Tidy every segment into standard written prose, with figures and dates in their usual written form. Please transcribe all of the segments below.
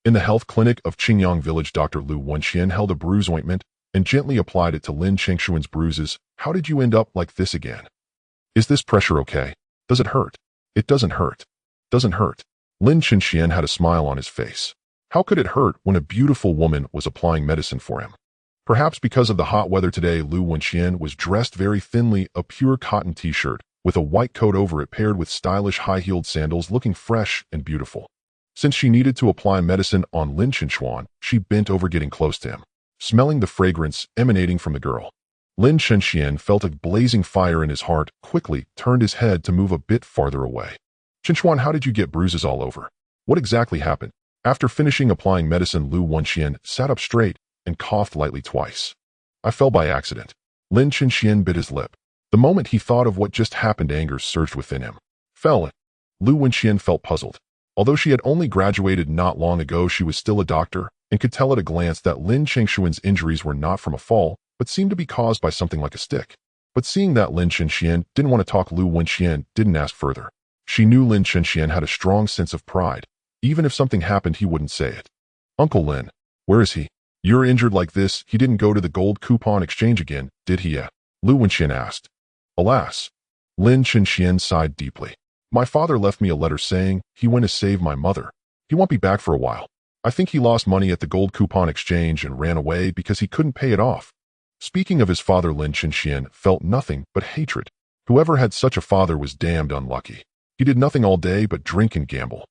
In the health clinic of Qingyang Village, Dr. Lu Wenxian held a bruise ointment and gently applied it to Lin Chengshuan's bruises. How did you end up like this again? Is this pressure okay? Does it hurt? It doesn't hurt. Doesn't hurt. Lin Chengshuan had a smile on his face. How could it hurt when a beautiful woman was applying medicine for him? Perhaps because of the hot weather today, Lu Wenxian was dressed very thinly, a pure cotton t-shirt, with a white coat over it paired with stylish high-heeled sandals, looking fresh and beautiful. Since she needed to apply medicine on Lin Chengshuan, she bent over, getting close to him, smelling the fragrance emanating from the girl. Lin Chengshuan felt a blazing fire in his heart, quickly turned his head to move a bit farther away. Chengshuan, how did you get bruises all over? What exactly happened? After finishing applying medicine, Lu Wenxian sat up straight and coughed lightly twice. I fell by accident. Lin Chengshuan bit his lip. The moment he thought of what just happened, anger surged within him. Fell? Lu Wenxian felt puzzled. Although she had only graduated not long ago, she was still a doctor and could tell at a glance that Lin Chengshuan's injuries were not from a fall, but seemed to be caused by something like a stick. But seeing that Lin Chengshuan didn't want to talk, Lu Wenxian didn't ask further. She knew Lin Chengshuan had a strong sense of pride. Even if something happened, he wouldn't say it. Uncle Lin, where is he? You're injured like this. He didn't go to the gold coupon exchange again, did he yet? Lu Wenxian asked. Alas. Lin Chengshuan sighed deeply. My father left me a letter saying he went to save my mother. He won't be back for a while. I think he lost money at the gold coupon exchange and ran away because he couldn't pay it off. Speaking of his father, Lin Chengshuan felt nothing but hatred. Whoever had such a father was damned unlucky. He did nothing all day but drink and gamble.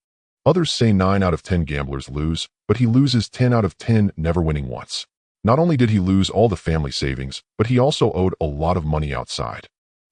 Others say 9 out of 10 gamblers lose, but he loses 10 out of 10, never winning once. Not only did he lose all the family savings, but he also owed a lot of money outside.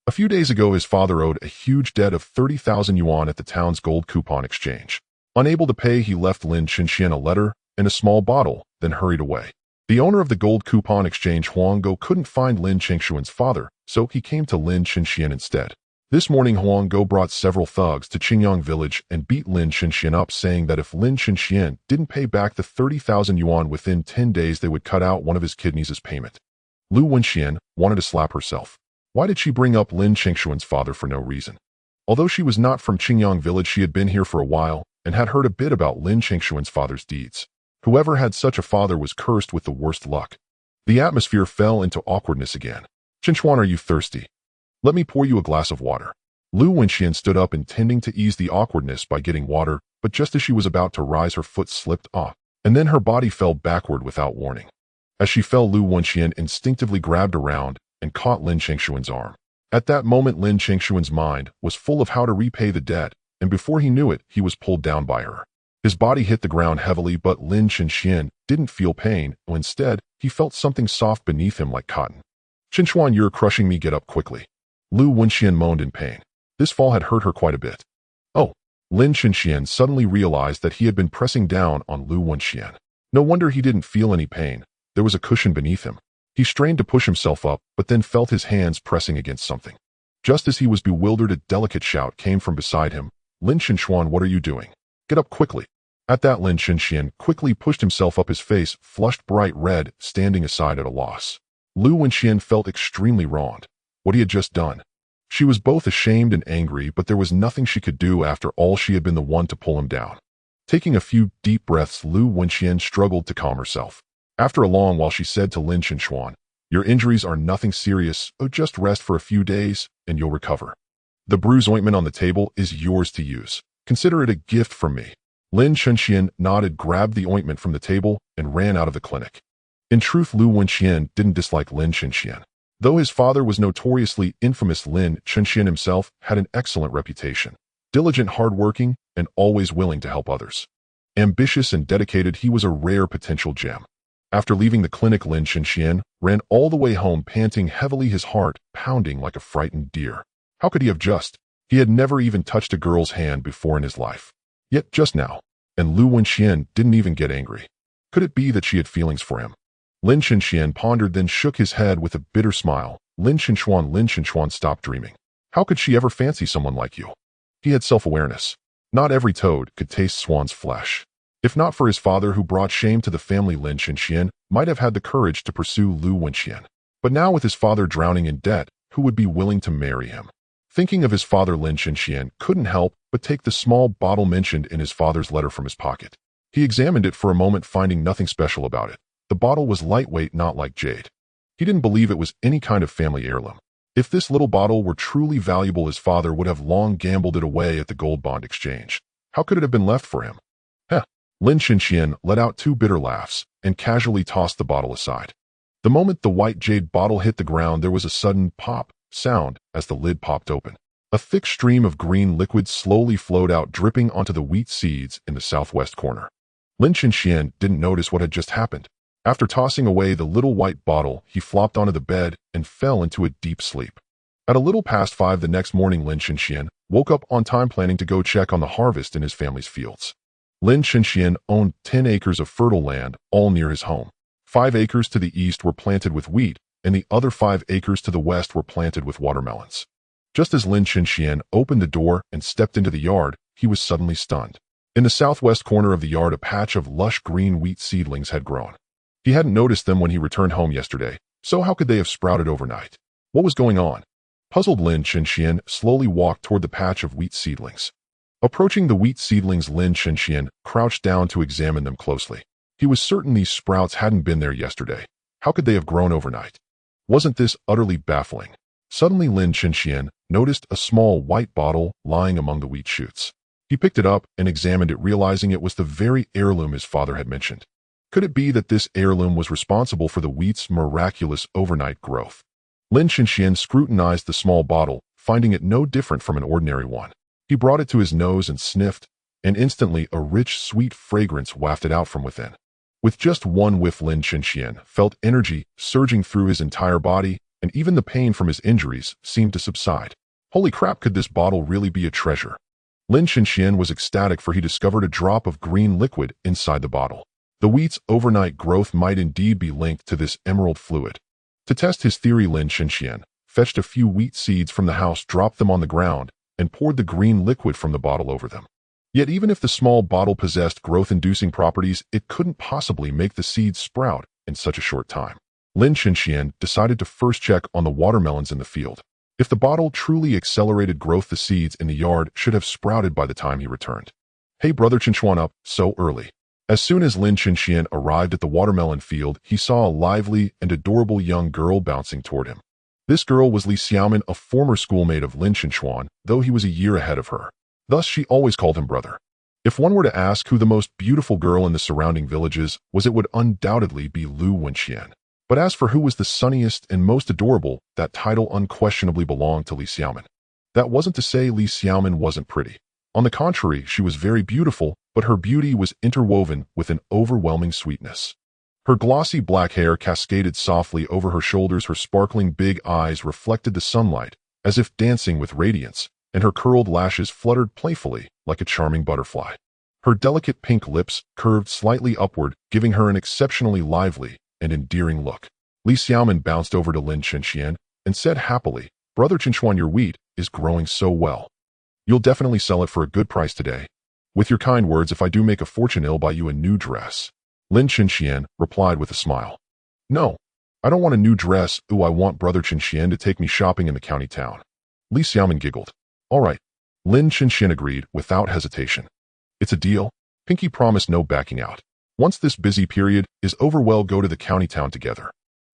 A few days ago, his father owed a huge debt of 30,000 yuan at the town's gold coupon exchange. Unable to pay, he left Lin Chengshuan a letter and a small bottle, then hurried away. The owner of the gold coupon exchange, Huang Go, couldn't find Lin Chengshuan's father, so he came to Lin Chengshuan instead. This morning, Huang Go brought several thugs to Qingyang Village and beat Lin Chengshuan up, saying that if Lin Chengshuan didn't pay back the 30,000 yuan within 10 days, they would cut out one of his kidneys as payment. Lu Wenxian wanted to slap herself. Why did she bring up Lin Chengshuan's father for no reason? Although she was not from Qingyang Village, she had been here for a while and had heard a bit about Lin Chengshuan's father's deeds. Whoever had such a father was cursed with the worst luck. The atmosphere fell into awkwardness again. Chengshuan, are you thirsty? Let me pour you a glass of water. Lu Wenxian stood up, intending to ease the awkwardness by getting water, but just as she was about to rise, her foot slipped off, and then her body fell backward without warning. As she fell, Lu Wenxian instinctively grabbed around and caught Lin Chengshuan's arm. At that moment, Lin Chengshuan's mind was full of how to repay the debt, and before he knew it, he was pulled down by her. His body hit the ground heavily, but Lin Chengshuan didn't feel pain. Instead, he felt something soft beneath him like cotton. Chengshuan, you're crushing me. Get up quickly. Lu Wenxian moaned in pain. This fall had hurt her quite a bit. Oh! Lin Chengshuan suddenly realized that he had been pressing down on Lu Wenxian. No wonder he didn't feel any pain. There was a cushion beneath him. He strained to push himself up, but then felt his hands pressing against something. Just as he was bewildered, a delicate shout came from beside him. Lin Chengshuan, what are you doing? Get up quickly. At that, Lin Chengshuan quickly pushed himself up, his face flushed bright red, standing aside at a loss. Lu Wenxian felt extremely wronged. What he had just done. She was both ashamed and angry, but there was nothing she could do. After all, she had been the one to pull him down. Taking a few deep breaths, Lu Wenxian struggled to calm herself. After a long while, she said to Lin Chengshuan, your injuries are nothing serious. Oh, just rest for a few days, and you'll recover. The bruise ointment on the table is yours to use. Consider it a gift from me. Lin Chengshuan nodded, grabbed the ointment from the table, and ran out of the clinic. In truth, Lu Wenxian didn't dislike Lin Chengshuan. Though his father was notoriously infamous, Lin Chengshuan himself had an excellent reputation. Diligent, hardworking, and always willing to help others. Ambitious and dedicated, he was a rare potential gem. After leaving the clinic, Lin Chengshuan ran all the way home, panting heavily, his heart pounding like a frightened deer. How could he have just? He had never even touched a girl's hand before in his life. Yet just now, and Lu Wenxian didn't even get angry. Could it be that she had feelings for him? Lin Chengshuan pondered, then shook his head with a bitter smile. Lin Chengshuan, stop dreaming. How could she ever fancy someone like you? He had self-awareness. Not every toad could taste swan's flesh. If not for his father, who brought shame to the family, Lin Chengshuan might have had the courage to pursue Lu Wenxian. But now, with his father drowning in debt, who would be willing to marry him? Thinking of his father, Lin Chengshuan couldn't help but take the small bottle mentioned in his father's letter from his pocket. He examined it for a moment, finding nothing special about it. The bottle was lightweight, not like jade. He didn't believe it was any kind of family heirloom. If this little bottle were truly valuable, his father would have long gambled it away at the gold bond exchange. How could it have been left for him? Heh. Lin Chinxian let out two bitter laughs and casually tossed the bottle aside. The moment the white jade bottle hit the ground, there was a sudden pop sound as the lid popped open. A thick stream of green liquid slowly flowed out, dripping onto the wheat seeds in the southwest corner. Lin Chinxian didn't notice what had just happened. After tossing away the little white bottle, he flopped onto the bed and fell into a deep sleep. At a little past 5 the next morning, Lin Chinxian woke up on time, planning to go check on the harvest in his family's fields. Lin Chinxian owned 10 acres of fertile land, all near his home. 5 acres to the east were planted with wheat, and the other 5 acres to the west were planted with watermelons. Just as Lin Chinxian opened the door and stepped into the yard, he was suddenly stunned. In the southwest corner of the yard, a patch of lush green wheat seedlings had grown. He hadn't noticed them when he returned home yesterday, so how could they have sprouted overnight? What was going on? Puzzled, Lin Chinxian slowly walked toward the patch of wheat seedlings. Approaching the wheat seedlings, Lin Chinxian crouched down to examine them closely. He was certain these sprouts hadn't been there yesterday. How could they have grown overnight? Wasn't this utterly baffling? Suddenly, Lin Chinxian noticed a small white bottle lying among the wheat shoots. He picked it up and examined it, realizing it was the very heirloom his father had mentioned. Could it be that this heirloom was responsible for the wheat's miraculous overnight growth? Lin Chinxian scrutinized the small bottle, finding it no different from an ordinary one. He brought it to his nose and sniffed, and instantly a rich, sweet fragrance wafted out from within. With just one whiff, Lin Chinxian felt energy surging through his entire body, and even the pain from his injuries seemed to subside. Holy crap, could this bottle really be a treasure? Lin Chinxian was ecstatic, for he discovered a drop of green liquid inside the bottle. The wheat's overnight growth might indeed be linked to this emerald fluid. To test his theory, Lin Chinxian fetched a few wheat seeds from the house, dropped them on the ground, and poured the green liquid from the bottle over them. Yet even if the small bottle possessed growth-inducing properties, it couldn't possibly make the seeds sprout in such a short time. Lin Chinxian decided to first check on the watermelons in the field. If the bottle truly accelerated growth, the seeds in the yard should have sprouted by the time he returned. Hey, Brother Chinchuan, up so early. As soon as Lin Chinxian arrived at the watermelon field, he saw a lively and adorable young girl bouncing toward him. This girl was Li Xiaomin, a former schoolmate of Lin Chinchuan, though he was a year ahead of her. Thus, she always called him brother. If one were to ask who the most beautiful girl in the surrounding villages was, it would undoubtedly be Lu Wenxian. But as for who was the sunniest and most adorable, that title unquestionably belonged to Li Xiaomin. That wasn't to say Li Xiaomin wasn't pretty. On the contrary, she was very beautiful, but her beauty was interwoven with an overwhelming sweetness. Her glossy black hair cascaded softly over her shoulders, her sparkling big eyes reflected the sunlight, as if dancing with radiance, and her curled lashes fluttered playfully like a charming butterfly. Her delicate pink lips curved slightly upward, giving her an exceptionally lively and endearing look. Li Xiaomin bounced over to Lin Chinxian and said happily, "Brother Chinchuan, your wheat is growing so well. You'll definitely sell it for a good price today. With your kind words, if I do make a fortune, I'll buy you a new dress." Lin Chinxian replied with a smile. "No, I don't want a new dress. Ooh, I want Brother Chinxian to take me shopping in the county town." Li Xiaomin giggled. "All right." Lin Chinxian agreed without hesitation. "It's a deal." Pinky promised no backing out. "Once this busy period is over, we'll go to the county town together."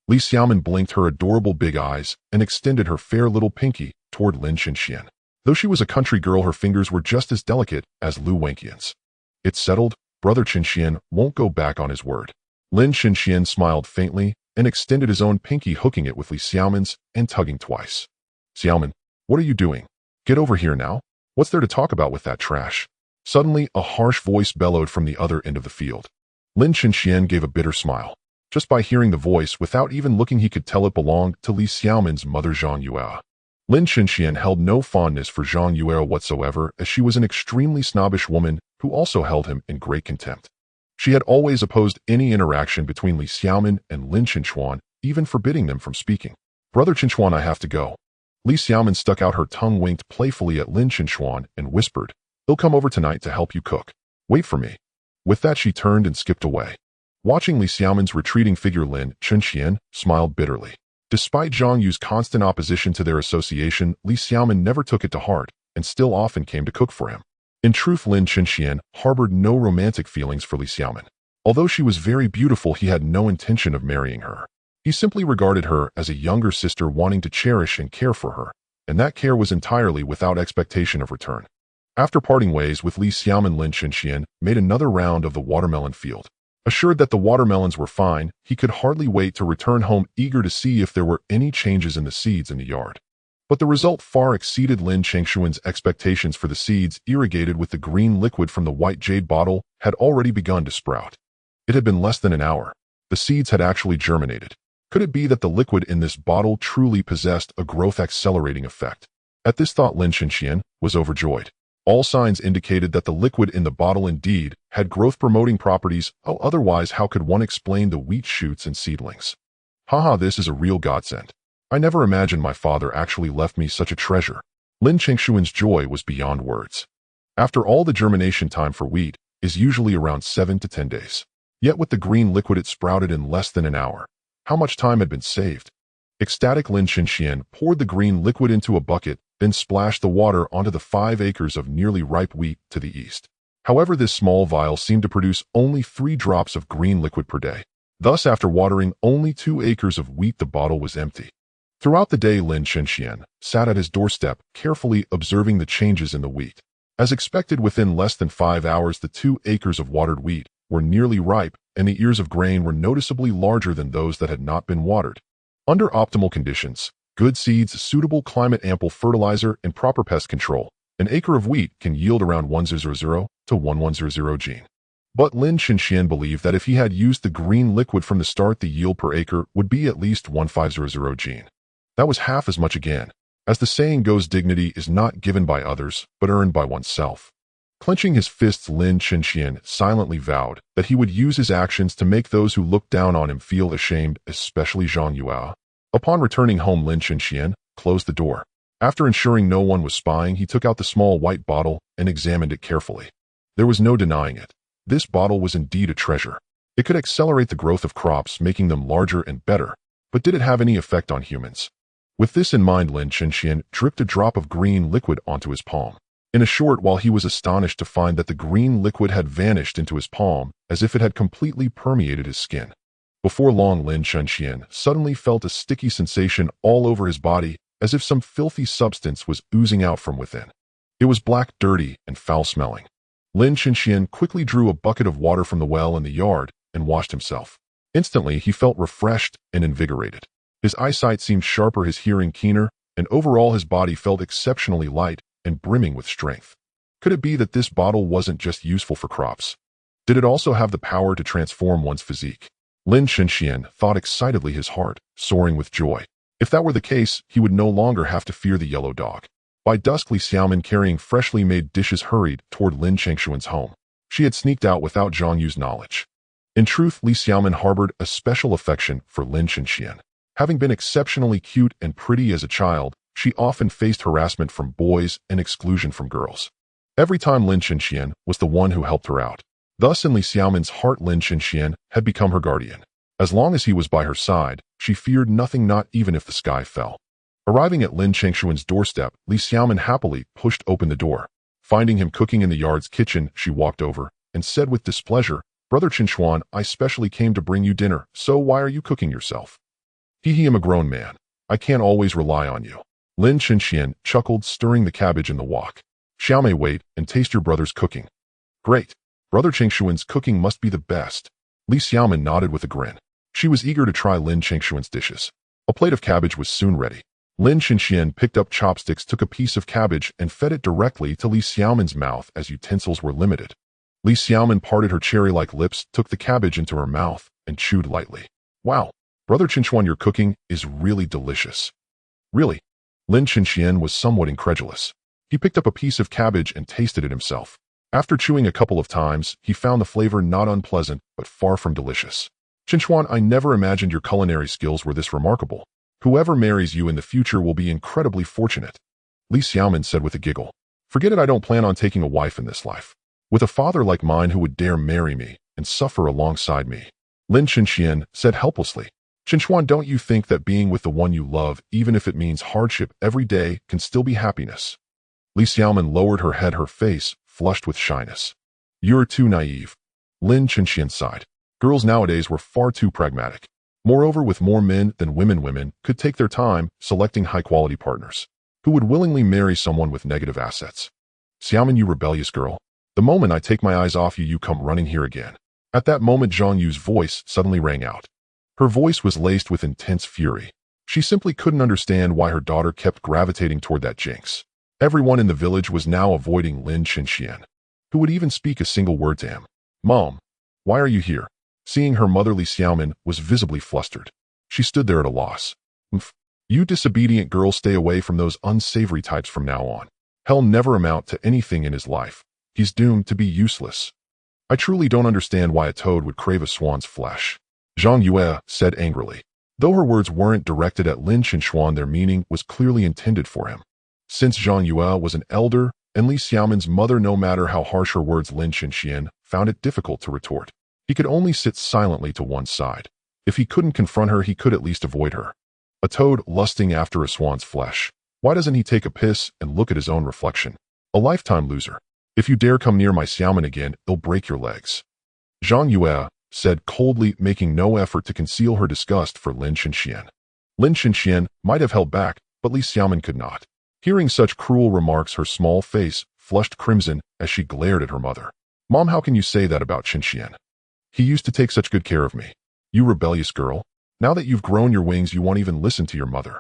Li Xiaomin blinked her adorable big eyes and extended her fair little pinky toward Lin Chinxian. Though she was a country girl, her fingers were just as delicate as Lu Wenxian's. "It's settled. Brother Chinxian won't go back on his word." Lin Chinxian smiled faintly and extended his own pinky, hooking it with Li Xiaomin's and tugging twice. "Xiaomin, what are you doing? Get over here now. What's there to talk about with that trash?" Suddenly, a harsh voice bellowed from the other end of the field. Lin Chinxian gave a bitter smile. Just by hearing the voice, without even looking, he could tell it belonged to Li Xiaomin's mother, Zhang Yue. Lin Chinxian held no fondness for Zhang Yue whatsoever, as she was an extremely snobbish woman who also held him in great contempt. She had always opposed any interaction between Li Xiaomin and Lin Chinchuan, even forbidding them from speaking. "Brother Chinchuan, I have to go." Li Xiaomin stuck out her tongue, winked playfully at Lin Chinchuan, and whispered, "He'll come over tonight to help you cook. Wait for me." With that, she turned and skipped away. Watching Li Xiaomin's retreating figure, Lin Chinxian smiled bitterly. Despite Zhang Yu's constant opposition to their association, Li Xiaomin never took it to heart and still often came to cook for him. In truth, Lin Chenxian harbored no romantic feelings for Li Xiaomin. Although she was very beautiful, he had no intention of marrying her. He simply regarded her as a younger sister wanting to cherish and care for her, and that care was entirely without expectation of return. After parting ways with Li Xiaomin, Lin Chenxian made another round of the watermelon field. Assured that the watermelons were fine, he could hardly wait to return home, eager to see if there were any changes in the seeds in the yard. But the result far exceeded Lin Chengshuan's expectations, for the seeds, irrigated with the green liquid from the white jade bottle, had already begun to sprout. It had been less than an hour. The seeds had actually germinated. Could it be that the liquid in this bottle truly possessed a growth-accelerating effect? At this thought, Lin Chenxian was overjoyed. All signs indicated that the liquid in the bottle indeed had growth-promoting properties. Oh, otherwise how could one explain the wheat shoots and seedlings? Haha, this is a real godsend. I never imagined my father actually left me such a treasure. Lin Chengshuan's joy was beyond words. After all, the germination time for wheat is usually around 7 to 10 days. Yet with the green liquid it sprouted in less than an hour. How much time had been saved? Ecstatic, Lin Chenxian poured the green liquid into a bucket, then splashed the water onto the 5 acres of nearly ripe wheat to the east. However, this small vial seemed to produce only 3 drops of green liquid per day. Thus, after watering only 2 acres of wheat, the bottle was empty. Throughout the day, Lin Chenxian sat at his doorstep, carefully observing the changes in the wheat. As expected, within less than 5 hours, the 2 acres of watered wheat were nearly ripe, and the ears of grain were noticeably larger than those that had not been watered. Under optimal conditions, good seeds, suitable climate, ample fertilizer, and proper pest control, an acre of wheat can yield around 1,000 to 1,100 gene. But Lin Chenxian believed that if he had used the green liquid from the start, the yield per acre would be at least 1,500 gene. That was half as much again. As the saying goes, dignity is not given by others, but earned by oneself. Clenching his fists, Lin Chenxian silently vowed that he would use his actions to make those who looked down on him feel ashamed, especially Zhang Yue. Upon returning home, Lin Chenxian closed the door. After ensuring no one was spying, he took out the small white bottle and examined it carefully. There was no denying it. This bottle was indeed a treasure. It could accelerate the growth of crops, making them larger and better. But did it have any effect on humans? With this in mind, Lin Chenxian dripped a drop of green liquid onto his palm. In a short while, he was astonished to find that the green liquid had vanished into his palm, as if it had completely permeated his skin. Before long, Lin Chenxian suddenly felt a sticky sensation all over his body, as if some filthy substance was oozing out from within. It was black, dirty, and foul-smelling. Lin Chenxian quickly drew a bucket of water from the well in the yard and washed himself. Instantly, he felt refreshed and invigorated. His eyesight seemed sharper, his hearing keener, and overall his body felt exceptionally light and brimming with strength. Could it be that this bottle wasn't just useful for crops? Did it also have the power to transform one's physique? Lin Chenxian thought excitedly, his heart soaring with joy. If that were the case, he would no longer have to fear the yellow dog. By dusk, Li Xiaomin, carrying freshly made dishes, hurried toward Lin Chengshuan's home. She had sneaked out without Zhang Yu's knowledge. In truth, Li Xiaomin harbored a special affection for Lin Chenxian. Having been exceptionally cute and pretty as a child, she often faced harassment from boys and exclusion from girls. Every time, Lin Chenxian was the one who helped her out. Thus, in Li Xiaomin's heart, Lin Chenxian had become her guardian. As long as he was by her side, she feared nothing, not even if the sky fell. Arriving at Lin Chengshuan's doorstep, Li Xiaomin happily pushed open the door. Finding him cooking in the yard's kitchen, she walked over and said with displeasure, "Brother Chenxuan, I specially came to bring you dinner, so why are you cooking yourself?" "He am a grown man. I can't always rely on you." Lin Chenxian chuckled, stirring the cabbage in the wok. "Xiaomei, wait and taste your brother's cooking." "Great. Brother Chengshuan's cooking must be the best." Li Xiaomin nodded with a grin. She was eager to try Lin Chengshuan's dishes. A plate of cabbage was soon ready. Lin Chenxian picked up chopsticks, took a piece of cabbage, and fed it directly to Li Xiaomin's mouth, as utensils were limited. Li Xiaomin parted her cherry-like lips, took the cabbage into her mouth, and chewed lightly. "Wow, Brother Chenxuan, your cooking is really delicious." "Really?" Lin Chenxian was somewhat incredulous. He picked up a piece of cabbage and tasted it himself. After chewing a couple of times, he found the flavor not unpleasant, but far from delicious. "Chenxuan, I never imagined your culinary skills were this remarkable. Whoever marries you in the future will be incredibly fortunate." Li Xiaomin said with a giggle. "Forget it, I don't plan on taking a wife in this life. With a father like mine, who would dare marry me and suffer alongside me?" Lin Chenxian said helplessly. "Chenxuan, don't you think that being with the one you love, even if it means hardship every day, can still be happiness?" Li Xiaomin lowered her head, her face flushed with shyness. You're too naive. Lin Chenxian sighed. Girls nowadays were far too pragmatic. Moreover, with more men than women could take their time selecting high-quality partners who would willingly marry someone with negative assets. Xiaomin, you rebellious girl. The moment I take my eyes off you, you come running here again. At that moment, Zhang Yu's voice suddenly rang out. Her voice was laced with intense fury. She simply couldn't understand why her daughter kept gravitating toward that jinx. Everyone in the village was now avoiding Lin Chenxian, who would even speak a single word to him. Mom, why are you here? Seeing her motherly, Xiaomin was visibly flustered. She stood there at a loss. You disobedient girl, stay away from those unsavory types from now on. He'll never amount to anything in his life. He's doomed to be useless. I truly don't understand why a toad would crave a swan's flesh. Zhang Yue said angrily. Though her words weren't directed at Lin Chenxian, their meaning was clearly intended for him. Since Zhang Yue was an elder and Li Xiaomin's mother, no matter how harsh her words, Lin Chenxian found it difficult to retort. He could only sit silently to one side. If he couldn't confront her, he could at least avoid her. A toad lusting after a swan's flesh. Why doesn't he take a piss and look at his own reflection? A lifetime loser. If you dare come near my Xiaomin again, it'll break your legs. Zhang Yue said coldly, making no effort to conceal her disgust for Lin Chenxian. Lin Chenxian might have held back, but Li Xiaomin could not. Hearing such cruel remarks, her small face flushed crimson as she glared at her mother. Mom, how can you say that about Chenxian? He used to take such good care of me. You rebellious girl. Now that you've grown your wings, you won't even listen to your mother.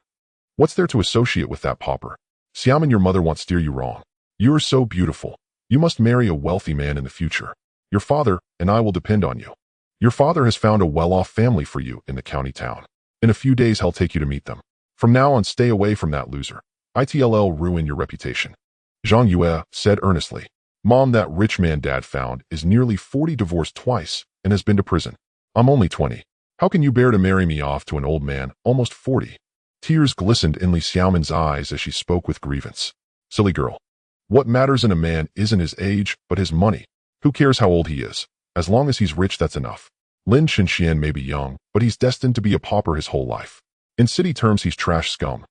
What's there to associate with that pauper? Xiaomin, your mother won't steer you wrong. You are so beautiful. You must marry a wealthy man in the future. Your father and I will depend on you. Your father has found a well-off family for you in the county town. In a few days, he'll take you to meet them. From now on, stay away from that loser. It'll ruin your reputation. Zhang Yue said earnestly. Mom, that rich man Dad found is nearly 40, divorced twice, and has been to prison. I'm only 20. How can you bear to marry me off to an old man, almost 40? Tears glistened in Li Xiaomin's eyes as she spoke with grievance. Silly girl. What matters in a man isn't his age, but his money. Who cares how old he is? As long as he's rich, that's enough. Lin Chenxian may be young, but he's destined to be a pauper his whole life. In city terms, he's trash scum.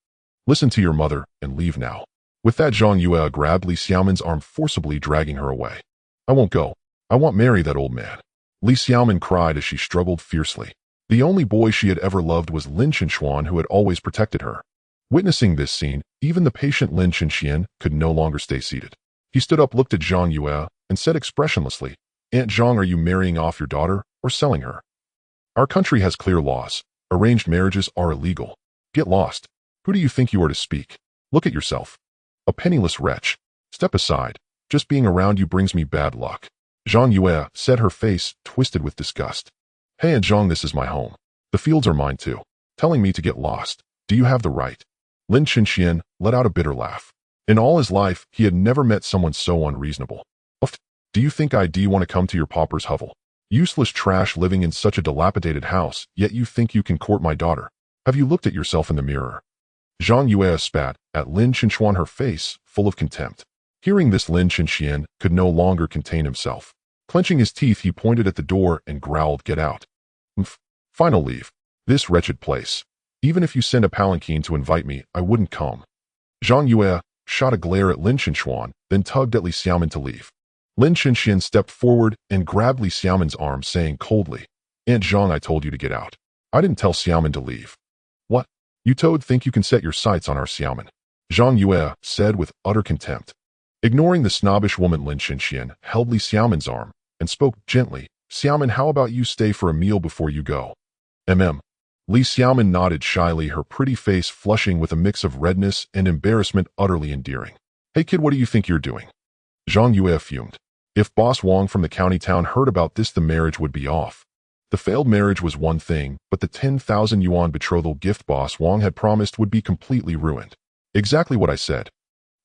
Listen to your mother and leave now. With that, Zhang Yue grabbed Li Xiaomin's arm, forcibly dragging her away. I won't go. I won't marry that old man. Li Xiaomin cried as she struggled fiercely. The only boy she had ever loved was Lin Chenxian, who had always protected her. Witnessing this scene, even the patient Lin Chenxian could no longer stay seated. He stood up, looked at Zhang Yue, and said expressionlessly, Aunt Zhang, are you marrying off your daughter or selling her? Our country has clear laws. Arranged marriages are illegal. Get lost. Who do you think you are to speak? Look at yourself. A penniless wretch. Step aside. Just being around you brings me bad luck. Zhang Yue said, her face twisted with disgust. Hey, Aunt Zhang, this is my home. The fields are mine too. Telling me to get lost. Do you have the right? Lin Chenxian let out a bitter laugh. In all his life, he had never met someone so unreasonable. Do you think I want to come to your pauper's hovel? Useless trash living in such a dilapidated house, yet you think you can court my daughter. Have you looked at yourself in the mirror? Zhang Yue spat at Lin Chenxian, her face full of contempt. Hearing this, Lin Chenxian could no longer contain himself. Clenching his teeth, he pointed at the door and growled, Get out. Fine, I'll leave this wretched place. Even if you send a palanquin to invite me, I wouldn't come. Zhang Yue shot a glare at Lin Chenxian, then tugged at Li Xiaomin to leave. Lin Chenxian stepped forward and grabbed Li Xiaomin's arm, saying coldly, Aunt Zhang, I told you to get out. I didn't tell Xiaomin to leave. What? You toad think you can set your sights on our Xiaomin? Zhang Yue said with utter contempt. Ignoring the snobbish woman, Lin Chenxian held Li Xiaomin's arm and spoke gently. Xiaomin, how about you stay for a meal before you go? Li Xiaomin nodded shyly, her pretty face flushing with a mix of redness and embarrassment, utterly endearing. Hey kid, what do you think you're doing? Zhang Yue fumed. If Boss Wang from the county town heard about this, the marriage would be off. The failed marriage was one thing, but the 10,000 yuan betrothal gift Boss Wang had promised would be completely ruined. Exactly what I said.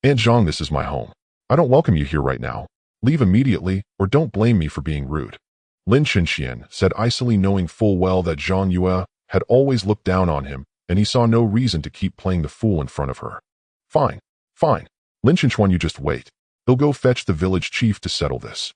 Aunt Zhang, this is my home. I don't welcome you here right now. Leave immediately, or don't blame me for being rude. Lin Chenxian said icily, knowing full well that Zhang Yue had always looked down on him, and he saw no reason to keep playing the fool in front of her. Fine. Lin Chenxian, you just wait. He'll go fetch the village chief to settle this.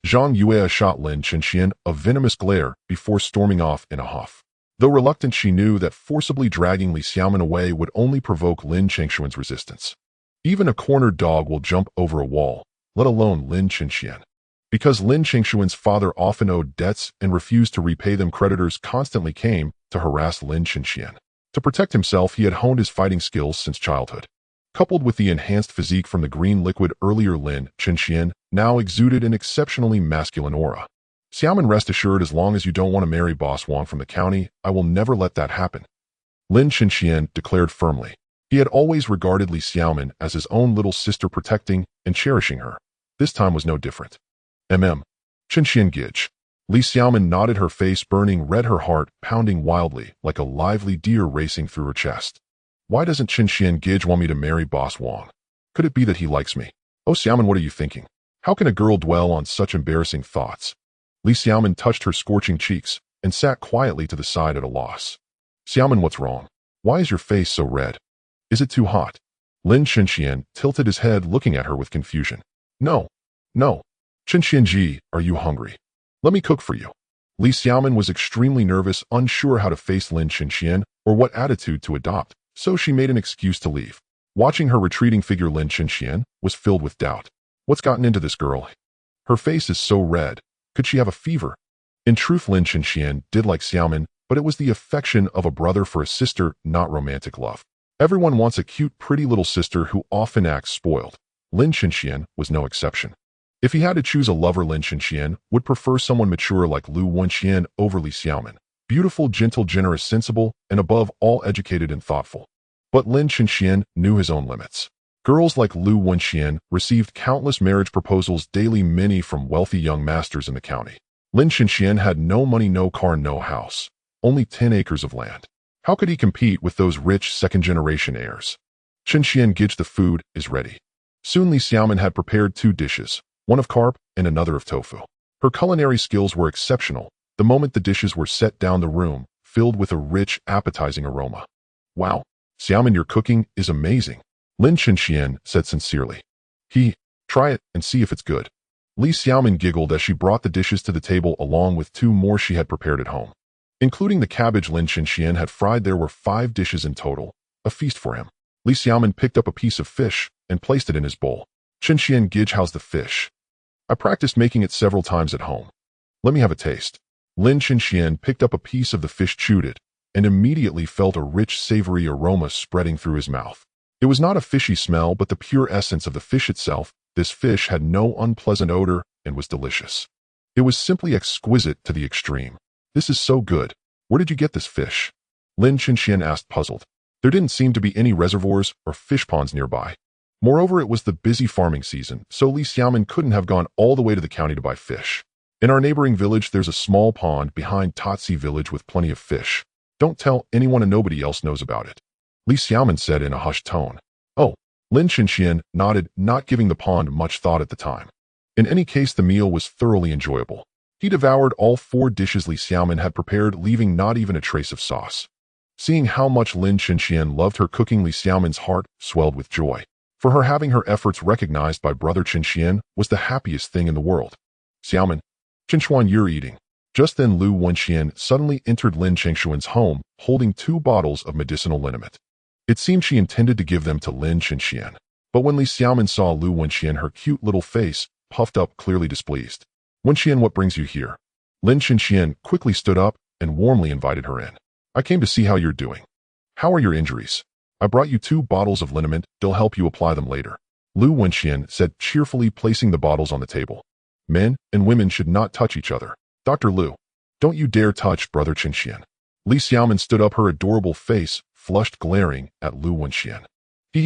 Zhang Yue shot Lin Chenxian a venomous glare before storming off in a huff. Though reluctant, she knew that forcibly dragging Li Xiaomin away would only provoke Lin Chenxian's resistance. Even a cornered dog will jump over a wall, let alone Lin Qinxian. Because Lin Qingshuan's father often owed debts and refused to repay them, creditors constantly came to harass Lin Qinxian. To protect himself, he had honed his fighting skills since childhood. Coupled with the enhanced physique from the green liquid earlier, Lin Qinxian now exuded an exceptionally masculine aura. Xiaoman, rest assured, as long as you don't want to marry Boss Wang from the county, I will never let that happen, Lin Qinxian declared firmly. He had always regarded Li Xiaoman as his own little sister, protecting and cherishing her. This time was no different. Qinxian Gij. Li Xiaoman nodded, her face burning red, her heart pounding wildly like a lively deer racing through her chest. Why doesn't Qinxian Gij want me to marry Boss Wang? Could it be that he likes me? Oh, Xiaoman, what are you thinking? How can a girl dwell on such embarrassing thoughts? Li Xiaoman touched her scorching cheeks and sat quietly to the side at a loss. Xiaoman, what's wrong? Why is your face so red? Is it too hot? Lin Qinxian tilted his head, looking at her with confusion. No. Qinxian Ji, are you hungry? Let me cook for you. Li Xiaoman was extremely nervous, unsure how to face Lin Qinxian or what attitude to adopt, so she made an excuse to leave. Watching her retreating figure, Lin Qinxian was filled with doubt. What's gotten into this girl? Her face is so red. Could she have a fever? In truth, Lin Qinxian did like Xiaoman, but it was the affection of a brother for a sister, not romantic love. Everyone wants a cute, pretty little sister who often acts spoiled. Lin Qinxian was no exception. If he had to choose a lover, Lin Qinxian would prefer someone mature like Lu Wenxian over Li Xiaoman. Beautiful, gentle, generous, sensible, and above all educated and thoughtful. But Lin Qinxian knew his own limits. Girls like Lu Wenxian received countless marriage proposals daily, many from wealthy young masters in the county. Lin Qinxian had no money, no car, no house, only 10 acres of land. How could he compete with those rich second-generation heirs? Qinxian Gij, the food is ready. Soon Li Xiaoman had prepared 2 dishes, one of carp and another of tofu. Her culinary skills were exceptional. The moment the dishes were set down, the room filled with a rich, appetizing aroma. Wow, Xiaoman, your cooking is amazing, Lin Qinxian said sincerely. Try it and see if it's good. Li Xiaoman giggled as she brought the dishes to the table along with 2 more she had prepared at home. Including the cabbage Lin Qinxian had fried, there were 5 dishes in total, a feast for him. Li Xiaoman picked up a piece of fish and placed it in his bowl. Qinxian Gij, how's the fish? I practiced making it several times at home. Let me have a taste. Lin Qinxian picked up a piece of the fish, chewed it, and immediately felt a rich, savory aroma spreading through his mouth. It was not a fishy smell, but the pure essence of the fish itself. This fish had no unpleasant odor and was delicious. It was simply exquisite to the extreme. This is so good. Where did you get this fish? Lin Qinxian asked, puzzled. There didn't seem to be any reservoirs or fish ponds nearby. Moreover, it was the busy farming season, so Li Xiaoman couldn't have gone all the way to the county to buy fish. In our neighboring village, there's a small pond behind Tatsi village with plenty of fish. Don't tell anyone and nobody else knows about it, Li Xiaoman said in a hushed tone. Oh, Lin Qinxian nodded, not giving the pond much thought at the time. In any case, the meal was thoroughly enjoyable. He devoured all 4 dishes Li Xiaoman had prepared, leaving not even a trace of sauce. Seeing how much Lin Qinxian loved her cooking, Li Xiaoman's heart swelled with joy. For her, having her efforts recognized by brother Qinxian was the happiest thing in the world. Xiaoman, Qinxuan, you're eating. Just then Lu Wenxian suddenly entered Lin Qingshuan's home, holding 2 bottles of medicinal liniment. It seemed she intended to give them to Lin Qinxian. But when Li Xiaoman saw Lu Wenxian, her cute little face puffed up, clearly displeased. Wenxian, what brings you here? Lin Qinxian quickly stood up and warmly invited her in. I came to see how you're doing. How are your injuries? I brought you 2 bottles of liniment, they'll help you apply them later. Lu Wenxian said cheerfully, placing the bottles on the table. Men and women should not touch each other. Dr. Lu, don't you dare touch brother Qinxian. Li Xiaoman stood up, her adorable face flushed, glaring at Lu Wenxian.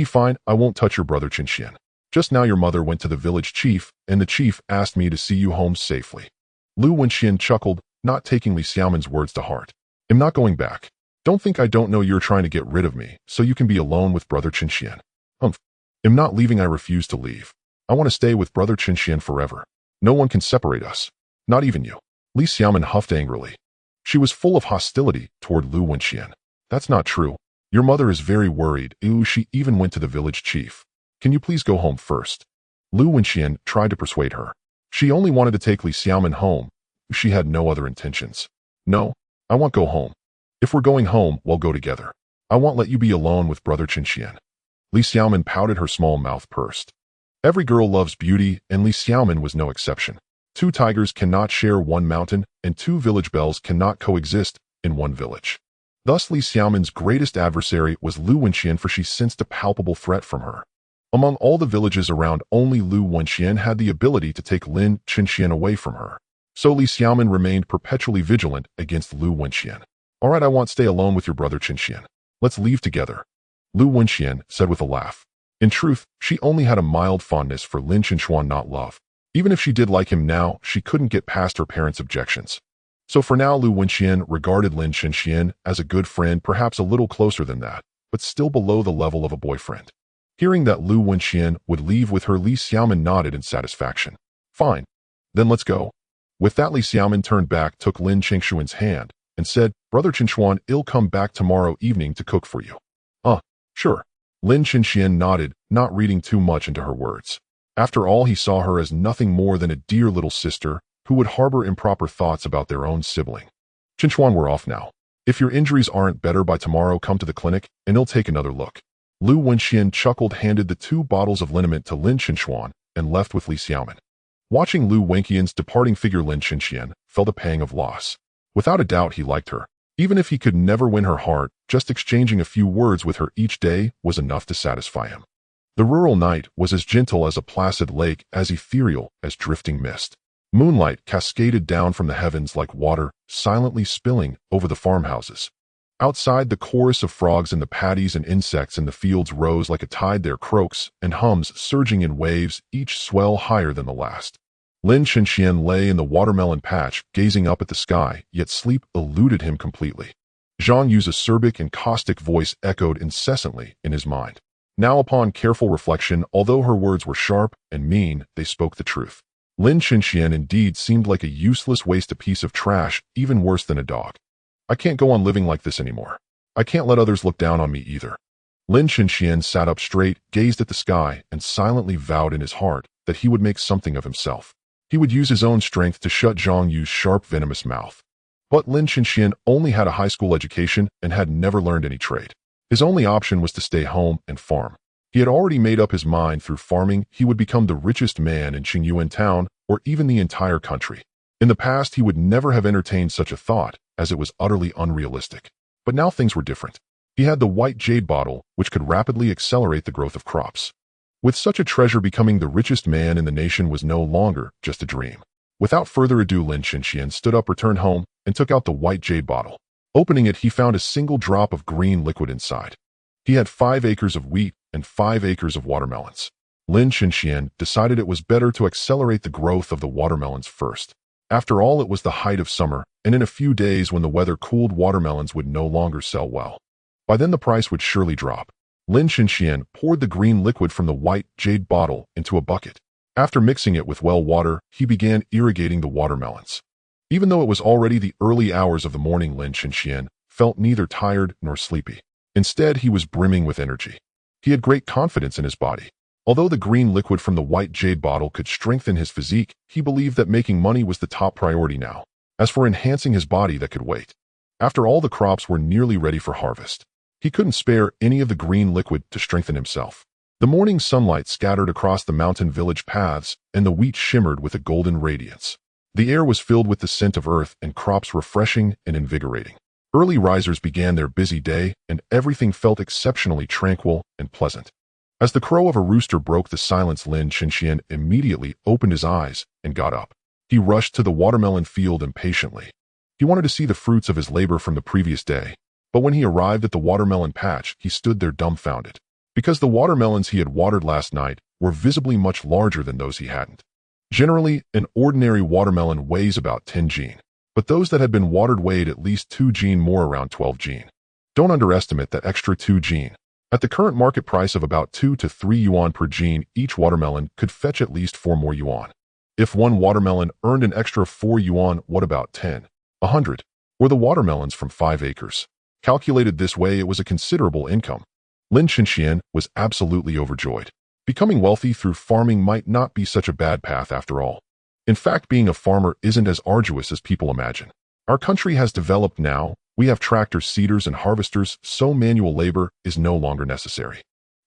Fine, I won't touch your brother Qinxian. Just now your mother went to the village chief, and the chief asked me to see you home safely. Lu Wenxian chuckled, not taking Li Xiaoman's words to heart. I'm not going back. Don't think I don't know you're trying to get rid of me, so you can be alone with brother Qinxian. I'm not leaving, I refuse to leave. I want to stay with brother Qinxian forever. No one can separate us. Not even you. Li Xiaoman huffed angrily. She was full of hostility toward Lu Wenxian. That's not true. Your mother is very worried. She even went to the village chief. Can you please go home first? Lu Wenxian tried to persuade her. She only wanted to take Li Xiaoman home. She had no other intentions. No, I won't go home. If we're going home, we'll go together. I won't let you be alone with brother Qinxian. Li Xiaoman pouted, her small mouth pursed. Every girl loves beauty, and Li Xiaomin was no exception. Two tigers cannot share one mountain, and two village bells cannot coexist in one village. Thus, Li Xiaomin's greatest adversary was Lu Wenxian, for she sensed a palpable threat from her. Among all the villages around, only Lu Wenxian had the ability to take Lin Chenxian away from her. So Li Xiaomin remained perpetually vigilant against Lu Wenxian. "All right, I won't stay alone with your brother Chenxian. Let's leave together," Lu Wenxian said with a laugh. In truth, she only had a mild fondness for Lin Chenxuan, not love. Even if she did like him now, she couldn't get past her parents' objections. So for now, Lu Wenxian regarded Lin Chenxian as a good friend, perhaps a little closer than that, but still below the level of a boyfriend. Hearing that Lu Wenxian would leave with her, Li Xiaomin nodded in satisfaction. "Fine. Then let's go." With that, Li Xiaomin turned back, took Lin Chenxuan's hand, and said, "Brother Chenxuan, I'll come back tomorrow evening to cook for you." Sure." Lin Chenxian nodded, not reading too much into her words. After all, he saw her as nothing more than a dear little sister who would harbor improper thoughts about their own sibling. "Chenxuan, we're off now. If your injuries aren't better by tomorrow, come to the clinic, and I'll take another look." Lu Wenxian chuckled, handed the 2 bottles of liniment to Lin Chenxuan, and left with Li Xiaomin. Watching Lu Wenxian's departing figure, Lin Chenxian felt a pang of loss. Without a doubt, he liked her. Even if he could never win her heart, just exchanging a few words with her each day was enough to satisfy him. The rural night was as gentle as a placid lake, as ethereal as drifting mist. Moonlight cascaded down from the heavens like water, silently spilling over the farmhouses. Outside, the chorus of frogs in the paddies and insects in the fields rose like a tide, their croaks and hums surging in waves, each swell higher than the last. Lin Chenxian lay in the watermelon patch, gazing up at the sky, yet sleep eluded him completely. Zhang Yu's acerbic and caustic voice echoed incessantly in his mind. Now, upon careful reflection, although her words were sharp and mean, they spoke the truth. Lin Chenxian indeed seemed like a useless waste, a piece of trash, even worse than a dog. "I can't go on living like this anymore. I can't let others look down on me either." Lin Chenxian sat up straight, gazed at the sky, and silently vowed in his heart that he would make something of himself. He would use his own strength to shut Zhang Yu's sharp, venomous mouth. But Lin Chenxian only had a high school education and had never learned any trade. His only option was to stay home and farm. He had already made up his mind through farming he would become the richest man in Qingyuan town, or even the entire country. In the past, he would never have entertained such a thought, as it was utterly unrealistic. But now things were different. He had the white jade bottle, which could rapidly accelerate the growth of crops. With such a treasure, becoming the richest man in the nation was no longer just a dream. Without further ado, Lin Chenxian stood up, returned home, and took out the white jade bottle. Opening it, he found a single drop of green liquid inside. He had 5 acres of wheat and 5 acres of watermelons. Lin Chenxian decided it was better to accelerate the growth of the watermelons first. After all, it was the height of summer, and in a few days when the weather cooled, watermelons would no longer sell well. By then the price would surely drop. Lin Chenxian poured the green liquid from the white jade bottle into a bucket. After mixing it with well water, he began irrigating the watermelons. Even though it was already the early hours of the morning, Lin Chenxian felt neither tired nor sleepy. Instead, he was brimming with energy. He had great confidence in his body. Although the green liquid from the white jade bottle could strengthen his physique, he believed that making money was the top priority now. As for enhancing his body, that could wait. After all, the crops were nearly ready for harvest. He couldn't spare any of the green liquid to strengthen himself. The morning sunlight scattered across the mountain village paths, and the wheat shimmered with a golden radiance. The air was filled with the scent of earth and crops, refreshing and invigorating. Early risers began their busy day, and everything felt exceptionally tranquil and pleasant. As the crow of a rooster broke the silence, Lin Chenxian immediately opened his eyes and got up. He rushed to the watermelon field impatiently. He wanted to see the fruits of his labor from the previous day, but when he arrived at the watermelon patch, he stood there dumbfounded, because the watermelons he had watered last night were visibly much larger than those he hadn't. Generally, an ordinary watermelon weighs about 10 jin, but those that had been watered weighed at least 2 jin more, around 12 jin. Don't underestimate that extra 2 jin. At the current market price of about 2 to 3 yuan per jin, each watermelon could fetch at least 4 more yuan. If one watermelon earned an extra 4 yuan, what about 10? 100? Or the watermelons from 5 acres? Calculated this way, it was a considerable income. Lin Chenxian was absolutely overjoyed. Becoming wealthy through farming might not be such a bad path after all. In fact, being a farmer isn't as arduous as people imagine. Our country has developed now. We have tractors, seeders, and harvesters, so manual labor is no longer necessary.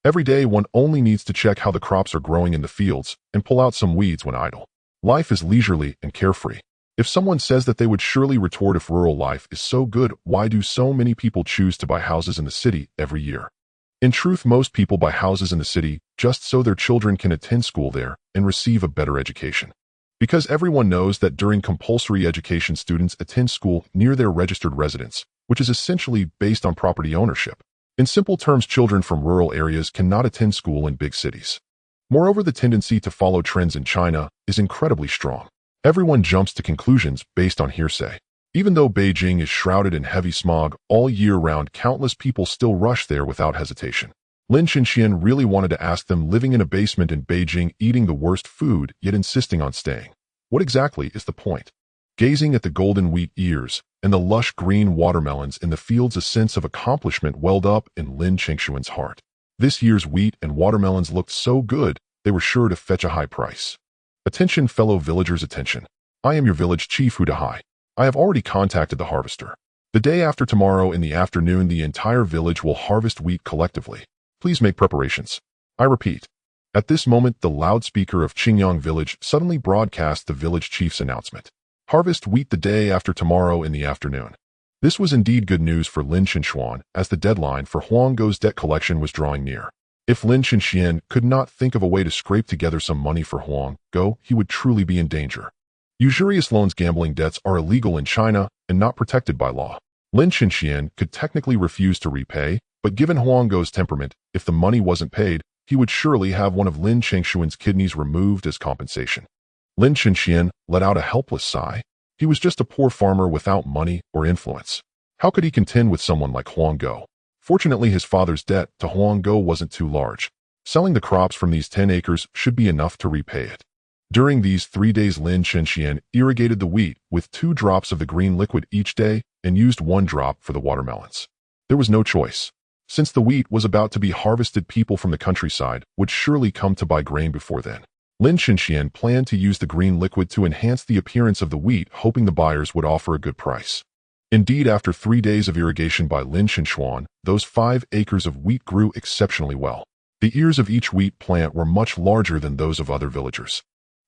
Every day one only needs to check how the crops are growing in the fields and pull out some weeds when idle. Life is leisurely and carefree. If someone says that they would surely retort, if rural life is so good, why do so many people choose to buy houses in the city every year? In truth, most people buy houses in the city just so their children can attend school there and receive a better education. Because everyone knows that during compulsory education, students attend school near their registered residence, which is essentially based on property ownership. In simple terms, children from rural areas cannot attend school in big cities. Moreover, the tendency to follow trends in China is incredibly strong. Everyone jumps to conclusions based on hearsay. Even though Beijing is shrouded in heavy smog all year round, countless people still rush there without hesitation. Lin Xianxian really wanted to ask them, living in a basement in Beijing, eating the worst food, yet insisting on staying. What exactly is the point? Gazing at the golden wheat ears and the lush green watermelons in the fields, a sense of accomplishment welled up in Lin Xianxian's heart. This year's wheat and watermelons looked so good, they were sure to fetch a high price. Attention, fellow villagers, attention. I am your village chief, Hu Dahai. I have already contacted the harvester. The day after tomorrow in the afternoon, the entire village will harvest wheat collectively. Please make preparations. I repeat. At this moment, the loudspeaker of Qingyang village suddenly broadcast the village chief's announcement. Harvest wheat the day after tomorrow in the afternoon. This was indeed good news for Lin Xianxian, as the deadline for Huanggo's debt collection was drawing near. If Lin Xianxian could not think of a way to scrape together some money for Huanggo, he would truly be in danger. Usurious loans, gambling debts, are illegal in China and not protected by law. Lin Xianxian could technically refuse to repay, but given Huanggo's temperament, if the money wasn't paid, he would surely have one of Lin Xianxian's kidneys removed as compensation. Lin Xianxian let out a helpless sigh. He was just a poor farmer without money or influence. How could he contend with someone like Huanggo? Fortunately, his father's debt to Huanggo wasn't too large. Selling the crops from these 10 acres should be enough to repay it. During these 3 days, Lin Xianxian irrigated the wheat with 2 drops of the green liquid each day and used 1 drop for the watermelons. There was no choice. Since the wheat was about to be harvested, people from the countryside would surely come to buy grain before then. Lin Xianxian planned to use the green liquid to enhance the appearance of the wheat, hoping the buyers would offer a good price. Indeed, after 3 days of irrigation by Lin Xianxian, those 5 acres of wheat grew exceptionally well. The ears of each wheat plant were much larger than those of other villagers.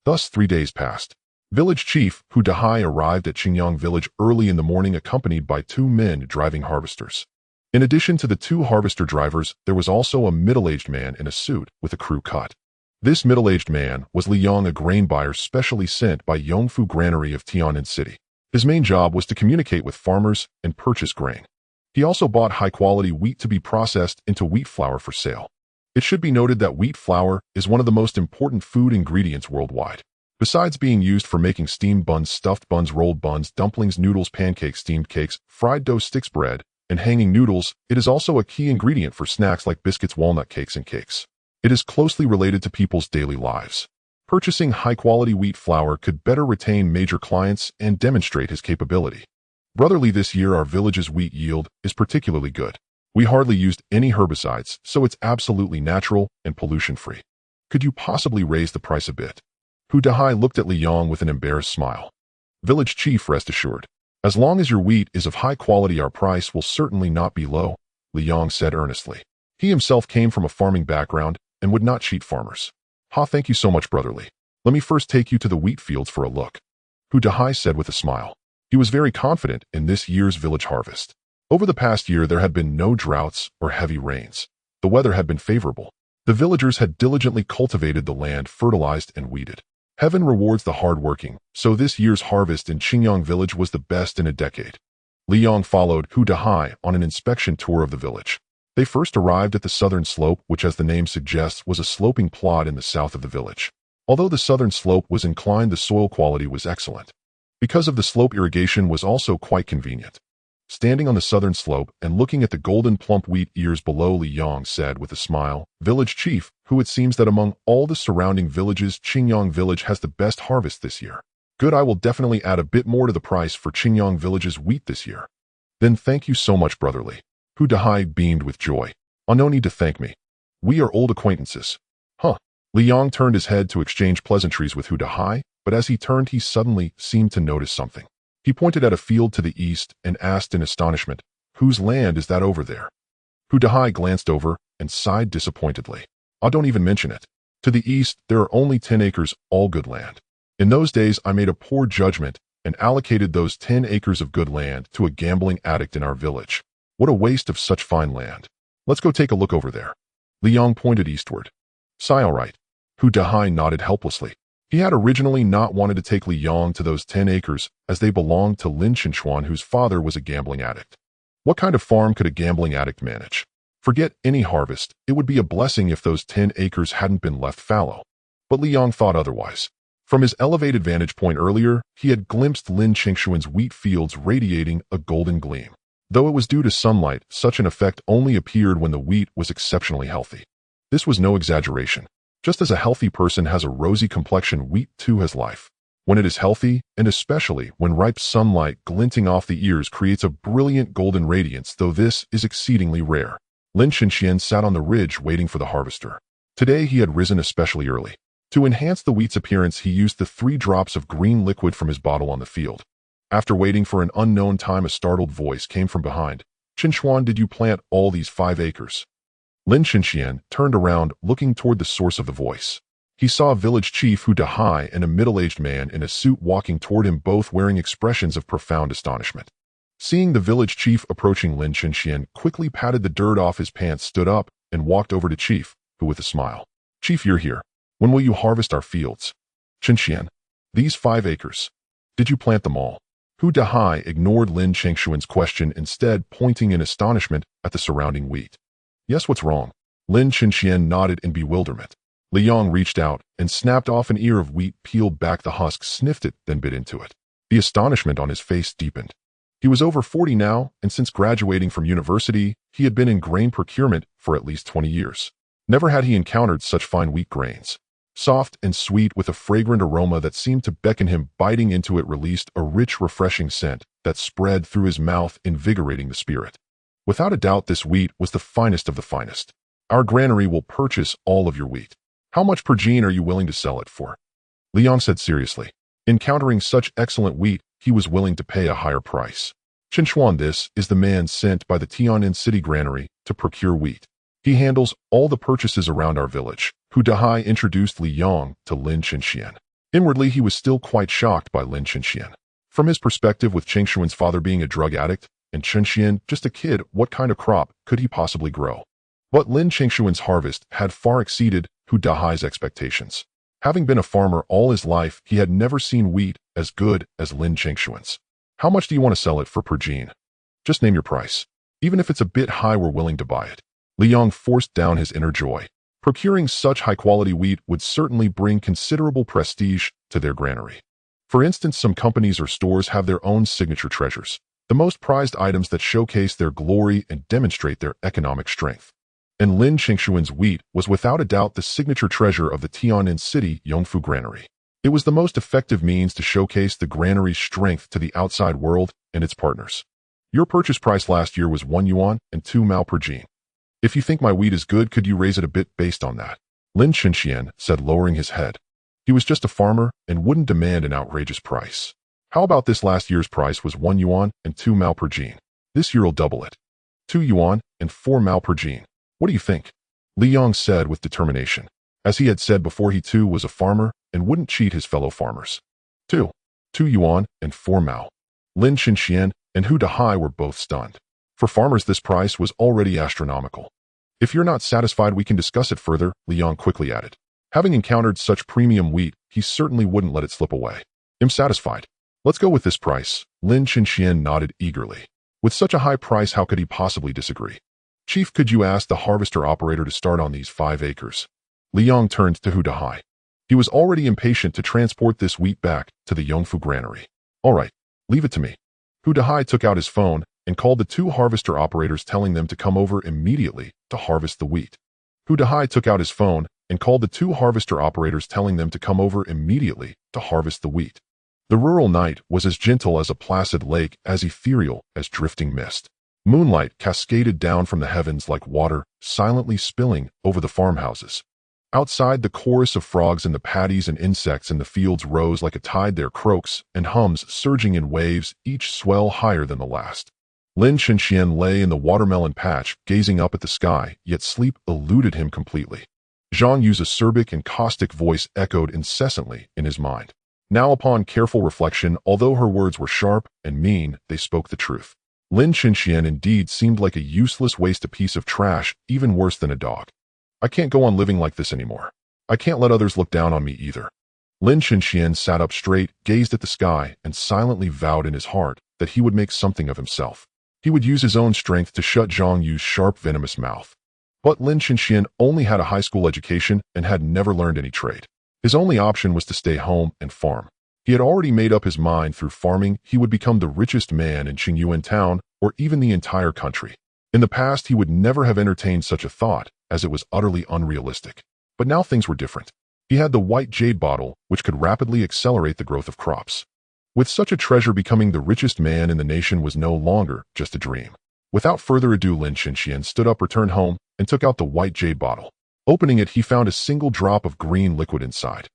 Thus 3 days passed. Village chief Hu Dahai arrived at Qingyang village early in the morning, accompanied by 2 men driving harvesters. In addition to the 2 harvester drivers, there was also a middle-aged man in a suit with a crew cut. This middle-aged man was Li Yang, a grain buyer specially sent by Yongfu Granary of Tian'an City. His main job was to communicate with farmers and purchase grain. He also bought high-quality wheat to be processed into wheat flour for sale. It should be noted that wheat flour is one of the most important food ingredients worldwide. Besides being used for making steamed buns, stuffed buns, rolled buns, dumplings, noodles, pancakes, steamed cakes, fried dough sticks, bread, and hanging noodles, it is also a key ingredient for snacks like biscuits, walnut cakes, and cakes. It is closely related to people's daily lives. Purchasing high-quality wheat flour could better retain major clients and demonstrate his capability. Brotherly, this year our village's wheat yield is particularly good. We hardly used any herbicides, so it's absolutely natural and pollution-free. Could you possibly raise the price a bit? Hu Dahai looked at Li Yang with an embarrassed smile. Village chief, rest assured. As long as your wheat is of high quality, our price will certainly not be low, Li Yang said earnestly. He himself came from a farming background and would not cheat farmers. Thank you so much, brotherly. Let me first take you to the wheat fields for a look, Hu Dahai said with a smile. He was very confident in this year's village harvest. Over the past year, there had been no droughts or heavy rains. The weather had been favorable. The villagers had diligently cultivated the land, fertilized and weeded. Heaven rewards the hardworking, so this year's harvest in Qingyang village was the best in a decade. Li Yang followed Hu Dahai on an inspection tour of the village. They first arrived at the southern slope, which, as the name suggests, was a sloping plot in the south of the village. Although the southern slope was inclined, the soil quality was excellent. Because of the slope, irrigation was also quite convenient. Standing on the southern slope and looking at the golden plump wheat ears below, Li Yang said with a smile, "Village chief, who it seems that among all the surrounding villages, Qingyang village has the best harvest this year. Good, I will definitely add a bit more to the price for Qingyang village's wheat this year." "Then thank you so much, brotherly." Hu Dahai beamed with joy. "Oh, no need to thank me. We are old acquaintances." Li Yang turned his head to exchange pleasantries with Hu Dahai, but as he turned, he suddenly seemed to notice something. He pointed at a field to the east and asked in astonishment, "Whose land is that over there?" Hu Dahai glanced over and sighed disappointedly. "Oh, don't even mention it. To the east, there are only 10 acres, all good land. In those days, I made a poor judgment and allocated those 10 acres of good land to a gambling addict in our village. What a waste of such fine land. Let's go take a look over there." Liang pointed eastward. "Sigh, all right." Hu Dahai nodded helplessly. He had originally not wanted to take Liang to those 10 acres as they belonged to Lin Chinchuan, whose father was a gambling addict. What kind of farm could a gambling addict manage? Forget any harvest, it would be a blessing if those 10 acres hadn't been left fallow. But Liang thought otherwise. From his elevated vantage point earlier, he had glimpsed Lin Qingshuan's wheat fields radiating a golden gleam. Though it was due to sunlight, such an effect only appeared when the wheat was exceptionally healthy. This was no exaggeration. Just as a healthy person has a rosy complexion, wheat too has life. When it is healthy, and especially when ripe sunlight glinting off the ears creates a brilliant golden radiance, though this is exceedingly rare. Lin Chinxian sat on the ridge waiting for the harvester. Today he had risen especially early. To enhance the wheat's appearance, he used the 3 drops of green liquid from his bottle on the field. After waiting for an unknown time, a startled voice came from behind. "Chinchuan, did you plant all these 5 acres? Lin Chinxian turned around, looking toward the source of the voice. He saw a village chief Hu Dahai and a middle-aged man in a suit walking toward him, both wearing expressions of profound astonishment. Seeing the village chief approaching, Lin Chinxian quickly patted the dirt off his pants, stood up, and walked over to Chief, who with a smile. "Chief, you're here. When will you harvest our fields?" "Chinxian, these 5 acres. Did you plant them all?" Hu Dahai ignored Lin Qingshuan's question, instead pointing in astonishment at the surrounding wheat. "Yes, what's wrong?" Lin Chinxian nodded in bewilderment. Liang reached out and snapped off an ear of wheat, peeled back the husk, sniffed it, then bit into it. The astonishment on his face deepened. He was over 40 now, and since graduating from university, he had been in grain procurement for at least 20 years. Never had he encountered such fine wheat grains. Soft and sweet, with a fragrant aroma that seemed to beckon him, biting into it released a rich, refreshing scent that spread through his mouth, invigorating the spirit. Without a doubt, this wheat was the finest of the finest. "Our granary will purchase all of your wheat. How much per gene are you willing to sell it for?" Liang said seriously. Encountering such excellent wheat, he was willing to pay a higher price. "Chinchuan, this is the man sent by the Tianan City Granary to procure wheat. He handles all the purchases around our village." Hu Dahai introduced Liang to Lin Chinxian. Inwardly, he was still quite shocked by Lin Chinxian. From his perspective, with Qingshuan's father being a drug addict, and Chinxian just a kid, what kind of crop could he possibly grow? But Lin Qingshuan's harvest had far exceeded Hu Dahai's expectations. Having been a farmer all his life, he had never seen wheat as good as Lin Qingshuan's. "How much do you want to sell it for per gene? Just name your price. Even if it's a bit high, we're willing to buy it." Liang forced down his inner joy. Procuring such high-quality wheat would certainly bring considerable prestige to their granary. For instance, some companies or stores have their own signature treasures, the most prized items that showcase their glory and demonstrate their economic strength. And Lin Qingshuan's wheat was without a doubt the signature treasure of the Tianan City Yongfu Granary. It was the most effective means to showcase the granary's strength to the outside world and its partners. "Your purchase price last year was 1 yuan and 2 mao per gene. If you think my wheat is good, could you raise it a bit based on that?" Lin Chinxian said, lowering his head. He was just a farmer and wouldn't demand an outrageous price. "How about this? Last year's price was 1 yuan and 2 mao per gene. This year I'll double it. 2 yuan and 4 mao per gene. What do you think?" Liang said with determination. As he had said before, he too was a farmer and wouldn't cheat his fellow farmers. Two yuan and 4 mao. Lin Chinxian and Hu Dahai were both stunned. For farmers, this price was already astronomical. "If you're not satisfied, we can discuss it further," Liang quickly added. Having encountered such premium wheat, he certainly wouldn't let it slip away. "I'm satisfied. Let's go with this price." Lin Chinxian nodded eagerly. With such a high price, how could he possibly disagree? "Chief, could you ask the harvester operator to start on these 5 acres? Liang turned to Hu Dahai. He was already impatient to transport this wheat back to the Yongfu Granary. "All right, leave it to me." Hu Dahai took out his phone and called the 2 harvester operators, telling them to come over immediately to harvest the wheat. Hu Dahai took out his phone and called the 2 harvester operators, telling them to come over immediately to harvest the wheat. The rural night was as gentle as a placid lake, as ethereal as drifting mist. Moonlight cascaded down from the heavens like water, silently spilling over the farmhouses. Outside, the chorus of frogs and the paddies and insects in the fields rose like a tide, their croaks and hums surging in waves, each swell higher than the last. Lin Chenxian lay in the watermelon patch, gazing up at the sky, yet sleep eluded him completely. Zhang Yu's acerbic and caustic voice echoed incessantly in his mind. Now upon careful reflection, although her words were sharp and mean, they spoke the truth. Lin Chenxian indeed seemed like a useless waste, a piece of trash, even worse than a dog. I can't go on living like this anymore. I can't let others look down on me either. Lin Chenxian sat up straight, gazed at the sky, and silently vowed in his heart that he would make something of himself. He would use his own strength to shut Zhang Yu's sharp, venomous mouth. But Lin Chenxian only had a high school education and had never learned any trade. His only option was to stay home and farm. He had already made up his mind through farming he would become the richest man in Qingyuan town or even the entire country. In the past, he would never have entertained such a thought, as it was utterly unrealistic. But now things were different. He had the white jade bottle, which could rapidly accelerate the growth of crops. With such a treasure, becoming the richest man in the nation was no longer just a dream. Without further ado, Lin Chenxian stood up, returned home, and took out the white jade bottle. Opening it, he found a single drop of green liquid inside.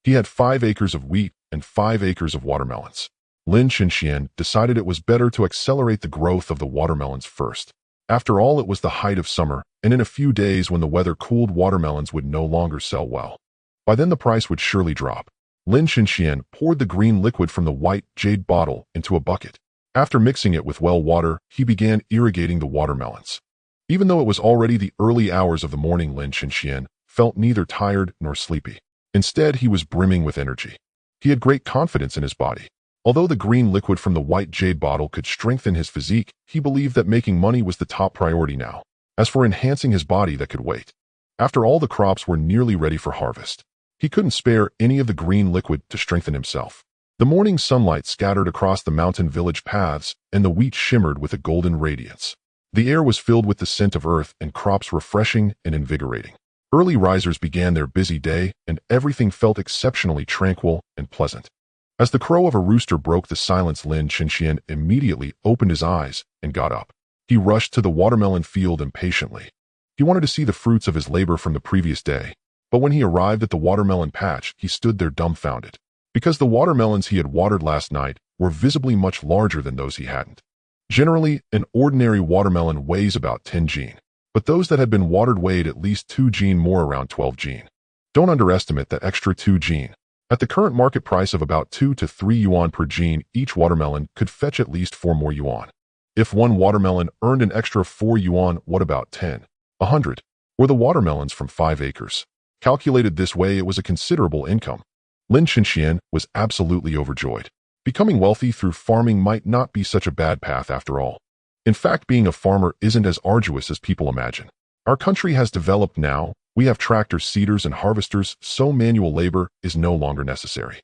He had 5 acres of wheat and 5 acres of watermelons. Lin Chenxian decided it was better to accelerate the growth of the watermelons first. After all, it was the height of summer, and in a few days when the weather cooled, watermelons would no longer sell well. By then the price would surely drop. Lin Chenxian poured the green liquid from the white jade bottle into a bucket. After mixing it with well water, he began irrigating the watermelons. Even though it was already the early hours of the morning, Lin Chenxian felt neither tired nor sleepy. Instead, he was brimming with energy. He had great confidence in his body. Although the green liquid from the white jade bottle could strengthen his physique, he believed that making money was the top priority now. As for enhancing his body, that could wait. After all, the crops were nearly ready for harvest. He couldn't spare any of the green liquid to strengthen himself. The morning sunlight scattered across the mountain village paths, and the wheat shimmered with a golden radiance. The air was filled with the scent of earth and crops, refreshing and invigorating. Early risers began their busy day, and everything felt exceptionally tranquil and pleasant. As the crow of a rooster broke the silence, Lin Chenxian immediately opened his eyes and got up. He rushed to the watermelon field impatiently. He wanted to see the fruits of his labor from the previous day. But when he arrived at the watermelon patch, he stood there dumbfounded, because the watermelons he had watered last night were visibly much larger than those he hadn't. Generally, an ordinary watermelon weighs about 10 jin, but those that had been watered weighed at least 2 jin more, around 12 jin. Don't underestimate that extra 2 jin. At the current market price of about 2 to 3 yuan per jin, each watermelon could fetch at least 4 more yuan. If one watermelon earned an extra 4 yuan, what about 10, 100? Or the watermelons from 5 acres? Calculated this way, it was a considerable income. Lin Chenxian was absolutely overjoyed. Becoming wealthy through farming might not be such a bad path after all. In fact, being a farmer isn't as arduous as people imagine. Our country has developed now. We have tractors, seeders, and harvesters, so manual labor is no longer necessary.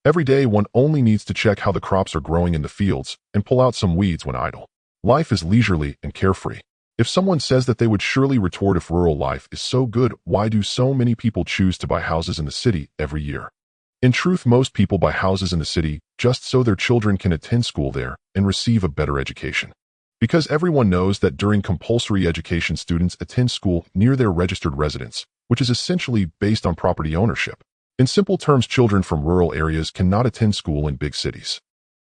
Every day, one only needs to check how the crops are growing in the fields and pull out some weeds when idle. Life is leisurely and carefree. If someone says that they would surely retort, if rural life is so good, why do so many people choose to buy houses in the city every year? In truth, most people buy houses in the city just so their children can attend school there and receive a better education. Because everyone knows that during compulsory education, students attend school near their registered residence, which is essentially based on property ownership. In simple terms, children from rural areas cannot attend school in big cities.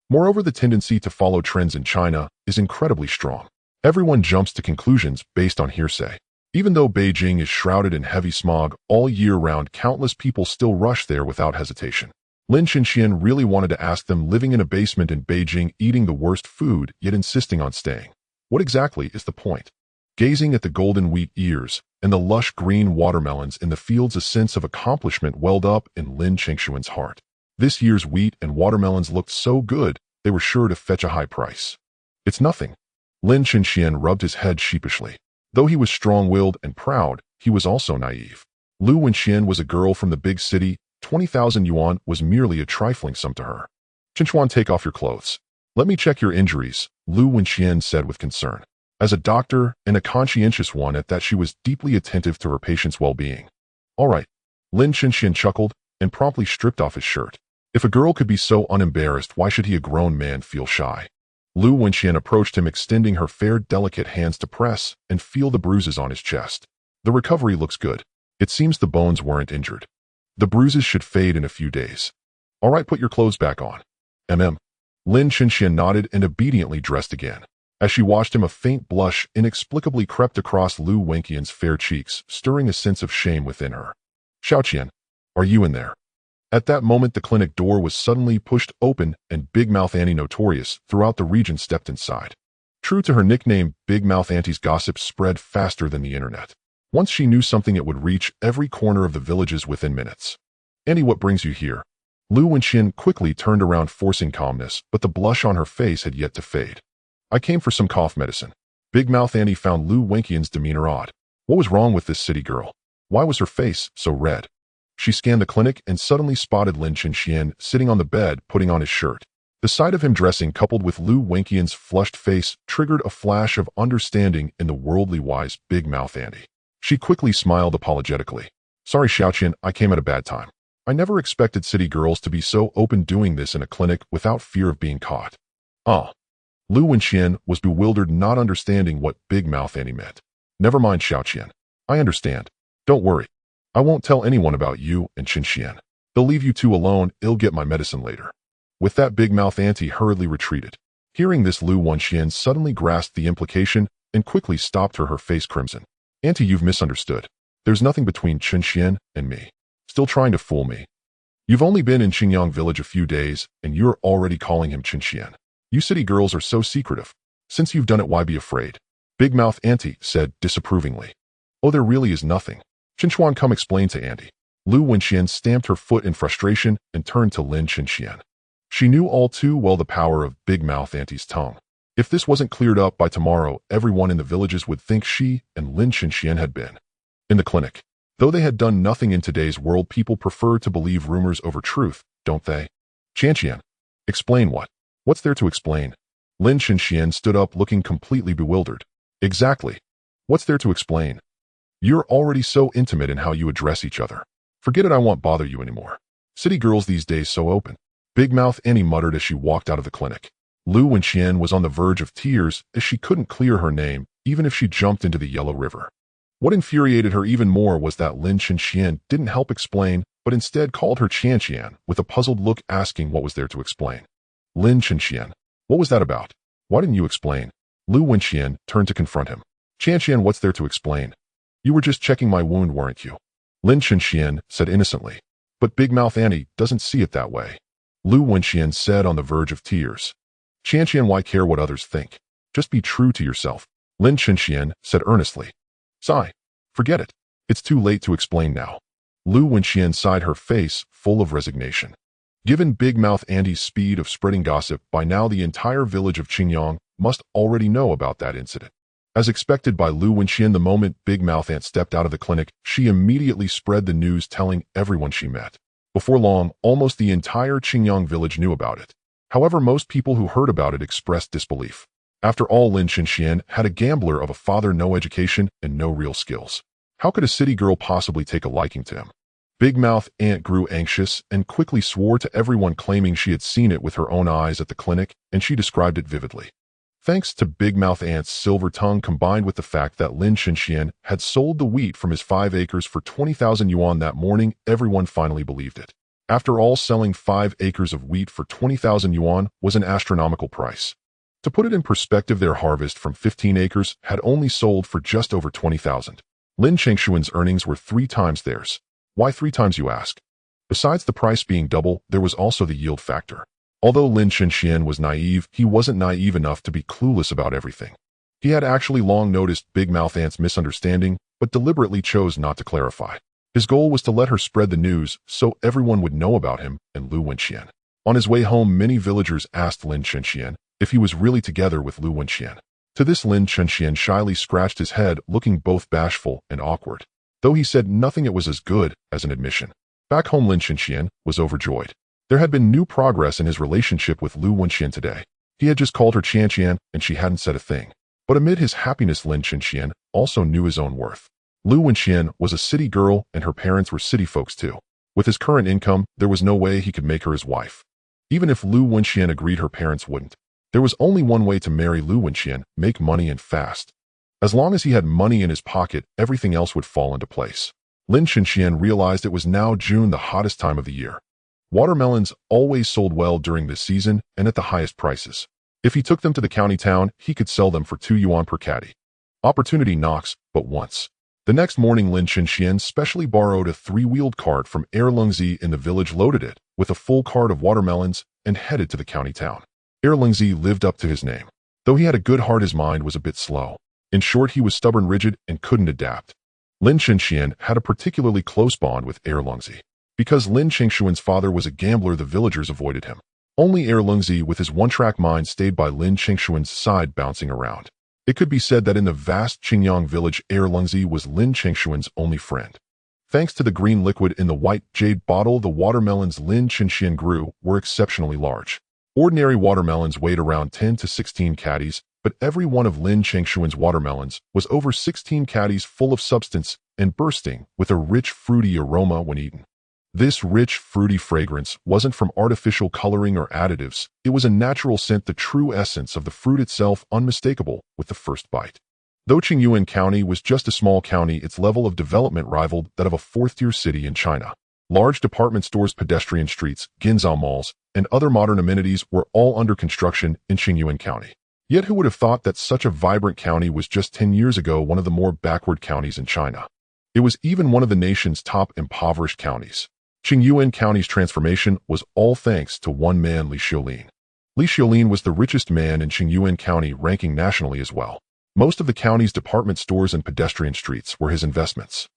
Moreover, the tendency to follow trends in China is incredibly strong. Everyone jumps to conclusions based on hearsay. Even though Beijing is shrouded in heavy smog all year round, countless people still rush there without hesitation. Lin Chenxian really wanted to ask them, living in a basement in Beijing, eating the worst food, yet insisting on staying. What exactly is the point? Gazing at the golden wheat ears and the lush green watermelons in the fields, a sense of accomplishment welled up in Lin Chenxian's heart. This year's wheat and watermelons looked so good, they were sure to fetch a high price. It's nothing. Lin Chenxian rubbed his head sheepishly. Though he was strong-willed and proud, he was also naive. Lu Wenxian was a girl from the big city. 20,000 yuan was merely a trifling sum to her. Chenchuan, take off your clothes. Let me check your injuries, Lu Wenxian said with concern. As a doctor, and a conscientious one at that, she was deeply attentive to her patient's well-being. All right. Lin Chenxian chuckled and promptly stripped off his shirt. If a girl could be so unembarrassed, why should he, a grown man, feel shy? Lu Wenxian approached him, extending her fair, delicate hands to press and feel the bruises on his chest. The recovery looks good. It seems the bones weren't injured. The bruises should fade in a few days. All right, put your clothes back on. Lin Chenxian nodded and obediently dressed again. As she watched him, a faint blush inexplicably crept across Lu Wenqian's fair cheeks, stirring a sense of shame within her. Xiaoqian, are you in there? At that moment, the clinic door was suddenly pushed open and Big Mouth Annie, notorious throughout the region, stepped inside. True to her nickname, Big Mouth Auntie's gossip spread faster than the internet. Once she knew something, it would reach every corner of the villages within minutes. Annie, what brings you here? Lu Wenqian quickly turned around, forcing calmness, but the blush on her face had yet to fade. I came for some cough medicine. Big Mouth Annie found Lu Wenqian's demeanor odd. What was wrong with this city girl? Why was her face so red? She scanned the clinic and suddenly spotted Lin Chenxian sitting on the bed, putting on his shirt. The sight of him dressing, coupled with Lu Wenqian's flushed face, triggered a flash of understanding in the worldly wise Big Mouth Annie. She quickly smiled apologetically. Sorry, Xiaoqian, I came at a bad time. I never expected city girls to be so open doing this in a clinic without fear of being caught. Ah. Lu Wenqian was bewildered, not understanding what Big Mouth Annie meant. Never mind, Xiaoqian. I understand. Don't worry. I won't tell anyone about you and Chenxian. They'll leave you two alone. I'll get my medicine later. With that, Big Mouth Auntie hurriedly retreated. Hearing this, Lu Wenqian suddenly grasped the implication and quickly stopped her face crimson. Auntie, you've misunderstood. There's nothing between Chenxian and me. Still trying to fool me. You've only been in Qingyang village a few days, and you're already calling him Chenxian. You city girls are so secretive. Since you've done it, why be afraid? Big Mouth Auntie said disapprovingly. Oh, there really is nothing. Chenxuan, come explain to Auntie. Lu Wenqian stamped her foot in frustration and turned to Lin Chenxian. She knew all too well the power of Big Mouth Auntie's tongue. If this wasn't cleared up by tomorrow, everyone in the villages would think she and Lin Chenxian had been in the clinic. Though they had done nothing in today's world, people prefer to believe rumors over truth, don't they? Chenxian, explain what? What's there to explain? Lin Chenxian stood up, looking completely bewildered. Exactly. What's there to explain? You're already so intimate in how you address each other. Forget it, I won't bother you anymore. City girls these days so open. Big Mouth Annie muttered as she walked out of the clinic. Lu Wenqian was on the verge of tears as she couldn't clear her name, even if she jumped into the Yellow River. What infuriated her even more was that Lin Chenxian didn't help explain, but instead called her Qianqian with a puzzled look, asking what was there to explain. Lin Chenxian, what was that about? Why didn't you explain? Lu Wenqian turned to confront him. Qianqian, what's there to explain? You were just checking my wound, weren't you? Lin Chenxian said innocently. But Big Mouth Annie doesn't see it that way. Lu Wenqian said, on the verge of tears. Qianqian, why care what others think? Just be true to yourself. Lin Chenxian said earnestly. Sigh. Forget it. It's too late to explain now. Lu Wenqian sighed, her face full of resignation. Given Big Mouth Auntie's speed of spreading gossip, by now the entire village of Qingyang must already know about that incident. As expected by Lu Wenqian, the moment Big Mouth Aunt stepped out of the clinic, she immediately spread the news, telling everyone she met. Before long, almost the entire Qingyang village knew about it. However, most people who heard about it expressed disbelief. After all, Lin Chenxian had a gambler of a father, no education, and no real skills. How could a city girl possibly take a liking to him? Big Mouth Aunt grew anxious and quickly swore to everyone, claiming she had seen it with her own eyes at the clinic, and she described it vividly. Thanks to Big Mouth Aunt's silver tongue, combined with the fact that Lin Chenxian had sold the wheat from his 5 acres for 20,000 yuan that morning, everyone finally believed it. After all, selling 5 acres of wheat for 20,000 yuan was an astronomical price. To put it in perspective, their harvest from 15 acres had only sold for just over 20,000. Lin Chengshuan's earnings were 3 times theirs. Why 3 times, you ask? Besides the price being double, there was also the yield factor. Although Lin Chenxian was naive, he wasn't naive enough to be clueless about everything. He had actually long noticed Big Mouth Aunt's misunderstanding, but deliberately chose not to clarify. His goal was to let her spread the news so everyone would know about him and Lu Wenqian. On his way home, many villagers asked Lin Chenxian if he was really together with Lu Wenqian. To this, Lin Chenxian shyly scratched his head, looking both bashful and awkward. Though he said nothing, it was as good as an admission. Back home, Lin Chenxian was overjoyed. There had been new progress in his relationship with Lu Wenqian today. He had just called her Qianqian, and she hadn't said a thing. But amid his happiness, Lin Chenxian also knew his own worth. Lu Wenqian was a city girl, and her parents were city folks too. With his current income, there was no way he could make her his wife. Even if Lu Wenqian agreed, her parents wouldn't. There was only one way to marry Lu Wenqian: make money, and fast. As long as he had money in his pocket, everything else would fall into place. Lin Chenxian realized it was now June, the hottest time of the year. Watermelons always sold well during this season and at the highest prices. If he took them to the county town, he could sell them for 2 yuan per caddy. Opportunity knocks, but once. The next morning, Lin Chenxian specially borrowed a 3-wheeled cart from Erlungzi in the village, loaded it with a full cart of watermelons, and headed to the county town. Erlungzi lived up to his name. Though he had a good heart, his mind was a bit slow. In short, he was stubborn, rigid, and couldn't adapt. Lin Chenxian had a particularly close bond with Erlungzi. Because Lin Chengshuan's father was a gambler, the villagers avoided him. Only Erlungzi, with his one-track mind, stayed by Lin Chengshuan's side, bouncing around. It could be said that in the vast Qingyang village, Erlungzi was Lin Chengshuan's only friend. Thanks to the green liquid in the white jade bottle, the watermelons Lin Chenxian grew were exceptionally large. Ordinary watermelons weighed around 10 to 16 caddies, but every one of Lin Chengshuan's watermelons was over 16 caddies, full of substance and bursting with a rich, fruity aroma when eaten. This rich, fruity fragrance wasn't from artificial coloring or additives. It was a natural scent, the true essence of the fruit itself, unmistakable with the first bite. Though Qingyuan County was just a small county, its level of development rivaled that of a fourth-tier city in China. Large department stores, pedestrian streets, ginza malls, and other modern amenities were all under construction in Qingyuan County. Yet who would have thought that such a vibrant county was just 10 years ago one of the more backward counties in China? It was even one of the nation's top impoverished counties. Qingyuan County's transformation was all thanks to one man, Li Xiulin. Li Xiulin was the richest man in Qingyuan County, ranking nationally as well. Most of the county's department stores and pedestrian streets were his investments.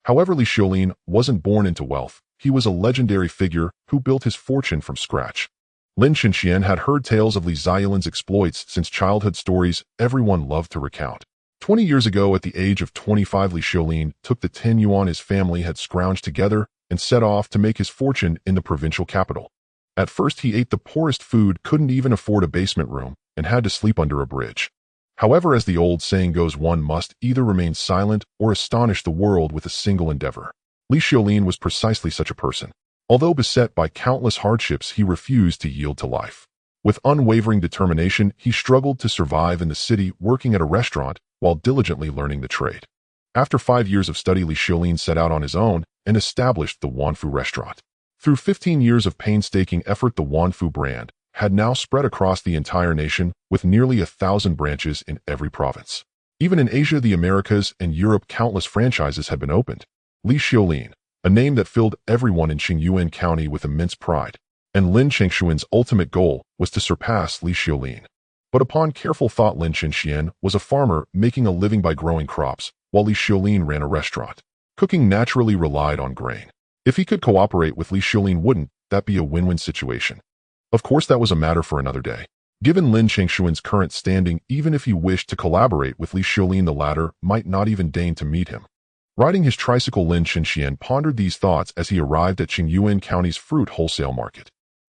However, Li Xiulin wasn't born into wealth. He was a legendary figure who built his fortune from scratch. Lin Chenxian had heard tales of Li Xiulin's exploits since childhood, stories everyone loved to recount. 20 years ago, at the age of 25, Li Xiulin took the 10 yuan his family had scrounged together and set off to make his fortune in the provincial capital. At first, he ate the poorest food, couldn't even afford a basement room, and had to sleep under a bridge. However, as the old saying goes, one must either remain silent or astonish the world with a single endeavor. Li Xiulin was precisely such a person. Although beset by countless hardships, he refused to yield to life. With unwavering determination, he struggled to survive in the city, working at a restaurant while diligently learning the trade. After 5 years of study, Li Xiulin set out on his own and established the Wanfu restaurant. Through 15 years of painstaking effort, the Wanfu brand had now spread across the entire nation, with nearly 1,000 branches in every province. Even in Asia, the Americas, and Europe, countless franchises had been opened. Li Xiulin, a name that filled everyone in Qingyuan County with immense pride, and Lin Chengshuan's ultimate goal was to surpass Li Xiulin. But upon careful thought, Lin Chenxian was a farmer making a living by growing crops, while Li Xiulin ran a restaurant. Cooking naturally relied on grain. If he could cooperate with Li Xiulin, wouldn't that be a win-win situation? Of course, that was a matter for another day. Given Lin Chengshuan's current standing, even if he wished to collaborate with Li Xiulin, the latter might not even deign to meet him. Riding his tricycle, Lin Chenxian pondered these thoughts as he arrived at Qingyuan County's fruit wholesale market.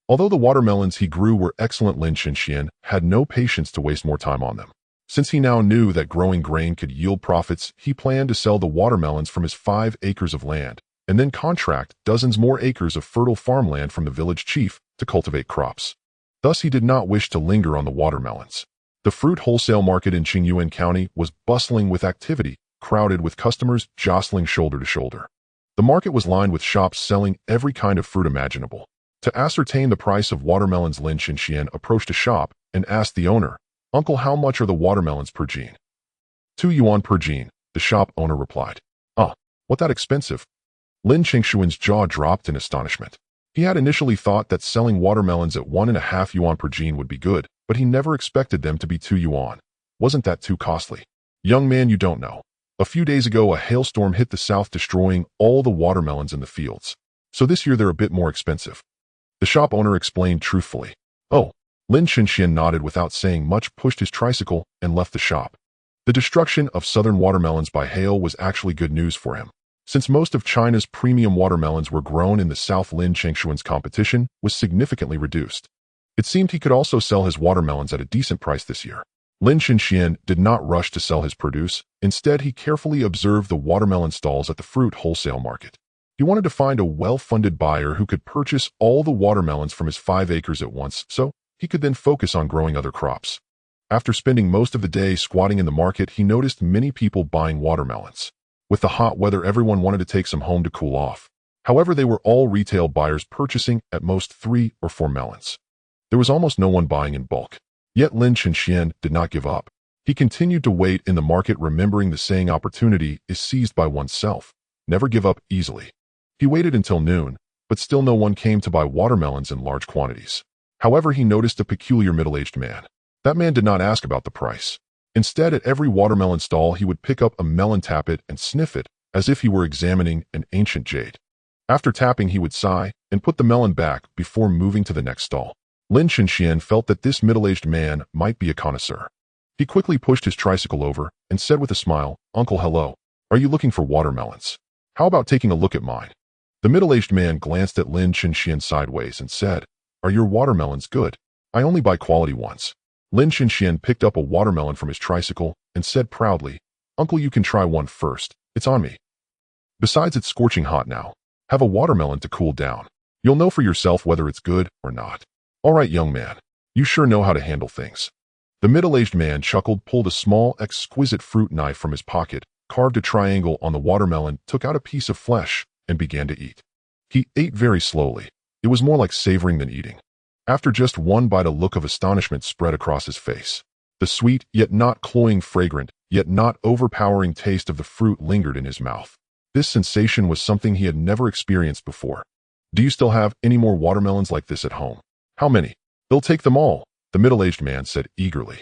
Although the watermelons he grew were excellent, Lin Chenxian had no patience to waste more time on them. Since he now knew that growing grain could yield profits, he planned to sell the watermelons from his 5 acres of land, and then contract dozens more acres of fertile farmland from the village chief to cultivate crops. Thus, he did not wish to linger on the watermelons. The fruit wholesale market in Qingyuan County was bustling with activity, crowded with customers jostling shoulder to shoulder. The market was lined with shops selling every kind of fruit imaginable. To ascertain the price of watermelons, Lin Chenxian approached a shop and asked the owner, "Uncle, how much are the watermelons per gene?" 2 yuan per gene, the shop owner replied. "Ah, what, that expensive?" Lin Chengshuan's jaw dropped in astonishment. He had initially thought that selling watermelons at 1.5 yuan per gene would be good, but he never expected them to be 2 yuan. Wasn't that too costly? "Young man, you don't know. A few days ago, a hailstorm hit the south, destroying all the watermelons in the fields. So this year they're a bit more expensive," the shop owner explained truthfully. "Oh." Lin Chenxian nodded without saying much, pushed his tricycle, and left the shop. The destruction of southern watermelons by hail was actually good news for him. Since most of China's premium watermelons were grown in the south, Lin Chengshuan's competition was significantly reduced. It seemed he could also sell his watermelons at a decent price this year. Lin Chenxian did not rush to sell his produce. Instead, he carefully observed the watermelon stalls at the fruit wholesale market. He wanted to find a well-funded buyer who could purchase all the watermelons from his 5 acres at once, so he could then focus on growing other crops. After spending most of the day squatting in the market, he noticed many people buying watermelons. With the hot weather, everyone wanted to take some home to cool off. However, they were all retail buyers, purchasing at most 3 or 4 melons. There was almost no one buying in bulk. Yet Lin Chenxian did not give up. He continued to wait in the market, remembering the saying, opportunity is seized by oneself. Never give up easily. He waited until noon, but still no one came to buy watermelons in large quantities. However, he noticed a peculiar middle-aged man. That man did not ask about the price. Instead, at every watermelon stall, he would pick up a melon, tap it, and sniff it, as if he were examining an ancient jade. After tapping, he would sigh and put the melon back before moving to the next stall. Lin Chenxian felt that this middle-aged man might be a connoisseur. He quickly pushed his tricycle over and said with a smile, "Uncle, hello. Are you looking for watermelons? How about taking a look at mine?" The middle-aged man glanced at Lin Chenxian sideways and said, "Are your watermelons good? I only buy quality ones." Lin Chenxian picked up a watermelon from his tricycle and said proudly, "Uncle, you can try one first. It's on me. Besides, it's scorching hot now. Have a watermelon to cool down. You'll know for yourself whether it's good or not." "All right, young man. You sure know how to handle things." The middle-aged man chuckled, pulled a small, exquisite fruit knife from his pocket, carved a triangle on the watermelon, took out a piece of flesh, and began to eat. He ate very slowly. It was more like savoring than eating. After just one bite, a look of astonishment spread across his face. The sweet, yet not cloying, fragrant, yet not overpowering taste of the fruit lingered in his mouth. This sensation was something he had never experienced before. "Do you still have any more watermelons like this at home?" "How many?" "They'll take them all," the middle-aged man said eagerly.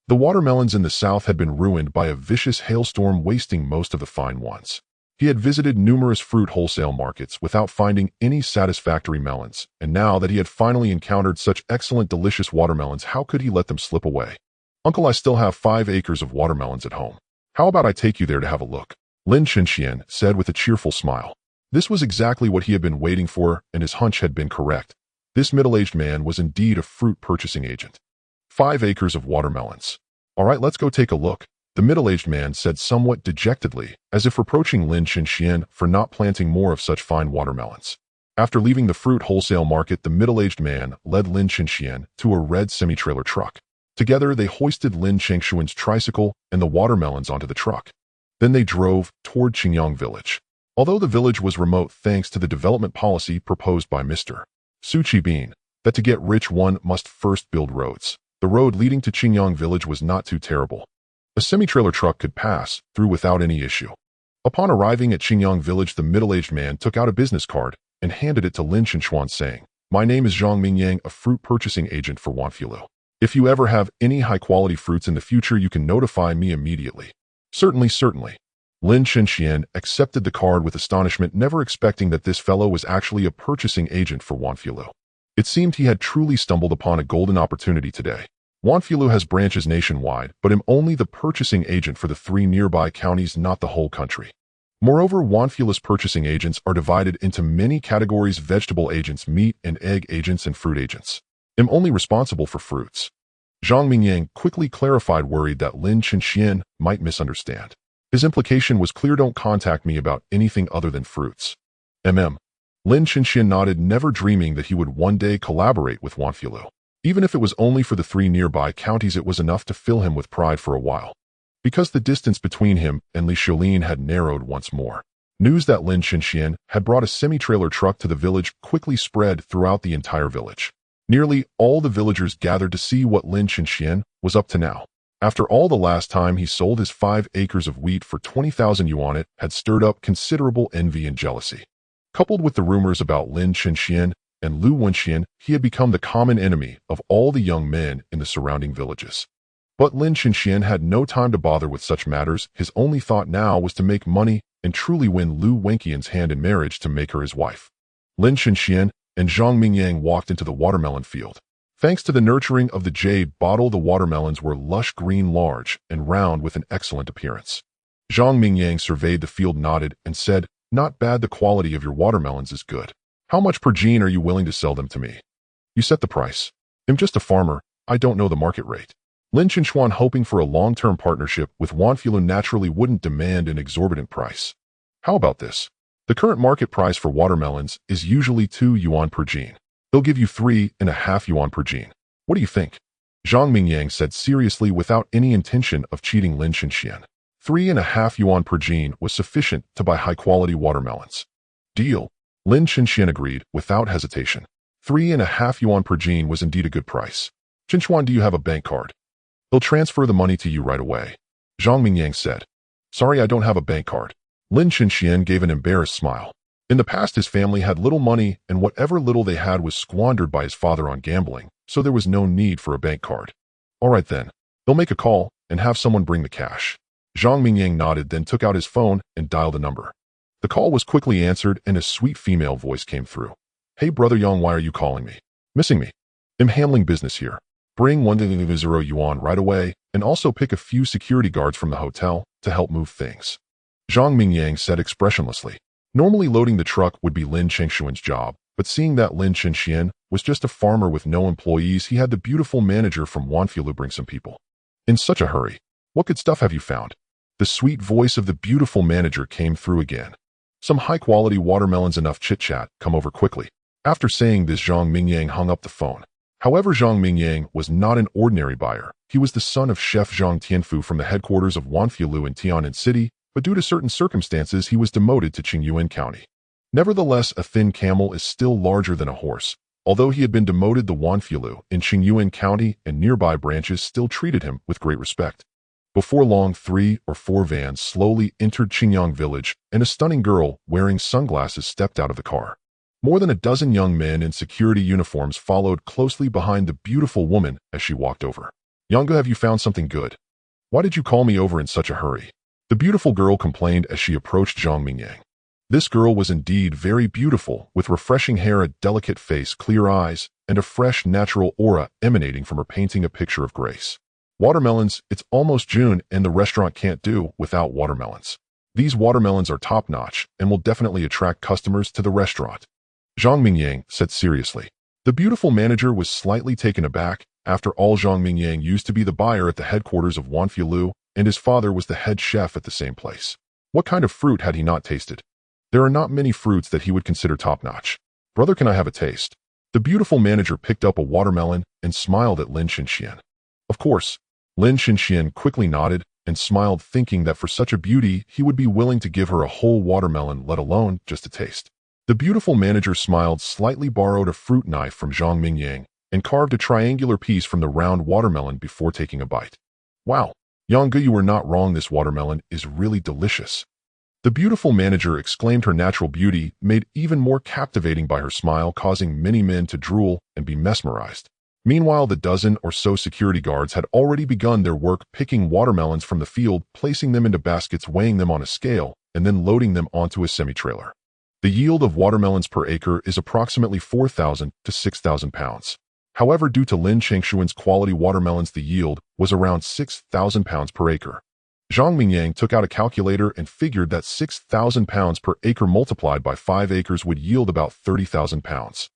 The watermelons in the south had been ruined by a vicious hailstorm, wasting most of the fine ones. He had visited numerous fruit wholesale markets without finding any satisfactory melons, and now that he had finally encountered such excellent, delicious watermelons, how could he let them slip away? "Uncle, I still have 5 acres of watermelons at home. How about I take you there to have a look?" Lin Chenxian said with a cheerful smile. This was exactly what he had been waiting for, and his hunch had been correct. This middle-aged man was indeed a fruit purchasing agent. 5 acres of watermelons. "All right, let's go take a look," the middle-aged man said somewhat dejectedly, as if reproaching Lin Chenxian for not planting more of such fine watermelons. After leaving the fruit wholesale market, the middle-aged man led Lin Chenxian to a red semi-trailer truck. Together, they hoisted Lin Chenxian's tricycle and the watermelons onto the truck. Then they drove toward Qingyang village. Although the village was remote thanks to the development policy proposed by Mr. Su Qibin, that to get rich one must first build roads. The road leading to Qingyang village was not too terrible. A semi-trailer truck could pass through without any issue. Upon arriving at Qingyang village, the middle-aged man took out a business card and handed it to Lin Chenxian, saying, "My name is Zhang Mingyang, a fruit purchasing agent for Wanfilu. If you ever have any high-quality fruits in the future, you can notify me immediately." "Certainly, certainly." Lin Chenxian accepted the card with astonishment, never expecting that this fellow was actually a purchasing agent for Wanfilu. It seemed he had truly stumbled upon a golden opportunity today. Wanfilu has branches nationwide, but am only the purchasing agent for the 3 nearby counties, not the whole country. Moreover, Wanfilu's purchasing agents are divided into many categories: vegetable agents, meat and egg agents, and fruit agents. Am only responsible for fruits. Zhang Mingyang quickly clarified, worried that Lin Chenxian might misunderstand. His implication was clear: don't contact me about anything other than fruits. Lin Chenxian nodded, never dreaming that he would one day collaborate with Wanfilu. Even if it was only for the 3 nearby counties, it was enough to fill him with pride for a while. Because the distance between him and Li Xiulin had narrowed once more. News that Lin Chenxian had brought a semi-trailer truck to the village quickly spread throughout the entire village. Nearly all the villagers gathered to see what Lin Chenxian was up to now. After all, the last time he sold his 5 acres of wheat for 20,000 yuan, it had stirred up considerable envy and jealousy. Coupled with the rumors about Lin Chenxian and Lu Wenxian, he had become the common enemy of all the young men in the surrounding villages. But Lin Chenxian had no time to bother with such matters. His only thought now was to make money and truly win Lu Wenqian's hand in marriage to make her his wife. Lin Chenxian and Zhang Mingyang walked into the watermelon field. Thanks to the nurturing of the jade bottle, the watermelons were lush green, large, and round with an excellent appearance. Zhang Mingyang surveyed the field, nodded, and said, "Not bad. The quality of your watermelons is good. How much per gene are you willing to sell them to me?" "You set the price. I'm just a farmer. I don't know the market rate." Lin Chenxian, hoping for a long-term partnership with Wanfilu, naturally wouldn't demand an exorbitant price. "How about this? The current market price for watermelons is usually 2 yuan per gene. They'll give you 3.5 yuan per gene. What do you think?" Zhang Mingyang said seriously, without any intention of cheating Lin Chenxian. 3.5 yuan per gene was sufficient to buy high-quality watermelons. "Deal." Lin Chenxian agreed without hesitation. 3.5 yuan per gene was indeed a good price. Chinchuan, do you have a bank card? They'll transfer the money to you right away. Zhang Mingyang said. Sorry, I don't have a bank card. Lin Chinxian gave an embarrassed smile. In the past, his family had little money, and whatever little they had was squandered by his father on gambling, so there was no need for a bank card. All right then. They'll make a call and have someone bring the cash. Zhang Mingyang nodded, then took out his phone and dialed a number. The call was quickly answered, and a sweet female voice came through. Hey brother Yang, why are you calling me? Missing me? I'm handling business here. Bring 100 yuan right away, and also pick a few security guards from the hotel to help move things. Zhang Mingyang said expressionlessly. Normally loading the truck would be Lin Chengshuan's job, but seeing that Lin Chenxian was just a farmer with no employees, he had the beautiful manager from Wanfilu bring some people. In such a hurry. What good stuff have you found? The sweet voice of the beautiful manager came through again. Some high-quality watermelons, enough chit-chat, come over quickly. After saying this, Zhang Mingyang hung up the phone. However, Zhang Mingyang was not an ordinary buyer. He was the son of Chef Zhang Tianfu from the headquarters of Wanfilu in Tianan City, but due to certain circumstances, he was demoted to Qingyuan County. Nevertheless, a thin camel is still larger than a horse. Although he had been demoted, the Wanfilu in Qingyuan County and nearby branches still treated him with great respect. Before long, 3 or 4 vans slowly entered Qingyang village, and a stunning girl wearing sunglasses stepped out of the car. More than a dozen young men in security uniforms followed closely behind the beautiful woman as she walked over. Yanga, have you found something good? Why did you call me over in such a hurry? The beautiful girl complained as she approached Zhang Mingyang. This girl was indeed very beautiful, with refreshing hair, a delicate face, clear eyes, and a fresh, natural aura emanating from her, painting a picture of grace. Watermelons, it's almost June, and the restaurant can't do without watermelons. These watermelons are top-notch and will definitely attract customers to the restaurant. Zhang Mingyang said seriously. The beautiful manager was slightly taken aback. After all, Zhang Mingyang used to be the buyer at the headquarters of Wanfilu, and his father was the head chef at the same place. What kind of fruit had he not tasted? There are not many fruits that he would consider top-notch. Brother, can I have a taste? The beautiful manager picked up a watermelon and smiled at Lin Chenxian. Of course. Lin Chenxian quickly nodded and smiled, thinking that for such a beauty, he would be willing to give her a whole watermelon, let alone just a taste. The beautiful manager smiled slightly, borrowed a fruit knife from Zhang Mingyang, and carved a triangular piece from the round watermelon before taking a bite. Wow! Yanga, you were not wrong, this watermelon is really delicious. The beautiful manager exclaimed, her natural beauty made even more captivating by her smile, causing many men to drool and be mesmerized. Meanwhile, the dozen or so security guards had already begun their work, picking watermelons from the field, placing them into baskets, weighing them on a scale, and then loading them onto a semi-trailer. The yield of watermelons per acre is approximately 4,000 to 6,000 pounds. However, due to Lin Chengshuan's quality watermelons, the yield was around 6,000 pounds per acre. Zhang Mingyang took out a calculator and figured that 6,000 pounds per acre multiplied by 5 acres would yield about 30,000 pounds.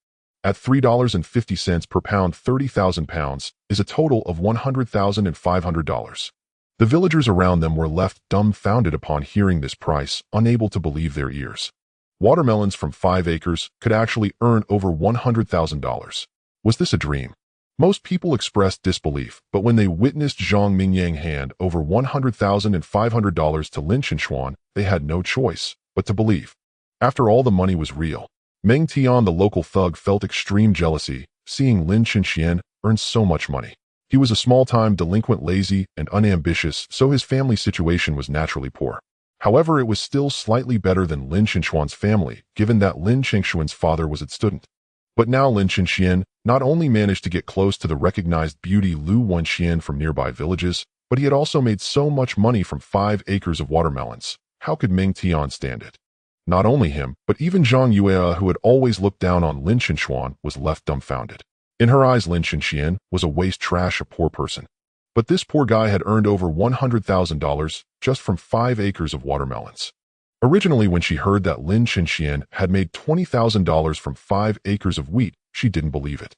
At $3.50 per pound, 30,000 pounds is a total of $100,500. The villagers around them were left dumbfounded upon hearing this price, unable to believe their ears. Watermelons from 5 acres could actually earn over $100,000. Was this a dream? Most people expressed disbelief, but when they witnessed Zhang Mingyang hand over $100,500 to Lin Chenxuan, they had no choice but to believe. After all, the money was real. Meng Tian, the local thug, felt extreme jealousy, seeing Lin Chenxian earn so much money. He was a small-time delinquent, lazy, and unambitious, so his family situation was naturally poor. However, it was still slightly better than Lin Chenxuan's family, given that Lin Chengshuan's father was its student. But now Lin Chenxian not only managed to get close to the recognized beauty Lu Wenxian from nearby villages, but he had also made so much money from 5 acres of watermelons. How could Meng Tian stand it? Not only him, but even Zhang Yue, who had always looked down on Lin Chenxuan, was left dumbfounded. In her eyes, Lin Chenxian was a waste trash, a poor person. But this poor guy had earned over $100,000 just from 5 acres of watermelons. Originally, when she heard that Lin Chenxian had made $20,000 from 5 acres of wheat, she didn't believe it.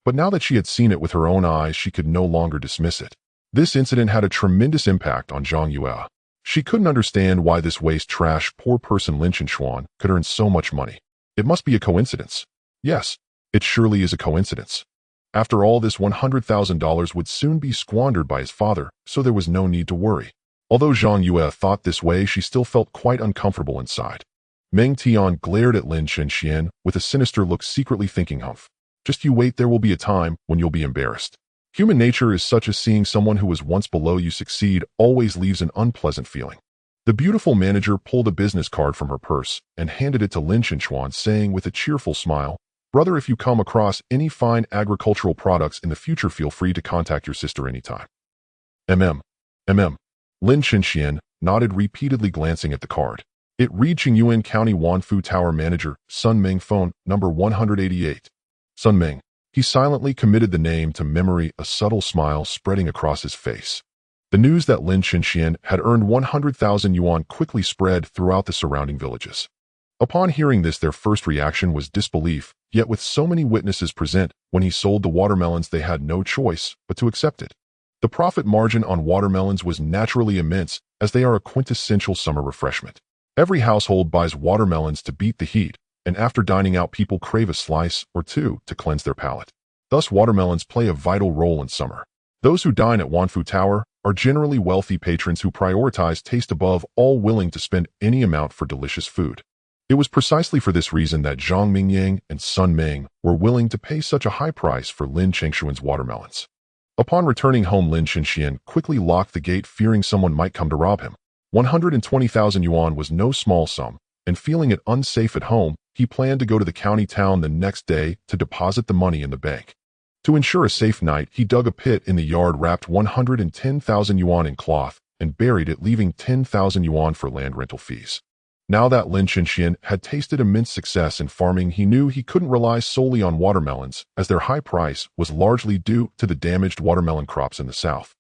But now that she had seen it with her own eyes, she could no longer dismiss it. This incident had a tremendous impact on Zhang Yue. She couldn't understand why this waste trash poor person Lin Chenxuan could earn so much money. It must be a coincidence. Yes, it surely is a coincidence. After all, this $100,000 would soon be squandered by his father, so there was no need to worry. Although Zhang Yue thought this way, she still felt quite uncomfortable inside. Meng Tian glared at Lin Chenxian with a sinister look, secretly thinking, humph. Just you wait, there will be a time when you'll be embarrassed. Human nature is such as seeing someone who was once below you succeed always leaves an unpleasant feeling. The beautiful manager pulled a business card from her purse and handed it to Lin Chenxuan, saying with a cheerful smile, "Brother, if you come across any fine agricultural products in the future, feel free to contact your sister anytime." MM. Lin Chenxian nodded repeatedly, glancing at the card. It read Qingyuan County Wanfu Tower Manager, Sun Ming, phone number 188. Sun Ming. He silently committed the name to memory, a subtle smile spreading across his face. The news that Lin Chenxian had earned 100,000 yuan quickly spread throughout the surrounding villages. Upon hearing this, their first reaction was disbelief, yet with so many witnesses present, when he sold the watermelons they had no choice but to accept it. The profit margin on watermelons was naturally immense, as they are a quintessential summer refreshment. Every household buys watermelons to beat the heat, and after dining out people crave a slice or two to cleanse their palate. Thus watermelons play a vital role in summer. Those who dine at Wanfu Tower are generally wealthy patrons who prioritize taste above all, willing to spend any amount for delicious food. It was precisely for this reason that Zhang Mingyang and Sun Ming were willing to pay such a high price for Lin Chenxuan's watermelons. Upon returning home, Lin Chenxian quickly locked the gate, fearing someone might come to rob him. 120,000 yuan was no small sum, and feeling it unsafe at home, he planned to go to the county town the next day to deposit the money in the bank. To ensure a safe night, he dug a pit in the yard, wrapped 110,000 yuan in cloth, and buried it, leaving 10,000 yuan for land rental fees. Now that Lin Chenxian had tasted immense success in farming, he knew he couldn't rely solely on watermelons, as their high price was largely due to the damaged watermelon crops in the south.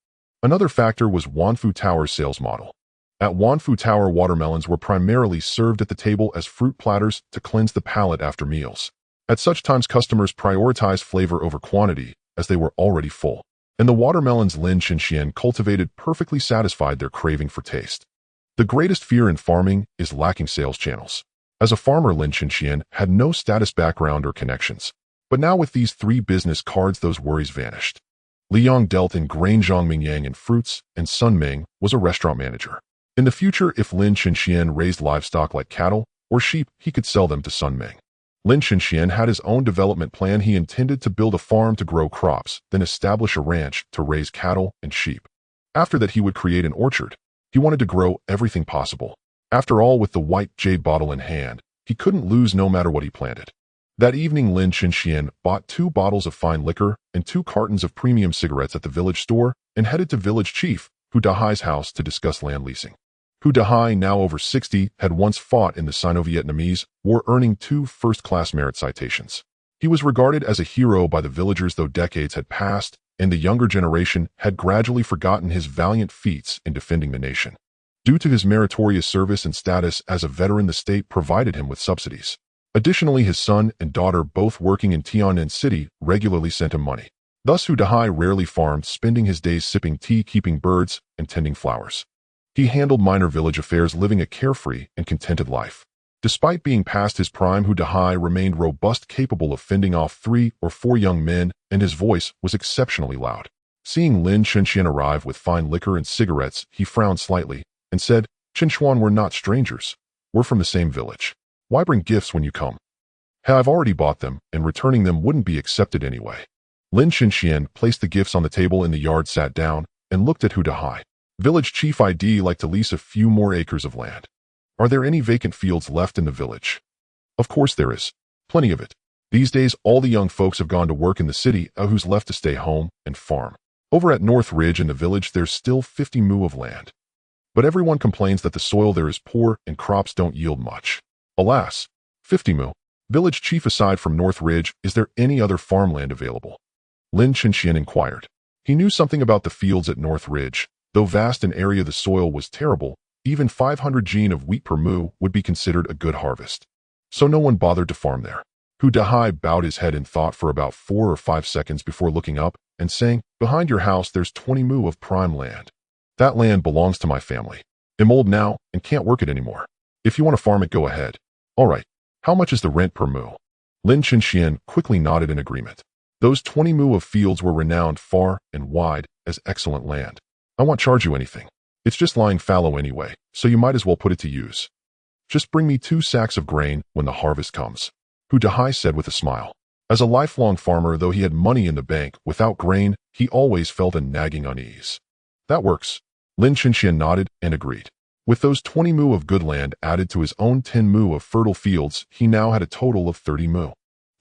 Another factor was Wanfu Tower's sales model. At Wanfu Tower, watermelons were primarily served at the table as fruit platters to cleanse the palate after meals. At such times, customers prioritized flavor over quantity, as they were already full, and the watermelons Lin Chenxian cultivated perfectly satisfied their craving for taste. The greatest fear in farming is lacking sales channels. As a farmer, Lin Chenxian had no status background or connections, but now with these 3 business cards, those worries vanished. Li Yang dealt in grain, Zhang Mingyang in fruits, and Sun Ming was a restaurant manager. In the future, if Lin Chenxian raised livestock like cattle or sheep, he could sell them to Sun Ming. Lin Chenxian had his own development plan. He intended to build a farm to grow crops, then establish a ranch to raise cattle and sheep. After that, he would create an orchard. He wanted to grow everything possible. After all, with the white jade bottle in hand, he couldn't lose no matter what he planted. That evening, Lin Chenxian bought 2 bottles of fine liquor and 2 cartons of premium cigarettes at the village store and headed to village chief Hu Dahai's house to discuss land leasing. Hu Dahai, now over 60, had once fought in the Sino-Vietnamese War, earning 2 first-class merit citations. He was regarded as a hero by the villagers, though decades had passed, and the younger generation had gradually forgotten his valiant feats in defending the nation. Due to his meritorious service and status as a veteran, the state provided him with subsidies. Additionally, his son and daughter, both working in Tianjin City, regularly sent him money. Thus, Hu Dahai rarely farmed, spending his days sipping tea, keeping birds, and tending flowers. He handled minor village affairs, living a carefree and contented life. Despite being past his prime, Hu Dahai remained robust, capable of fending off 3 or 4 young men, and his voice was exceptionally loud. Seeing Lin Chenxian arrive with fine liquor and cigarettes, he frowned slightly and said, "Chenxuan, we're not strangers. We're from the same village. Why bring gifts when you come?" "I've already bought them, and returning them wouldn't be accepted anyway." Lin Chenxian placed the gifts on the table in the yard, sat down, and looked at Hu Dahai. "Village chief, I'd like to lease a few more acres of land. Are there any vacant fields left in the village?" "Of course there is. Plenty of it. These days, all the young folks have gone to work in the city, who's left to stay home and farm. Over at North Ridge in the village, there's still 50 mu of land. But everyone complains that the soil there is poor and crops don't yield much." "Alas, 50 mu. Village chief, aside from North Ridge, is there any other farmland available?" Lin Chenxian inquired. He knew something about the fields at North Ridge. Though vast in area, the soil was terrible. Even 500 gene of wheat per mu would be considered a good harvest. So no one bothered to farm there. Hu Dahai bowed his head in thought for about 4 or 5 seconds before looking up and saying, "Behind your house, there's 20 mu of prime land. That land belongs to my family. I'm old now and can't work it anymore. If you want to farm it, go ahead." "All right. How much is the rent per mu?" Lin Chenxian quickly nodded in agreement. Those 20 mu of fields were renowned far and wide as excellent land. "I won't charge you anything. It's just lying fallow anyway, so you might as well put it to use. Just bring me 2 sacks of grain when the harvest comes," Hu Dahai said with a smile. As a lifelong farmer, though he had money in the bank, without grain, he always felt a nagging unease. That works. Lin Chenxian nodded and agreed. With those 20 mu of good land added to his own 10 mu of fertile fields, he now had a total of 30 mu.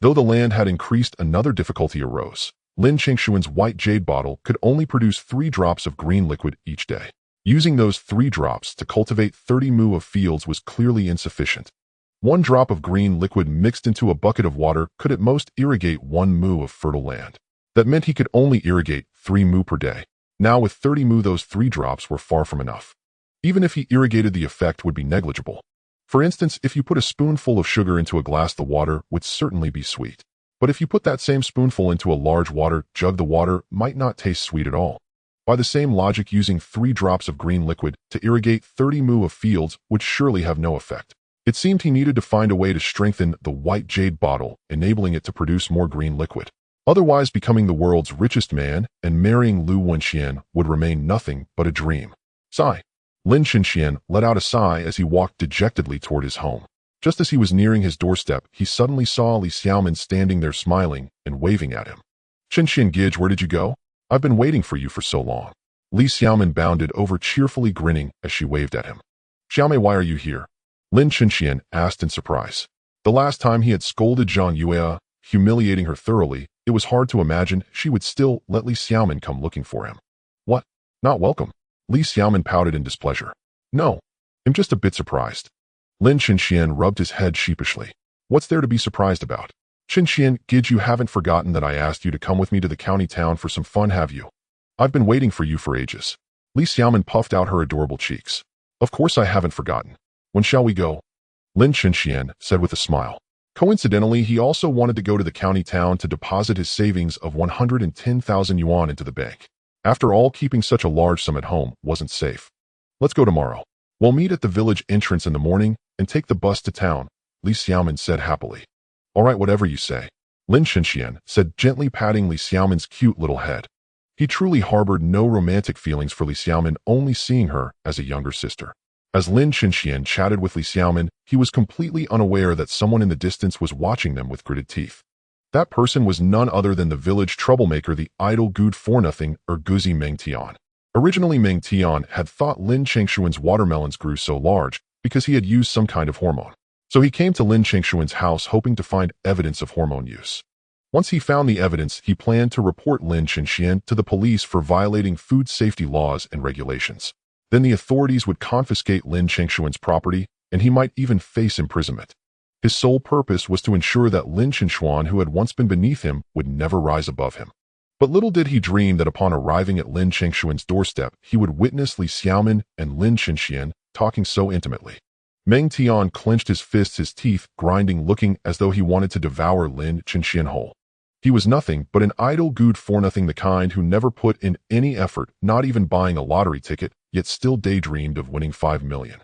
Though the land had increased, another difficulty arose. Lin Chengshuan's white jade bottle could only produce 3 drops of green liquid each day. Using those 3 drops to cultivate 30 mu of fields was clearly insufficient. 1 drop of green liquid mixed into a bucket of water could at most irrigate 1 mu of fertile land. That meant he could only irrigate 3 mu per day. Now with 30 mu, those 3 drops were far from enough. Even if he irrigated, the effect would be negligible. For instance, if you put a spoonful of sugar into a glass, the water would certainly be sweet. But if you put that same spoonful into a large water jug, the water might not taste sweet at all. By the same logic, using 3 drops of green liquid to irrigate 30 mu of fields would surely have no effect. It seemed he needed to find a way to strengthen the white jade bottle, enabling it to produce more green liquid. Otherwise, becoming the world's richest man and marrying Lu Wenxian would remain nothing but a dream. Sigh. Lin Chenxian let out a sigh as he walked dejectedly toward his home. Just as he was nearing his doorstep, he suddenly saw Li Xiaoman standing there smiling and waving at him. "Chenxian Gidge, where did you go? I've been waiting for you for so long." Li Xiaoman bounded over, cheerfully grinning as she waved at him. "Xiaomei, why are you here?" Lin Chenxian asked in surprise. The last time he had scolded Zhang Yue, humiliating her thoroughly, it was hard to imagine she would still let Li Xiaoman come looking for him. "What? Not welcome?" Li Xiaoman pouted in displeasure. "No, I'm just a bit surprised." Lin Chenxian rubbed his head sheepishly. "What's there to be surprised about?" "Chenxian Gidge, you haven't forgotten that I asked you to come with me to the county town for some fun, have you? I've been waiting for you for ages." Li Xiaoman puffed out her adorable cheeks. "Of course I haven't forgotten. When shall we go?" Lin Chenxian said with a smile. Coincidentally, he also wanted to go to the county town to deposit his savings of 110,000 yuan into the bank. After all, keeping such a large sum at home wasn't safe. "Let's go tomorrow. We'll meet at the village entrance in the morning and take the bus to town," Li Xiaoman said happily. "All right, whatever you say," Lin Chenxian said, gently patting Li Xiaoman's cute little head. He truly harbored no romantic feelings for Li Xiaoman, only seeing her as a younger sister. As Lin Chenxian chatted with Li Xiaoman, he was completely unaware that someone in the distance was watching them with gritted teeth. That person was none other than the village troublemaker, the idle good for nothing, or Guzi Meng Tian. Originally, Meng Tian had thought Lin Chengshuan's watermelons grew so large because he had used some kind of hormone. So he came to Lin Chengshuan's house hoping to find evidence of hormone use. Once he found the evidence, he planned to report Lin Chenxian to the police for violating food safety laws and regulations. Then the authorities would confiscate Lin Chengshuan's property, and he might even face imprisonment. His sole purpose was to ensure that Lin Chenxuan, who had once been beneath him, would never rise above him. But little did he dream that upon arriving at Lin Chengshuan's doorstep, he would witness Li Xiaoman and Lin Chenxian talking so intimately. Meng Tian clenched his fists, his teeth grinding, looking as though he wanted to devour Lin Chenxian whole. He was nothing but an idle good for nothing, the kind who never put in any effort, not even buying a lottery ticket, yet still daydreamed of winning 5 million.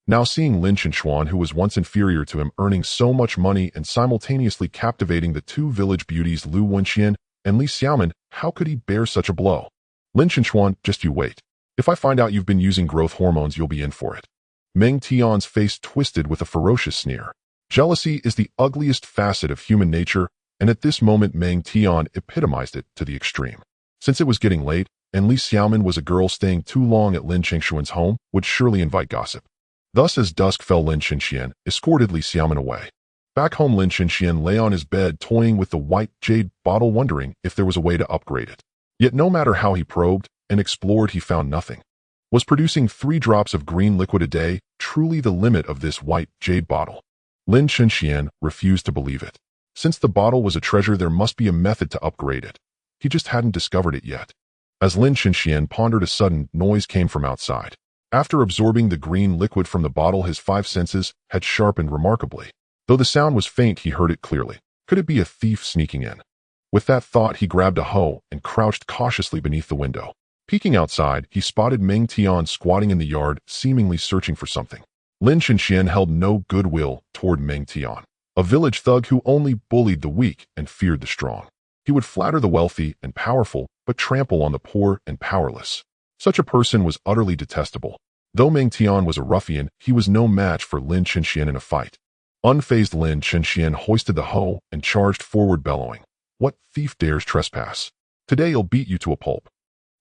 Now seeing Lin Chenxuan, who was once inferior to him, earning so much money and simultaneously captivating the 2 village beauties Lu Wenxian and Li Xiaoman, how could he bear such a blow? "Lin Chenxuan, just you wait. If I find out you've been using growth hormones, you'll be in for it." Meng Tian's face twisted with a ferocious sneer. Jealousy is the ugliest facet of human nature, and at this moment Meng Tian epitomized it to the extreme. Since it was getting late, and Li Xiaoman was a girl, staying too long at Lin Chengshuan's home would surely invite gossip. Thus, as dusk fell, Lin Chenxian escorted Li Xiaoman away. Back home, Lin Chenxian lay on his bed toying with the white jade bottle, wondering if there was a way to upgrade it. Yet no matter how he probed and explored, he found nothing. Was producing 3 drops of green liquid a day truly the limit of this white jade bottle? Lin Chenxian refused to believe it. Since the bottle was a treasure, there must be a method to upgrade it. He just hadn't discovered it yet. As Lin Chenxian pondered, a sudden noise came from outside. After absorbing the green liquid from the bottle, his 5 senses had sharpened remarkably. Though the sound was faint, he heard it clearly. Could it be a thief sneaking in? With that thought, he grabbed a hoe and crouched cautiously beneath the window. Peeking outside, he spotted Meng Tian squatting in the yard, seemingly searching for something. Lin Chenxian held no goodwill toward Meng Tian, a village thug who only bullied the weak and feared the strong. He would flatter the wealthy and powerful, but trample on the poor and powerless. Such a person was utterly detestable. Though Meng Tian was a ruffian, he was no match for Lin Chenxian in a fight. Unfazed Lin Chenxian hoisted the hoe and charged forward bellowing. What thief dares trespass? Today I'll beat you to a pulp.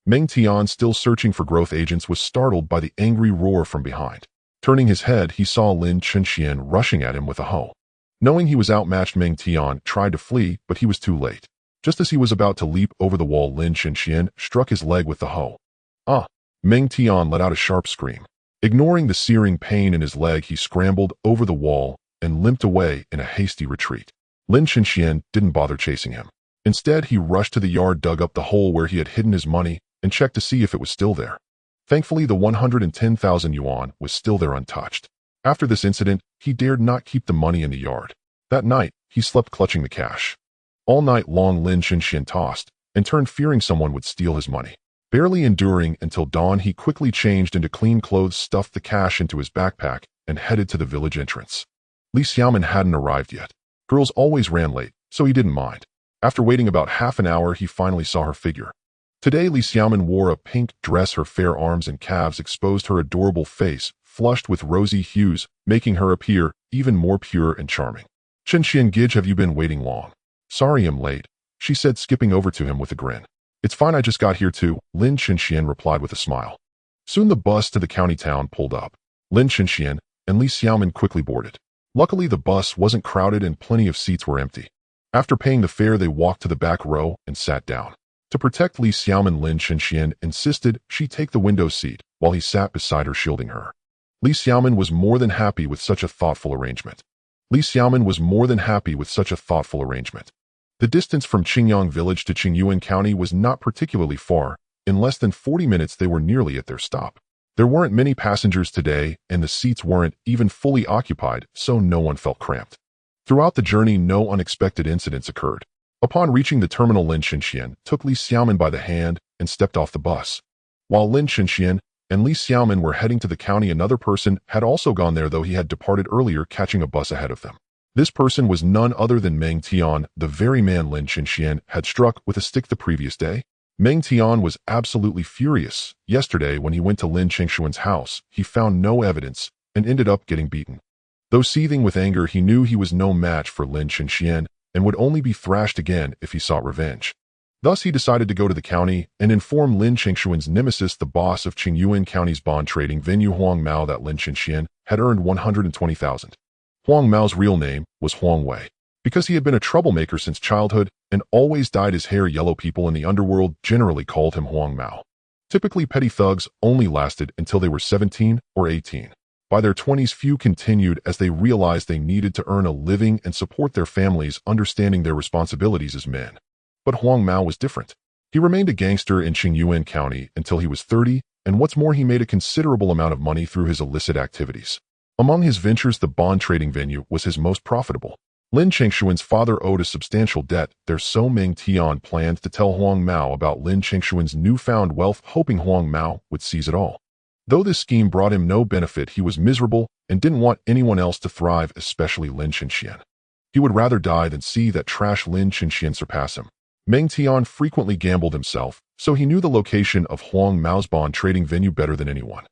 Meng Tian, still searching for growth agents, was startled by the angry roar from behind. Turning his head, he saw Lin Chenxian rushing at him with a hoe. Knowing he was outmatched, Meng Tian tried to flee, but he was too late. Just as he was about to leap over the wall, Lin Chenxian struck his leg with the hoe. Ah! Meng Tian let out a sharp scream. Ignoring the searing pain in his leg, he scrambled over the wall and limped away in a hasty retreat. Lin Chenxian didn't bother chasing him. Instead, he rushed to the yard, dug up the hole where he had hidden his money, and checked to see if it was still there. Thankfully, the 110,000 yuan was still there untouched. After this incident, he dared not keep the money in the yard. That night, he slept clutching the cash. All night long, Lin Chenxian tossed and turned, fearing someone would steal his money. Barely enduring until dawn, he quickly changed into clean clothes, stuffed the cash into his backpack, and headed to the village entrance. Li Xiaomin hadn't arrived yet. Girls always ran late, so he didn't mind. After waiting about half an hour, he finally saw her figure. Today, Li Xiaomin wore a pink dress. Her fair arms and calves exposed her adorable face, flushed with rosy hues, making her appear even more pure and charming. Chenxian Gij, have you been waiting long? Sorry I'm late, she said, skipping over to him with a grin. It's fine, I just got here too, Lin Chenxian replied with a smile. Soon the bus to the county town pulled up. Lin Chenxian and Li Xiaomin quickly boarded. Luckily, the bus wasn't crowded and plenty of seats were empty. After paying the fare, they walked to the back row and sat down. To protect Li Xiaomin, Lin Chenxian insisted she take the window seat while he sat beside her, shielding her. Li Xiaomin was more than happy with such a thoughtful arrangement. The distance from Qingyang village to Qingyuan County was not particularly far. In less than 40 minutes, they were nearly at their stop. There weren't many passengers today, and the seats weren't even fully occupied, so no one felt cramped. Throughout the journey, no unexpected incidents occurred. Upon reaching the terminal, Lin Chenxian took Li Xiaomin by the hand and stepped off the bus. While Lin Chenxian and Li Xiaomin were heading to the county, another person had also gone there, though he had departed earlier, catching a bus ahead of them. This person was none other than Meng Tian, the very man Lin Chenxian had struck with a stick the previous day. Meng Tian was absolutely furious. Yesterday, when he went to Lin Chengshuan's house, he found no evidence and ended up getting beaten. Though seething with anger, he knew he was no match for Lin Chenxian and would only be thrashed again if he sought revenge. Thus, he decided to go to the county and inform Lin Chengshuan's nemesis, the boss of Qingyuan County's bond trading venue, Huang Mao, that Lin Chenxian had earned 120,000. Huang Mao's real name was Huang Wei. Because he had been a troublemaker since childhood and always dyed his hair yellow, people in the underworld generally called him Huang Mao. Typically, petty thugs only lasted until they were 17 or 18. By their 20s, few continued as they realized they needed to earn a living and support their families, understanding their responsibilities as men. But Huang Mao was different. He remained a gangster in Qingyuan County until he was 30, and what's more, he made a considerable amount of money through his illicit activities. Among his ventures, the bond trading venue was his most profitable. Lin Chengshuan's father owed a substantial debt there, so Meng Tian planned to tell Huang Mao about Lin Chengshuan's newfound wealth, hoping Huang Mao would seize it all. Though this scheme brought him no benefit, he was miserable and didn't want anyone else to thrive, especially Lin Chenxian. He would rather die than see that trash Lin Chenxian surpass him. Meng Tian frequently gambled himself, so he knew the location of Huang Mao's bond trading venue better than anyone.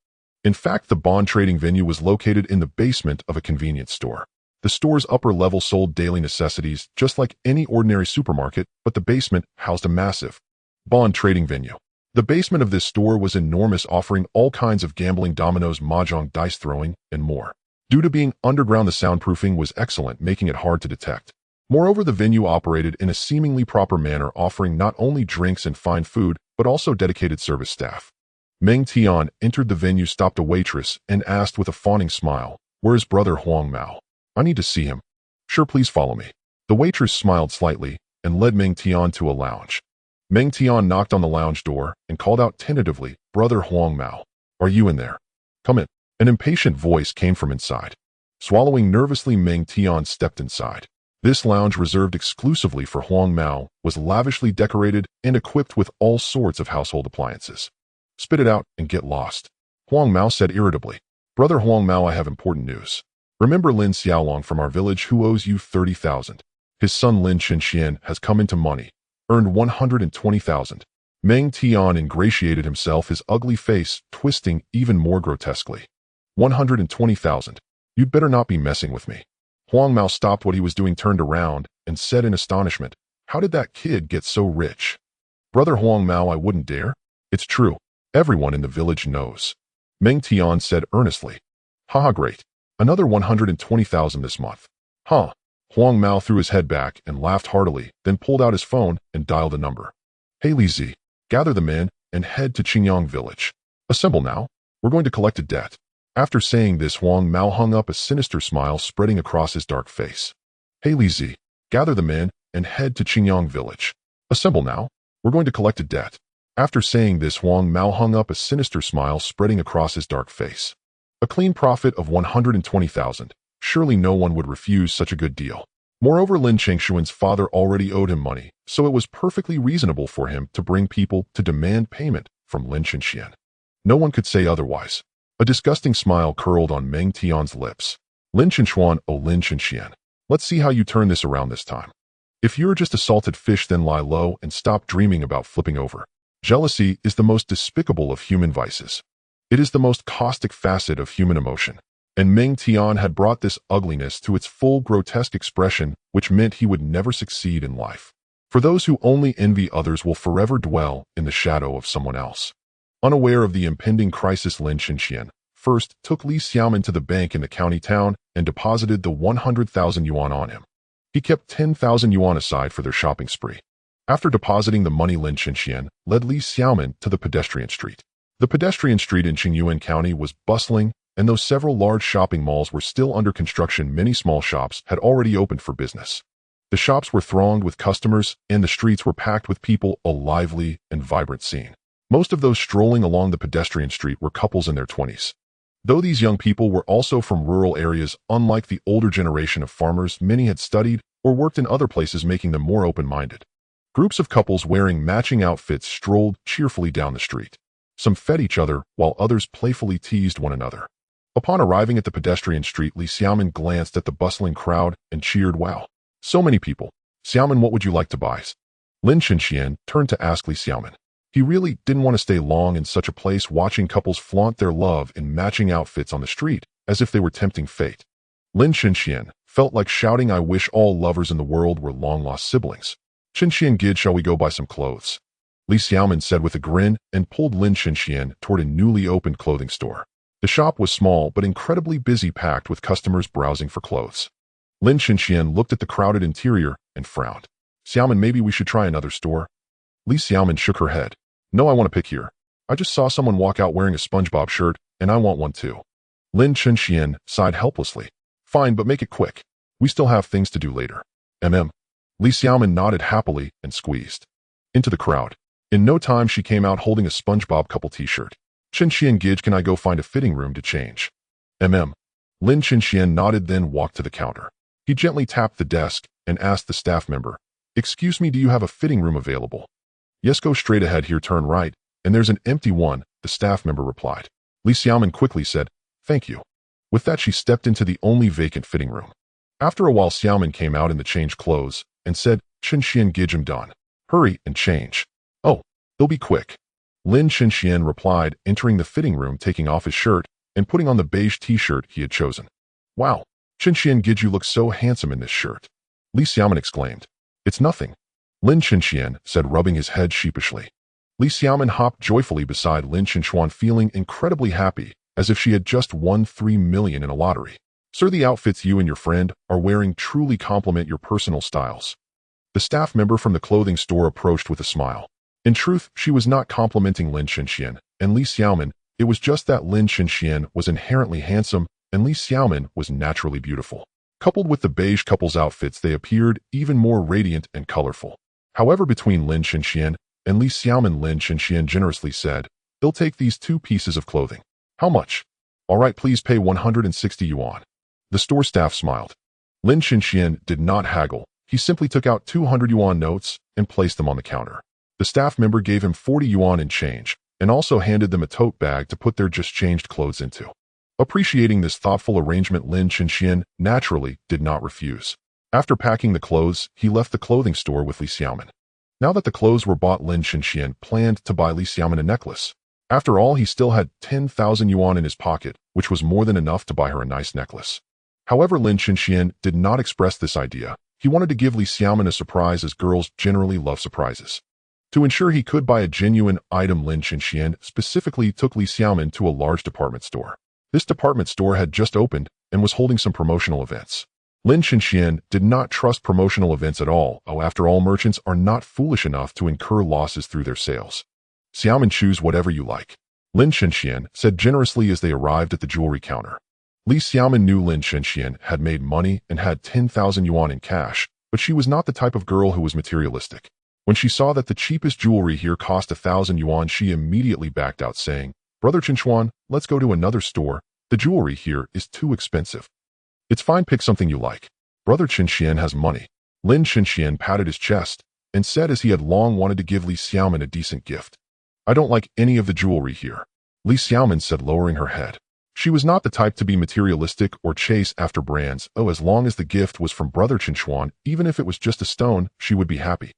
In fact, the bond trading venue was located in the basement of a convenience store. The store's upper level sold daily necessities, just like any ordinary supermarket, but the basement housed a massive bond trading venue. The basement of this store was enormous, offering all kinds of gambling, dominoes, mahjong, dice throwing, and more. Due to being underground, the soundproofing was excellent, making it hard to detect. Moreover, the venue operated in a seemingly proper manner, offering not only drinks and fine food, but also dedicated service staff. Meng Tian entered the venue, stopped a waitress, and asked with a fawning smile, "Where's brother Huang Mao? I need to see him." "Sure, please follow me." The waitress smiled slightly and led Meng Tian to a lounge. Meng Tian knocked on the lounge door and called out tentatively, "Brother Huang Mao, are you in there? Come in." An impatient voice came from inside. Swallowing nervously, Meng Tian stepped inside. This lounge, reserved exclusively for Huang Mao, was lavishly decorated and equipped with all sorts of household appliances. "Spit it out and get lost," Huang Mao said irritably. "Brother Huang Mao, I have important news. Remember Lin Xiaolong from our village who owes you 30,000? His son Lin Chenxian has come into money, earned 120,000. Meng Tian ingratiated himself, his ugly face twisting even more grotesquely. 120,000. You'd better not be messing with me. Huang Mao stopped what he was doing, turned around, and said in astonishment, "How did that kid get so rich?" "Brother Huang Mao, I wouldn't dare. It's true. Everyone in the village knows." Meng Tian said earnestly. "Haha, great. Another 120,000 this month." "Huh." Huang Mao threw his head back and laughed heartily, then pulled out his phone and dialed a number. "Hey Li Zi, gather the men and head to Qingyang village. Assemble now. We're going to collect a debt." After saying this, Huang Mao hung up, a sinister smile spreading across his dark face. "Hey Li Zi, gather the men and head to Qingyang village. Assemble now. We're going to collect a debt." After saying this, Huang Mao hung up, a sinister smile spreading across his dark face. A clean profit of 120,000. Surely no one would refuse such a good deal. Moreover, Lin Chengshuan's father already owed him money, so it was perfectly reasonable for him to bring people to demand payment from Lin Chenxian. No one could say otherwise. A disgusting smile curled on Meng Tian's lips. "Lin Chenxuan, oh Lin Chenxian, let's see how you turn this around this time. If you're just a salted fish, then lie low and stop dreaming about flipping over." Jealousy is the most despicable of human vices. It is the most caustic facet of human emotion. And Meng Tian had brought this ugliness to its full grotesque expression, which meant he would never succeed in life. For those who only envy others will forever dwell in the shadow of someone else. Unaware of the impending crisis, Lin Chenxian first took Li Xiaoman to the bank in the county town and deposited the 100,000 yuan on him. He kept 10,000 yuan aside for their shopping spree. After depositing the money, Lin Chenxian led Li Xiaoman to the pedestrian street. The pedestrian street in Qingyuan County was bustling, and though several large shopping malls were still under construction, many small shops had already opened for business. The shops were thronged with customers, and the streets were packed with people, a lively and vibrant scene. Most of those strolling along the pedestrian street were couples in their 20s. Though these young people were also from rural areas, unlike the older generation of farmers, many had studied or worked in other places, making them more open-minded. Groups of couples wearing matching outfits strolled cheerfully down the street. Some fed each other, while others playfully teased one another. Upon arriving at the pedestrian street, Li Xiaoman glanced at the bustling crowd and cheered, "Wow, so many people. Xiaoman, what would you like to buy?" Lin Chenxian turned to ask Li Xiaoman. He really didn't want to stay long in such a place, watching couples flaunt their love in matching outfits on the street, as if they were tempting fate. Lin Chenxian felt like shouting, "I wish all lovers in the world were long-lost siblings." "Chenxian Gid, shall we go buy some clothes?" Li Xiaoman said with a grin and pulled Lin Chenxian toward a newly opened clothing store. The shop was small but incredibly busy, packed with customers browsing for clothes. Lin Chenxian looked at the crowded interior and frowned. "Xiaoman, maybe we should try another store?" Li Xiaoman shook her head. "No, I want to pick here. I just saw someone walk out wearing a SpongeBob shirt, and I want one too." Lin Chenxian sighed helplessly. "Fine, but make it quick. We still have things to do later." Li Xiaoman nodded happily and squeezed into the crowd. In no time, she came out holding a SpongeBob couple t-shirt. "Chenxian Gij, can I go find a fitting room to change?" Lin Chenxian nodded, then walked to the counter. He gently tapped the desk and asked the staff member, "Excuse me, do you have a fitting room available?" "Yes, go straight ahead here, turn right, and there's an empty one," the staff member replied. Li Xiaoman quickly said, "Thank you." With that, she stepped into the only vacant fitting room. After a while, Xiaoman came out in the changed clothes and said, "Chenxian Gij, I'm done. Hurry and change." "Oh, they'll be quick." Lin Chenxian replied, entering the fitting room, taking off his shirt and putting on the beige t-shirt he had chosen. "Wow, Chenxian Gij, you look so handsome in this shirt." Li Xiaoman exclaimed. "It's nothing," Lin Chenxian said, rubbing his head sheepishly. Li Xiaoman hopped joyfully beside Lin Chenxuan, feeling incredibly happy, as if she had just won 3 million in a lottery. "Sir, the outfits you and your friend are wearing truly complement your personal styles." The staff member from the clothing store approached with a smile. In truth, she was not complimenting Lin Chenxian and Li Xiaoman. It was just that Lin Chenxian was inherently handsome and Li Xiaoman was naturally beautiful. Coupled with the beige couple's outfits, they appeared even more radiant and colorful. However, between Lin Chenxian and Li Xiaoman, Lin Chenxian generously said, "They'll take these 2 pieces of clothing." "How much?" "All right, please pay 160 yuan. The store staff smiled. Lin Chenxian did not haggle. He simply took out 200 yuan notes and placed them on the counter. The staff member gave him 40 yuan in change and also handed them a tote bag to put their just changed clothes into. Appreciating this thoughtful arrangement, Lin Chenxian naturally did not refuse. After packing the clothes, he left the clothing store with Li Xiaoman. Now that the clothes were bought, Lin Chenxian planned to buy Li Xiaoman a necklace. After all, he still had 10,000 yuan in his pocket, which was more than enough to buy her a nice necklace. However, Lin Chenxian did not express this idea. He wanted to give Li Xiaomin a surprise, as girls generally love surprises. To ensure he could buy a genuine item, Lin Chenxian specifically took Li Xiaomin to a large department store. This department store had just opened and was holding some promotional events. Lin Chenxian did not trust promotional events at all. After all, merchants are not foolish enough to incur losses through their sales. Xiaomin, choose whatever you like, Lin Chenxian said generously as they arrived at the jewelry counter. Li Xiaomin knew Lin Chenxian had made money and had 10,000 yuan in cash, but she was not the type of girl who was materialistic. When she saw that the cheapest jewelry here cost 1,000 yuan, she immediately backed out, saying, "Brother Chenxuan, let's go to another store. The jewelry here is too expensive." "It's fine, pick something you like. Brother Chenxian has money." Lin Chenxian patted his chest and said as he had long wanted to give Li Xiaomin a decent gift. "I don't like any of the jewelry here," Li Xiaomin said, lowering her head. She was not the type to be materialistic or chase after brands. As long as the gift was from Brother Chenxuan, even if it was just a stone, she would be happy.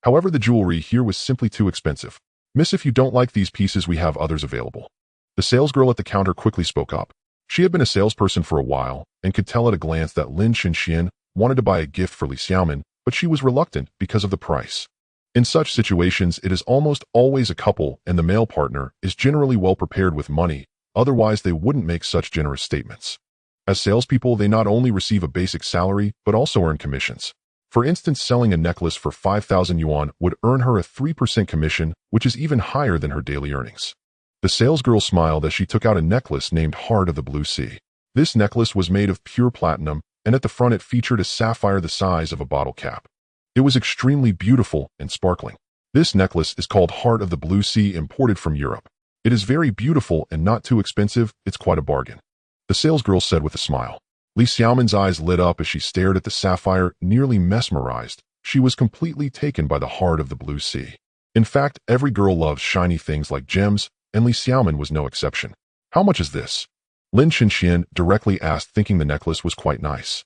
However, the jewelry here was simply too expensive. "Miss, if you don't like these pieces, we have others available." The salesgirl at the counter quickly spoke up. She had been a salesperson for a while and could tell at a glance that Lin Chenxian wanted to buy a gift for Li Xiaomin, but she was reluctant because of the price. In such situations, it is almost always a couple, and the male partner is generally well prepared with money. Otherwise, they wouldn't make such generous statements. As salespeople, they not only receive a basic salary, but also earn commissions. For instance, selling a necklace for 5,000 yuan would earn her a 3% commission, which is even higher than her daily earnings. The salesgirl smiled as she took out a necklace named Heart of the Blue Sea. This necklace was made of pure platinum, and at the front it featured a sapphire the size of a bottle cap. It was extremely beautiful and sparkling. This necklace is called Heart of the Blue Sea, imported from Europe. It is very beautiful and not too expensive. It's quite a bargain, the salesgirl said with a smile. Li Xiaomin's eyes lit up as she stared at the sapphire, nearly mesmerized. She was completely taken by the Heart of the Blue Sea. In fact, every girl loves shiny things like gems, and Li Xiaomin was no exception. "How much is this?" Lin Chenxian directly asked, thinking the necklace was quite nice.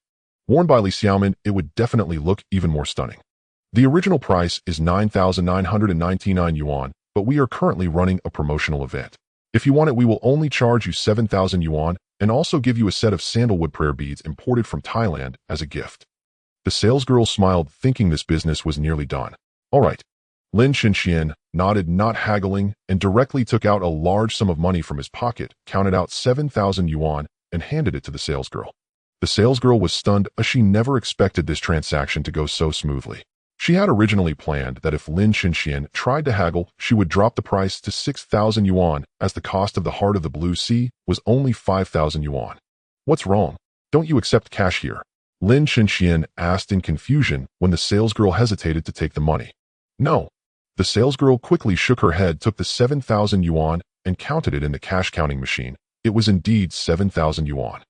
Worn by Li Xiaomin, it would definitely look even more stunning. "The original price is 9,999 yuan, but we are currently running a promotional event. If you want it, we will only charge you 7,000 yuan and also give you a set of sandalwood prayer beads imported from Thailand as a gift." The salesgirl smiled, thinking this business was nearly done. "All right." Lin Chenxian nodded, not haggling, and directly took out a large sum of money from his pocket, counted out 7,000 yuan, and handed it to the salesgirl. The salesgirl was stunned, as she never expected this transaction to go so smoothly. She had originally planned that if Lin Chenxian tried to haggle, she would drop the price to 6,000 yuan, as the cost of the Heart of the Blue Sea was only 5,000 yuan. "What's wrong? Don't you accept cash here?" Lin Chenxian asked in confusion when the salesgirl hesitated to take the money. "No." The salesgirl quickly shook her head, took the 7,000 yuan, and counted it in the cash counting machine. It was indeed 7,000 yuan.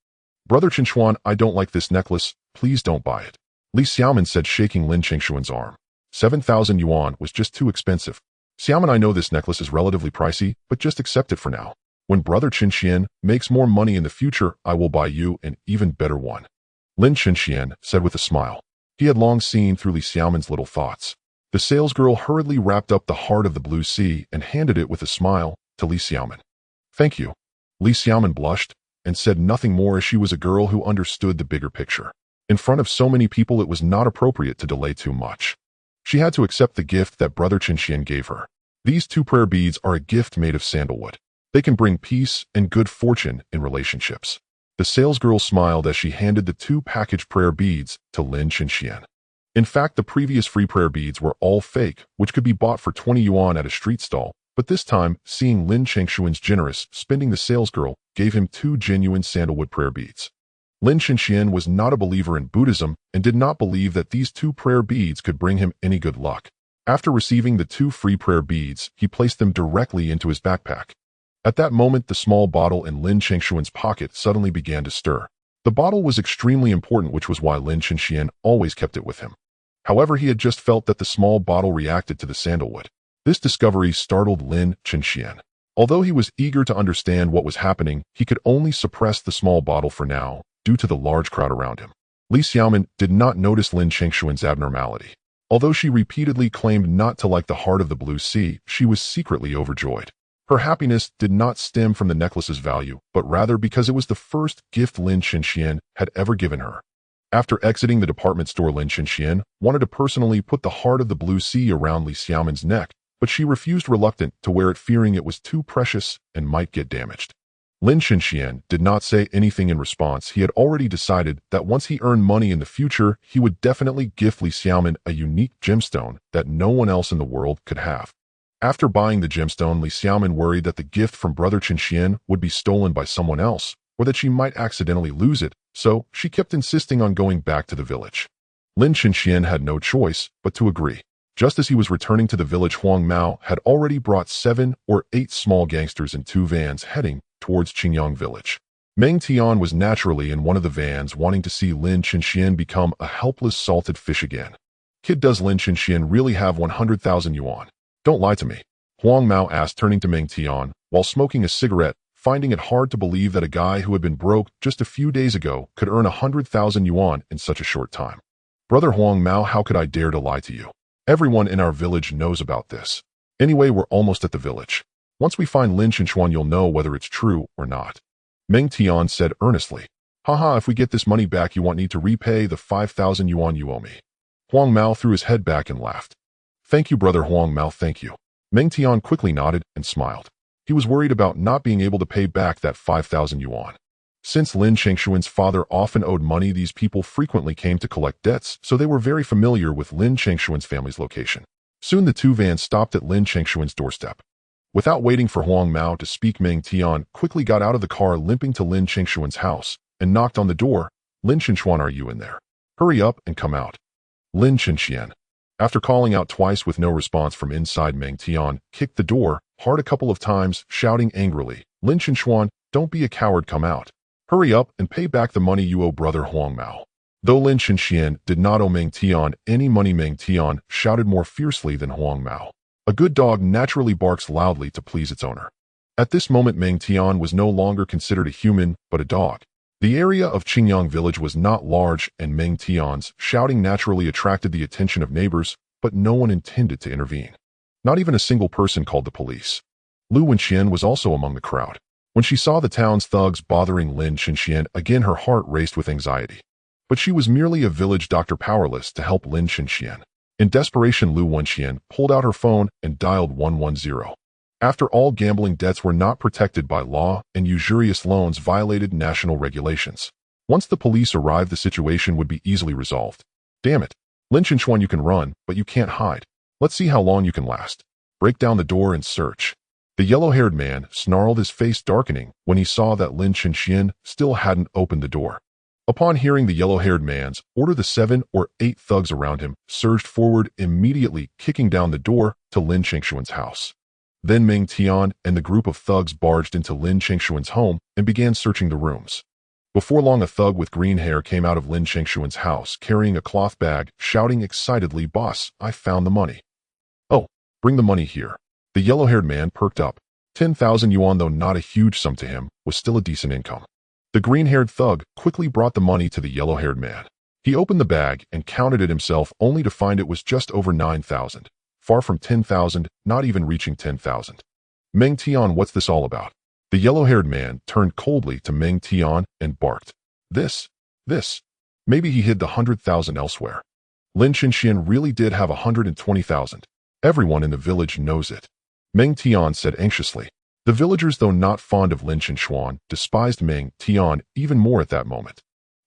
"Brother Chenxuan, I don't like this necklace. Please don't buy it," Li Xiaomin said, shaking Lin Chenxuan's arm. 7,000 yuan was just too expensive. "Xiaomin, I know this necklace is relatively pricey, but just accept it for now. When Brother Chenxian makes more money in the future, I will buy you an even better one," Lin Chenxian said with a smile. He had long seen through Li Xiaomin's little thoughts. The salesgirl hurriedly wrapped up the Heart of the Blue Sea and handed it with a smile to Li Xiaomin. "Thank you." Li Xiaomin blushed and said nothing more, as she was a girl who understood the bigger picture. In front of so many people, it was not appropriate to delay too much. She had to accept the gift that Brother Chenxian gave her. These 2 prayer beads are a gift made of sandalwood. They can bring peace and good fortune in relationships. The salesgirl smiled as she handed the 2 packaged prayer beads to Lin Chenxian. In fact, the previous free prayer beads were all fake, which could be bought for 20 yuan at a street stall. But this time, seeing Lin Chenxian's generous spending, the salesgirl gave him 2 genuine sandalwood prayer beads. Lin Chenxian was not a believer in Buddhism and did not believe that these 2 prayer beads could bring him any good luck. After receiving the 2 free prayer beads, he placed them directly into his backpack. At that moment, the small bottle in Lin Chenxian's pocket suddenly began to stir. The bottle was extremely important, which was why Lin Chenxian always kept it with him. However, he had just felt that the small bottle reacted to the sandalwood. This discovery startled Lin Chenxian. Although he was eager to understand what was happening, he could only suppress the small bottle for now, due to the large crowd around him. Li Xiaomin did not notice Lin Chenxian's abnormality. Although she repeatedly claimed not to like the Heart of the Blue Sea, she was secretly overjoyed. Her happiness did not stem from the necklace's value, but rather because it was the first gift Lin Chenxian had ever given her. After exiting the department store, Lin Chenxian wanted to personally put the heart of the blue sea around Li Xiaomen's neck, but she refused, reluctant to wear it, fearing it was too precious and might get damaged. Lin Chenxian did not say anything in response. He had already decided that once he earned money in the future, he would definitely gift Li Xiaomen a unique gemstone that no one else in the world could have. After buying the gemstone, Li Xiaomen worried that the gift from brother Chenxian would be stolen by someone else, or that she might accidentally lose it, so she kept insisting on going back to the village. Lin Chenxian had no choice but to agree. Just as he was returning to the village, Huang Mao had already brought 7 or 8 small gangsters in 2 vans heading towards Qingyang village. Meng Tian was naturally in one of the vans, wanting to see Lin Chenxian become a helpless salted fish again. Kid, does Lin Chenxian really have 100,000 yuan? Don't lie to me, Huang Mao asked, turning to Meng Tian while smoking a cigarette, finding it hard to believe that a guy who had been broke just a few days ago could earn 100,000 yuan in such a short time. Brother Huang Mao, how could I dare to lie to you? Everyone in our village knows about this. Anyway, we're almost at the village. Once we find Lin Chenxian, you'll know whether it's true or not. Meng Tian said earnestly. Haha, if we get this money back, you won't need to repay the 5,000 yuan you owe me. Huang Mao threw his head back and laughed. Thank you, brother Huang Mao, thank you. Meng Tian quickly nodded and smiled. He was worried about not being able to pay back that 5,000 yuan. Since Lin Chenxian's father often owed money, these people frequently came to collect debts, so they were very familiar with Lin Chenxian's family's location. Soon the 2 vans stopped at Lin Chenxian's doorstep. Without waiting for Huang Mao to speak, Meng Tian quickly got out of the car, limping to Lin Chenxian's house, and knocked on the door. Lin Chenxian, are you in there? Hurry up and come out. Lin Chenxian. After calling out twice with no response from inside, Meng Tian kicked the door hard a couple of times, shouting angrily, Lin Chenxian, don't be a coward, come out. Hurry up and pay back the money you owe brother Huang Mao. Though Lin Chenxian did not owe Meng Tian any money, Meng Tian shouted more fiercely than Huang Mao. A good dog naturally barks loudly to please its owner. At this moment, Meng Tian was no longer considered a human, but a dog. The area of Qingyang village was not large, and Meng Tian's shouting naturally attracted the attention of neighbors, but no one intended to intervene. Not even a single person called the police. Lu Wenxian was also among the crowd. When she saw the town's thugs bothering Lin Chenxian again, her heart raced with anxiety. But she was merely a village doctor, powerless to help Lin Chenxian. In desperation, Lu Wenxian pulled out her phone and dialed 110. After all, gambling debts were not protected by law, and usurious loans violated national regulations. Once the police arrived, the situation would be easily resolved. Damn it. Lin Chenxian, you can run, but you can't hide. Let's see how long you can last. Break down the door and search. The yellow-haired man snarled, his face darkening when he saw that Lin Chenxian still hadn't opened the door. Upon hearing the yellow-haired man's order, the 7 or 8 thugs around him surged forward, immediately kicking down the door to Lin Chenxian's house. Then Meng Tian and the group of thugs barged into Lin Chenxian's home and began searching the rooms. Before long, a thug with green hair came out of Lin Chenxian's house carrying a cloth bag, shouting excitedly, Boss, I found the money. Oh, bring the money here. The yellow-haired man perked up. 10,000 yuan, though not a huge sum to him, was still a decent income. The green-haired thug quickly brought the money to the yellow-haired man. He opened the bag and counted it himself, only to find it was just over 9,000. Far from 10,000, not even reaching 10,000. Meng Tian, what's this all about? The yellow-haired man turned coldly to Meng Tian and barked. This. Maybe he hid the 100,000 elsewhere. Lin Chenxian really did have 120,000. Everyone in the village knows it. Meng Tian said anxiously. The villagers, though not fond of Lin Chenxian, despised Meng Tian even more at that moment.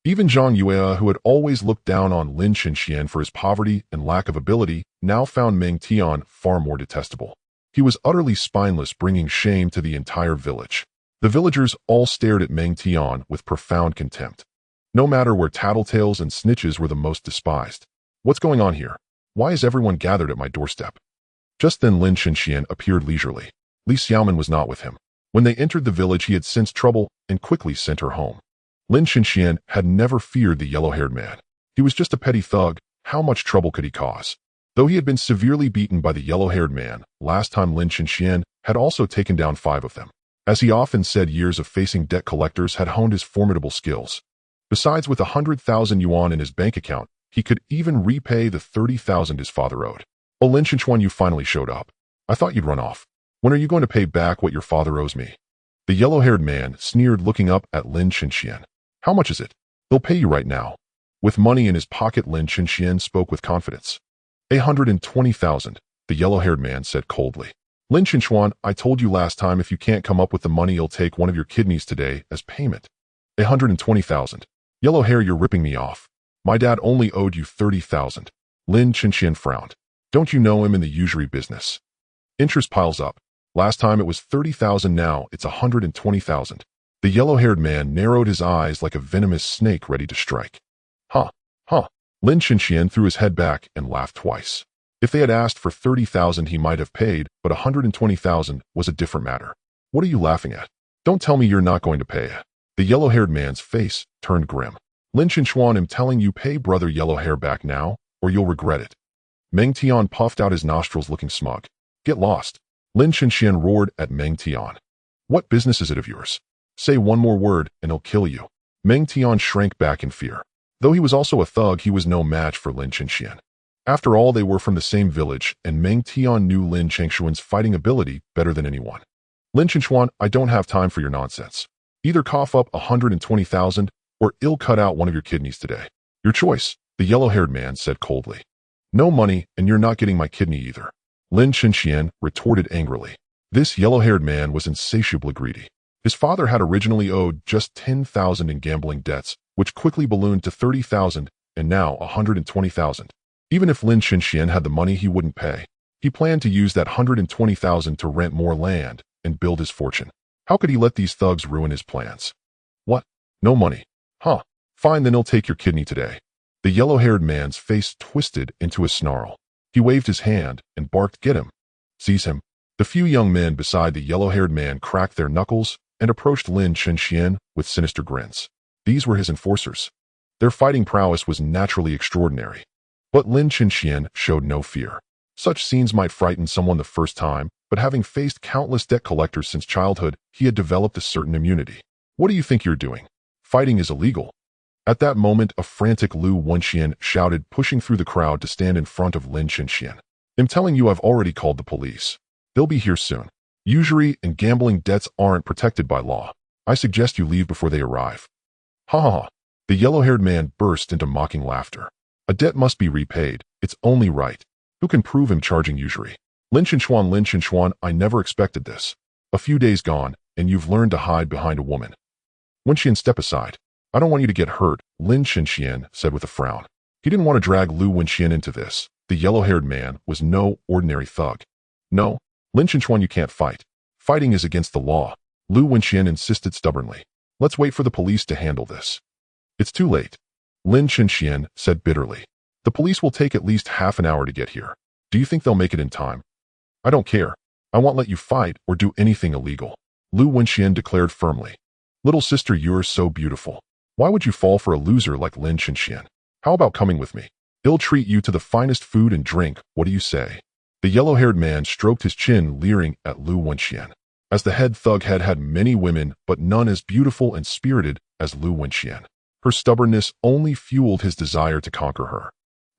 Even Zhang Yue, who had always looked down on Lin Chenxian for his poverty and lack of ability, now found Meng Tian far more detestable. He was utterly spineless, bringing shame to the entire village. The villagers all stared at Meng Tian with profound contempt. No matter where, tattletales and snitches were the most despised. What's going on here? Why is everyone gathered at my doorstep? Just then Lin Chenxian appeared leisurely. Li Xiaomen was not with him. When they entered the village, he had sensed trouble and quickly sent her home. Lin Chenxian had never feared the yellow-haired man. He was just a petty thug. How much trouble could he cause? Though he had been severely beaten by the yellow-haired man, last time Lin Chenxian had also taken down 5 of them. As he often said, years of facing debt collectors had honed his formidable skills. Besides, with 100,000 yuan in his bank account, he could even repay the 30,000 his father owed. Oh, Lin Chenxian, you finally showed up. I thought you'd run off. When are you going to pay back what your father owes me? The yellow-haired man sneered, looking up at Lin Chinxian. How much is it? He'll pay you right now. With money in his pocket, Lin Chinxian spoke with confidence. 120,000, the yellow-haired man said coldly. Lin Chinchuan, I told you last time, if you can't come up with the money, you'll take one of your kidneys today as payment. 120,000. Yellow hair, you're ripping me off. My dad only owed you 30,000. Lin Chinxian frowned. Don't you know him in the usury business? Interest piles up. Last time it was 30,000, now it's 120,000. The yellow-haired man narrowed his eyes like a venomous snake ready to strike. Huh. Lin Chinxian threw his head back and laughed twice. If they had asked for 30,000, he might have paid, but 120,000 was a different matter. What are you laughing at? Don't tell me you're not going to pay. The yellow-haired man's face turned grim. Lin Chinchuan, I'm telling you, pay brother yellow hair back now, or you'll regret it. Meng Tian puffed out his nostrils, looking smug. Get lost. Lin Chinxian roared at Meng Tian. What business is it of yours? Say one more word and he'll kill you. Meng Tian shrank back in fear. Though he was also a thug, he was no match for Lin Chinxian. After all, they were from the same village, and Meng Tian knew Lin Chinchuan's fighting ability better than anyone. Lin Chinchuan, I don't have time for your nonsense. Either cough up 120,000 or I'll cut out one of your kidneys today. Your choice, the yellow-haired man said coldly. No money, and you're not getting my kidney either. Lin Chinxian retorted angrily. This yellow-haired man was insatiably greedy. His father had originally owed just 10,000 in gambling debts, which quickly ballooned to 30,000 and now 120,000. Even if Lin Chinxian had the money, he wouldn't pay. He planned to use that 120,000 to rent more land and build his fortune. How could he let these thugs ruin his plans? What? No money? Huh. Fine, then he'll take your kidney today. The yellow-haired man's face twisted into a snarl. He waved his hand and barked, get him. Seize him. The few young men beside the yellow-haired man cracked their knuckles and approached Lin Chinxian with sinister grins. These were his enforcers. Their fighting prowess was naturally extraordinary. But Lin Chinxian showed no fear. Such scenes might frighten someone the first time, but having faced countless debt collectors since childhood, he had developed a certain immunity. What do you think you're doing? Fighting is illegal. At that moment, a frantic Lu Wenxian shouted, pushing through the crowd to stand in front of Lin Chinxian. I'm telling you, I've already called the police. They'll be here soon. Usury and gambling debts aren't protected by law. I suggest you leave before they arrive. Ha ha ha. The yellow-haired man burst into mocking laughter. A debt must be repaid. It's only right. Who can prove him charging usury? Lin Chinchuan, I never expected this. A few days gone, and you've learned to hide behind a woman. Wenxian, step aside. I don't want you to get hurt, Lin Chinxian said with a frown. He didn't want to drag Lu Wenxian into this. The yellow-haired man was no ordinary thug. No, Lin Chinchuan, you can't fight. Fighting is against the law. Lu Wenxian insisted stubbornly. Let's wait for the police to handle this. It's too late. Lin Chinxian said bitterly. The police will take at least half an hour to get here. Do you think they'll make it in time? I don't care. I won't let you fight or do anything illegal. Lu Wenxian declared firmly. Little sister, you're so beautiful. Why would you fall for a loser like Lin Chinxian? How about coming with me? He'll treat you to the finest food and drink. What do you say? The yellow-haired man stroked his chin, leering at Lu Wenxian. As the head thug had many women, but none as beautiful and spirited as Lu Wenxian. Her stubbornness only fueled his desire to conquer her.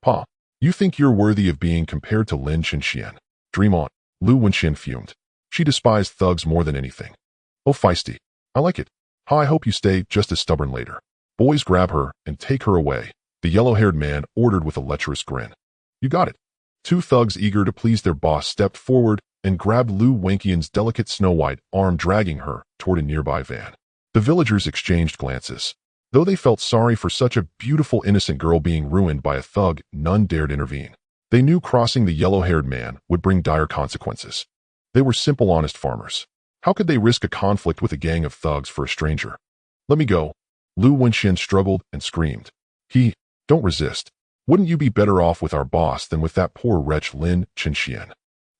Pa, you think you're worthy of being compared to Lin Chinxian? Dream on. Lu Wenxian fumed. She despised thugs more than anything. Oh, feisty. I like it. Ha, I hope you stay just as stubborn later. Boys, grab her and take her away, the yellow-haired man ordered with a lecherous grin. You got it. Two thugs eager to please their boss stepped forward and grabbed Lu Wenxian's delicate snow-white arm, dragging her toward a nearby van. The villagers exchanged glances. Though they felt sorry for such a beautiful, innocent girl being ruined by a thug, none dared intervene. They knew crossing the yellow-haired man would bring dire consequences. They were simple, honest farmers. How could they risk a conflict with a gang of thugs for a stranger? Let me go. Lu Wenxian struggled and screamed. Don't resist. Wouldn't you be better off with our boss than with that poor wretch Lin Chinxian?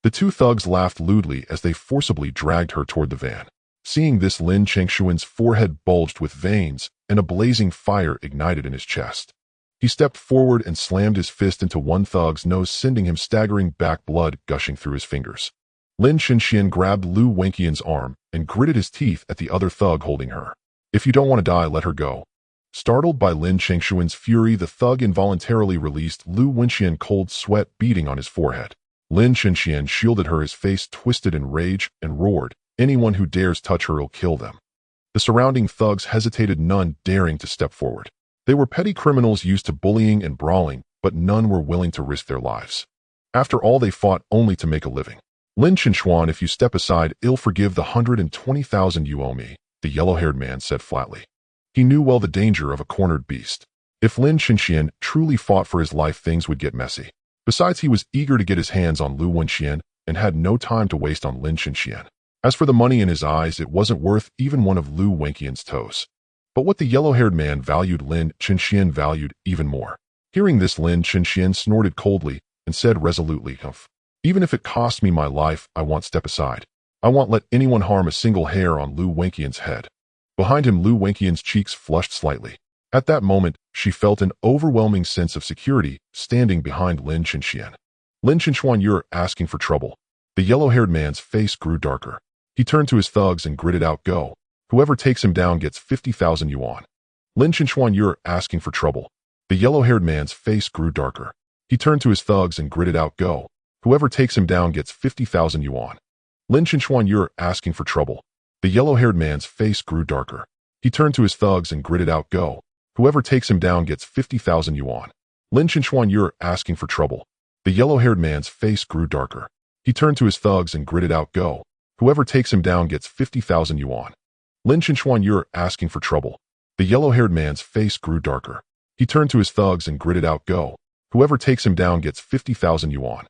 The two thugs laughed lewdly as they forcibly dragged her toward the van. Seeing this, Lin Chinchuan's forehead bulged with veins and a blazing fire ignited in his chest. He stepped forward and slammed his fist into one thug's nose, sending him staggering back, blood gushing through his fingers. Lin Chinxian grabbed Lu Wenxian's arm and gritted his teeth at the other thug holding her. If you don't want to die, let her go. Startled by Lin Chinchuan's fury, the thug involuntarily released Lu Wenxian, cold sweat beading on his forehead. Lin Chenxian shielded her, his face twisted in rage, and roared, "Anyone who dares touch her, I'll kill them." The surrounding thugs hesitated, none daring to step forward. They were petty criminals used to bullying and brawling, but none were willing to risk their lives. After all, they fought only to make a living. "Lin Chenxuan, if you step aside, I'll forgive the 120,000 you owe me," the yellow-haired man said flatly. He knew well the danger of a cornered beast. If Lin Chenxian truly fought for his life, things would get messy. Besides, he was eager to get his hands on Lu Wenxian and had no time to waste on Lin Chenxian. As for the money in his eyes, it wasn't worth even one of Lu Wenxian's toes. But what the yellow-haired man valued, Lin Chenxian valued even more. Hearing this, Lin Chenxian snorted coldly and said resolutely, "Humph. Even if it costs me my life, I won't step aside. I won't let anyone harm a single hair on Lu Wenxian's head." Behind him, Lu Wenxian's cheeks flushed slightly. At that moment, she felt an overwhelming sense of security standing behind Lin Chenxian. "Lin Chenxuan, you're asking for trouble." The yellow-haired man's face grew darker. He turned to his thugs and gritted out, "Go. Whoever takes him down gets 50,000 yuan." "Lin Chenxuan, you're asking for trouble." The yellow-haired man's face grew darker. He turned to his thugs and gritted out, "Go. Whoever takes him down gets 50,000 yuan." "Lin Chenxuan, you're asking for trouble." The yellow-haired man's face grew darker. He turned to his thugs and gritted out, "Go. Whoever takes him down gets 50,000 yuan." "Lin Chenxuan, you're asking for trouble." The yellow-haired man's face grew darker. He turned to his thugs and gritted out, "Go. Whoever takes him down gets 50,000 yuan." "Lin Chenxuan, you're asking for trouble." The yellow-haired man's face grew darker. He turned to his thugs and gritted out, "Go. Whoever takes him down gets 50,000 yuan."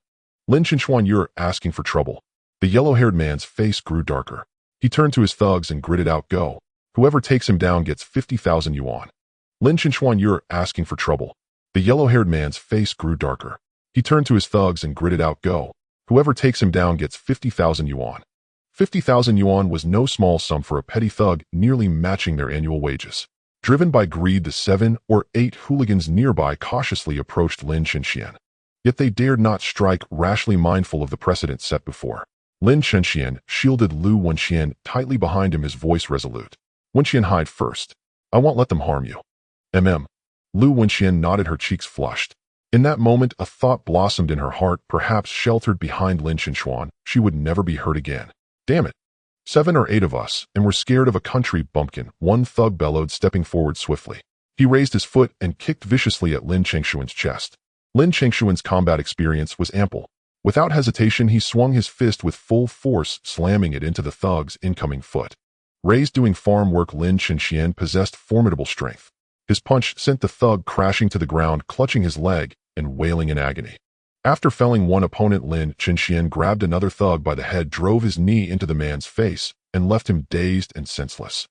"Lin Chenxuan, you're asking for trouble." The yellow-haired man's face grew darker. He turned to his thugs and gritted out, "Go. Whoever takes him down gets 50,000 yuan." "Lin Chenxuan, you're asking for trouble." The yellow-haired man's face grew darker. He turned to his thugs and gritted out, "Go. Whoever takes him down gets 50,000 yuan." 50,000 yuan was no small sum for a petty thug, nearly matching their annual wages. Driven by greed, the 7 or 8 hooligans nearby cautiously approached Lin Chenxian. Yet they dared not strike rashly, mindful of the precedent set before. Lin Chenxian shielded Lu Wenxian tightly behind him, his voice resolute. "Wenxian, hide first. I won't let them harm you." Lu Wenxian nodded, her cheeks flushed. In that moment, a thought blossomed in her heart. Perhaps sheltered behind Lin Chenxuan, she would never be hurt again. "Damn it. 7 or 8 of us, and we're scared of a country bumpkin," one thug bellowed, stepping forward swiftly. He raised his foot and kicked viciously at Lin Chengshuan's chest. Lin Chengshuan's combat experience was ample. Without hesitation, he swung his fist with full force, slamming it into the thug's incoming foot. Raised doing farm work, Lin Chenxian possessed formidable strength. His punch sent the thug crashing to the ground, clutching his leg and wailing in agony. After felling one opponent, Lin Chenxian grabbed another thug by the head, drove his knee into the man's face, and left him dazed and senseless.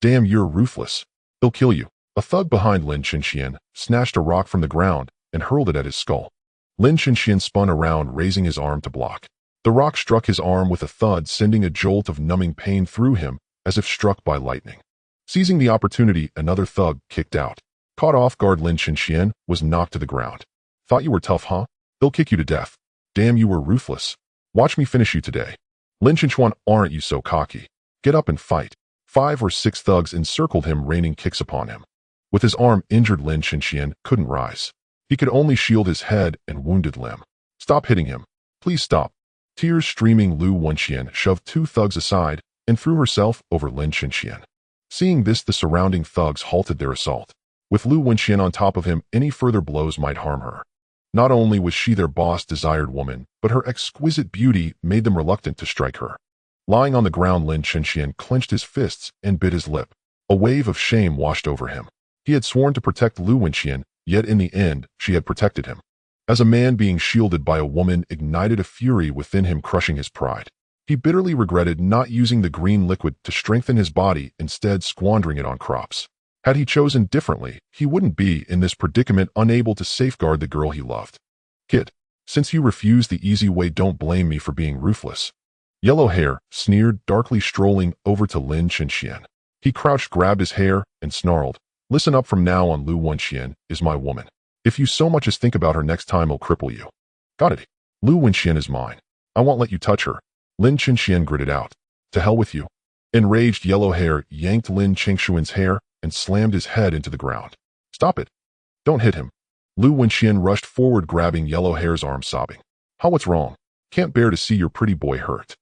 "Damn, you're ruthless. He'll kill you." A thug behind Lin Chenxian snatched a rock from the ground and hurled it at his skull. Lin Chenxian spun around, raising his arm to block. The rock struck his arm with a thud, sending a jolt of numbing pain through him as if struck by lightning. Seizing the opportunity, another thug kicked out. Caught off guard, Lin Chenxian was knocked to the ground. "Thought you were tough, huh? They'll kick you to death. Damn, you were ruthless. Watch me finish you today." "Lin Chenxuan, aren't you so cocky? Get up and fight." 5 or 6 thugs encircled him, raining kicks upon him. With his arm injured, Lin Chenxian couldn't rise. He could only shield his head and wounded limb. "Stop hitting him. Please stop." Tears streaming, Lu Wenxian shoved 2 thugs aside and threw herself over Lin Chenxian. Seeing this, the surrounding thugs halted their assault. With Lu Wenxian on top of him, any further blows might harm her. Not only was she their boss-desired woman, but her exquisite beauty made them reluctant to strike her. Lying on the ground, Lin Chenxian clenched his fists and bit his lip. A wave of shame washed over him. He had sworn to protect Lu Wenxian, yet in the end, she had protected him. As a man, being shielded by a woman ignited a fury within him, crushing his pride. He bitterly regretted not using the green liquid to strengthen his body, instead squandering it on crops. Had he chosen differently, he wouldn't be in this predicament, unable to safeguard the girl he loved. "Kid, since you refuse the easy way, don't blame me for being ruthless." Yellow Hair sneered, darkly, strolling over to Lin Chenxian. He crouched, grabbed his hair, and snarled, "Listen up, from now on, Lu Wenxian is my woman. If you so much as think about her next time, I'll cripple you." "Got it. Lu Wenxian is mine. I won't let you touch her." Lin Chenxian gritted out. "To hell with you." Enraged, Yellow Hair yanked Lin Chengshuan's hair and slammed his head into the ground. "Stop it. Don't hit him." Lu Wenxian rushed forward, grabbing Yellow Hair's arm, sobbing. "How, what's wrong? Can't bear to see your pretty boy hurt.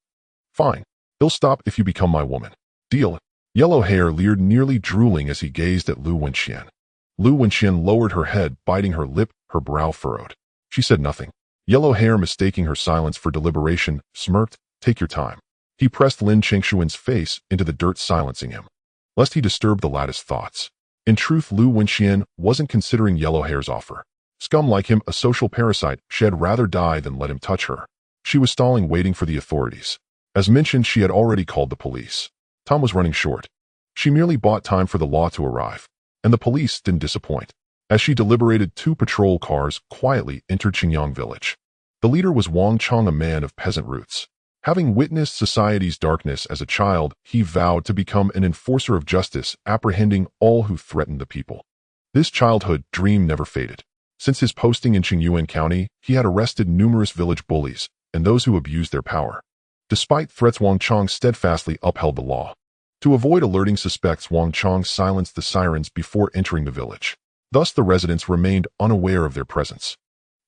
Fine. He'll stop if you become my woman. Deal. Yellow Hair leered, nearly drooling as he gazed at Lu Wenxian. Lu Wenxian lowered her head, biting her lip, her brow furrowed. She said nothing. Yellow Hair, mistaking her silence for deliberation, smirked. Take your time. He pressed Lin Chengshuan's face into the dirt, silencing him, lest he disturb the lad's thoughts. In truth, Lu Wenxian wasn't considering Yellow Hair's offer. Scum like him, a social parasite, she'd rather die than let him touch her. She was stalling, waiting for the authorities. As mentioned, she had already called the police. Time was running short. She merely bought time for the law to arrive. And the police didn't disappoint. As she deliberated, 2 patrol cars quietly entered Qingyang village. The leader was Wang Chong, a man of peasant roots. Having witnessed society's darkness as a child, he vowed to become an enforcer of justice, apprehending all who threatened the people. This childhood dream never faded. Since his posting in Qingyuan County, he had arrested numerous village bullies and those who abused their power. Despite threats, Wang Chong steadfastly upheld the law. To avoid alerting suspects, Wang Chong silenced the sirens before entering the village. Thus, the residents remained unaware of their presence.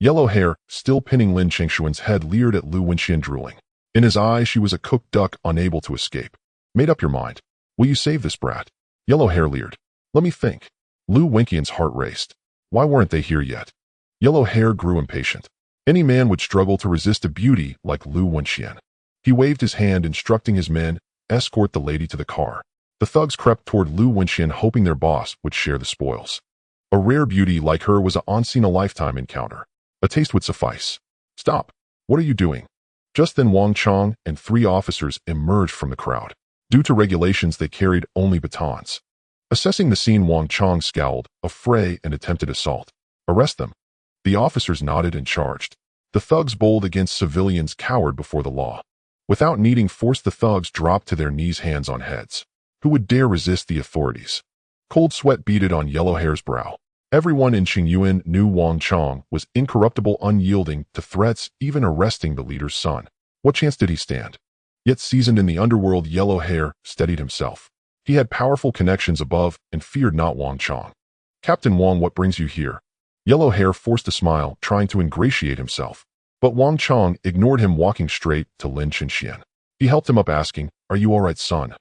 Yellow Hair, still pinning Lin Chengshuan's head, leered at Lu Wenxian, drooling. In his eye, she was a cooked duck, unable to escape. Made up your mind. Will you save this brat? Yellow Hair leered. Let me think. Lu Wenxian's heart raced. Why weren't they here yet? Yellow Hair grew impatient. Any man would struggle to resist a beauty like Lu Wenxian. He waved his hand, instructing his men, escort the lady to the car. The thugs crept toward Lu Wenxian, hoping their boss would share the spoils. A rare beauty like her was a once-in-a-lifetime encounter. A taste would suffice. Stop. What are you doing? Just then Wang Chong and 3 officers emerged from the crowd. Due to regulations, they carried only batons. Assessing the scene, Wang Chong scowled. A fray and attempted assault. Arrest them. The officers nodded and charged. The thugs, bold against civilians, cowered before the law. Without needing force, the thugs dropped to their knees, hands on heads. Who would dare resist the authorities? Cold sweat beaded on Yellow Hair's brow. Everyone in Qingyuan knew Wang Chong was incorruptible, unyielding to threats, even arresting the leader's son. What chance did he stand? Yet seasoned in the underworld, Yellow Hair steadied himself. He had powerful connections above and feared not Wang Chong. Captain Wang, what brings you here? Yellow Hair forced a smile, trying to ingratiate himself. But Wang Chong ignored him, walking straight to Lin Chenxian. He helped him up, asking, Are you all right, son?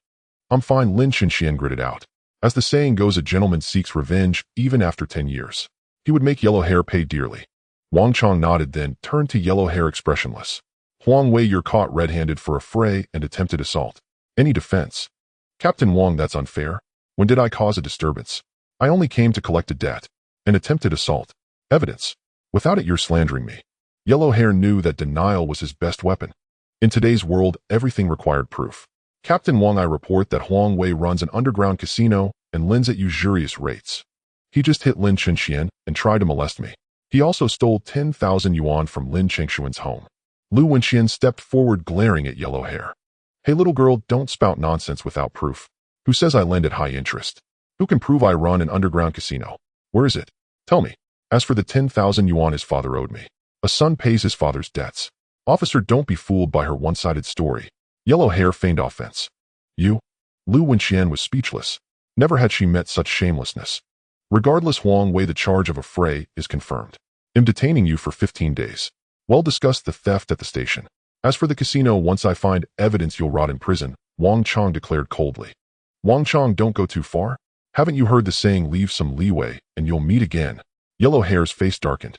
I'm fine, Lin Chenxian gritted out. As the saying goes, a gentleman seeks revenge even after 10 years. He would make Yellow Hair pay dearly. Wang Chong nodded, then turned to Yellow Hair, expressionless. Huang Wei, you're caught red-handed for a fray and attempted assault. Any defense? Captain Wang, that's unfair. When did I cause a disturbance? I only came to collect a debt. An attempted assault. Evidence. Without it, you're slandering me. Yellow Hair knew that denial was his best weapon. In today's world, everything required proof. Captain Wang, I report that Huang Wei runs an underground casino and lends at usurious rates. He just hit Lin Chenxian and tried to molest me. He also stole 10,000 yuan from Lin Chengshuan's home. Lu Wenxian stepped forward, glaring at Yellow Hair. Hey little girl, don't spout nonsense without proof. Who says I lend at high interest? Who can prove I run an underground casino? Where is it? Tell me. As for the 10,000 yuan his father owed me. A son pays his father's debts. Officer, don't be fooled by her one-sided story. Yellow Hair feigned offense. You? Lu Wenxian was speechless. Never had she met such shamelessness. Regardless, Huang Wei, the charge of a fray is confirmed. I'm detaining you for 15 days. We'll discuss the theft at the station. As for the casino, once I find evidence, you'll rot in prison, Wang Chong declared coldly. Wang Chong, don't go too far. Haven't you heard the saying, leave some leeway and you'll meet again? Yellow Hair's face darkened.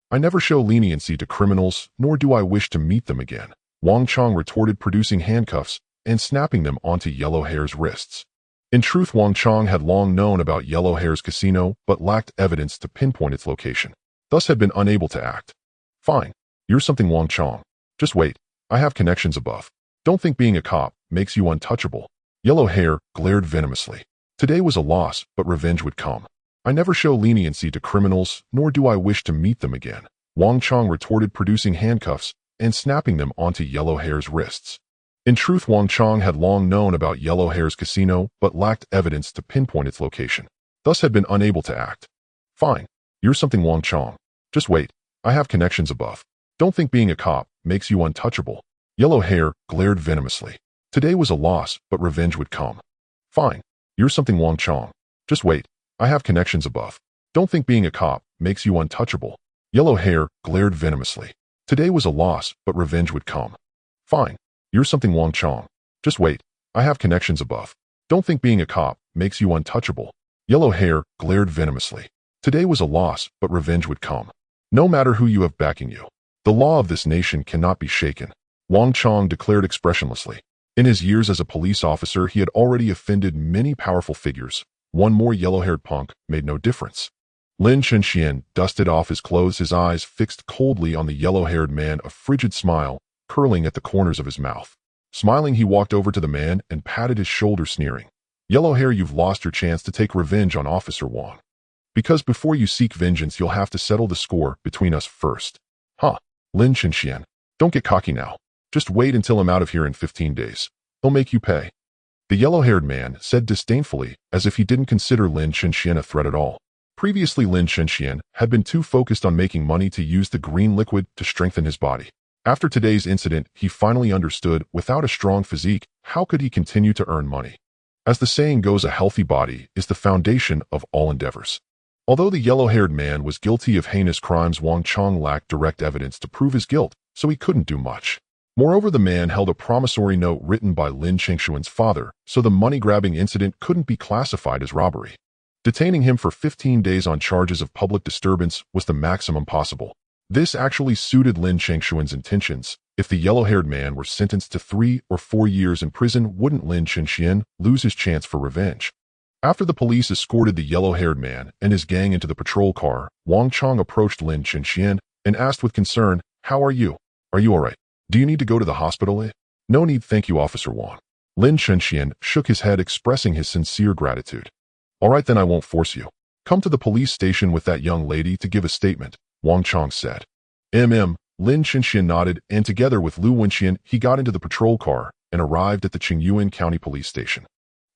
I never show leniency to criminals, nor do I wish to meet them again, Wang Chong retorted, producing handcuffs and snapping them onto Yellow Hair's wrists. In truth, Wang Chong had long known about Yellow Hair's casino, but lacked evidence to pinpoint its location. Thus had been unable to act. Fine. You're something, Wang Chong. Just wait. I have connections above. Don't think being a cop makes you untouchable. Yellow Hair glared venomously. Today was a loss, but revenge would come. I never show leniency to criminals, nor do I wish to meet them again, Wang Chong retorted, producing handcuffs and snapping them onto Yellow Hair's wrists. In truth, Wang Chong had long known about Yellow Hair's casino, but lacked evidence to pinpoint its location. Thus had been unable to act. Fine. You're something, Wang Chong. Just wait. I have connections above. Don't think being a cop makes you untouchable. Yellow Hair glared venomously. Today was a loss, but revenge would come. Fine. You're something, Wang Chong. Just wait. I have connections above. Don't think being a cop makes you untouchable. Yellow Hair glared venomously. Today was a loss, but revenge would come. Fine. You're something, Wang Chong. Just wait. I have connections above. Don't think being a cop makes you untouchable. Yellow Hair glared venomously. Today was a loss, but revenge would come. No matter who you have backing you. The law of this nation cannot be shaken. Wang Chong declared expressionlessly. In his years as a police officer, he had already offended many powerful figures. One more yellow-haired punk made no difference. Lin Chenxian dusted off his clothes, his eyes fixed coldly on the yellow-haired man, a frigid smile curling at the corners of his mouth. Smiling, he walked over to the man and patted his shoulder, sneering. Yellow Hair, you've lost your chance to take revenge on Officer Wang. Because before you seek vengeance, you'll have to settle the score between us first. Huh, Lin Chenxian. Don't get cocky now. Just wait until I'm out of here in 15 days. They'll make you pay. The yellow-haired man said disdainfully, as if he didn't consider Lin Chenxian a threat at all. Previously, Lin Chenxian had been too focused on making money to use the green liquid to strengthen his body. After today's incident, he finally understood, without a strong physique, how could he continue to earn money? As the saying goes, a healthy body is the foundation of all endeavors. Although the yellow-haired man was guilty of heinous crimes, Wang Chong lacked direct evidence to prove his guilt, so he couldn't do much. Moreover, the man held a promissory note written by Lin Chengshuan's father, so the money-grabbing incident couldn't be classified as robbery. Detaining him for 15 days on charges of public disturbance was the maximum possible. This actually suited Lin Chengshuan's intentions. If the yellow-haired man were sentenced to 3 or 4 years in prison, wouldn't Lin Chenxian lose his chance for revenge? After the police escorted the yellow-haired man and his gang into the patrol car, Wang Chong approached Lin Chenxian and asked with concern, "How are you? Are you all right? Do you need to go to the hospital?" "No need, thank you, Officer Wang." Lin Chenxian shook his head, expressing his sincere gratitude. "All right, then I won't force you. Come to the police station with that young lady to give a statement," Wang Chong said. Lin Chenxian nodded, and together with Lu Wenxian, he got into the patrol car and arrived at the Qingyuan County Police Station.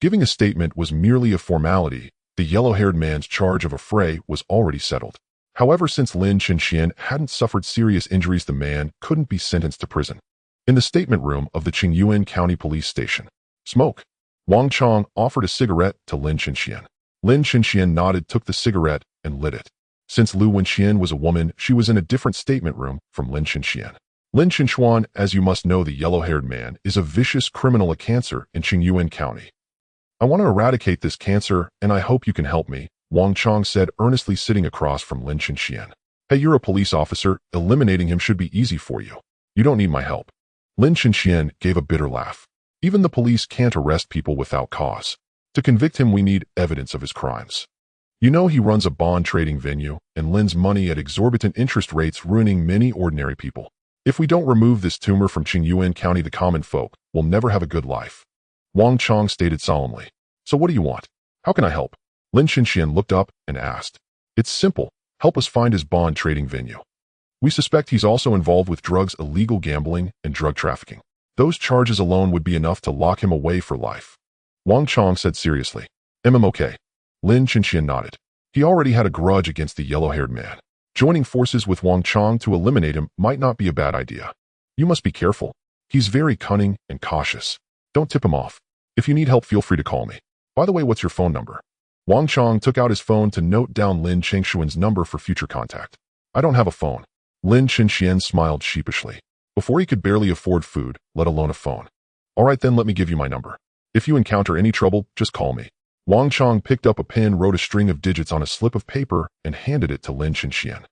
Giving a statement was merely a formality. The yellow-haired man's charge of a fray was already settled. However, since Lin Chenxian hadn't suffered serious injuries, the man couldn't be sentenced to prison. In the statement room of the Qingyuan County Police Station, smoke. Wang Chong offered a cigarette to Lin Chenxian. Lin Chenxian nodded, took the cigarette, and lit it. Since Lu Wenxian was a woman, she was in a different statement room from Lin Chenxian. Lin Chenxuan, as you must know, the yellow-haired man, is a vicious criminal, a cancer in Qingyuan County. "I want to eradicate this cancer, and I hope you can help me," Wang Chong said earnestly, sitting across from Lin Chenxian. "Hey, you're a police officer. Eliminating him should be easy for you. You don't need my help." Lin Chenxian gave a bitter laugh. "Even the police can't arrest people without cause. To convict him, we need evidence of his crimes. You know, he runs a bond trading venue and lends money at exorbitant interest rates, ruining many ordinary people. If we don't remove this tumor from Qingyuan County, the common folk will never have a good life," Wang Chong stated solemnly. "So what do you want? How can I help?" Lin Chenxian looked up and asked. "It's simple. Help us find his bond trading venue. We suspect he's also involved with drugs, illegal gambling, and drug trafficking. Those charges alone would be enough to lock him away for life," Wang Chong said seriously. "Okay." Lin Chenxian nodded. He already had a grudge against the yellow-haired man. Joining forces with Wang Chong to eliminate him might not be a bad idea. "You must be careful. He's very cunning and cautious. Don't tip him off. If you need help, feel free to call me. By the way, what's your phone number?" Wang Chong took out his phone to note down Lin Chengshuan's number for future contact. "I don't have a phone." Lin Chenxian smiled sheepishly. Before, he could barely afford food, let alone a phone. "All right, then let me give you my number. If you encounter any trouble, just call me." Wang Chong picked up a pen, wrote a string of digits on a slip of paper, and handed it to Lin Chenxian.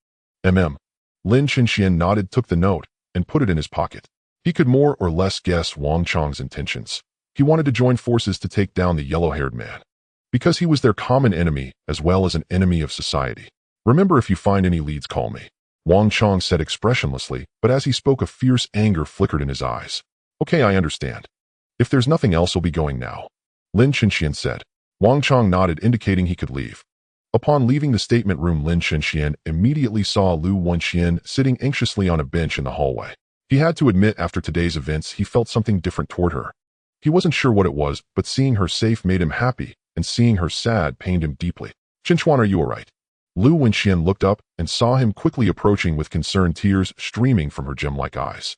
Lin Chenxian nodded, took the note, and put it in his pocket. He could more or less guess Wang Chong's intentions. He wanted to join forces to take down the yellow-haired man, because he was their common enemy as well as an enemy of society. "Remember, if you find any leads, call me," Wang Chong said expressionlessly, but as he spoke, a fierce anger flickered in his eyes. "Okay, I understand. If there's nothing else, I'll be going now," Lin Chenxian said. Wang Chong nodded, indicating he could leave. Upon leaving the statement room, Lin Chenxian immediately saw Lu Wenxian sitting anxiously on a bench in the hallway. He had to admit, after today's events, he felt something different toward her. He wasn't sure what it was, but seeing her safe made him happy, and seeing her sad pained him deeply. "Chenxuan, are you all right?" Lu Wenxian looked up and saw him quickly approaching with concern, tears streaming from her gem-like eyes.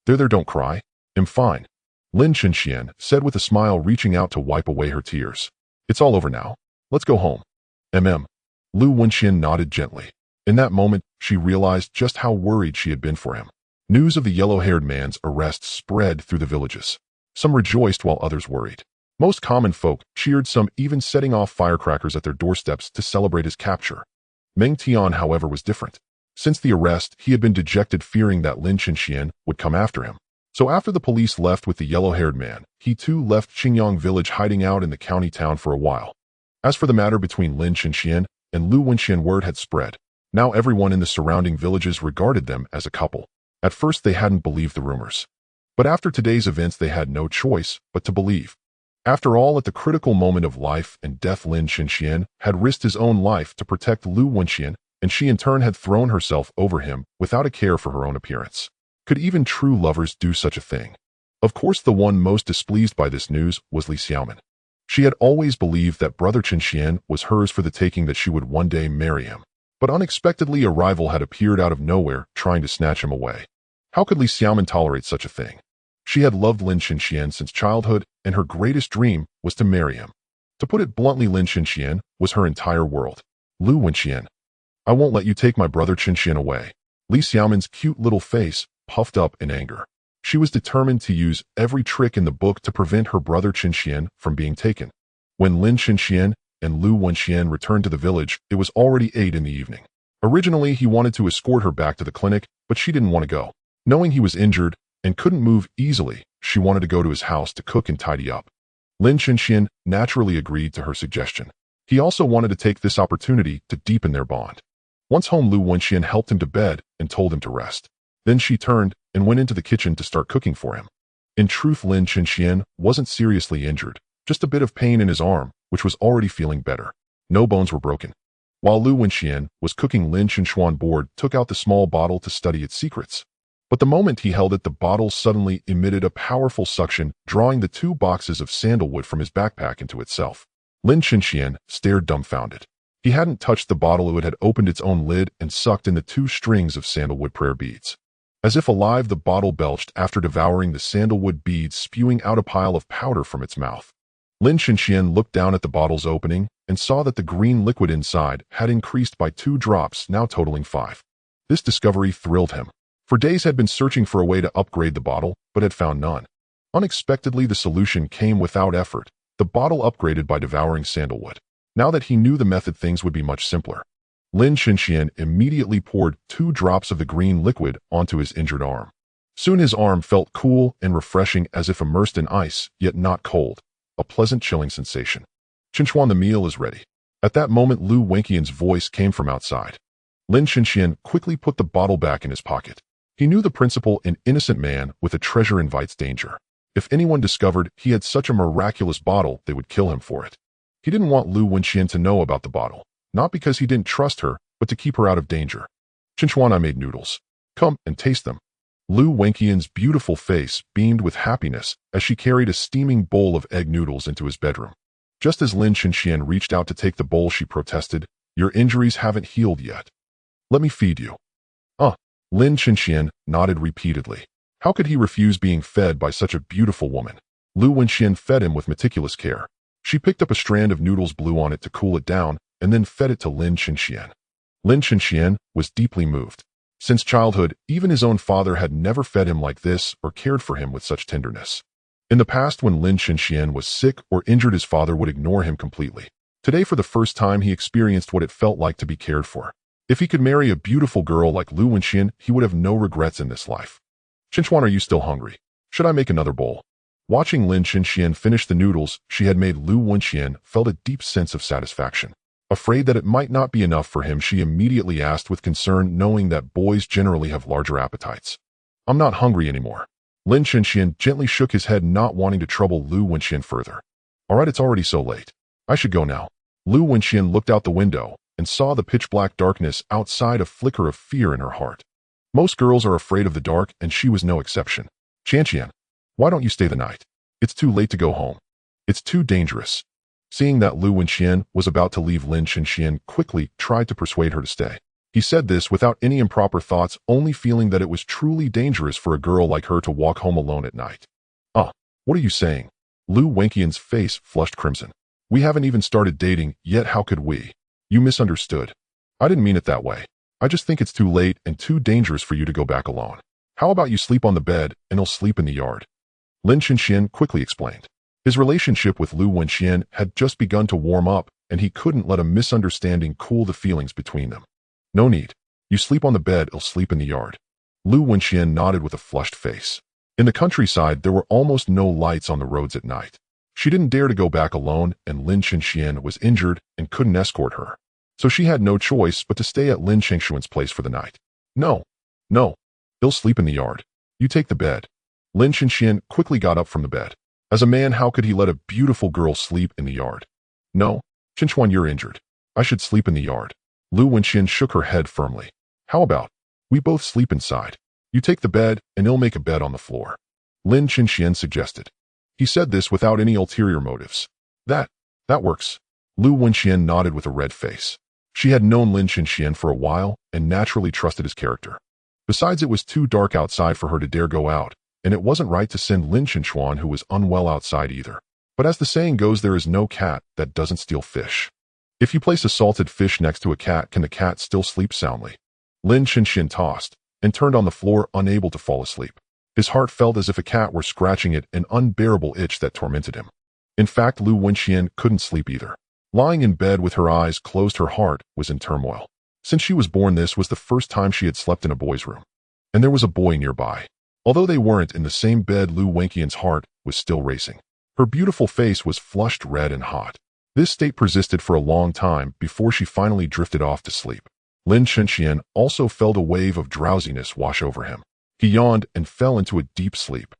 There, don't cry. I'm fine," Lin Chenxian said with a smile, reaching out to wipe away her tears. "It's all over now. Let's go home." Lu Wenxian nodded gently. In that moment, she realized just how worried she had been for him. News of the yellow-haired man's arrest spread through the villages. Some rejoiced while others worried. Most common folk cheered, some even setting off firecrackers at their doorsteps to celebrate his capture. Meng Tian, however, was different. Since the arrest, he had been dejected, fearing that Lin Chenxian would come after him. So after the police left with the yellow-haired man, he too left Qingyang village, hiding out in the county town for a while. As for the matter between Lin Chenxian and Lu Wenxian, word had spread. Now everyone in the surrounding villages regarded them as a couple. At first they hadn't believed the rumors. But after today's events they had no choice but to believe. After all, at the critical moment of life and death, Lin Chenxian had risked his own life to protect Lu Wenxian, and she in turn had thrown herself over him without a care for her own appearance. Could even true lovers do such a thing? Of course, the one most displeased by this news was Li Xiaoman. She had always believed that brother Chenxian was hers for the taking, that she would one day marry him. But unexpectedly a rival had appeared out of nowhere, trying to snatch him away. How could Li Xiaoman tolerate such a thing? She had loved Lin Chenxian since childhood, and her greatest dream was to marry him. To put it bluntly, Lin Chenxian was her entire world. Lu Wenxian, I won't let you take my brother Chenxian away. Li Xiaoman's cute little face puffed up in anger. She was determined to use every trick in the book to prevent her brother Chenxian from being taken. When Lin Chenxian and Lu Wenxian returned to the village, it was already 8 in the evening. Originally, he wanted to escort her back to the clinic, but she didn't want to go. Knowing he was injured and couldn't move easily, she wanted to go to his house to cook and tidy up. Lin Chenxian naturally agreed to her suggestion. He also wanted to take this opportunity to deepen their bond. Once home, Lu Wenxian helped him to bed and told him to rest. Then she turned and went into the kitchen to start cooking for him. In truth, Lin Chenxian wasn't seriously injured, just a bit of pain in his arm, which was already feeling better. No bones were broken. While Lu Wenxian was cooking, Lin Chenxian bored took out the small bottle to study its secrets. But the moment he held it, the bottle suddenly emitted a powerful suction, drawing the 2 boxes of sandalwood from his backpack into itself. Lin Chenxian stared dumbfounded. He hadn't touched the bottle, it had opened its own lid and sucked in the 2 strings of sandalwood prayer beads. As if alive, the bottle belched after devouring the sandalwood beads, spewing out a pile of powder from its mouth. Lin Chenxian looked down at the bottle's opening and saw that the green liquid inside had increased by 2 drops, now totaling 5. This discovery thrilled him. For days had been searching for a way to upgrade the bottle, but had found none. Unexpectedly, the solution came without effort. The bottle upgraded by devouring sandalwood. Now that he knew the method, things would be much simpler. Lin Chenxian immediately poured 2 drops of the green liquid onto his injured arm. Soon his arm felt cool and refreshing, as if immersed in ice, yet not cold. A pleasant chilling sensation. Chenxian, the meal is ready. At that moment, Lu Wenxian's voice came from outside. Lin Chenxian quickly put the bottle back in his pocket. He knew the principle: an innocent man with a treasure invites danger. If anyone discovered he had such a miraculous bottle, they would kill him for it. He didn't want Lu Wenxian to know about the bottle, not because he didn't trust her, but to keep her out of danger. Chenxian, I made noodles. Come and taste them. Lu Wenxian's beautiful face beamed with happiness as she carried a steaming bowl of egg noodles into his bedroom. Just as Lin Chenxian reached out to take the bowl, she protested, "Your injuries haven't healed yet. Let me feed you." Lin Chenxian nodded repeatedly. How could he refuse being fed by such a beautiful woman? Lu Wenxian fed him with meticulous care. She picked up a strand of noodles, blew on it to cool it down, and then fed it to Lin Chenxian. Lin Chenxian was deeply moved. Since childhood, even his own father had never fed him like this or cared for him with such tenderness. In the past, when Lin Chenxian was sick or injured, his father would ignore him completely. Today, for the first time, he experienced what it felt like to be cared for. If he could marry a beautiful girl like Lu Wenxian, he would have no regrets in this life. Chenxian, are you still hungry? Should I make another bowl? Watching Lin Chenxian finish the noodles she had made, Lu Wenxian felt a deep sense of satisfaction. Afraid that it might not be enough for him, she immediately asked with concern, knowing that boys generally have larger appetites. I'm not hungry anymore. Lin Chenxian gently shook his head, not wanting to trouble Lu Wenxian further. All right, it's already so late. I should go now. Lu Wenxian looked out the window and saw the pitch-black darkness outside, a flicker of fear in her heart. Most girls are afraid of the dark, and she was no exception. Chenxian, why don't you stay the night? It's too late to go home. It's too dangerous. Seeing that Lu Wenxian was about to leave, Lin Chenxian quickly tried to persuade her to stay. He said this without any improper thoughts, only feeling that it was truly dangerous for a girl like her to walk home alone at night. What are you saying? Lu Wenxian's face flushed crimson. We haven't even started dating yet, how could we? You misunderstood. I didn't mean it that way. I just think it's too late and too dangerous for you to go back alone. How about you sleep on the bed and he'll sleep in the yard? Lin Chenxian quickly explained. His relationship with Lu Wenxian had just begun to warm up, and he couldn't let a misunderstanding cool the feelings between them. No need. You sleep on the bed, he'll sleep in the yard. Lu Wenxian nodded with a flushed face. In the countryside, there were almost no lights on the roads at night. She didn't dare to go back alone, and Lin Chenxian was injured and couldn't escort her. So she had no choice but to stay at Lin Chengshuan's place for the night. No. No. He'll sleep in the yard. You take the bed. Lin Chenxian quickly got up from the bed. As a man, how could he let a beautiful girl sleep in the yard? No. Chenxuan, you're injured. I should sleep in the yard. Lu Wenxian shook her head firmly. How about we both sleep inside? You take the bed, and he'll make a bed on the floor. Lin Chenxian suggested. He said this without any ulterior motives. That works. Lu Wenxian nodded with a red face. She had known Lin Chenxian for a while and naturally trusted his character. Besides, it was too dark outside for her to dare go out, and it wasn't right to send Lin Chenxuan, who was unwell, outside either. But as the saying goes, there is no cat that doesn't steal fish. If you place a salted fish next to a cat, can the cat still sleep soundly? Lin Chenxian tossed and turned on the floor, unable to fall asleep. His heart felt as if a cat were scratching it, an unbearable itch that tormented him. In fact, Lu Wenxian couldn't sleep either. Lying in bed with her eyes closed, her heart was in turmoil. Since she was born, this was the first time she had slept in a boy's room. And there was a boy nearby. Although they weren't in the same bed, Lu Wenxian's heart was still racing. Her beautiful face was flushed red and hot. This state persisted for a long time before she finally drifted off to sleep. Lin Chenxian also felt a wave of drowsiness wash over him. He yawned and fell into a deep sleep.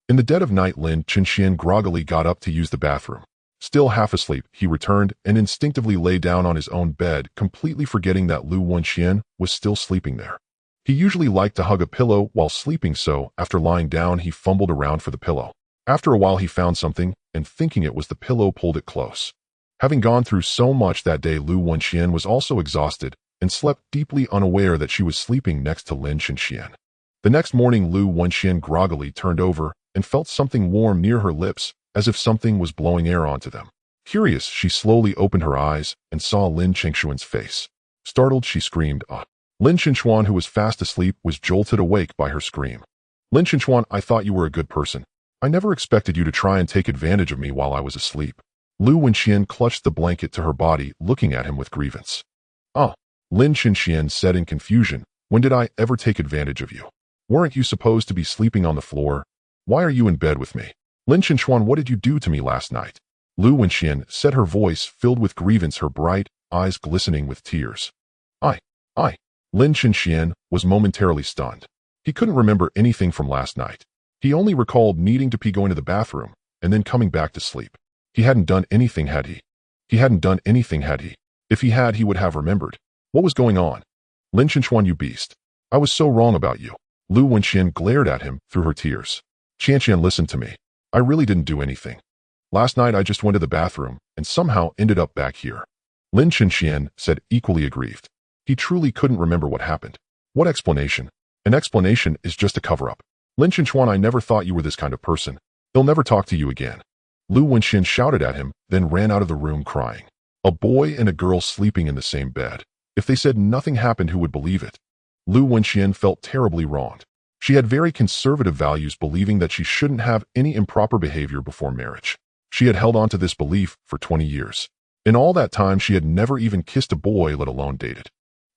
In the dead of night, Lin Chenxian groggily got up to use the bathroom. Still half asleep, he returned and instinctively lay down on his own bed, completely forgetting that Lu Wenxian was still sleeping there. He usually liked to hug a pillow while sleeping, so after lying down, he fumbled around for the pillow. After a while, he found something, and thinking it was the pillow, pulled it close. Having gone through so much that day, Lu Wenxian was also exhausted and slept deeply, unaware that she was sleeping next to Lin Chenxian. The next morning, Lu Wenxian groggily turned over and felt something warm near her lips, as if something was blowing air onto them. Curious, she slowly opened her eyes and saw Lin Chengshuan's face. Startled, she screamed, "Ah!" Lin Chenxuan, who was fast asleep, was jolted awake by her scream. Lin Chenxuan, I thought you were a good person. I never expected you to try and take advantage of me while I was asleep. Lu Wenxian clutched the blanket to her body, looking at him with grievance. Ah, Lin Chenxian said in confusion, when did I ever take advantage of you? Weren't you supposed to be sleeping on the floor? Why are you in bed with me? Lin Chenxuan, what did you do to me last night? Lu Wenxian said, her voice filled with grievance, her bright eyes glistening with tears. I. Lin Chenxian was momentarily stunned. He couldn't remember anything from last night. He only recalled needing to pee, going to the bathroom, and then coming back to sleep. He hadn't done anything, had he? He hadn't done anything, had he? If he had, he would have remembered. What was going on? Lin Chenxuan, you beast. I was so wrong about you. Lu Wenxian glared at him through her tears. Qianqian, listen to me. I really didn't do anything. Last night I just went to the bathroom and somehow ended up back here. Lin Chenxian said, equally aggrieved. He truly couldn't remember what happened. What explanation? An explanation is just a cover-up. Lin Chenxuan, I never thought you were this kind of person. They'll never talk to you again. Lu Wenxian shouted at him, then ran out of the room crying. A boy and a girl sleeping in the same bed. If they said nothing happened, who would believe it? Lu Wenxian felt terribly wronged. She had very conservative values, believing that she shouldn't have any improper behavior before marriage. She had held on to this belief for 20 years. In all that time, she had never even kissed a boy, let alone dated.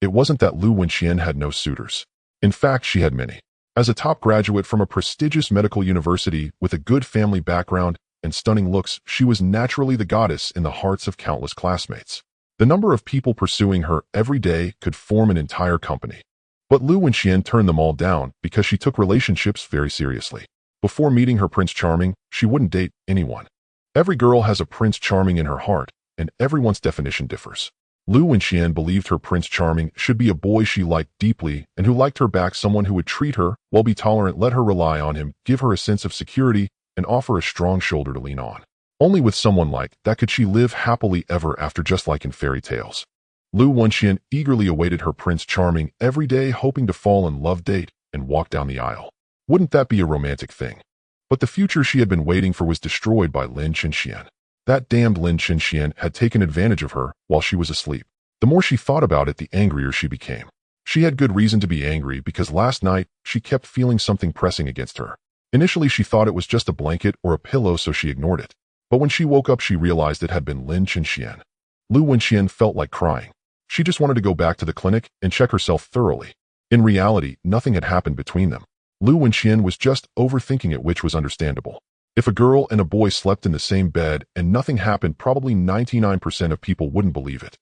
It wasn't that Lu Wenxian had no suitors. In fact, she had many. As a top graduate from a prestigious medical university with a good family background and stunning looks, she was naturally the goddess in the hearts of countless classmates. The number of people pursuing her every day could form an entire company. But Lu Wenxian turned them all down because she took relationships very seriously. Before meeting her Prince Charming, she wouldn't date anyone. Every girl has a Prince Charming in her heart, and everyone's definition differs. Lu Wenxian believed her Prince Charming should be a boy she liked deeply and who liked her back, someone who would treat her well, be tolerant, let her rely on him, give her a sense of security, and offer a strong shoulder to lean on. Only with someone like that could she live happily ever after, just like in fairy tales. Lu Wenxian eagerly awaited her Prince Charming every day, hoping to fall in love, date, and walk down the aisle. Wouldn't that be a romantic thing? But the future she had been waiting for was destroyed by Lin Chenxian. That damned Lin Chenxian had taken advantage of her while she was asleep. The more she thought about it, the angrier she became. She had good reason to be angry because last night she kept feeling something pressing against her. Initially she thought it was just a blanket or a pillow, so she ignored it. But when she woke up she realized it had been Lin Chenxian. Lu Wenxian felt like crying. She just wanted to go back to the clinic and check herself thoroughly. In reality, nothing had happened between them. Lu Wenxian was just overthinking it, which was understandable. If a girl and a boy slept in the same bed and nothing happened, probably 99% of people wouldn't believe it.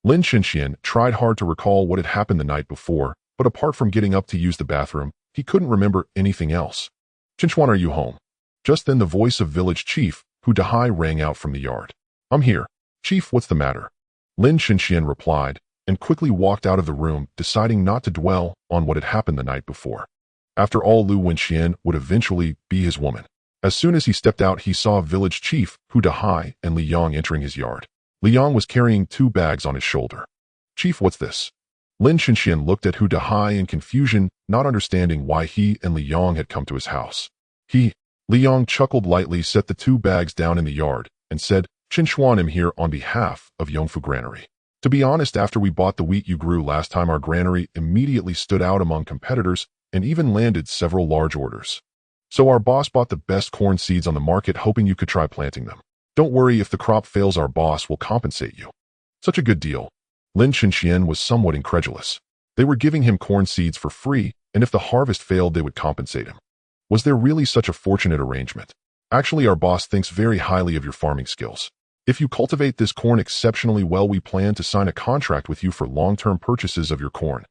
Lin Chenxian tried hard to recall what had happened the night before, but apart from getting up to use the bathroom, he couldn't remember anything else. "Chenchuan, are you home?" Just then the voice of village chief, Hu Dahai, rang out from the yard. "I'm here. Chief, what's the matter?" Lin Chenxian replied, and quickly walked out of the room, deciding not to dwell on what had happened the night before. After all, Lu Wenxian would eventually be his woman. As soon as he stepped out, he saw village chief Hu Dahai and Li Yang entering his yard. Li Yang was carrying 2 bags on his shoulder. "Chief, what's this?" Lin Chenxian looked at Hu Dahai in confusion, not understanding why he and Li Yang had come to his house. Li Yang chuckled lightly, set the 2 bags down in the yard, and said, "Chenchuan, I'm here on behalf of Yongfu Granary. To be honest, after we bought the wheat you grew last time, our granary immediately stood out among competitors and even landed several large orders. So our boss bought the best corn seeds on the market, hoping you could try planting them. Don't worry, if the crop fails, our boss will compensate you." Such a good deal. Lin Chenxian was somewhat incredulous. They were giving him corn seeds for free, and if the harvest failed, they would compensate him. Was there really such a fortunate arrangement? "Actually, our boss thinks very highly of your farming skills. If you cultivate this corn exceptionally well, we plan to sign a contract with you for long-term purchases of your corn.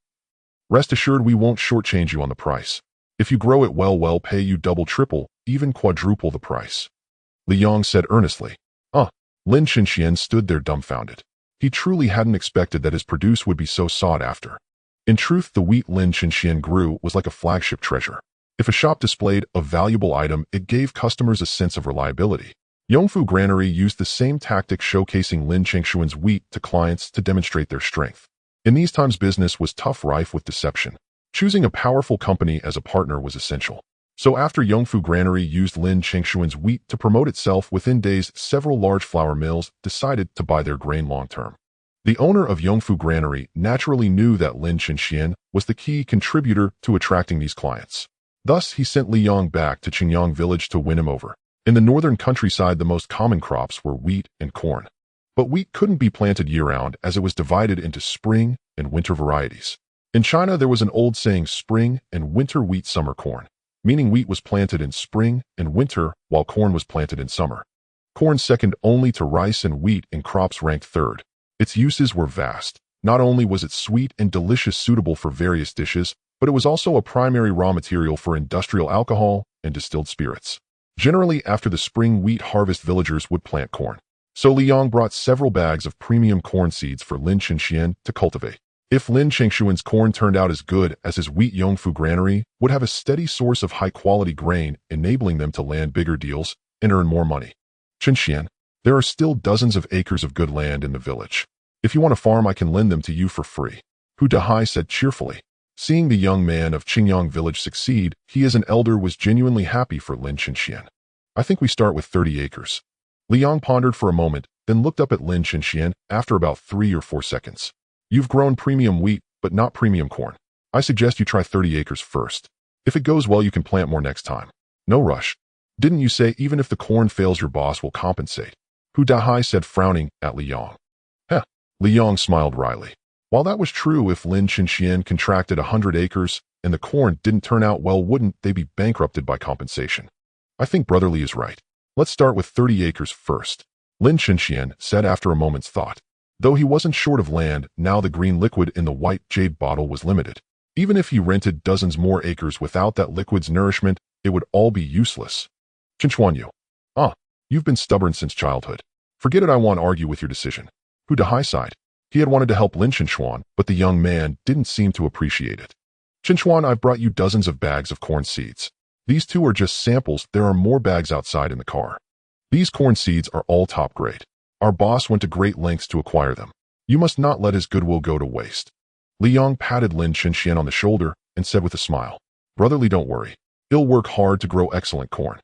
Rest assured, we won't shortchange you on the price. If you grow it well, we'll pay you double, triple, even quadruple the price," Li Yang said earnestly. Lin Chenxian stood there dumbfounded. He truly hadn't expected that his produce would be so sought after. In truth, the wheat Lin Chenxian grew was like a flagship treasure. If a shop displayed a valuable item, it gave customers a sense of reliability. Yongfu Granary used the same tactic, showcasing Lin Chenxian's wheat to clients to demonstrate their strength. In these times, business was tough, rife with deception. Choosing a powerful company as a partner was essential. So after Yongfu Granary used Lin Chenxian's wheat to promote itself, within days several large flour mills decided to buy their grain long-term. The owner of Yongfu Granary naturally knew that Lin Chenxian was the key contributor to attracting these clients. Thus, he sent Li Yang back to Qingyang village to win him over. In the northern countryside, the most common crops were wheat and corn. But wheat couldn't be planted year-round, as it was divided into spring and winter varieties. In China, there was an old saying, spring and winter wheat, summer corn, meaning wheat was planted in spring and winter, while corn was planted in summer. Corn, second only to rice and wheat in crops, ranked third. Its uses were vast. Not only was it sweet and delicious, suitable for various dishes, but it was also a primary raw material for industrial alcohol and distilled spirits. Generally, after the spring wheat harvest, villagers would plant corn. So Li Yang brought several bags of premium corn seeds for Lin Chenxian to cultivate. If Lin Chenxian's corn turned out as good as his wheat, Yongfu Granary would have a steady source of high-quality grain, enabling them to land bigger deals and earn more money. "Chenxian, there are still dozens of acres of good land in the village. If you want a farm, I can lend them to you for free," Hu Dahai said cheerfully. Seeing the young man of Qingyang village succeed, he as an elder was genuinely happy for Lin Chenxian. "I think we start with 30 acres. Li Yang pondered for a moment, then looked up at Lin Chenxian after about 3 or 4 seconds. "You've grown premium wheat, but not premium corn. I suggest you try 30 acres first. If it goes well, you can plant more next time. No rush. Didn't you say even if the corn fails, your boss will compensate?" Hu Dahai said, frowning at Li Yang. "Heh." Li Yang smiled wryly. While that was true, if Lin Chenxian contracted 100 acres and the corn didn't turn out well, wouldn't they be bankrupted by compensation? "I think Brother Li is right. Let's start with 30 acres first," Lin Chenxian said after a moment's thought. Though he wasn't short of land, now the green liquid in the white jade bottle was limited. Even if he rented dozens more acres, without that liquid's nourishment, it would all be useless. "Chenchuan, you've been stubborn since childhood. Forget it, I won't argue with your decision." Hu Dahai sighed. He had wanted to help Lin Chenchuan, but the young man didn't seem to appreciate it. "Chenchuan, I've brought you dozens of bags of corn seeds. These 2 are just samples. There are more bags outside in the car. These corn seeds are all top grade. Our boss went to great lengths to acquire them. You must not let his goodwill go to waste." Li Yang patted Lin Chenxian on the shoulder and said with a smile, "Brother Li, don't worry. He'll work hard to grow excellent corn."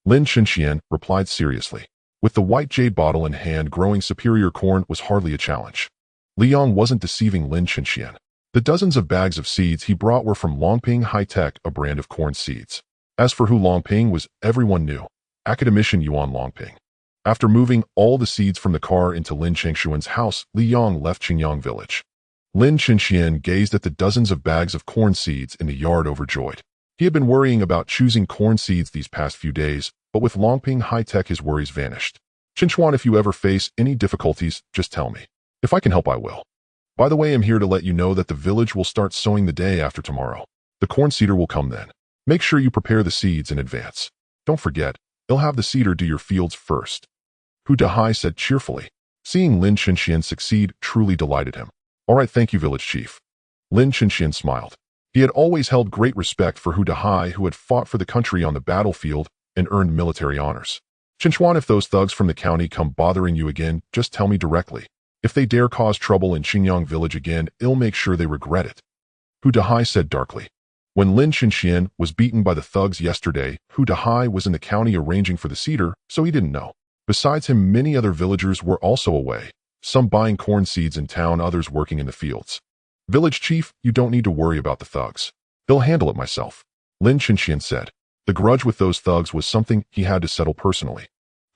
Lin Chenxian replied seriously. With the white jade bottle in hand, growing superior corn was hardly a challenge. Li Yang wasn't deceiving Lin Chenxian. The dozens of bags of seeds he brought were from Longping High-Tech, a brand of corn seeds. As for who Longping was, everyone knew. Academician Yuan Longping. After moving all the seeds from the car into Lin Chengshuan's house, Li Yong left Qingyang village. Lin Chenxian gazed at the dozens of bags of corn seeds in the yard overjoyed. He had been worrying about choosing corn seeds these past few days, but with Longping High-Tech his worries vanished. Chenchuan, if you ever face any difficulties, just tell me. If I can help, I will. By the way, I'm here to let you know that the village will start sowing the day after tomorrow. The corn seeder will come then. Make sure you prepare the seeds in advance. Don't forget, you'll have the seeder do your fields first. Hu Dahai said cheerfully. Seeing Lin Chenxian succeed truly delighted him. All right, thank you, village chief. Lin Chenxian smiled. He had always held great respect for Hu Dahai, who had fought for the country on the battlefield and earned military honors. Chenchuan, if those thugs from the county come bothering you again, just tell me directly. If they dare cause trouble in Xingyang village again, I'll make sure they regret it. Hu Dahai said darkly. When Lin Chenxian was beaten by the thugs yesterday, Hu Dahai was in the county arranging for the cedar, so he didn't know. Besides him, many other villagers were also away, some buying corn seeds in town, others working in the fields. Village chief, you don't need to worry about the thugs. I'll handle it myself, Lin Chenxian said. The grudge with those thugs was something he had to settle personally.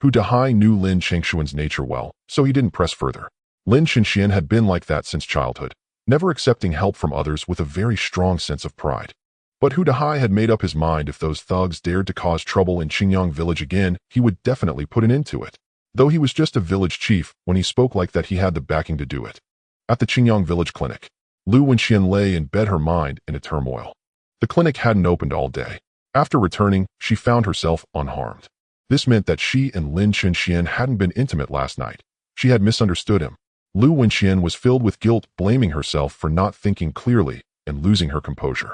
Hu Dahai knew Lin Chengshuan's nature well, so he didn't press further. Lin Chenxian had been like that since childhood, never accepting help from others with a very strong sense of pride. But Hu Dahai had made up his mind if those thugs dared to cause trouble in Xingyang village again, he would definitely put an end to it. Though he was just a village chief, when he spoke like that he had the backing to do it. At the Xingyang village clinic, Lu Wenxian lay in bed, her mind in a turmoil. The clinic hadn't opened all day. After returning, she found herself unharmed. This meant that she and Lin Chenxian hadn't been intimate last night. She had misunderstood him. Lu Wenxian was filled with guilt, blaming herself for not thinking clearly and losing her composure.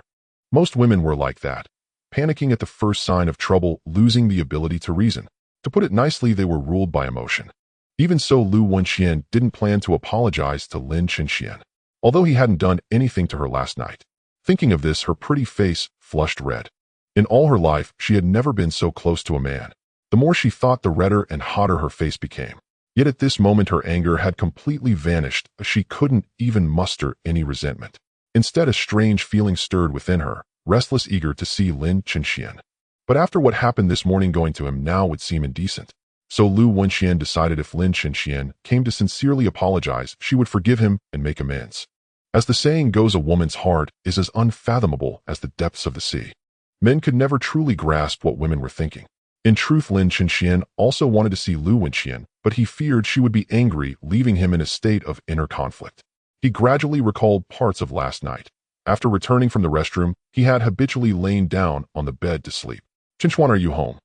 Most women were like that, panicking at the first sign of trouble, losing the ability to reason. To put it nicely, they were ruled by emotion. Even so, Lu Wenxian didn't plan to apologize to Lin Chenxian, although he hadn't done anything to her last night. Thinking of this, her pretty face flushed red. In all her life, she had never been so close to a man. The more she thought, the redder and hotter her face became. Yet at this moment, her anger had completely vanished. She couldn't even muster any resentment. Instead, a strange feeling stirred within her, restless, eager to see Lin Chenxian. But after what happened this morning, going to him now would seem indecent. So Lu Wenxian decided if Lin Chenxian came to sincerely apologize, she would forgive him and make amends. As the saying goes, a woman's heart is as unfathomable as the depths of the sea. Men could never truly grasp what women were thinking. In truth, Lin Chenxian also wanted to see Lu Wenxian, but he feared she would be angry, leaving him in a state of inner conflict. He gradually recalled parts of last night. After returning from the restroom, he had habitually lain down on the bed to sleep. Chenchuan, are you home?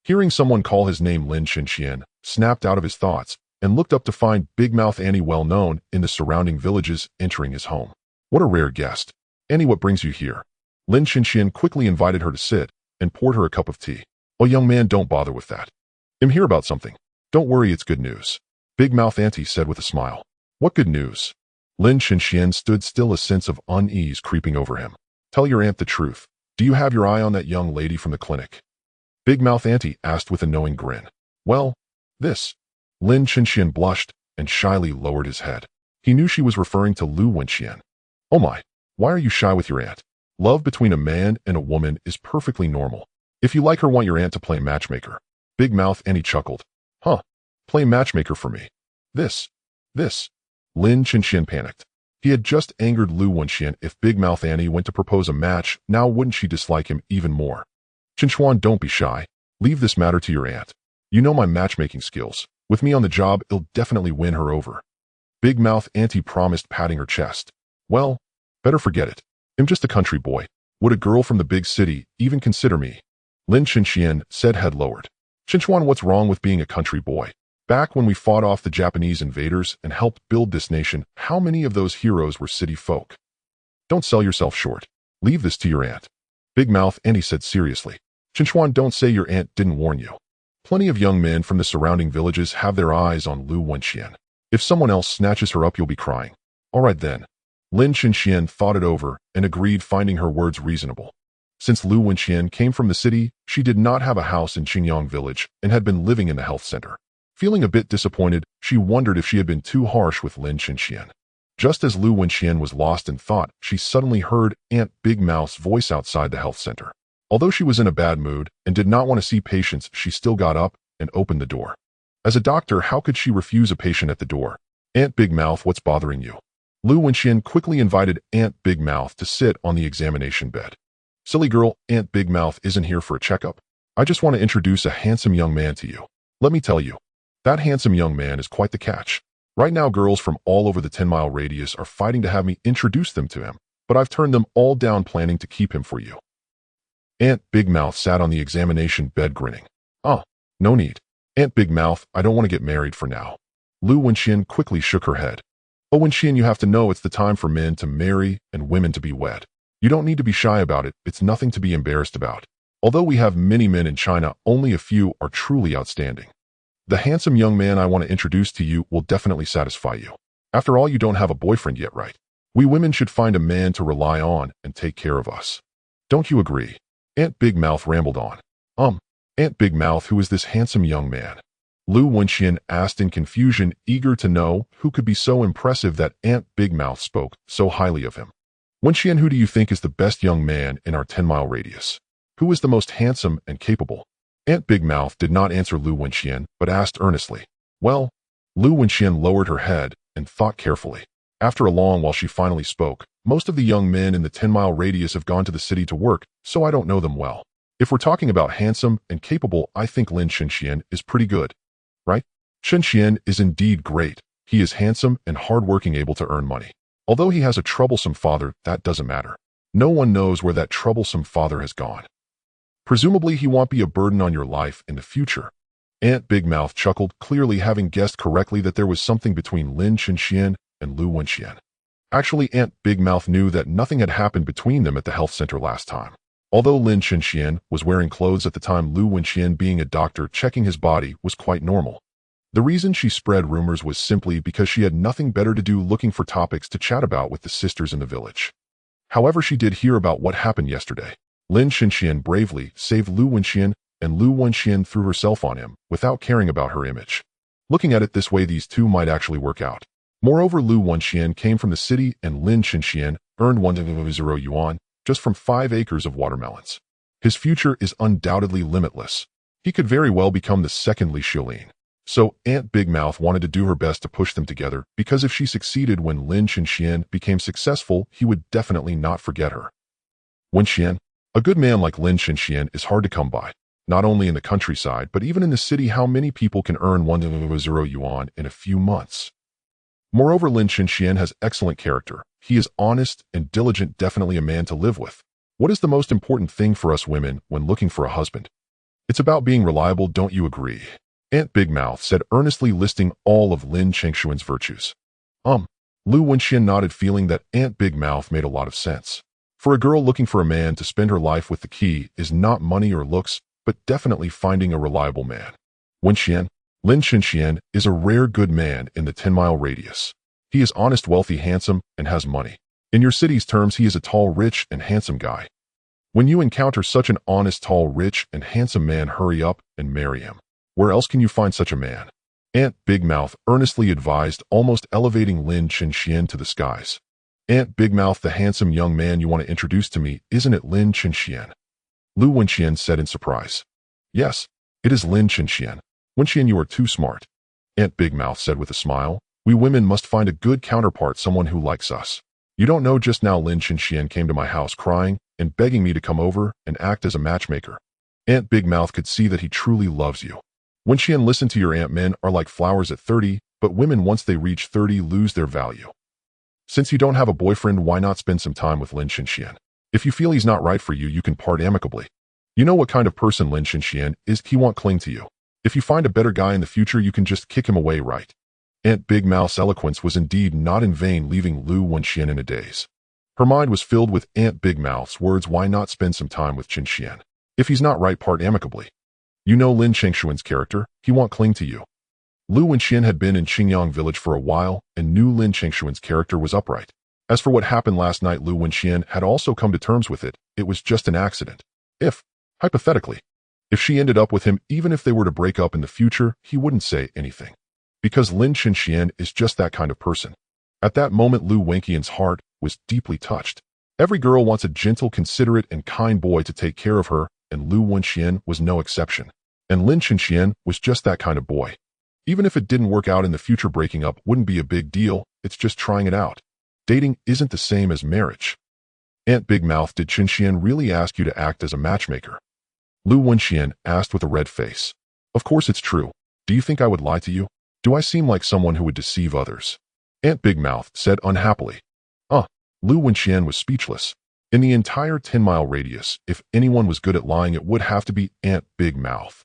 Hearing someone call his name, Lin Chenxian snapped out of his thoughts and looked up to find Big Mouth Annie, well known in the surrounding villages, entering his home. What a rare guest. Annie, what brings you here? Lin Chenxian quickly invited her to sit and poured her a cup of tea. Oh, young man, don't bother with that. I'm here about something. Don't worry, it's good news, Big Mouth Auntie said with a smile. What good news? Lin Chenxian stood still, a sense of unease creeping over him. Tell your aunt the truth. Do you have your eye on that young lady from the clinic? Big Mouth Auntie asked with a knowing grin. Well, this. Lin Chenxian blushed and shyly lowered his head. He knew she was referring to Lu Wenxian. Oh my, why are you shy with your aunt? Love between a man and a woman is perfectly normal. If you like her, want your aunt to play matchmaker. Big Mouth Annie chuckled. Huh, play matchmaker for me. This. Lin Chenxian panicked. He had just angered Lu Wenxian. If Big Mouth Annie went to propose a match, now wouldn't she dislike him even more? Chenchuan, don't be shy. Leave this matter to your aunt. You know my matchmaking skills. With me on the job, I'll definitely win her over. Big Mouth Auntie promised, patting her chest. Well, better forget it. I'm just a country boy. Would a girl from the big city even consider me? Lin Chenxian said, head lowered. Chenchuan, what's wrong with being a country boy? Back when we fought off the Japanese invaders and helped build this nation, how many of those heroes were city folk? Don't sell yourself short. Leave this to your aunt. Big Mouth Annie said seriously. Chenchuan, don't say your aunt didn't warn you. Plenty of young men from the surrounding villages have their eyes on Lu Wenxian. If someone else snatches her up, you'll be crying. All right then. Lin Chenxian thought it over and agreed, finding her words reasonable. Since Lu Wenxian came from the city, she did not have a house in Xingyang village and had been living in the health center. Feeling a bit disappointed, she wondered if she had been too harsh with Lin Chenxian. Just as Lu Wenxian was lost in thought, she suddenly heard Aunt Big Mouth's voice outside the health center. Although she was in a bad mood and did not want to see patients, she still got up and opened the door. As a doctor, how could she refuse a patient at the door? Aunt Big Mouth, what's bothering you? Lu Wenxian quickly invited Aunt Big Mouth to sit on the examination bed. Silly girl, Aunt Big Mouth isn't here for a checkup. I just want to introduce a handsome young man to you. Let me tell you, that handsome young man is quite the catch. Right now, girls from all over the 10-mile radius are fighting to have me introduce them to him, but I've turned them all down, planning to keep him for you. Aunt Big Mouth sat on the examination bed grinning. Oh, no need. Aunt Big Mouth, I don't want to get married for now. Lu Wenxian quickly shook her head. Oh, Wenxian, you have to know it's the time for men to marry and women to be wed. You don't need to be shy about it. It's nothing to be embarrassed about. Although we have many men in China, only a few are truly outstanding. The handsome young man I want to introduce to you will definitely satisfy you. After all, you don't have a boyfriend yet, right? We women should find a man to rely on and take care of us. Don't you agree? Aunt Big Mouth rambled on. Aunt Big Mouth, who is this handsome young man? Lu Wenxian asked in confusion, eager to know who could be so impressive that Aunt Big Mouth spoke so highly of him. Wenxian, who do you think is the best young man in our 10-mile radius? Who is the most handsome and capable? Aunt Big Mouth did not answer Lu Wenxian, but asked earnestly. Well, Lu Wenxian lowered her head and thought carefully. After a long while, she finally spoke. Most of the young men in the 10-mile radius have gone to the city to work, so I don't know them well. If we're talking about handsome and capable, I think Lin Chenxian is pretty good. Right? Chenxian is indeed great. He is handsome and hardworking, able to earn money. Although he has a troublesome father, that doesn't matter. No one knows where that troublesome father has gone. Presumably, he won't be a burden on your life in the future. Aunt Big Mouth chuckled, clearly having guessed correctly that there was something between Lin Chenxian and Lu Wenxian. Actually, Aunt Big Mouth knew that nothing had happened between them at the health center last time. Although Lin Chenxian was wearing clothes at the time, Lu Wenxian, being a doctor, checking his body was quite normal. The reason she spread rumors was simply because she had nothing better to do, looking for topics to chat about with the sisters in the village. However, she did hear about what happened yesterday. Lin Chenxian bravely saved Lu Wenxian, and Lu Wenxian threw herself on him without caring about her image. Looking at it this way, these two might actually work out. Moreover, Lu Wenxian came from the city, and Lin Chenxian earned 1,000 yuan just from 5 acres of watermelons. His future is undoubtedly limitless. He could very well become the second Li Shilin. So Aunt Big Mouth wanted to do her best to push them together, because if she succeeded when Lin Chenxian became successful, he would definitely not forget her. Wenxian, a good man like Lin Chenxian is hard to come by, not only in the countryside, but even in the city. How many people can earn 1,000 yuan in a few months? Moreover, Lin Chenxian has excellent character. He is honest and diligent, definitely a man to live with. What is the most important thing for us women when looking for a husband? It's about being reliable, don't you agree? Aunt Big Mouth said earnestly, listing all of Lin Chengshuan's virtues. Lu Wenxian nodded, feeling that Aunt Big Mouth made a lot of sense. For a girl looking for a man to spend her life with, the key is not money or looks, but definitely finding a reliable man. Wenxian, Lin Chenxian is a rare good man in the 10-mile radius. He is honest, wealthy, handsome, and has money. In your city's terms, he is a tall, rich, and handsome guy. When you encounter such an honest, tall, rich, and handsome man, hurry up and marry him. Where else can you find such a man? Aunt Big Mouth earnestly advised, almost elevating Lin Chenxian to the skies. Aunt Big Mouth, the handsome young man you want to introduce to me, isn't it Lin Chenxian? Lu Wenxian said in surprise. Yes, it is Lin Chenxian. Wenxian, you are too smart. Aunt Big Mouth said with a smile. We women must find a good counterpart, someone who likes us. You don't know, just now Lin Chenxian came to my house crying and begging me to come over and act as a matchmaker. Aunt Big Mouth could see that he truly loves you. Wenxian, listen to your aunt. Men are like flowers at 30, but women once they reach 30 lose their value. Since you don't have a boyfriend, why not spend some time with Lin Chenxian? If you feel he's not right for you, you can part amicably. You know what kind of person Lin Chenxian is, he won't cling to you. If you find a better guy in the future, you can just kick him away, right? Aunt Big Mouth's eloquence was indeed not in vain, leaving Lu Wenxian in a daze. Her mind was filled with Aunt Big Mouth's words. Why not spend some time with Chenxian? If he's not right, part amicably. You know Lin Chengshuan's character, he won't cling to you. Lu Wenxian had been in Qingyang village for a while and knew Lin Chengshuan's character was upright. As for what happened last night, Lu Wenxian had also come to terms with it. It was just an accident. Hypothetically, if she ended up with him, even if they were to break up in the future, he wouldn't say anything. Because Lin Chenxian is just that kind of person. At that moment, Lu Wenqian's heart was deeply touched. Every girl wants a gentle, considerate, and kind boy to take care of her, and Lu Wenqian was no exception. And Lin Chenxian was just that kind of boy. Even if it didn't work out in the future, breaking up wouldn't be a big deal. It's just trying it out. Dating isn't the same as marriage. Aunt Big Mouth, did Chenxian really ask you to act as a matchmaker? Lu Wenqian asked with a red face. Of course it's true. Do you think I would lie to you? Do I seem like someone who would deceive others? Aunt Big Mouth said unhappily. Lu Wenqian was speechless. In the entire 10-mile radius, if anyone was good at lying, it would have to be Aunt Big Mouth.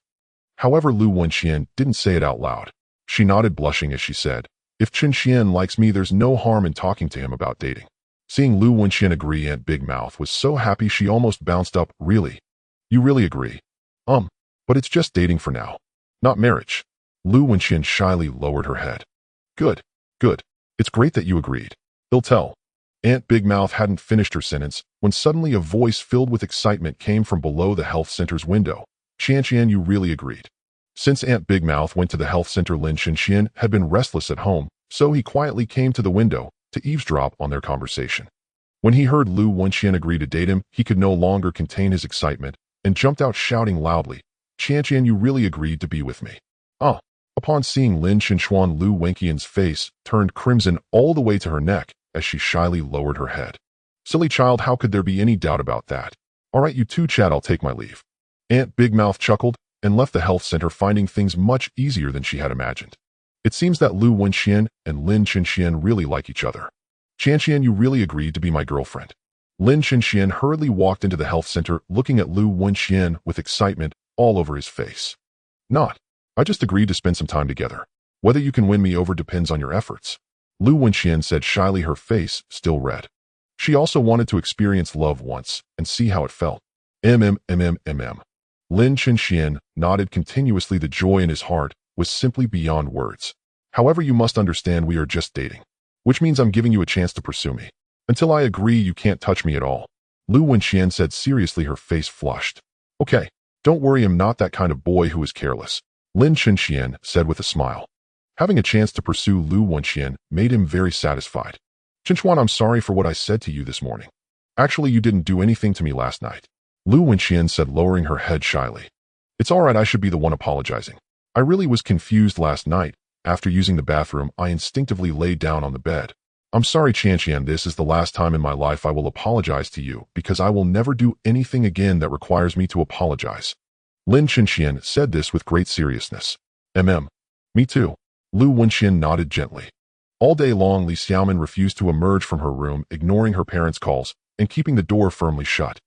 However, Lu Wenqian didn't say it out loud. She nodded, blushing as she said, if Chenxian likes me, there's no harm in talking to him about dating. Seeing Lu Wenqian agree, Aunt Big Mouth was so happy she almost bounced up. Really? You really agree? But it's just dating for now. Not marriage. Lu Wenqian shyly lowered her head. Good. It's great that you agreed. He'll tell. Aunt Big Mouth hadn't finished her sentence when suddenly a voice filled with excitement came from below the health center's window. Chenxian, you really agreed. Since Aunt Big Mouth went to the health center, Lin Chenxian had been restless at home, so he quietly came to the window to eavesdrop on their conversation. When he heard Lu Wenqian agree to date him, he could no longer contain his excitement and jumped out shouting loudly, Chenxian, you really agreed to be with me. Upon seeing Lin Chenxian, Lu Wenqian's face turned crimson all the way to her neck as she shyly lowered her head. Silly child, how could there be any doubt about that? All right, you two chat, I'll take my leave. Aunt Big Mouth chuckled and left the health center, finding things much easier than she had imagined. It seems that Lu Wenqian and Lin Chenxian really like each other. Chenxian, you really agreed to be my girlfriend. Lin Chenxian hurriedly walked into the health center, looking at Lu Wenqian with excitement all over his face. I just agreed to spend some time together. Whether you can win me over depends on your efforts. Lu Wenqian said shyly, her face still red. She also wanted to experience love once and see how it felt. Lin Chenxian nodded continuously. The joy in his heart was simply beyond words. However, you must understand, we are just dating, which means I'm giving you a chance to pursue me. Until I agree, you can't touch me at all. Lu Wenqian said seriously, her face flushed. Okay, don't worry, I'm not that kind of boy who is careless, Lin Chenxian said with a smile. Having a chance to pursue Lu Wenqian made him very satisfied. Chenxian, I'm sorry for what I said to you this morning. Actually, you didn't do anything to me last night, Lu Wenqian said, lowering her head shyly. It's all right, I should be the one apologizing. I really was confused last night. After using the bathroom, I instinctively laid down on the bed. I'm sorry, Chenxian, this is the last time in my life I will apologize to you, because I will never do anything again that requires me to apologize. Lin Chenxian said this with great seriousness. Me too. Lu Wenqian nodded gently. All day long, Li Xiaomin refused to emerge from her room, ignoring her parents' calls and keeping the door firmly shut.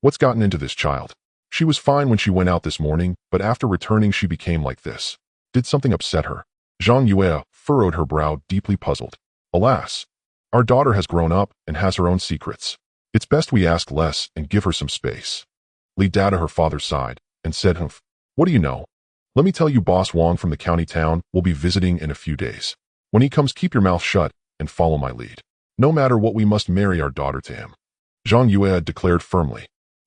What's gotten into this child? She was fine when she went out this morning, but after returning she became like this. Did something upset her? Zhang Yue furrowed her brow, deeply puzzled. Alas, our daughter has grown up and has her own secrets. It's best we ask less and give her some space. Li Dada, her father, sighed and said, Humph, what do you know? Let me tell you, Boss Wang from the county town will be visiting in a few days. When he comes, keep your mouth shut and follow my lead. No matter what, we must marry our daughter to him. Zhang Yue declared firmly.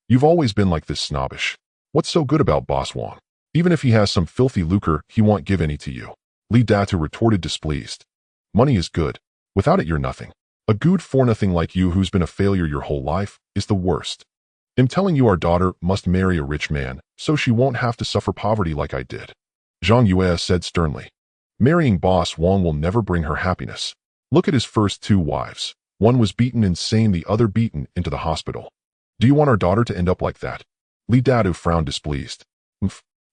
You've always been like this, snobbish. What's so good about Boss Wang? Even if he has some filthy lucre, he won't give any to you. Li Datu retorted, displeased. Money is good. Without it, you're nothing. A good for nothing like you, who's been a failure your whole life, is the worst. I'm telling you, our daughter must marry a rich man, so she won't have to suffer poverty like I did. Zhang Yue said sternly. Marrying Boss Wang will never bring her happiness. Look at his first two wives. One was beaten insane, the other beaten into the hospital. Do you want our daughter to end up like that? Li Dadu frowned, displeased.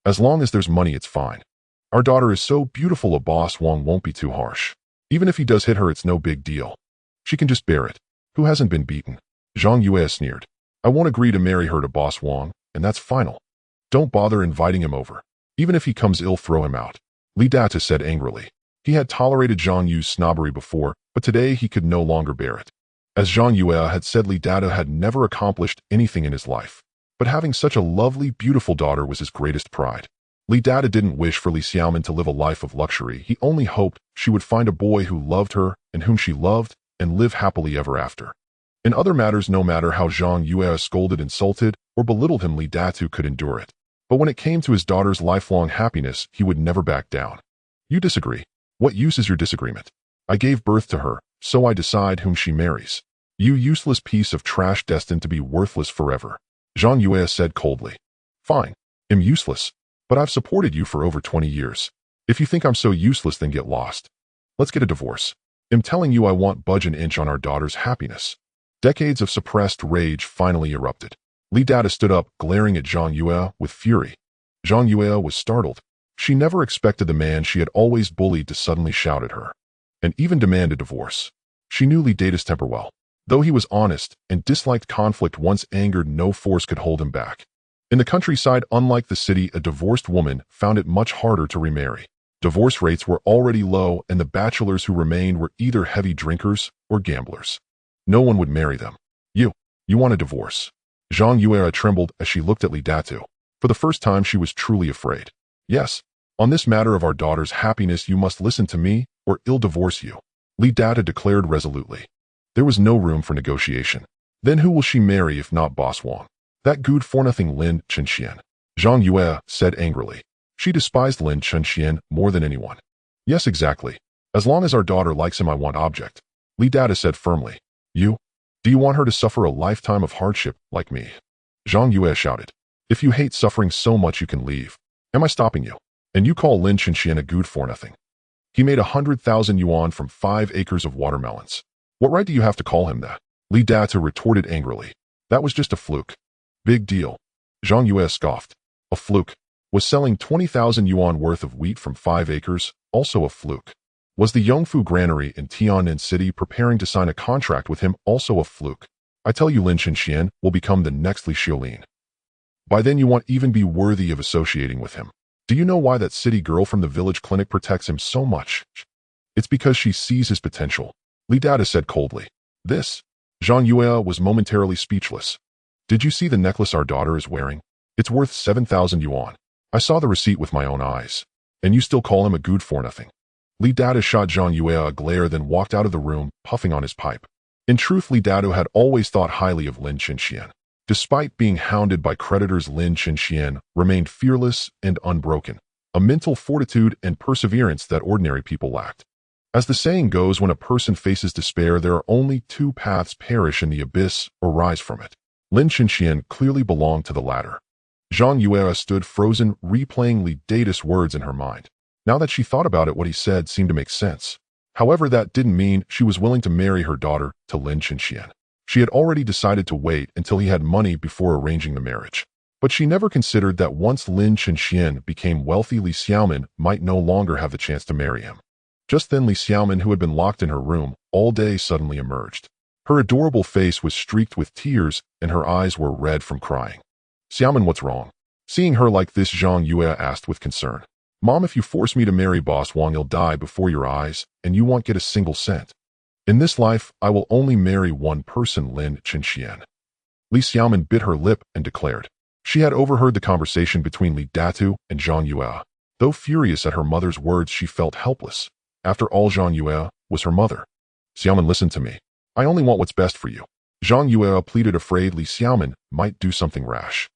As long as there's money, it's fine. Our daughter is so beautiful, a Boss Wang won't be too harsh. Even if he does hit her, it's no big deal. She can just bear it. Who hasn't been beaten? Zhang Yue sneered. I won't agree to marry her to Boss Wang, and that's final. Don't bother inviting him over. Even if he comes ill, throw him out. Li Data said angrily. He had tolerated Zhang Yu's snobbery before, but today he could no longer bear it. As Zhang Yue had said, Li Data had never accomplished anything in his life, but having such a lovely, beautiful daughter was his greatest pride. Li Data didn't wish for Li Xiaomin to live a life of luxury. He only hoped she would find a boy who loved her and whom she loved and live happily ever after. In other matters, no matter how Zhang Yue scolded, insulted, or belittled him, Li Datu could endure it. But when it came to his daughter's lifelong happiness, he would never back down. You disagree. What use is your disagreement? I gave birth to her, so I decide whom she marries. You useless piece of trash destined to be worthless forever. Zhang Yue said coldly. Fine. I'm useless. But I've supported you for over 20 years. If you think I'm so useless, then get lost. Let's get a divorce. I'm telling you I won't budge an inch on our daughter's happiness. Decades of suppressed rage finally erupted. Li Dada stood up, glaring at Zhang Yue with fury. Zhang Yue was startled. She never expected the man she had always bullied to suddenly shout at her, and even demand a divorce. She knew Li Dada's temper well. Though he was honest and disliked conflict, once angered, no force could hold him back. In the countryside, unlike the city, a divorced woman found it much harder to remarry. Divorce rates were already low, and the bachelors who remained were either heavy drinkers or gamblers. No one would marry them. You want a divorce? Zhang Yue trembled as she looked at Li Datu. For the first time, she was truly afraid. Yes, on this matter of our daughter's happiness, you must listen to me, or I'll divorce you, Li Data declared resolutely. There was no room for negotiation. Then who will she marry if not Boss Wang? That good for nothing Lin Chenxian. Zhang Yue said angrily. She despised Lin Chenxian more than anyone. Yes, exactly. As long as our daughter likes him, I want object, Li Data said firmly. Do you want her to suffer a lifetime of hardship like me? Zhang Yue shouted. If you hate suffering so much, you can leave. Am I stopping you? And you call Lin Chenxian a good for nothing? He made 100,000 yuan from 5 acres of watermelons. What right do you have to call him that? Li Data retorted angrily. That was just a fluke. Big deal. Zhang Yue scoffed. A fluke? Was selling 20,000 yuan worth of wheat from 5 acres also a fluke? Was the Yongfu granary in Tian'an City preparing to sign a contract with him also a fluke? I tell you, Lin Chenxian will become the next Li Xiaolin. By then you won't even be worthy of associating with him. Do you know why that city girl from the village clinic protects him so much? It's because she sees his potential, Li Data said coldly. This? Zhang Yue was momentarily speechless. Did you see the necklace our daughter is wearing? It's worth 7,000 yuan. I saw the receipt with my own eyes. And you still call him a good for nothing? Li Data shot Zhang Yue a glare, then walked out of the room, puffing on his pipe. In truth, Li Data had always thought highly of Lin Chenxian. Despite being hounded by creditors, Lin Chenxian remained fearless and unbroken, a mental fortitude and perseverance that ordinary people lacked. As the saying goes, when a person faces despair, there are only 2 paths: perish in the abyss or rise from it. Lin Chenxian clearly belonged to the latter. Zhang Yue stood frozen, replaying Li Data's words in her mind. Now that she thought about it, what he said seemed to make sense. However, that didn't mean she was willing to marry her daughter to Lin Chenxian. She had already decided to wait until he had money before arranging the marriage. But she never considered that once Lin Chenxian became wealthy, Li Xiaomin might no longer have the chance to marry him. Just then, Li Xiaomin, who had been locked in her room all day, suddenly emerged. Her adorable face was streaked with tears, and her eyes were red from crying. Xiaomin, what's wrong? Seeing her like this, Zhang Yue asked with concern. Mom, if you force me to marry Boss Wang, he'll die before your eyes, and you won't get a single cent. In this life, I will only marry one person, Lin Chenxian. Li Xiaomin bit her lip and declared. She had overheard the conversation between Li Datu and Zhang Yue. Though furious at her mother's words, she felt helpless. After all, Zhang Yue was her mother. Xiaomin, listen to me. I only want what's best for you. Zhang Yue pleaded, afraid Li Xiaomin might do something rash.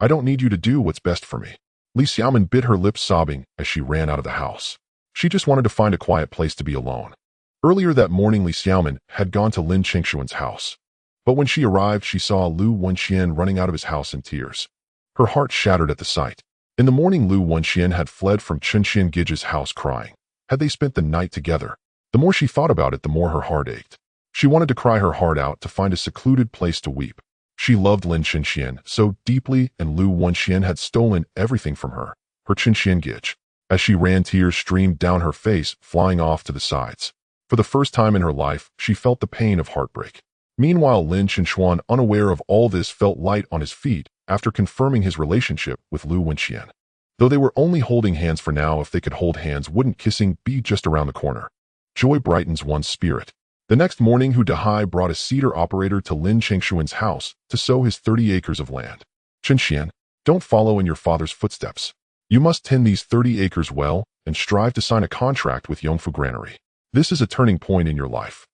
I don't need you to do what's best for me. Li Xiaomin bit her lips, sobbing as she ran out of the house. She just wanted to find a quiet place to be alone. Earlier that morning, Li Xiaomin had gone to Lin Chengshuan's house. But when she arrived, she saw Lu Wenxian running out of his house in tears. Her heart shattered at the sight. In the morning, Lu Wenxian had fled from Chenxian Gige's house crying. Had they spent the night together? The more she thought about it, the more her heart ached. She wanted to cry her heart out, to find a secluded place to weep. She loved Lin Chenxian so deeply, and Lu Wenxian had stolen everything from her, her Chenxian Gige. As she ran, tears streamed down her face, flying off to the sides. For the first time in her life, she felt the pain of heartbreak. Meanwhile, Lin Chenxuan, unaware of all this, felt light on his feet after confirming his relationship with Lu Wenxian. Though they were only holding hands for now, if they could hold hands, wouldn't kissing be just around the corner? Joy brightens one's spirit. The next morning, Hu Dahai brought a cedar operator to Lin Chengshuan's house to sow his 30 acres of land. Chenxian, don't follow in your father's footsteps. You must tend these 30 acres well and strive to sign a contract with Yongfu Granary. This is a turning point in your life.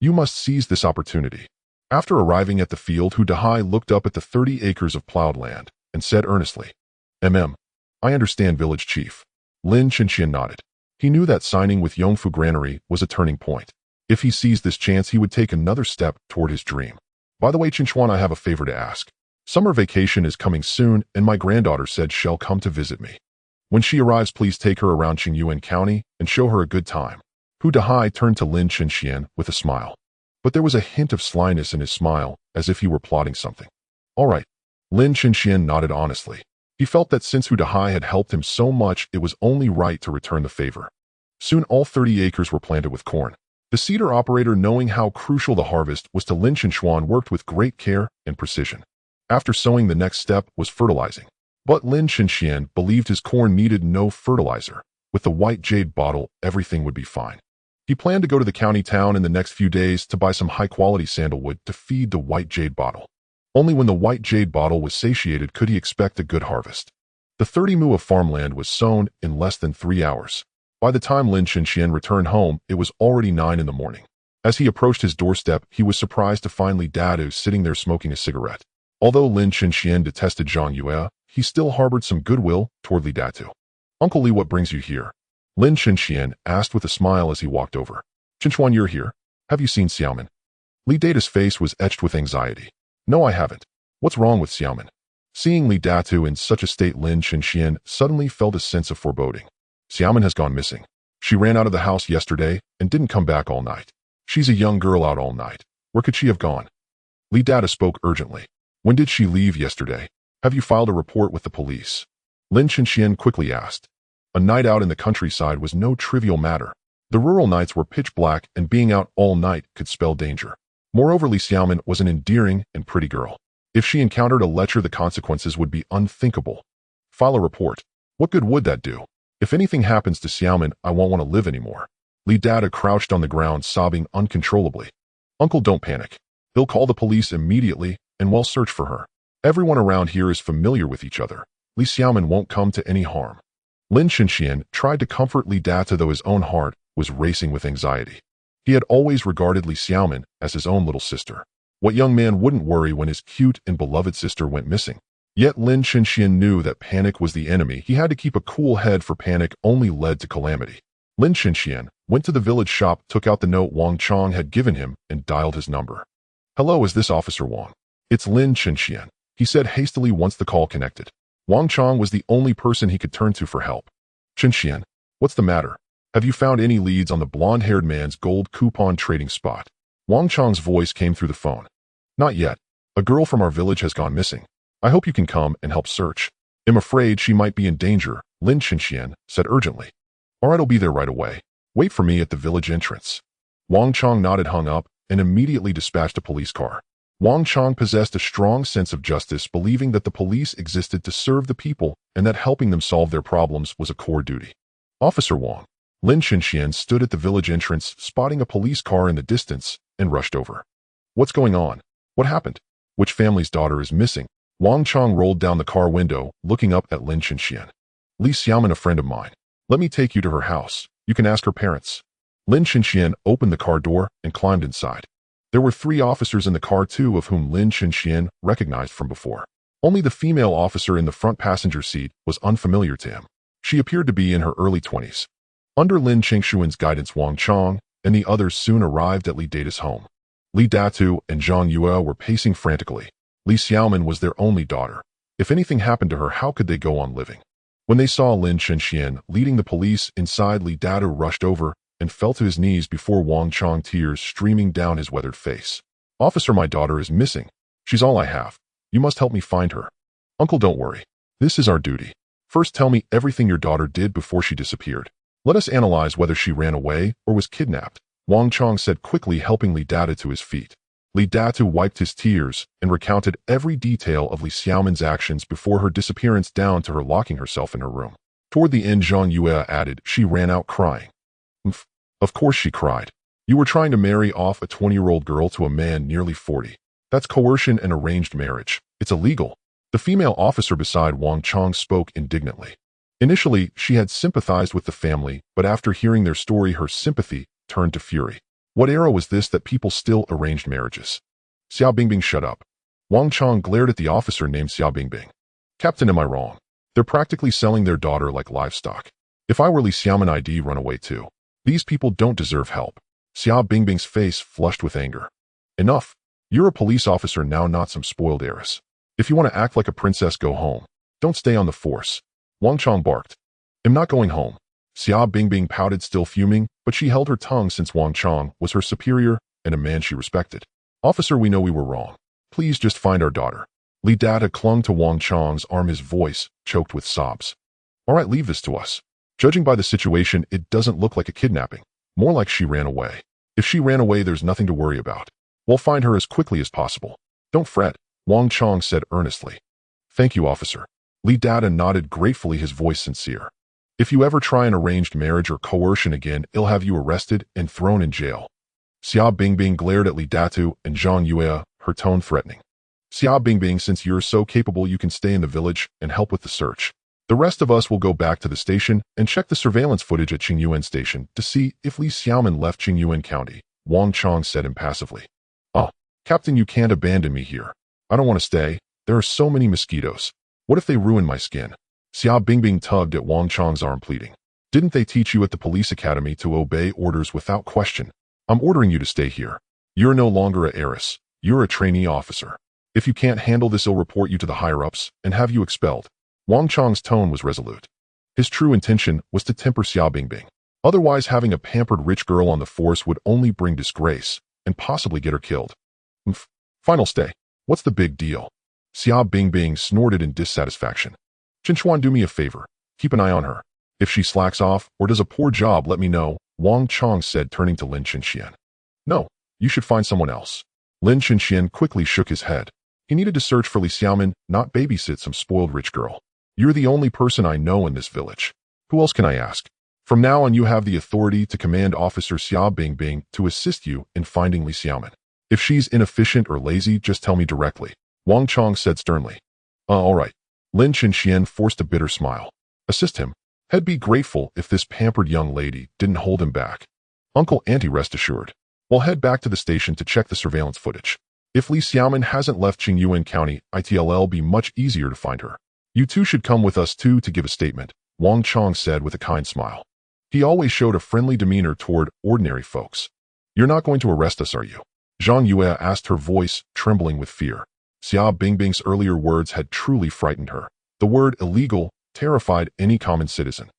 You must seize this opportunity. After arriving at the field, Hu Dahai looked up at the 30 acres of plowed land and said earnestly, I understand, village chief. Lin Chenxian nodded. He knew that signing with Yongfu Granary was a turning point. If he seized this chance, he would take another step toward his dream. By the way, Chinchuan, I have a favor to ask. Summer vacation is coming soon, and my granddaughter said she'll come to visit me. When she arrives, please take her around Qingyuan County and show her a good time. Hu Dahai turned to Lin Chenxian with a smile. But there was a hint of slyness in his smile, as if he were plotting something. All right. Lin Chenxian nodded honestly. He felt that since Hu Dahai had helped him so much, it was only right to return the favor. Soon all 30 acres were planted with corn. The seeder operator, knowing how crucial the harvest was to Lin Chenxuan, worked with great care and precision. After sowing, the next step was fertilizing. But Lin Chenxian believed his corn needed no fertilizer. With the white jade bottle, everything would be fine. He planned to go to the county town in the next few days to buy some high-quality sandalwood to feed the white jade bottle. Only when the white jade bottle was satiated could he expect a good harvest. The 30 mu of farmland was sown in less than 3 hours. By the time Lin Chenxian returned home, it was already 9 in the morning. As he approached his doorstep, he was surprised to find Li Dadu sitting there smoking a cigarette. Although Lin Chenxian detested Zhang Yue, he still harbored some goodwill toward Li Dadu. Uncle Li, what brings you here? Lin Chenxian asked with a smile as he walked over. Chinchuan, you're here? Have you seen Xiaomin? Li Dadu's face was etched with anxiety. No, I haven't. What's wrong with Xiaomin? Seeing Li Dadu in such a state, Lin Chenxian suddenly felt a sense of foreboding. Xiaomin has gone missing. She ran out of the house yesterday and didn't come back all night. She's a young girl out all night. Where could she have gone? Li Dadu spoke urgently. When did she leave yesterday? Have you filed a report with the police? Lin Chenxian quickly asked. A night out in the countryside was no trivial matter. The rural nights were pitch black, and being out all night could spell danger. Moreover, Li Xiaomin was an endearing and pretty girl. If she encountered a lecher, the consequences would be unthinkable. File a report. What good would that do? If anything happens to Xiaomin, I won't want to live anymore. Li Dadu crouched on the ground, sobbing uncontrollably. Uncle, don't panic. They'll call the police immediately, and we'll search for her. Everyone around here is familiar with each other. Li Xiaomin won't come to any harm. Lin Chenxian tried to comfort Li Dadu, though his own heart was racing with anxiety. He had always regarded Li Xiaomin as his own little sister. What young man wouldn't worry when his cute and beloved sister went missing? Yet Lin Chenxian knew that panic was the enemy. He had to keep a cool head, for panic only led to calamity. Lin Chenxian went to the village shop, took out the note Wang Chong had given him, and dialed his number. Hello, is this Officer Wang? It's Lin Chenxian, he said hastily once the call connected. Wang Chong was the only person he could turn to for help. Chenxian, what's the matter? Have you found any leads on the blonde-haired man's gold coupon trading spot? Wang Chong's voice came through the phone. Not yet. A girl from our village has gone missing. I hope you can come and help search. I'm afraid she might be in danger, Lin Chenxian said urgently. All right, I'll be there right away. Wait for me at the village entrance. Wang Chong nodded, hung up, and immediately dispatched a police car. Wang Chong possessed a strong sense of justice, believing that the police existed to serve the people and that helping them solve their problems was a core duty. Officer Wang. Lin Chenxian stood at the village entrance, spotting a police car in the distance, and rushed over. What's going on? What happened? Which family's daughter is missing? Wang Chong rolled down the car window, looking up at Lin Chenxian. Li Xiaomin, a friend of mine. Let me take you to her house. You can ask her parents. Lin Chenxian opened the car door and climbed inside. There were 3 officers in the car, 2 of whom Lin Chenxian recognized from before. Only the female officer in the front passenger seat was unfamiliar to him. She appeared to be in her early 20s. Under Lin Chengshuan's guidance, Wang Chong and the others soon arrived at Li Dadu's home. Li Dadu and Zhang Yue were pacing frantically. Li Xiaomin was their only daughter. If anything happened to her, how could they go on living? When they saw Lin Chenxian leading the police inside, Li Dadu rushed over and fell to his knees before Wang Chong, tears streaming down his weathered face. Officer, my daughter is missing. She's all I have. You must help me find her. Uncle, don't worry. This is our duty. First, tell me everything your daughter did before she disappeared. Let us analyze whether she ran away or was kidnapped, Wang Chong said quickly, helping Li Dadu to his feet. Li Dadu wiped his tears and recounted every detail of Li Xiaomin's actions before her disappearance, down to her locking herself in her room. Toward the end, Zhang Yue added, she ran out crying. Of course she cried. You were trying to marry off a 20-year-old girl to a man nearly 40. That's coercion and arranged marriage. It's illegal. The female officer beside Wang Chong spoke indignantly. Initially, she had sympathized with the family, but after hearing their story, her sympathy turned to fury. What era was this that people still arranged marriages? Xiao Bingbing, shut up. Wang Chong glared at the officer named Xiao Bingbing. Captain, am I wrong? They're practically selling their daughter like livestock. If I were Li Xiaoman, I'd run away too. These people don't deserve help. Xia Bingbing's face flushed with anger. Enough. You're a police officer now, not some spoiled heiress. If you want to act like a princess, go home. Don't stay on the force. Wang Chong barked. I'm not going home. Xia Bingbing pouted, still fuming, but she held her tongue since Wang Chong was her superior and a man she respected. Officer, we know we were wrong. Please just find our daughter. Li Data clung to Wang Chong's arm, his voice choked with sobs. All right, leave this to us. Judging by the situation, it doesn't look like a kidnapping. More like she ran away. If she ran away, there's nothing to worry about. We'll find her as quickly as possible. Don't fret, Wang Chong said earnestly. Thank you, officer. Li Data nodded gratefully, his voice sincere. If you ever try an arranged marriage or coercion again, I'll have you arrested and thrown in jail. Xia Bingbing glared at Li Datu and Zhang Yue, her tone threatening. Xia Bingbing, since you're so capable, you can stay in the village and help with the search. The rest of us will go back to the station and check the surveillance footage at Qingyuan Station to see if Li Xiaoman left Qingyuan County, Wang Chong said impassively. Oh, Captain, you can't abandon me here. I don't want to stay. There are so many mosquitoes. What if they ruin my skin? Xia Bingbing tugged at Wang Chong's arm, pleading. Didn't they teach you at the police academy to obey orders without question? I'm ordering you to stay here. You're no longer a heiress. You're a trainee officer. If you can't handle this, I'll report you to the higher-ups and have you expelled. Wang Chong's tone was resolute. His true intention was to temper Xia Bingbing. Otherwise, having a pampered rich girl on the force would only bring disgrace and possibly get her killed. Final stay. What's the big deal? Xia Bingbing snorted in dissatisfaction. Chinchuan, do me a favor. Keep an eye on her. If she slacks off or does a poor job, let me know, Wang Chong said, turning to Lin Chinxian. No, you should find someone else. Lin Chinxian quickly shook his head. He needed to search for Li Xiaoman, not babysit some spoiled rich girl. You're the only person I know in this village. Who else can I ask? From now on, you have the authority to command Officer Xia Bingbing to assist you in finding Li Xiaoman. If she's inefficient or lazy, just tell me directly, Wang Chong said sternly. All right. Lin Chinxian forced a bitter smile. Assist him. He'd be grateful if this pampered young lady didn't hold him back. Uncle Auntie, rest assured. We'll head back to the station to check the surveillance footage. If Li Xiaoman hasn't left Qingyuan County, it'll be much easier to find her. You two should come with us too to give a statement, Wang Chong said with a kind smile. He always showed a friendly demeanor toward ordinary folks. You're not going to arrest us, are you? Zhang Yue asked, her voice trembling with fear. Xia Bingbing's earlier words had truly frightened her. The word illegal terrified any common citizen.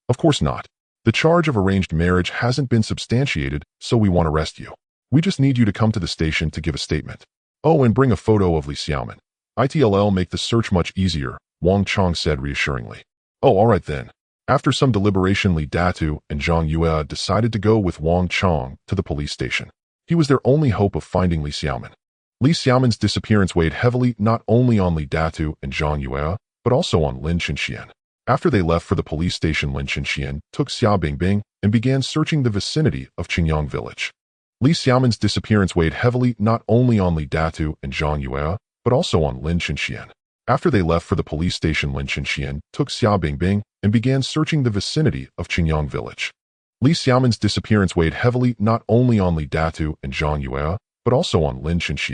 Of course not. The charge of arranged marriage hasn't been substantiated, so we won't arrest you. We just need you to come to the station to give a statement. Oh, and bring a photo of Li Xiaoman. It'll make the search much easier, Wang Chong said reassuringly. Oh, all right then. After some deliberation, Li Datu and Zhang Yue decided to go with Wang Chong to the police station. He was their only hope of finding Li Xiaoman. Li Xiaoman's disappearance weighed heavily not only on Li Datu and Zhang Yue, but also on Lin Chinxian. After they left for the police station, Lin Chinxian took Xia Bingbing and began searching the vicinity of Qingyang village. Li Xiaoman's disappearance weighed heavily not only on Li Datu and Zhang Yue, but also on Lin Chinxian. After they left for the police station, Lin Chinxian took Xia Bingbing and began searching the vicinity of Qingyang village. Li Xiaoman's disappearance weighed heavily not only on Li Datu and Zhang Yue, but also on Lin Chinxian.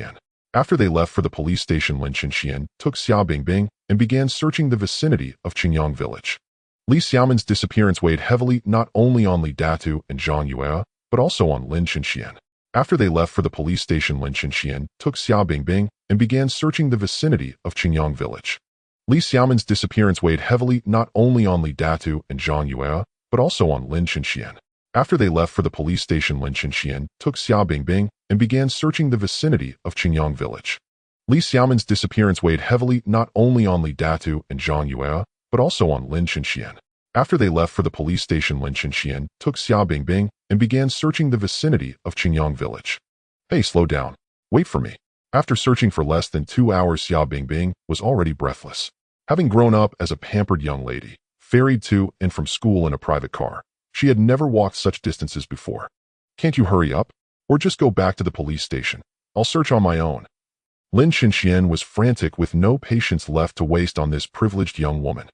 After they left for the police station, Lin Chinxian took Xia Bingbing and began searching the vicinity of Qingyang village. Li Xiaoman's disappearance weighed heavily not only on Li Datu and Zhang Yue, but also on Lin Chinxian. After they left for the police station, Lin Chinxian took Xia Bingbing and began searching the vicinity of Qingyang village. Li Xiaoman's disappearance weighed heavily not only on Li Datu and Zhang Yue, but also on Lin Chinxian. After they left for the police station, Lin Chinxian took Xia Bingbing and began searching the vicinity of Qingyang village. Li Xiaoman's disappearance weighed heavily not only on Li Datu and Zhang Yue, but also on Lin Chinxian. After they left for the police station, Lin Chinxian took Xia Bingbing and began searching the vicinity of Qingyang village. Hey, slow down. Wait for me. After searching for less than 2 hours, Xia Bingbing was already breathless. Having grown up as a pampered young lady, ferried to and from school in a private car, she had never walked such distances before. Can't you hurry up? Or just go back to the police station. I'll search on my own. Lin Chinxian was frantic, with no patience left to waste on this privileged young woman.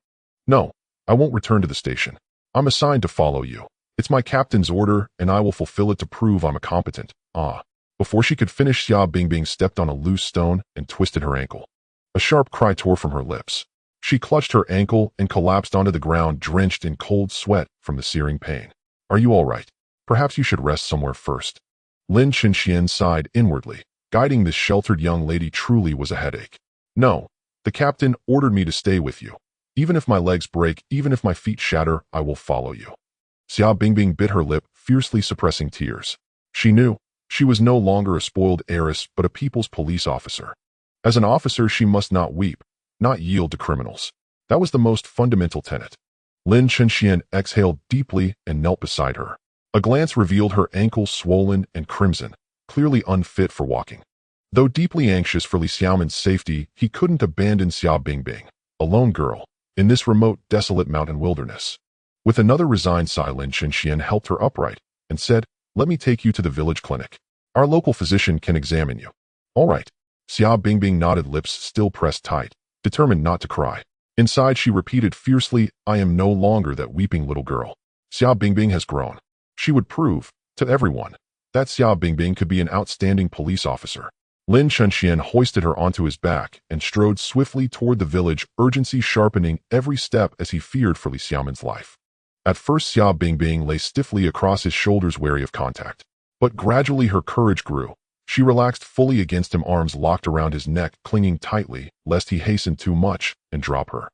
No, I won't return to the station. I'm assigned to follow you. It's my captain's order, and I will fulfill it to prove I'm a competent. Before she could finish, Xia Bingbing stepped on a loose stone and twisted her ankle. A sharp cry tore from her lips. She clutched her ankle and collapsed onto the ground, drenched in cold sweat from the searing pain. Are you all right? Perhaps you should rest somewhere first. Lin Chenxian sighed inwardly. Guiding this sheltered young lady truly was a headache. No, the captain ordered me to stay with you. Even if my legs break, even if my feet shatter, I will follow you. Xia Bingbing bit her lip, fiercely suppressing tears. She knew she was no longer a spoiled heiress, but a people's police officer. As an officer, she must not weep, not yield to criminals. That was the most fundamental tenet. Lin Chenxian exhaled deeply and knelt beside her. A glance revealed her ankles swollen and crimson, clearly unfit for walking. Though deeply anxious for Li Xiaoman's safety, he couldn't abandon Xia Bingbing, a lone girl, in this remote, desolate mountain wilderness. With another resigned sigh, Lin Chenxian helped her upright and said, "Let me take you to the village clinic. Our local physician can examine you." "All right." Xia Bingbing nodded, lips still pressed tight, determined not to cry. Inside she repeated fiercely, "I am no longer that weeping little girl. Xia Bingbing has grown." She would prove, to everyone, that Xia Bingbing could be an outstanding police officer. Lin Chenxian hoisted her onto his back and strode swiftly toward the village, urgency sharpening every step as he feared for Li Xiaoman's life. At first Xia Bingbing lay stiffly across his shoulders, wary of contact. But gradually her courage grew. She relaxed fully against him, arms locked around his neck, clinging tightly, lest he hasten too much and drop her.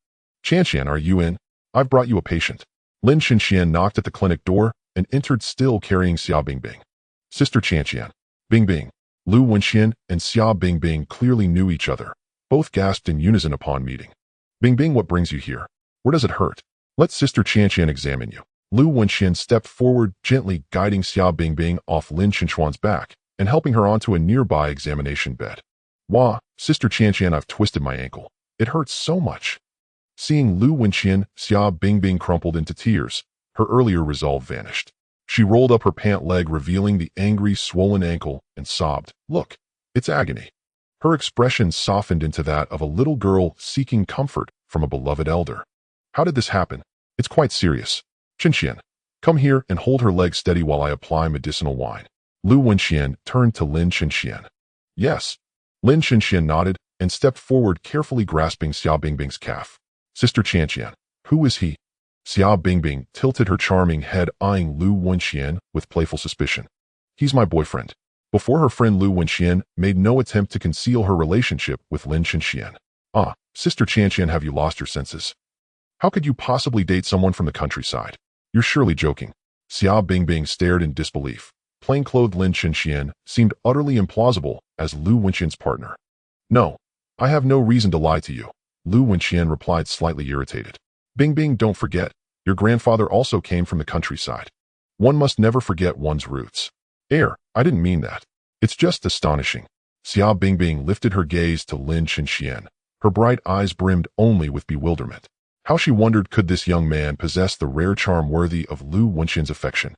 "Chenxian, are you in? I've brought you a patient." Lin Chenxian knocked at the clinic door and entered, still carrying Xia Bingbing. "Sister Chenxian." Bingbing. Lu Wenxian and Xia Bingbing clearly knew each other. Both gasped in unison upon meeting. "Bingbing, what brings you here? Where does it hurt? Let Sister Chenxian examine you." Lu Wenxian stepped forward, gently guiding Xia Bingbing off Lin Chenxian's back and helping her onto a nearby examination bed. "Wah, Sister Chenxian, I've twisted my ankle. It hurts so much." Seeing Lu Wenxian, Xia Bingbing crumpled into tears. Her earlier resolve vanished. She rolled up her pant leg, revealing the angry, swollen ankle, and sobbed, "Look, it's agony." Her expression softened into that of a little girl seeking comfort from a beloved elder. "How did this happen? It's quite serious. Chenxian, come here and hold her leg steady while I apply medicinal wine." Lu Wenxian turned to Lin Chenxian. "Yes." Lin Chenxian nodded and stepped forward, carefully grasping Xia Bingbing's calf. "Sister Chenxian, who is he?" Xia Bingbing tilted her charming head, eyeing Lu Wenxian with playful suspicion. "He's my boyfriend." Before her friend Lu Wenxian made no attempt to conceal her relationship with Lin Chenxian. "Ah, Sister Chenxian, have you lost your senses? How could you possibly date someone from the countryside? You're surely joking." Xia Bingbing stared in disbelief. Plainclothed Lin Chenxian seemed utterly implausible as Lu Wenxian's partner. "No, I have no reason to lie to you," Lu Wenxian replied, slightly irritated. "Bingbing, don't forget, your grandfather also came from the countryside. One must never forget one's roots." I didn't mean that. It's just astonishing." Xia Bingbing lifted her gaze to Lin Chenxian. Her bright eyes brimmed only with bewilderment. How she wondered, could this young man possess the rare charm worthy of Lu Wenxian's affection?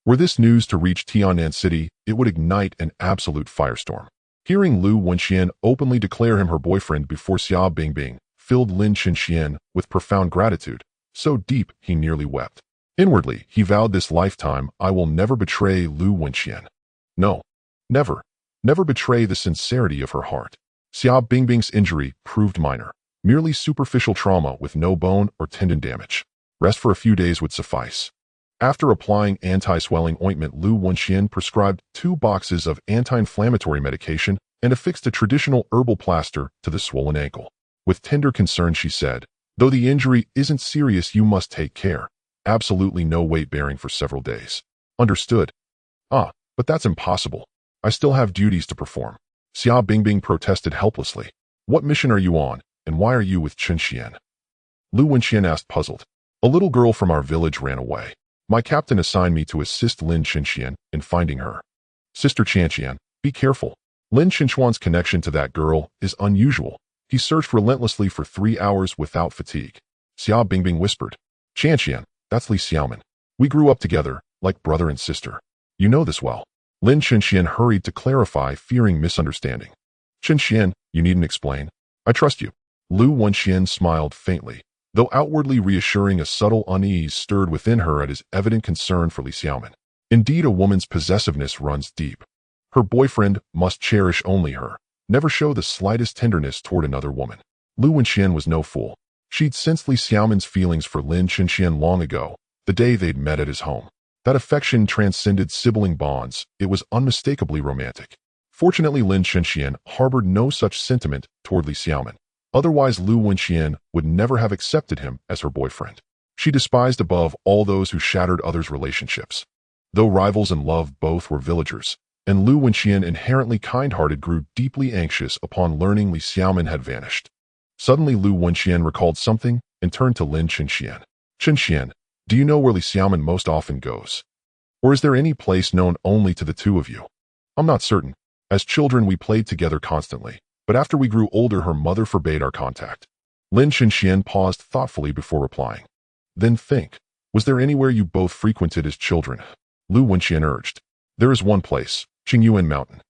Were this news to reach Tianan City, it would ignite an absolute firestorm. Hearing Lu Wenxian openly declare him her boyfriend before Xia Bingbing filled Lin Chenxian with profound gratitude, so deep he nearly wept. Inwardly, he vowed, this lifetime I will never betray Lu Wenxian. No, never, never betray the sincerity of her heart. Xia Bingbing's injury proved minor, merely superficial trauma with no bone or tendon damage. Rest for a few days would suffice. After applying anti-swelling ointment, Lu Wenxian prescribed 2 boxes of anti-inflammatory medication and affixed a traditional herbal plaster to the swollen ankle. With tender concern she said, "Though the injury isn't serious, you must take care. Absolutely no weight bearing for several days." "Understood." "Ah, but that's impossible. I still have duties to perform." Xia Bingbing protested helplessly. "What mission are you on, and why are you with Chenxian?" Lu Wenxian asked, puzzled. "A little girl from our village ran away. My captain assigned me to assist Lin Chenxian in finding her." "Sister Chenxian, be careful. Lin Chenxian's connection to that girl is unusual. He searched relentlessly for 3 hours without fatigue." Xia Bingbing whispered. "Chenxian, that's Li Xiaoman. We grew up together, like brother and sister. You know this well." Lin Chenxian hurried to clarify, fearing misunderstanding. "Chenxian, you needn't explain. I trust you." Lu Wenxian smiled faintly, though outwardly reassuring. A subtle unease stirred within her at his evident concern for Li Xiaoman. Indeed, a woman's possessiveness runs deep. Her boyfriend must cherish only her, never show the slightest tenderness toward another woman. Lu Wenxian was no fool. She'd sensed Li Xiaoman's feelings for Lin Chenxian long ago. the day they'd met at his home. That affection transcended sibling bonds. It was unmistakably romantic. Fortunately, Lin Chenxian harbored no such sentiment toward Li Xiaomin. Otherwise, Lu Wenxian would never have accepted him as her boyfriend. She despised above all those who shattered others' relationships. Though rivals in love, both were villagers, and Lu Wenxian, inherently kind-hearted, grew deeply anxious upon learning Li Xiaomin had vanished. Suddenly, Lu Wenxian recalled something and turned to Lin Chenxian. Chenxian, do you know where Li Xiaomin most often goes? Or is there any place known only to the two of you? I'm not certain. As children, we played together constantly, but after we grew older, her mother forbade our contact. Lin Chenxian paused thoughtfully before replying. Then think, was there anywhere you both frequented as children? Lu Wenxian urged. There is one place, Qingyuan Mountain.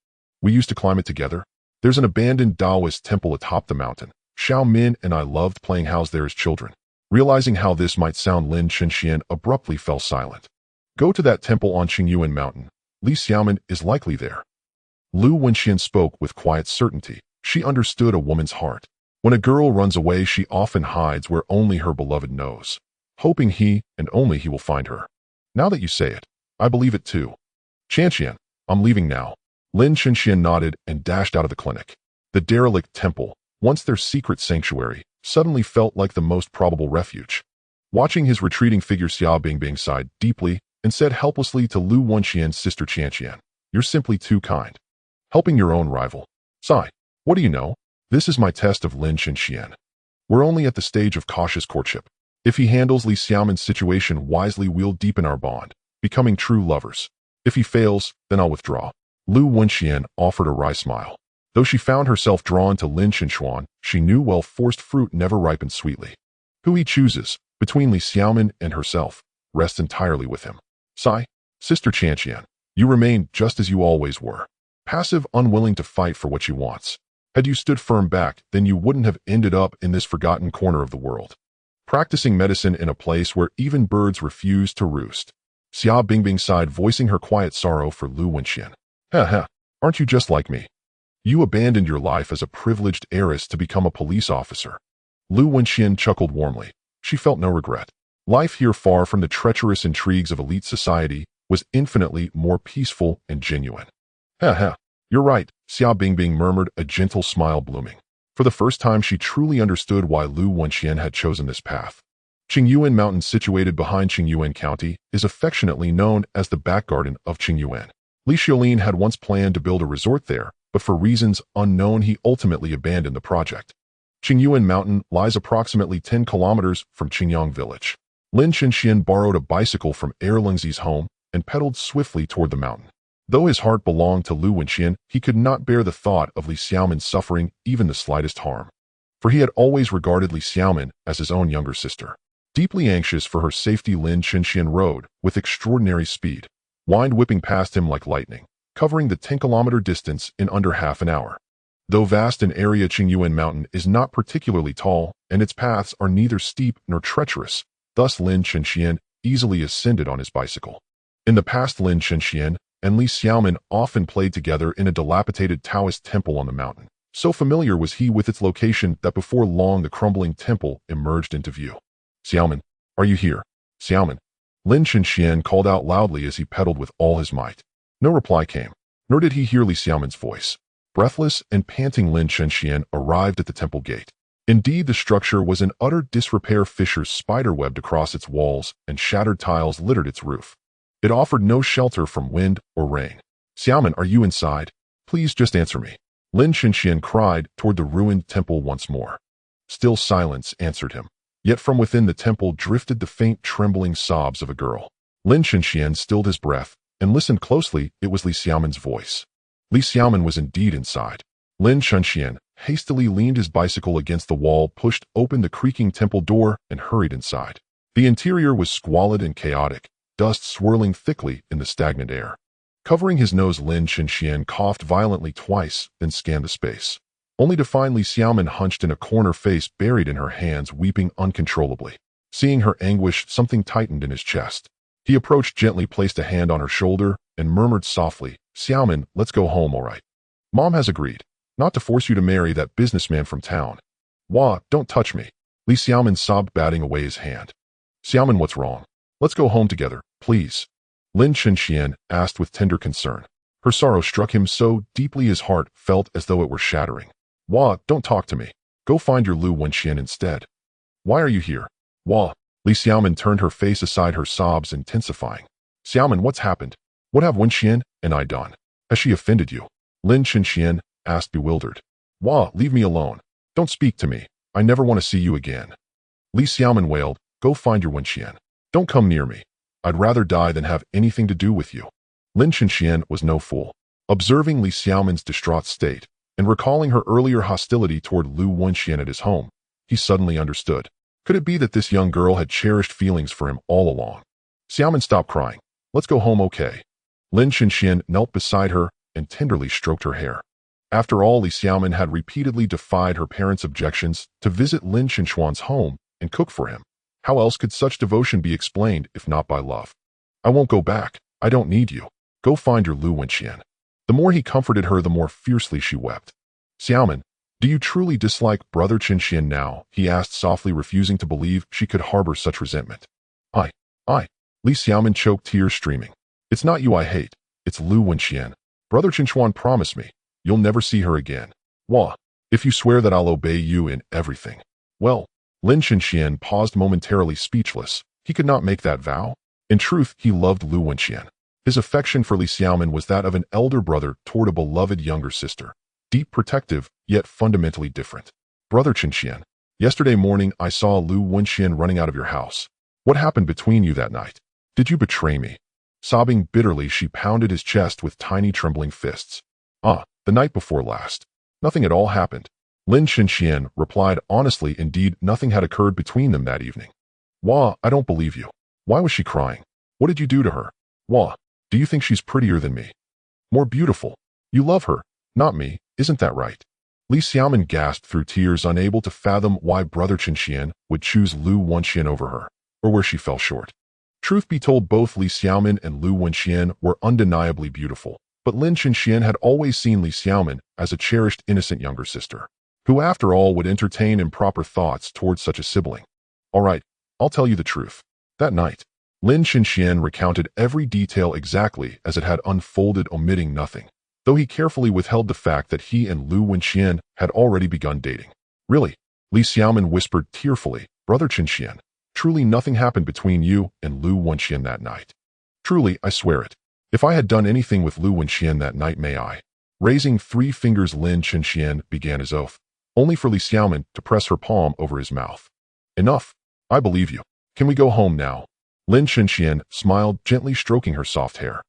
We used to climb it together. There's an abandoned Taoist temple atop the mountain. Xiao Min and I loved playing house there as children. Realizing how this might sound, Lin Chenxian abruptly fell silent. Go to that temple on Qingyuan Mountain. Li Xiaomin is likely there. Lu Wenxian spoke with quiet certainty. She understood a woman's heart. When a girl runs away, she often hides where only her beloved knows, hoping he and only he will find her. Now that you say it, I believe it too. Chenxian, I'm leaving now. Lin Chenxian nodded and dashed out of the clinic. The derelict temple, once their secret sanctuary, suddenly felt like the most probable refuge. Watching his retreating figure, Xia Bingbing sighed deeply and said helplessly to Lu Wenxian's sister Chenxian, "You're simply too kind. Helping your own rival. Sigh, what do you know? This is my test of Lin Chenxian. We're only at the stage of cautious courtship. If he handles Li Xiaomin's situation wisely, we'll deepen our bond, becoming true lovers. If he fails, then I'll withdraw." Lu Wenxian offered a wry smile. Though she found herself drawn to Lin Chenxuan, she knew well forced fruit never ripens sweetly. Who he chooses, between Li Xiaomin and herself, rests entirely with him. Sigh, Sister Chenxian, you remain just as you always were. Passive, unwilling to fight for what she wants. Had you stood firm back, then you wouldn't have ended up in this forgotten corner of the world, practicing medicine in a place where even birds refuse to roost. Xia Bingbing sighed, voicing her quiet sorrow for Lu Wenxian. Ha ha, aren't you just like me? You abandoned your life as a privileged heiress to become a police officer. Lu Wenxian chuckled warmly. She felt no regret. Life here, far from the treacherous intrigues of elite society, was infinitely more peaceful and genuine. Ha ha, you're right, Xia Bingbing murmured, a gentle smile blooming. For the first time, she truly understood why Lu Wenxian had chosen this path. Qingyuan Mountain, situated behind Qingyuan County, is affectionately known as the back garden of Qingyuan. Li Xiaolin had once planned to build a resort there, but for reasons unknown, he ultimately abandoned the project. Qingyuan Mountain lies approximately 10 kilometers from Qingyang Village. Lin Chenxian borrowed a bicycle from Erlingzi's home and pedaled swiftly toward the mountain. Though his heart belonged to Lu Wenxian, he could not bear the thought of Li Xiaomin suffering even the slightest harm, for he had always regarded Li Xiaomin as his own younger sister. Deeply anxious for her safety, Lin Chenxian rode with extraordinary speed, wind whipping past him like lightning, covering the 10-kilometer distance in under half an hour. Though vast in area, Qingyuan Mountain is not particularly tall, and its paths are neither steep nor treacherous. Thus, Lin Chenxian easily ascended on his bicycle. In the past, Lin Chenxian and Li Xiaomin often played together in a dilapidated Taoist temple on the mountain. So familiar was he with its location that before long the crumbling temple emerged into view. "Xiaomin, are you here? Xiaomin?" Lin Chenxian called out loudly as he pedaled with all his might. No reply came, nor did he hear Li Xiaomin's voice. Breathless and panting, Lin Chenxian arrived at the temple gate. Indeed, the structure was in utter disrepair. Fissures spiderwebbed across its walls, and shattered tiles littered its roof. It offered no shelter from wind or rain. "Xiaomin, are you inside? Please just answer me." Lin Chenxian cried toward the ruined temple once more. Still silence answered him. Yet from within the temple drifted the faint, trembling sobs of a girl. Lin Chenxian stilled his breath and listened closely. It was Li Xiaomin's voice. Li Xiaomin was indeed inside. Lin Chenxian hastily leaned his bicycle against the wall, pushed open the creaking temple door, and hurried inside. The interior was squalid and chaotic, dust swirling thickly in the stagnant air. Covering his nose, Lin Chenxian coughed violently twice, then scanned the space, only to find Li Xiaomin hunched in a corner, face buried in her hands, weeping uncontrollably. Seeing her anguish, something tightened in his chest. He approached gently, placed a hand on her shoulder, and murmured softly, "Xiaomin, let's go home, all right? Mom has agreed not to force you to marry that businessman from town." "Wah, don't touch me." Li Xiaomin sobbed, batting away his hand. "Xiaomin, what's wrong? Let's go home together, please. Lin Chenxian asked with tender concern. Her sorrow struck him so deeply his heart felt as though it were shattering. Wah, don't talk to me. Go find your Lu Wenxian instead. Why are you here? Wah. Li Xiaomin turned her face aside, her sobs intensifying. Xiaomin, what's happened? What have Wenxian and I done? Has she offended you? Lin Chenxian asked, bewildered. Wah, leave me alone. Don't speak to me. I never want to see you again. Li Xiaomin wailed, go find your Wenxian. Don't come near me. I'd rather die than have anything to do with you. Lin Chenxian was no fool. Observing Li Xiaomin's distraught state, and recalling her earlier hostility toward Lu Wenxian at his home, he suddenly understood. Could it be that this young girl had cherished feelings for him all along? Xiaomin, stop crying. Let's go home, okay? Lin Chenxian knelt beside her and tenderly stroked her hair. After all, Li Xiaomin had repeatedly defied her parents' objections to visit Lin Chenxuan's home and cook for him. How else could such devotion be explained if not by love? I won't go back. I don't need you. Go find your Lu Wenxian. The more he comforted her, the more fiercely she wept. Xiaomin, do you truly dislike Brother Chenxian now? He asked softly, refusing to believe she could harbor such resentment. I. Li Xiaomin choked, tears streaming. It's not you I hate. It's Lu Wenxian. Brother Chenxuan promised me. You'll never see her again. Wah. If you swear that I'll obey you in everything. Well, Lin Chenxian paused momentarily, speechless. He could not make that vow. In truth, he loved Lu Wenxian. His affection for Li Xiaomin was that of an elder brother toward a beloved younger sister. Deep, protective, yet fundamentally different. Brother Chenxian, yesterday morning I saw Lu Wenxian running out of your house. What happened between you that night? Did you betray me? Sobbing bitterly, she pounded his chest with tiny trembling fists. The night before last. Nothing at all happened. Lin Chenxian replied honestly, indeed, nothing had occurred between them that evening. Wah, I don't believe you. Why was she crying? What did you do to her? Wah, do you think she's prettier than me? More beautiful? You love her, not me, isn't that right? Li Xiaomin gasped through tears, unable to fathom why Brother Chenxian would choose Lu Wenxian over her, or where she fell short. Truth be told, both Li Xiaomin and Lu Wenxian were undeniably beautiful, but Lin Chenxian had always seen Li Xiaomin as a cherished, innocent younger sister, who after all would entertain improper thoughts towards such a sibling. All right, I'll tell you the truth. That night, Lin Chenxian recounted every detail exactly as it had unfolded, omitting nothing, though he carefully withheld the fact that he and Lu Wenxian had already begun dating. Really? Li Xiaomin whispered tearfully, Brother Chenxian, truly nothing happened between you and Lu Wenxian that night. Truly, I swear it. If I had done anything with Lu Wenxian that night, may I? Raising 3 fingers, Lin Chenxian began his oath, only for Li Xiaomin to press her palm over his mouth. Enough. I believe you. Can we go home now? Lin Chenxian smiled, gently stroking her soft hair.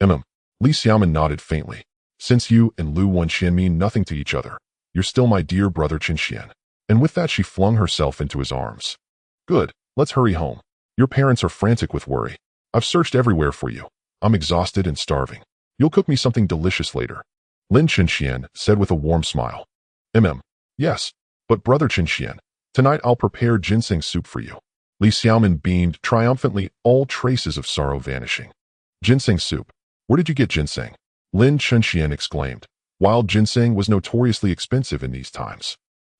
Li Xiaomin nodded faintly. Since you and Lu Wenxian mean nothing to each other, you're still my dear Brother Chenxian. And with that she flung herself into his arms. Good, let's hurry home. Your parents are frantic with worry. I've searched everywhere for you. I'm exhausted and starving. You'll cook me something delicious later. Lin Chenxian said with a warm smile. Yes, but Brother Chenxian, tonight I'll prepare ginseng soup for you. Li Xiaomin beamed triumphantly, all traces of sorrow vanishing. Ginseng soup? Where did you get ginseng? Lin Chenxian exclaimed. Wild ginseng was notoriously expensive in these times.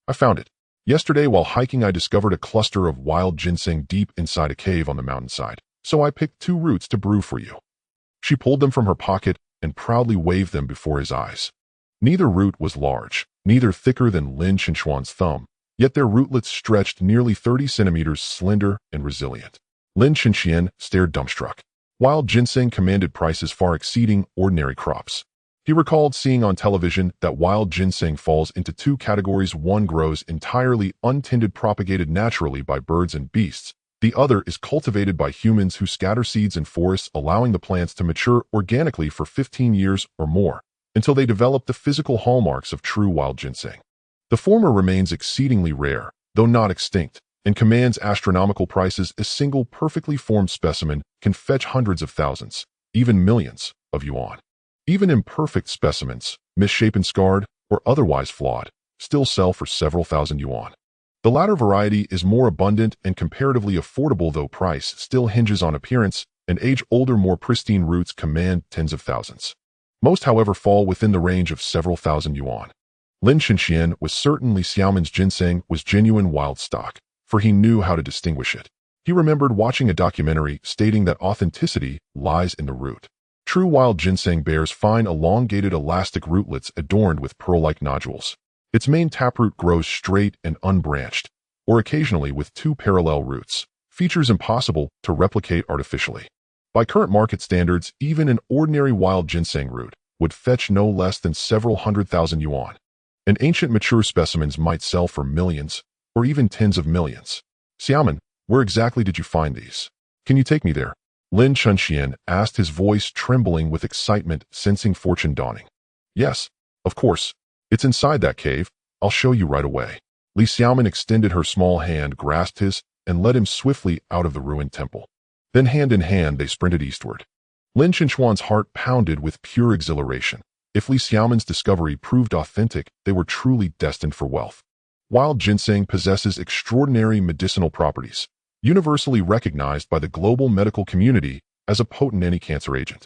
I found it. Yesterday while hiking I discovered a cluster of wild ginseng deep inside a cave on the mountainside, so I picked 2 roots to brew for you. She pulled them from her pocket and proudly waved them before his eyes. Neither root was large, neither thicker than Lin Chenxuan's thumb, yet their rootlets stretched nearly 30 centimeters, slender and resilient. Lin Chenxian stared dumbstruck. Wild ginseng commanded prices far exceeding ordinary crops. He recalled seeing on television that wild ginseng falls into 2 categories. One grows entirely untended, propagated naturally by birds and beasts. The other is cultivated by humans who scatter seeds in forests, allowing the plants to mature organically for 15 years or more, until they develop the physical hallmarks of true wild ginseng. The former remains exceedingly rare, though not extinct, and commands astronomical prices. A single perfectly formed specimen can fetch hundreds of thousands, even millions, of yuan. Even imperfect specimens, misshapen, scarred, or otherwise flawed, still sell for several thousand yuan. The latter variety is more abundant and comparatively affordable, though price still hinges on appearance, and age. Older, more pristine roots command tens of thousands. Most, however, fall within the range of several thousand yuan. Lin Chenxian was certain Li Xiaomin's ginseng was genuine wild stock, for he knew how to distinguish it. He remembered watching a documentary stating that authenticity lies in the root. True wild ginseng bears fine elongated elastic rootlets adorned with pearl-like nodules. Its main taproot grows straight and unbranched, or occasionally with two parallel roots, features impossible to replicate artificially. By current market standards, even an ordinary wild ginseng root would fetch no less than several 100,000 yuan. And ancient mature specimens might sell for millions, or even tens of millions. Xiaoman, where exactly did you find these? Can you take me there? Lin Chunxian asked, his voice trembling with excitement, sensing fortune dawning. Yes, of course. It's inside that cave. I'll show you right away. Li Xiaoman extended her small hand, grasped his, and led him swiftly out of the ruined temple. Then hand in hand they sprinted eastward. Lin Chenchuan's heart pounded with pure exhilaration. If Li Xiaoman's discovery proved authentic, they were truly destined for wealth. Wild ginseng possesses extraordinary medicinal properties, universally recognized by the global medical community as a potent anti-cancer agent.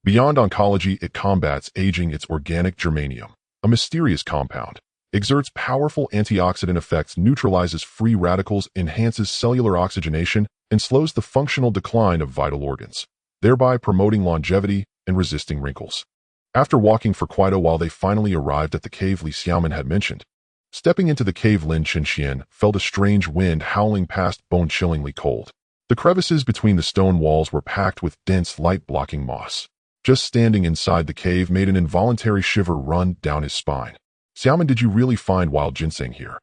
Beyond oncology, it combats aging. Its organic germanium, a mysterious compound, exerts powerful antioxidant effects, neutralizes free radicals, enhances cellular oxygenation, and slows the functional decline of vital organs, thereby promoting longevity and resisting wrinkles. After walking for quite a while, they finally arrived at the cave Li Xiaoman had mentioned. Stepping into the cave, Lin Chenxian felt a strange wind howling past, bone-chillingly cold. The crevices between the stone walls were packed with dense, light-blocking moss. Just standing inside the cave made an involuntary shiver run down his spine. Xiaoman, did you really find wild ginseng here?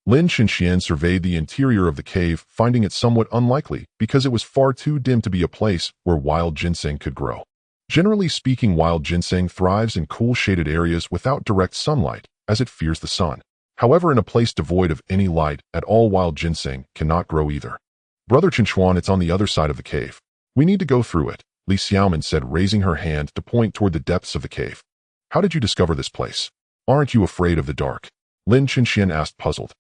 Lin Chenxian surveyed the interior of the cave, finding it somewhat unlikely because it was far too dim to be a place where wild ginseng could grow. Generally speaking, wild ginseng thrives in cool, shaded areas without direct sunlight, as it fears the sun. However, in a place devoid of any light at all, wild ginseng cannot grow either. Brother Chenchuan, it's on the other side of the cave. We need to go through it, Li Xiaoman said, raising her hand to point toward the depths of the cave. How did you discover this place? Aren't you afraid of the dark? Lin Chenxian asked, puzzled.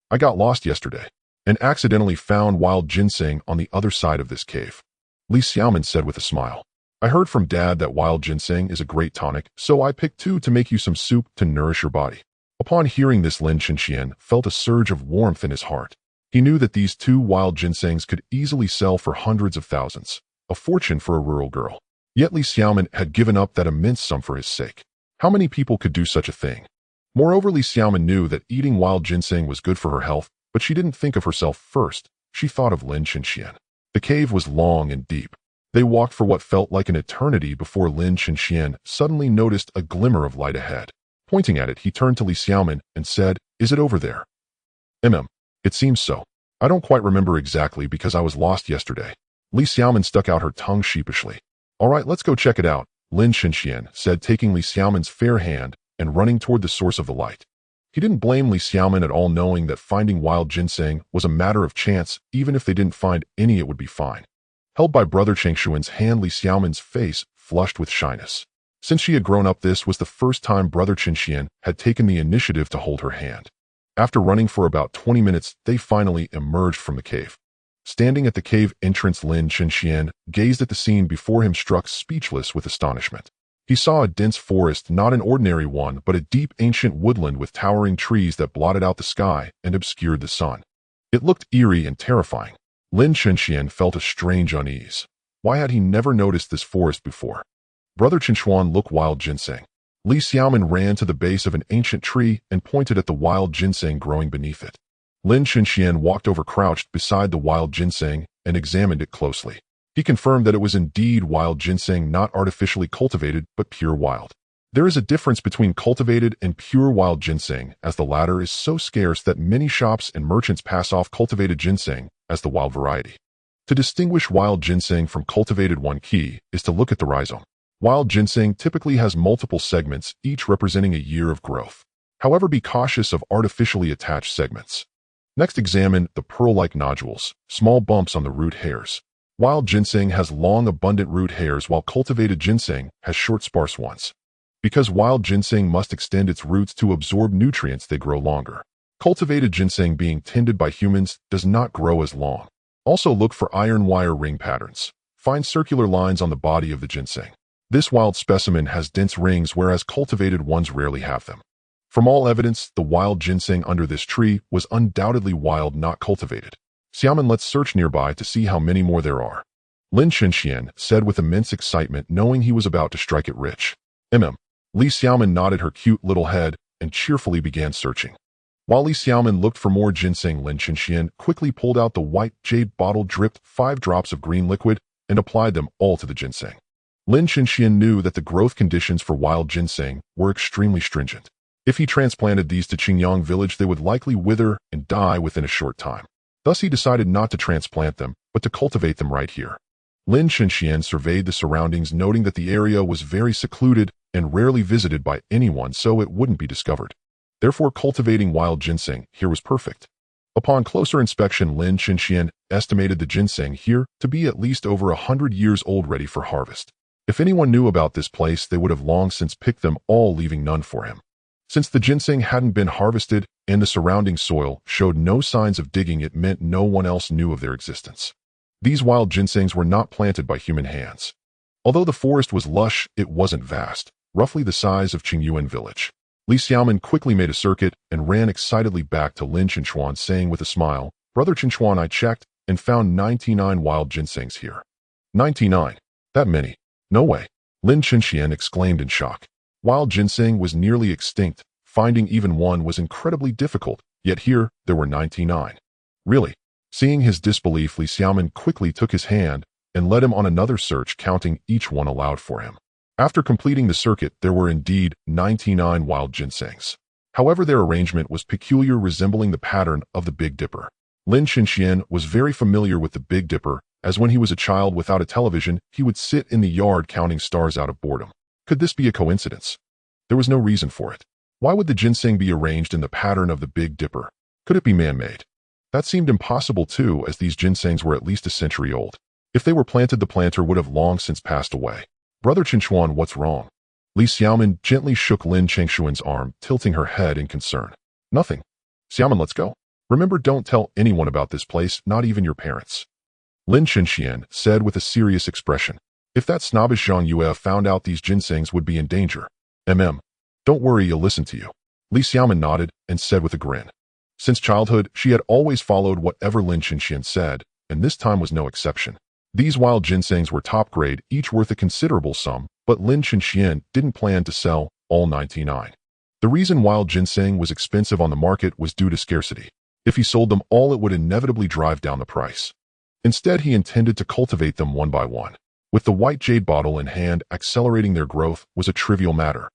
I got lost yesterday and accidentally found wild ginseng on the other side of this cave, Li Xiaoman said with a smile. I heard from Dad that wild ginseng is a great tonic, so I picked two to make you some soup to nourish your body. Upon hearing this, Lin Chenxian felt a surge of warmth in his heart. He knew that these two wild ginsengs could easily sell for hundreds of thousands, a fortune for a rural girl. Yet Li Xiaoman had given up that immense sum for his sake. How many people could do such a thing? Moreover, Li Xiaoman knew that eating wild ginseng was good for her health, but she didn't think of herself first. She thought of Lin Chenxian. The cave was long and deep. They walked for what felt like an eternity before Lin Chenxian suddenly noticed a glimmer of light ahead. Pointing at it, he turned to Li Xiaoman and said, Is it over there? It seems so. I don't quite remember exactly because I was lost yesterday. Li Xiaoman stuck out her tongue sheepishly. All right, let's go check it out, Lin Chenxian said, taking Li Xiaoman's fair hand and running toward the source of the light. He didn't blame Li Xiaoman at all, knowing that finding wild ginseng was a matter of chance. Even if they didn't find any, it would be fine. Held by Brother Chengshuan's hand, Li Xiaoman's face flushed with shyness. Since she had grown up, this was the first time Brother Chenxian had taken the initiative to hold her hand. After running for about 20 minutes, they finally emerged from the cave. Standing at the cave entrance, Lin Chenxian gazed at the scene before him, struck speechless with astonishment. He saw a dense forest, not an ordinary one, but a deep ancient woodland with towering trees that blotted out the sky and obscured the sun. It looked eerie and terrifying. Lin Chenxian felt a strange unease. Why had he never noticed this forest before? Brother Chenchuan, look, wild ginseng. Li Xiaoman ran to the base of an ancient tree and pointed at the wild ginseng growing beneath it. Lin Chenxian walked over, crouched beside the wild ginseng, and examined it closely. He confirmed that it was indeed wild ginseng, not artificially cultivated, but pure wild. There is a difference between cultivated and pure wild ginseng, as the latter is so scarce that many shops and merchants pass off cultivated ginseng as the wild variety. To distinguish wild ginseng from cultivated, one key is to look at the rhizome. Wild ginseng typically has multiple segments, each representing a year of growth. However, be cautious of artificially attached segments. Next, examine the pearl-like nodules, small bumps on the root hairs. Wild ginseng has long, abundant root hairs, while cultivated ginseng has short, sparse ones. Because wild ginseng must extend its roots to absorb nutrients, they grow longer. Cultivated ginseng, being tended by humans, does not grow as long. Also, look for iron wire ring patterns. Find circular lines on the body of the ginseng. This wild specimen has dense rings, whereas cultivated ones rarely have them. From all evidence, the wild ginseng under this tree was undoubtedly wild, not cultivated. Xiaoman, let's search nearby to see how many more there are. Lin Chenxian said with immense excitement, knowing he was about to strike it rich. Li Xiaoman nodded her cute little head and cheerfully began searching. While Li Xiaoman looked for more ginseng, Lin Chenxian quickly pulled out the white jade bottle, dripped 5 drops of green liquid, and applied them all to the ginseng. Lin Chenxian knew that the growth conditions for wild ginseng were extremely stringent. If he transplanted these to Qingyang village, they would likely wither and die within a short time. Thus he decided not to transplant them, but to cultivate them right here. Lin Chenxian surveyed the surroundings, noting that the area was very secluded and rarely visited by anyone, so it wouldn't be discovered. Therefore, cultivating wild ginseng here was perfect. Upon closer inspection, Lin Chenxian estimated the ginseng here to be at least over 100 years old, ready for harvest. If anyone knew about this place, they would have long since picked them all, leaving none for him. Since the ginseng hadn't been harvested and the surrounding soil showed no signs of digging, it meant no one else knew of their existence. These wild ginsengs were not planted by human hands. Although the forest was lush, it wasn't vast, roughly the size of Qingyuan village. Li Xiaoman quickly made a circuit and ran excitedly back to Lin Chenxuan, saying with a smile, "Brother Chenxuan, I checked and found 99 wild ginsengs here." 99? That many? No way. Lin Chenxian exclaimed in shock. Wild ginseng was nearly extinct. Finding even one was incredibly difficult, yet here there were 99. Really? Seeing his disbelief, Li Xiaoman quickly took his hand and led him on another search, counting each one aloud for him. After completing the circuit, there were indeed 99 wild ginsengs. However, their arrangement was peculiar, resembling the pattern of the Big Dipper. Lin Chenxian was very familiar with the Big Dipper, as when he was a child without a television, he would sit in the yard counting stars out of boredom. Could this be a coincidence? There was no reason for it. Why would the ginseng be arranged in the pattern of the Big Dipper? Could it be man-made? That seemed impossible too, as these ginsengs were at least a century old. If they were planted, the planter would have long since passed away. Brother Chenxuan, what's wrong? Li Xiaoman gently shook Lin Chenxuan's arm, tilting her head in concern. Nothing. Xiaoman, let's go. Remember, don't tell anyone about this place, not even your parents. Lin Chenxian said with a serious expression. If that snobbish Zhang Yue found out, these ginsengs would be in danger. Don't worry, he'll listen to you. Li Xiaoman nodded and said with a grin. Since childhood, she had always followed whatever Lin Chenxian said, and this time was no exception. These wild ginsengs were top grade, each worth a considerable sum, but Lin Chenxian didn't plan to sell all 99. The reason wild ginseng was expensive on the market was due to scarcity. If he sold them all, it would inevitably drive down the price. Instead, he intended to cultivate them one by one. With the white jade bottle in hand, accelerating their growth was a trivial matter.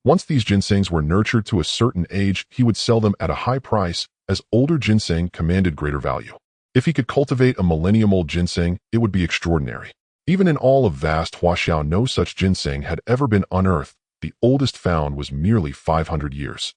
Once these ginsengs were nurtured to a certain age, he would sell them at a high price, as older ginseng commanded greater value. If he could cultivate a millennium-old ginseng, it would be extraordinary. Even in all of vast Huaxiao, no such ginseng had ever been unearthed. The oldest found was merely 500 years.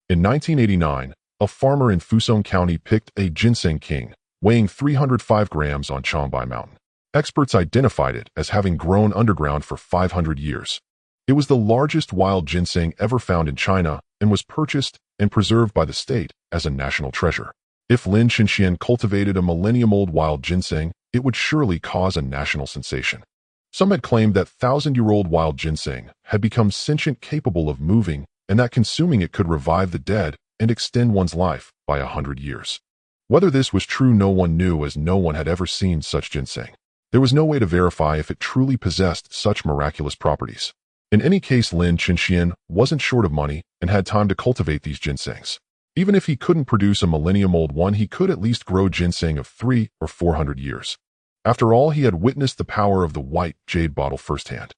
In 1989, a farmer in Fusong County picked a ginseng king, weighing 305 grams on Changbai Mountain. Experts identified it as having grown underground for 500 years. It was the largest wild ginseng ever found in China and was purchased and preserved by the state as a national treasure. If Lin Chenxian cultivated a millennium-old wild ginseng, it would surely cause a national sensation. Some had claimed that 1,000-year-old wild ginseng had become sentient, capable of moving, and that consuming it could revive the dead and extend one's life by 100 years. Whether this was true, no one knew, as no one had ever seen such ginseng. There was no way to verify if it truly possessed such miraculous properties. In any case, Lin Chenxian wasn't short of money and had time to cultivate these ginsengs. Even if he couldn't produce a millennium-old one, he could at least grow ginseng of 300 or 400 years. After all, he had witnessed the power of the white jade bottle firsthand.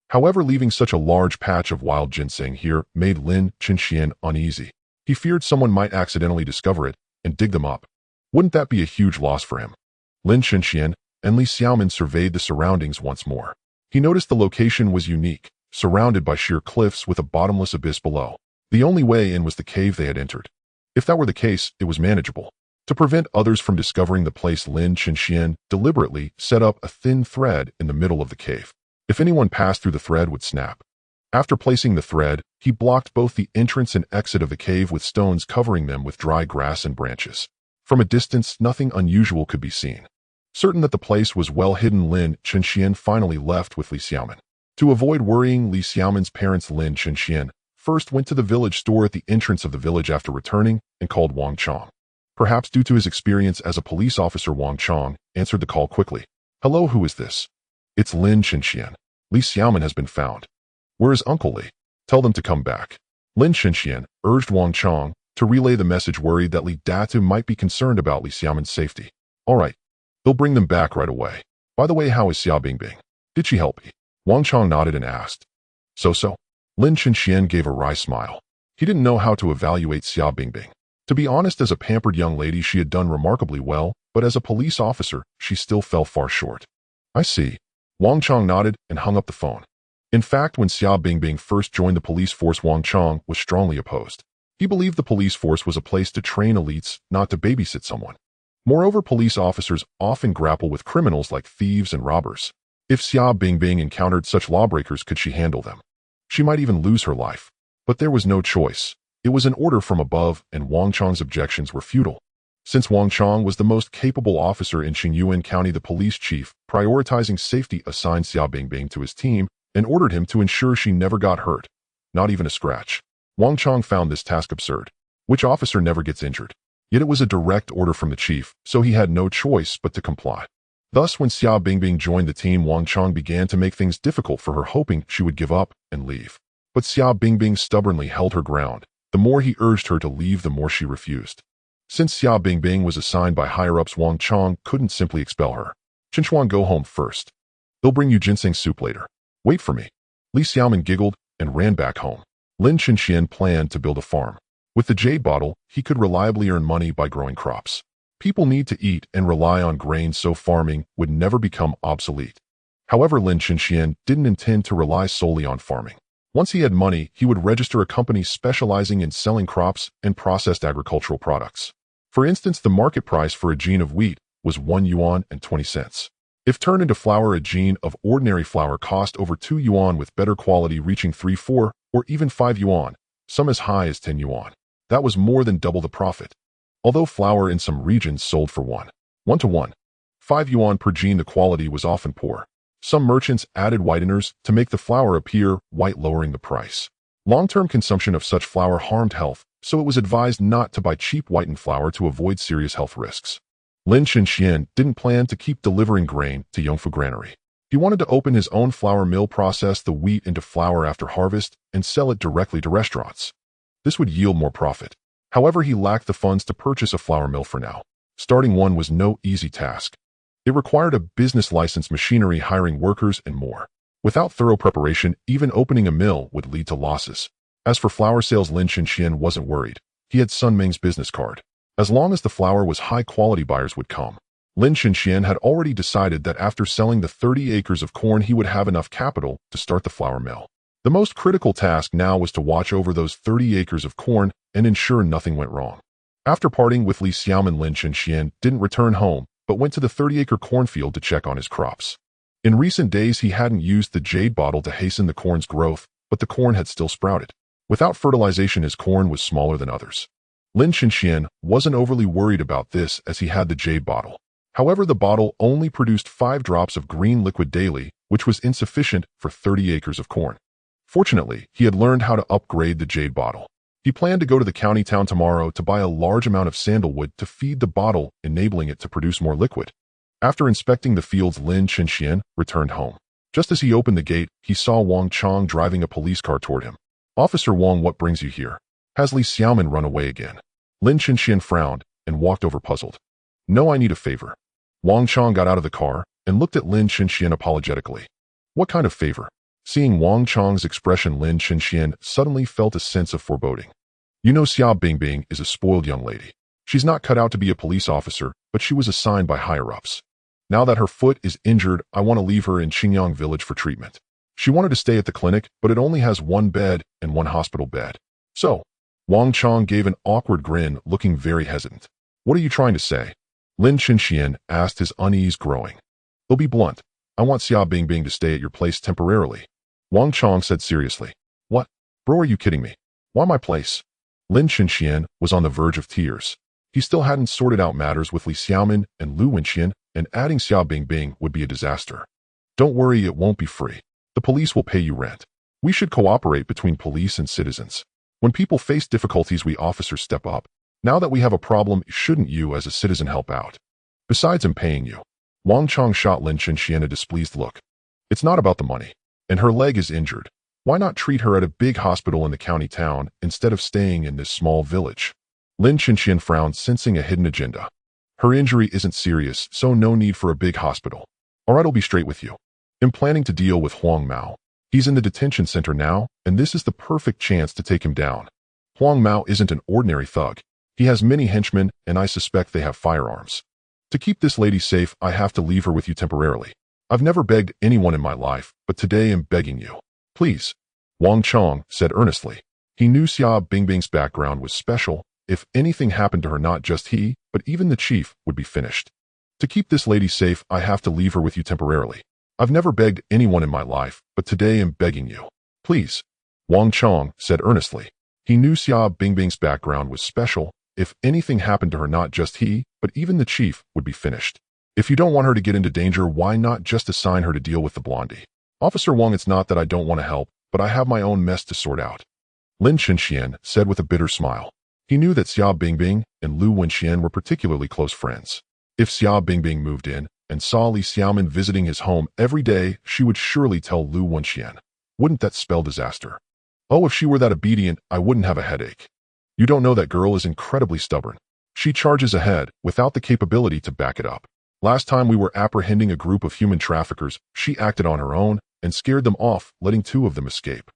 However, leaving such a large patch of wild ginseng here made Lin Chenxian uneasy. He feared someone might accidentally discover it and dig them up. Wouldn't that be a huge loss for him? Lin Chenxian and Li Xiaoman surveyed the surroundings once more. He noticed the location was unique, surrounded by sheer cliffs with a bottomless abyss below. The only way in was the cave they had entered. If that were the case, it was manageable. To prevent others from discovering the place, Lin Chenxian deliberately set up a thin thread in the middle of the cave. If anyone passed through, the thread would snap. After placing the thread, he blocked both the entrance and exit of the cave with stones, covering them with dry grass and branches. From a distance, nothing unusual could be seen. Certain that the place was well hidden, Lin Chenxian finally left with Li Xiaoman. To avoid worrying Li Xiaoman's parents, Lin Chenxian first went to the village store at the entrance of the village after returning and called Wang Chong. Perhaps due to his experience as a police officer, Wang Chong answered the call quickly. Hello, who is this? It's Lin Chinxian. Li Xiaoman has been found. Where is Uncle Li? Tell them to come back. Lin Chinxian urged Wang Chong to relay the message, worried that Li Datu might be concerned about Li Xiaoman's safety. All right. They'll bring them back right away. By the way, how is Xia Bingbing? Did she help me? Wang Chong nodded and asked. So? Lin Chinxian gave a wry smile. He didn't know how to evaluate Xia Bingbing. To be honest, as a pampered young lady, she had done remarkably well, but as a police officer, she still fell far short. I see. Wang Chong nodded and hung up the phone. In fact, when Xia Bingbing first joined the police force, Wang Chong was strongly opposed. He believed the police force was a place to train elites, not to babysit someone. Moreover, police officers often grapple with criminals like thieves and robbers. If Xia Bingbing encountered such lawbreakers, could she handle them? She might even lose her life. But there was no choice. It was an order from above, and Wang Chong's objections were futile. Since Wang Chong was the most capable officer in Qingyuan County, the police chief, prioritizing safety, assigned Xia Bingbing to his team and ordered him to ensure she never got hurt, not even a scratch. Wang Chong found this task absurd. Which officer never gets injured? Yet it was a direct order from the chief, so he had no choice but to comply. Thus, when Xia Bingbing joined the team, Wang Chong began to make things difficult for her, hoping she would give up and leave. But Xia Bingbing stubbornly held her ground. The more he urged her to leave, the more she refused. Since Xia Bingbing was assigned by higher-ups, Wang Chong couldn't simply expel her. Chinchuan, go home first. They'll bring you ginseng soup later. Wait for me. Li Xiaoman giggled and ran back home. Lin Chinxian planned to build a farm. With the jade bottle, he could reliably earn money by growing crops. People need to eat and rely on grain, so farming would never become obsolete. However, Lin Chinxian didn't intend to rely solely on farming. Once he had money, he would register a company specializing in selling crops and processed agricultural products. For instance, the market price for a jean of wheat was 1 yuan and 20 cents. If turned into flour, a jean of ordinary flour cost over 2 yuan, with better quality reaching 3, 4, or even 5 yuan, some as high as 10 yuan. That was more than double the profit. Although flour in some regions sold for 1 to 1, 5 yuan per jean, the quality was often poor. Some merchants added whiteners to make the flour appear white, lowering the price. Long-term consumption of such flour harmed health, so it was advised not to buy cheap whitened flour to avoid serious health risks. Lin Chinxian didn't plan to keep delivering grain to Yongfu Granary. He wanted to open his own flour mill, process the wheat into flour after harvest, and sell it directly to restaurants. This would yield more profit. However, he lacked the funds to purchase a flour mill for now. Starting one was no easy task. It required a business license, machinery, hiring workers, and more. Without thorough preparation, even opening a mill would lead to losses. As for flour sales, Lin Chinxian wasn't worried. He had Sun Ming's business card. As long as the flour was high quality, buyers would come. Lin Chinxian had already decided that after selling the 30 acres of corn, he would have enough capital to start the flour mill. The most critical task now was to watch over those 30 acres of corn and ensure nothing went wrong. After parting with Li Xiaoman, Lin Chinxian didn't return home, but went to the 30-acre cornfield to check on his crops. In recent days, he hadn't used the jade bottle to hasten the corn's growth, but the corn had still sprouted. Without fertilization, his corn was smaller than others. Lin Chinxian wasn't overly worried about this, as he had the jade bottle. However, the bottle only produced 5 drops of green liquid daily, which was insufficient for 30 acres of corn. Fortunately, he had learned how to upgrade the jade bottle. He planned to go to the county town tomorrow to buy a large amount of sandalwood to feed the bottle, enabling it to produce more liquid. After inspecting the fields, Lin Chinxian returned home. Just as he opened the gate, he saw Wang Chong driving a police car toward him. "Officer Wang, what brings you here? Has Li Xiaoman run away again?" Lin Chinxian frowned and walked over, puzzled. "No, I need a favor." Wang Chong got out of the car and looked at Lin Chinxian apologetically. "What kind of favor?" Seeing Wang Chong's expression, Lin Chinxian suddenly felt a sense of foreboding. "You know, Xia Bingbing is a spoiled young lady. She's not cut out to be a police officer, but she was assigned by higher-ups. Now that her foot is injured, I want to leave her in Qingyang village for treatment. She wanted to stay at the clinic, but it only has 1 bed and 1 hospital bed. So," Wang Chong gave an awkward grin, looking very hesitant. "What are you trying to say?" Lin Chinxian asked, his unease growing. "They'll be blunt. I want Xia Bingbing to stay at your place temporarily." Wang Chong said seriously. "What? Bro, are you kidding me? Why my place?" Lin Chinxian was on the verge of tears. He still hadn't sorted out matters with Li Xiaoman and Lu Wenxian, and adding Xia Bingbing would be a disaster. "Don't worry, it won't be free. The police will pay you rent. We should cooperate between police and citizens. When people face difficulties, we officers step up. Now that we have a problem, shouldn't you as a citizen help out? Besides him paying you. Wang Chong shot Lin Chenxian a displeased look. It's not about the money. And her leg is injured. Why not treat her at a big hospital in the county town instead of staying in this small village? Lin Chenxian frowned, sensing a hidden agenda. Her injury isn't serious, so no need for a big hospital. Alright, I'll be straight with you. I'm planning to deal with Huang Mao. He's in the detention center now, and this is the perfect chance to take him down. Huang Mao isn't an ordinary thug. He has many henchmen, and I suspect they have firearms. To keep this lady safe, I have to leave her with you temporarily. I've never begged anyone in my life, but today I'm begging you. Please. Wang Chong said earnestly. He knew Xia Bingbing's background was special. If anything happened to her, not just he, but even the chief, would be finished. To keep this lady safe, I have to leave her with you temporarily. I've never begged anyone in my life, but today I'm begging you. Please. Wang Chong said earnestly. He knew Xia Bingbing's background was special. If anything happened to her, not just he, but even the chief, would be finished. If you don't want her to get into danger, why not just assign her to deal with the blondie? Officer Wang, it's not that I don't want to help, but I have my own mess to sort out. Lin Chenxian said with a bitter smile. He knew that Xia Bingbing and Lu Wenxian were particularly close friends. If Xia Bingbing moved in and saw Li Xiaoman visiting his home every day, she would surely tell Lu Wenxian. Wouldn't that spell disaster? Oh, if she were that obedient, I wouldn't have a headache. You don't know that girl is incredibly stubborn. She charges ahead without the capability to back it up. Last time we were apprehending a group of human traffickers, she acted on her own and scared them off, letting 2 of them escape.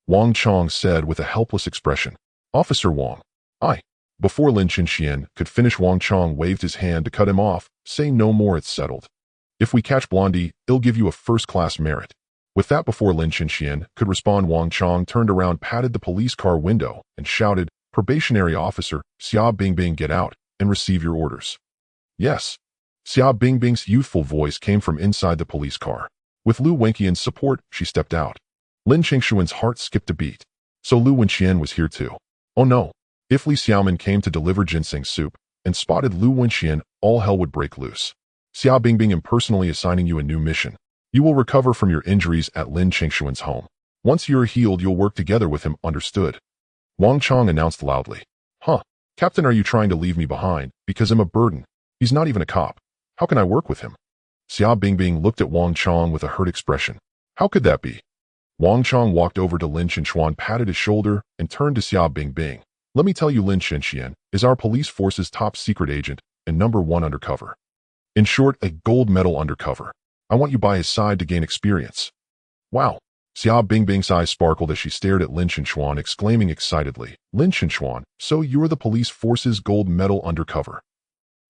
Wang Chong said with a helpless expression. Officer Wang. I. Before Lin Chenxian could finish, Wang Chong waved his hand to cut him off, saying no more, it's settled. If we catch Blondie, it'll give you a first-class merit. With that, before Lin Chenxian could respond, Wang Chong turned around, patted the police car window, and shouted, Probationary officer, Xia Bingbing, get out and receive your orders. Yes. Xia Bingbing's youthful voice came from inside the police car. With Lu Wenqian's support, she stepped out. Lin Chengshuan's heart skipped a beat. So Lu Wenqian was here too. Oh no. If Li Xiaoman came to deliver ginseng soup and spotted Lu Wenqian, all hell would break loose. Xia Bingbing am personally assigning you a new mission. You will recover from your injuries at Lin Chengshuan's home. Once you're healed, you'll work together with him, understood? Wang Chong announced loudly. Huh. Captain, are you trying to leave me behind? Because I'm a burden. He's not even a cop. How can I work with him? Xia Bingbing looked at Wang Chong with a hurt expression. How could that be? Wang Chong walked over to Lin Chenxuan, patted his shoulder, and turned to Xia Bingbing. Let me tell you, Lin Chenxian is our police force's top secret agent and #1 undercover. In short, a gold medal undercover. I want you by his side to gain experience. Wow. Xia Bingbing's eyes sparkled as she stared at Lin Chenxuan, exclaiming excitedly, Lin Chenxuan, so you're the police force's gold medal undercover.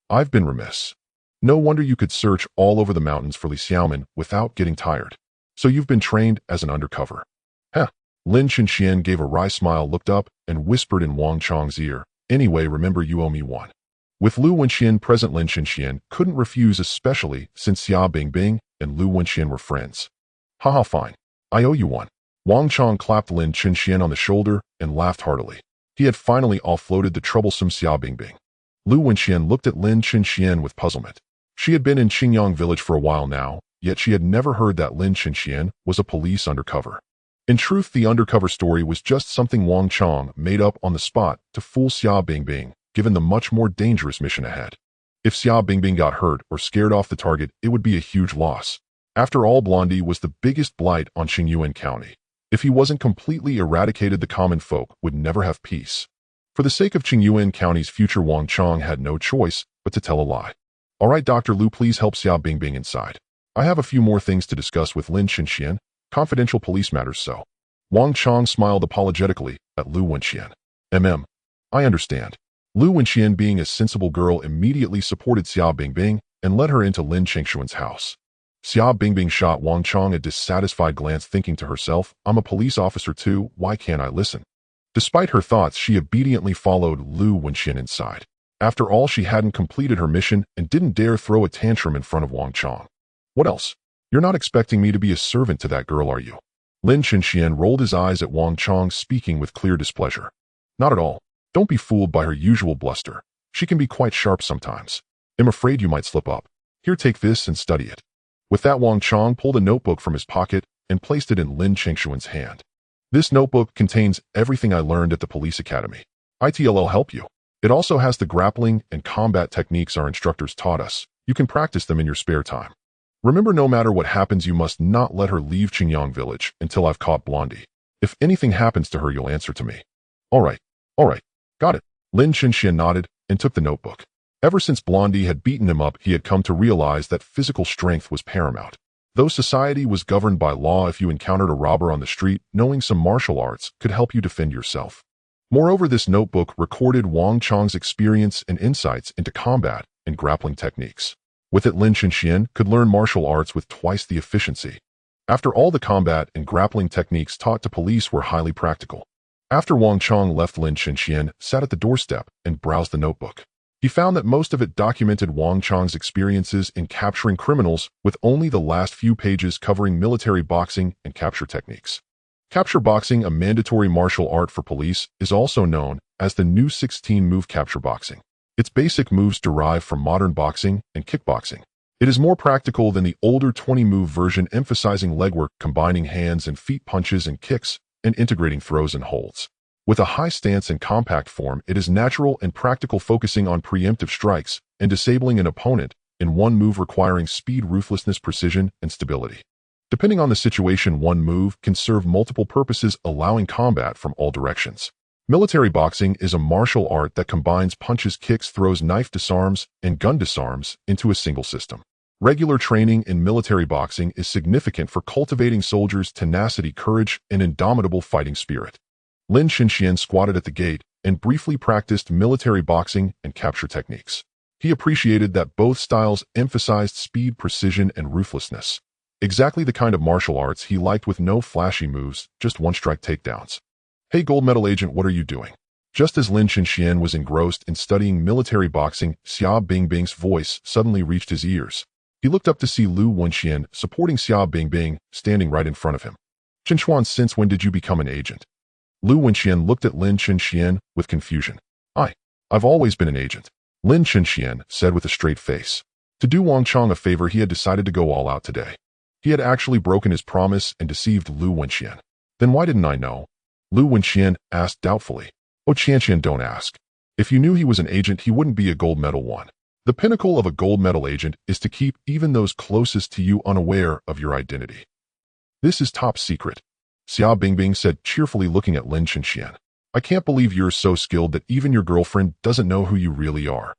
I've been remiss. No wonder you could search all over the mountains for Li Xiaoman without getting tired. So you've been trained as an undercover. Heh. Lin Chenxian gave a wry smile, looked up, and whispered in Wang Chong's ear, anyway, remember you owe me one. With Lu Wenxian present, Lin Chenxian couldn't refuse, especially since Xia Bingbing and Lu Wenxian were friends. Haha, fine. I owe you one. Wang Chong clapped Lin Chenxian on the shoulder and laughed heartily. He had finally offloaded the troublesome Xia Bingbing. Lu Wenxian looked at Lin Chenxian with puzzlement. She had been in Qingyang village for a while now, yet she had never heard that Lin Chenxian was a police undercover. In truth, the undercover story was just something Wang Chong made up on the spot to fool Xia Bingbing, given the much more dangerous mission ahead. If Xia Bingbing got hurt or scared off the target, it would be a huge loss. After all, Blondie was the biggest blight on Qingyuan County. If he wasn't completely eradicated, the common folk would never have peace. For the sake of Qingyuan County's future, Wang Chong had no choice but to tell a lie. All right, Dr. Lu, please help Xia Bingbing inside. I have a few more things to discuss with Lin Chenxian, confidential police matters, so. Wang Chong smiled apologetically at Lu Wenxian. I understand. Lu Wenxian, being a sensible girl, immediately supported Xia Bingbing and led her into Lin Chengshuan's house. Xia Bingbing shot Wang Chong a dissatisfied glance, thinking to herself, I'm a police officer too, why can't I listen? Despite her thoughts, she obediently followed Lu Wenxian inside. After all, she hadn't completed her mission and didn't dare throw a tantrum in front of Wang Chong. What else? You're not expecting me to be a servant to that girl, are you? Lin Chenxian rolled his eyes at Wang Chong, speaking with clear displeasure. Not at all. Don't be fooled by her usual bluster. She can be quite sharp sometimes. I'm afraid you might slip up. Here, take this and study it. With that, Wang Chong pulled a notebook from his pocket and placed it in Lin Chengshuan's hand. This notebook contains everything I learned at the police academy. It'll help you. It also has the grappling and combat techniques our instructors taught us. You can practice them in your spare time. Remember, no matter what happens, you must not let her leave Qingyang village until I've caught Blondie. If anything happens to her, you'll answer to me. All right, got it. Lin Chenxian nodded and took the notebook. Ever since Blondie had beaten him up, he had come to realize that physical strength was paramount. Though society was governed by law, if you encountered a robber on the street, knowing some martial arts could help you defend yourself. Moreover, this notebook recorded Wang Chang's experience and insights into combat and grappling techniques. With it, Lin Chenxian could learn martial arts with twice the efficiency. After all, the combat and grappling techniques taught to police were highly practical. After Wang Chang left, Lin Chenxian sat at the doorstep and browsed the notebook. He found that most of it documented Wang Chang's experiences in capturing criminals, with only the last few pages covering military boxing and capture techniques. Capture boxing, a mandatory martial art for police, is also known as the new 16-move capture boxing. Its basic moves derive from modern boxing and kickboxing. It is more practical than the older 20-move version, emphasizing legwork, combining hands and feet punches and kicks, and integrating throws and holds. With a high stance and compact form, it is natural and practical, focusing on preemptive strikes and disabling an opponent in one move, requiring speed, ruthlessness, precision, and stability. Depending on the situation, one move can serve multiple purposes, allowing combat from all directions. Military boxing is a martial art that combines punches, kicks, throws, knife disarms, and gun disarms into a single system. Regular training in military boxing is significant for cultivating soldiers' tenacity, courage, and indomitable fighting spirit. Lin Chenxian squatted at the gate and briefly practiced military boxing and capture techniques. He appreciated that both styles emphasized speed, precision, and ruthlessness. Exactly the kind of martial arts he liked, with no flashy moves, just one-strike takedowns. "Hey, gold medal agent, what are you doing?" Just as Lin Chenxian was engrossed in studying military boxing, Xia Bingbing's voice suddenly reached his ears. He looked up to see Lu Wenxian supporting Xia Bingbing, standing right in front of him. "Chenxuan, since when did you become an agent?" Lu Wenxian looked at Lin Chenxian with confusion. I've always been an agent," Lin Chenxian said with a straight face. To do Wang Chang a favor, he had decided to go all out today. He had actually broken his promise and deceived Lu Wenxian. "Then why didn't I know?" Lu Wenxian asked doubtfully. "Oh, Qianqian, don't ask. If you knew he was an agent, he wouldn't be a gold medal one. The pinnacle of a gold medal agent is to keep even those closest to you unaware of your identity. This is top secret," Xia Bingbing said cheerfully, looking at Lin Chenxian. "I can't believe you're so skilled that even your girlfriend doesn't know who you really are.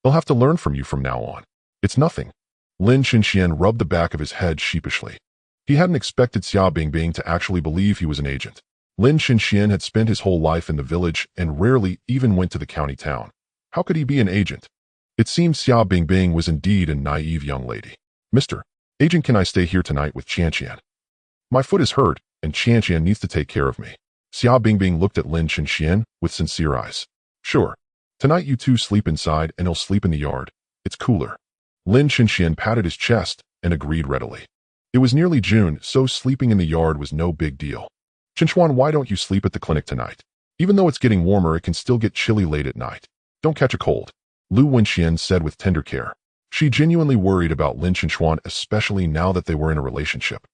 They'll have to learn from you from now on." "It's nothing." Lin Chenxian rubbed the back of his head sheepishly. He hadn't expected Xia Bingbing to actually believe he was an agent. Lin Chenxian had spent his whole life in the village and rarely even went to the county town. How could he be an agent? It seemed Xia Bingbing was indeed a naive young lady. "Mr. Agent, can I stay here tonight with Qianqian? My foot is hurt, and Qianqian needs to take care of me." Xia Bingbing looked at Lin Chenxian with sincere eyes. "Sure. Tonight you two sleep inside and he'll sleep in the yard. It's cooler." Lin Chenxian patted his chest and agreed readily. It was nearly June, so sleeping in the yard was no big deal. "Chenxuan, why don't you sleep at the clinic tonight? Even though it's getting warmer, it can still get chilly late at night. Don't catch a cold," Lu Wenxian said with tender care. She genuinely worried about Lin Chenxuan, especially now that they were in a relationship.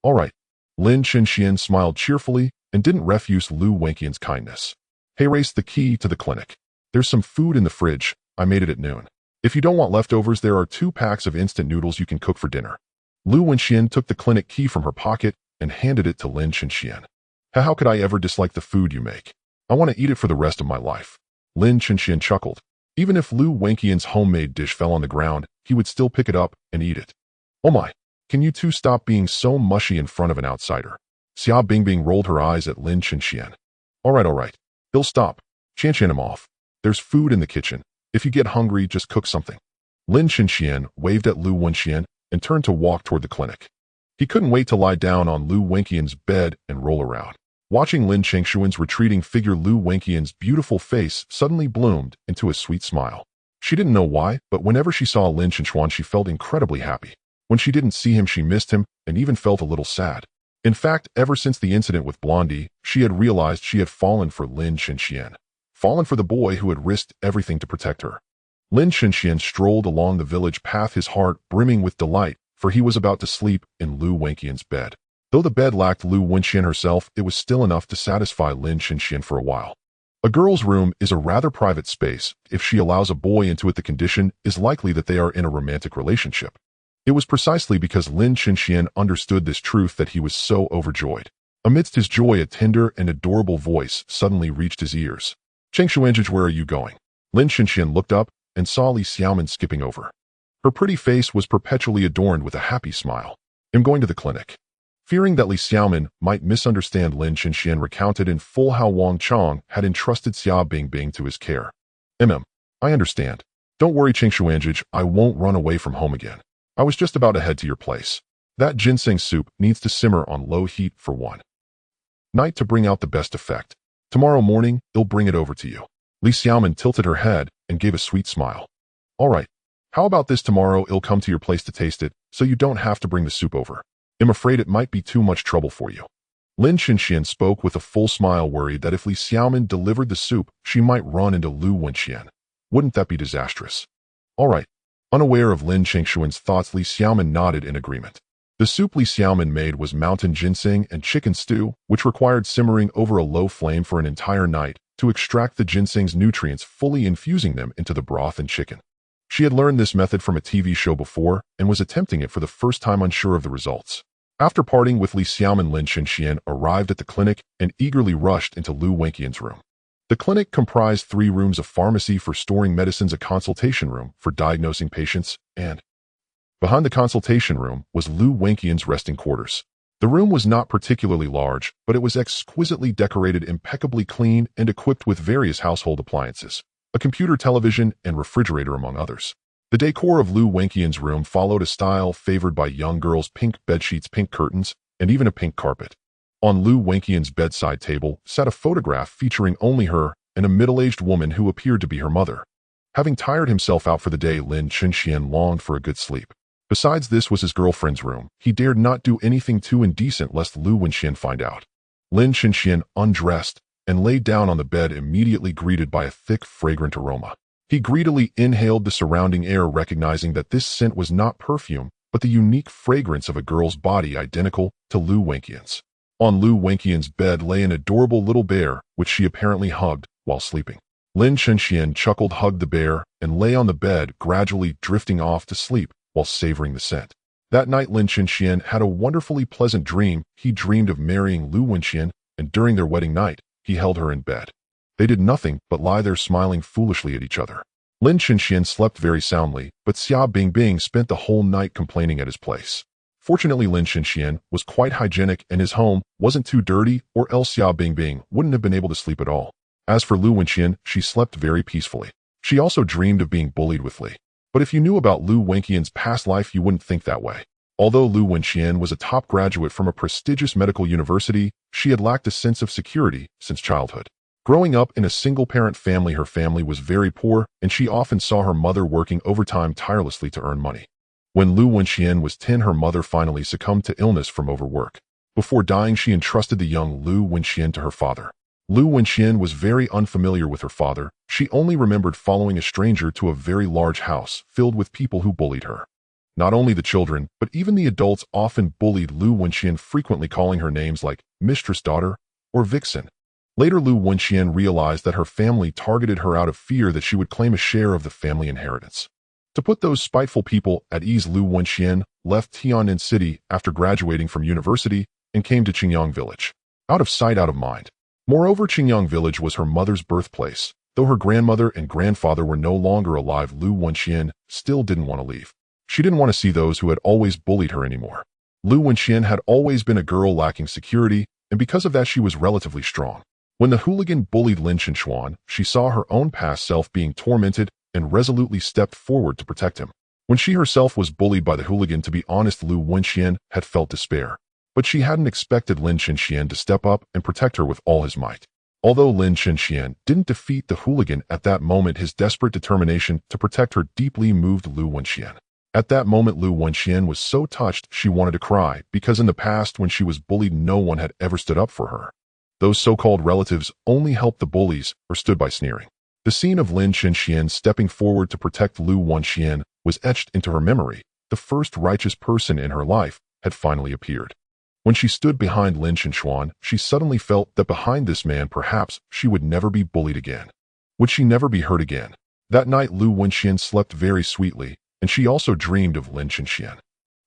"All right." Lin Chenxian smiled cheerfully and didn't refuse Lu Wenxian's kindness. "Hey, race the key to the clinic. There's some food in the fridge. I made it at noon. If you don't want leftovers, there are 2 packs of instant noodles you can cook for dinner." Lu Wenxian took the clinic key from her pocket and handed it to Lin Chenxian. "How could I ever dislike the food you make? I want to eat it for the rest of my life." Lin Chenxian chuckled. Even if Lu Wenxian's homemade dish fell on the ground, he would still pick it up and eat it. "Oh my, can you two stop being so mushy in front of an outsider?" Xia Bingbing rolled her eyes at Lin Chenxian. All right. He'll stop. Qianqian him off. There's food in the kitchen. If you get hungry, just cook something." Lin Chenxian waved at Lu Wenxian and turned to walk toward the clinic. He couldn't wait to lie down on Lu Wenxian's bed and roll around. Watching Lin Chengshuan's retreating figure, Lu Wenxian's beautiful face suddenly bloomed into a sweet smile. She didn't know why, but whenever she saw Lin Chenxuan, she felt incredibly happy. When she didn't see him, she missed him and even felt a little sad. In fact, ever since the incident with Blondie, she had realized she had fallen for Lin Chenxian. Fallen for the boy who had risked everything to protect her. Lin Chenxian strolled along the village path, his heart brimming with delight, for he was about to sleep in Lu Wenxian's bed. Though the bed lacked Lu Wenxian herself, it was still enough to satisfy Lin Chenxian for a while. A girl's room is a rather private space. If she allows a boy into it, the condition is likely that they are in a romantic relationship. It was precisely because Lin Chenxian understood this truth that he was so overjoyed. Amidst his joy, a tender and adorable voice suddenly reached his ears. "Cheng Xuanzhi, where are you going?" Lin Chenxian looked up and saw Li Xiaomin skipping over. Her pretty face was perpetually adorned with a happy smile. "I'm going to the clinic." Fearing that Li Xiaomin might misunderstand, Lin Chenxian recounted in full how Wang Chong had entrusted Xia Bingbing to his care. I understand. Don't worry, Cheng Xuanzhi, I won't run away from home again. I was just about to head to your place. That ginseng soup needs to simmer on low heat for one night to bring out the best effect. Tomorrow morning, I'll bring it over to you." Li Xiaomin tilted her head and gave a sweet smile. "All right. How about this? Tomorrow I'll come to your place to taste it, so you don't have to bring the soup over. I'm afraid it might be too much trouble for you." Lin Chenxian spoke with a full smile, worried that if Li Xiaomin delivered the soup, she might run into Lu Wenxian. Wouldn't that be disastrous? "All right." Unaware of Lin Chenxian's thoughts, Li Xiaomin nodded in agreement. The soup Li Xiaomin made was mountain ginseng and chicken stew, which required simmering over a low flame for an entire night to extract the ginseng's nutrients, fully infusing them into the broth and chicken. She had learned this method from a TV show before and was attempting it for the first time, unsure of the results. After parting with Li Xiaomin, Lin Chenxian arrived at the clinic and eagerly rushed into Lu Wenqian's room. The clinic comprised 3 rooms: a pharmacy for storing medicines, a consultation room for diagnosing patients, and behind the consultation room was Lu Wenqian's resting quarters. The room was not particularly large, but it was exquisitely decorated, impeccably clean, and equipped with various household appliances, a computer, television, and refrigerator, among others. The decor of Lu Wenqian's room followed a style favored by young girls: pink bedsheets, pink curtains, and even a pink carpet. On Lu Wenqian's bedside table sat a photograph featuring only her and a middle-aged woman who appeared to be her mother. Having tired himself out for the day, Lin Chenxian longed for a good sleep. Besides, this was his girlfriend's room. He dared not do anything too indecent lest Lu Wenxian find out. Lin Chenxian undressed and lay down on the bed, immediately greeted by a thick, fragrant aroma. He greedily inhaled the surrounding air, recognizing that this scent was not perfume, but the unique fragrance of a girl's body identical to Lu Wenqian's. On Lu Wenqian's bed lay an adorable little bear, which she apparently hugged while sleeping. Lin Chenxian chuckled, hugged the bear, and lay on the bed, gradually drifting off to sleep while savoring the scent. That night, Lin Chenxian had a wonderfully pleasant dream. He dreamed of marrying Lu Wenxian, and during their wedding night, he held her in bed. They did nothing but lie there smiling foolishly at each other. Lin Chenxian slept very soundly, but Xia Bingbing spent the whole night complaining at his place. Fortunately, Lin Chenxian was quite hygienic and his home wasn't too dirty, or else Xia Bingbing wouldn't have been able to sleep at all. As for Lu Wenxian, she slept very peacefully. She also dreamed of being bullied with Li. But if you knew about Lu Wenqian's past life, you wouldn't think that way. Although Lu Wenxian was a top graduate from a prestigious medical university, she had lacked a sense of security since childhood. Growing up in a single-parent family, her family was very poor, and she often saw her mother working overtime tirelessly to earn money. When Lu Wenxian was 10, her mother finally succumbed to illness from overwork. Before dying, she entrusted the young Lu Wenxian to her father. Lu Wenxian was very unfamiliar with her father. She only remembered following a stranger to a very large house filled with people who bullied her. Not only the children, but even the adults often bullied Lu Wenxian, frequently calling her names like mistress, daughter, or vixen. Later, Lu Wenxian realized that her family targeted her out of fear that she would claim a share of the family inheritance. To put those spiteful people at ease, Lu Wenxian left Tian'an City after graduating from university and came to Qingyang Village. Out of sight, out of mind. Moreover, Qingyang Village was her mother's birthplace. Though her grandmother and grandfather were no longer alive, Lu Wenxian still didn't want to leave. She didn't want to see those who had always bullied her anymore. Lu Wenxian had always been a girl lacking security, and because of that she was relatively strong. When the hooligan bullied Lin Chenxian, she saw her own past self being tormented and resolutely stepped forward to protect him. When she herself was bullied by the hooligan, to be honest, Lu Wenxian had felt despair. But she hadn't expected Lin Chenxian to step up and protect her with all his might. Although Lin Chenxian didn't defeat the hooligan at that moment, his desperate determination to protect her deeply moved Lu Wenxian. At that moment, Lu Wenxian was so touched she wanted to cry, because in the past when she was bullied, no one had ever stood up for her. Those so-called relatives only helped the bullies or stood by sneering. The scene of Lin Chenxian stepping forward to protect Lu Wenxian was etched into her memory. The first righteous person in her life had finally appeared. When she stood behind Lin Chenxuan, she suddenly felt that behind this man perhaps she would never be bullied again. Would she never be hurt again? That night Lu Wenxian slept very sweetly, and she also dreamed of Lin Chenxian.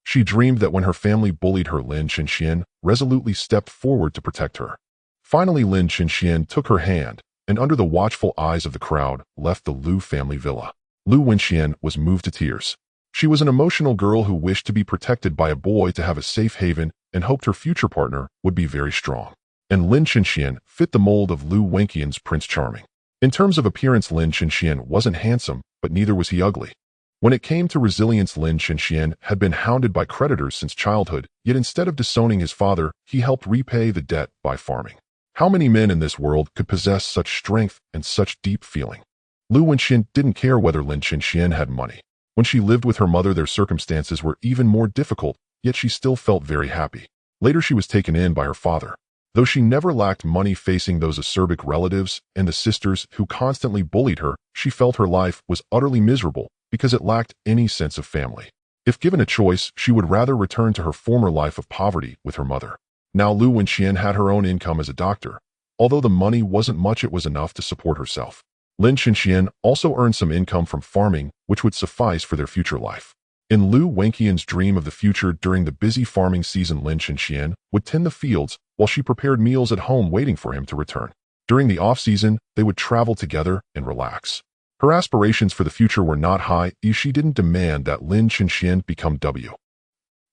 She dreamed that when her family bullied her, Lin Chenxian resolutely stepped forward to protect her. Finally, Lin Chenxian took her hand, and under the watchful eyes of the crowd, left the Lu family villa. Lu Wenxian was moved to tears. She was an emotional girl who wished to be protected by a boy to have a safe haven and hoped her future partner would be very strong. And Lin Chenxian fit the mold of Lu Wenxian's Prince Charming. In terms of appearance, Lin Chenxian wasn't handsome, but neither was he ugly. When it came to resilience, Lin Chenxian had been hounded by creditors since childhood, yet instead of disowning his father, he helped repay the debt by farming. How many men in this world could possess such strength and such deep feeling? Lu Wenxian didn't care whether Lin Chenxian had money. When she lived with her mother, their circumstances were even more difficult, yet she still felt very happy. Later she was taken in by her father. Though she never lacked money, facing those acerbic relatives and the sisters who constantly bullied her, she felt her life was utterly miserable because it lacked any sense of family. If given a choice, she would rather return to her former life of poverty with her mother. Now Lu Wenxian had her own income as a doctor. Although the money wasn't much, it was enough to support herself. Lin Chenxian also earned some income from farming, which would suffice for their future life. In Lu Wenxian's dream of the future, during the busy farming season, Lin Chenxian would tend the fields while she prepared meals at home waiting for him to return. During the off-season, they would travel together and relax. Her aspirations for the future were not high, as she didn't demand that Lin Chenxian become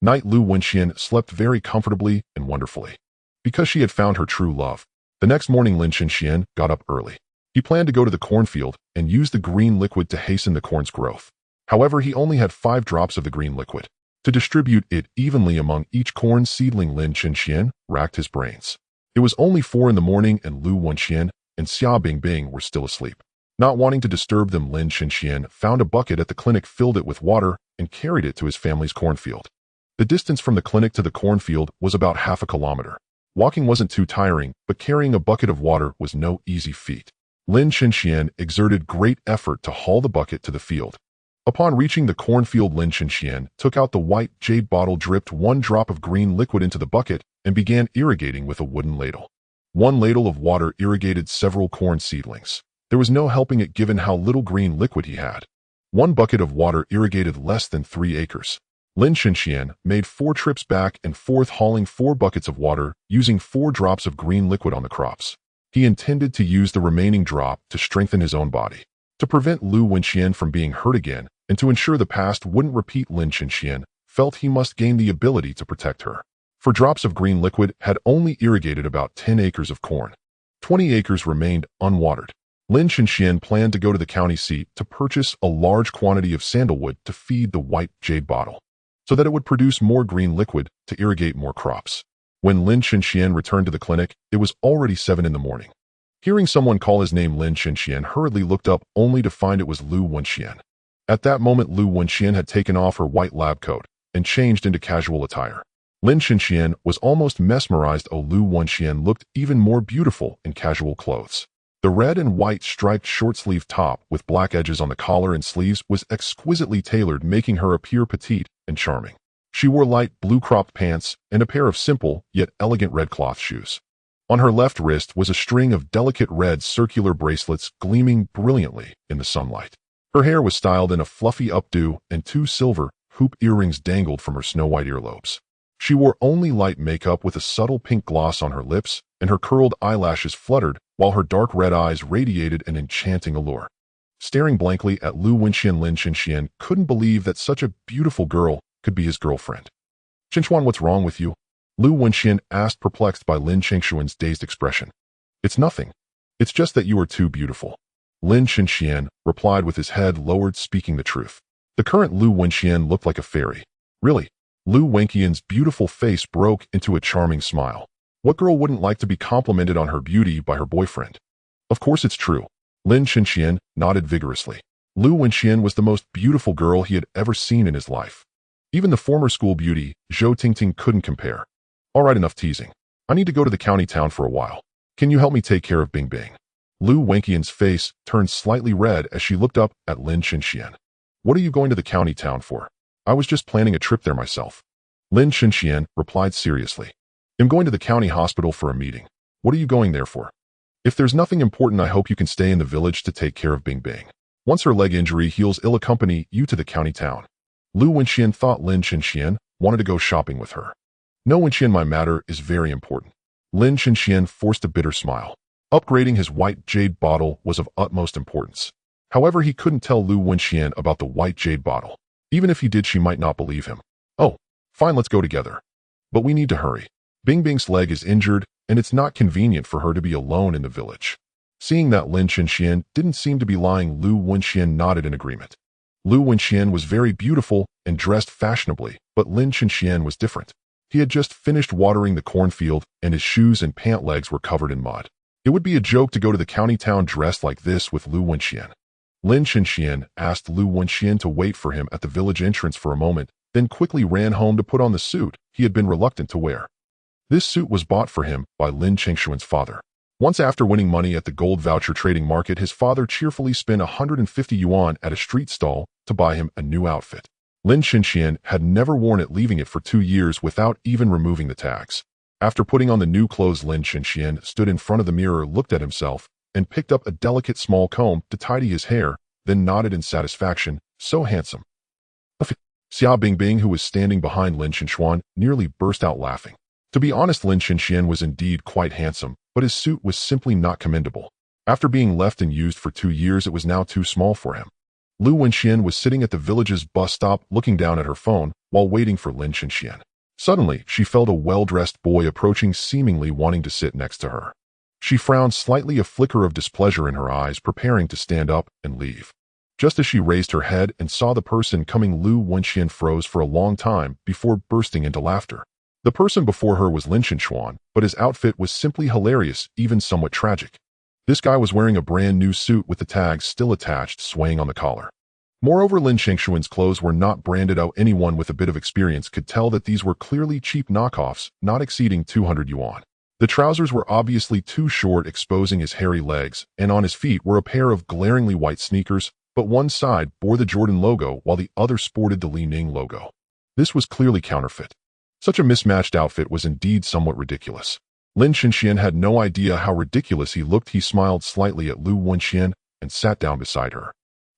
Night Lu Wenxian slept very comfortably and wonderfully. Because she had found her true love. The next morning Lin Chenxian got up early. He planned to go to the cornfield and use the green liquid to hasten the corn's growth. However, he only had 5 drops of the green liquid. To distribute it evenly among each corn seedling, Lin Chenxian racked his brains. It was only 4 in the morning and Lu Wenxian and Xia Bingbing were still asleep. Not wanting to disturb them, Lin Chenxian found a bucket at the clinic, filled it with water, and carried it to his family's cornfield. The distance from the clinic to the cornfield was about half a kilometer. Walking wasn't too tiring, but carrying a bucket of water was no easy feat. Lin Chenxian exerted great effort to haul the bucket to the field. Upon reaching the cornfield, Lin Chenxian took out the white jade bottle, dripped 1 drop of green liquid into the bucket, and began irrigating with a wooden ladle. 1 ladle of water irrigated several corn seedlings. There was no helping it given how little green liquid he had. 1 bucket of water irrigated less than 3 acres. Lin Chenxian made 4 trips back and forth, hauling 4 buckets of water, using 4 drops of green liquid on the crops. He intended to use the remaining drop to strengthen his own body. To prevent Lu Wenxian from being hurt again, and to ensure the past wouldn't repeat, Lin Chenxian felt he must gain the ability to protect her. 4 drops of green liquid had only irrigated about 10 acres of corn. 20 acres remained unwatered. Lin Chenxian planned to go to the county seat to purchase a large quantity of sandalwood to feed the white jade bottle, so that it would produce more green liquid to irrigate more crops. When Lin Chenxian returned to the clinic, it was already 7 in the morning. Hearing someone call his name, Lin Chenxian hurriedly looked up, only to find it was Lu Wenxian. At that moment, Lu Wenxian had taken off her white lab coat and changed into casual attire. Lin Chenxian was almost mesmerized. Lu Wenxian looked even more beautiful in casual clothes. The red and white striped short-sleeved top with black edges on the collar and sleeves was exquisitely tailored, making her appear petite and charming. She wore light blue cropped pants and a pair of simple yet elegant red cloth shoes. On her left wrist was a string of delicate red circular bracelets gleaming brilliantly in the sunlight. Her hair was styled in a fluffy updo, and 2 silver hoop earrings dangled from her snow-white earlobes. She wore only light makeup with a subtle pink gloss on her lips, and her curled eyelashes fluttered while her dark red eyes radiated an enchanting allure. Staring blankly at Lu Wenxian, Lin Chenxian couldn't believe that such a beautiful girl could be his girlfriend. "Chenxuan, what's wrong with you?" Lu Wenxian asked, perplexed by Lin Chenxuan's dazed expression. "It's nothing. It's just that you are too beautiful." Lin Chenxian replied with his head lowered, speaking the truth. The current Lu Wenxian looked like a fairy. Really? Lu Wenxian's beautiful face broke into a charming smile. What girl wouldn't like to be complimented on her beauty by her boyfriend? Of course it's true. Lin Chenxian nodded vigorously. Lu Wenxian was the most beautiful girl he had ever seen in his life. Even the former school beauty, Zhou Tingting, couldn't compare. "All right, enough teasing. I need to go to the county town for a while. Can you help me take care of Bingbing?" Lu Wenxian's face turned slightly red as she looked up at Lin Chenxian. "What are you going to the county town for?" "I was just planning a trip there myself." Lin Chenxian replied seriously. I'm going to the county hospital for a meeting. What are you going there for? If there's nothing important, I hope you can stay in the village to take care of Bing Bing. Once her leg injury heals, I'll accompany you to the county town. Lu Wenxian thought Lin Chenxian wanted to go shopping with her. No, Wenxian, my matter is very important. Lin Chenxian forced a bitter smile. Upgrading his white jade bottle was of utmost importance. However, he couldn't tell Lu Wenxian about the white jade bottle. Even if he did, she might not believe him. Oh, fine, let's go together. But we need to hurry. Bing Bing's leg is injured, and it's not convenient for her to be alone in the village. Seeing that Lin Chenxian didn't seem to be lying, Lu Wenxian nodded in agreement. Lu Wenxian was very beautiful and dressed fashionably, but Lin Chenxian was different. He had just finished watering the cornfield, and his shoes and pant legs were covered in mud. It would be a joke to go to the county town dressed like this with Lu Wenxian. Lin Chenxian asked Lu Wenxian to wait for him at the village entrance for a moment, then quickly ran home to put on the suit he had been reluctant to wear. This suit was bought for him by Lin Chengshuan's father. Once after winning money at the gold voucher trading market, his father cheerfully spent 150 yuan at a street stall to buy him a new outfit. Lin Chenxian had never worn it, leaving it for 2 years without even removing the tags. After putting on the new clothes, Lin Chenxian stood in front of the mirror, looked at himself, and picked up a delicate small comb to tidy his hair, then nodded in satisfaction. So handsome. Xia Bingbing, who was standing behind Lin Chenxuan, nearly burst out laughing. To be honest, Lin Chenxian was indeed quite handsome, but his suit was simply not commendable. After being left and used for 2 years, it was now too small for him. Lu Wenxian was sitting at the village's bus stop, looking down at her phone while waiting for Lin Chenxian. Suddenly, she felt a well-dressed boy approaching, seemingly wanting to sit next to her. She frowned slightly, a flicker of displeasure in her eyes, preparing to stand up and leave. Just as she raised her head and saw the person coming, Lu Wenxian froze for a long time before bursting into laughter. The person before her was Lin Chenxuan, but his outfit was simply hilarious, even somewhat tragic. This guy was wearing a brand new suit with the tags still attached, swaying on the collar. Moreover, Lin Chengshuan's clothes were not branded out. Anyone with a bit of experience could tell that these were clearly cheap knockoffs, not exceeding 200 yuan. The trousers were obviously too short, exposing his hairy legs, and on his feet were a pair of glaringly white sneakers, but one side bore the Jordan logo while the other sported the Li Ning logo. This was clearly counterfeit. Such a mismatched outfit was indeed somewhat ridiculous. Lin Chenxian had no idea how ridiculous he looked. He smiled slightly at Lu Wenxian and sat down beside her.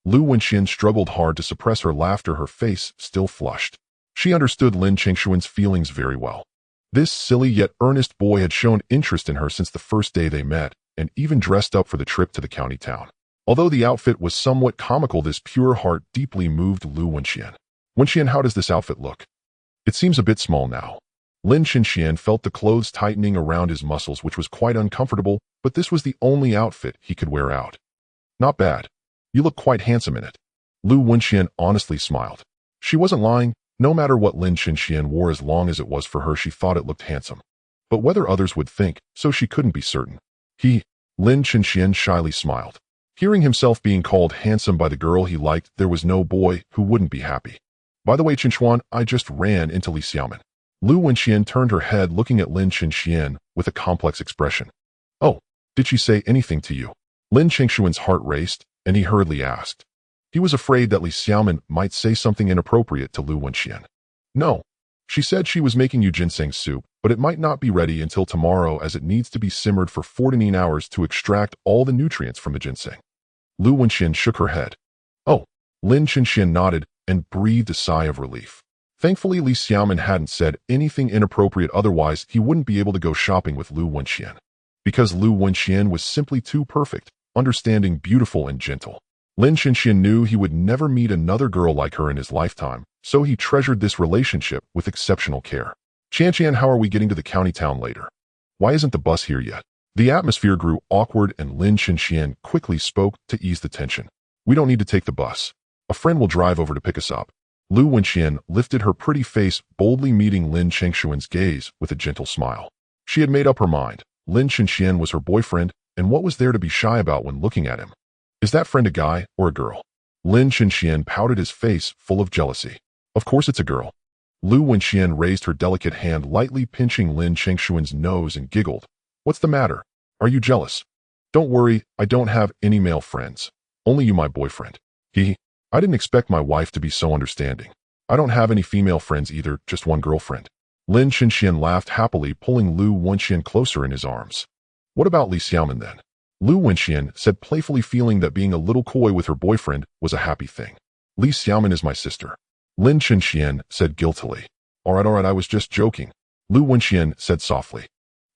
Lu Wenxian struggled hard to suppress her laughter, her face still flushed. She understood Lin Chengshuan's feelings very well. This silly yet earnest boy had shown interest in her since the first day they met, and even dressed up for the trip to the county town. Although the outfit was somewhat comical, this pure heart deeply moved Lu Wenxian. Wenxian, how does this outfit look? It seems a bit small now. Lin Chenxian felt the clothes tightening around his muscles, which was quite uncomfortable, but this was the only outfit he could wear out. Not bad. You look quite handsome in it. Lu Wenxian honestly smiled. She wasn't lying. No matter what Lin Chenxian wore, as long as it was for her, she thought it looked handsome. But whether others would think so, she couldn't be certain. Lin Chenxian shyly smiled. Hearing himself being called handsome by the girl he liked, there was no boy who wouldn't be happy. By the way, Chenxuan, I just ran into Li Xiaomin. Lu Wenxian turned her head, looking at Lin Chenxian with a complex expression. Oh, did she say anything to you? Lin Chengshuan's heart raced, and he hurriedly asked. He was afraid that Li Xiaomin might say something inappropriate to Lu Wenxian. No. She said she was making you ginseng soup, but it might not be ready until tomorrow, as it needs to be simmered for 14 hours to extract all the nutrients from the ginseng. Lu Wenxian shook her head. Oh. Lin Chenxian nodded and breathed a sigh of relief. Thankfully, Li Xiaomin hadn't said anything inappropriate, otherwise he wouldn't be able to go shopping with Lu Wenxian. Because Lu Wenxian was simply too perfect, understanding, beautiful, and gentle. Lin Chenxian knew he would never meet another girl like her in his lifetime, so he treasured this relationship with exceptional care. Qian, how are we getting to the county town later? Why isn't the bus here yet? The atmosphere grew awkward, and Lin Chenxian quickly spoke to ease the tension. We don't need to take the bus. A friend will drive over to pick us up. Lu Wenxian lifted her pretty face, boldly meeting Lin Chengshuan's gaze with a gentle smile. She had made up her mind. Lin Chenxian was her boyfriend, and what was there to be shy about when looking at him? Is that friend a guy or a girl? Lin Chenxian pouted, his face full of jealousy. Of course it's a girl. Lu Wenxian raised her delicate hand, lightly pinching Lin Chengshuan's nose, and giggled. What's the matter? Are you jealous? Don't worry, I don't have any male friends. Only you, my boyfriend. I didn't expect my wife to be so understanding. I don't have any female friends either, just one girlfriend. Lin Chenxian laughed happily, pulling Lu Wenxian closer in his arms. What about Li Xiaoman then? Lu Wenxian said playfully, feeling that being a little coy with her boyfriend was a happy thing. Li Xiaoman is my sister. Lin Chenxian said guiltily. Alright, I was just joking. Lu Wenxian said softly.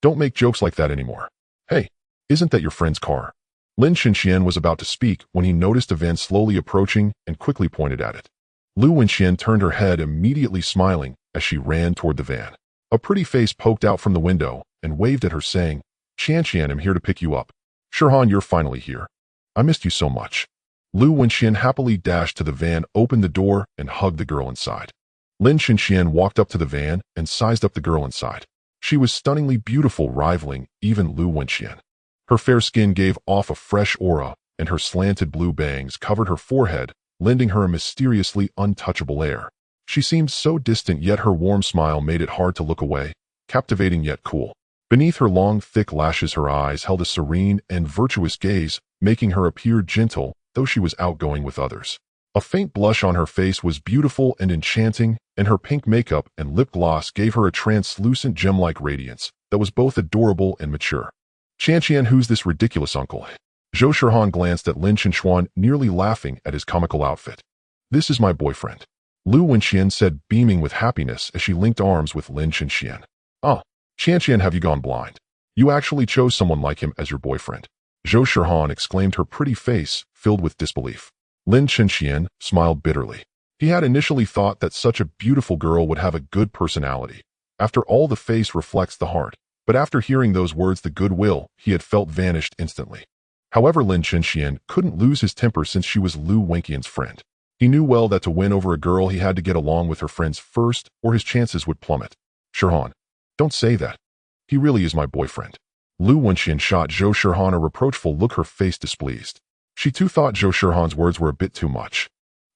Don't make jokes like that anymore. Hey, isn't that your friend's car? Lin Chenxian was about to speak when he noticed a van slowly approaching and quickly pointed at it. Lu Wenxian turned her head, immediately smiling as she ran toward the van. A pretty face poked out from the window and waved at her, saying, Qian, I'm here to pick you up. Shirhan, you're finally here. I missed you so much. Lu Wenxian happily dashed to the van, opened the door, and hugged the girl inside. Lin Chenxian walked up to the van and sized up the girl inside. She was stunningly beautiful, rivaling even Lu Wenxian. Her fair skin gave off a fresh aura, and her slanted blue bangs covered her forehead, lending her a mysteriously untouchable air. She seemed so distant, yet her warm smile made it hard to look away, captivating yet cool. Beneath her long, thick lashes, her eyes held a serene and virtuous gaze, making her appear gentle, though she was outgoing with others. A faint blush on her face was beautiful and enchanting, and her pink makeup and lip gloss gave her a translucent gem-like radiance that was both adorable and mature. Qian, who's this ridiculous uncle? Zhou Shirhan glanced at Lin Chenxuan, nearly laughing at his comical outfit. This is my boyfriend. Lu Wenxian said, beaming with happiness as she linked arms with Lin Chenxian. Oh, Qian, have you gone blind? You actually chose someone like him as your boyfriend. Zhou Shirhan exclaimed, her pretty face filled with disbelief. Lin Chenxian smiled bitterly. He had initially thought that such a beautiful girl would have a good personality. After all, the face reflects the heart. But after hearing those words, the goodwill he had felt vanished instantly. However, Lin Chenxian couldn't lose his temper since she was Lu Wenxian's friend. He knew well that to win over a girl, he had to get along with her friends first, or his chances would plummet. Shirhan, don't say that. He really is my boyfriend. Lu Wenxian shot Zhou Shirhan a reproachful look, her face displeased. She too thought Zhou Shirhan's words were a bit too much.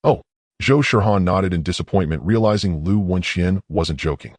Oh, Zhou Shirhan nodded in disappointment, realizing Lu Wenxian wasn't joking.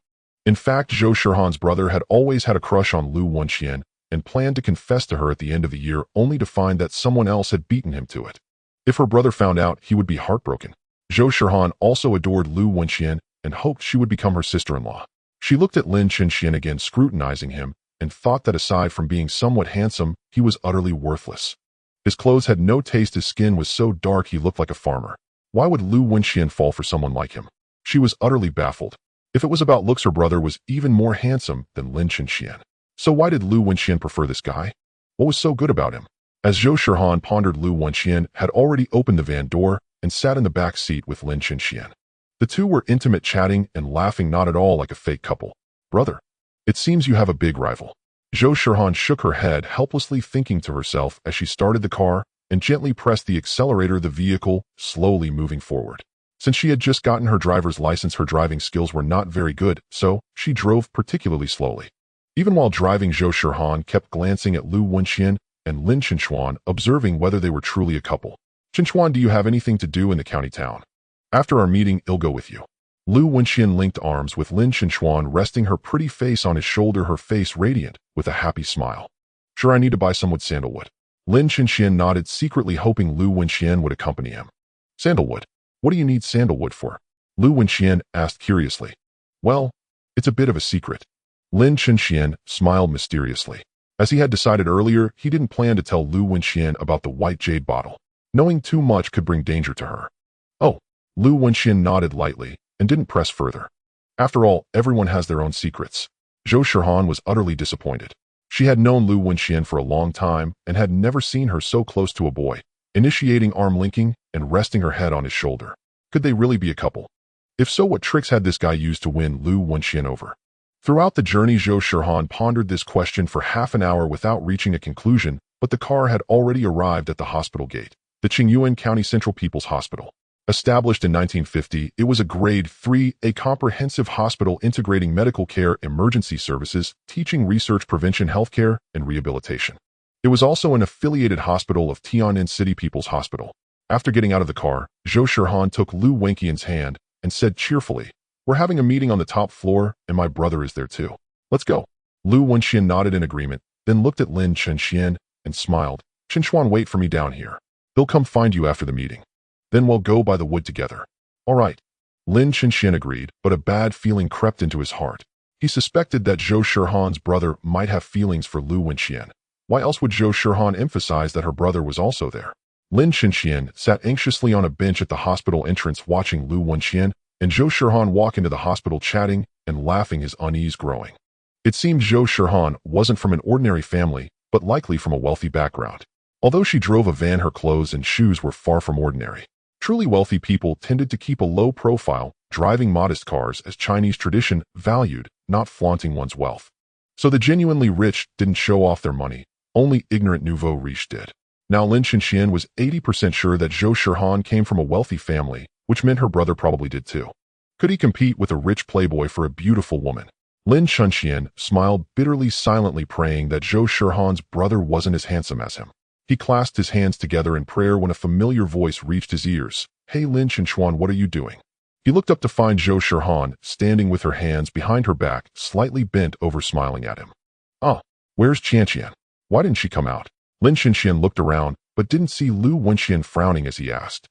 In fact, Zhou Shirhan's brother had always had a crush on Lu Wenxian and planned to confess to her at the end of the year, only to find that someone else had beaten him to it. If her brother found out, he would be heartbroken. Zhou Shirhan also adored Lu Wenxian and hoped she would become her sister-in-law. She looked at Lin Chenxian again, scrutinizing him, and thought that aside from being somewhat handsome, he was utterly worthless. His clothes had no taste, his skin was so dark he looked like a farmer. Why would Lu Wenxian fall for someone like him? She was utterly baffled. If it was about looks, her brother was even more handsome than Lin Chenxian. So why did Lu Wenxian prefer this guy? What was so good about him? As Zhou Shirhan pondered, Lu Wenxian had already opened the van door and sat in the back seat with Lin Chenxian. The two were intimate, chatting and laughing, not at all like a fake couple. Brother, it seems you have a big rival. Zhou Shirhan shook her head, helplessly thinking to herself as she started the car and gently pressed the accelerator, the vehicle slowly moving forward. Since she had just gotten her driver's license, her driving skills were not very good, so she drove particularly slowly. Even while driving, Zhou Shirhan kept glancing at Lu Wenxian and Lin Chenxuan, observing whether they were truly a couple. Chenxuan, do you have anything to do in the county town? After our meeting, I'll go with you. Lu Wenxian linked arms with Lin Chenxuan, resting her pretty face on his shoulder, her face radiant with a happy smile. Sure, I need to buy some wood, sandalwood. Lin Chenxian nodded, secretly hoping Lu Wenxian would accompany him. Sandalwood? What do you need sandalwood for? Lu Wenxian asked curiously. Well, it's a bit of a secret. Lin Chenxian smiled mysteriously. As he had decided earlier, he didn't plan to tell Lu Wenxian about the white jade bottle. Knowing too much could bring danger to her. Oh, Lu Wenxian nodded lightly and didn't press further. After all, everyone has their own secrets. Zhou Shirhan was utterly disappointed. She had known Lu Wenxian for a long time and had never seen her so close to a boy, initiating arm linking and resting her head on his shoulder. Could they really be a couple? If so, what tricks had this guy used to win Lu Wenxian over? Throughout the journey, Zhou Shirhan pondered this question for half an hour without reaching a conclusion, but the car had already arrived at the hospital gate, the Qingyuan County Central People's Hospital. Established in 1950, it was a Grade 3A comprehensive hospital integrating medical care, emergency services, teaching, research, prevention, healthcare, and rehabilitation. It was also an affiliated hospital of Tian'an City People's Hospital. After getting out of the car, Zhou Shirhan took Lu Wenxian's hand and said cheerfully, "We're having a meeting on the top floor, and my brother is there too. Let's go." Lu Wenxian nodded in agreement, then looked at Lin Chenxian and smiled. "Chenxuan, wait for me down here. They'll come find you after the meeting. Then we'll go buy the wood together." "All right." Lin Chenxian agreed, but a bad feeling crept into his heart. He suspected that Zhou Shihan's brother might have feelings for Lu Wenxian. Why else would Zhou Shihan emphasize that her brother was also there? Lin Chenxian sat anxiously on a bench at the hospital entrance watching Lu Wenxian and Zhou Shihan walk into the hospital chatting and laughing, his unease growing. It seemed Zhou Shihan wasn't from an ordinary family, but likely from a wealthy background. Although she drove a van, her clothes and shoes were far from ordinary. Truly wealthy people tended to keep a low profile, driving modest cars as Chinese tradition valued, not flaunting one's wealth. So the genuinely rich didn't show off their money, only ignorant nouveau riche did. Now Lin Chenxian was 80% sure that Zhou Shihan came from a wealthy family, which meant her brother probably did too. Could he compete with a rich playboy for a beautiful woman? Lin Chenxian smiled bitterly, silently praying that Zhou Shihan's brother wasn't as handsome as him. He clasped his hands together in prayer when a familiar voice reached his ears. "Hey Lin Chenxian, what are you doing?" He looked up to find Zhou Shihan standing with her hands behind her back, slightly bent over, smiling at him. "Ah, where's Qianqian? Why didn't she come out?" Lin Chenxian looked around, but didn't see Lu Wenxian frowning as he asked.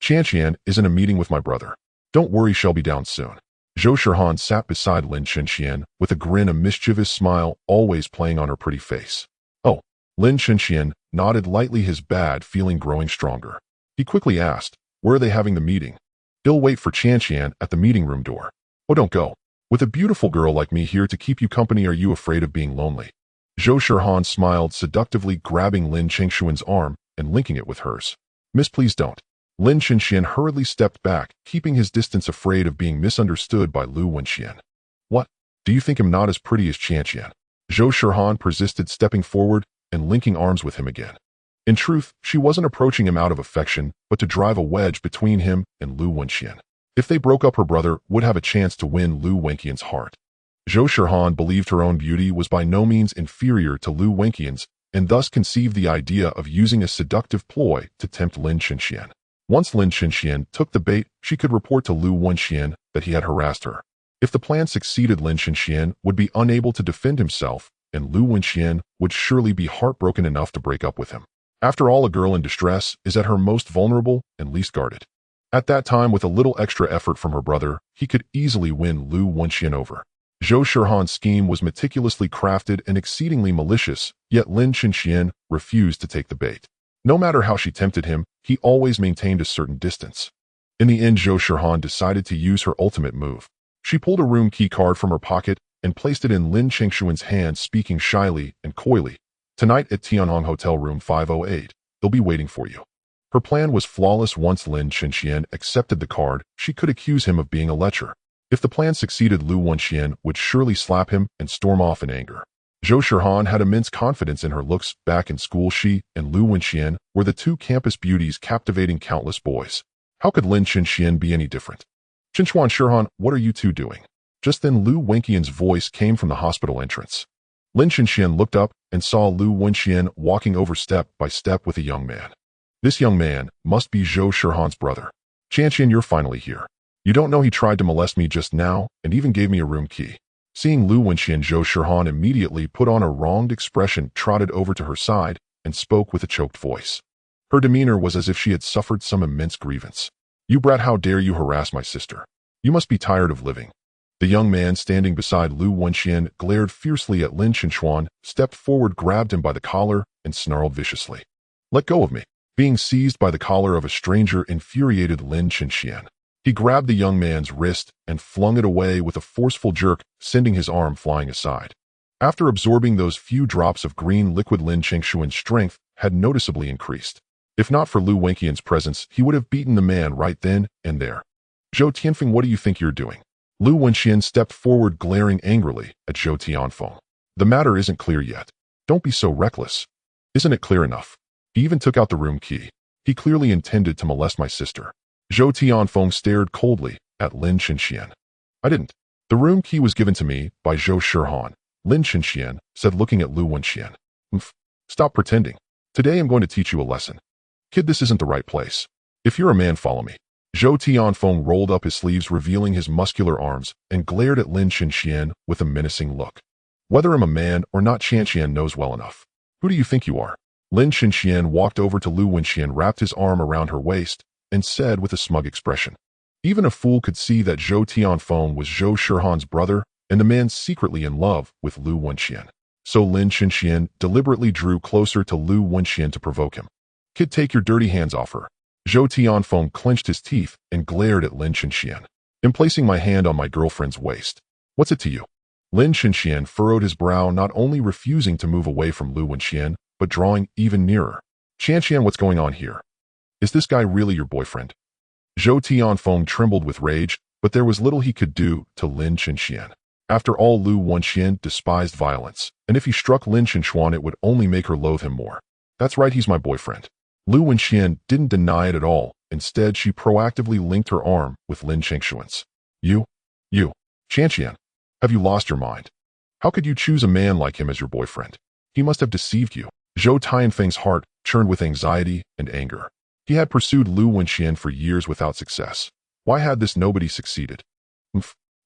"Qianqian is in a meeting with my brother. Don't worry, she'll be down soon." Zhou Shihan sat beside Lin Chenxian with a grin, a mischievous smile always playing on her pretty face. "Oh." Lin Chenxian nodded lightly, his bad feeling growing stronger. He quickly asked, "Where are they having the meeting?" "They'll wait for Qianqian at the meeting room door." "Oh, don't go. With a beautiful girl like me here to keep you company, are you afraid of being lonely?" Zhou Shihan smiled seductively, grabbing Lin Chenxian's arm and linking it with hers. "Miss, please don't." Lin Chenxian hurriedly stepped back, keeping his distance, afraid of being misunderstood by Lu Wenxian. "What? Do you think I'm not as pretty as Qianqian?" Zhou Shihan persisted, stepping forward and linking arms with him again. In truth, she wasn't approaching him out of affection, but to drive a wedge between him and Lu Wenxian. If they broke up, her brother would have a chance to win Lu Wenxian's heart. Zhou Shihan believed her own beauty was by no means inferior to Lu Wenxian's, and thus conceived the idea of using a seductive ploy to tempt Lin Chenxian. Once Lin Chenxian took the bait, she could report to Lu Wenxian that he had harassed her. If the plan succeeded, Lin Chenxian would be unable to defend himself, and Lu Wenxian would surely be heartbroken enough to break up with him. After all, a girl in distress is at her most vulnerable and least guarded. At that time, with a little extra effort from her brother, he could easily win Lu Wenxian over. Zhou Shihan's scheme was meticulously crafted and exceedingly malicious, yet Lin Chenxian refused to take the bait. No matter how she tempted him, he always maintained a certain distance. In the end, Zhou Shihan decided to use her ultimate move. She pulled a room key card from her pocket and placed it in Lin Chenxian's hand, speaking shyly and coyly. "Tonight at Tianhong Hotel Room 508, they'll be waiting for you." Her plan was flawless. Once Lin Chenxian accepted the card, she could accuse him of being a lecher. If the plan succeeded, Lu Wenxian would surely slap him and storm off in anger. Zhou Shihan had immense confidence in her looks. Back in school, she and Lu Wenxian were the two campus beauties, captivating countless boys. How could Lin Chenxian be any different? "Chenxian Shihan, what are you two doing?" Just then, Lu Wenxian's voice came from the hospital entrance. Lin Chenxian looked up and saw Lu Wenxian walking over step by step with a young man. This young man must be Zhou Shihan's brother. "Qianqian, you're finally here. You don't know he tried to molest me just now and even gave me a room key." Seeing Lu Wenxian, Zhou Shihan immediately put on a wronged expression, trotted over to her side, and spoke with a choked voice. Her demeanor was as if she had suffered some immense grievance. "You brat, how dare you harass my sister? You must be tired of living." The young man standing beside Lu Wenxian glared fiercely at Lin Chenxian, stepped forward, grabbed him by the collar, and snarled viciously. "Let go of me." Being seized by the collar of a stranger infuriated Lin Chenxian. He grabbed the young man's wrist and flung it away with a forceful jerk, sending his arm flying aside. After absorbing those few drops of green liquid, Lin Chenxian's strength had noticeably increased. If not for Lu Wenxian's presence, he would have beaten the man right then and there. "Zhou Tianfeng, what do you think you're doing?" Lu Wenxian stepped forward, glaring angrily at Zhou Tianfeng. "The matter isn't clear yet. Don't be so reckless." "Isn't it clear enough? He even took out the room key. He clearly intended to molest my sister." Zhou Tianfeng stared coldly at Lin Chenxian. "I didn't. The room key was given to me by Zhou Shihan," Lin Chenxian said, looking at Lu Wenxian. Stop pretending. Today I'm going to teach you a lesson. Kid, this isn't the right place. If you're a man, follow me." Zhou Tianfeng rolled up his sleeves, revealing his muscular arms, and glared at Lin Chenxian with a menacing look. "Whether I'm a man or not, Qianqian knows well enough. Who do you think you are?" Lin Chenxian walked over to Lu Wenxian, wrapped his arm around her waist, and said with a smug expression, "Even a fool could see that Zhou Tianfeng was Zhou Shihan's brother, and the man secretly in love with Lu Wenxian. So Lin Chenxian deliberately drew closer to Lu Wenxian to provoke him. "Kid, take your dirty hands off her." Zhou Tianfeng clenched his teeth and glared at Lin Chenxian. "I'm placing my hand on my girlfriend's waist. What's it to you?" Lin Chenxian furrowed his brow, not only refusing to move away from Lu Wenxian, but drawing even nearer. "Qianqian, what's going on here? Is this guy really your boyfriend?" Zhou Tianfeng trembled with rage, but there was little he could do to Lin Chenxian. After all, Lu Wenxian despised violence, and if he struck Lin Chenxian, it would only make her loathe him more. "That's right, he's my boyfriend." Lu Wenxian didn't deny it at all. Instead, she proactively linked her arm with Lin Chenxian's. You, Qianqian, have you lost your mind? How could you choose a man like him as your boyfriend? He must have deceived you." Zhou Tianfeng's heart churned with anxiety and anger. He had pursued Lu Wenxian for years without success. Why had this nobody succeeded?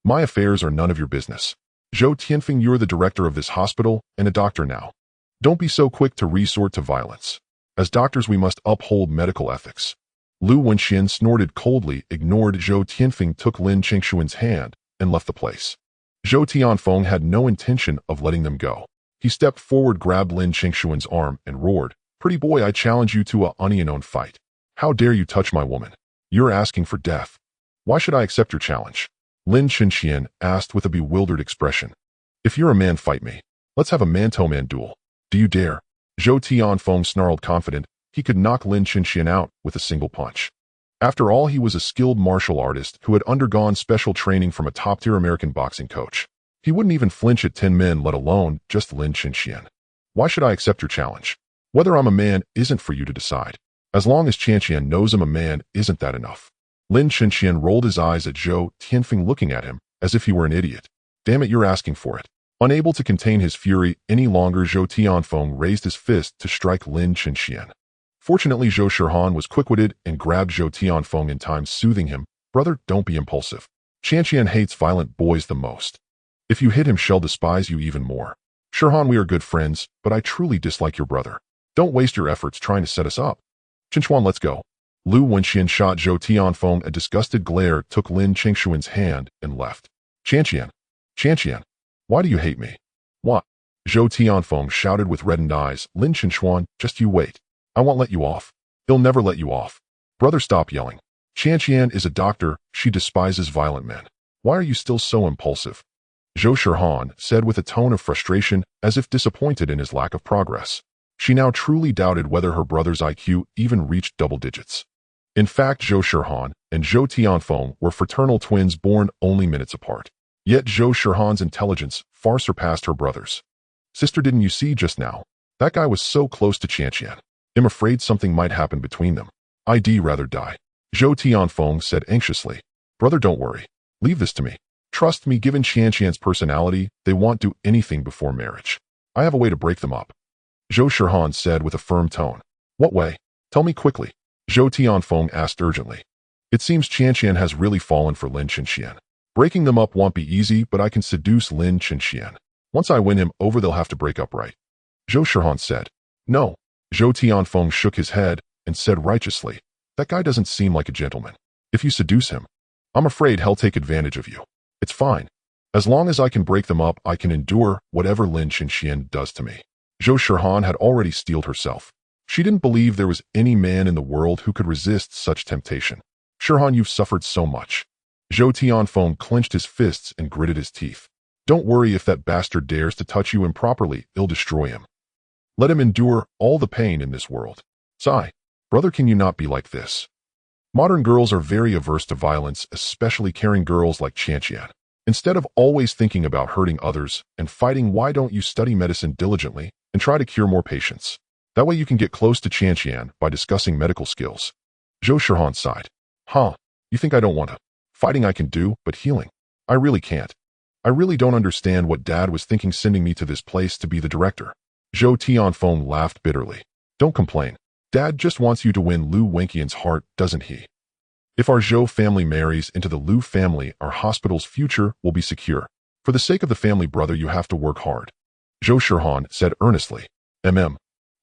"My affairs are none of your business. Zhou Tianfeng, you're the director of this hospital and a doctor now. Don't be so quick to resort to violence. As doctors, we must uphold medical ethics." Lu Wenxian snorted coldly, ignored Zhou Tianfeng, took Lin Chenxian's hand, and left the place. Zhou Tianfeng had no intention of letting them go. He stepped forward, grabbed Lin Chenxian's arm, and roared, "Pretty boy, I challenge you to a onion fight. How dare you touch my woman? You're asking for death. Why should I accept your challenge?" Lin Chenxian asked with a bewildered expression. "If you're a man, fight me. Let's have a man-to-man duel. Do you dare?" Zhou Tianfeng snarled, confident he could knock Lin Chenxian out with a single punch. After all, he was a skilled martial artist who had undergone special training from a top-tier American boxing coach. He wouldn't even flinch at 10 men, let alone just Lin Chenxian. "Why should I accept your challenge? Whether I'm a man isn't for you to decide. As long as Qianqian knows I'm a man, isn't that enough?" Lin Chenxian rolled his eyes at Zhou Tianfeng, looking at him as if he were an idiot. "Damn it, you're asking for it." Unable to contain his fury any longer, Zhou Tianfeng raised his fist to strike Lin Chenxian. Fortunately, Zhou Shihan was quick-witted and grabbed Zhou Tianfeng in time, soothing him. "Brother, don't be impulsive. Qianqian hates violent boys the most. If you hit him, she'll despise you even more. Shihan, we are good friends, but I truly dislike your brother. Don't waste your efforts trying to set us up. Chenxuan, let's go." Lu Wenxian shot Zhou Tianfeng a disgusted glare, took Lin Chenxian's hand, and left. Qianqian, why do you hate me?" "What?" Zhou Tianfeng shouted with reddened eyes. "Lin Chenxian, just you wait. I won't let you off. He'll never let you off. Brother, stop yelling. Qianqian is a doctor. She despises violent men. Why are you still so impulsive?" Zhou Shihan said with a tone of frustration, as if disappointed in his lack of progress. She now truly doubted whether her brother's IQ even reached double digits. In fact, Zhou Shihan and Zhou Tianfeng were fraternal twins born only minutes apart. Yet Zhou Shihan's intelligence far surpassed her brother's. "Sister, didn't you see just now? That guy was so close to Qianqian. I'm afraid something might happen between them. I'd rather die." Zhou Tianfeng said anxiously. "Brother, don't worry. Leave this to me. Trust me, given Qianqian's personality, they won't do anything before marriage. I have a way to break them up." Zhou Shihan said with a firm tone. "What way? Tell me quickly." Zhou Tianfeng asked urgently. "It seems Qianqian has really fallen for Lin Chenxian. Breaking them up won't be easy, but I can seduce Lin Chenxian. Once I win him over, they'll have to break up, right?" Zhou Shihan said. "No." Zhou Tianfeng shook his head and said righteously, "That guy doesn't seem like a gentleman. If you seduce him, I'm afraid he'll take advantage of you. It's fine. As long as I can break them up, I can endure whatever Lin Chenxian does to me." Zhou Shihan had already steeled herself. She didn't believe there was any man in the world who could resist such temptation. "Shihan, you've suffered so much." Zhou Tianfeng clenched his fists and gritted his teeth. "Don't worry, if that bastard dares to touch you improperly, it'll destroy him. Let him endure all the pain in this world." "Sigh. Brother, can you not be like this? Modern girls are very averse to violence, especially caring girls like Qianqian. Instead of always thinking about hurting others and fighting, why don't you study medicine diligently and try to cure more patients? That way you can get close to Qianqian by discussing medical skills." Zhou Shihan sighed. "Huh, you think I don't want to? Fighting I can do, but healing, I really can't. I really don't understand what Dad was thinking sending me to this place to be the director." Zhou Tianfeng laughed bitterly. "Don't complain. Dad just wants you to win Lu Wenxian's heart, doesn't he? If our Zhou family marries into the Lu family, our hospital's future will be secure. For the sake of the family, brother, you have to work hard." Zhou Shihan said earnestly.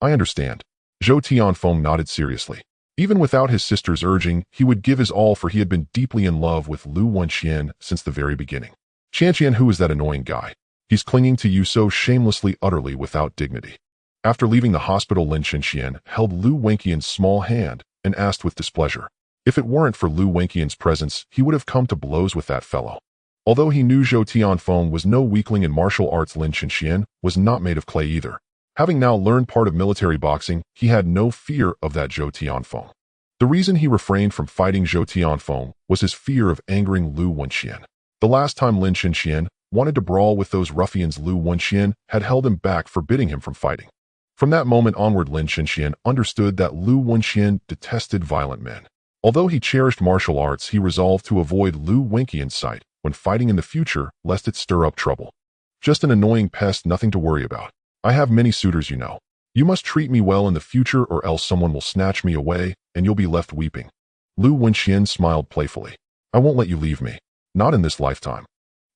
I understand." Zhou Tianfeng nodded seriously. Even without his sister's urging, he would give his all, for he had been deeply in love with Lu Wenxian since the very beginning. Qian, who is that annoying guy? He's clinging to you so shamelessly, utterly without dignity. After leaving the hospital, Lin Qian held Lu Wenqian's small hand and asked with displeasure. If it weren't for Lu Wenqian's presence, he would have come to blows with that fellow. Although he knew Zhou Tianfeng was no weakling in martial arts, Lin Qian was not made of clay either. Having now learned part of military boxing, he had no fear of that Zhou Tianfeng. The reason he refrained from fighting Zhou Tianfeng was his fear of angering Lu Wenqian. The last time Lin Qian wanted to brawl with those ruffians, Lu Wenqian had held him back, forbidding him from fighting. From that moment onward, Lin Qian understood that Lu Wenqian detested violent men. Although he cherished martial arts, he resolved to avoid Lu Wenqian's sight when fighting in the future, lest it stir up trouble. Just an annoying pest, nothing to worry about. I have many suitors, you know. You must treat me well in the future, or else someone will snatch me away, and you'll be left weeping. Lu Wenqian smiled playfully. I won't let you leave me. Not in this lifetime.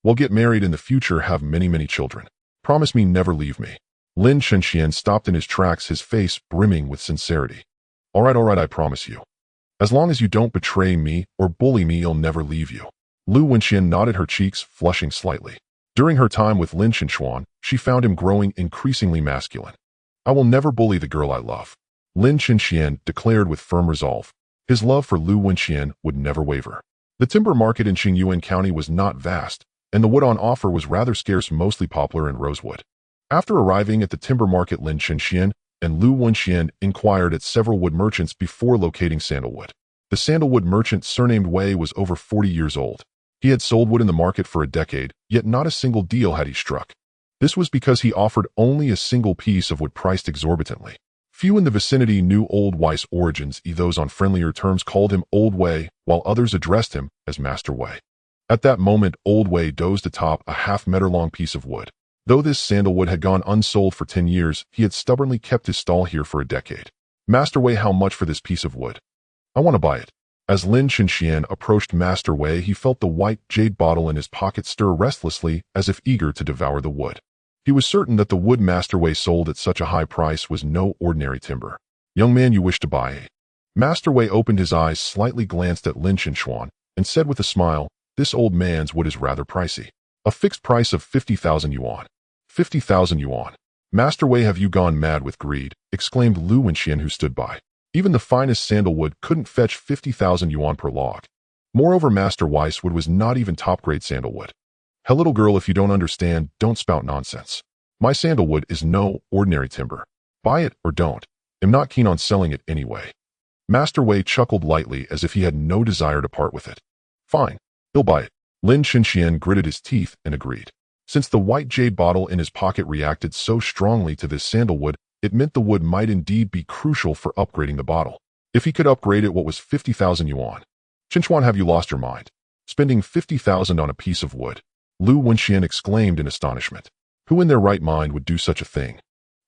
We'll get married in the future, have many children. Promise me never leave me. Lin Qian stopped in his tracks, his face brimming with sincerity. All right, I promise you. As long as you don't betray me or bully me, I'll never leave you. Lu Wenqian nodded, her cheeks flushing slightly. During her time with Lin Qian, she found him growing increasingly masculine. I will never bully the girl I love, Lin Qian declared with firm resolve. His love for Lu Wenqian would never waver. The timber market in Qingyuan County was not vast, and the wood on offer was rather scarce, mostly poplar and rosewood. After arriving at the timber market, Lin Qian and Lu Wenqian inquired at several wood merchants before locating sandalwood. The sandalwood merchant, surnamed Wei, was over 40 years old. He had sold wood in the market for a decade, yet not a single deal had he struck. This was because he offered only a single piece of wood priced exorbitantly. Few in the vicinity knew Old Wei's origins, those on friendlier terms called him Old Wei, while others addressed him as Master Wei. At that moment, Old Wei dozed atop a half-meter-long piece of wood. Though this sandalwood had gone unsold for 10 years, he had stubbornly kept his stall here for a decade. Master Wei, how much for this piece of wood? I want to buy it. As Lin Qian approached Master Wei, he felt the white jade bottle in his pocket stir restlessly, as if eager to devour the wood. He was certain that the wood Master Wei sold at such a high price was no ordinary timber. Young man, you wish to buy it? Master Wei opened his eyes slightly, glanced at Lin Qian, and said with a smile, this old man's wood is rather pricey. A fixed price of 50,000 yuan. 50,000 yuan. Master Wei, have you gone mad with greed? Exclaimed Lu Wenqian, who stood by. Even the finest sandalwood couldn't fetch 50,000 yuan per log. Moreover, Master Wei's wood was not even top-grade sandalwood. Hell, little girl, if you don't understand, don't spout nonsense. My sandalwood is no ordinary timber. Buy it or don't. I'm not keen on selling it anyway. Master Wei chuckled lightly, as if he had no desire to part with it. Fine. He'll buy it. Lin Qian gritted his teeth and agreed. Since the white jade bottle in his pocket reacted so strongly to this sandalwood, it meant the wood might indeed be crucial for upgrading the bottle. If he could upgrade it, what was 50,000 yuan? Qinchuan, have you lost your mind? Spending 50,000 on a piece of wood? Lu Wenqian exclaimed in astonishment. Who in their right mind would do such a thing?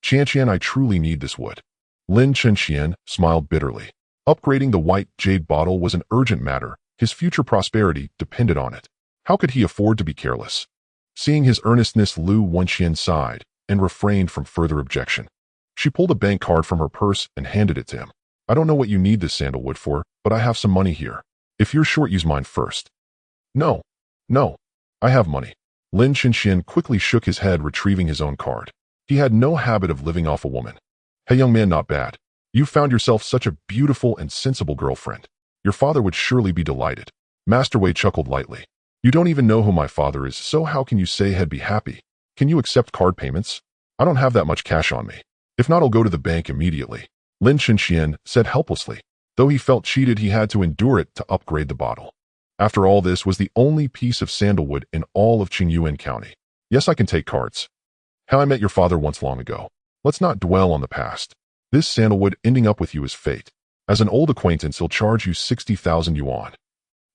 Qian, I truly need this wood. Lin Qian smiled bitterly. Upgrading the white jade bottle was an urgent matter. His future prosperity depended on it. How could he afford to be careless? Seeing his earnestness, Lu Wenqian sighed and refrained from further objection. She pulled a bank card from her purse and handed it to him. I don't know what you need this sandalwood for, but I have some money here. If you're short, use mine first. No. I have money. Lin Qian quickly shook his head, retrieving his own card. He had no habit of living off a woman. Hey, young man, not bad. You found yourself such a beautiful and sensible girlfriend. Your father would surely be delighted. Master Wei chuckled lightly. You don't even know who my father is, so how can you say he'd be happy? Can you accept card payments? I don't have that much cash on me. If not, I'll go to the bank immediately. Lin Qian said helplessly. Though he felt cheated, he had to endure it to upgrade the bottle. After all, this was the only piece of sandalwood in all of Qingyuan County. Yes, I can take cards. How I met your father once long ago. Let's not dwell on the past. This sandalwood ending up with you is fate. As an old acquaintance, he'll charge you 60,000 yuan.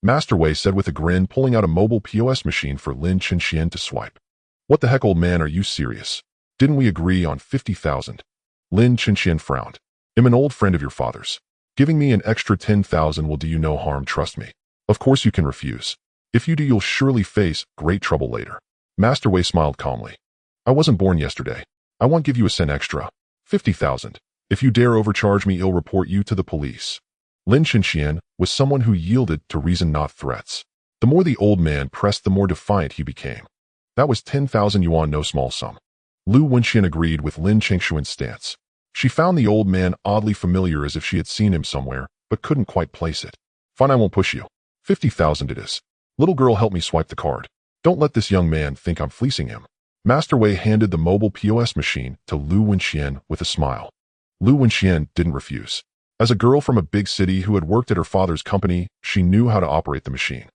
Master Wei said with a grin, pulling out a mobile POS machine for Lin Qian to swipe. What the heck, old man, are you serious? Didn't we agree on 50,000? Lin Qian frowned. I'm an old friend of your father's. Giving me an extra 10,000 will do you no harm, trust me. Of course you can refuse. If you do, you'll surely face great trouble later. Master Wei smiled calmly. I wasn't born yesterday. I won't give you a cent extra. 50,000. If you dare overcharge me, I'll report you to the police. Lin Qian was someone who yielded to reason, not threats. The more the old man pressed, the more defiant he became. That was 10,000 yuan, no small sum. Lu Wenxian agreed with Lin Chengshuan's stance. She found the old man oddly familiar, as if she had seen him somewhere, but couldn't quite place it. Fine, I won't push you. 50,000 it is. Little girl, help me swipe the card. Don't let this young man think I'm fleecing him. Master Wei handed the mobile POS machine to Lu Wenxian with a smile. Lu Wenxian didn't refuse. As a girl from a big city who had worked at her father's company, she knew how to operate the machine.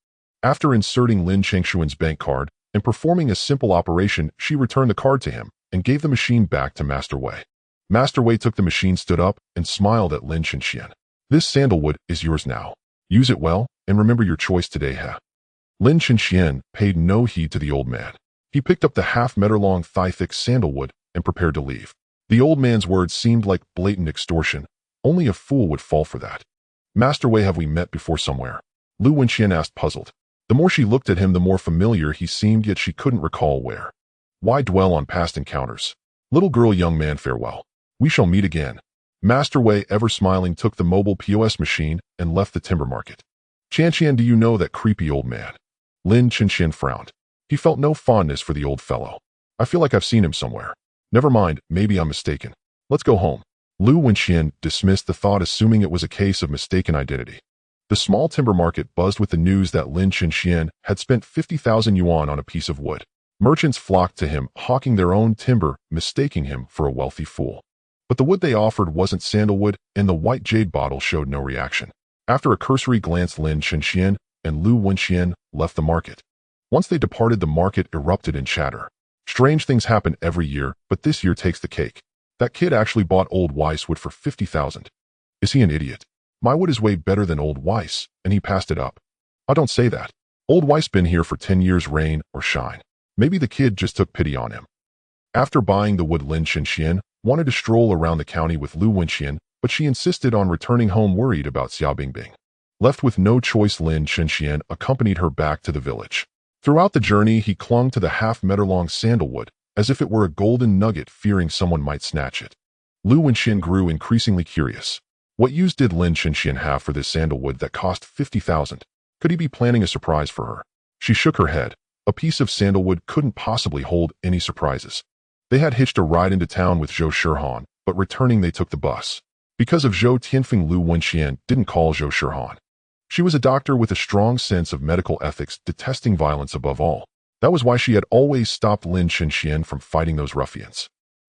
After inserting Lin Chengshuan's bank card and performing a simple operation, she returned the card to him and gave the machine back to Master Wei. Master Wei took the machine, stood up, and smiled at Lin Chengshuan. This sandalwood is yours now. Use it well, and remember your choice today, ha. Lin Chengshuan paid no heed to the old man. He picked up the half-meter-long thigh-thick sandalwood and prepared to leave. The old man's words seemed like blatant extortion. Only a fool would fall for that. Master Wei, have we met before somewhere? Lu Wenxian asked, puzzled. The more she looked at him, the more familiar he seemed, yet she couldn't recall where. Why dwell on past encounters? Little girl, young man, farewell. We shall meet again. Master Wei, ever smiling, took the mobile POS machine and left the timber market. Chanxian, do you know that creepy old man? Lin Chengshuan frowned. He felt no fondness for the old fellow. I feel like I've seen him somewhere. Never mind, maybe I'm mistaken. Let's go home. Lu Wenxian dismissed the thought, assuming it was a case of mistaken identity. The small timber market buzzed with the news that Lin Chengshuan had spent 50,000 yuan on a piece of wood. Merchants flocked to him, hawking their own timber, mistaking him for a wealthy fool. But the wood they offered wasn't sandalwood, and the white jade bottle showed no reaction. After a cursory glance, Lin Chengshuan and Lu Wenxian left the market. Once they departed, the market erupted in chatter. Strange things happen every year, but this year takes the cake. That kid actually bought old Weiss wood for 50,000. Is he an idiot? My wood is way better than old Weiss, and he passed it up. I don't say that. Old Weiss been here for 10 years, rain or shine. Maybe the kid just took pity on him. After buying the wood, Lin Chengshuan wanted to stroll around the county with Lu Wenxian, but she insisted on returning home, worried about Xiao Bingbing. Left with no choice, Lin Chengshuan accompanied her back to the village. Throughout the journey, he clung to the half-meter-long sandalwood, as if it were a golden nugget, fearing someone might snatch it. Lu Wenxian grew increasingly curious. What use did Lin Chengshuan have for this sandalwood that cost 50,000? Could he be planning a surprise for her? She shook her head. A piece of sandalwood couldn't possibly hold any surprises. They had hitched a ride into town with Zhou Shihan, but returning they took the bus. Because of Zhou Tianfeng, Lu Wenxian didn't call Zhou Shihan. She was a doctor with a strong sense of medical ethics, detesting violence above all. That was why she had always stopped Lin Chengshuan from fighting those ruffians.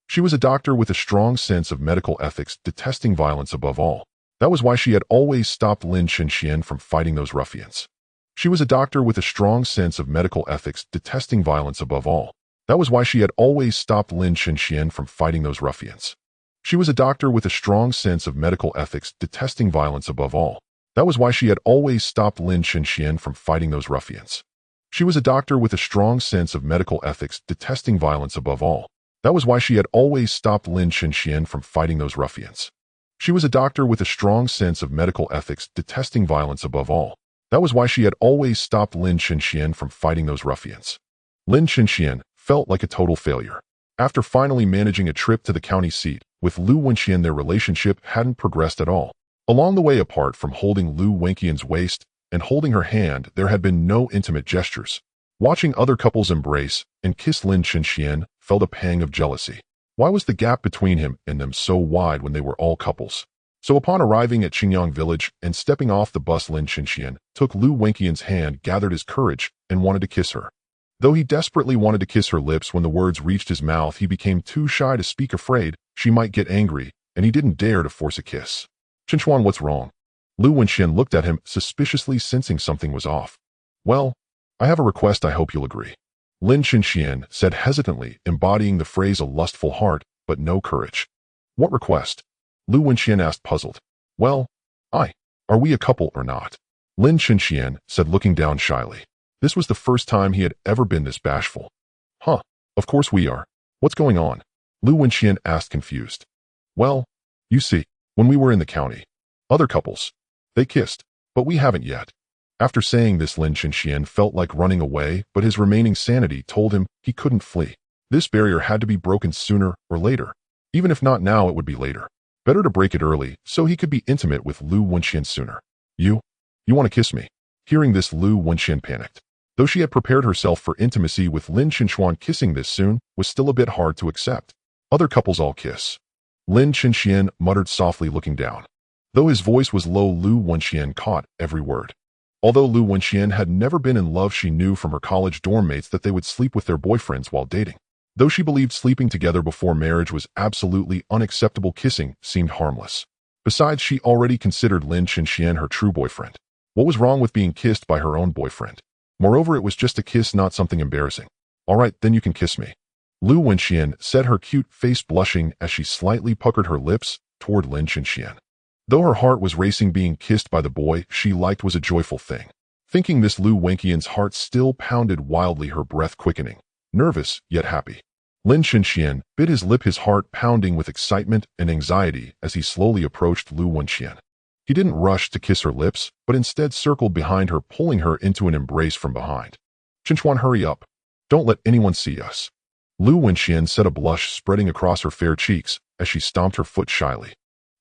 She was a doctor with a strong sense of medical ethics, detesting violence above all. That was why she had always stopped Lin Chengshuan from fighting those ruffians. She was a doctor with a strong sense of medical ethics, detesting violence above all. That was why she had always stopped Lin Chengshuan from fighting those ruffians. She was a doctor with a strong sense of medical ethics, detesting violence above all. That was why she had always stopped Lin Chengshuan from fighting those ruffians. She was a doctor with a strong sense of medical ethics, detesting violence above all. That was why she had always stopped Lin Chengshuan from fighting those ruffians. She was a doctor with a strong sense of medical ethics, detesting violence above all. That was why she had always stopped Lin Chengshuan from fighting those ruffians. Lin Chengshuan felt like a total failure. After finally managing a trip to the county seat with Lu Wenxian, their relationship hadn't progressed at all. Along the way, apart from holding Lu Wenxian's waist and holding her hand, there had been no intimate gestures. Watching other couples embrace and kiss, Lin Chengshuan felt a pang of jealousy. Why was the gap between him and them so wide when they were all couples? So upon arriving at Qingyang village and stepping off the bus, Lin Chengshuan took Lu Wenxian's hand, gathered his courage, and wanted to kiss her. Though he desperately wanted to kiss her lips, when the words reached his mouth, he became too shy to speak, afraid she might get angry, and he didn't dare to force a kiss. Chengshuan, what's wrong? Lu Wenxian looked at him suspiciously, sensing something was off. Well, I have a request, I hope you'll agree. Lin Chengshuan said hesitantly, embodying the phrase a lustful heart, but no courage. What request? Lu Wenxian asked, puzzled. Well, are we a couple or not? Lin Chengshuan said, looking down shyly. This was the first time he had ever been this bashful. Huh, of course we are. What's going on? Lu Wenxian asked, confused. Well, you see, when we were in the county, other couples, they kissed, but we haven't yet. After saying this, Lin Chengshuan felt like running away, but his remaining sanity told him he couldn't flee. This barrier had to be broken sooner or later. Even if not now, it would be later. Better to break it early, so he could be intimate with Lu Wenxian sooner. You want to kiss me? Hearing this, Lu Wenxian panicked. Though she had prepared herself for intimacy with Lin Chenxuan, kissing this soon was still a bit hard to accept. Other couples all kiss. Lin Chenxian muttered softly, looking down. Though his voice was low, Lu Wenxian caught every word. Although Lu Wenxian had never been in love, she knew from her college dorm mates that they would sleep with their boyfriends while dating. Though she believed sleeping together before marriage was absolutely unacceptable, kissing seemed harmless. Besides, she already considered Lin Chenxian her true boyfriend. What was wrong with being kissed by her own boyfriend? Moreover, it was just a kiss, not something embarrassing. All right, then you can kiss me. Lu Wenxian said, her cute face blushing as she slightly puckered her lips toward Lin Chenxian. Though her heart was racing, being kissed by the boy she liked was a joyful thing. Thinking this, Lu Wenxian's heart still pounded wildly, her breath quickening, nervous yet happy. Lin Chenxian bit his lip, his heart pounding with excitement and anxiety as he slowly approached Lu Wenxian. He didn't rush to kiss her lips, but instead circled behind her, pulling her into an embrace from behind. Chenxuan, hurry up. Don't let anyone see us. Lu Wenxian said, a blush spreading across her fair cheeks as she stomped her foot shyly.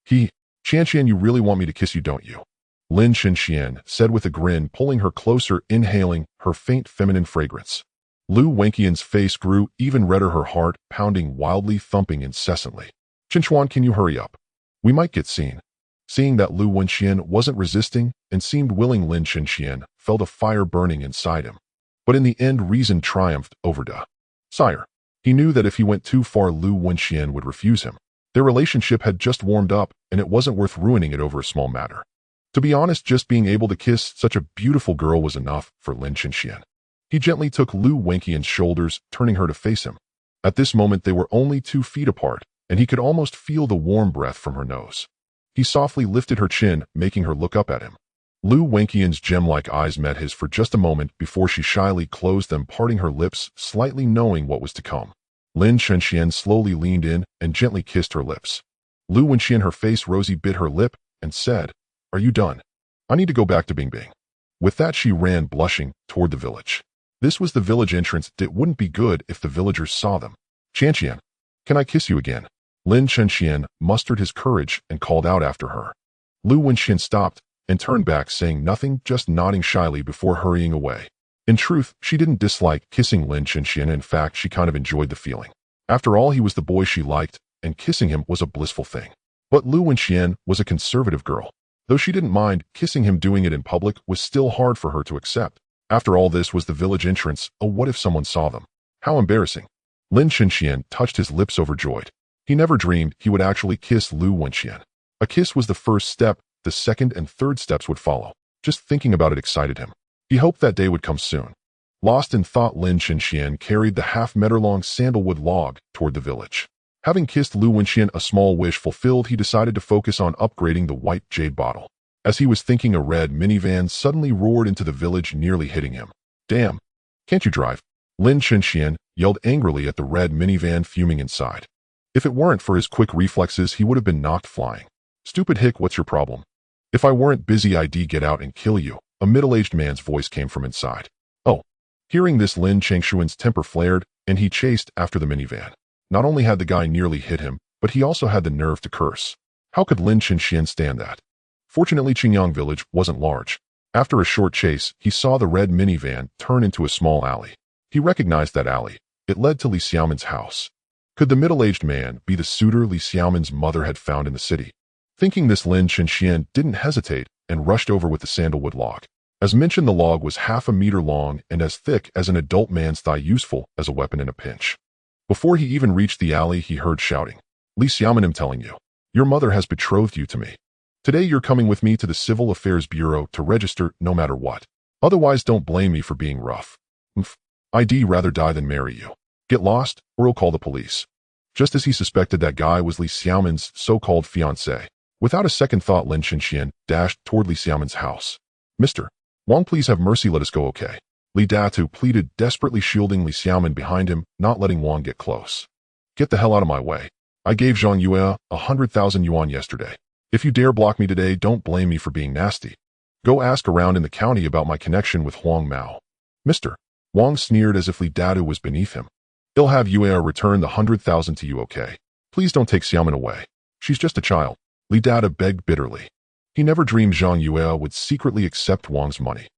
Qianqian, you really want me to kiss you, don't you? Lin Chenxian said with a grin, pulling her closer, inhaling her faint feminine fragrance. Lu Wenxian's face grew even redder, her heart pounding wildly, thumping incessantly. Chenxuan, can you hurry up? We might get seen. Seeing that Lu Wenxian wasn't resisting and seemed willing, Lin Chenxian felt a fire burning inside him. But in the end, reason triumphed over desire. He knew that if he went too far, Lu Wenxian would refuse him. Their relationship had just warmed up, and it wasn't worth ruining it over a small matter. To be honest, just being able to kiss such a beautiful girl was enough for Lin Chenxian. He gently took Lu Wenxian's shoulders, turning her to face him. At this moment, they were only 2 feet apart, and he could almost feel the warm breath from her nose. He softly lifted her chin, making her look up at him. Lu Wenxian's gem-like eyes met his for just a moment before she shyly closed them, parting her lips, slightly knowing what was to come. Lin Chenxian slowly leaned in and gently kissed her lips. Lu Wenxian, her face rosy, bit her lip and said, "Are you done? I need to go back to Bing Bing." With that, she ran blushing toward the village. This was the village entrance. It wouldn't be good if the villagers saw them. "Qianqian, can I kiss you again?" Lin Chenxian mustered his courage and called out after her. Lu Wenxian stopped and turned back, saying nothing, just nodding shyly before hurrying away. In truth, she didn't dislike kissing Lin Chenxian. In fact, she kind of enjoyed the feeling. After all, he was the boy she liked, and kissing him was a blissful thing. But Lu Wenxian was a conservative girl. Though she didn't mind kissing him, doing it in public was still hard for her to accept. After all, this was the village entrance. Oh, what if someone saw them? How embarrassing. Lin Chenxian touched his lips, overjoyed. He never dreamed he would actually kiss Lu Wenxian. A kiss was the first step. The second and third steps would follow. Just thinking about it excited him. He hoped that day would come soon. Lost in thought, Lin Chenxian carried the half-meter-long sandalwood log toward the village. Having kissed Lu Wenxian, a small wish fulfilled, he decided to focus on upgrading the white jade bottle. As he was thinking, a red minivan suddenly roared into the village, nearly hitting him. "Damn! Can't you drive?" Lin Chenxian yelled angrily at the red minivan fuming inside. If it weren't for his quick reflexes, he would have been knocked flying. "Stupid hick, what's your problem?" "If I weren't busy, I'd get out and kill you." A middle-aged man's voice came from inside. "Oh." Hearing this, Lin Chenxuan's temper flared, and he chased after the minivan. Not only had the guy nearly hit him, but he also had the nerve to curse. How could Lin Chenxian stand that? Fortunately, Qingyang village wasn't large. After a short chase, he saw the red minivan turn into a small alley. He recognized that alley. It led to Li Xiaomin's house. Could the middle-aged man be the suitor Li Xiaomin's mother had found in the city? Thinking this, Lin Chenxian didn't hesitate and rushed over with the sandalwood log. As mentioned, the log was 1/2 meter long and as thick as an adult man's thigh, useful as a weapon in a pinch. Before he even reached the alley, he heard shouting. "Li Xiaomin, I'm telling you, your mother has betrothed you to me. Today you're coming with me to the Civil Affairs Bureau to register no matter what. Otherwise, don't blame me for being rough. I'd rather die than marry you. Get lost, or I'll call the police." Just as he suspected, that guy was Li Xiaomin's so-called fiancé. Without a second thought, Lin Chenxian dashed toward Li Xiaomin's house. "Mr. Wang, please have mercy, let us go, okay?" Li Datu pleaded, desperately shielding Li Xiaomin behind him, not letting Wang get close. "Get the hell out of my way. I gave Zhang Yue 100,000 yuan yesterday. If you dare block me today, don't blame me for being nasty. Go ask around in the county about my connection with Huang Mao." "Mr. Wang sneered as if Li Datu was beneath him. "He'll have Yue return the 100,000 to you, okay? Please don't take Xiaomin away. She's just a child." Li Datu begged bitterly. He never dreamed Zhang Yue would secretly accept Wang's money.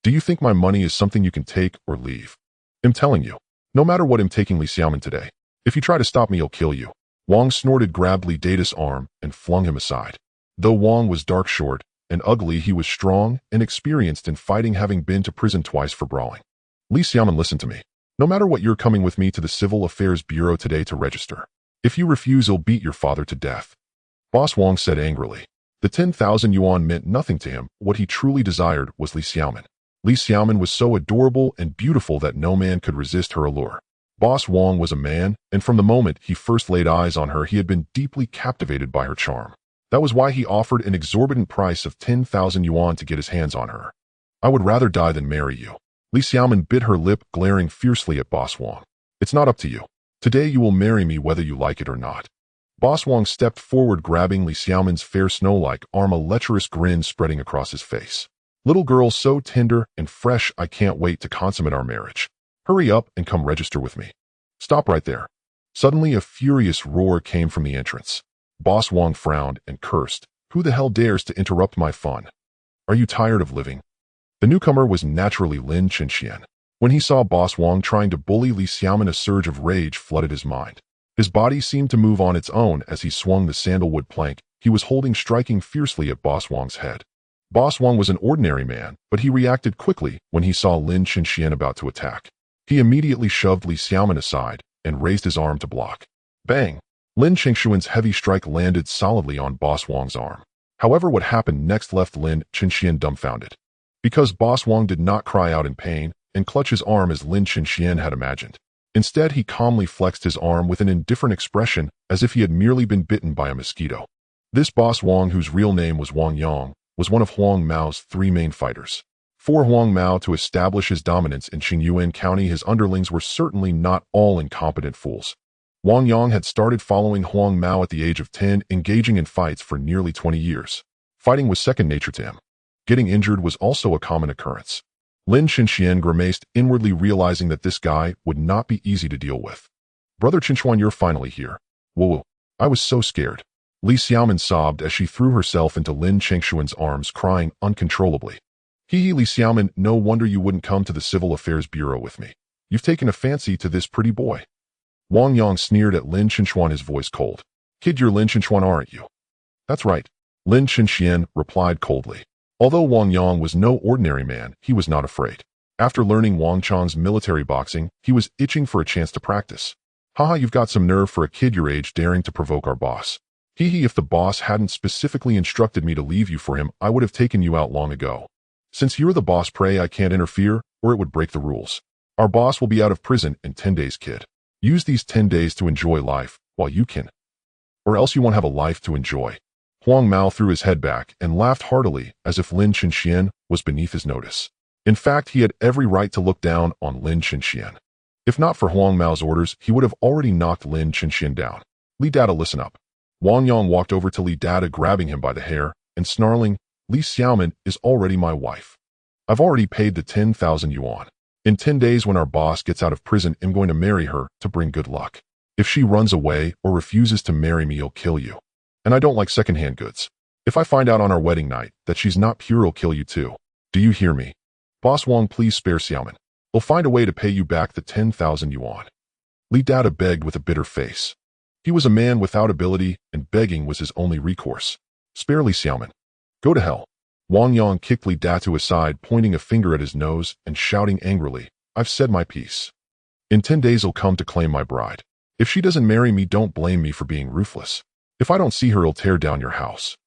Do you think my money is something you can take or leave? I'm telling you, no matter what I'm taking Li Xiaoman today. If you try to stop me, I'll kill you. Wang snorted, grabbed Li Data's arm, and flung him aside. Though Wang was dark, short, and ugly, he was strong and experienced in fighting, having been to prison twice for brawling. Li Xiaoman, listen to me. No matter what, you're coming with me to the Civil Affairs Bureau today to register. If you refuse, I'll beat your father to death. Boss Wang said angrily. The 10,000 yuan meant nothing to him. What he truly desired was Li Xiaoman. Li Xiaoman was so adorable and beautiful that no man could resist her allure. Boss Wang was a man, and from the moment he first laid eyes on her, he had been deeply captivated by her charm. That was why he offered an exorbitant price of 10,000 yuan to get his hands on her. I would rather die than marry you. Li Xiaoman bit her lip, glaring fiercely at Boss Wang. It's not up to you. Today you will marry me whether you like it or not. Boss Wang stepped forward, grabbing Li Xiaoman's fair snow-like arm, a lecherous grin spreading across his face. Little girl, so tender and fresh, I can't wait to consummate our marriage. Hurry up and come register with me. Stop right there. Suddenly a furious roar came from the entrance. Boss Wang frowned and cursed. Who the hell dares to interrupt my fun? Are you tired of living? The newcomer was naturally Lin Chenxian. When he saw Boss Wang trying to bully Li Xiaoman, a surge of rage flooded his mind. His body seemed to move on its own as he swung the sandalwood plank he was holding, striking fiercely at Boss Wang's head. Boss Wang was an ordinary man, but he reacted quickly when he saw Lin Chenxian about to attack. He immediately shoved Li Xiaoman aside and raised his arm to block. Bang! Lin Chenxian's heavy strike landed solidly on Boss Wang's arm. However, what happened next left Lin Chenxian dumbfounded. Because Boss Wang did not cry out in pain and clutch his arm as Lin Chenxian had imagined. Instead, he calmly flexed his arm with an indifferent expression, as if he had merely been bitten by a mosquito. This Boss Wang, whose real name was Wang Yang, was one of Huang Mao's 3 main fighters. For Huang Mao to establish his dominance in Qingyuan County, his underlings were certainly not all incompetent fools. Wang Yang had started following Huang Mao at the age of 10, engaging in fights for nearly 20 years. Fighting was second nature to him. Getting injured was also a common occurrence. Lin Chenxian grimaced, inwardly realizing that this guy would not be easy to deal with. Brother Chenxuan, you're finally here. Whoa, I was so scared. Li Xiaoman sobbed as she threw herself into Lin Chenxuan's arms, crying uncontrollably. Hee, Li Xiaoman, no wonder you wouldn't come to the Civil Affairs Bureau with me. You've taken a fancy to this pretty boy. Wang Yang sneered at Lin Chenxuan, his voice cold. Kid, you're Lin Chenxuan, aren't you? That's right. Lin Chenxian replied coldly. Although Wang Yang was no ordinary man, he was not afraid. After learning Wang Chang's military boxing, he was itching for a chance to practice. Haha, you've got some nerve for a kid your age daring to provoke our boss. Hee, if the boss hadn't specifically instructed me to leave you for him, I would have taken you out long ago. Since you're the boss, pray I can't interfere, or it would break the rules. Our boss will be out of prison in 10 days, kid. Use these 10 days to enjoy life while you can. Or else you won't have a life to enjoy. Huang Mao threw his head back and laughed heartily, as if Lin Chenxian was beneath his notice. In fact, he had every right to look down on Lin Chenxian. If not for Huang Mao's orders, he would have already knocked Lin Chenxian down. Li Data, listen up. Wang Yang walked over to Li Data, grabbing him by the hair and snarling, Li Xiaoman is already my wife. I've already paid the 10,000 yuan. In 10 days, when our boss gets out of prison, I'm going to marry her to bring good luck. If she runs away or refuses to marry me, I'll kill you. And I don't like secondhand goods. If I find out on our wedding night that she's not pure, I'll kill you too. Do you hear me? Boss Wang, please spare Xiaoman. I'll find a way to pay you back the 10,000 yuan. Li Data begged with a bitter face. He was a man without ability, and begging was his only recourse. Spare Li Xiaoman. Go to hell. Wang Yang kicked Li Data aside, pointing a finger at his nose and shouting angrily, I've said my piece. In 10 days I'll come to claim my bride. If she doesn't marry me, don't blame me for being ruthless. If I don't see her, I'll tear down your house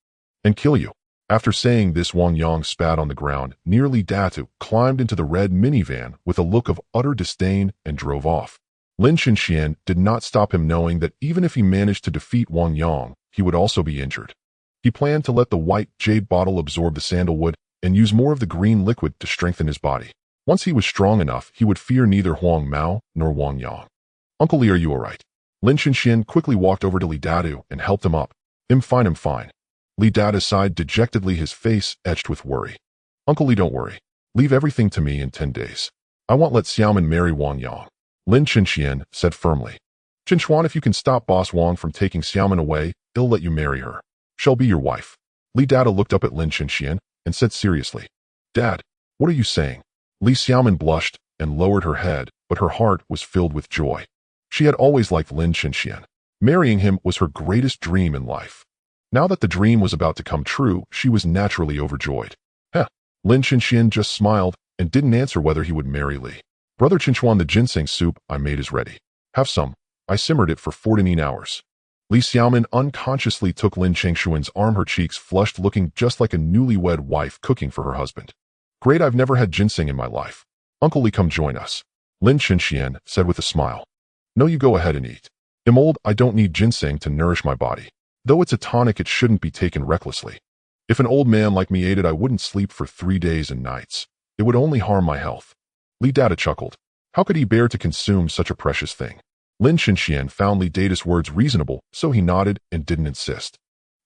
and kill you. After saying this, Wang Yang spat on the ground near Li Data, climbed into the red minivan with a look of utter disdain and drove off. Lin Chenxian did not stop him, knowing that even if he managed to defeat Wang Yang, he would also be injured. He planned to let the white jade bottle absorb the sandalwood and use more of the green liquid to strengthen his body. Once he was strong enough, he would fear neither Huang Mao nor Wang Yang. Uncle Li, are you all right? Lin Chenxian quickly walked over to Li Data and helped him up. I'm fine, I'm fine. Li Data sighed dejectedly, his face etched with worry. Uncle Li, don't worry. Leave everything to me in 10 days. I won't let Xiaoman marry Wang Yang. Lin Chenxian said firmly. Chenxuan, if you can stop Boss Wang from taking Xiaoman away, he'll let you marry her. She'll be your wife. Li Data looked up at Lin Chenxian and said seriously, Dad, What are you saying? Li Xiaomin blushed and lowered her head, but her heart was filled with joy. She had always liked Lin Chenxian. Marrying him was her greatest dream in life. Now that the dream was about to come true, she was naturally overjoyed. Heh. Lin Chenxian just smiled and didn't answer whether he would marry Li. Brother Chenchuan, the ginseng soup I made is ready. Have some. I simmered it for 14 hours. Li Xiaomin unconsciously took Lin Chengshuan's arm, her cheeks flushed, looking just like a newlywed wife cooking for her husband. Great, I've never had ginseng in my life. Uncle Li, come join us. Lin Chenxian said with a smile. No, you go ahead and eat. I'm old, I don't need ginseng to nourish my body. Though it's a tonic, it shouldn't be taken recklessly. If an old man like me ate it, I wouldn't sleep for 3 days and nights. It would only harm my health. Li Dada chuckled. How could he bear to consume such a precious thing? Lin Chenxian found Li Dada's words reasonable, so he nodded and didn't insist.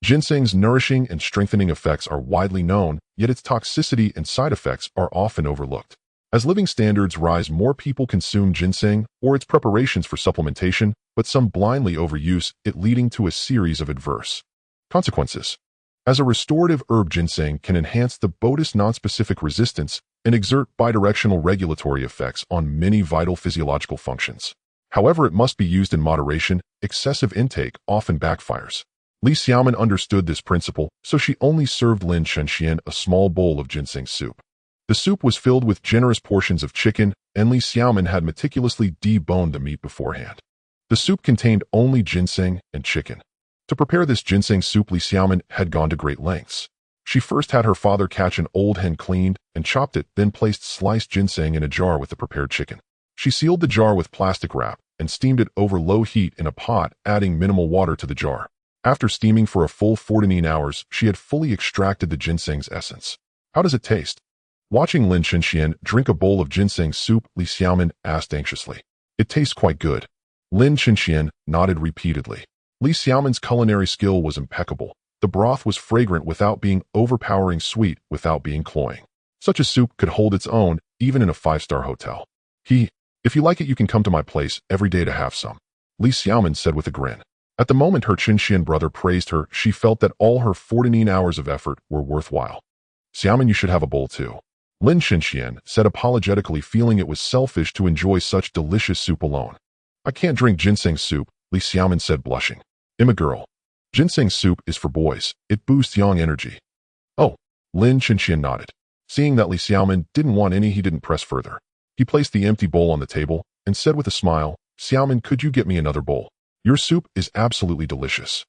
Ginseng's nourishing and strengthening effects are widely known, yet its toxicity and side effects are often overlooked. As living standards rise, more people consume ginseng or its preparations for supplementation, but some blindly overuse it, leading to a series of adverse consequences. As a restorative herb, ginseng can enhance the body's nonspecific resistance and exert bidirectional regulatory effects on many vital physiological functions. However, it must be used in moderation. Excessive intake often backfires. Li Xiaomin understood this principle, so she only served Lin Chenxian a small bowl of ginseng soup. The soup was filled with generous portions of chicken, and Li Xiaomin had meticulously deboned the meat beforehand. The soup contained only ginseng and chicken. To prepare this ginseng soup, Li Xiaomin had gone to great lengths. She first had her father catch an old hen, cleaned and chopped it, then placed sliced ginseng in a jar with the prepared chicken. She sealed the jar with plastic wrap and steamed it over low heat in a pot, adding minimal water to the jar. After steaming for a full 14 hours, she had fully extracted the ginseng's essence. How does it taste? Watching Lin Chenxian drink a bowl of ginseng soup, Li Xiaomin asked anxiously. It tastes quite good. Lin Chenxian nodded repeatedly. Li Xiaomin's culinary skill was impeccable. The broth was fragrant without being overpowering, sweet without being cloying. Such a soup could hold its own, even in a 5-star hotel. If you like it, you can come to my place every day to have some. Li Xiaomin said with a grin. At the moment her Chenxian brother praised her, she felt that all her 14 hours of effort were worthwhile. Xiaomin, you should have a bowl too. Lin Chenxian said apologetically, feeling it was selfish to enjoy such delicious soup alone. I can't drink ginseng soup, Li Xiaomin said, blushing. I'm a girl. Ginseng soup is for boys. It boosts yang energy. Oh, Lin Chenxian nodded. Seeing that Li Xiaomin didn't want any, he didn't press further. He placed the empty bowl on the table and said with a smile, Xiaomin, could you get me another bowl? Your soup is absolutely delicious.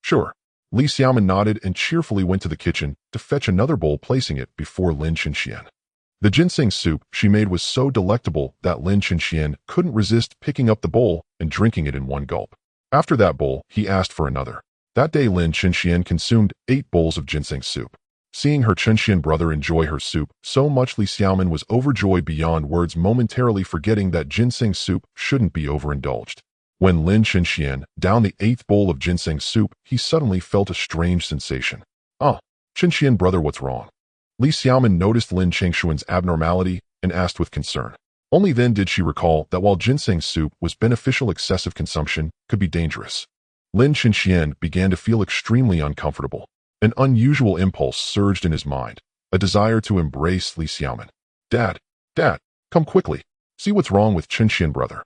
Sure. Li Xiaomin nodded and cheerfully went to the kitchen to fetch another bowl, placing it before Lin Chenxian. The ginseng soup she made was so delectable that Lin Chenxian couldn't resist picking up the bowl and drinking it in one gulp. After that bowl, he asked for another. That day, Lin Chenxian consumed 8 bowls of ginseng soup. Seeing her Chenxian brother enjoy her soup so much, Li Xiaomin was overjoyed beyond words, momentarily forgetting that ginseng soup shouldn't be overindulged. When Lin Chenxian downed the 8th bowl of ginseng soup, he suddenly felt a strange sensation. Chenxian brother, what's wrong? Li Xiaomin noticed Lin Chengshuan's abnormality and asked with concern. Only then did she recall that while ginseng soup was beneficial, excessive consumption could be dangerous. Lin Chenxian began to feel extremely uncomfortable. An unusual impulse surged in his mind, a desire to embrace Li Xiaomin. Dad, come quickly. See what's wrong with Chenxian brother.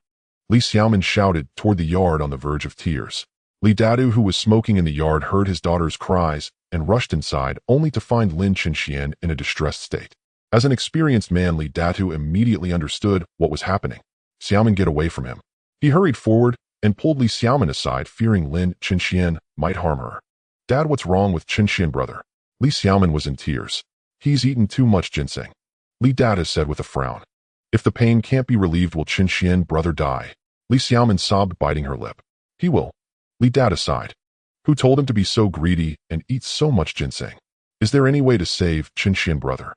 Li Xiaomin shouted toward the yard on the verge of tears. Li Dadu, who was smoking in the yard, heard his daughter's cries and rushed inside, only to find Lin Chenxian in a distressed state. As an experienced man, Li Dadu immediately understood what was happening. Xiaomin, get away from him. He hurried forward and pulled Li Xiaomin aside, fearing Lin Chenxian might harm her. Dad, what's wrong with Chenxian brother? Li Xiaomin was in tears. He's eaten too much ginseng. Li Dada said with a frown. If the pain can't be relieved, will Chenxian brother die? Li Xiaomin sobbed, biting her lip. He will. Li Dada sighed. Who told him to be so greedy and eat so much ginseng? Is there any way to save Chenxian brother?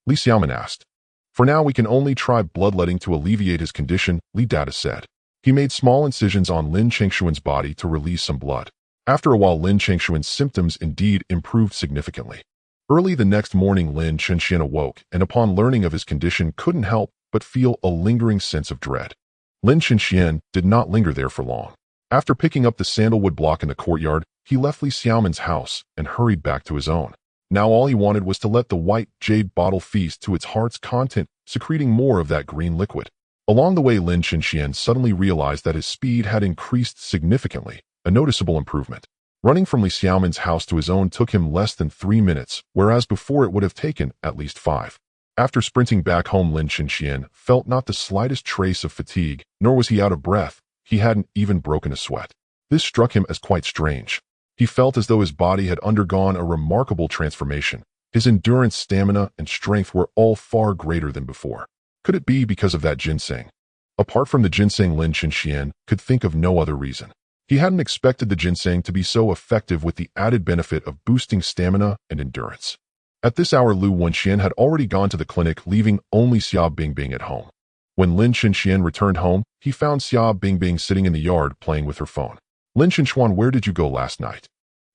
Li Xiaomin asked. For now, we can only try bloodletting to alleviate his condition, Li Dada said. He made small incisions on Lin Chengshuan's body to release some blood. After a while, Lin Chengshuan's symptoms indeed improved significantly. Early the next morning, Lin Chenxian awoke and upon learning of his condition couldn't help but feel a lingering sense of dread. Lin Chenxian did not linger there for long. After picking up the sandalwood block in the courtyard, he left Li Xiaomin's house and hurried back to his own. Now all he wanted was to let the white jade bottle feast to its heart's content, secreting more of that green liquid. Along the way, Lin Chenxian suddenly realized that his speed had increased significantly, a noticeable improvement. Running from Li Xiaomin's house to his own took him less than 3 minutes, whereas before it would have taken at least 5. After sprinting back home, Lin Chenxian felt not the slightest trace of fatigue, nor was he out of breath. He hadn't even broken a sweat. This struck him as quite strange. He felt as though his body had undergone a remarkable transformation. His endurance, stamina, and strength were all far greater than before. Could it be because of that ginseng? Apart from the ginseng, Lin Chenxian could think of no other reason. He hadn't expected the ginseng to be so effective with the added benefit of boosting stamina and endurance. At this hour, Lu Wenxian had already gone to the clinic, leaving only Xia Bingbing at home. When Lin Chenxian returned home, he found Xia Bingbing sitting in the yard playing with her phone. Lin Chenxian, where did you go last night?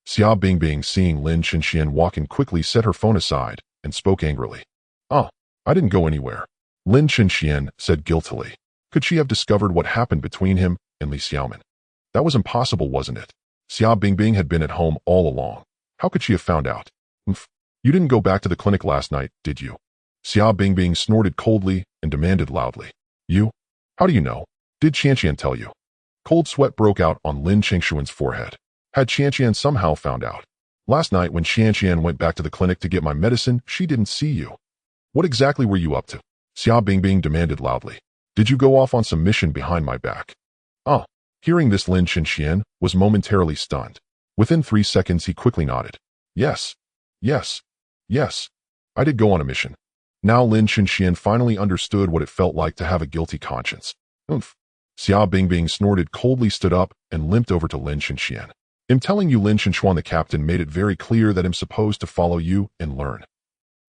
Xia Bingbing, seeing Lin Chenxian walk in quickly, set her phone aside and spoke angrily. Oh, I didn't go anywhere. Lin Chenxian said guiltily. Could she have discovered what happened between him and Li Xiaomin? That was impossible, wasn't it? Xia Bingbing had been at home all along. How could she have found out? You didn't go back to the clinic last night, did you? Xia Bingbing snorted coldly and demanded loudly. You? How do you know? Did Qianqian tell you? Cold sweat broke out on Lin Chengshuan's forehead. Had Qianqian somehow found out? Last night when Qianqian went back to the clinic to get my medicine, she didn't see you. What exactly were you up to? Xia Bingbing demanded loudly. Did you go off on some mission behind my back? Oh. Hearing this, Lin Chenxian was momentarily stunned. Within 3 seconds, he quickly nodded. Yes. I did go on a mission. Now Lin Chenxian finally understood what it felt like to have a guilty conscience. Xia Bingbing snorted coldly, stood up, and limped over to Lin Chenxian. I'm telling you, Lin Chenxian, the captain made it very clear that I'm supposed to follow you and learn.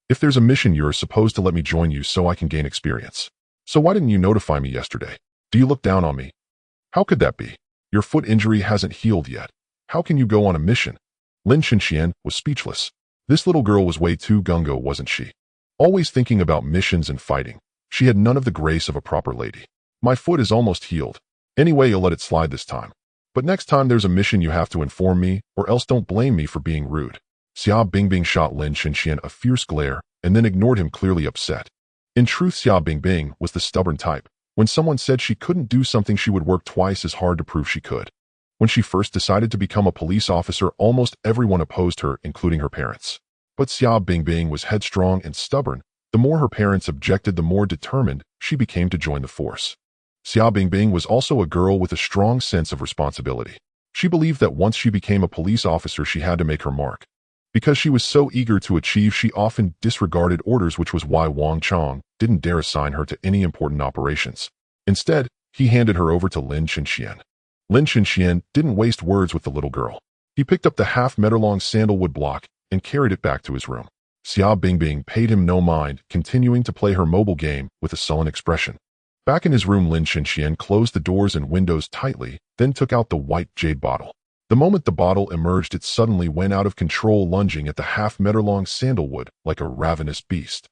If there's a mission, you're supposed to let me join you so I can gain experience. So why didn't you notify me yesterday? Do you look down on me? How could that be? Your foot injury hasn't healed yet. How can you go on a mission? Lin Chenxian was speechless. This little girl was way too gung-ho, wasn't she? Always thinking about missions and fighting. She had none of the grace of a proper lady. My foot is almost healed. Anyway, you'll let it slide this time. But next time there's a mission, you have to inform me, or else don't blame me for being rude. Xia Bingbing shot Lin Chenxian a fierce glare, and then ignored him, clearly upset. In truth, Xia Bingbing was the stubborn type. When someone said she couldn't do something, she would work twice as hard to prove she could. When she first decided to become a police officer, almost everyone opposed her, including her parents. But Xia Bingbing was headstrong and stubborn. The more her parents objected, the more determined she became to join the force. Xia Bingbing was also a girl with a strong sense of responsibility. She believed that once she became a police officer, she had to make her mark. Because she was so eager to achieve, she often disregarded orders, which was why Wang Chong didn't dare assign her to any important operations. Instead, he handed her over to Lin Chenxian. Lin Chenxian didn't waste words with the little girl. He picked up the half-meter-long sandalwood block and carried it back to his room. Xia Bingbing paid him no mind, continuing to play her mobile game with a sullen expression. Back in his room, Lin Chenxian closed the doors and windows tightly, then took out the white jade bottle. The moment the bottle emerged, it suddenly went out of control, lunging at the half-meter-long sandalwood like a ravenous beast.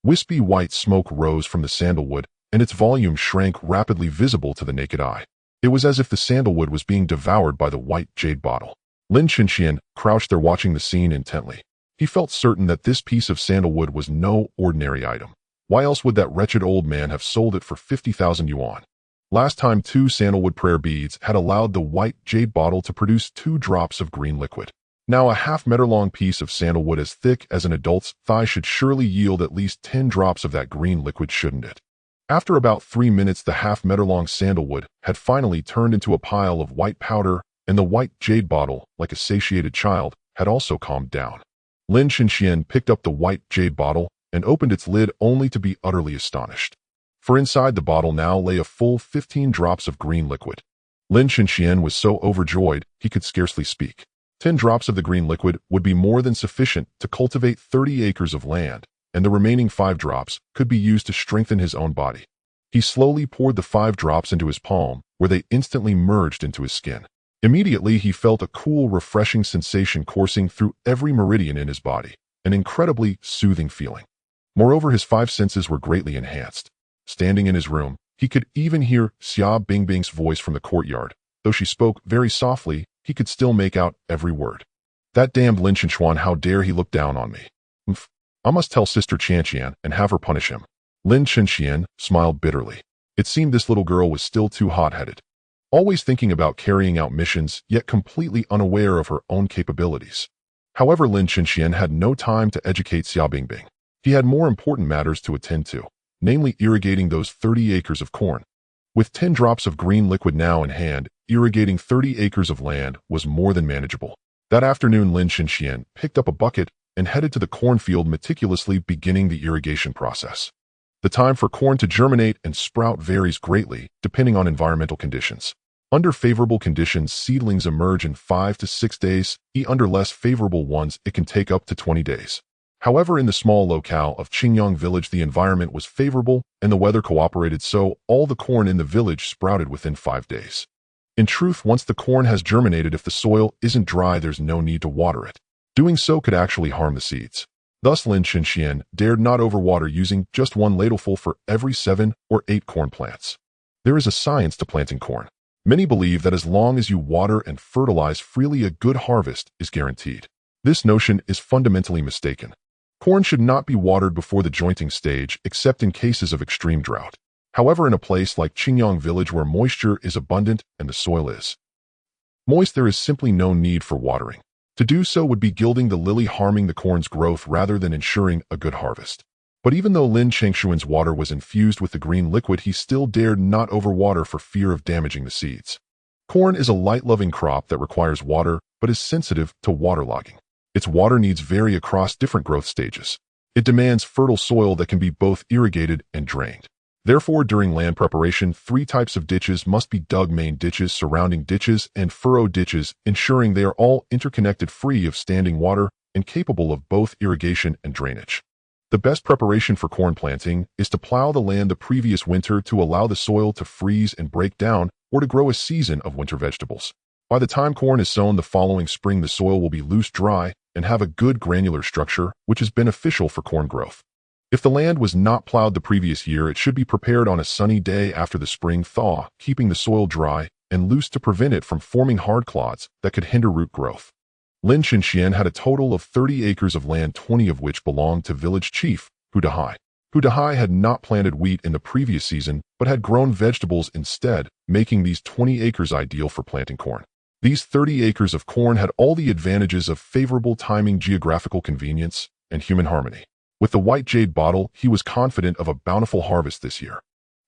Wispy white smoke rose from the sandalwood, and its volume shrank rapidly, visible to the naked eye. It was as if the sandalwood was being devoured by the white jade bottle. Lin Chenxian crouched there, watching the scene intently. He felt certain that this piece of sandalwood was no ordinary item. Why else would that wretched old man have sold it for 50,000 yuan? Last time, 2 sandalwood prayer beads had allowed the white jade bottle to produce 2 drops of green liquid. Now a half-meter-long piece of sandalwood as thick as an adult's thigh should surely yield at least 10 drops of that green liquid, shouldn't it? After about 3 minutes, the half-meter-long sandalwood had finally turned into a pile of white powder, and the white jade bottle, like a satiated child, had also calmed down. Lin Chenxian picked up the white jade bottle and opened its lid, only to be utterly astonished. For inside the bottle now lay a full 15 drops of green liquid. Lin Chenxian was so overjoyed he could scarcely speak. 10 drops of the green liquid would be more than sufficient to cultivate 30 acres of land, and the remaining 5 drops could be used to strengthen his own body. He slowly poured the 5 drops into his palm, where they instantly merged into his skin. Immediately, he felt a cool, refreshing sensation coursing through every meridian in his body, an incredibly soothing feeling. Moreover, his 5 senses were greatly enhanced. Standing in his room, he could even hear Xia Bingbing's voice from the courtyard. Though she spoke very softly, he could still make out every word. That damned Lin Chenchuan, how dare he look down on me. Umph. I must tell Sister Qianqian and have her punish him. Lin Chenxian smiled bitterly. It seemed this little girl was still too hot-headed, always thinking about carrying out missions, yet completely unaware of her own capabilities. However, Lin Chenxian had no time to educate Xia Bingbing. He had more important matters to attend to, namely irrigating those 30 acres of corn. With 10 drops of green liquid now in hand, irrigating 30 acres of land was more than manageable. That afternoon, Lin Chenxian picked up a bucket and headed to the cornfield, meticulously beginning the irrigation process. The time for corn to germinate and sprout varies greatly, depending on environmental conditions. Under favorable conditions, seedlings emerge in 5 to 6 days. Under less favorable ones, it can take up to 20 days. However, in the small locale of Qingyang village, the environment was favorable and the weather cooperated, so all the corn in the village sprouted within 5 days. In truth, once the corn has germinated, if the soil isn't dry, there's no need to water it. Doing so could actually harm the seeds. Thus, Lin Chenxian dared not overwater, using just 1 ladleful for every 7 or 8 corn plants. There is a science to planting corn. Many believe that as long as you water and fertilize freely, a good harvest is guaranteed. This notion is fundamentally mistaken. Corn should not be watered before the jointing stage, except in cases of extreme drought. However, in a place like Qingyang village where moisture is abundant and the soil is moist, there is simply no need for watering. To do so would be gilding the lily, harming the corn's growth rather than ensuring a good harvest. But even though Lin Chengshuan's water was infused with the green liquid, he still dared not overwater for fear of damaging the seeds. Corn is a light-loving crop that requires water, but is sensitive to waterlogging. Its water needs vary across different growth stages. It demands fertile soil that can be both irrigated and drained. Therefore, during land preparation, 3 types of ditches must be dug: main ditches, surrounding ditches, and furrow ditches, ensuring they are all interconnected, free of standing water, and capable of both irrigation and drainage. The best preparation for corn planting is to plow the land the previous winter to allow the soil to freeze and break down, or to grow a season of winter vegetables. By the time corn is sown the following spring, the soil will be loose, dry, and have a good granular structure, which is beneficial for corn growth. If the land was not plowed the previous year, it should be prepared on a sunny day after the spring thaw, keeping the soil dry and loose to prevent it from forming hard clods that could hinder root growth. Lin Chenxian had a total of 30 acres of land, 20 of which belonged to village chief Hu Dahai. Hu Dahai had not planted wheat in the previous season, but had grown vegetables instead, making these 20 acres ideal for planting corn. These 30 acres of corn had all the advantages of favorable timing, geographical convenience, and human harmony. With the white jade bottle, he was confident of a bountiful harvest this year.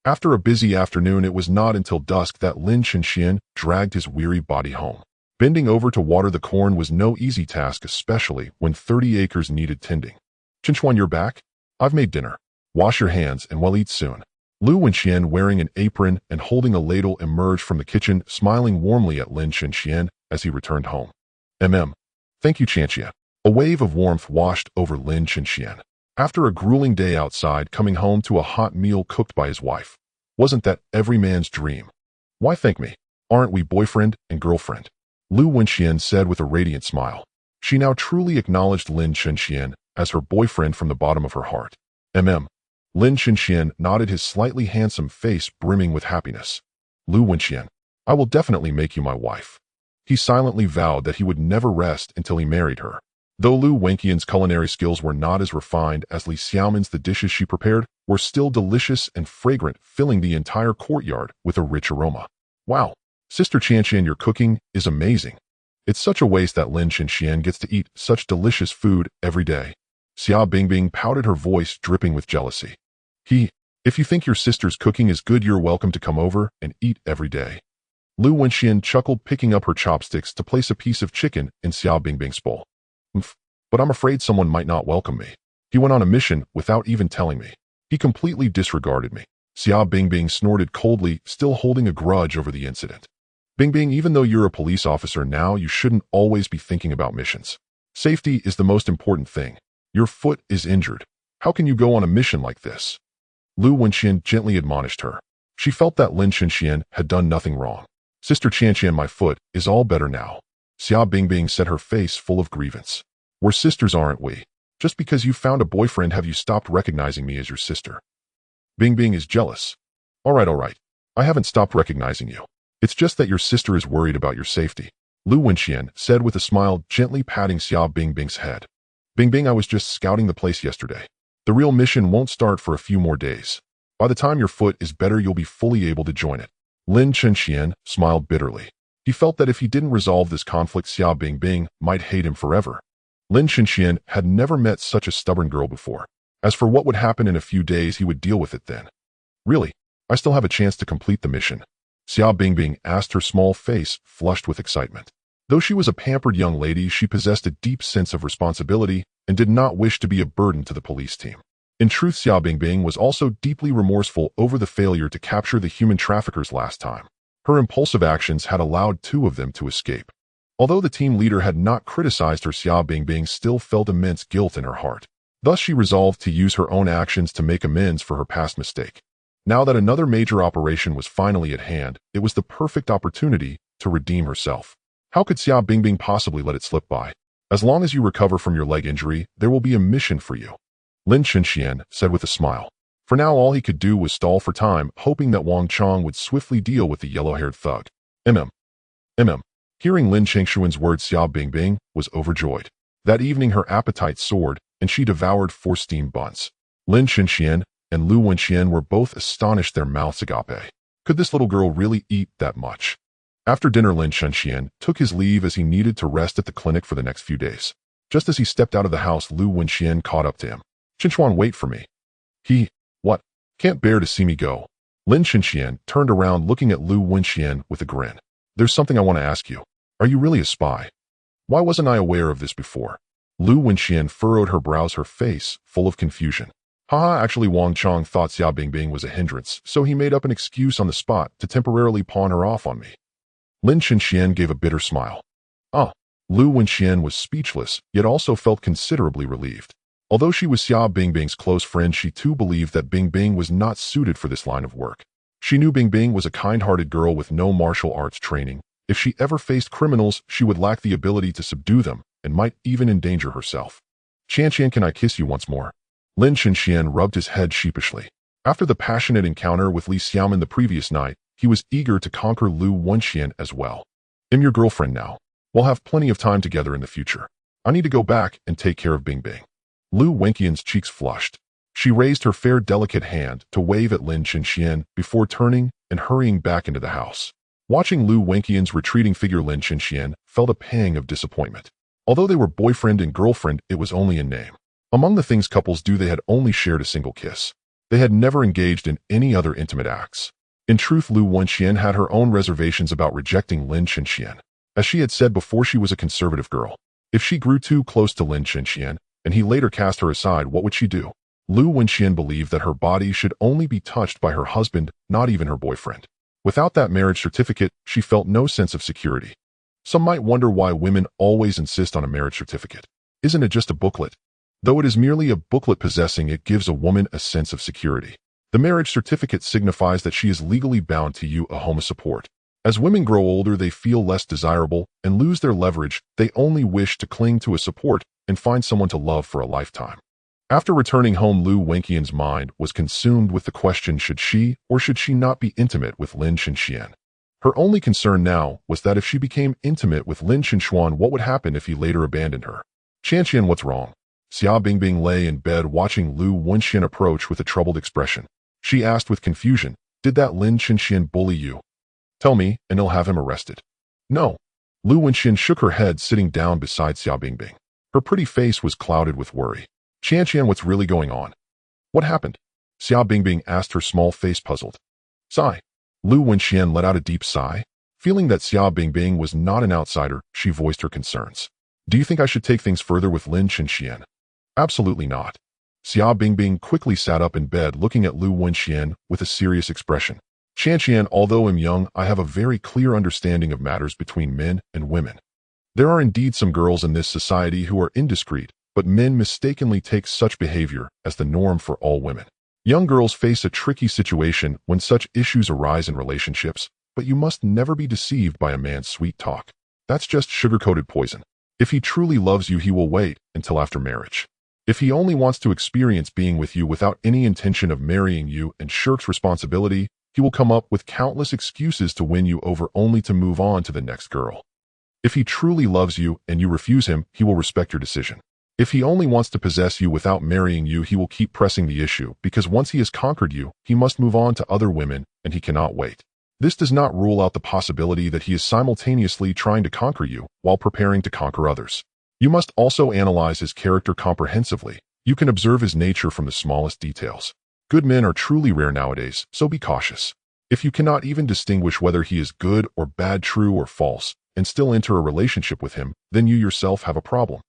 After a busy afternoon, it was not until dusk that Lin Chenxian dragged his weary body home. Bending over to water the corn was no easy task, especially when 30 acres needed tending. "Chenchuan, you're back? I've made dinner. Wash your hands and we'll eat soon." Lu Wenxian, wearing an apron and holding a ladle, emerged from the kitchen, smiling warmly at Lin Chenxian as he returned home. Thank you, Qianqian." A wave of warmth washed over Lin Chenxian. After a grueling day outside, coming home to a hot meal cooked by his wife. Wasn't that every man's dream? "Why thank me? Aren't we boyfriend and girlfriend?" Lu Wenxian said with a radiant smile. She now truly acknowledged Lin Chenxian as her boyfriend from the bottom of her heart. Lin Chenxian nodded, his slightly handsome face brimming with happiness. "Lu Wenxian, I will definitely make you my wife." He silently vowed that he would never rest until he married her. Though Lu Wenxian's culinary skills were not as refined as Li Xiaomin's, the dishes she prepared were still delicious and fragrant, filling the entire courtyard with a rich aroma. "Wow, Sister Qianqian, your cooking is amazing. It's such a waste that Lin Chenxian gets to eat such delicious food every day." Xia Bingbing pouted, her voice dripping with jealousy. If you think your sister's cooking is good, you're welcome to come over and eat every day." Lu Wenxian chuckled, picking up her chopsticks to place a piece of chicken in Xia Bingbing's bowl. "But I'm afraid someone might not welcome me. He went on a mission without even telling me. He completely disregarded me." Xia Bingbing snorted coldly, still holding a grudge over the incident. "Bingbing, even though you're a police officer now, you shouldn't always be thinking about missions. Safety is the most important thing. Your foot is injured. How can you go on a mission like this?" Lu Wenxian gently admonished her. She felt that Lin Chenxian had done nothing wrong. "Sister Qianqian, my foot is all better now." Xia Bingbing said, her face full of grievance. "We're sisters, aren't we? Just because you found a boyfriend, have you stopped recognizing me as your sister?" Bingbing is jealous. All right. I haven't stopped recognizing you. It's just that your sister is worried about your safety." Lu Wenxian said with a smile, gently patting Xia Bingbing's head. Bingbing, I was just scouting the place yesterday. The real mission won't start for a few more days. By the time your foot is better, you'll be fully able to join it. Lin Chenxian smiled bitterly. He felt that if he didn't resolve this conflict, Xia Bingbing might hate him forever. Lin Chenxian had never met such a stubborn girl before. As for what would happen in a few days, he would deal with it then. Really? I still have a chance to complete the mission? Xia Bingbing asked, her small face flushed with excitement. Though she was a pampered young lady, she possessed a deep sense of responsibility and did not wish to be a burden to the police team. In truth, Xia Bingbing was also deeply remorseful over the failure to capture the human traffickers last time. Her impulsive actions had allowed 2 of them to escape. Although the team leader had not criticized her, Xia Bingbing still felt immense guilt in her heart. Thus, she resolved to use her own actions to make amends for her past mistake. Now that another major operation was finally at hand, it was the perfect opportunity to redeem herself. How could Xia Bingbing possibly let it slip by? As long as you recover from your leg injury, there will be a mission for you, Lin Chenxian said with a smile. For now, all he could do was stall for time, hoping that Wang Chong would swiftly deal with the yellow-haired thug. Hearing Lin Chengshuan's words, Xia Bingbing was overjoyed. That evening, her appetite soared, and she devoured 4 steamed buns. Lin Chenxian and Lu Wenxian were both astonished, their mouths agape. Could this little girl really eat that much? After dinner, Lin Chenxian took his leave as he needed to rest at the clinic for the next few days. Just as he stepped out of the house, Lu Wenxian caught up to him. Chenxuan, wait for me. What? Can't bear to see me go. Lin Chenxian turned around, looking at Lu Wenxian with a grin. There's something I want to ask you. Are you really a spy? Why wasn't I aware of this before? Lu Wenxian furrowed her brows, her face full of confusion. Haha, actually Wang Chong thought Xia Bingbing was a hindrance, so he made up an excuse on the spot to temporarily pawn her off on me. Lin Chenxian gave a bitter smile. Lu Wenxian was speechless, yet also felt considerably relieved. Although she was Xia Bingbing's close friend, she too believed that Bingbing was not suited for this line of work. She knew Bingbing was a kind-hearted girl with no martial arts training. If she ever faced criminals, she would lack the ability to subdue them and might even endanger herself. Qian, can I kiss you once more? Lin Chenxian rubbed his head sheepishly. After the passionate encounter with Li Xiaoman the previous night, he was eager to conquer Lu Wenxian as well. I'm your girlfriend now. We'll have plenty of time together in the future. I need to go back and take care of Bingbing. Lu Wenxian's cheeks flushed. She raised her fair, delicate hand to wave at Lin Chenxian before turning and hurrying back into the house. Watching Lu Wenxian's retreating figure, Lin Chenxian felt a pang of disappointment. Although they were boyfriend and girlfriend, it was only in name. Among the things couples do, they had only shared a single kiss. They had never engaged in any other intimate acts. In truth, Lu Wenxian had her own reservations about rejecting Lin Chenxian. As she had said before, she was a conservative girl. If she grew too close to Lin Chenxian, and he later cast her aside, what would she do? Lu Wenxian believed that her body should only be touched by her husband, not even her boyfriend. Without that marriage certificate, she felt no sense of security. Some might wonder why women always insist on a marriage certificate. Isn't it just a booklet? Though it is merely a booklet, possessing it gives a woman a sense of security. The marriage certificate signifies that she is legally bound to you, a home of support. As women grow older, they feel less desirable and lose their leverage. They only wish to cling to a support and find someone to love for a lifetime. After returning home, Lu Wenxian's mind was consumed with the question, should she or should she not be intimate with Lin Chenxian? Her only concern now was that if she became intimate with Lin Chenxuan, what would happen if he later abandoned her? Qian, what's wrong? Xia Bingbing lay in bed watching Lu Wenxian approach with a troubled expression. She asked with confusion, did that Lin Chenxian bully you? Tell me, and I'll have him arrested. No. Lu Wenxian shook her head, sitting down beside Xia Bingbing. Her pretty face was clouded with worry. Qian, what's really going on? What happened? Xia Bingbing asked, her small face puzzled. Sigh. Lu Wenxian let out a deep sigh. Feeling that Xia Bingbing was not an outsider, she voiced her concerns. Do you think I should take things further with Lin Chenxian? Absolutely not. Xia Bingbing quickly sat up in bed, looking at Lu Wenxian with a serious expression. Qian, although I'm young, I have a very clear understanding of matters between men and women. There are indeed some girls in this society who are indiscreet, but men mistakenly take such behavior as the norm for all women. Young girls face a tricky situation when such issues arise in relationships, but you must never be deceived by a man's sweet talk. That's just sugar-coated poison. If he truly loves you, he will wait until after marriage. If he only wants to experience being with you without any intention of marrying you and shirks responsibility, he will come up with countless excuses to win you over, only to move on to the next girl. If he truly loves you and you refuse him, he will respect your decision. If he only wants to possess you without marrying you, he will keep pressing the issue, because once he has conquered you, he must move on to other women, and he cannot wait. This does not rule out the possibility that he is simultaneously trying to conquer you while preparing to conquer others. You must also analyze his character comprehensively. You can observe his nature from the smallest details. Good men are truly rare nowadays, so be cautious. If you cannot even distinguish whether he is good or bad, true or false, and still enter a relationship with him, then you yourself have a problem.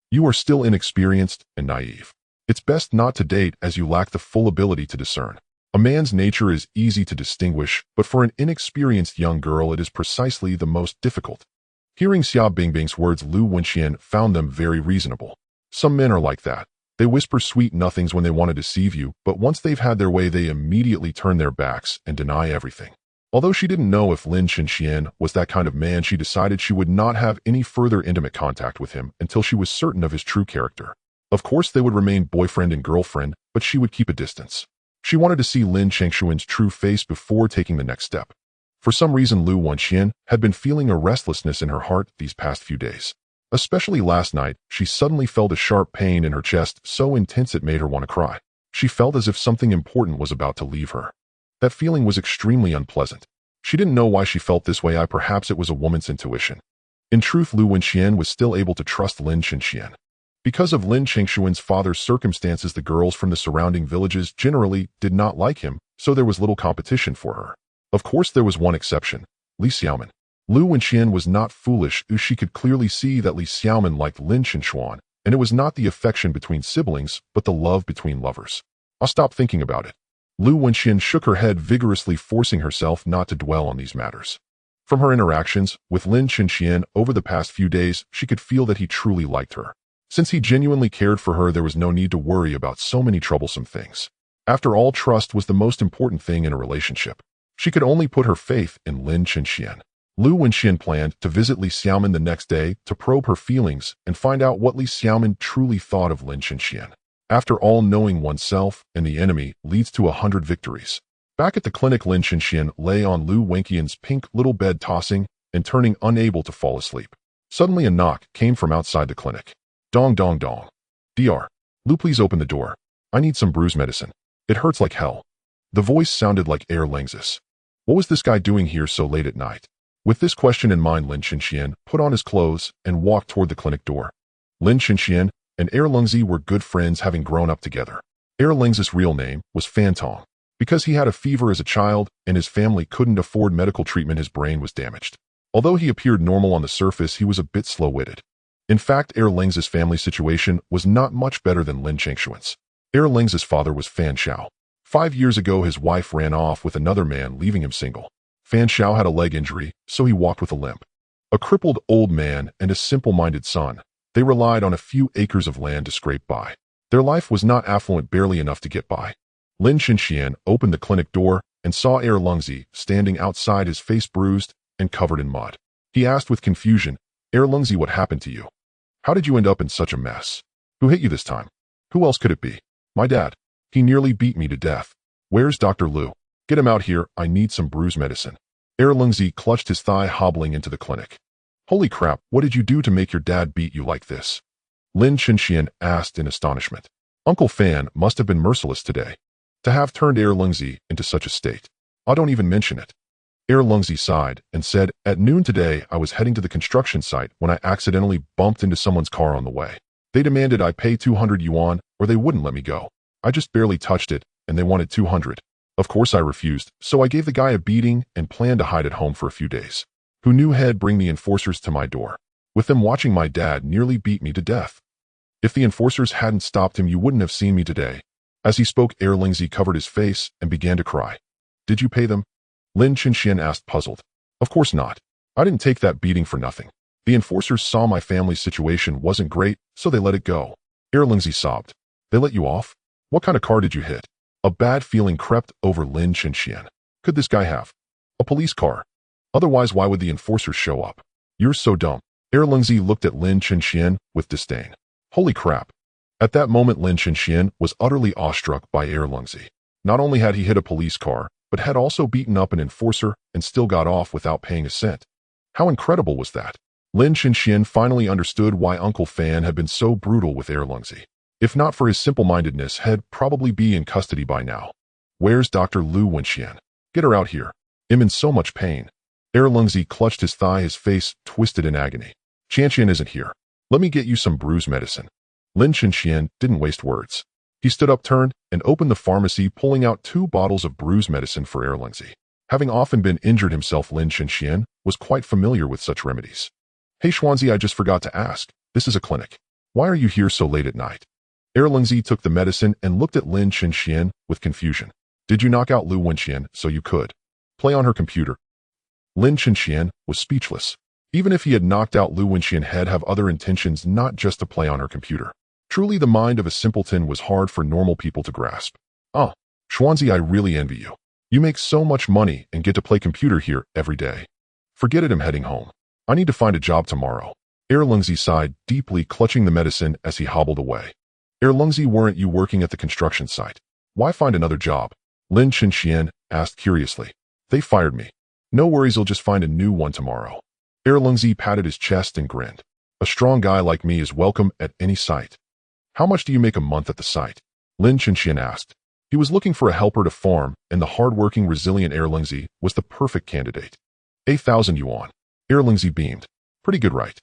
You are still inexperienced and naive. It's best not to date as you lack the full ability to discern. A man's nature is easy to distinguish, but for an inexperienced young girl it is precisely the most difficult. Hearing Xia Bingbing's words, Lu Wenxian found them very reasonable. Some men are like that. They whisper sweet nothings when they want to deceive you, but once they've had their way they immediately turn their backs and deny everything. Although she didn't know if Lin Chenxian was that kind of man, she decided she would not have any further intimate contact with him until she was certain of his true character. Of course they would remain boyfriend and girlfriend, but she would keep a distance. She wanted to see Lin Chengshuan's true face before taking the next step. For some reason, Lu Wenxian had been feeling a restlessness in her heart these past few days. Especially last night, she suddenly felt a sharp pain in her chest, so intense it made her want to cry. She felt as if something important was about to leave her. That feeling was extremely unpleasant. She didn't know why she felt this way. Perhaps it was a woman's intuition. In truth, Lu Wenxian was still able to trust Lin Chenxian. Because of Lin Chengshuan's father's circumstances, the girls from the surrounding villages generally did not like him, so there was little competition for her. Of course, there was one exception, Li Xiaoman. Lu Wenxian was not foolish, as she could clearly see that Li Xiaoman liked Lin Chenxuan, and it was not the affection between siblings, but the love between lovers. I'll stop thinking about it. Lu Wenxian shook her head vigorously, forcing herself not to dwell on these matters. From her interactions with Lin Chenxian over the past few days, she could feel that he truly liked her. Since he genuinely cared for her, there was no need to worry about so many troublesome things. After all, trust was the most important thing in a relationship. She could only put her faith in Lin Chenxian. Lu Wenxian planned to visit Li Xiaoman the next day to probe her feelings and find out what Li Xiaoman truly thought of Lin Chenxian. After all, knowing oneself and the enemy leads to 100 victories. Back at the clinic, Lin Chenxian lay on Lu Wenxian's pink little bed, tossing and turning, unable to fall asleep. Suddenly a knock came from outside the clinic. Dong dong dong. Dr. Lu, please open the door. I need some bruise medicine. It hurts like hell. The voice sounded like Erlang's. What was this guy doing here so late at night? With this question in mind, Lin Chenxian put on his clothes and walked toward the clinic door. Lin Chenxian and Erlangzi were good friends, having grown up together. Erlang's real name was Fantong. Because he had a fever as a child and his family couldn't afford medical treatment, his brain was damaged. Although he appeared normal on the surface, he was a bit slow-witted. In fact, Erlang's family situation was not much better than Lin Chengshuan's. Erlang's father was Fan Xiao. 5 years ago, his wife ran off with another man, leaving him single. Fan Xiao had a leg injury, so he walked with a limp. A crippled old man and a simple-minded son, they relied on a few acres of land to scrape by. Their life was not affluent, barely enough to get by. Lin Chenxian opened the clinic door and saw Erlangzi standing outside, his face bruised and covered in mud. He asked with confusion, Erlangzi, what happened to you? How did you end up in such a mess? Who hit you this time? Who else could it be? My dad. He nearly beat me to death. Where's Dr. Lu? Get him out here, I need some bruise medicine. Erlangzi clutched his thigh, hobbling into the clinic. Holy crap, what did you do to make your dad beat you like this? Lin Chenxian asked in astonishment. Uncle Fan must have been merciless today, to have turned Erlangzi into such a state. I don't even mention it. Erlangzi sighed and said, at noon today I was heading to the construction site when I accidentally bumped into someone's car on the way. They demanded I pay 200 yuan or they wouldn't let me go. I just barely touched it and they wanted 200. Of course I refused, so I gave the guy a beating and planned to hide at home for a few days. Who knew he'd bring the enforcers to my door? With them watching, my dad nearly beat me to death. If the enforcers hadn't stopped him, you wouldn't have seen me today. As he spoke, Erlangzi covered his face and began to cry. Did you pay them? Lin Chenxian asked, puzzled. Of course not. I didn't take that beating for nothing. The enforcers saw my family's situation wasn't great, so they let it go. Erlangzi sobbed. They let you off? What kind of car did you hit? A bad feeling crept over Lin Chenxian. Could this guy have a police car? Otherwise, why would the enforcers show up? You're so dumb. Erlangzi looked at Lin Chenxian with disdain. Holy crap. At that moment, Lin Chenxian was utterly awestruck by Erlangzi. Not only had he hit a police car, but had also beaten up an enforcer and still got off without paying a cent. How incredible was that? Lin Chenxian finally understood why Uncle Fan had been so brutal with Erlungzi. If not for his simple-mindedness, he'd probably be in custody by now. Where's Dr. Lu Wenxian? Get her out here. I'm in so much pain. Erlungzi clutched his thigh, his face twisted in agony. Qianqian isn't here. Let me get you some bruise medicine. Lin Chenxian didn't waste words. He stood up, turned, and opened the pharmacy, pulling out 2 bottles of bruise medicine for Erlungzi. Having often been injured himself, Lin Chenxian was quite familiar with such remedies. Hey Xuanzi, I just forgot to ask. This is a clinic. Why are you here so late at night? Erlungzi took the medicine and looked at Lin Chenxian with confusion. Did you knock out Lu Wenxian so you could play on her computer? Lin Chenxian was speechless. Even if he had knocked out Lu Wenxian, he'd have other intentions, not just to play on her computer. Truly, the mind of a simpleton was hard for normal people to grasp. Oh, Xuanzi, I really envy you. You make so much money and get to play computer here every day. Forget it, I'm heading home. I need to find a job tomorrow. Erlungzi sighed deeply, clutching the medicine as he hobbled away. Erlungzi, weren't you working at the construction site? Why find another job? Lin Chenxian asked curiously. They fired me. No worries, I'll just find a new one tomorrow. Erlungzi patted his chest and grinned. A strong guy like me is welcome at any site. How much do you make a month at the site? Lin Chenxian asked. He was looking for a helper to farm, and the hardworking, resilient Erlungzi was the perfect candidate. 8,000 yuan. Erlungzi beamed. Pretty good, right?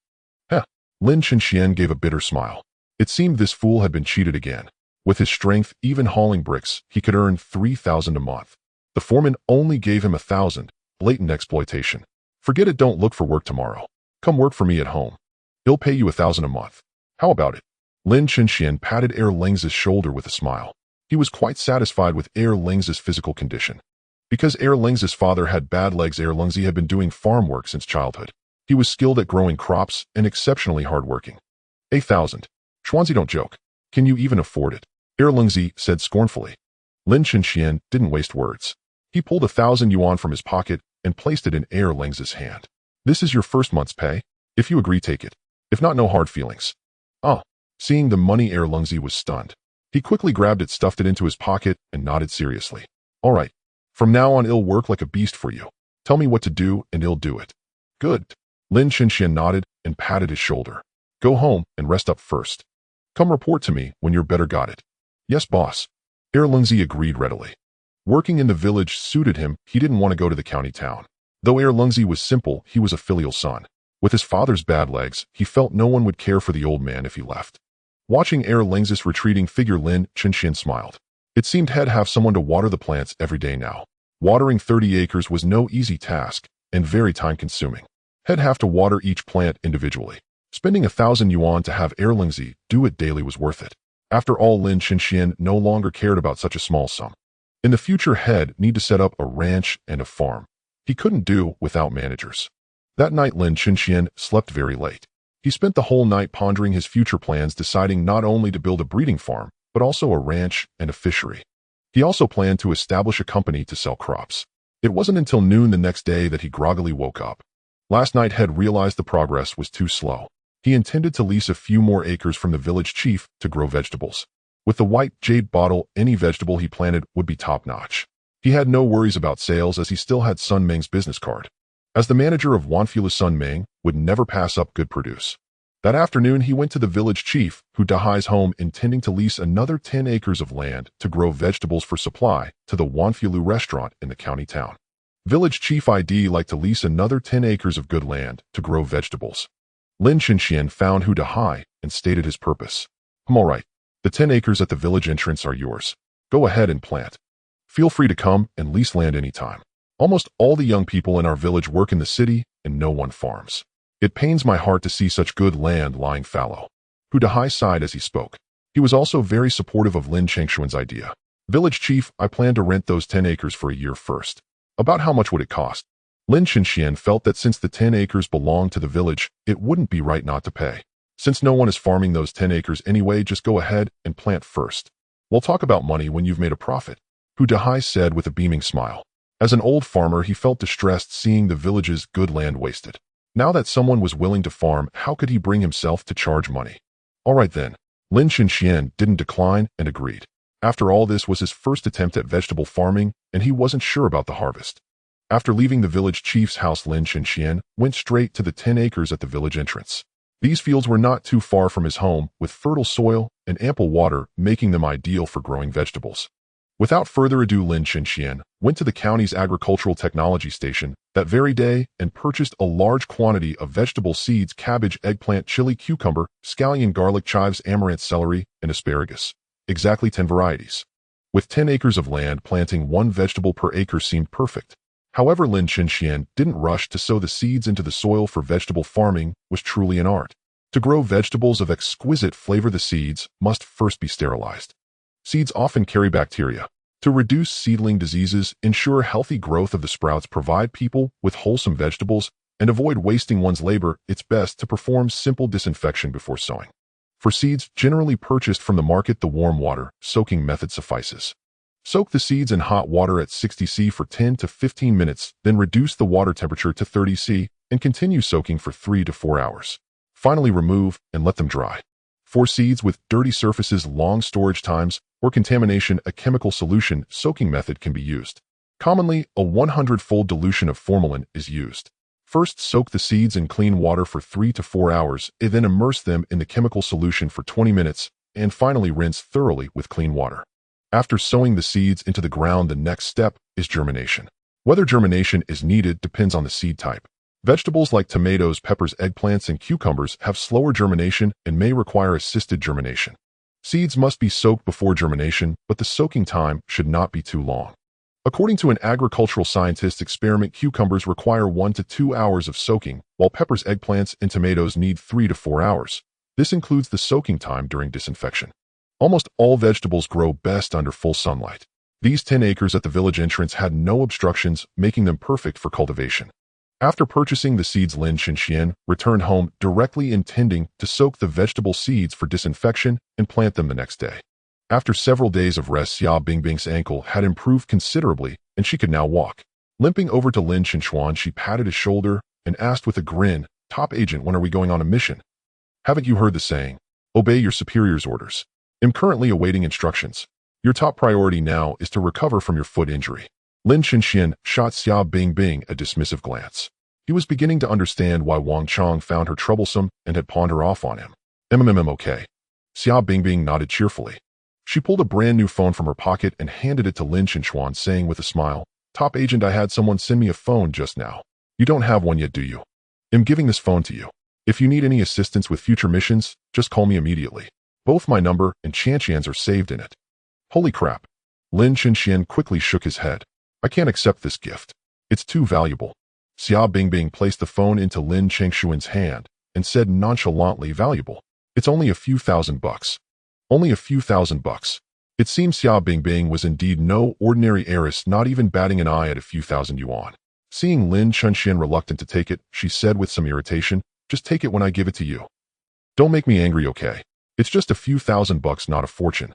Heh. Lin Chenxian gave a bitter smile. It seemed this fool had been cheated again. With his strength, even hauling bricks, he could earn 3,000 a month. The foreman only gave him 1,000. Blatant exploitation. Forget it, don't look for work tomorrow. Come work for me at home. He'll pay you 1,000 a month. How about it? Lin Chenxian patted Erlungzi's shoulder with a smile. He was quite satisfied with Erlungzi's physical condition. Because Erlungzi's father had bad legs, Erlungzi had been doing farm work since childhood. He was skilled at growing crops and exceptionally hardworking. 8,000. Xuanzi, don't joke. Can you even afford it? Erlungzi said scornfully. Lin Chenxian didn't waste words. He pulled 1,000 yuan from his pocket and placed it in Erlungzi's hand. This is your first month's pay. If you agree, take it. If not, no hard feelings. Oh. Seeing the money, Erlungzi was stunned. He quickly grabbed it, stuffed it into his pocket, and nodded seriously. All right. From now on, I'll work like a beast for you. Tell me what to do, and I'll do it. Good. Lin Chenxian nodded and patted his shoulder. Go home and rest up first. Come report to me when you're better, got it? Yes, boss. Erlungzi agreed readily. Working in the village suited him. He didn't want to go to the county town. Though Erlungzi was simple, he was a filial son. With his father's bad legs, he felt no one would care for the old man if he left. Watching Erlungzi's retreating figure, Lin Chenxian smiled. It seemed he'd have someone to water the plants every day now. Watering 30 acres was no easy task and very time-consuming. He'd have to water each plant individually. Spending 1,000 yuan to have Erlungzi do it daily was worth it. After all, Lin Chenxian no longer cared about such a small sum. In the future, he'd need to set up a ranch and a farm. He couldn't do without managers. That night, Lin Chenxian slept very late. He spent the whole night pondering his future plans, deciding not only to build a breeding farm, but also a ranch and a fishery. He also planned to establish a company to sell crops. It wasn't until noon the next day that he groggily woke up. Last night, he'd realized the progress was too slow. He intended to lease a few more acres from the village chief to grow vegetables. With the white jade bottle, any vegetable he planted would be top-notch. He had no worries about sales as he still had Sun Meng's business card. As the manager of Wanfula, Sun Meng would never pass up good produce. That afternoon, he went to the village chief, Hu Dahai's home, intending to lease another 10 acres of land to grow vegetables for supply to the Wanfulu restaurant in the county town. Village chief ID liked to lease another 10 acres of good land to grow vegetables. Lin Chenxian found Hu Dahai and stated his purpose. All right. The 10 acres at the village entrance are yours. Go ahead and plant. Feel free to come and lease land anytime. Almost all the young people in our village work in the city, and no one farms. It pains my heart to see such good land lying fallow. Hu Dahai sighed as he spoke. He was also very supportive of Lin Chengshuan's idea. Village chief, I plan to rent those 10 acres for a year first. About how much would it cost? Lin Chenxian felt that since the 10 acres belonged to the village, it wouldn't be right not to pay. Since no one is farming those 10 acres anyway, just go ahead and plant first. We'll talk about money when you've made a profit, Hu Dahai said with a beaming smile. As an old farmer, he felt distressed seeing the village's good land wasted. Now that someone was willing to farm, how could he bring himself to charge money? All right then. Lin Chenxian didn't decline and agreed. After all, this was his first attempt at vegetable farming, and he wasn't sure about the harvest. After leaving the village chief's house, Lin Chenxian went straight to the 10 acres at the village entrance. These fields were not too far from his home, with fertile soil and ample water, making them ideal for growing vegetables. Without further ado, Lin Chenxian went to the county's agricultural technology station that very day and purchased a large quantity of vegetable seeds: cabbage, eggplant, chili, cucumber, scallion, garlic, chives, amaranth, celery, and asparagus. Exactly 10 varieties. With 10 acres of land, planting one vegetable per acre seemed perfect. However, Lin Chenxian didn't rush to sow the seeds into the soil, for vegetable farming was truly an art. To grow vegetables of exquisite flavor, the seeds must first be sterilized. Seeds often carry bacteria. To reduce seedling diseases, ensure healthy growth of the sprouts, provide people with wholesome vegetables, and avoid wasting one's labor, it's best to perform simple disinfection before sowing. For seeds generally purchased from the market, the warm water soaking method suffices. Soak the seeds in hot water at 60 C for 10 to 15 minutes, then reduce the water temperature to 30 C and continue soaking for 3 to 4 hours. Finally, remove and let them dry. For seeds with dirty surfaces, long storage times, or contamination, a chemical solution soaking method can be used. Commonly, a 100-fold dilution of formalin is used. First, soak the seeds in clean water for 3 to 4 hours, and then immerse them in the chemical solution for 20 minutes, and finally rinse thoroughly with clean water. After sowing the seeds into the ground, the next step is germination. Whether germination is needed depends on the seed type. Vegetables like tomatoes, peppers, eggplants, and cucumbers have slower germination and may require assisted germination. Seeds must be soaked before germination, but the soaking time should not be too long. According to an agricultural scientist's experiment, cucumbers require 1 to 2 hours of soaking, while peppers, eggplants, and tomatoes need 3 to 4 hours. This includes the soaking time during disinfection. Almost all vegetables grow best under full sunlight. These 10 acres at the village entrance had no obstructions, making them perfect for cultivation. After purchasing the seeds, Lin Chenxian returned home directly, intending to soak the vegetable seeds for disinfection and plant them the next day. After several days of rest, Xia Bingbing's ankle had improved considerably, and she could now walk. Limping over to Lin Chenxian, she patted his shoulder and asked with a grin, "Top agent, when are we going on a mission? Haven't you heard the saying? Obey your superior's orders. I'm currently awaiting instructions. Your top priority now is to recover from your foot injury." Lin Chenxian shot Xia Bingbing a dismissive glance. He was beginning to understand why Wang Chong found her troublesome and had pawned her off on him. Okay. Xia Bingbing nodded cheerfully. She pulled a brand new phone from her pocket and handed it to Lin Chenxian, saying with a smile, "Top agent, I had someone send me a phone just now. You don't have one yet, do you? I'm giving this phone to you. If you need any assistance with future missions, just call me immediately. Both my number and Chanxian's are saved in it." Holy crap. Lin Chenxian quickly shook his head. "I can't accept this gift. It's too valuable." Xia Bingbing placed the phone into Lin Chenxian's hand and said nonchalantly, "Valuable? It's only a few $1,000. Only a few $1,000. It seems Xia Bingbing was indeed no ordinary heiress, not even batting an eye at a few thousand yuan. Seeing Lin Chenxian reluctant to take it, she said with some irritation, "Just take it when I give it to you. Don't make me angry, okay? It's just a few $1,000, not a fortune."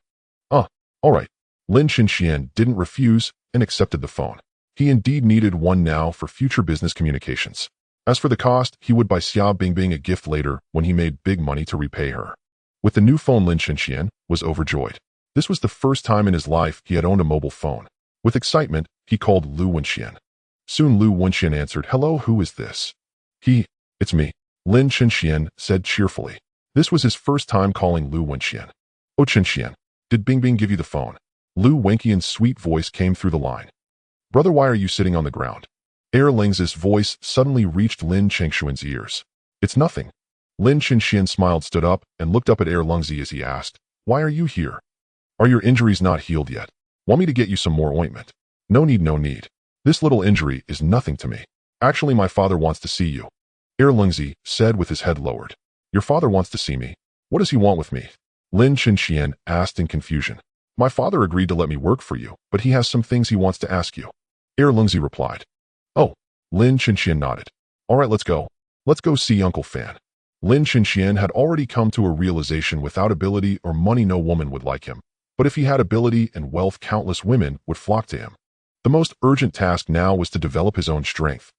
All right. Lin Chenxian didn't refuse and accepted the phone. He indeed needed one now for future business communications. As for the cost, he would buy Xia Bingbing a gift later when he made big money to repay her. With the new phone, Lin Chenxian was overjoyed. This was the first time in his life he had owned a mobile phone. With excitement, he called Lu Wenxian. Soon Lu Wenxian answered, "Hello, who is this?" It's me," Lin Chenxian said cheerfully. This was his first time calling Lu Wenxian. "Oh, Chenxian, did Bingbing give you the phone?" Lu Wenxian's sweet voice came through the line. "Brother, why are you sitting on the ground?" Ling's voice suddenly reached Lin Chenxian's ears. "It's nothing." Lin Chenxian smiled, stood up, and looked up at Lingzi as he asked, "Why are you here? Are your injuries not healed yet? Want me to get you some more ointment?" No need. This little injury is nothing to me. Actually, my father wants to see you," Lingzi said with his head lowered. "Your father wants to see me? What does he want with me?" Lin Chenxian asked in confusion. "My father agreed to let me work for you, but he has some things he wants to ask you," Lingzi replied. "Oh," Lin Chenxian nodded. "All right, let's go. Let's go see Uncle Fan." Lin Chenxian had already come to a realization: without ability or money, no woman would like him. But if he had ability and wealth, countless women would flock to him. The most urgent task now was to develop his own strength.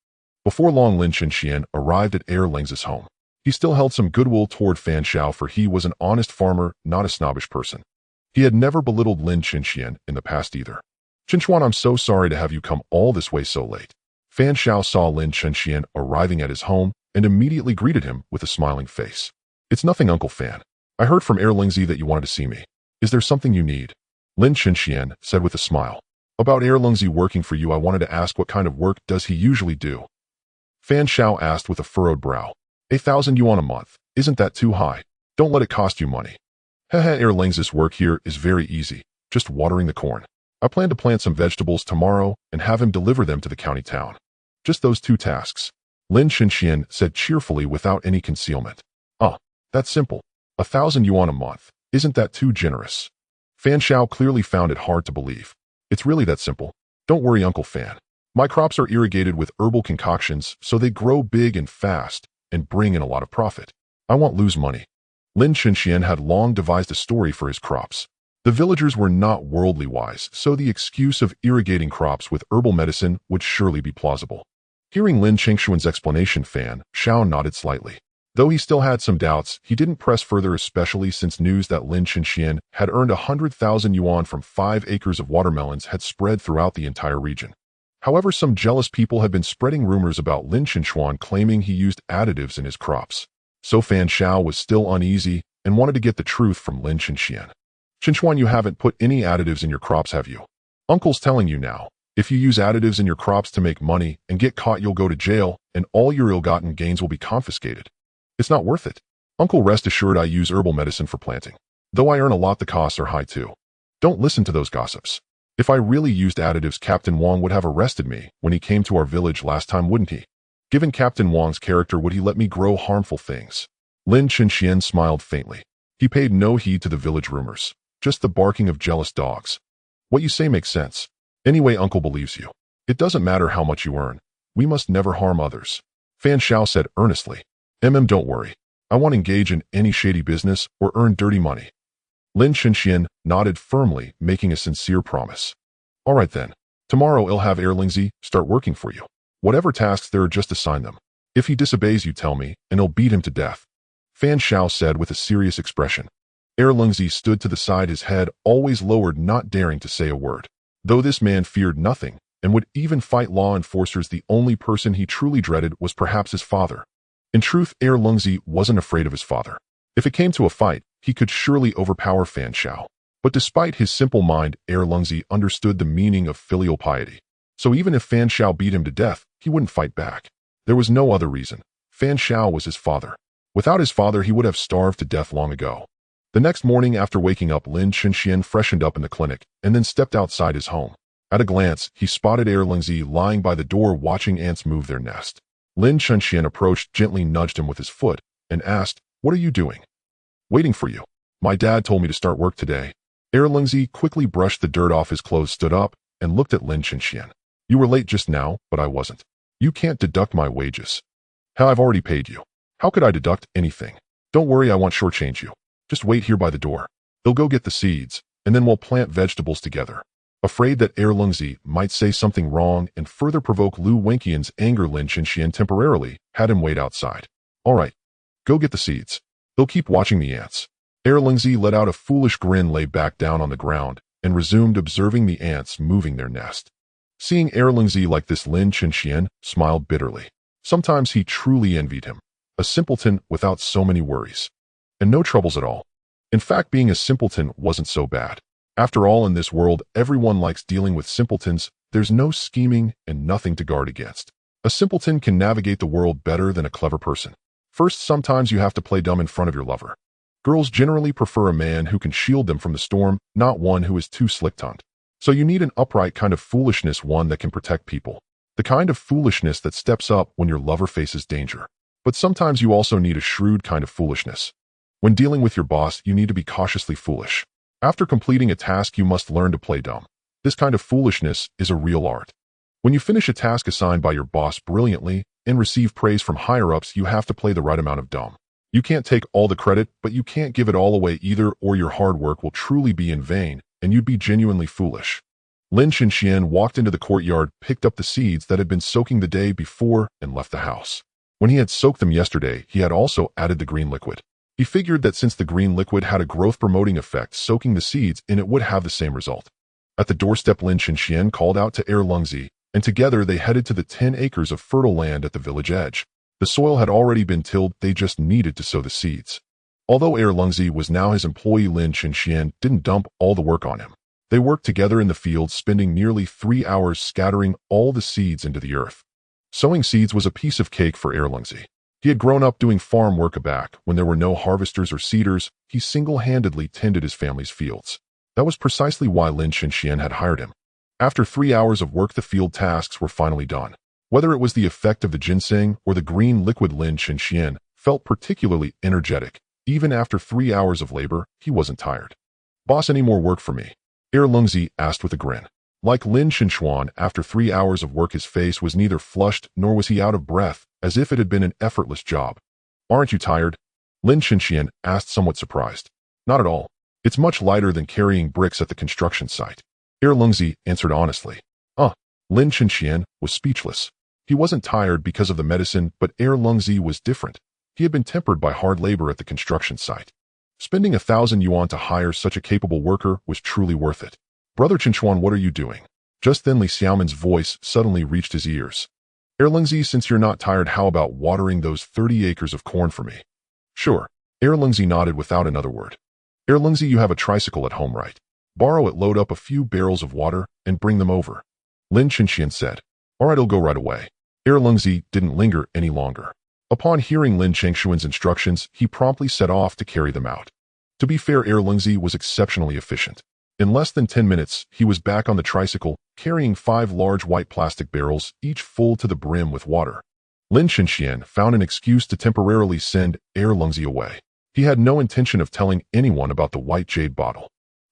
Before long, Lin Chenxian arrived at Ling's home. He still held some goodwill toward Fan Xiao, for he was an honest farmer, not a snobbish person. He had never belittled Lin Chenxian in the past either. "Chenxian, I'm so sorry to have you come all this way so late." Fan Xiao saw Lin Chenxian arriving at his home and immediately greeted him with a smiling face. It's nothing, Uncle Fan. I heard from Erlingzi that you wanted to see me. Is there something you need? Lin Chenxian said with a smile. About Erlingzi working for you, I wanted to ask what kind of work does he usually do? Fan Xiao asked with a furrowed brow. 1,000 yuan a month. Isn't that too high? Don't let it cost you money. Hehe, Erlingzi's work here is very easy, just watering the corn. I plan to plant some vegetables tomorrow and have him deliver them to the county town. Just those 2 tasks. Lin Chenxian said cheerfully without any concealment. That's simple. 1,000 yuan a month. Isn't that too generous? Fan Xiao clearly found it hard to believe. It's really that simple. Don't worry, Uncle Fan. My crops are irrigated with herbal concoctions, so they grow big and fast and bring in a lot of profit. I won't lose money. Lin Chenxian had long devised a story for his crops. The villagers were not worldly wise, so the excuse of irrigating crops with herbal medicine would surely be plausible. Hearing Lin Chengshuan's explanation, Fan Xiao nodded slightly. Though he still had some doubts, he didn't press further, especially since news that Lin Chenxian had earned 100,000 yuan from 5 acres of watermelons had spread throughout the entire region. However, some jealous people had been spreading rumors about Lin Chenxuan claiming he used additives in his crops. So Fan Xiao was still uneasy and wanted to get the truth from Lin Chenxian. Chenxuan, you haven't put any additives in your crops, have you? Uncle's telling you now. If you use additives in your crops to make money and get caught, you'll go to jail and all your ill-gotten gains will be confiscated. It's not worth it. Uncle, rest assured I use herbal medicine for planting. Though I earn a lot, the costs are high too. Don't listen to those gossips. If I really used additives, Captain Wang would have arrested me when he came to our village last time, wouldn't he? Given Captain Wang's character, would he let me grow harmful things? Lin Chenxian smiled faintly. He paid no heed to the village rumors, just the barking of jealous dogs. What you say makes sense. Anyway, Uncle believes you. It doesn't matter how much you earn. We must never harm others. Fan Xiao said earnestly. Don't worry. I won't engage in any shady business or earn dirty money. Lin Chenxian nodded firmly, making a sincere promise. All right then. Tomorrow I'll have Erlingzi start working for you. Whatever tasks there are, just assign them. If he disobeys, you tell me, and I'll beat him to death. Fan Xiao said with a serious expression. Erlingzi stood to the side, his head always lowered, not daring to say a word. Though this man feared nothing and would even fight law enforcers, the only person he truly dreaded was perhaps his father. In truth, Erlingzi wasn't afraid of his father. If it came to a fight, he could surely overpower Fan Xiao. But despite his simple mind, Erlingzi understood the meaning of filial piety. So even if Fan Xiao beat him to death, he wouldn't fight back. There was no other reason. Fan Xiao was his father. Without his father, he would have starved to death long ago. The next morning after waking up, Lin Chenxian freshened up in the clinic and then stepped outside his home. At a glance, he spotted Erlingzi lying by the door watching ants move their nest. Lin Chenxian approached, gently nudged him with his foot, and asked, "What are you doing?" "Waiting for you. My dad told me to start work today." Erlingzi quickly brushed the dirt off his clothes, stood up, and looked at Lin Chenxian. "You were late just now, but I wasn't. You can't deduct my wages." "How, I've already paid you. How could I deduct anything?" "Don't worry, I won't shortchange you. Just wait here by the door. They'll go get the seeds, and then we'll plant vegetables together." Afraid that Erlingzi might say something wrong and further provoke Lu Wenqian's anger, Lin Chenxian temporarily had him wait outside. "All right, go get the seeds. They'll keep watching the ants." Erlingzi let out a foolish grin, lay back down on the ground, and resumed observing the ants moving their nest. Seeing Erlingzi like this, Lin Chenxian smiled bitterly. Sometimes he truly envied him. A simpleton without so many worries. And no troubles at all. In fact, being a simpleton wasn't so bad. After all, in this world, everyone likes dealing with simpletons. There's no scheming and nothing to guard against. A simpleton can navigate the world better than a clever person. First, sometimes you have to play dumb in front of your lover. Girls generally prefer a man who can shield them from the storm, not one who is too slick-tongued. So you need an upright kind of foolishness, one that can protect people. The kind of foolishness that steps up when your lover faces danger. But sometimes you also need a shrewd kind of foolishness. When dealing with your boss, you need to be cautiously foolish. After completing a task, you must learn to play dumb. This kind of foolishness is a real art. When you finish a task assigned by your boss brilliantly and receive praise from higher-ups, you have to play the right amount of dumb. You can't take all the credit, but you can't give it all away either, or your hard work will truly be in vain, and you'd be genuinely foolish. Lin Chenxian walked into the courtyard, picked up the seeds that had been soaking the day before, and left the house. When he had soaked them yesterday, he had also added the green liquid. He figured that since the green liquid had a growth-promoting effect, soaking the seeds in it would have the same result. At the doorstep, Lin Chenxian called out to Erlingzi, and together they headed to the 10 acres of fertile land at the village edge. The soil had already been tilled, they just needed to sow the seeds. Although Lungzi was now his employee, Lin Chenxian didn't dump all the work on him. They worked together in the field, spending nearly 3 hours scattering all the seeds into the earth. Sowing seeds was a piece of cake for Lungzi. He had grown up doing farm work back when there were no harvesters or seeders. He single-handedly tended his family's fields. That was precisely why Lin Chenxian had hired him. After 3 hours of work, the field tasks were finally done. Whether it was the effect of the ginseng or the green liquid, Lin Chenxian felt particularly energetic. Even after 3 hours of labor, he wasn't tired. "Boss, any more work for me?" Lungzi asked with a grin. Like Lin Chenxian, after 3 hours of work, his face was neither flushed nor was he out of breath, as if it had been an effortless job. "Aren't you tired?" Lin Chenxian asked, somewhat surprised. "Not at all. It's much lighter than carrying bricks at the construction site." Lungzi answered honestly. Lin Chenxian was speechless. He wasn't tired because of the medicine, but Lungzi was different. He had been tempered by hard labor at the construction site. Spending 1,000 yuan to hire such a capable worker was truly worth it. "Brother Chenchuan, what are you doing?" Just then Li Xiaoman's voice suddenly reached his ears. "Lungzi, since you're not tired, how about watering those 30 acres of corn for me?" "Sure." Lungzi nodded without another word. "Lungzi, you have a tricycle at home, right? Borrow it, load up a few barrels of water, and bring them over." Lin Chenxian said. "All right, I'll go right away." Lungzi didn't linger any longer. Upon hearing Lin Chengshuan's instructions, he promptly set off to carry them out. To be fair, Lungzi was exceptionally efficient. In less than 10 minutes, he was back on the tricycle, carrying 5 large white plastic barrels, each full to the brim with water. Lin Chenxian found an excuse to temporarily send Lungzi away. He had no intention of telling anyone about the white jade bottle.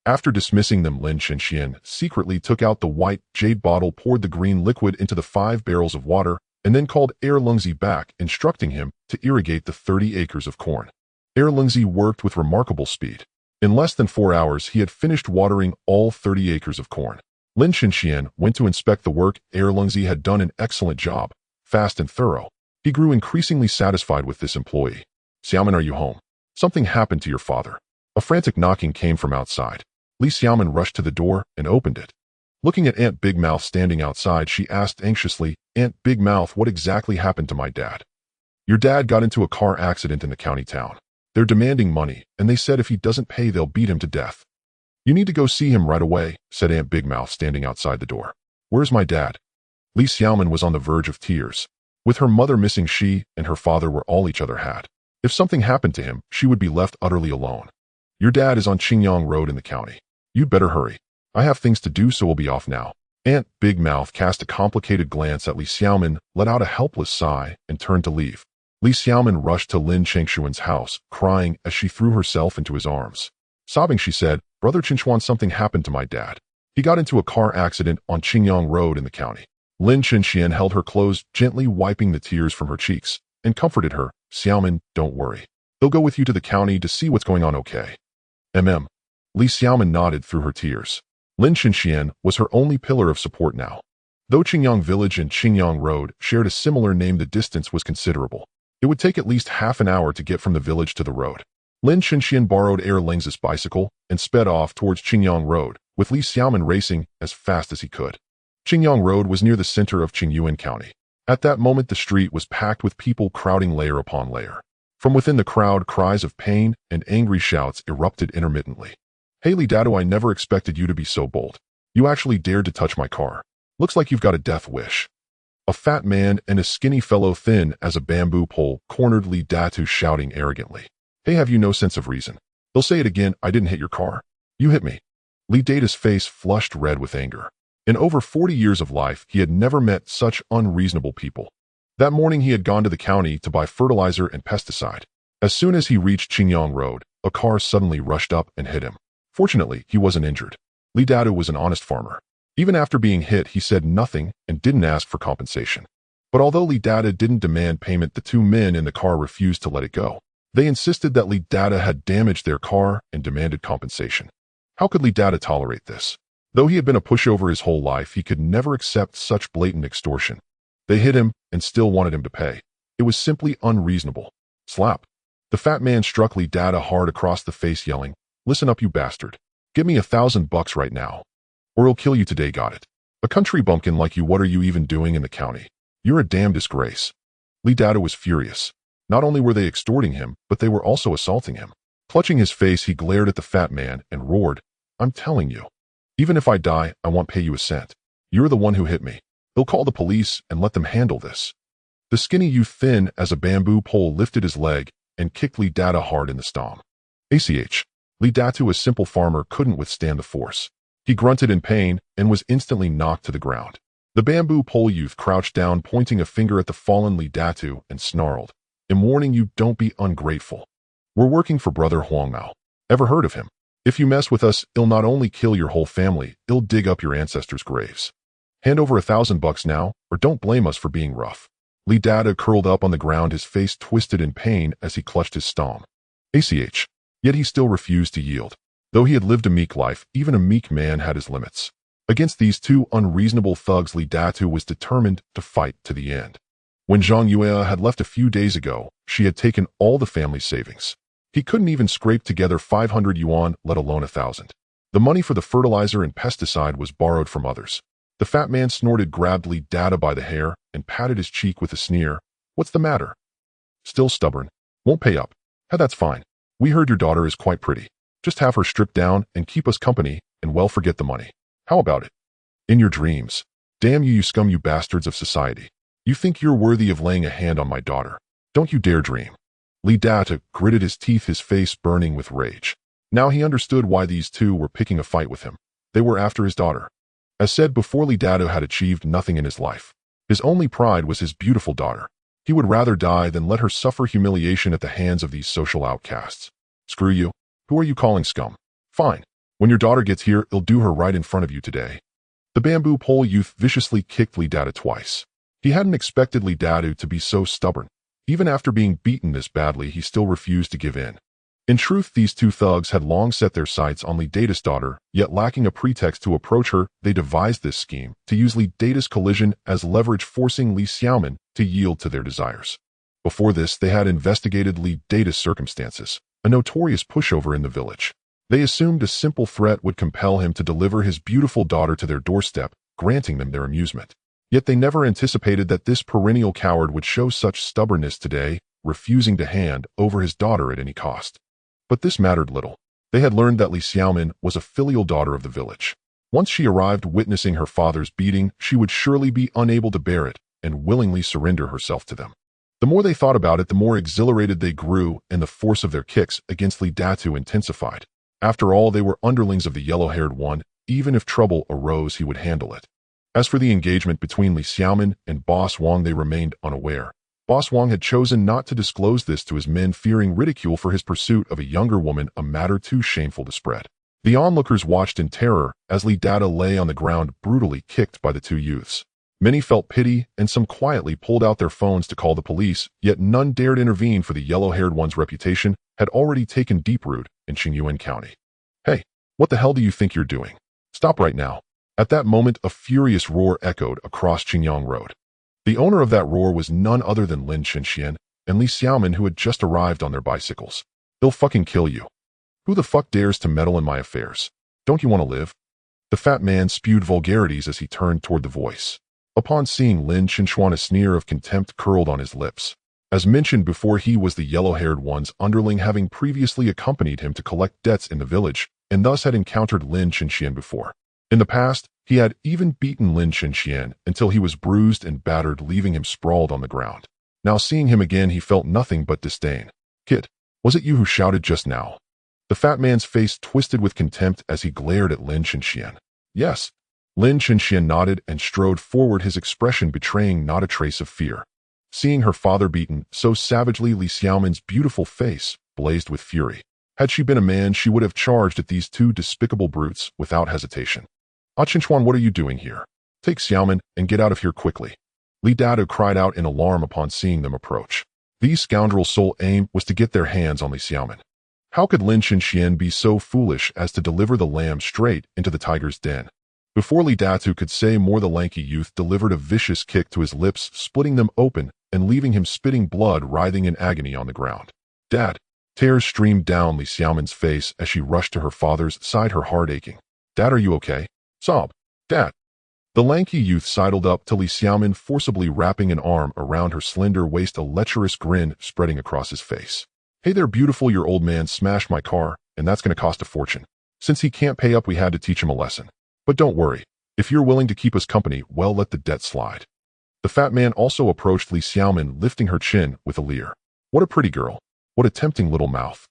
After dismissing them, Lin Chenxian secretly took out the white jade bottle, poured the green liquid into the 5 barrels of water, and then called Lungzi back, instructing him to irrigate the 30 acres of corn. Lungzi worked with remarkable speed. In less than 4 hours, he had finished watering all 30 acres of corn. Lin Chenxian went to inspect the work. Lungzi had done an excellent job, fast and thorough. He grew increasingly satisfied with this employee. "Xiaoman, are you home? Something happened to your father." A frantic knocking came from outside. Li Xiaoman rushed to the door and opened it. Looking at Aunt Big Mouth standing outside, she asked anxiously, "Aunt Big Mouth, what exactly happened to my dad?" "Your dad got into a car accident in the county town. They're demanding money, and they said if he doesn't pay, they'll beat him to death." "You need to go see him right away," said Aunt Big Mouth standing outside the door. "Where's my dad?" Li Xiaoman was on the verge of tears. With her mother missing, she and her father were all each other had. If something happened to him, she would be left utterly alone. "Your dad is on Qingyang Road in the county. You'd better hurry. I have things to do, so we'll be off now." Aunt Big Mouth cast a complicated glance at Li Xiaoman, let out a helpless sigh, and turned to leave. Li Xiaoman rushed to Lin Chengshuan's house, crying as she threw herself into his arms. Sobbing, she said, "Brother Chenchuan, something happened to my dad. He got into a car accident on Qingyang Road in the county." Lin Chenxian held her close, gently wiping the tears from her cheeks, and comforted her. "Xiaoman, don't worry. They'll go with you to the county to see what's going on, okay?" Li Xiaoman nodded through her tears. Lin Chenxian was her only pillar of support now. Though Qingyang Village and Qingyang Road shared a similar name, the distance was considerable. It would take at least half an hour to get from the village to the road. Lin Chenxian borrowed Lungzi's bicycle and sped off towards Qingyang Road, with Li Xiaoman racing as fast as he could. Qingyang Road was near the center of Qingyuan County. At that moment, the street was packed with people crowding layer upon layer. From within the crowd, cries of pain and angry shouts erupted intermittently. "Hey, Li Dado, I never expected you to be so bold. You actually dared to touch my car. Looks like you've got a death wish." A fat man and a skinny fellow thin as a bamboo pole cornered Li Datu, shouting arrogantly, "Hey, have you no sense of reason? They'll say it again, I didn't hit your car. You hit me." Li Data's face flushed red with anger. In over 40 years of life, he had never met such unreasonable people. That morning, he had gone to the county to buy fertilizer and pesticide. As soon as he reached Qingyang Road, a car suddenly rushed up and hit him. Fortunately, he wasn't injured. Li Dadu was an honest farmer. Even after being hit, he said nothing and didn't ask for compensation. But although Li Dada didn't demand payment, the 2 men in the car refused to let it go. They insisted that Li Dada had damaged their car and demanded compensation. How could Li Dada tolerate this? Though he had been a pushover his whole life, he could never accept such blatant extortion. They hit him and still wanted him to pay. It was simply unreasonable. Slap. The fat man struck Li Dada hard across the face, yelling, "Listen up, you bastard. Give me $1,000 right now, or he'll kill you today, got it?" A country bumpkin like you, what are you even doing in the county? You're a damn disgrace. Li Dada was furious. Not only were they extorting him, but they were also assaulting him. Clutching his face, he glared at the fat man and roared, I'm telling you. Even if I die, I won't pay you a cent. You're the one who hit me. They'll call the police and let them handle this. The skinny youth, thin as a bamboo pole, lifted his leg and kicked Li Dada hard in the stomach. Li Dada, a simple farmer, couldn't withstand the force. He grunted in pain and was instantly knocked to the ground. The bamboo pole youth crouched down, pointing a finger at the fallen Li Dada, and snarled, I'm warning you, don't be ungrateful. We're working for Brother Huang Mao. Ever heard of him? If you mess with us, he'll not only kill your whole family, he'll dig up your ancestors' graves. Hand over $1,000 now, or don't blame us for being rough. Li Dada curled up on the ground, his face twisted in pain as he clutched his stomach. Yet he still refused to yield. Though he had lived a meek life, even a meek man had his limits. Against these two unreasonable thugs, Li Dada was determined to fight to the end. When Zhang Yue had left a few days ago, she had taken all the family's savings. He couldn't even scrape together 500 yuan, let alone 1,000. The money for the fertilizer and pesticide was borrowed from others. The fat man snorted, grabbed Li Dada by the hair, and patted his cheek with a sneer. What's the matter? Still stubborn? Won't pay up? That's fine. We heard your daughter is quite pretty. Just have her stripped down and keep us company, and well, forget the money. How about it? In your dreams. Damn you, you scum, you bastards of society. You think you're worthy of laying a hand on my daughter. Don't you dare dream. Li Dada gritted his teeth, his face burning with rage. Now he understood why these two were picking a fight with him. They were after his daughter. As said before, Li Dada had achieved nothing in his life. His only pride was his beautiful daughter. He would rather die than let her suffer humiliation at the hands of these social outcasts. Screw you. Who are you calling scum? Fine. When your daughter gets here, he'll do her right in front of you today. The bamboo pole youth viciously kicked Li Dada twice. He hadn't expected Li Dada to be so stubborn. Even after being beaten this badly, he still refused to give in. In truth, these two thugs had long set their sights on Li Dada's daughter, yet lacking a pretext to approach her, they devised this scheme to use Li Dada's collision as leverage, forcing Li Xiaoman to yield to their desires. Before this, they had investigated Li Dada's circumstances, a notorious pushover in the village. They assumed a simple threat would compel him to deliver his beautiful daughter to their doorstep, granting them their amusement. Yet they never anticipated that this perennial coward would show such stubbornness today, refusing to hand over his daughter at any cost. But this mattered little. They had learned that Li Xiaoman was a filial daughter of the village. Once she arrived witnessing her father's beating, she would surely be unable to bear it and willingly surrender herself to them. The more they thought about it, the more exhilarated they grew, and the force of their kicks against Li Dada intensified. After all, they were underlings of the yellow-haired one. Even if trouble arose, he would handle it. As for the engagement between Li Xiaoman and Boss Wang, they remained unaware. Boss Wang had chosen not to disclose this to his men, fearing ridicule for his pursuit of a younger woman, a matter too shameful to spread. The onlookers watched in terror as Li Dada lay on the ground, brutally kicked by the two youths. Many felt pity, and some quietly pulled out their phones to call the police, yet none dared intervene, for the yellow-haired one's reputation had already taken deep root in Qingyuan County. Hey, what the hell do you think you're doing? Stop right now. At that moment, a furious roar echoed across Qingyang Road. The owner of that roar was none other than Lin Chenxian and Li Xiaoman, who had just arrived on their bicycles. They'll fucking kill you. Who the fuck dares to meddle in my affairs? Don't you want to live? The fat man spewed vulgarities as he turned toward the voice. Upon seeing Lin Chenxian, a sneer of contempt curled on his lips. As mentioned before, he was the yellow-haired one's underling, having previously accompanied him to collect debts in the village, and thus had encountered Lin Chenxian before. In the past, he had even beaten Lin Chenxian until he was bruised and battered, leaving him sprawled on the ground. Now seeing him again, he felt nothing but disdain. Kid, was it you who shouted just now? The fat man's face twisted with contempt as he glared at Lin Chenxian. Yes. Lin Chenxian nodded and strode forward, his expression betraying not a trace of fear. Seeing her father beaten so savagely, Li Xiaoman's beautiful face blazed with fury. Had she been a man, she would have charged at these two despicable brutes without hesitation. Ah Chenxian, what are you doing here? Take Xiaoman and get out of here quickly. Li Dada cried out in alarm upon seeing them approach. These scoundrels' sole aim was to get their hands on Li Xiaoman. How could Lin Chenxian be so foolish as to deliver the lamb straight into the tiger's den? Before Li Dada could say more, the lanky youth delivered a vicious kick to his lips, splitting them open and leaving him spitting blood, writhing in agony on the ground. Dad! Tears streamed down Li Xiaoman's face as she rushed to her father's side, her heart aching. Dad, are you okay? Sob. Dad. The lanky youth sidled up to Li Xiaomin, forcibly wrapping an arm around her slender waist, a lecherous grin spreading across his face. Hey there, beautiful, your old man smashed my car, and that's going to cost a fortune. Since he can't pay up, we had to teach him a lesson. But don't worry. If you're willing to keep us company, well, let the debt slide. The fat man also approached Li Xiaomin, lifting her chin with a leer. What a pretty girl. What a tempting little mouth.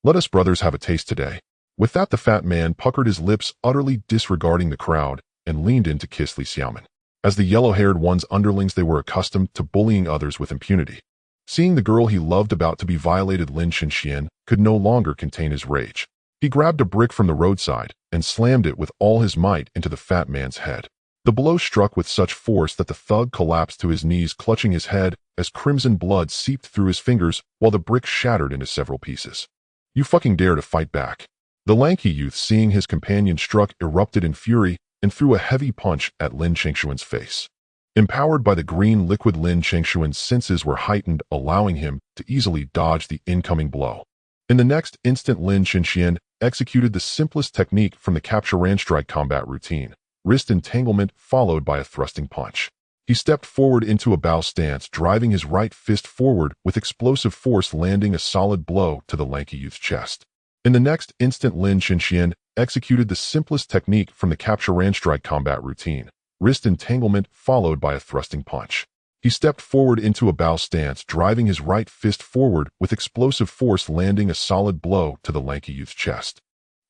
Let us brothers have a taste today. With that, the fat man puckered his lips, utterly disregarding the crowd, and leaned in to kiss Li Xiaomin. As the yellow-haired one's underlings, they were accustomed to bullying others with impunity. Seeing the girl he loved about to be violated, Lin Chenxian could no longer contain his rage. He grabbed a brick from the roadside and slammed it with all his might into the fat man's head. The blow struck with such force that the thug collapsed to his knees, clutching his head as crimson blood seeped through his fingers while the brick shattered into several pieces. You fucking dare to fight back. The lanky youth, seeing his companion struck, erupted in fury and threw a heavy punch at Lin Chengshuan's face. Empowered by the green liquid, Lin Chengshuan's senses were heightened, allowing him to easily dodge the incoming blow. In the next instant, Lin Chenxian executed the simplest technique from the capture strike combat routine, wrist entanglement followed by a thrusting punch. He stepped forward into a bow stance, driving his right fist forward with explosive force, landing a solid blow to the lanky youth's chest. In the next instant, Lin Chenxian executed the simplest technique from the capture strike combat routine, wrist entanglement followed by a thrusting punch. He stepped forward into a bow stance, driving his right fist forward with explosive force, landing a solid blow to the lanky youth's chest.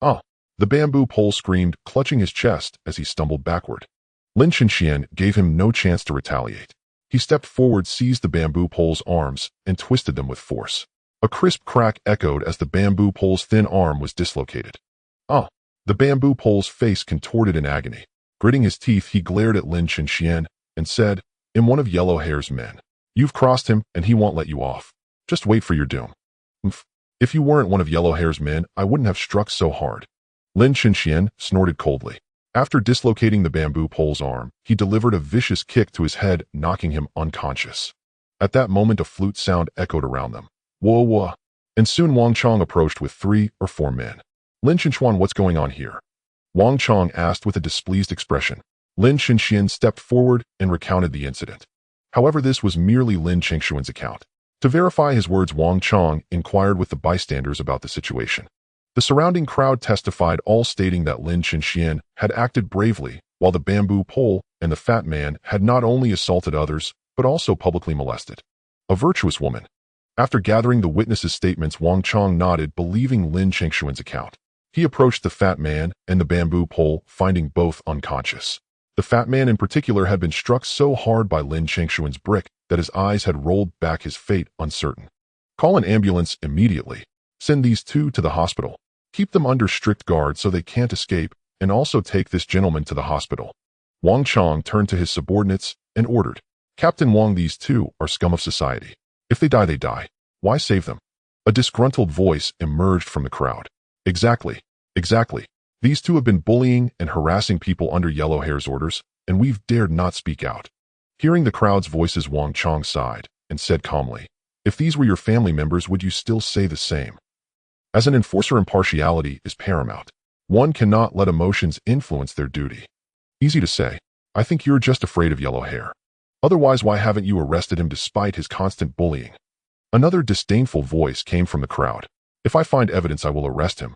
Ah! The bamboo pole screamed, clutching his chest as he stumbled backward. Lin Chenxian gave him no chance to retaliate. He stepped forward, seized the bamboo pole's arms, and twisted them with force. A crisp crack echoed as the bamboo pole's thin arm was dislocated. Ah! The bamboo pole's face contorted in agony. Gritting his teeth, he glared at Lin Chenxian and said, "I'm one of Yellowhair's men. You've crossed him, and he won't let you off. Just wait for your doom." If you weren't one of Yellowhair's men, I wouldn't have struck so hard." Lin Chenxian snorted coldly. After dislocating the bamboo pole's arm, he delivered a vicious kick to his head, knocking him unconscious. At that moment, a flute sound echoed around them. Whoa, whoa. And soon Wang Chong approached with 3 or 4 men. "Lin Chenxian, what's going on here?" Wang Chong asked with a displeased expression. Lin Chenxian stepped forward and recounted the incident. However, this was merely Lin Chengshuan's account. To verify his words, Wang Chong inquired with the bystanders about the situation. The surrounding crowd testified, all stating that Lin Chenxian had acted bravely, while the bamboo pole and the fat man had not only assaulted others, but also publicly molested. A virtuous woman. After gathering the witnesses' statements, Wang Chong nodded, believing Lin Chengshuan's account. He approached the fat man and the bamboo pole, finding both unconscious. The fat man in particular had been struck so hard by Lin Chengshuan's brick that his eyes had rolled back, his fate uncertain. "Call an ambulance immediately. Send these 2 to the hospital. Keep them under strict guard so they can't escape, and also take this gentleman to the hospital." Wang Chong turned to his subordinates and ordered, "Captain Wang, these 2 are scum of society. If they die, they die. Why save them?" A disgruntled voice emerged from the crowd. Exactly. These 2 have been bullying and harassing people under Yellowhair's orders, and we've dared not speak out." Hearing the crowd's voices, Wang Chong sighed and said calmly, "If these were your family members, would you still say the same?" As an enforcer, impartiality is paramount. One cannot let emotions influence their duty. Easy to say. I think you're just afraid of Yellowhair. Otherwise, why haven't you arrested him despite his constant bullying? Another disdainful voice came from the crowd. "If I find evidence, I will arrest him."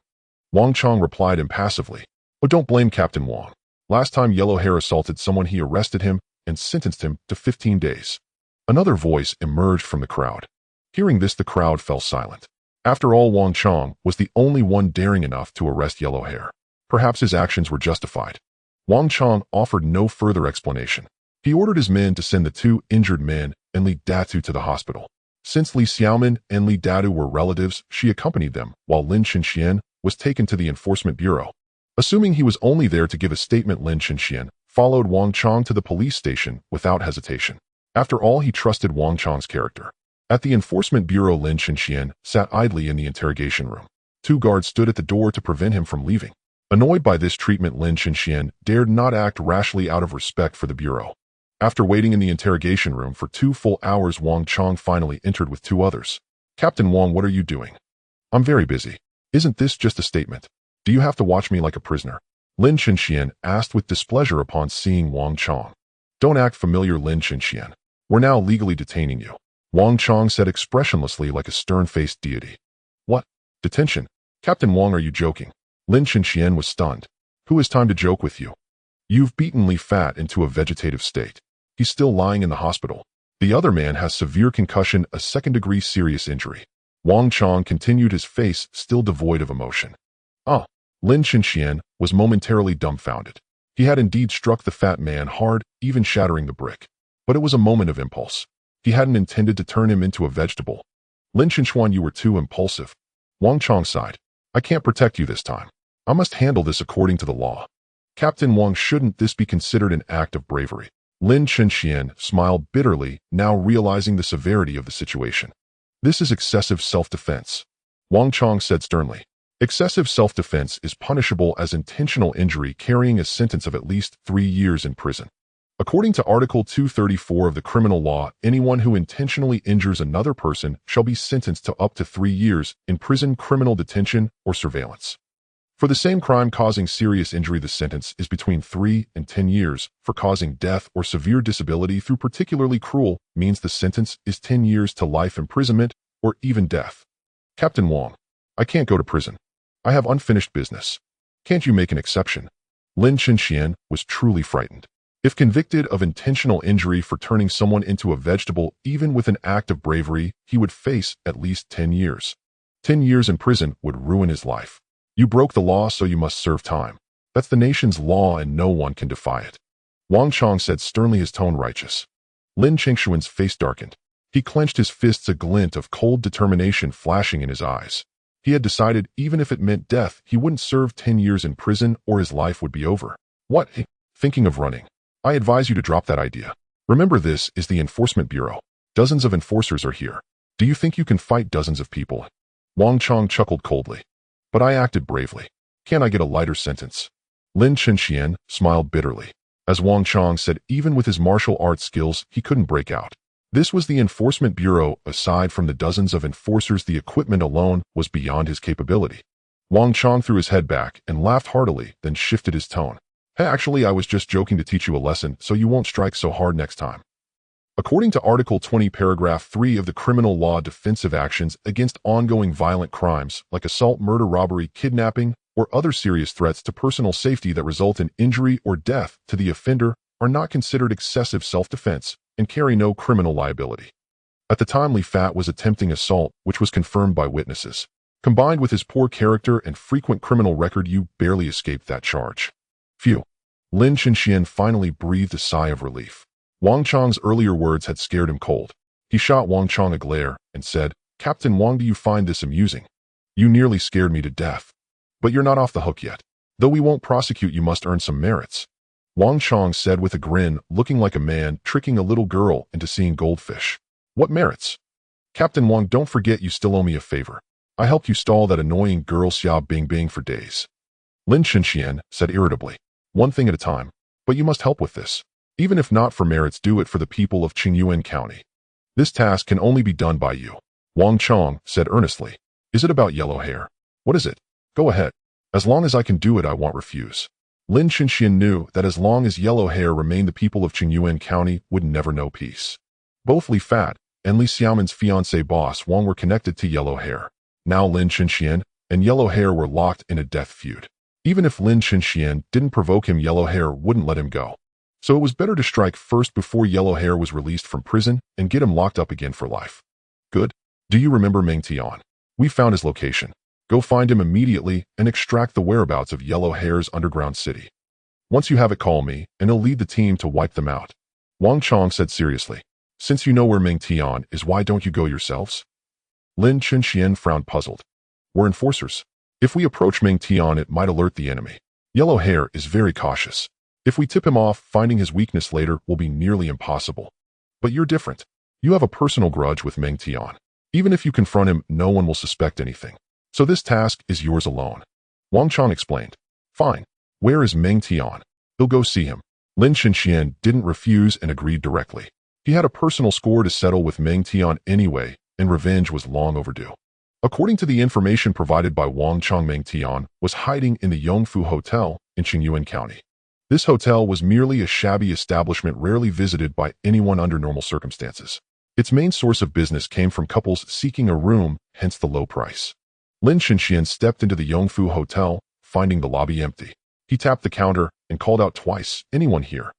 Wang Chong replied impassively, "Oh, don't blame Captain Wang. Last time Yellowhair assaulted someone, he arrested him and sentenced him to 15 days. Another voice emerged from the crowd. Hearing this, the crowd fell silent. After all, Wang Chong was the only one daring enough to arrest Yellowhair. Perhaps his actions were justified. Wang Chong offered no further explanation. He ordered his men to send the 2 injured men and Li Datu to the hospital. Since Li Xiaomin and Li Datu were relatives, she accompanied them, while Lin Chenxian was taken to the Enforcement Bureau. Assuming he was only there to give a statement, Lin Chenxian followed Wang Chong to the police station without hesitation. After all, he trusted Wang Chong's character. At the Enforcement Bureau, Lin Chenxian sat idly in the interrogation room. 2 guards stood at the door to prevent him from leaving. Annoyed by this treatment, Lin Chenxian dared not act rashly out of respect for the bureau. After waiting in the interrogation room for 2 full hours, Wang Chong finally entered with 2 others. "Captain Wang, what are you doing?" "I'm very busy." "Isn't this just a statement? Do you have to watch me like a prisoner?" Lin Chenxian asked with displeasure upon seeing Wang Chong. Don't act familiar, Lin Chenxian. We're now legally detaining you. Wang Chong said expressionlessly like a stern-faced deity. What? Detention? Captain Wang, are you joking? Lin Chenxian was stunned. Who has time to joke with you? You've beaten Li Fat into a vegetative state. He's still lying in the hospital. The other man has severe concussion, a second-degree serious injury. Wang Chong continued, his face still devoid of emotion. Ah! Lin Chenxian was momentarily dumbfounded. He had indeed struck the fat man hard, even shattering the brick. But it was a moment of impulse. He hadn't intended to turn him into a vegetable. Lin Chenxian, you were too impulsive. Wang Chong sighed. I can't protect you this time. I must handle this according to the law. Captain Wang, shouldn't this be considered an act of bravery? Lin Chenxian smiled bitterly, now realizing the severity of the situation. This is excessive self-defense. Wang Chong said sternly. Excessive self-defense is punishable as intentional injury, carrying a sentence of at least 3 years in prison. According to Article 234 of the criminal law, anyone who intentionally injures another person shall be sentenced to up to 3 years in prison, criminal detention, or surveillance. For the same crime causing serious injury, the sentence is between 3 and 10 years. For causing death or severe disability through particularly cruel means, the sentence is 10 years to life imprisonment or even death. Captain Wang, I can't go to prison. I have unfinished business. Can't you make an exception? Lin Chenxian was truly frightened. If convicted of intentional injury for turning someone into a vegetable, even with an act of bravery, he would face at least 10 years. 10 years in prison would ruin his life. You broke the law, so you must serve time. That's the nation's law and no one can defy it. Wang Chong said sternly, his tone righteous. Lin Chenxian's face darkened. He clenched his fists, a glint of cold determination flashing in his eyes. He had decided, even if it meant death, he wouldn't serve 10 years in prison or his life would be over. What? Thinking of running? I advise you to drop that idea. Remember, this is the Enforcement Bureau. Dozens of enforcers are here. Do you think you can fight dozens of people? Wang Chong chuckled coldly. But I acted bravely. Can't I get a lighter sentence? Lin Chenxian smiled bitterly. As Wang Chong said, even with his martial arts skills, he couldn't break out. This was the Enforcement Bureau. Aside from the dozens of enforcers, the equipment alone was beyond his capability. Wang Chong threw his head back and laughed heartily, then shifted his tone. Hey, actually, I was just joking to teach you a lesson so you won't strike so hard next time. According to Article 20, Paragraph 3 of the criminal law, defensive actions against ongoing violent crimes like assault, murder, robbery, kidnapping, or other serious threats to personal safety that result in injury or death to the offender are not considered excessive self-defense and carry no criminal liability. At the time, Li Fat was attempting assault, which was confirmed by witnesses. Combined with his poor character and frequent criminal record, you barely escaped that charge. Phew. Lin Chenxian finally breathed a sigh of relief. Wang Chong's earlier words had scared him cold. He shot Wang Chong a glare and said, Captain Wang, do you find this amusing? You nearly scared me to death. But you're not off the hook yet. Though we won't prosecute, you must earn some merits. Wang Chong said with a grin, looking like a man tricking a little girl into seeing goldfish. What merits? Captain Wang, don't forget you still owe me a favor. I helped you stall that annoying girl Xia Bingbing for days. Lin Chenxian said irritably. One thing at a time. But you must help with this. Even if not for merits, do it for the people of Qingyuan County. This task can only be done by you. Wang Chong said earnestly. Is it about yellow hair? What is it? Go ahead. As long as I can do it, I won't refuse. Lin Chenxian knew that as long as yellow hair remained, the people of Qingyuan County would never know peace. Both Li Fat and Li Xiaoman's fiancé boss Wang were connected to yellow hair. Now Lin Chenxian and yellow hair were locked in a death feud. Even if Lin Chenxian didn't provoke him, yellow hair wouldn't let him go. So it was better to strike first before yellow hair was released from prison and get him locked up again for life. Good. Do you remember Meng Tian? We found his location. Go find him immediately and extract the whereabouts of yellow hair's underground city. Once you have it, call me, and I'll lead the team to wipe them out. Wang Chong said seriously. Since you know where Meng Tian is, why don't you go yourselves? Lin Chenxian frowned, puzzled. We're enforcers. If we approach Meng Tian, it might alert the enemy. Yellow hair is very cautious. If we tip him off, finding his weakness later will be nearly impossible. But you're different. You have a personal grudge with Meng Tian. Even if you confront him, no one will suspect anything. So this task is yours alone. Wang Chong explained. Fine. Where is Meng Tian? He'll go see him. Lin Chenxian didn't refuse and agreed directly. He had a personal score to settle with Meng Tian anyway, and revenge was long overdue. According to the information provided by Wang Chong, Meng Tian was hiding in the Yongfu Hotel in Qingyuan County. This hotel was merely a shabby establishment rarely visited by anyone under normal circumstances. Its main source of business came from couples seeking a room, hence the low price. Lin Xinxian stepped into the Yongfu Hotel, finding the lobby empty. He tapped the counter and called out twice, "Anyone here?"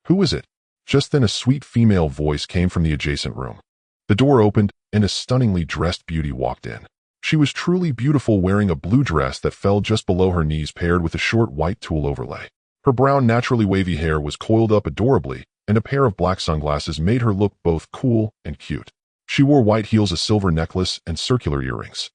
"Who is it?" Just then a sweet female voice came from the adjacent room. The door opened, and a stunningly dressed beauty walked in. She was truly beautiful, wearing a blue dress that fell just below her knees paired with a short white tulle overlay. Her brown, naturally wavy hair was coiled up adorably, and a pair of black sunglasses made her look both cool and cute. She wore white heels, a silver necklace, and circular earrings.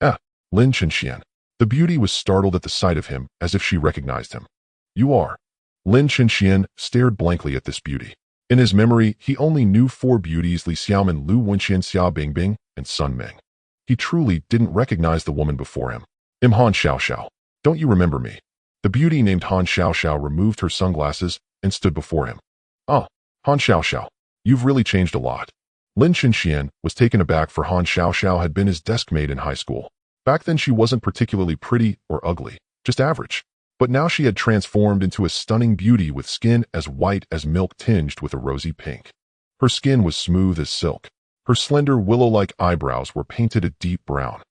"Ah, Lin Xinxian." The beauty was startled at the sight of him, as if she recognized him. "You are." Lin Xinxian stared blankly at this beauty. In his memory, he only knew four beauties: Li Xiaoman, Lu Wenxian, Xia Bingbing, and Sun Ming. He truly didn't recognize the woman before him. "I'm Han Xiaoxiao. Don't you remember me?" The beauty named Han Xiaoxiao removed her sunglasses and stood before him. "Ah, Han Xiaoxiao, you've really changed a lot." Lin Xinxian was taken aback, for Han Xiaoxiao had been his desk mate in high school. Back then she wasn't particularly pretty or ugly, just average. But now she had transformed into a stunning beauty with skin as white as milk tinged with a rosy pink. Her skin was smooth as silk. Her slender willow-like eyebrows were painted a deep brown.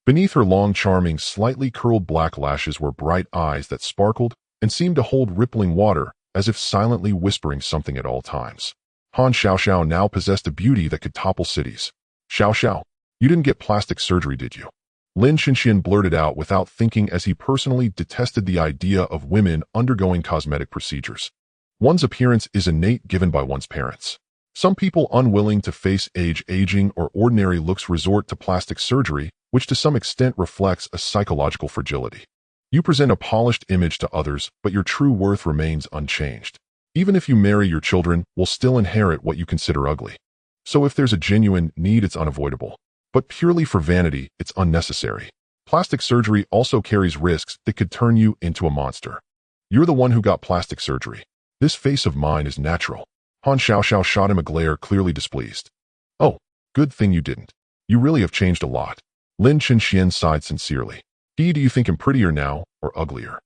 Beneath her long, charming, slightly curled black lashes were bright eyes that sparkled and seemed to hold rippling water, as if silently whispering something at all times. Han Xiaoxiao now possessed a beauty that could topple cities. "Xiaoxiao, you didn't get plastic surgery, did you?" Lin Xinxian blurted out without thinking, as he personally detested the idea of women undergoing cosmetic procedures. One's appearance is innate, given by one's parents. Some people, unwilling to face aging or ordinary looks, resort to plastic surgery, which to some extent reflects a psychological fragility. You present a polished image to others, but your true worth remains unchanged. Even if you marry, your children will still inherit what you consider ugly. So if there's a genuine need, it's unavoidable. But purely for vanity, it's unnecessary. Plastic surgery also carries risks that could turn you into a monster. You're the one who got plastic surgery. This face of mine is natural. Han Xiaoxiao shot him a glare, clearly displeased. "Oh, good thing you didn't. You really have changed a lot." Lin Xinxian sighed sincerely. "Do you think I'm prettier now, or uglier?"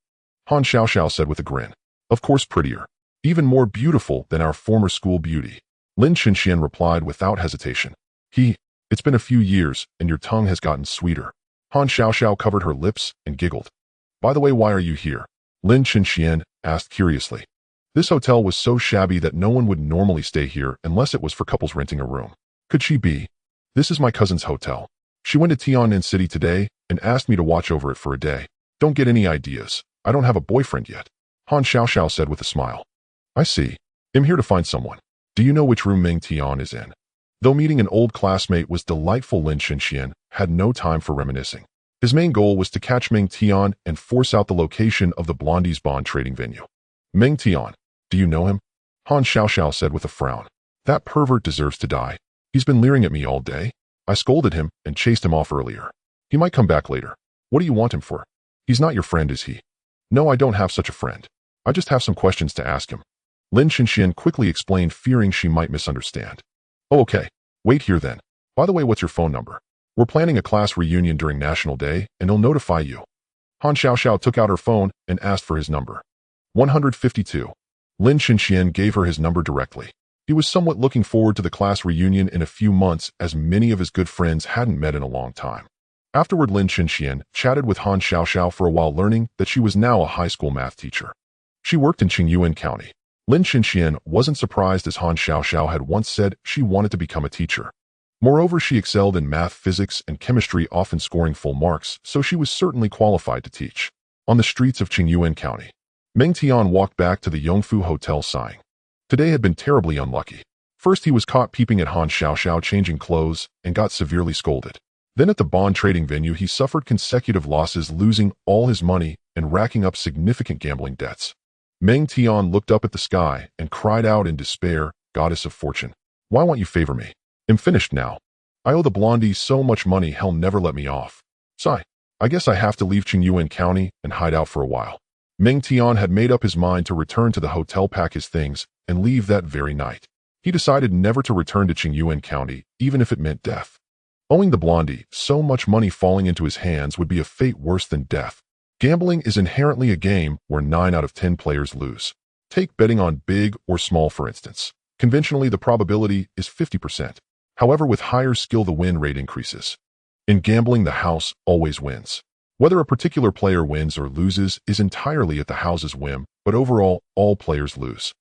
Han Xiaoxiao said with a grin. "Of course prettier. Even more beautiful than our former school beauty." Lin Xinxian replied without hesitation. It's been a few years, and your tongue has gotten sweeter." Han Xiaoxiao covered her lips and giggled. "By the way, why are you here?" Lin Xinxian asked curiously. This hotel was so shabby that no one would normally stay here unless it was for couples renting a room. Could she be? "This is my cousin's hotel. She went to Tian'an City today and asked me to watch over it for a day. Don't get any ideas. I don't have a boyfriend yet," Han Xiaoxiao said with a smile. "I see. I'm here to find someone. Do you know which room Meng Tian is in?" Though meeting an old classmate was delightful, Lin Xinxian had no time for reminiscing. His main goal was to catch Meng Tian and force out the location of the Blondie's bond trading venue. "Meng Tian, do you know him?" Han Xiaoxiao said with a frown. "That pervert deserves to die. He's been leering at me all day. I scolded him and chased him off earlier. He might come back later. What do you want him for? He's not your friend, is he?" "No, I don't have such a friend. I just have some questions to ask him." Lin Xinxian quickly explained, fearing she might misunderstand. "Oh, okay. Wait here then. By the way, what's your phone number? We're planning a class reunion during National Day, and he'll notify you." Han Xiaoxiao took out her phone and asked for his number. 152. Lin Xinxian gave her his number directly. He was somewhat looking forward to the class reunion in a few months, as many of his good friends hadn't met in a long time. Afterward, Lin Xinxian chatted with Han Xiaoxiao for a while, learning that she was now a high school math teacher. She worked in Qingyuan County. Lin Xinxian wasn't surprised, as Han Xiaoxiao had once said she wanted to become a teacher. Moreover, she excelled in math, physics, and chemistry, often scoring full marks, so she was certainly qualified to teach. On the streets of Qingyuan County, Meng Tian walked back to the Yongfu Hotel sighing. Today had been terribly unlucky. First, he was caught peeping at Han Xiaoxiao changing clothes and got severely scolded. Then at the bond trading venue, he suffered consecutive losses, losing all his money and racking up significant gambling debts. Meng Tian looked up at the sky and cried out in despair, "Goddess of fortune, why won't you favor me? I'm finished now. I owe the Blondie so much money, he'll never let me off. Sigh, I guess I have to leave Qingyuan County and hide out for a while." Meng Tian had made up his mind to return to the hotel, pack his things, and leave that very night. He decided never to return to Qingyuan County, even if it meant death. Owing the Blondie so much money, falling into his hands would be a fate worse than death. Gambling is inherently a game where 9 out of 10 players lose. Take betting on big or small, for instance. Conventionally, the probability is 50%. However, with higher skill, the win rate increases. In gambling, the house always wins. Whether a particular player wins or loses is entirely at the house's whim, but overall, all players lose.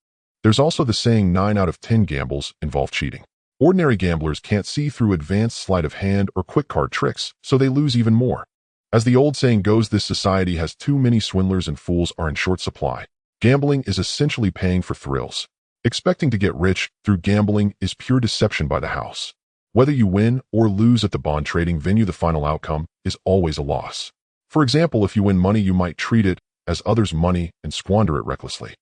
There's also the saying 9 out of 10 gambles involve cheating. Ordinary gamblers can't see through advanced sleight of hand or quick card tricks, so they lose even more. As the old saying goes, this society has too many swindlers and fools are in short supply. Gambling is essentially paying for thrills. Expecting to get rich through gambling is pure deception by the house. Whether you win or lose at the bond trading venue, the final outcome is always a loss. For example, if you win money, you might treat it as others' money and squander it recklessly.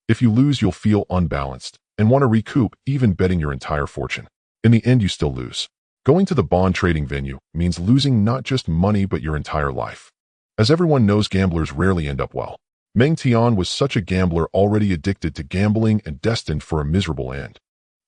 If you lose, you'll feel unbalanced and want to recoup, even betting your entire fortune. In the end, you still lose. Going to the bond trading venue means losing not just money but your entire life. As everyone knows, gamblers rarely end up well. Meng Tian was such a gambler, already addicted to gambling and destined for a miserable end.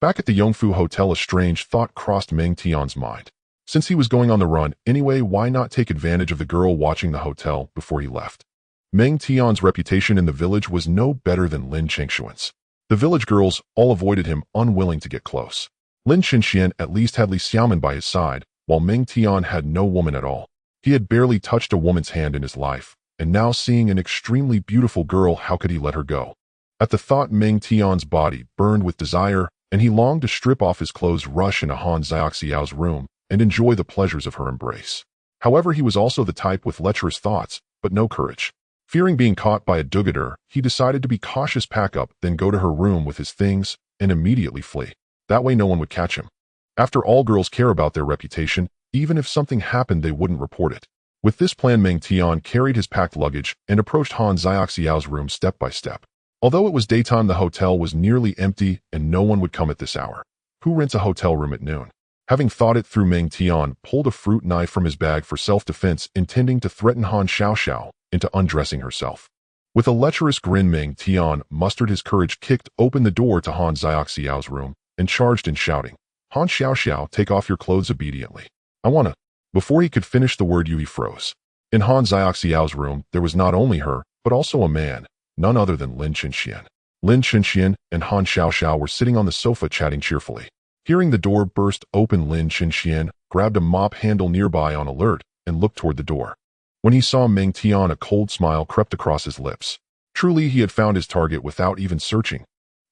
Back at the Yongfu Hotel, a strange thought crossed Meng Tian's mind. Since he was going on the run anyway, why not take advantage of the girl watching the hotel before he left? Meng Tian's reputation in the village was no better than Lin Qingshuan's. The village girls all avoided him, unwilling to get close. Lin Qingshuan at least had Li Xiaoman by his side, while Meng Tian had no woman at all. He had barely touched a woman's hand in his life, and now seeing an extremely beautiful girl, how could he let her go? At the thought, Meng Tian's body burned with desire, and he longed to strip off his clothes, rush into Han Xiaoxiao's room, and enjoy the pleasures of her embrace. However, he was also the type with lecherous thoughts, but no courage. Fearing being caught by a do-gooder, he decided to be cautious, pack up, then go to her room with his things, and immediately flee. That way no one would catch him. After all, girls care about their reputation. Even if something happened, they wouldn't report it. With this plan, Meng Tian carried his packed luggage and approached Han Xiaoxiao's room step by step. Although it was daytime, the hotel was nearly empty and no one would come at this hour. Who rents a hotel room at noon? Having thought it through, Meng Tian pulled a fruit knife from his bag for self-defense, intending to threaten Han Xiaoxiao into undressing herself. With a lecherous grin, Meng Tian mustered his courage, kicked open the door to Han Xiaoxiao's room, and charged in, shouting, "Han Xiaoxiao, take off your clothes obediently. I wanna." Before he could finish the word, he froze. In Han Xiaoxiao's room, there was not only her, but also a man, none other than Lin Qingshuan. Lin Qingshuan and Han Xiaoxiao were sitting on the sofa chatting cheerfully. Hearing the door burst open, Lin Qingshuan grabbed a mop handle nearby on alert and looked toward the door. When he saw Meng Tian, a cold smile crept across his lips. Truly, he had found his target without even searching.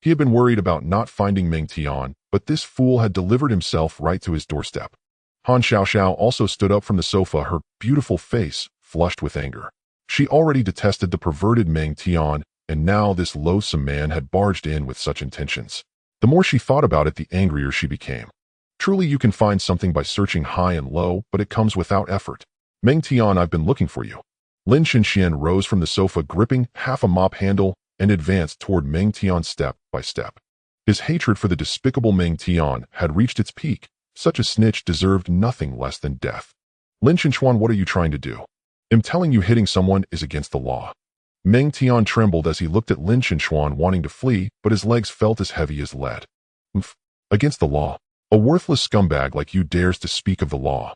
He had been worried about not finding Meng Tian, but this fool had delivered himself right to his doorstep. Han Xiaoxiao also stood up from the sofa, her beautiful face flushed with anger. She already detested the perverted Meng Tian, and now this loathsome man had barged in with such intentions. The more she thought about it, the angrier she became. Truly, you can find something by searching high and low, but it comes without effort. Meng Tian, I've been looking for you. Lin Qingshuan rose from the sofa, gripping half a mop handle, and advanced toward Meng Tian step by step. His hatred for the despicable Meng Tian had reached its peak. Such a snitch deserved nothing less than death. Lin Qingshuan, what are you trying to do? I'm telling you, hitting someone is against the law. Meng Tian trembled as he looked at Lin Qingshuan, wanting to flee, but his legs felt as heavy as lead. Against the law? A worthless scumbag like you dares to speak of the law.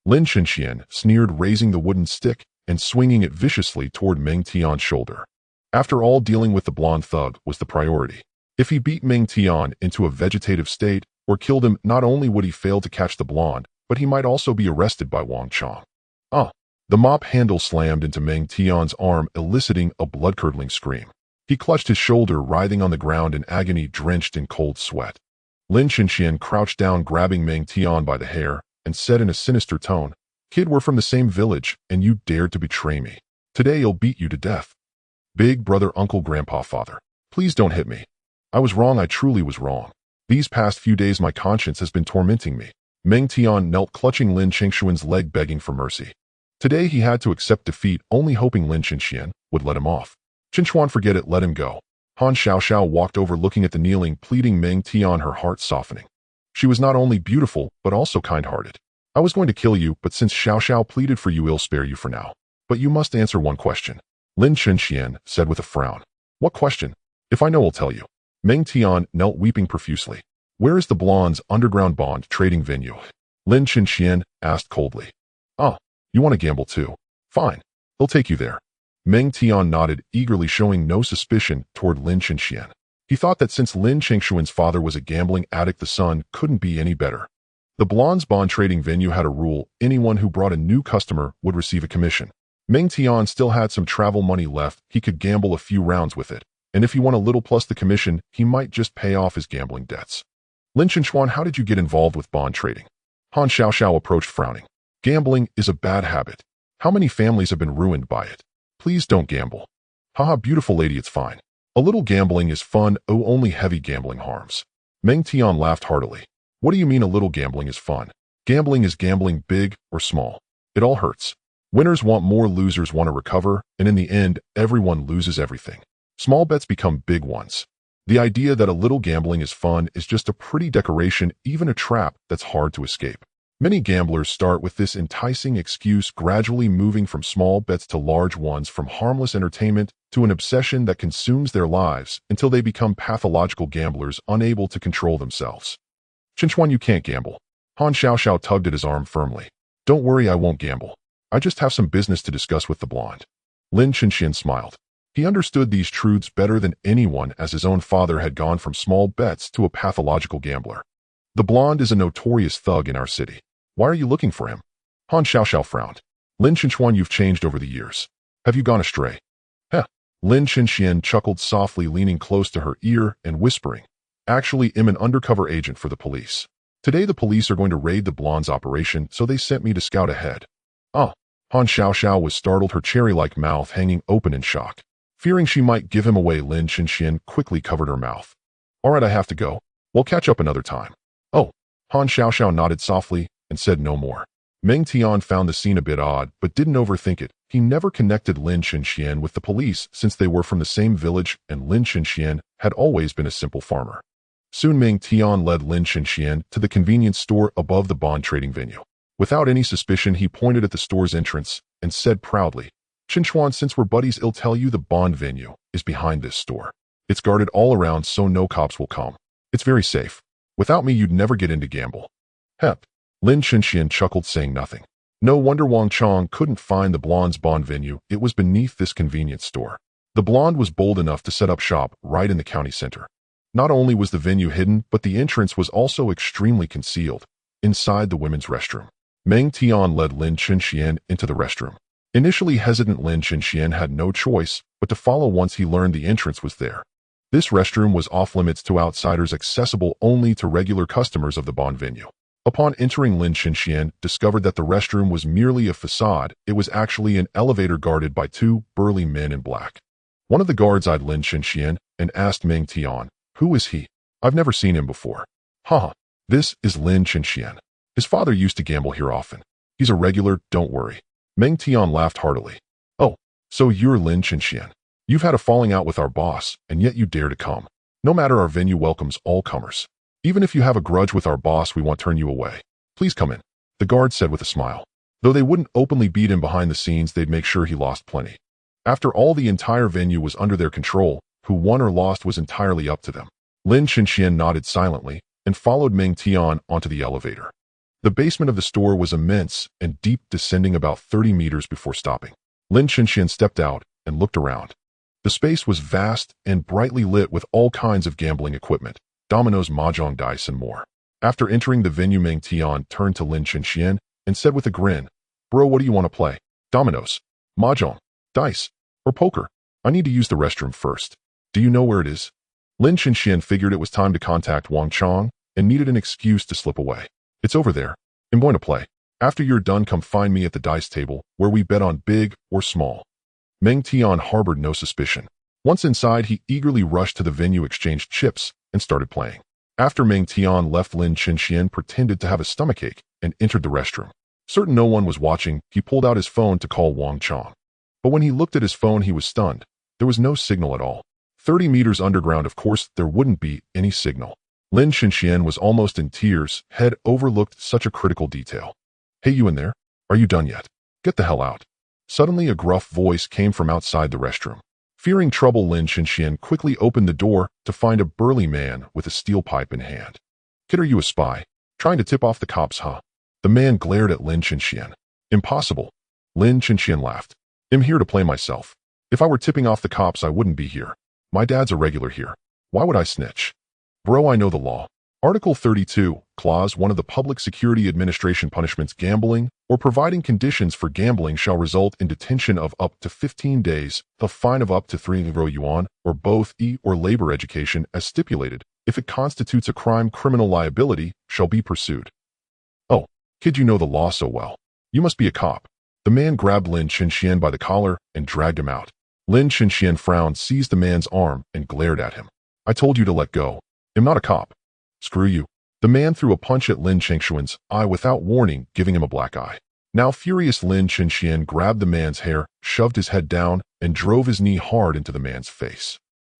Lin Qingshuan sneered, raising the wooden stick and swinging it viciously toward Meng Tian's shoulder. After all, dealing with the blonde thug was the priority. If he beat Meng Tian into a vegetative state or killed him, not only would he fail to catch the blonde, but he might also be arrested by Wang Chong. The mop handle slammed into Meng Tian's arm, eliciting a blood-curdling scream. He clutched his shoulder, writhing on the ground in agony, drenched in cold sweat. Lin Qingshuan crouched down, grabbing Meng Tian by the hair, and said in a sinister tone, "Kid, we're from the same village, and you dared to betray me. Today I'll beat you to death. Big brother, uncle, grandpa, father. Please don't hit me. I was wrong, I truly was wrong. These past few days my conscience has been tormenting me." Meng Tian knelt, clutching Lin Qingshuan's leg, begging for mercy. Today he had to accept defeat, only hoping Lin Qingshuan would let him off. "Qingshuan, forget it, let him go." Han Xiaoxiao walked over, looking at the kneeling, pleading Meng Tian, her heart softening. She was not only beautiful, but also kind-hearted. "I was going to kill you, but since Xiaoxiao pleaded for you, I'll spare you for now. But you must answer one question." Lin Qingshuan said with a frown. "What question? If I know, I'll tell you." Meng Tian knelt, weeping profusely. "Where is the blonde's underground bond trading venue?" Lin Qingshuan asked coldly. "You want to gamble too? Fine. He'll take you there. Meng Tian nodded, eagerly showing no suspicion toward Lin Chenxian. He thought that since Lin Chengshuan's father was a gambling addict, the son couldn't be any better. The blonde's bond trading venue had a rule: anyone who brought a new customer would receive a commission. Meng Tian still had some travel money left. He could gamble a few rounds with it, and if he won a little plus the commission, he might just pay off his gambling debts. Lin Chenxuan, how did you get involved with bond trading? Han Xiaoxiao approached, frowning. Gambling is a bad habit. How many families have been ruined by it? Please don't gamble. Haha, beautiful lady, it's fine. A little gambling is fun. Oh, only heavy gambling harms. Meng Tian laughed heartily. What do you mean a little gambling is fun? Gambling is gambling, big or small. It all hurts. Winners want more, losers want to recover, and in the end, everyone loses everything. Small bets become big ones. The idea that a little gambling is fun is just a pretty decoration, even a trap that's hard to escape. Many gamblers start with this enticing excuse, gradually moving from small bets to large ones, from harmless entertainment to an obsession that consumes their lives until they become pathological gamblers, unable to control themselves. Chenxuan, you can't gamble. Han Xiaoxiao tugged at his arm firmly. Don't worry, I won't gamble. I just have some business to discuss with the blonde. Lin Chenxian smiled. He understood these truths better than anyone, as his own father had gone from small bets to a pathological gambler. The blonde is a notorious thug in our city. Why are you looking for him? Han Xiaoxiao frowned. Lin Chenxuan, you've changed over the years. Have you gone astray? Heh. Lin Chenxian chuckled softly, leaning close to her ear and whispering. Actually, I'm an undercover agent for the police. Today the police are going to raid the blonde's operation, so they sent me to scout ahead. Ah. Han Xiaoxiao was startled, her cherry-like mouth hanging open in shock. Fearing she might give him away, Lin Chenxian quickly covered her mouth. All right, I have to go. We'll catch up another time. Oh. Han Xiaoxiao nodded softly and said no more. Meng Tian found the scene a bit odd, but didn't overthink it. He never connected Lin Chenxian with the police since they were from the same village, and Lin Chenxian had always been a simple farmer. Soon Meng Tian led Lin Chenxian to the convenience store above the bond trading venue. Without any suspicion, he pointed at the store's entrance and said proudly, Chenxuan, since we're buddies, I'll tell you the bond venue is behind this store. It's guarded all around so no cops will come. It's very safe. Without me, you'd never get in to gamble. Hep. Lin Chenxian chuckled, saying nothing. No wonder Wang Chong couldn't find the blonde's bond venue. It was beneath this convenience store. The blonde was bold enough to set up shop right in the county center. Not only was the venue hidden, but the entrance was also extremely concealed, inside the women's restroom. Meng Tian led Lin Chenxian into the restroom. Initially hesitant, Lin Chenxian had no choice but to follow once he learned the entrance was there. This restroom was off-limits to outsiders, accessible only to regular customers of the bond venue. Upon entering, Lin Chenxian discovered that the restroom was merely a facade. It was actually an elevator guarded by two burly men in black. One of the guards eyed Lin Chenxian and asked Meng Tian, "Who is he? I've never seen him before." Haha, this is Lin Chenxian. His father used to gamble here often. He's a regular, don't worry. Meng Tian laughed heartily. Oh, so you're Lin Chenxian. You've had a falling out with our boss, and yet you dare to come. No matter, our venue welcomes all comers. Even if you have a grudge with our boss, we won't turn you away. Please come in, the guard said with a smile. Though they wouldn't openly beat him behind the scenes, they'd make sure he lost plenty. After all, the entire venue was under their control. Who won or lost was entirely up to them. Lin Chenxian nodded silently and followed Meng Tian onto the elevator. The basement of the store was immense and deep, descending about 30 meters before stopping. Lin Chenxian stepped out and looked around. The space was vast and brightly lit with all kinds of gambling equipment, dominoes, mahjong dice, and more. After entering the venue, Meng Tian turned to Lin Chenxian and said with a grin, "Bro, what do you want to play? Dominoes, mahjong, dice, or poker? I need to use the restroom first. Do you know where it is?" Lin Chenxian figured it was time to contact Wang Chong and needed an excuse to slip away. "It's over there. I'm going to play. After you're done, come find me at the dice table, where we bet on big or small." Meng Tian harbored no suspicion. Once inside, he eagerly rushed to the venue, exchanged chips, and started playing. After Meng Tian left, Lin Chenxian pretended to have a stomachache and entered the restroom. Certain no one was watching, he pulled out his phone to call Wang Chong. But when he looked at his phone, he was stunned. There was no signal at all. 30 meters underground, of course, there wouldn't be any signal. Lin Chenxian was almost in tears. Had overlooked such a critical detail. "Hey, you in there? Are you done yet? Get the hell out." Suddenly, a gruff voice came from outside the restroom. Fearing trouble, Lin Chenxian quickly opened the door to find a burly man with a steel pipe in hand. "Kid, are you a spy? Trying to tip off the cops, huh?" The man glared at Lin Chenxian. "Impossible." Lin Chenxian laughed. "I'm here to play myself. If I were tipping off the cops, I wouldn't be here. My dad's a regular here. Why would I snitch? Bro, I know the law. Article 32, Clause 1 of the Public Security Administration punishments gambling or providing conditions for gambling shall result in detention of up to 15 days, a fine of up to 3 yuan, or both or labor education as stipulated. If it constitutes a crime, criminal liability shall be pursued. Oh, kid, you know the law so well. You must be a cop. The man grabbed Lin Chenxian by the collar and dragged him out. Lin Chenxian frowned, seized the man's arm, and glared at him. I told you to let go. I'm not a cop. Screw you. The man threw a punch at Lin Chenxian's eye without warning, giving him a black eye. Now furious, Lin Chenxian grabbed the man's hair, shoved his head down, and drove his knee hard into the man's face.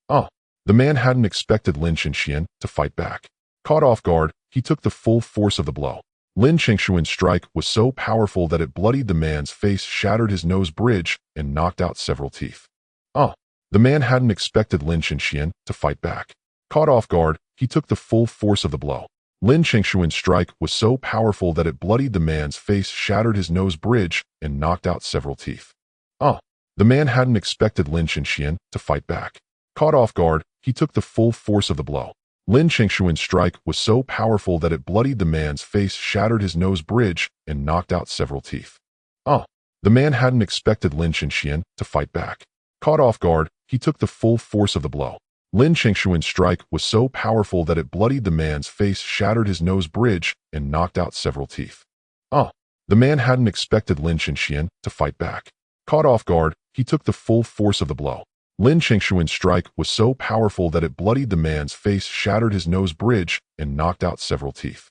The man hadn't expected Lin Chenxian to fight back. Caught off guard, he took the full force of the blow. Lin Chenxian's strike was so powerful that it bloodied the man's face, shattered his nose bridge, and knocked out several teeth. The man hadn't expected Lin Chenxian to fight back. Caught off guard, he took the full force of the blow. Lin Chenxian's strike was so powerful that it bloodied the man's face, shattered his nose bridge, and knocked out several teeth. The man hadn't expected Lin Chenxian to fight back. Caught off guard, he took the full force of the blow. Lin Chenxian's strike was so powerful that it bloodied the man's face, shattered his nose bridge, and knocked out several teeth. The man hadn't expected Lin Chenxian to fight back. Caught off guard, he took the full force of the blow. Lin Chenxian's strike was so powerful that it bloodied the man's face, shattered his nose bridge, and knocked out several teeth. The man hadn't expected Lin Chenxian to fight back. Caught off guard, he took the full force of the blow. Lin Chenxian's strike was so powerful that it bloodied the man's face, shattered his nose bridge, and knocked out several teeth.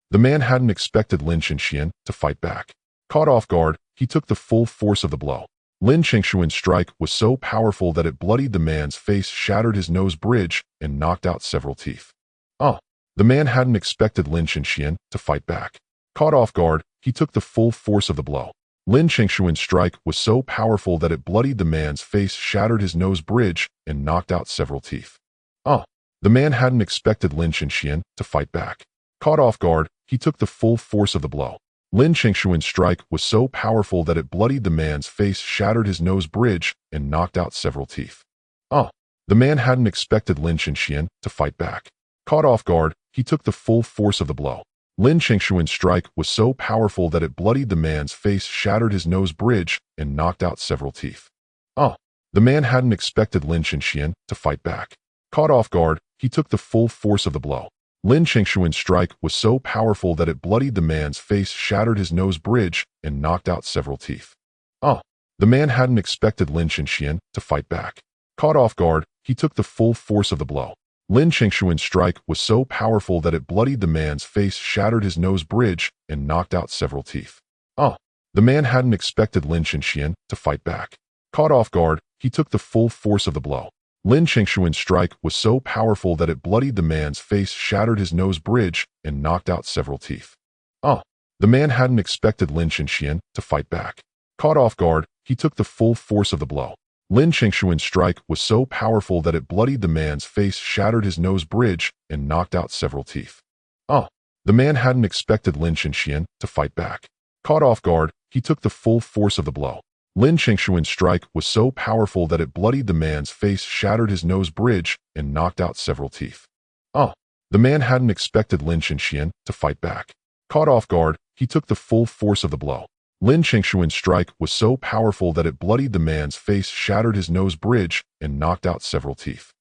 The man hadn't expected Lin Chenxian to fight back. Caught off guard, he took the full force of the blow. Lin Chenxian's strike was so powerful that it bloodied the man's face, shattered his nose bridge, and knocked out several teeth. The man hadn't expected Lin Chenxian to fight back. Caught off guard, he took the full force of the blow. Lin Chenxian's strike was so powerful that it bloodied the man's face, shattered his nose bridge, and knocked out several teeth. The man hadn't expected Lin Chenxian to fight back. Caught off guard, he took the full force of the blow. Lin Chenxian's strike was so powerful that it bloodied the man's face, shattered his nose bridge, and knocked out several teeth. The man hadn't expected Lin Chenxian to fight back. Caught off guard, he took the full force of the blow. Lin Chenxian's strike was so powerful that it bloodied the man's face, shattered his nose bridge, and knocked out several teeth. The man hadn't expected Lin Chenxian to fight back. Caught off guard, he took the full force of the blow. Lin Chenxian's strike was so powerful that it bloodied the man's face, shattered his nose bridge, and knocked out several teeth. The man hadn't expected Lin Chenxian to fight back. Caught off guard, he took the full force of the blow. Lin Chenxian's strike was so powerful that it bloodied the man's face, shattered his nose bridge, and knocked out several teeth. The man hadn't expected Lin Chenxian to fight back. Caught off guard, he took the full force of the blow. Lin Chenxian's strike was so powerful that it bloodied the man's face, shattered his nose bridge, and knocked out several teeth. The man hadn't expected Lin Chenxian to fight back. Caught off guard, he took the full force of the blow. Lin Chenxian's strike was so powerful that it bloodied the man's face, shattered his nose bridge, and knocked out several teeth. The man hadn't expected Lin Chenxian to fight back. Caught off guard, he took the full force of the blow. Lin Chenxian's strike was so powerful that it bloodied the man's face, shattered his nose bridge, and knocked out several teeth. The man hadn't expected Lin Chenxian to fight back. Caught off guard, he took the full force of the blow. Lin Chenxian's strike was so powerful that it bloodied the man's face, shattered his nose bridge, and knocked out several teeth.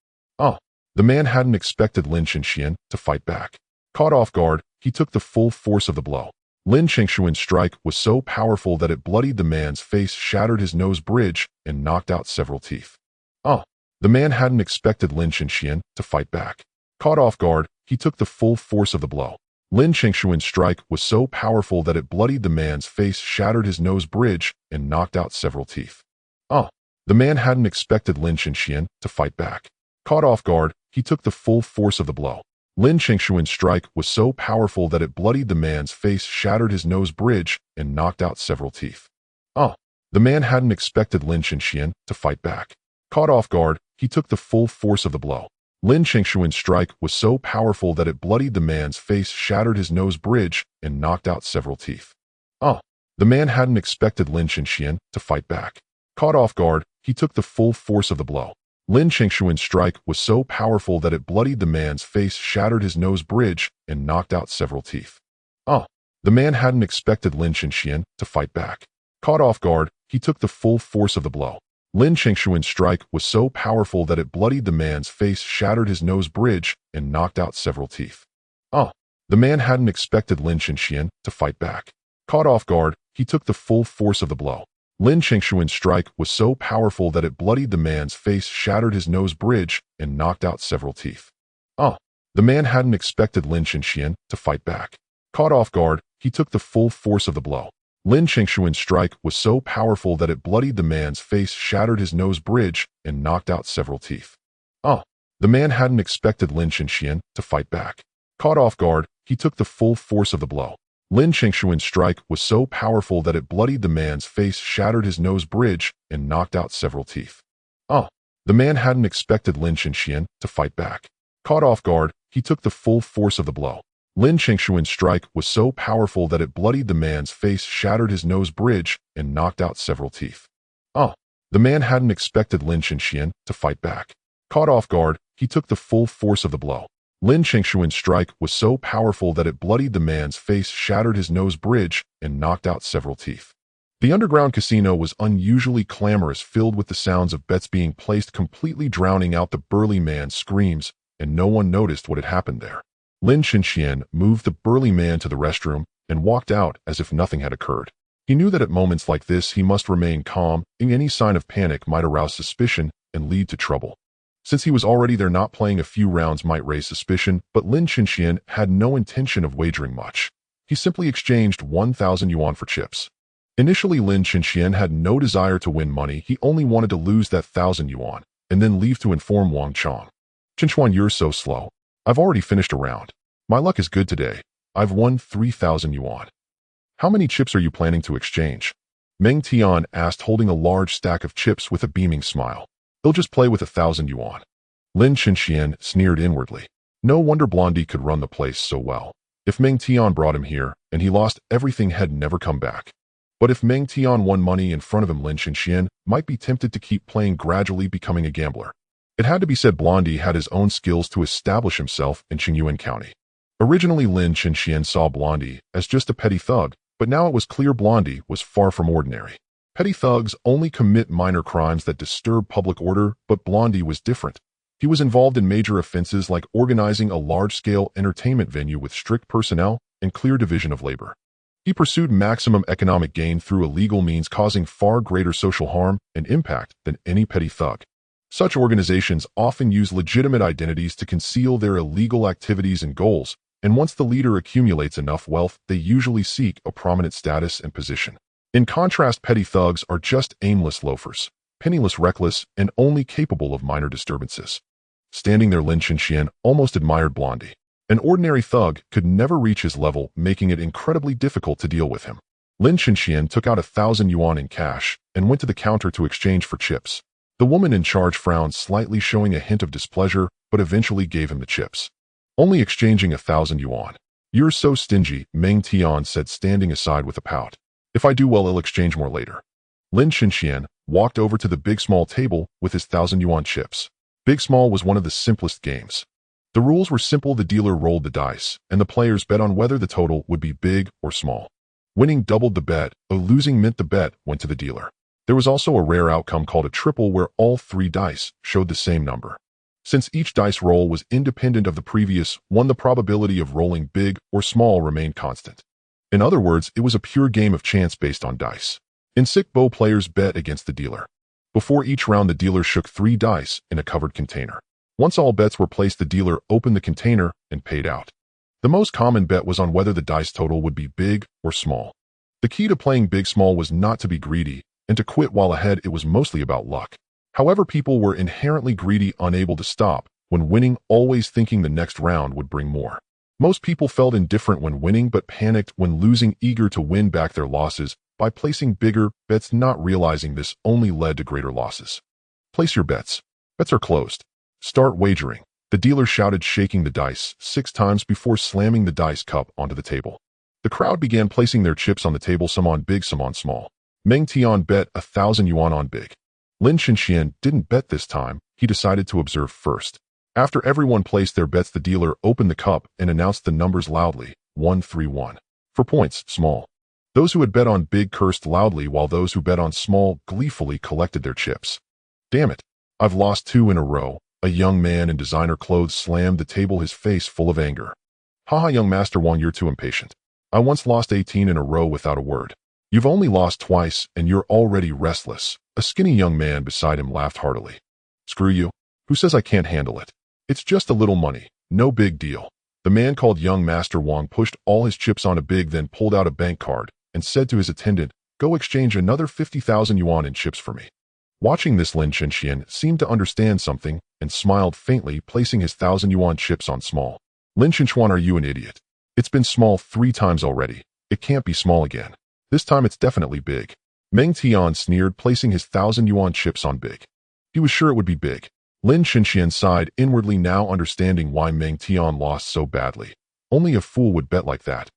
The man hadn't expected Lin Chenxian to fight back. Caught off guard, he took the full force of the blow. Lin Chenxian's strike was so powerful that it bloodied the man's face, shattered his nose bridge, and knocked out several teeth. The man hadn't expected Lin Chenxian to fight back. Caught off guard, he took the full force of the blow. Lin Chenxian's strike was so powerful that it bloodied the man's face, shattered his nose bridge, and knocked out several teeth. The man hadn't expected Lin Chenxian to fight back. Caught off guard, he took the full force of the blow. Lin Chenxian's strike was so powerful that it bloodied the man's face, shattered his nose bridge, and knocked out several teeth. The man hadn't expected Lin Chenxian to fight back. Caught off guard, he took the full force of the blow. Lin Chenxian's strike was so powerful that it bloodied the man's face, shattered his nose bridge, and knocked out several teeth. The man hadn't expected Lin Chenxian to fight back. Caught off guard, he took the full force of the blow. Lin Qingshuan's strike was so powerful that it bloodied the man's face, shattered his nose bridge, and knocked out several teeth. The man hadn't expected Lin Qingshuan to fight back. Caught off guard, he took the full force of the blow. Lin Qingshuan's strike was so powerful that it bloodied the man's face, shattered his nose bridge, and knocked out several teeth. The man hadn't expected Lin Qingshuan to fight back. Caught off guard, he took the full force of the blow. Lin Qingshuan's strike was so powerful that it bloodied the man's face, shattered his nose bridge, and knocked out several teeth. The man hadn't expected Lin Qingshuan to fight back. Caught off guard, he took the full force of the blow. Lin Qingshuan's strike was so powerful that it bloodied the man's face, shattered his nose bridge, and knocked out several teeth. The man hadn't expected Lin Qingshuan to fight back. Caught off guard, he took the full force of the blow. Lin Qingshuan's strike was so powerful that it bloodied the man's face, shattered his nose bridge, and knocked out several teeth. The man hadn't expected Lin Qingshuan to fight back. Caught off guard, he took the full force of the blow. Lin Qingshuan's strike was so powerful that it bloodied the man's face, shattered his nose bridge, and knocked out several teeth. The man hadn't expected Lin Qingshuan to fight back. Caught off guard, he took the full force of the blow. Lin Qingshuan's strike was so powerful that it bloodied the man's face, shattered his nose bridge, and knocked out several teeth. The underground casino was unusually clamorous, filled with the sounds of bets being placed, completely drowning out the burly man's screams, and no one noticed what had happened there. Lin Qingshuan moved the burly man to the restroom and walked out as if nothing had occurred. He knew that at moments like this he must remain calm, and any sign of panic might arouse suspicion and lead to trouble. Since he was already there, not playing a few rounds might raise suspicion, but Lin Qingshuan had no intention of wagering much. He simply exchanged 1,000 yuan for chips. Initially, Lin Qingshuan had no desire to win money. He only wanted to lose that 1,000 yuan and then leave to inform Wang Chong. "Qingshuan, you're so slow. I've already finished a round. My luck is good today. I've won 3,000 yuan. How many chips are you planning to exchange?" Meng Tian asked, holding a large stack of chips with a beaming smile. "He'll just play with 1,000 yuan. Lin Qingshuan sneered inwardly. No wonder Blondie could run the place so well. If Meng Tian brought him here and he lost everything, had never come back. But if Meng Tian won money in front of him, Lin Qingshuan might be tempted to keep playing, gradually becoming a gambler. It had to be said, Blondie had his own skills to establish himself in Qingyuan County. Originally, Lin Qingshuan saw Blondie as just a petty thug, but now it was clear Blondie was far from ordinary. Petty thugs only commit minor crimes that disturb public order, but Blondie was different. He was involved in major offenses like organizing a large-scale entertainment venue with strict personnel and clear division of labor. He pursued maximum economic gain through illegal means, causing far greater social harm and impact than any petty thug. Such organizations often use legitimate identities to conceal their illegal activities and goals, and once the leader accumulates enough wealth, they usually seek a prominent status and position. In contrast, petty thugs are just aimless loafers, penniless, reckless, and only capable of minor disturbances. Standing there, Lin Qingshuan almost admired Blondie. An ordinary thug could never reach his level, making it incredibly difficult to deal with him. Lin Qingshuan took out 1,000 yuan in cash and went to the counter to exchange for chips. The woman in charge frowned slightly, showing a hint of displeasure, but eventually gave him the chips. "Only exchanging 1,000 yuan. You're so stingy," Meng Tian said, standing aside with a pout. "If I do well, I'll exchange more later." Lin Qingshuan walked over to the Big Small table with his 1,000 yuan chips. Big Small was one of the simplest games. The rules were simple. The dealer rolled the dice, and the players bet on whether the total would be big or small. Winning doubled the bet, or losing meant the bet went to the dealer. There was also a rare outcome called a triple, where all 3 dice showed the same number. Since each dice roll was independent of the previous one, the probability of rolling big or small remained constant. In other words, it was a pure game of chance based on dice. In Sick Bow, players bet against the dealer. Before each round, the dealer shook 3 dice in a covered container. Once all bets were placed, the dealer opened the container and paid out. The most common bet was on whether the dice total would be big or small. The key to playing Big Small was not to be greedy and to quit while ahead. It was mostly about luck. However, people were inherently greedy, unable to stop when winning, always thinking the next round would bring more. Most people felt indifferent when winning, but panicked when losing, eager to win back their losses by placing bigger bets. Not realizing this only led to greater losses. "Place your bets. Bets are closed. Start wagering," the dealer shouted, shaking the dice 6 times before slamming the dice cup onto the table. The crowd began placing their chips on the table, some on big, some on small. Meng Tian bet 1,000 yuan on big. Lin Chenxian didn't bet this time, he decided to observe first. After everyone placed their bets, the dealer opened the cup and announced the numbers loudly, 131. For points, small. Those who had bet on big cursed loudly, while those who bet on small gleefully collected their chips. Damn it. I've lost 2 in a row. A young man in designer clothes slammed the table, his face full of anger. Haha, young Master Wong, you're too impatient. I once lost 18 in a row without a word. You've only lost twice, and you're already restless. A skinny young man beside him laughed heartily. Screw you. Who says I can't handle it? It's just a little money. No big deal. The man called young Master Wong pushed all his chips on a big, then pulled out a bank card and said to his attendant, go exchange another 50,000 yuan in chips for me. Watching this, Lin Chenxian seemed to understand something and smiled faintly, placing his 1,000 yuan chips on small. Lin Chenxian, are you an idiot? It's been small 3 times already. It can't be small again. This time it's definitely big. Meng Tian sneered, placing his 1,000 yuan chips on big. He was sure it would be big. Lin Chenxian sighed inwardly, now understanding why Meng Tian lost so badly. Only a fool would bet like that.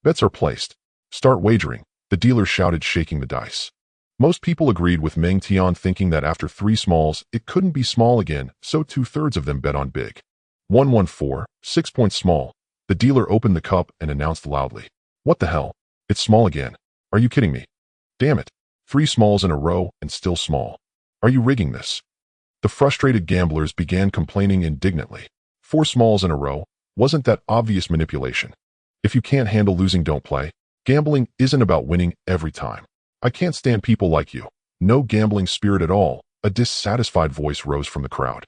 Bets are placed. Start wagering, the dealer shouted, shaking the dice. Most people agreed with Meng Tian, thinking that after 3 smalls, it couldn't be small again, so 2/3 of them bet on big. 114, 6 points small. The dealer opened the cup and announced loudly. What the hell? It's small again. Are you kidding me? Damn it. 3 smalls in a row and still small. Are you rigging this? The frustrated gamblers began complaining indignantly. 4 smalls in a row. Wasn't that obvious manipulation? If you can't handle losing, don't play. Gambling isn't about winning every time. I can't stand people like you. No gambling spirit at all. A dissatisfied voice rose from the crowd.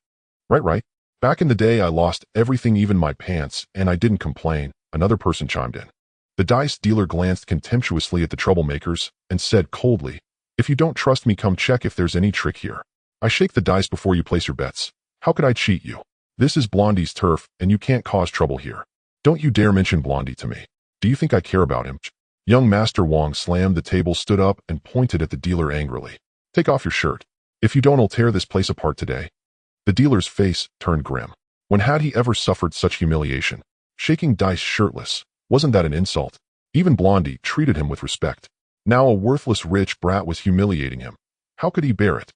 Right. Back in the day, I lost everything, even my pants, and I didn't complain, another person chimed in. The dice dealer glanced contemptuously at the troublemakers and said coldly, if you don't trust me, come check if there's any trick here. I shake the dice before you place your bets. How could I cheat you? This is Blondie's turf, and you can't cause trouble here. Don't you dare mention Blondie to me. Do you think I care about him? Young Master Wong slammed the table, stood up, and pointed at the dealer angrily. Take off your shirt. If you don't, I'll tear this place apart today. The dealer's face turned grim. When had he ever suffered such humiliation? Shaking dice shirtless. Wasn't that an insult? Even Blondie treated him with respect. Now a worthless rich brat was humiliating him. How could he bear it?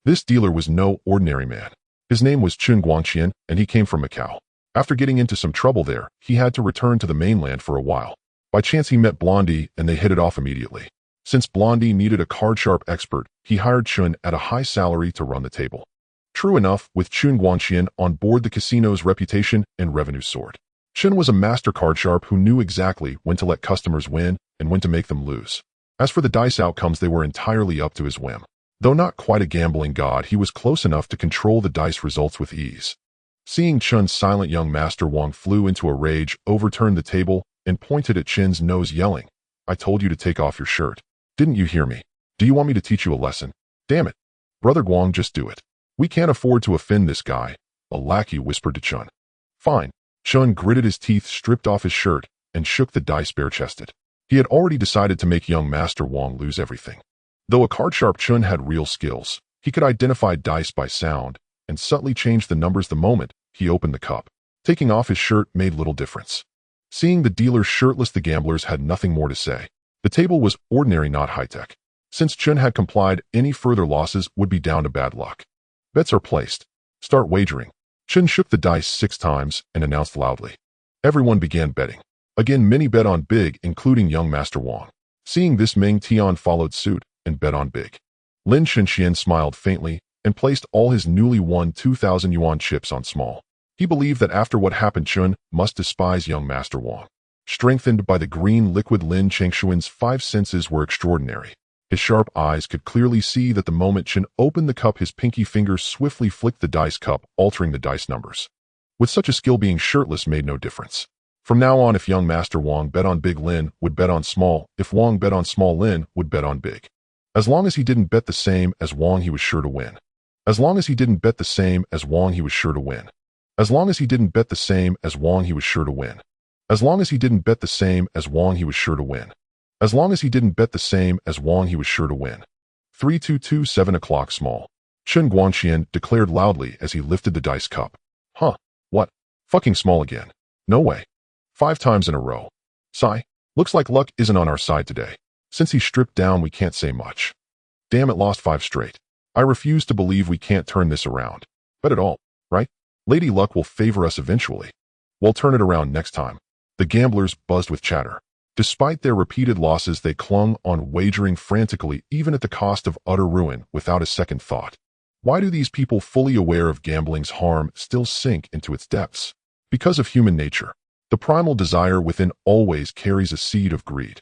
This dealer was no ordinary man. His name was Chun Guangqian, and he came from Macau. After getting into some trouble there, he had to return to the mainland for a while. By chance, he met Blondie, and they hit it off immediately. Since Blondie needed a card-sharp expert, he hired Chun at a high salary to run the table. True enough, with Chun Guangqian on board, the casino's reputation and revenue soared. Chun was a master card-sharp who knew exactly when to let customers win and when to make them lose. As for the dice outcomes, they were entirely up to his whim. Though not quite a gambling god, he was close enough to control the dice results with ease. Seeing Chun's silent, young Master Wong flew into a rage, overturned the table, and pointed at Chin's nose, yelling, I told you to take off your shirt. Didn't you hear me? Do you want me to teach you a lesson? Damn it. Brother Guang, just do it. We can't afford to offend this guy, a lackey whispered to Chun. Fine. Chun gritted his teeth, stripped off his shirt, and shook the dice bare-chested. He had already decided to make young Master Wong lose everything. Though a card-sharp, Chun had real skills. He could identify dice by sound and subtly change the numbers the moment he opened the cup. Taking off his shirt made little difference. Seeing the dealer shirtless, the gamblers had nothing more to say. The table was ordinary, not high-tech. Since Chun had complied, any further losses would be down to bad luck. Bets are placed. Start wagering. Chun shook the dice 6 times and announced loudly. Everyone began betting. Again, many bet on big, including young Master Wong. Seeing this, Meng Tian followed suit and bet on big. Lin Chenxian smiled faintly and placed all his newly won 2,000 yuan chips on small. He believed that after what happened, Chun must despise young Master Wong. Strengthened by the green liquid, Lin Chenxian's 5 senses were extraordinary. His sharp eyes could clearly see that the moment Chun opened the cup, his pinky finger swiftly flicked the dice cup, altering the dice numbers. With such a skill, being shirtless made no difference. From now on, if young Master Wong bet on big, Lin would bet on small. If Wong bet on small, Lin would bet on big. As long as he didn't bet the same as Wong, he was sure to win. As long as he didn't bet the same as Wong, he was sure to win. As long as he didn't bet the same as Wong, he was sure to win. As long as he didn't bet the same as Wong, he was sure to win. As long as he didn't bet the same as Wong, he was sure to win. 322 7 o'clock small. Chun Guangqian declared loudly as he lifted the dice cup. Huh. What? Fucking small again. No way. 5 times in a row. Sigh. Looks like luck isn't on our side today. Since he stripped down, we can't say much. Damn it, lost 5 straight. I refuse to believe we can't turn this around. Bet it all, right? Lady Luck will favor us eventually. We'll turn it around next time. The gamblers buzzed with chatter. Despite their repeated losses, they clung on, wagering frantically, even at the cost of utter ruin, without a second thought. Why do these people, fully aware of gambling's harm, still sink into its depths? Because of human nature. The primal desire within always carries a seed of greed.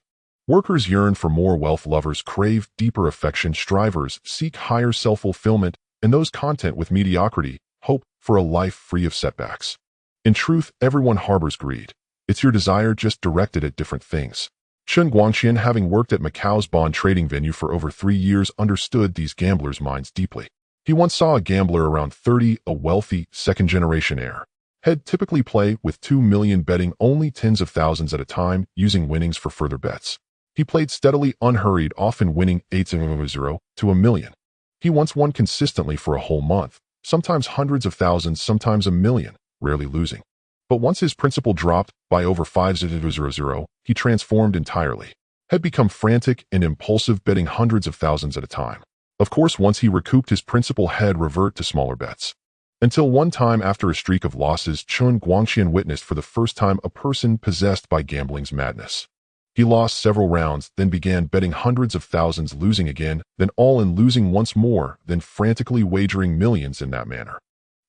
Workers yearn for more wealth, lovers crave deeper affection, strivers seek higher self-fulfillment, and those content with mediocrity hope for a life free of setbacks. In truth, everyone harbors greed. It's your desire, just directed at different things. Chen Guangxian, having worked at Macau's bond trading venue for over 3 years, understood these gamblers' minds deeply. He once saw a gambler around 30, a wealthy, second-generation heir. He'd typically play with 2 million, betting only tens of thousands at a time, using winnings for further bets. He played steadily, unhurried, often winning 0 to 1 million. He once won consistently for a whole month, sometimes hundreds of thousands, sometimes 1 million, rarely losing. But once his principal dropped by over 5,000, he transformed entirely. Had become frantic and impulsive, betting hundreds of thousands at a time. Of course, once he recouped his principal, had revert to smaller bets. Until one time, after a streak of losses, Chen Guangxian witnessed for the first time a person possessed by gambling's madness. He lost several rounds, then began betting hundreds of thousands, losing again, then all in, losing once more, then frantically wagering millions in that manner.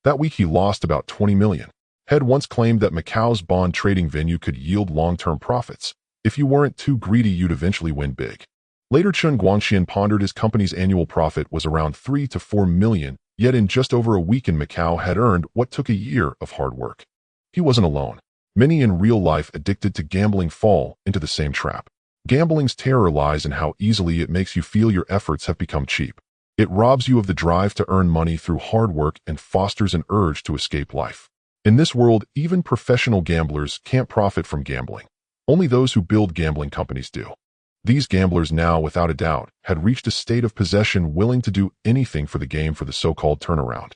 That week he lost about 20 million. Had once claimed that Macau's bond trading venue could yield long-term profits. If you weren't too greedy, you'd eventually win big. Later, Chen Guangxian pondered his company's annual profit was around 3 to 4 million, yet in just over a week in Macau had earned what took a year of hard work. He wasn't alone. Many in real life addicted to gambling fall into the same trap. Gambling's terror lies in how easily it makes you feel your efforts have become cheap. It robs you of the drive to earn money through hard work and fosters an urge to escape life. In this world, even professional gamblers can't profit from gambling. Only those who build gambling companies do. These gamblers now, without a doubt, had reached a state of possession, willing to do anything for the game, for the so-called turnaround.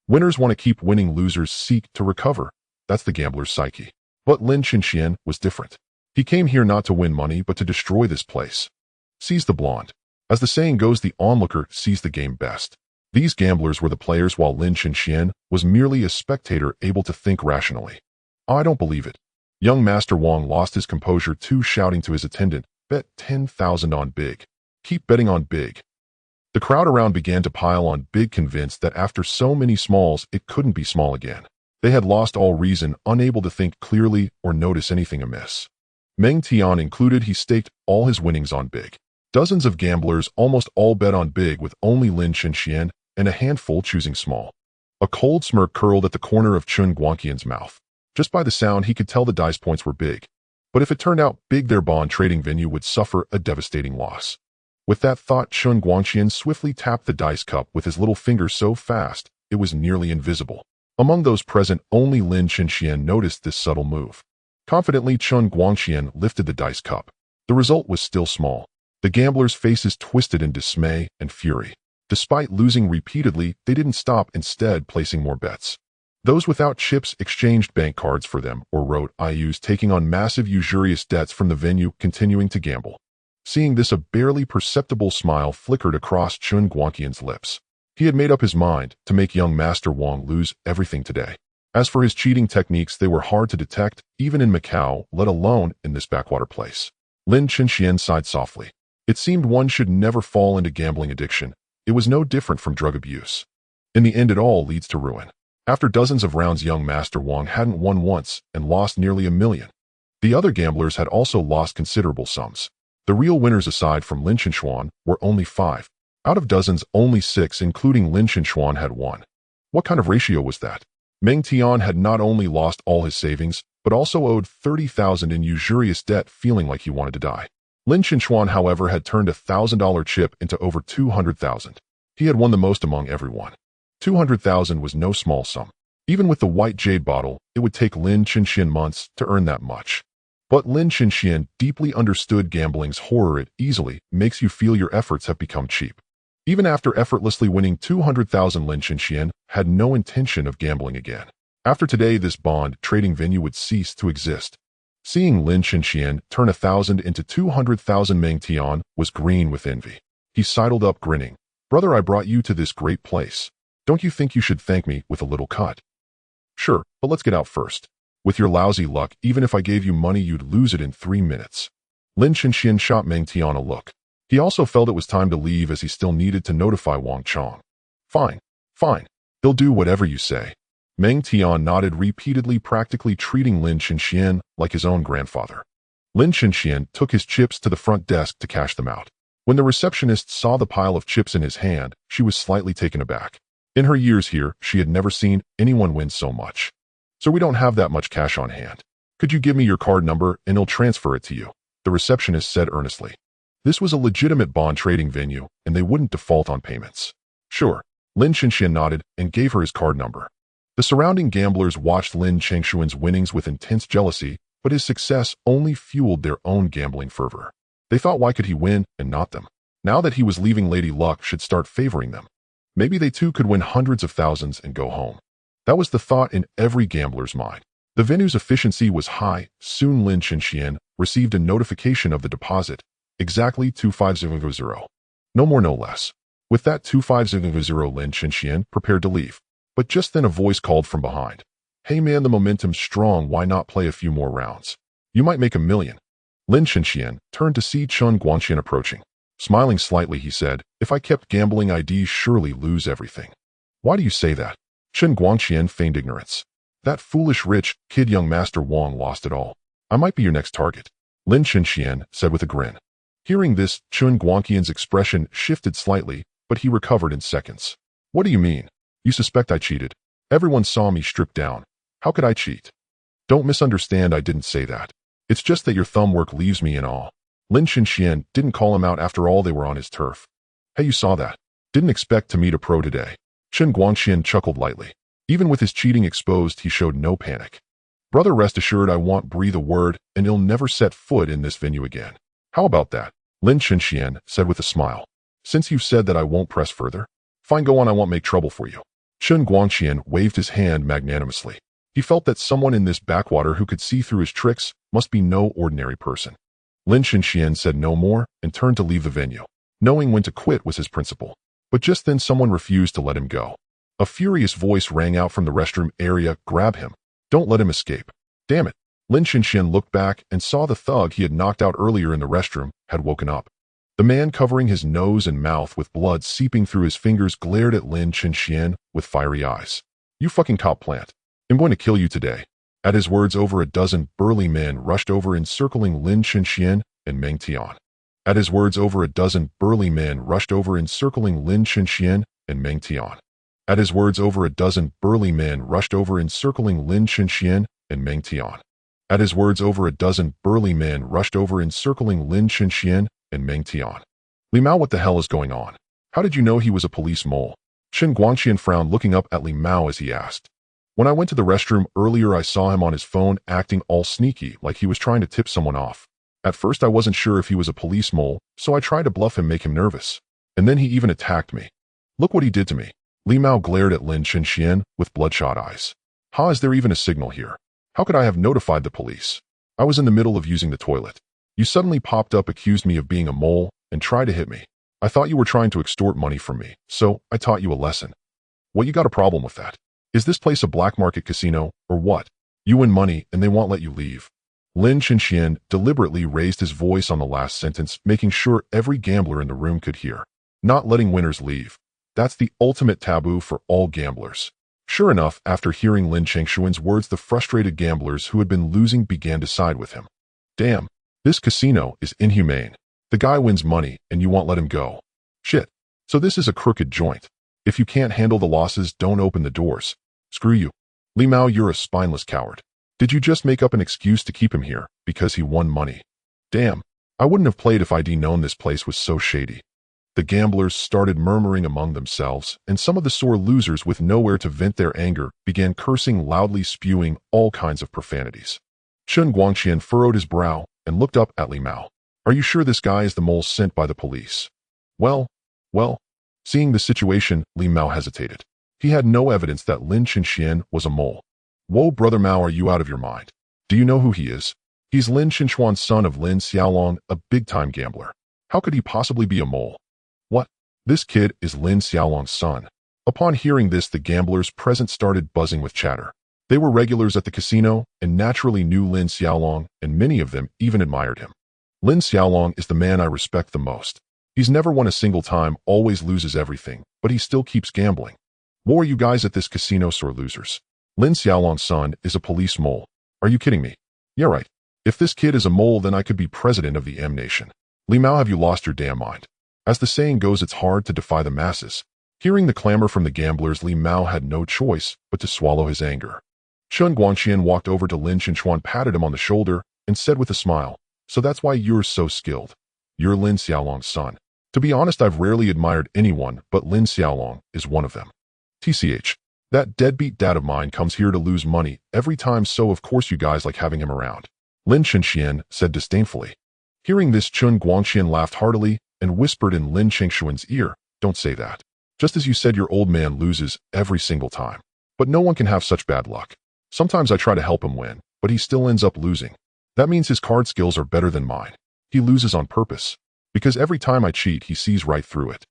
Winners want to keep winning, losers seek to recover. That's the gambler's psyche. But Lin Chenxian was different. He came here not to win money, but to destroy this place. Seize the blonde. As the saying goes, the onlooker sees the game best. These gamblers were the players, while Lin Chenxian was merely a spectator, able to think rationally. I don't believe it. Young Master Wang lost his composure too, shouting to his attendant, bet 10,000 on big. Keep betting on big. The crowd around began to pile on big, convinced that after so many smalls, it couldn't be small again. They had lost all reason, unable to think clearly or notice anything amiss. Meng Tian included, he staked all his winnings on big. Dozens of gamblers almost all bet on big, with only Lin Chenxian and a handful choosing small. A cold smirk curled at the corner of Chen Guangxian's mouth. Just by the sound, he could tell the dice points were big. But if it turned out big, their bond trading venue would suffer a devastating loss. With that thought, Chen Guangxian swiftly tapped the dice cup with his little finger so fast it was nearly invisible. Among those present, only Lin Chenxian noticed this subtle move. Confidently, Chen Guangxian lifted the dice cup. The result was still small. The gamblers' faces twisted in dismay and fury. Despite losing repeatedly, they didn't stop, instead placing more bets. Those without chips exchanged bank cards for them or wrote IOUs, taking on massive usurious debts from the venue, continuing to gamble. Seeing this, a barely perceptible smile flickered across Chen Guangxian's lips. He had made up his mind to make young Master Wang lose everything today. As for his cheating techniques, they were hard to detect, even in Macau, let alone in this backwater place. Lin Chenxian sighed softly. It seemed one should never fall into gambling addiction. It was no different from drug abuse. In the end, it all leads to ruin. After dozens of rounds, young Master Wang hadn't won once and lost nearly 1 million. The other gamblers had also lost considerable sums. The real winners, aside from Lin Chenxian, were only 5. Out of dozens, only 6, including Lin Chenxian, had won. What kind of ratio was that? Meng Tian had not only lost all his savings, but also owed 30,000 in usurious debt, feeling like he wanted to die. Lin Chenxian, however, had turned a $1,000 chip into over 200,000. He had won the most among everyone. 200,000 was no small sum. Even with the white jade bottle, it would take Lin Chenxian months to earn that much. But Lin Chenxian deeply understood gambling's horror. It easily makes you feel your efforts have become cheap. Even after effortlessly winning 200,000, Lin Chenxian had no intention of gambling again. After today, this bond trading venue would cease to exist. Seeing Lin Chenxian turn 1,000 into 200,000, Meng Tian was green with envy. He sidled up, grinning. Brother, I brought you to this great place. Don't you think you should thank me with a little cut? Sure, but let's get out first. With your lousy luck, even if I gave you money, you'd lose it in 3 minutes. Lin Chenxian shot Meng Tian a look. He also felt it was time to leave as he still needed to notify Wang Chong. Fine, fine. He'll do whatever you say. Meng Tian nodded repeatedly, practically treating Lin Chenxian like his own grandfather. Lin Chenxian took his chips to the front desk to cash them out. When the receptionist saw the pile of chips in his hand, she was slightly taken aback. In her years here, she had never seen anyone win so much. So we don't have that much cash on hand. Could you give me your card number and I'll transfer it to you? The receptionist said earnestly. This was a legitimate bond trading venue, and they wouldn't default on payments. Sure. Lin Chenxian nodded and gave her his card number. The surrounding gamblers watched Lin Chengshuan's winnings with intense jealousy, but his success only fueled their own gambling fervor. They thought, why could he win and not them? Now that he was leaving, Lady Luck should start favoring them. Maybe they too could win hundreds of thousands and go home. That was the thought in every gambler's mind. The venue's efficiency was high. Soon Lin Chenxian received a notification of the deposit, exactly 25000. No more, no less. With that 25000, Lin Chenxian prepared to leave. But just then a voice called from behind. Hey man, the momentum's strong, why not play a few more rounds? You might make $1 million. Lin Chenxian turned to see Chen Guangqian approaching. Smiling slightly, he said, if I kept gambling, I'd surely lose everything. Why do you say that? Chen Guangqian feigned ignorance. That foolish rich kid young Master Wang lost it all. I might be your next target. Lin Chenxian said with a grin. Hearing this, Chen Guangqian's expression shifted slightly, but he recovered in seconds. What do you mean? You suspect I cheated? Everyone saw me strip down. How could I cheat? Don't misunderstand, I didn't say that. It's just that your thumb work leaves me in awe. Lin Chenxian didn't call him out, after all they were on his turf. Hey, you saw that. Didn't expect to meet a pro today. Chen Guangqian chuckled lightly. Even with his cheating exposed, he showed no panic. Brother, rest assured I won't breathe a word and he'll never set foot in this venue again. How about that? Lin Chenxian said with a smile. Since you've said that, I won't press further. Fine, go on, I won't make trouble for you. Chen Guangqian waved his hand magnanimously. He felt that someone in this backwater who could see through his tricks must be no ordinary person. Lin Chenxian said no more and turned to leave the venue. Knowing when to quit was his principle. But just then someone refused to let him go. A furious voice rang out from the restroom area, grab him. Don't let him escape. Damn it. Lin Chenxian looked back and saw the thug he had knocked out earlier in the restroom had woken up. The man, covering his nose and mouth with blood seeping through his fingers, glared at Lin Chenxian with fiery eyes. You fucking cop plant. I'm going to kill you today. At his words, over a dozen burly men rushed over, encircling Lin Chenxian and Meng Tian. At his words, over a dozen burly men rushed over, encircling Lin Chenxian and Meng Tian. At his words, over a dozen burly men rushed over, encircling Lin Chenxian and Meng Tian. At his words, over a dozen burly men rushed over, encircling Lin Chenxian and Meng Tian. Li Mao, what the hell is going on? How did you know he was a police mole? Chen Guangqian frowned, looking up at Li Mao as he asked. When I went to the restroom earlier, I saw him on his phone acting all sneaky, like he was trying to tip someone off. At first I wasn't sure if he was a police mole, so I tried to bluff him, make him nervous. And then he even attacked me. Look what he did to me. Li Mao glared at Lin Chenxian with bloodshot eyes. Ha, is there even a signal here? How could I have notified the police? I was in the middle of using the toilet. You suddenly popped up, accused me of being a mole, and tried to hit me. I thought you were trying to extort money from me, so I taught you a lesson. Well, you got a problem with that. Is this place a black market casino, or what? You win money and they won't let you leave. Lin Chenxian deliberately raised his voice on the last sentence, making sure every gambler in the room could hear. Not letting winners leave. That's the ultimate taboo for all gamblers. Sure enough, after hearing Lin Chengshuan's words, the frustrated gamblers who had been losing began to side with him. Damn, this casino is inhumane. The guy wins money and you won't let him go. Shit. So this is a crooked joint. If you can't handle the losses, don't open the doors. Screw you. Li Mao, you're a spineless coward. Did you just make up an excuse to keep him here because he won money? Damn, I wouldn't have played if I'd known this place was so shady. The gamblers started murmuring among themselves, and some of the sore losers with nowhere to vent their anger began cursing loudly, spewing all kinds of profanities. Chen Guangqian furrowed his brow and looked up at Li Mao. Are you sure this guy is the mole sent by the police? Well. Seeing the situation, Li Mao hesitated. He had no evidence that Lin Chenxian was a mole. Whoa, brother Mao, are you out of your mind? Do you know who he is? He's Lin Chenxuan, son of Lin Xiaolong, a big-time gambler. How could he possibly be a mole? What? This kid is Lin Xiaolong's son. Upon hearing this, the gamblers present started buzzing with chatter. They were regulars at the casino and naturally knew Lin Xiaolong, and many of them even admired him. Lin Xiaolong is the man I respect the most. He's never won a single time, always loses everything, but he still keeps gambling. What are you guys at this casino sore losers? Lin Xiaolong's son is a police mole. Are you kidding me? Yeah, right. If this kid is a mole, then I could be president of the M Nation. Li Mao, have you lost your damn mind? As the saying goes, it's hard to defy the masses. Hearing the clamor from the gamblers, Li Mao had no choice but to swallow his anger. Chen Guangxian walked over to Lin Chenchuan, patted him on the shoulder, and said with a smile, "So that's why you're so skilled. You're Lin Xiaolong's son. To be honest, I've rarely admired anyone, but Lin Xiaolong is one of them. TCH, that deadbeat dad of mine comes here to lose money every time, so of course you guys like having him around," Lin Chenxian said disdainfully. Hearing this, Chen Guangxian laughed heartily and whispered in Lin Chengshuan's ear, "Don't say that. Just as you said, your old man loses every single time. But no one can have such bad luck. Sometimes I try to help him win, but he still ends up losing. That means his card skills are better than mine. He loses on purpose. Because every time I cheat, he sees right through it."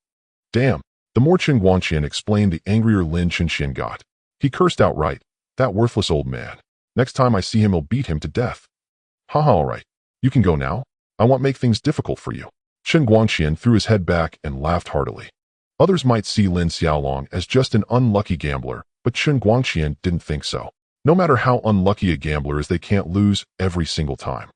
Damn. The more Chen Guangxian explained, the angrier Lin Chenxian got. He cursed outright, "That worthless old man. Next time I see him, I'll beat him to death." "Haha, all right. You can go now. I won't make things difficult for you." Chen Guangxian threw his head back and laughed heartily. Others might see Lin Xiaolong as just an unlucky gambler, but Chen Guangxian didn't think so. No matter how unlucky a gambler is, they can't lose every single time.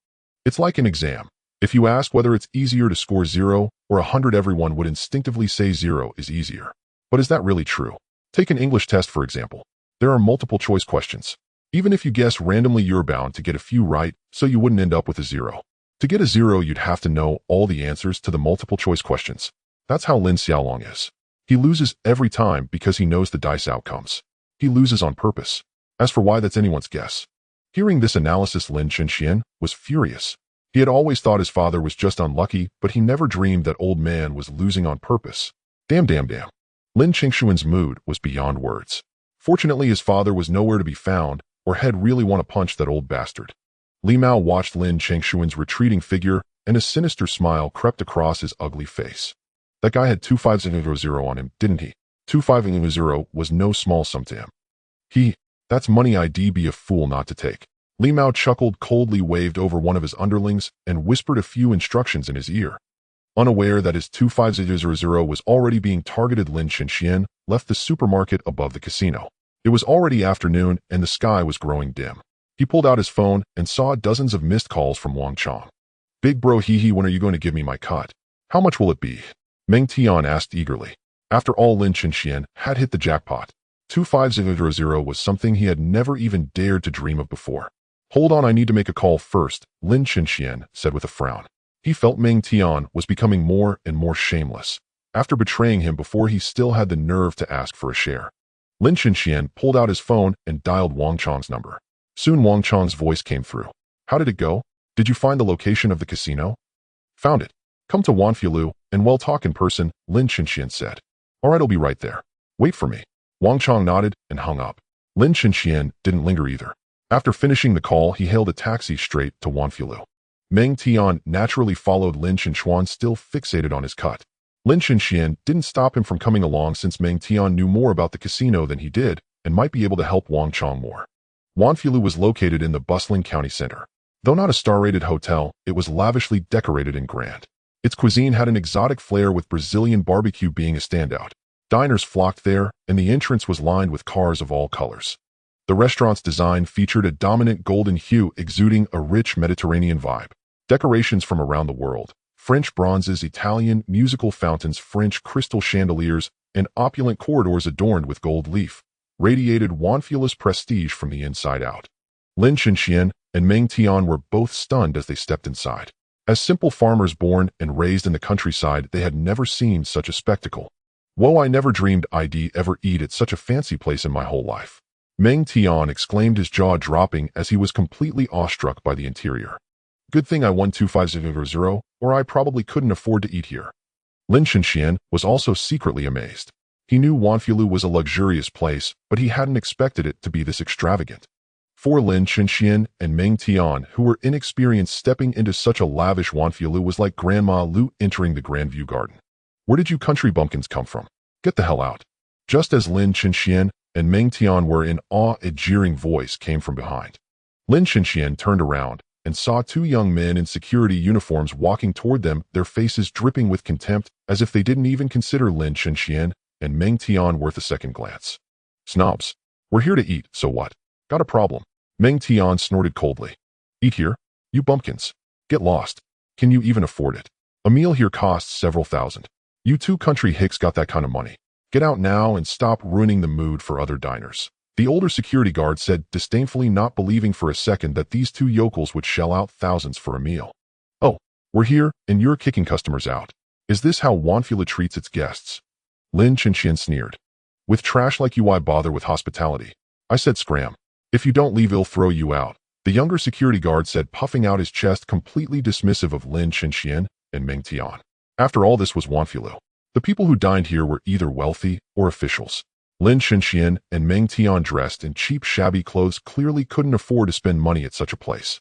It's like an exam. If you ask whether it's easier to score 0 or 100, everyone would instinctively say 0 is easier. But is that really true? Take an English test, for example. There are multiple choice questions. Even if you guess randomly, you're bound to get a few right, so you wouldn't end up with a 0. To get a 0, you'd have to know all the answers to the multiple choice questions. That's how Lin Xiaolong is. He loses every time because he knows the dice outcomes. He loses on purpose. As for why, that's anyone's guess. Hearing this analysis, Lin Chenxian was furious. He had always thought his father was just unlucky, but he never dreamed that old man was losing on purpose. Damn. Lin Chengshuan's mood was beyond words. Fortunately, his father was nowhere to be found, or he'd really want to punch that old bastard. Li Mao watched Lin Chengshuan's retreating figure, and a sinister smile crept across his ugly face. That guy had 2500 on him, didn't he? 2500 was no small sum to him. That's money I'd be a fool not to take. Li Mao chuckled coldly, waved over one of his underlings, and whispered a few instructions in his ear. Unaware that his 2500 was already being targeted, Lin Chenxian left the supermarket above the casino. It was already afternoon, and the sky was growing dim. He pulled out his phone and saw dozens of missed calls from Wang Chong. "Big bro, when are you going to give me my cut? How much will it be?" Meng Tian asked eagerly. After all, Lin Chenxian had hit the jackpot. 2500 was something he had never even dared to dream of before. "Hold on, I need to make a call first," Lin Chenxian said with a frown. He felt Meng Tian was becoming more and more shameless. After betraying him before, he still had the nerve to ask for a share. Lin Chenxian pulled out his phone and dialed Wang Chong's number. Soon Wang Chong's voice came through. "How did it go? Did you find the location of the casino?" "Found it. Come to Wanfilu, and we'll talk in person," Lin Chenxian said. "All right, I'll be right there. Wait for me." Wang Chong nodded and hung up. Lin Chenxian didn't linger either. After finishing the call, he hailed a taxi straight to Wanfilu. Meng Tian naturally followed Lin Chenchuan, still fixated on his cut. Lin Chenxian didn't stop him from coming along, since Meng Tian knew more about the casino than he did and might be able to help Wang Chong more. Wanfilu was located in the bustling county center. Though not a star-rated hotel, it was lavishly decorated and grand. Its cuisine had an exotic flair, with Brazilian barbecue being a standout. Diners flocked there, and the entrance was lined with cars of all colors. The restaurant's design featured a dominant golden hue, exuding a rich Mediterranean vibe. Decorations from around the world, French bronzes, Italian musical fountains, French crystal chandeliers, and opulent corridors adorned with gold leaf, radiated Wanfulu's prestige from the inside out. Lin Chenxian and Meng Tian were both stunned as they stepped inside. As simple farmers born and raised in the countryside, they had never seen such a spectacle. "Whoa, I never dreamed I'd ever eat at such a fancy place in my whole life," Meng Tian exclaimed, his jaw dropping as he was completely awestruck by the interior. "Good thing I won 2500, or I probably couldn't afford to eat here." Lin Chenxian was also secretly amazed. He knew Wanfilu was a luxurious place, but he hadn't expected it to be this extravagant. For Lin Chenxian and Meng Tian, who were inexperienced, stepping into such a lavish Wanfilu was like Grandma Lu entering the Grandview Garden. Where did you country bumpkins come from? Get the hell out. Just as Lin Chenxian and Meng Tian were in awe, a jeering voice came from behind. Lin Chenxian turned around and saw two young men in security uniforms walking toward them, their faces dripping with contempt, as if they didn't even consider Lin Chenxian and Meng Tian worth a second glance. Snobs. We're here to eat, so what? Got a problem? Meng Tian snorted coldly. Eat here? You bumpkins. Get lost. Can you even afford it? A meal here costs several thousand. You two country hicks got that kind of money. Get out now and stop ruining the mood for other diners. The older security guard said disdainfully, not believing for a second that these two yokels would shell out thousands for a meal. Oh, we're here and you're kicking customers out. Is this how Wanfula treats its guests? Lin Chenxian sneered. With trash like you, why bother with hospitality? I said scram. If you don't leave, I'll throw you out. The younger security guard said, puffing out his chest, completely dismissive of Lin Chenxian and Meng Tian. After all, this was Wanfula. The people who dined here were either wealthy or officials. Lin Chenxian and Meng Tian, dressed in cheap, shabby clothes, clearly couldn't afford to spend money at such a place.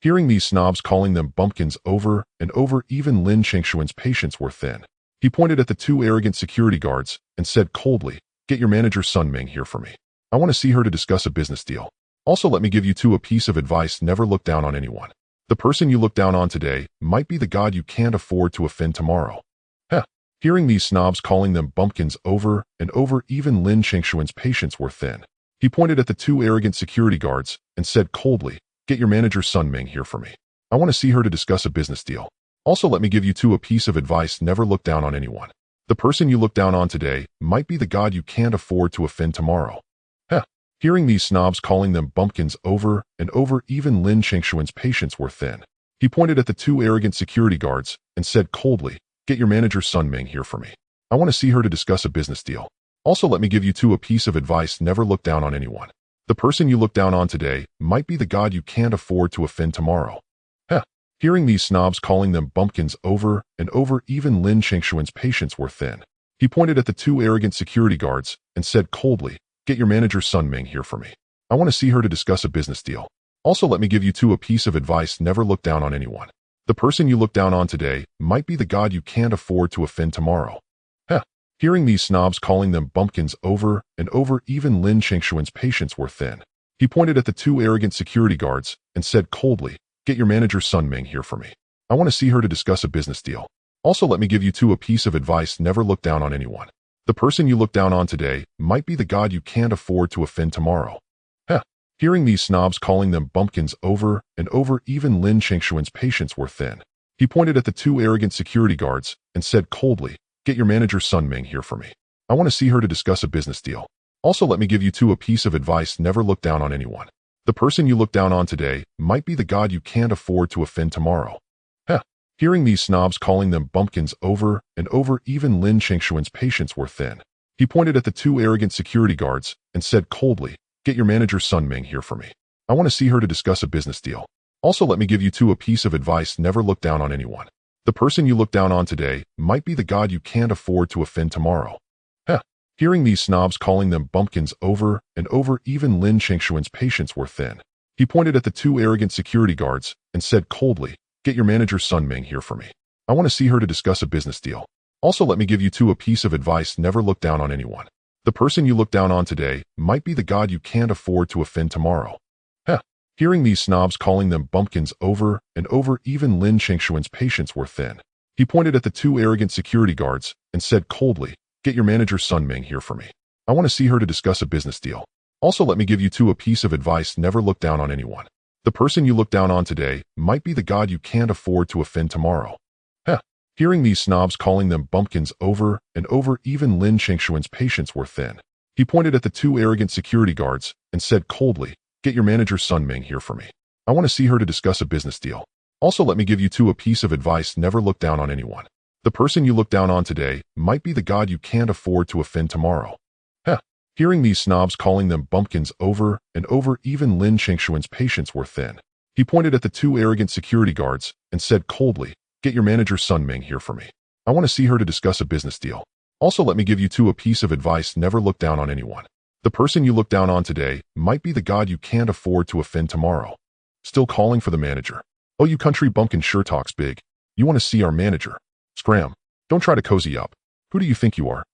Hearing these snobs calling them bumpkins over and over, even Lin Chenxian's patience wore thin. He pointed at the two arrogant security guards and said coldly, get your manager Sun Ming here for me. I want to see her to discuss a business deal. Also, let me give you two a piece of advice: never look down on anyone. The person you look down on today might be the god you can't afford to offend tomorrow. Hearing these snobs calling them bumpkins over and over, even Lin Chenxian's patience wore thin. He pointed at the two arrogant security guards and said coldly, get your manager Sun Ming here for me. I want to see her to discuss a business deal. Also, let me give you two a piece of advice: never look down on anyone. The person you look down on today might be the god you can't afford to offend tomorrow. Hearing these snobs calling them bumpkins over and over, even Lin Chenxian's patience wore thin. He pointed at the two arrogant security guards and said coldly, get your manager Sun Ming here for me. I want to see her to discuss a business deal. Also, let me give you two a piece of advice: never look down on anyone. The person you look down on today might be the god you can't afford to offend tomorrow. Hearing these snobs calling them bumpkins over and over, even Lin Chenxian's patience wore thin. He pointed at the two arrogant security guards and said coldly, get your manager Sun Ming here for me. I want to see her to discuss a business deal. Also, let me give you two a piece of advice: never look down on anyone. The person you look down on today might be the god you can't afford to offend tomorrow. Hearing these snobs calling them bumpkins over and over, even Lin Chenxian's patience wore thin. He pointed at the two arrogant security guards and said coldly, get your manager Sun Ming here for me. I want to see her to discuss a business deal. Also, let me give you two a piece of advice: never look down on anyone. The person you look down on today might be the god you can't afford to offend tomorrow. Hearing these snobs calling them bumpkins over and over, even Lin Chenxian's patience wore thin. He pointed at the two arrogant security guards and said coldly, get your manager Sun Ming here for me. I want to see her to discuss a business deal. Also, let me give you two a piece of advice: never look down on anyone. The person you look down on today might be the god you can't afford to offend tomorrow. Hearing these snobs calling them bumpkins over and over, even Lin Chenxian's patience wore thin. He pointed at the two arrogant security guards and said coldly, get your manager Sun Ming here for me. I want to see her to discuss a business deal. Also, let me give you two a piece of advice: never look down on anyone. The person you look down on today might be the god you can't afford to offend tomorrow. Hearing these snobs calling them bumpkins over and over, even Lin Chenxian's patience wore thin. He pointed at the two arrogant security guards and said coldly, get your manager Sun Ming here for me. I want to see her to discuss a business deal. Also, let me give you two a piece of advice: never look down on anyone. The person you look down on today might be the god you can't afford to offend tomorrow. Hearing these snobs calling them bumpkins over and over, even Lin Chenxian's patience wore thin. He pointed at the two arrogant security guards and said coldly, get your manager Sun Ming here for me. I want to see her to discuss a business deal. Also, let me give you two a piece of advice: never look down on anyone. The person you look down on today might be the god you can't afford to offend tomorrow. Hearing these snobs calling them bumpkins over and over, even Lin Chenxian's patience wore thin. He pointed at the two arrogant security guards and said coldly, get your manager Sun Ming here for me. I want to see her to discuss a business deal. Also, let me give you two a piece of advice: never look down on anyone. The person you look down on today might be the god you can't afford to offend tomorrow. Hearing these snobs calling them bumpkins over and over, even Lin Chenxian's patience wore thin. He pointed at the two arrogant security guards and said coldly, get your manager Sun Ming here for me. I want to see her to discuss a business deal. Also, let me give you two a piece of advice: never look down on anyone. The person you look down on today might be the god you can't afford to offend tomorrow. Still calling for the manager. Oh, you country bumpkin sure talks big. You want to see our manager? Scram. Don't try to cozy up. Who do you think you are?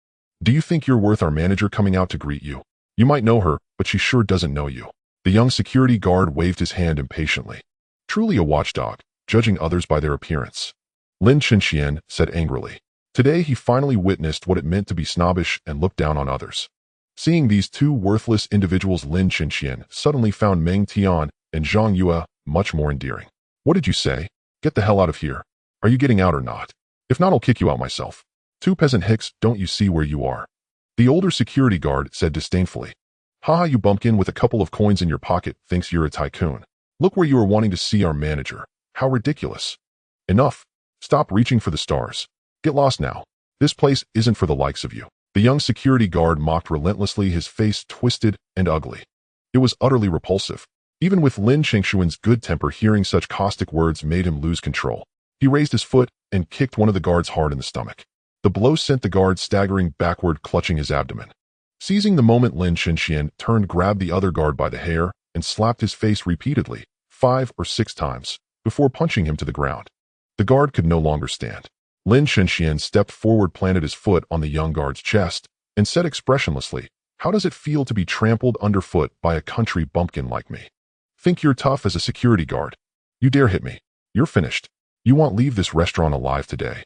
Do you think you're worth our manager coming out to greet you? You might know her, but she sure doesn't know you. The young security guard waved his hand impatiently. Truly a watchdog, judging others by their appearance. Lin Chenxian said angrily. Today he finally witnessed what it meant to be snobbish and look down on others. Seeing these two worthless individuals, Lin Chenxian suddenly found Meng Tian and Zhang Yue much more endearing. What did you say? Get the hell out of here. Are you getting out or not? If not, I'll kick you out myself. Two peasant hicks, don't you see where you are? The older security guard said disdainfully. Haha, you bumpkin with a couple of coins in your pocket thinks you're a tycoon. Look where you are wanting to see our manager. How ridiculous. Enough. Stop reaching for the stars. Get lost now. This place isn't for the likes of you. The young security guard mocked relentlessly, his face twisted and ugly. It was utterly repulsive. Even with Lin Chengshuan's good temper, hearing such caustic words made him lose control. He raised his foot and kicked one of the guards hard in the stomach. The blow sent the guard staggering backward, clutching his abdomen. Seizing the moment, Lin Chenxian turned, grabbed the other guard by the hair, and slapped his face repeatedly, 5 or 6 times, before punching him to the ground. The guard could no longer stand. Lin Chenxian stepped forward, planted his foot on the young guard's chest, and said expressionlessly, "How does it feel to be trampled underfoot by a country bumpkin like me? Think you're tough as a security guard? You dare hit me? You're finished. You won't leave this restaurant alive today."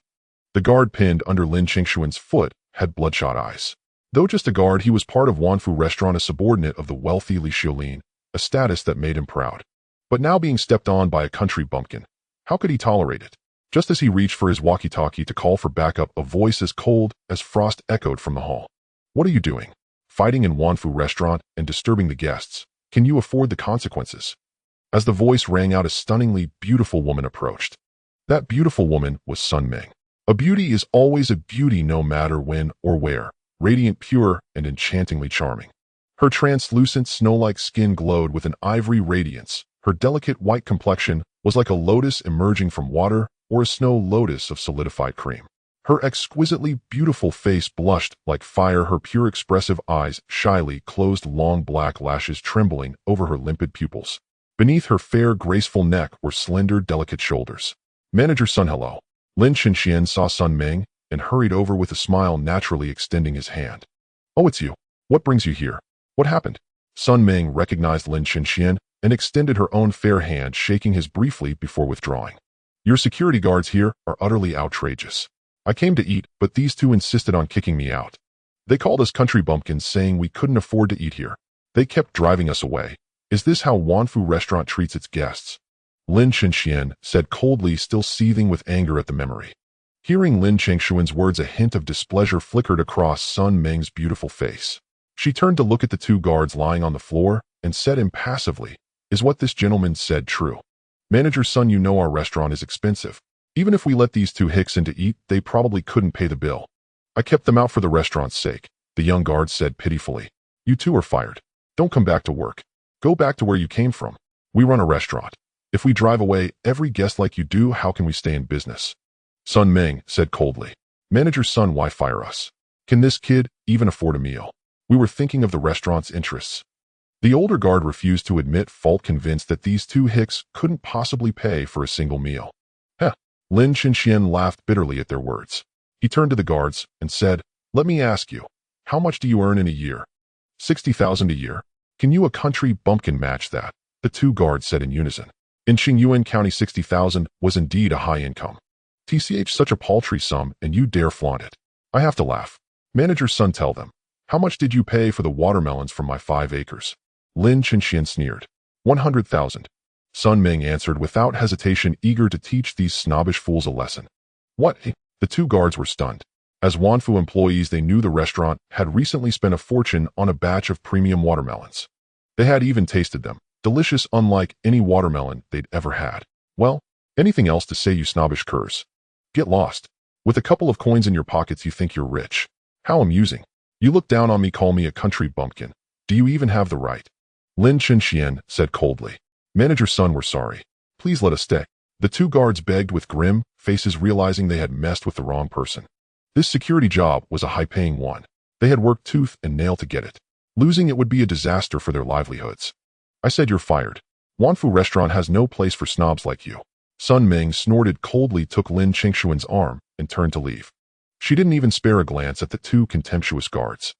The guard pinned under Lin Chengshuan's foot had bloodshot eyes. Though just a guard, he was part of Wanfu Restaurant, a subordinate of the wealthy Li Xiaolin, a status that made him proud. But now being stepped on by a country bumpkin, how could he tolerate it? Just as he reached for his walkie-talkie to call for backup, a voice as cold as frost echoed from the hall. "What are you doing? Fighting in Wanfu Restaurant and disturbing the guests? Can you afford the consequences?" As the voice rang out, a stunningly beautiful woman approached. That beautiful woman was Sun Ming. A beauty is always a beauty, no matter when or where, radiant, pure, and enchantingly charming. Her translucent snow-like skin glowed with an ivory radiance. Her delicate white complexion was like a lotus emerging from water or a snow lotus of solidified cream. Her exquisitely beautiful face blushed like fire, her pure expressive eyes shyly closed, long black lashes trembling over her limpid pupils. Beneath her fair, graceful neck were slender, delicate shoulders. "Manager Sun, hello." Lin Chenxian saw Sun Ming and hurried over with a smile, naturally extending his hand. "Oh, it's you. What brings you here? What happened?" Sun Ming recognized Lin Chenxian and extended her own fair hand, shaking his briefly before withdrawing. "Your security guards here are utterly outrageous. I came to eat, but these two insisted on kicking me out. They called us country bumpkins, saying we couldn't afford to eat here. They kept driving us away. Is this how Wanfu Restaurant treats its guests?" Lin Chenxian said coldly, still seething with anger at the memory. Hearing Lin Chengshuan's words, a hint of displeasure flickered across Sun Ming's beautiful face. She turned to look at the two guards lying on the floor and said impassively, "Is what this gentleman said true? Manager Sun, you know our restaurant is expensive. Even if we let these two hicks in to eat, they probably couldn't pay the bill. I kept them out for the restaurant's sake," the young guard said pitifully. "You two are fired. Don't come back to work. Go back to where you came from. We run a restaurant. If we drive away every guest like you do, how can we stay in business?" Sun Ming said coldly, "Manager Sun, why fire us? Can this kid even afford a meal? We were thinking of the restaurant's interests." The older guard refused to admit fault, convinced that these two hicks couldn't possibly pay for a single meal. "Heh." Lin Chenxian laughed bitterly at their words. He turned to the guards and said, "Let me ask you, how much do you earn in a year?" 60,000 a year. Can you, a country bumpkin, match that?" the two guards said in unison. In Qingyuan County, 60,000 was indeed a high income. TCH, such a paltry sum, and you dare flaunt it. I have to laugh. Manager Sun, tell them, how much did you pay for the watermelons from my 5 acres? Lin Chenxian sneered. 100,000. Sun Ming answered without hesitation, eager to teach these snobbish fools a lesson. What? The two guards were stunned. As Wanfu employees, they knew the restaurant had recently spent a fortune on a batch of premium watermelons. They had even tasted them. Delicious, unlike any watermelon they'd ever had. "Well, anything else to say, you snobbish curs? Get lost. With a couple of coins in your pockets, you think you're rich. How amusing. You look down on me, call me a country bumpkin. Do you even have the right?" Lin Chenxian said coldly. "Manager Sun, we're sorry. Please let us stay." The two guards begged with grim faces, realizing they had messed with the wrong person. This security job was a high-paying one. They had worked tooth and nail to get it. Losing it would be a disaster for their livelihoods. "I said you're fired. Wanfu Restaurant has no place for snobs like you." Sun Ming snorted coldly, took Lin Chengshuan's arm, and turned to leave. She didn't even spare a glance at the two contemptuous guards.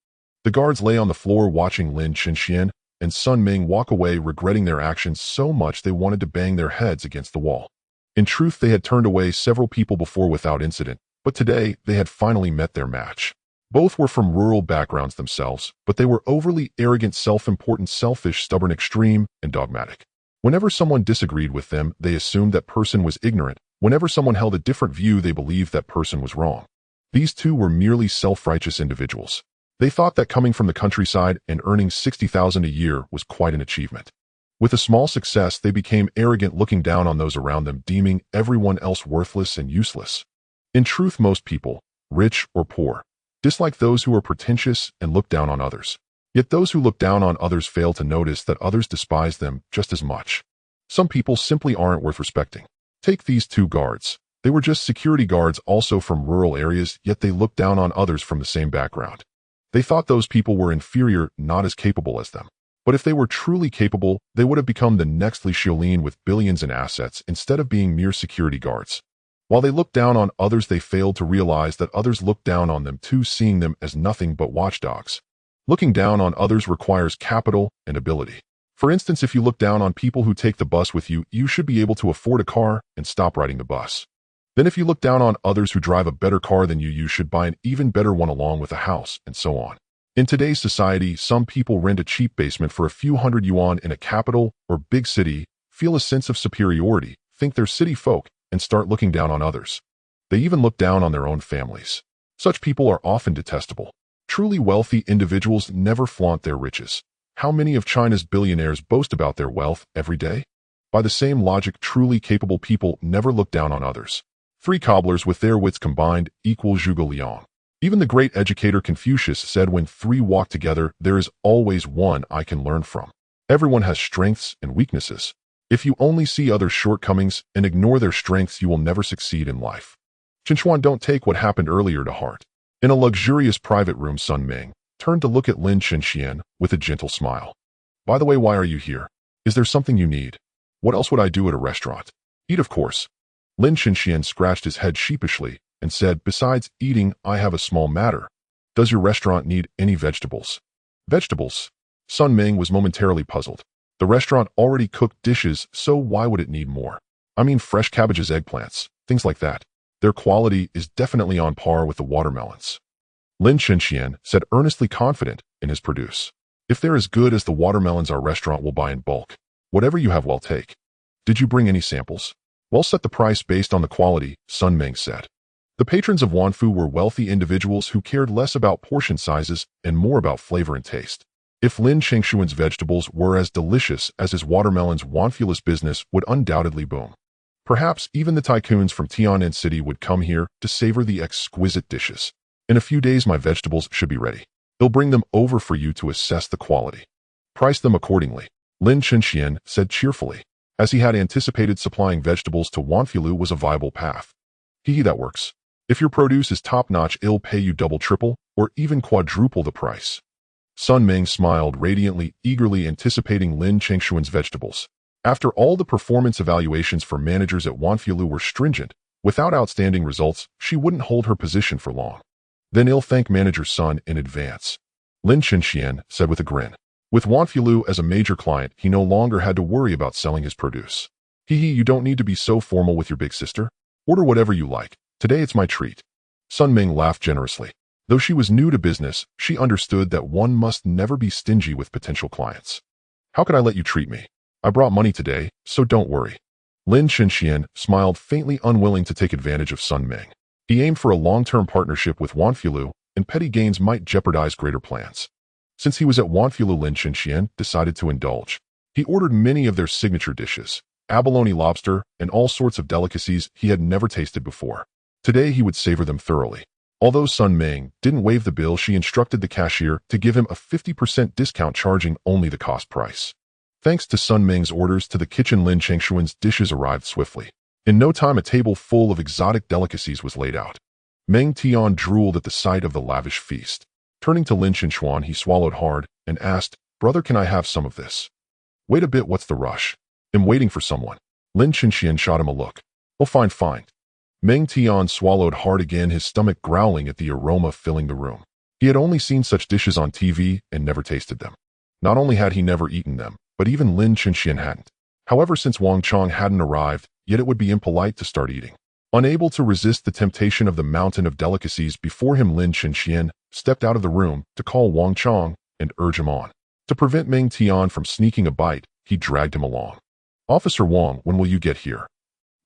The guards lay on the floor watching Lin Chenxian and Sun Ming walk away, regretting their actions so much they wanted to bang their heads against the wall. In truth, they had turned away several people before without incident, but today they had finally met their match. Both were from rural backgrounds themselves, but they were overly arrogant, self-important, selfish, stubborn, extreme, and dogmatic. Whenever someone disagreed with them, they assumed that person was ignorant. Whenever someone held a different view, they believed that person was wrong. These two were merely self-righteous individuals. They thought that coming from the countryside and earning 60,000 a year was quite an achievement. With a small success, they became arrogant, looking down on those around them, deeming everyone else worthless and useless. In truth, most people, rich or poor, dislike those who are pretentious and look down on others. Yet those who look down on others fail to notice that others despise them just as much. Some people simply aren't worth respecting. Take these two guards. They were just security guards, also from rural areas, yet they looked down on others from the same background. They thought those people were inferior, not as capable as them. But if they were truly capable, they would have become the next Li Xiaolin with billions in assets instead of being mere security guards. While they looked down on others, they failed to realize that others looked down on them too, seeing them as nothing but watchdogs. Looking down on others requires capital and ability. For instance, if you look down on people who take the bus with you, you should be able to afford a car and stop riding the bus. Then if you look down on others who drive a better car than you should buy an even better one along with a house, and so on. In today's society, some people rent a cheap basement for a few hundred yuan in a capital or big city, feel a sense of superiority, think they're city folk, and start looking down on others. They even look down on their own families. Such people are often detestable. Truly wealthy individuals never flaunt their riches. How many of China's billionaires boast about their wealth every day? By the same logic, truly capable people never look down on others. Three cobblers with their wits combined equal zhuge liang. Even the great educator Confucius said, when three walk together, there is always one I can learn from. Everyone has strengths and weaknesses. If you only see others' shortcomings and ignore their strengths, you will never succeed in life. Chenxuan, don't take what happened earlier to heart. In a luxurious private room, Sun Ming turned to look at Lin Chenxian with a gentle smile. By the way, why are you here? Is there something you need? What else would I do at a restaurant? Eat, of course. Lin Chenxian scratched his head sheepishly and said, besides eating, I have a small matter. Does your restaurant need any vegetables? Vegetables? Sun Ming was momentarily puzzled. The restaurant already cooked dishes, so why would it need more? I mean fresh cabbages, eggplants, things like that. Their quality is definitely on par with the watermelons. Lin Chenxian said, earnestly confident in his produce. If they're as good as the watermelons, our restaurant will buy in bulk. Whatever you have, well, take. Did you bring any samples? Well, set the price based on the quality, Sun Ming said. The patrons of Wanfu were wealthy individuals who cared less about portion sizes and more about flavor and taste. If Lin Chengshuan's vegetables were as delicious as his watermelons, Wanfu's business would undoubtedly boom. Perhaps even the tycoons from Tian'an City would come here to savor the exquisite dishes. In a few days, my vegetables should be ready. They'll bring them over for you to assess the quality. Price them accordingly, Lin Chenxian said cheerfully. As he had anticipated, supplying vegetables to Wanfu was a viable path. That works. If your produce is top-notch, it'll pay you double, triple, or even quadruple the price. Sun Ming smiled radiantly, eagerly anticipating Lin Chengshuan's vegetables. After all, the performance evaluations for managers at Wanfu were stringent. Without outstanding results, she wouldn't hold her position for long. Then he'll thank Manager Sun in advance, Lin Chenxian said with a grin. With Wanfu as a major client, he no longer had to worry about selling his produce. You don't need to be so formal with your big sister. Order whatever you like. Today it's my treat. Sun Ming laughed generously. Though she was new to business, she understood that one must never be stingy with potential clients. How could I let you treat me? I brought money today, so don't worry. Lin Chenxian smiled faintly, unwilling to take advantage of Sun Ming. He aimed for a long-term partnership with Wanfu, and petty gains might jeopardize greater plans. Since he was at Wanfu, Lin Chenxian decided to indulge. He ordered many of their signature dishes, abalone lobster, and all sorts of delicacies he had never tasted before. Today he would savor them thoroughly. Although Sun Ming didn't waive the bill, she instructed the cashier to give him a 50% discount, charging only the cost price. Thanks to Sun Ming's orders to the kitchen, Lin Chengshuan's dishes arrived swiftly. In no time, a table full of exotic delicacies was laid out. Meng Tian drooled at the sight of the lavish feast. Turning to Lin Chenxuan, he swallowed hard and asked, "Brother, can I have some of this?" "Wait a bit, what's the rush? I'm waiting for someone." Lin Chenxian shot him a look. "Oh, fine, fine. Meng Tian swallowed hard again, his stomach growling at the aroma filling the room. He had only seen such dishes on TV and never tasted them. Not only had he never eaten them, but even Lin Chenxian hadn't. However, since Wang Chong hadn't arrived, yet it would be impolite to start eating. Unable to resist the temptation of the mountain of delicacies before him, Lin Chenxian stepped out of the room to call Wang Chong and urge him on. To prevent Meng Tian from sneaking a bite, he dragged him along. "Officer Wang, when will you get here?"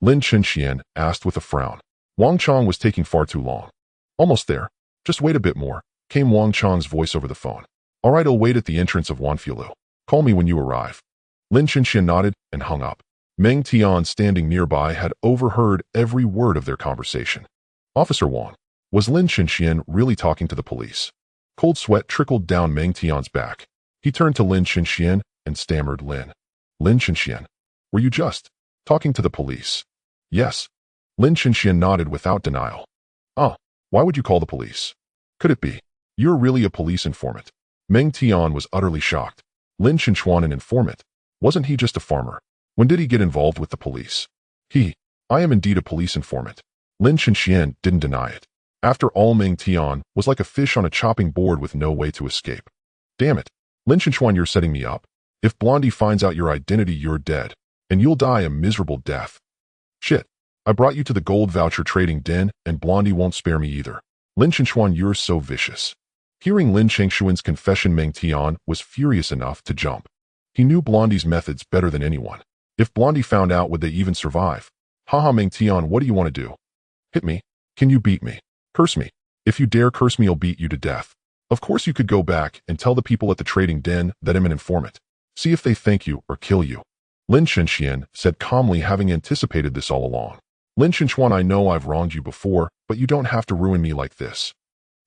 Lin Chenxian asked with a frown. Wang Chong was taking far too long. "Almost there. Just wait a bit more," came Wang Chong's voice over the phone. "All right, I'll wait at the entrance of Wanfilu. Call me when you arrive." Lin Chenxian nodded and hung up. Meng Tian, standing nearby, had overheard every word of their conversation. "Officer Wang, was Lin Chenxian really talking to the police?" Cold sweat trickled down Meng Tian's back. He turned to Lin Chenxian and stammered, Lin Chenxian, were you just talking to the police?" "Yes." Lin Chenxian nodded without denial. "Ah, why would you call the police? Could it be you're really a police informant?" Meng Tian was utterly shocked. Lin Chenxian, an informant? Wasn't he just a farmer? When did he get involved with the police? I am indeed a police informant." Lin Chenxian didn't deny it. After all, Meng Tian was like a fish on a chopping board with no way to escape. "Damn it, Lin Chenxian, you're setting me up. If Blondie finds out your identity, you're dead, and you'll die a miserable death. Shit, I brought you to the gold voucher trading den, and Blondie won't spare me either. Lin Chenxian, you're so vicious." Hearing Lin Chenxian's confession, Meng Tian was furious enough to jump. He knew Blondie's methods better than anyone. If Blondie found out, would they even survive? "Haha, Meng Tian, what do you want to do? Hit me? Can you beat me? Curse me. If you dare curse me, I'll beat you to death. Of course you could go back and tell the people at the trading den that I'm an informant. See if they thank you or kill you." Lin Chenxian said calmly, having anticipated this all along. "Lin Chenxian, I know I've wronged you before, but you don't have to ruin me like this.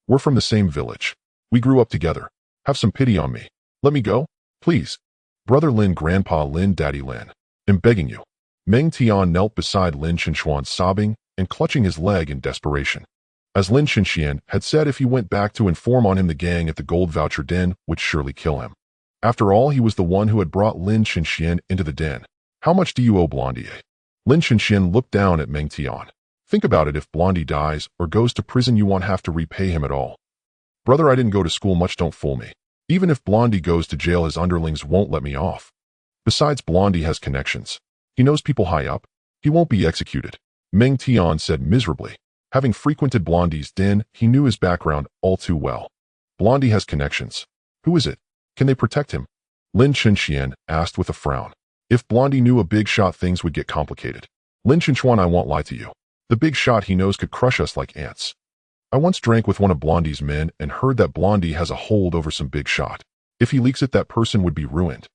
We're from the same village. We grew up together. Have some pity on me. Let me go, please. Brother Lin, Grandpa Lin, Daddy Lin. I'm begging you." Meng Tian knelt beside Lin Chenxian, sobbing and clutching his leg in desperation. As Lin Chenxian had said, if he went back to inform on him, the gang at the gold voucher den would surely kill him. After all, he was the one who had brought Lin Chenxian into the den. "How much do you owe Blondie?" Lin Chenxian looked down at Meng Tian. "Think about it. If Blondie dies or goes to prison, you won't have to repay him at all." "Brother, I didn't go to school much, don't fool me. Even if Blondie goes to jail, his underlings won't let me off. Besides, Blondie has connections. He knows people high up. He won't be executed." Meng Tian said miserably. Having frequented Blondie's den, he knew his background all too well. "Blondie has connections. Who is it? Can they protect him?" Lin Chenxian asked with a frown. "If Blondie knew a big shot, things would get complicated. Lin Chenxian, I won't lie to you. The big shot he knows could crush us like ants. I once drank with one of Blondie's men and heard that Blondie has a hold over some big shot. If he leaks it, that person would be ruined.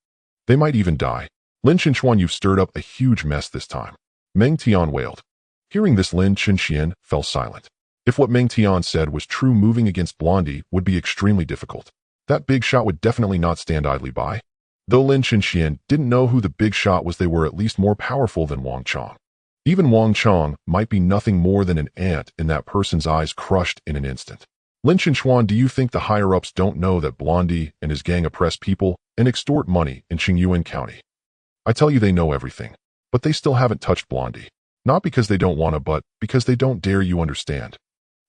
They might even die. Lin Chenxian, you've stirred up a huge mess this time." Meng Tian wailed. Hearing this, Lin Chenxian fell silent. If what Meng Tian said was true, moving against Blondie would be extremely difficult. That big shot would definitely not stand idly by. Though Lin Chenxian didn't know who the big shot was, they were at least more powerful than Wang Chong. Even Wang Chong might be nothing more than an ant in that person's eyes, crushed in an instant. "Lin Chenxian, do you think the higher-ups don't know that Blondie and his gang oppress people and extort money in Qingyuan County? I tell you, they know everything. But they still haven't touched Blondie. Not because they don't want to, but because they don't dare. You understand?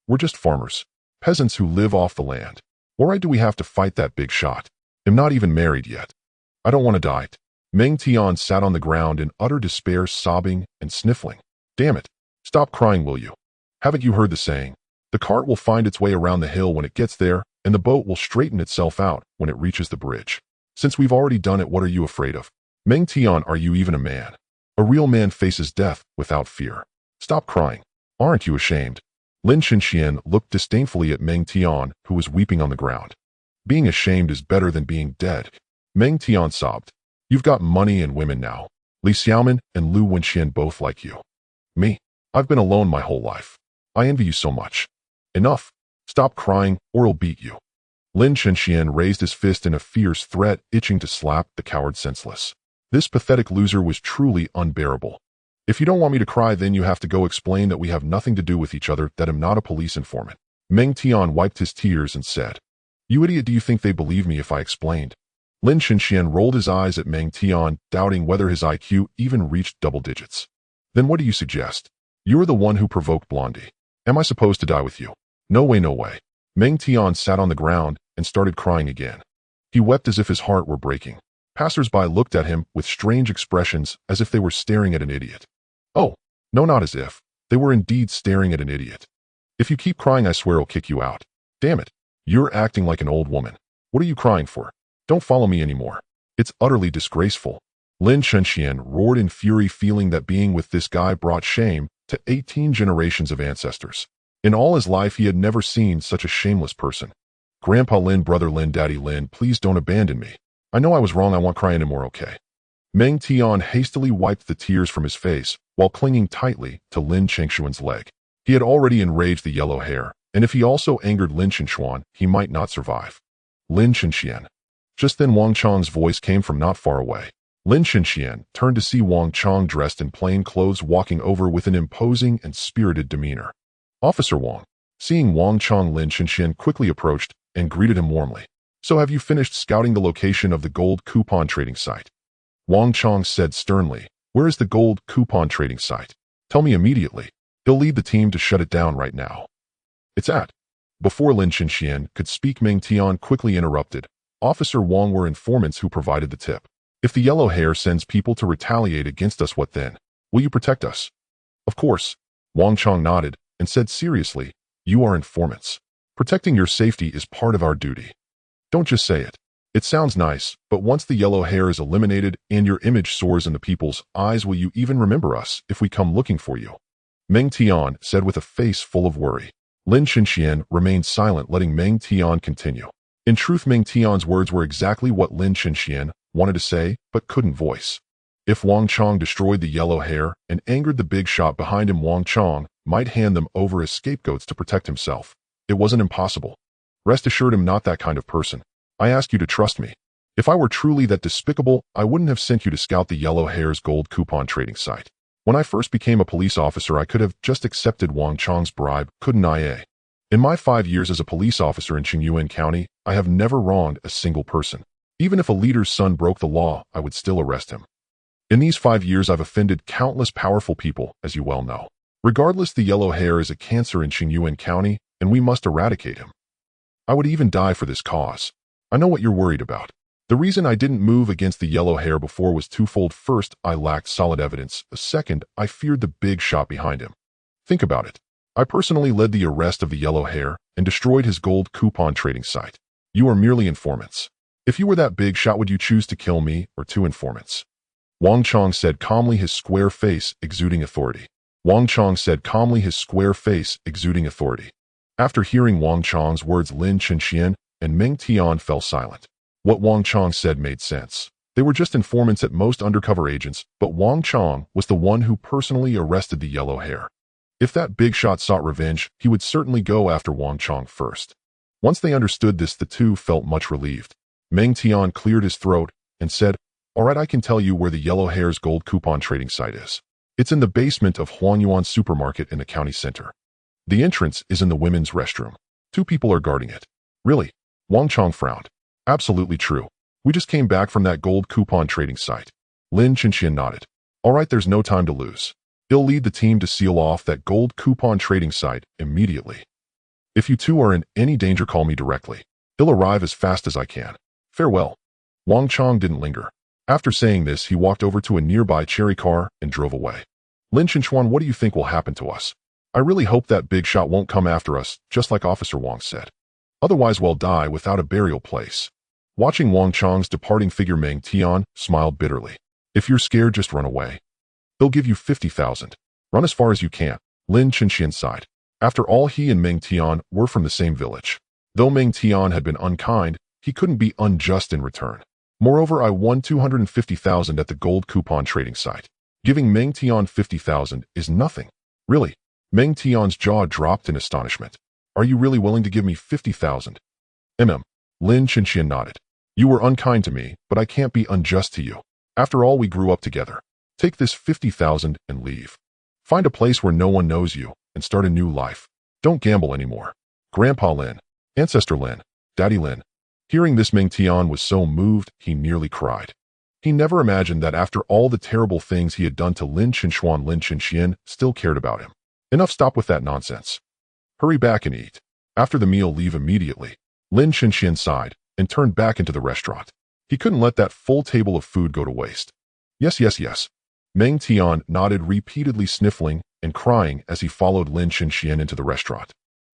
We're just farmers, peasants who live off the land. Why do we have to fight that big shot? I'm not even married yet. I don't want to die." Meng Tian sat on the ground in utter despair, sobbing and sniffling. "Damn it. Stop crying, will you? Haven't you heard the saying? The cart will find its way around the hill when it gets there, and the boat will straighten itself out when it reaches the bridge. Since we've already done it, what are you afraid of? Meng Tian, are you even a man? A real man faces death without fear. Stop crying. Aren't you ashamed?" Lin Chenxian looked disdainfully at Meng Tian, who was weeping on the ground. "Being ashamed is better than being dead." Meng Tian sobbed. "You've got money and women now. Li Xiaomin and Lu Wenxian both like you. Me? I've been alone my whole life. I envy you so much. Enough. Stop crying or I'll beat you." Lin Chenxian raised his fist in a fierce threat, itching to slap the coward senseless. This pathetic loser was truly unbearable. "If you don't want me to cry, then you have to go explain that we have nothing to do with each other, that I'm not a police informant." Meng Tian wiped his tears and said, "You idiot, do you think they believe me if I explained?" Lin Chenxian rolled his eyes at Meng Tian, doubting whether his IQ even reached double digits. "Then what do you suggest? You're the one who provoked Blondie. Am I supposed to die with you? No way, no way. Meng Tian sat on the ground and started crying again. He wept as if his heart were breaking. Passers-by looked at him with strange expressions as if they were staring at an idiot. Oh, no, not as if. They were indeed staring at an idiot. If you keep crying, I swear I'll kick you out. Damn it. You're acting like an old woman. What are you crying for? Don't follow me anymore. It's utterly disgraceful. Lin Chenxian roared in fury, feeling that being with this guy brought shame to 18 generations of ancestors. In all his life, he had never seen such a shameless person. Grandpa Lin, Brother Lin, Daddy Lin, please don't abandon me. I know I was wrong. I won't cry anymore, okay? Meng Tian hastily wiped the tears from his face while clinging tightly to Lin Chengshuan's leg. He had already enraged the yellow hair, and if he also angered Lin Chenxuan, he might not survive. Lin Chenxian. Just then Wang Chong's voice came from not far away. Lin Chenxian turned to see Wang Chong dressed in plain clothes walking over with an imposing and spirited demeanor. Officer Wang. Seeing Wang Chong, Lin Chenxian quickly approached and greeted him warmly. So have you finished scouting the location of the gold coupon trading site? Wang Chong said sternly. Where is the gold coupon trading site? Tell me immediately. He'll lead the team to shut it down right now. It's at. Before Lin Chenxian could speak, Meng Tian quickly interrupted. Officer Wang, were informants who provided the tip. If the yellow hair sends people to retaliate against us, what then? Will you protect us? Of course. Wang Chong nodded and said seriously, you are informants. Protecting your safety is part of our duty. Don't just say it. It sounds nice, but once the yellow hair is eliminated and your image soars in the people's eyes, will you even remember us if we come looking for you? Meng Tian said with a face full of worry. Lin Chenxian remained silent, letting Meng Tian continue. In truth, Meng Tian's words were exactly what Lin Chenxian wanted to say, but couldn't voice. If Wang Chong destroyed the yellow hair and angered the big shot behind him, Wang Chong might hand them over as scapegoats to protect himself. It wasn't impossible. Rest assured, I'm not that kind of person. I ask you to trust me. If I were truly that despicable, I wouldn't have sent you to scout the yellow hair's gold coupon trading site. When I first became a police officer, I could have just accepted Wang Chong's bribe, couldn't I? In my 5 years as a police officer in Qingyuan County, I have never wronged a single person. Even if a leader's son broke the law, I would still arrest him. In these 5 years, I've offended countless powerful people, as you well know. Regardless, the yellow hair is a cancer in Qingyuan County, and we must eradicate him. I would even die for this cause. I know what you're worried about. The reason I didn't move against the yellow hair before was twofold. First, I lacked solid evidence. Second, I feared the big shot behind him. Think about it. I personally led the arrest of the yellow hair and destroyed his gold coupon trading site. You are merely informants. If you were that big shot, would you choose to kill me or 2 informants? Wang Chong said calmly, his square face exuding authority. Wang Chong said calmly, his square face exuding authority. After hearing Wang Chong's words, Lin Chenxian and Meng Tian fell silent. What Wang Chong said made sense. They were just informants, at most undercover agents, but Wang Chong was the one who personally arrested the yellow hair. If that big shot sought revenge, he would certainly go after Wang Chong first. Once they understood this, the two felt much relieved. Meng Tian cleared his throat and said, all right, I can tell you where the yellow hair's gold coupon trading site is. It's in the basement of Huanyuan supermarket in the county center. The entrance is in the women's restroom. 2 people are guarding it. Really? Wang Chong frowned. Absolutely true. We just came back from that gold coupon trading site. Lin Chenxian nodded. All right, there's no time to lose. He'll lead the team to seal off that gold coupon trading site immediately. If you two are in any danger, call me directly. He'll arrive as fast as I can. Farewell. Wang Chong didn't linger. After saying this, he walked over to a nearby cherry car and drove away. Lin Chenxuan, what do you think will happen to us? I really hope that big shot won't come after us, just like Officer Wang said. Otherwise, we'll die without a burial place. Watching Wang Chong's departing figure, Meng Tian smiled bitterly. If you're scared, just run away. They'll give you 50,000. Run as far as you can. Lin Chenxian sighed. After all, he and Meng Tian were from the same village. Though Meng Tian had been unkind, he couldn't be unjust in return. Moreover, I won 250,000 at the gold coupon trading site. Giving Meng Tian 50,000 is nothing. Really? Meng Tian's jaw dropped in astonishment. Are you really willing to give me 50,000? Lin Chenxian nodded. You were unkind to me, but I can't be unjust to you. After all, we grew up together. Take this 50,000 and leave. Find a place where no one knows you and start a new life. Don't gamble anymore. Grandpa Lin, Ancestor Lin, Daddy Lin. Hearing this, Meng Tian was so moved, he nearly cried. He never imagined that after all the terrible things he had done to Lin Chinchuan, Lin Chinxian still cared about him. Enough, stop with that nonsense. Hurry back and eat. After the meal, leave immediately. Lin Chinxian sighed and turned back into the restaurant. He couldn't let that full table of food go to waste. Yes, yes, yes. Meng Tian nodded, repeatedly sniffling and crying as he followed Lin Chinxian into the restaurant.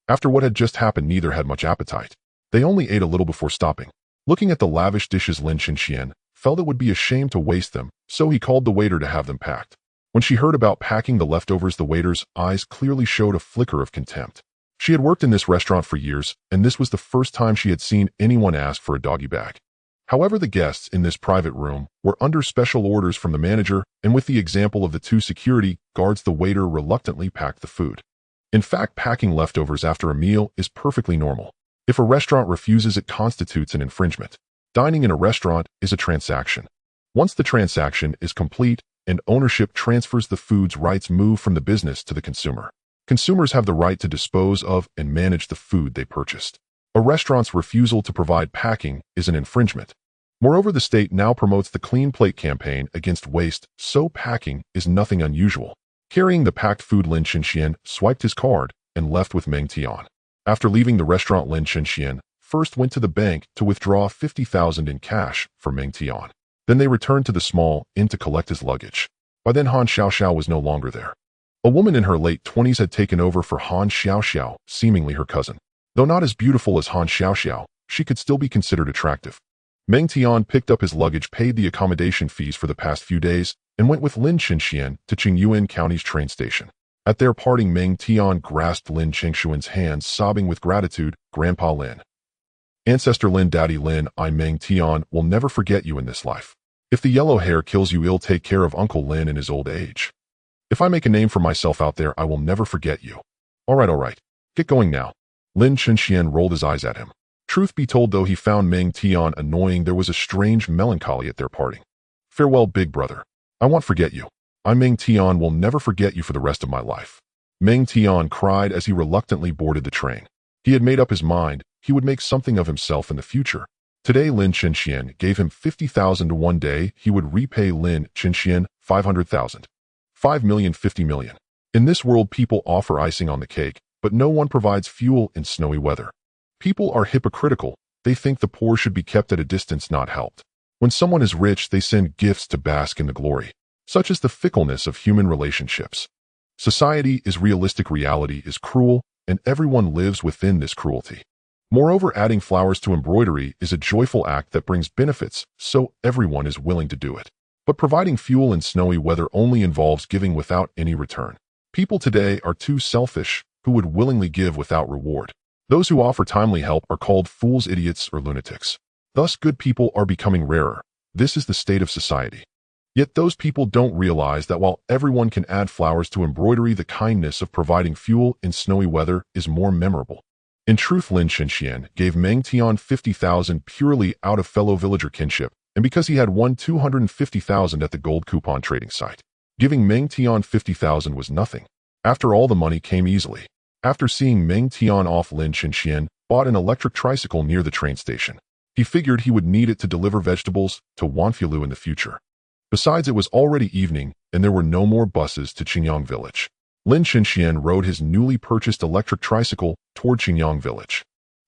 After what had just happened, neither had much appetite. They only ate a little before stopping. Looking at the lavish dishes, Lin Chinxian felt it would be a shame to waste them, so he called the waiter to have them packed. When she heard about packing the leftovers, the waiter's eyes clearly showed a flicker of contempt. She had worked in this restaurant for years, and this was the first time she had seen anyone ask for a doggy bag. However, the guests in this private room were under special orders from the manager, and with the example of the two security guards, the waiter reluctantly packed the food. In fact, packing leftovers after a meal is perfectly normal. If a restaurant refuses, it constitutes an infringement. Dining in a restaurant is a transaction. Once the transaction is complete and ownership transfers, the food's rights move from the business to the consumer. Consumers have the right to dispose of and manage the food they purchased. A restaurant's refusal to provide packing is an infringement. Moreover, the state now promotes the Clean Plate campaign against waste, so packing is nothing unusual. Carrying the packed food, Lin Chinxian swiped his card and left with Meng Tian. After leaving the restaurant, Lin Chinxian first went to the bank to withdraw 50,000 in cash for Meng Tian. Then they returned to the small inn to collect his luggage. By then, Han Xiaoxiao was no longer there. A woman in her late 20s had taken over for Han Xiaoxiao, seemingly her cousin. Though not as beautiful as Han Xiaoxiao, she could still be considered attractive. Meng Tian picked up his luggage, paid the accommodation fees for the past few days, and went with Lin Chinxian to Qingyuan County's train station. At their parting, Meng Tian grasped Lin Chinxuan's hands, sobbing with gratitude. Grandpa Lin. Ancestor Lin, Daddy Lin, I, Meng Tian, will never forget you in this life. If the yellow hair kills you, I'll take care of Uncle Lin in his old age. If I make a name for myself out there, I will never forget you. All right. Get going now. Lin Chinxian rolled his eyes at him. Truth be told, though he found Meng Tian annoying, there was a strange melancholy at their parting. Farewell, big brother. I won't forget you. I, Meng Tian, will never forget you for the rest of my life. Meng Tian cried as he reluctantly boarded the train. He had made up his mind he would make something of himself in the future. Today, Lin Chinxian gave him 50,000 to one day. He would repay Lin Chinxian 500,000. 5 million, 50 million. In this world, people offer icing on the cake, but no one provides fuel in snowy weather. People are hypocritical. They think the poor should be kept at a distance, not helped. When someone is rich, they send gifts to bask in the glory. Such is the fickleness of human relationships. Society is realistic, reality is cruel, and everyone lives within this cruelty. Moreover, adding flowers to embroidery is a joyful act that brings benefits, so everyone is willing to do it. But providing fuel in snowy weather only involves giving without any return. People today are too selfish, who would willingly give without reward. Those who offer timely help are called fools, idiots, or lunatics. Thus, good people are becoming rarer. This is the state of society. Yet those people don't realize that while everyone can add flowers to embroidery, the kindness of providing fuel in snowy weather is more memorable. In truth, Lin Chinxian gave Meng Tian 50,000 purely out of fellow villager kinship, and because he had won 250,000 at the gold coupon trading site. Giving Meng Tian 50,000 was nothing. After all, the money came easily. After seeing Meng Tian off, Lin Chinxian bought an electric tricycle near the train station. He figured he would need it to deliver vegetables to Wanfilu in the future. Besides, it was already evening, and there were no more buses to Qingyang Village. Lin Chinxian rode his newly purchased electric tricycle toward Qingyang Village.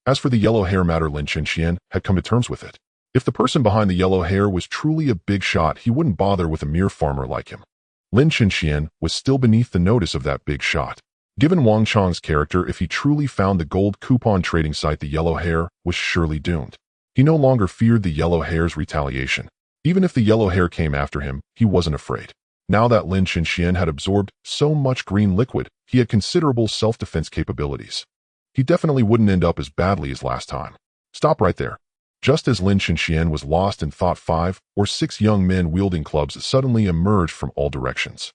As for the yellow hair matter, Lin Chinxian had come to terms with it. If the person behind the yellow hair was truly a big shot, he wouldn't bother with a mere farmer like him. Lin Chinxian was still beneath the notice of that big shot. Given Wang Chang's character, if he truly found the gold coupon trading site, the yellow hair was surely doomed. He no longer feared the yellow hair's retaliation. Even if the yellow hair came after him, he wasn't afraid. Now that Lin Chinxian had absorbed so much green liquid, he had considerable self-defense capabilities. He definitely wouldn't end up as badly as last time. Stop right there. Just as Lin Chinxian was lost in thought, 5 or 6 young men wielding clubs suddenly emerged from all directions.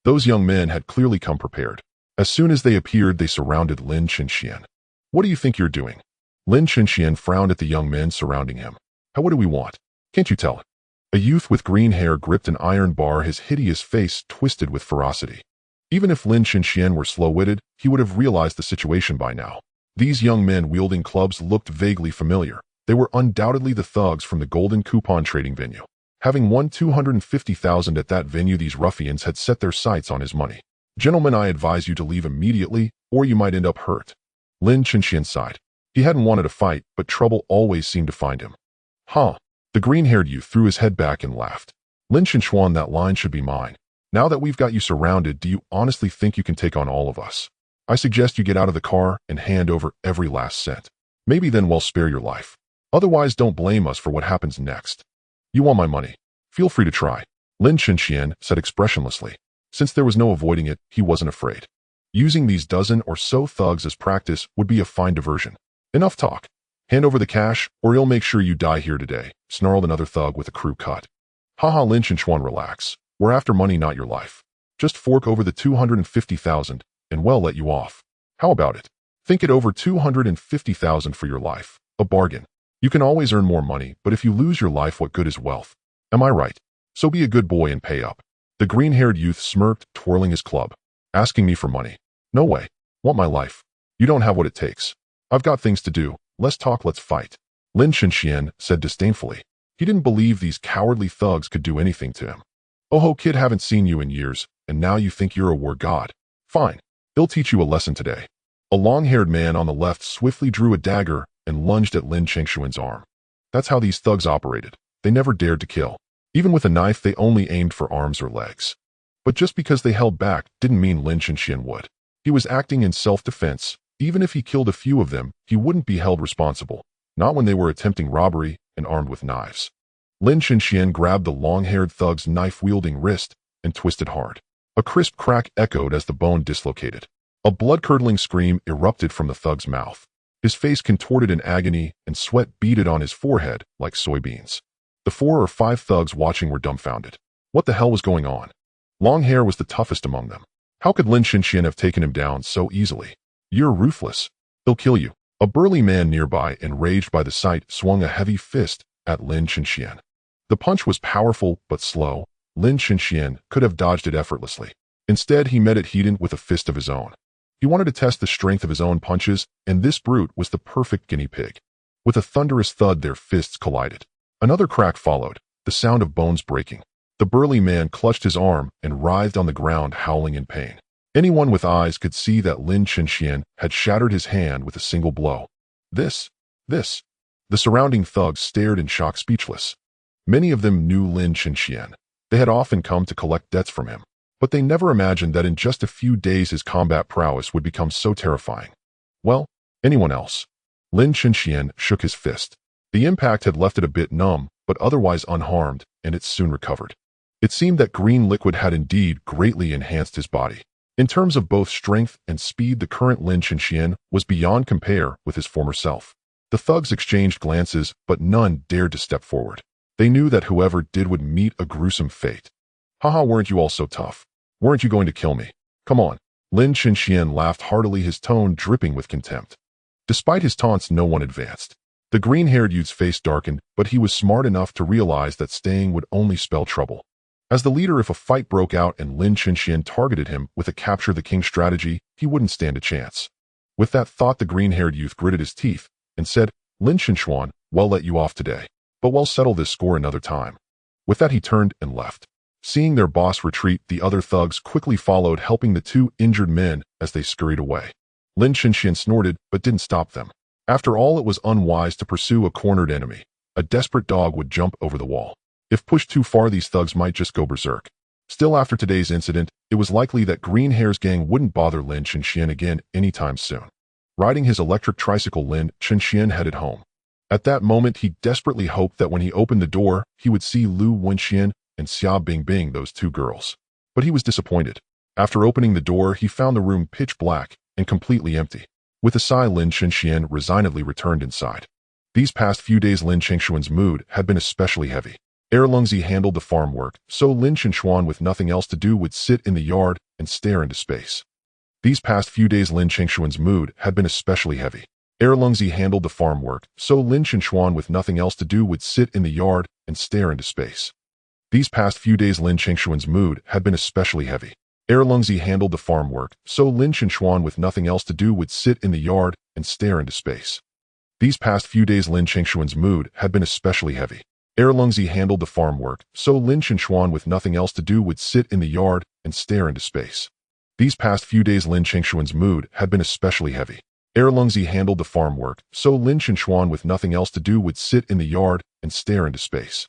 Those young men had clearly come prepared. As soon as they appeared, they surrounded Lin Chinxian. What do you think you're doing? Lin Chinxian frowned at the young men surrounding him. What do we want? Can't you tell? A youth with green hair gripped an iron bar, his hideous face twisted with ferocity. Even if Lin Chinxian were slow-witted, he would have realized the situation by now. These young men wielding clubs looked vaguely familiar. They were undoubtedly the thugs from the golden coupon trading venue. Having won 250,000 at that venue, these ruffians had set their sights on his money. Gentlemen, I advise you to leave immediately, or you might end up hurt. Lin Chenxian sighed. He hadn't wanted a fight, but trouble always seemed to find him. Huh. The green-haired youth threw his head back and laughed. Lin Chenxuan, that line should be mine. Now that we've got you surrounded, do you honestly think you can take on all of us? I suggest you get out of the car and hand over every last cent. Maybe then we'll spare your life. Otherwise, don't blame us for what happens next. You want my money? Feel free to try. Lin Chenxian said expressionlessly. Since there was no avoiding it, he wasn't afraid. Using these dozen or so thugs as practice would be a fine diversion. Enough talk. Hand over the cash, or he'll make sure you die here today, snarled another thug with a cruel cut. Haha, Lin Chenxuan, relax. We're after money, not your life. Just fork over the 250,000, and we'll let you off. How about it? Think it over, 250,000 for your life. A bargain. You can always earn more money, but if you lose your life, what good is wealth? Am I right? So be a good boy and pay up. The green-haired youth smirked, twirling his club. Asking me for money? No way. Want my life? You don't have what it takes. I've got things to do. Less talk, let's fight. Lin Chenxian said disdainfully. He didn't believe these cowardly thugs could do anything to him. Oh ho, kid, haven't seen you in years, and now you think you're a war god. Fine. They'll teach you a lesson today. A long-haired man on the left swiftly drew a dagger and lunged at Lin Chenxuan's arm. That's how these thugs operated. They never dared to kill. Even with a knife, they only aimed for arms or legs. But just because they held back didn't mean Lin Chenxian would. He was acting in self-defense. Even if he killed a few of them, he wouldn't be held responsible, not when they were attempting robbery and armed with knives. Lin Chenxian grabbed the long-haired thug's knife-wielding wrist and twisted hard. A crisp crack echoed as the bone dislocated. A blood-curdling scream erupted from the thug's mouth. His face contorted in agony and sweat beaded on his forehead like soybeans. The 4 or 5 thugs watching were dumbfounded. What the hell was going on? Longhair was the toughest among them. How could Lin Chenxian have taken him down so easily? You're ruthless. He'll kill you. A burly man nearby, enraged by the sight, swung a heavy fist at Lin Chenxian. The punch was powerful but slow. Lin Chenxian could have dodged it effortlessly. Instead, he met it head-on with a fist of his own. He wanted to test the strength of his own punches, and this brute was the perfect guinea pig. With a thunderous thud, their fists collided. Another crack followed, the sound of bones breaking. The burly man clutched his arm and writhed on the ground, howling in pain. Anyone with eyes could see that Lin Chenxian had shattered his hand with a single blow. This. The surrounding thugs stared in shock, speechless. Many of them knew Lin Chenxian. They had often come to collect debts from him, but they never imagined that in just a few days his combat prowess would become so terrifying. Well, anyone else? Lin Chenxian shook his fist. The impact had left it a bit numb, but otherwise unharmed, and it soon recovered. It seemed that green liquid had indeed greatly enhanced his body. In terms of both strength and speed, the current Lin Chenxian was beyond compare with his former self. The thugs exchanged glances, but none dared to step forward. They knew that whoever did would meet a gruesome fate. Haha, weren't you all so tough? Weren't you going to kill me? Come on. Lin Chenxian laughed heartily, his tone dripping with contempt. Despite his taunts, no one advanced. The green-haired youth's face darkened, but he was smart enough to realize that staying would only spell trouble. As the leader, if a fight broke out and Lin Chenxian targeted him with a capture the king strategy, he wouldn't stand a chance. With that thought, the green-haired youth gritted his teeth and said, Lin Chenxuan, we'll let you off today, but we'll settle this score another time. With that, he turned and left. Seeing their boss retreat, the other thugs quickly followed, helping the 2 injured men as they scurried away. Lin Chenxian snorted, but didn't stop them. After all, it was unwise to pursue a cornered enemy. A desperate dog would jump over the wall. If pushed too far, these thugs might just go berserk. Still, after today's incident, it was likely that Green Hair's gang wouldn't bother Lin Chenxian again anytime soon. Riding his electric tricycle, Lin Chenxian headed home. At that moment, he desperately hoped that when he opened the door, he would see Lu Wenxian and Xia Bingbing, those 2 girls. But he was disappointed. After opening the door, he found the room pitch black and completely empty. With a sigh, Lin Chenxian resignedly returned inside. These past few days, Lin Chenxuan's mood had been especially heavy. Erlungzi handled the farm work, so Lin Chenxuan, with nothing else to do, would sit in the yard and stare into space. These past few days, Lin Chenxuan's mood had been especially heavy. Erlungzi handled the farm work, so Lin Chenxuan, with nothing else to do, would sit in the yard and stare into space. These past few days, Lin Chenxuan's mood had been especially heavy. Erlungzi handled the farm work, so Lin Chenxuan, with nothing else to do, would sit in the yard and stare into space. These past few days, Lin Chenxuan's mood had been especially heavy. Erlungzi handled the farm work, so Lin Chenxuan with nothing else to do would sit in the yard and stare into space. These past few days Lin Chenxuan's mood had been especially heavy. Erlungzi handled the farm work, so Lin Chenxuan with nothing else to do would sit in the yard and stare into space.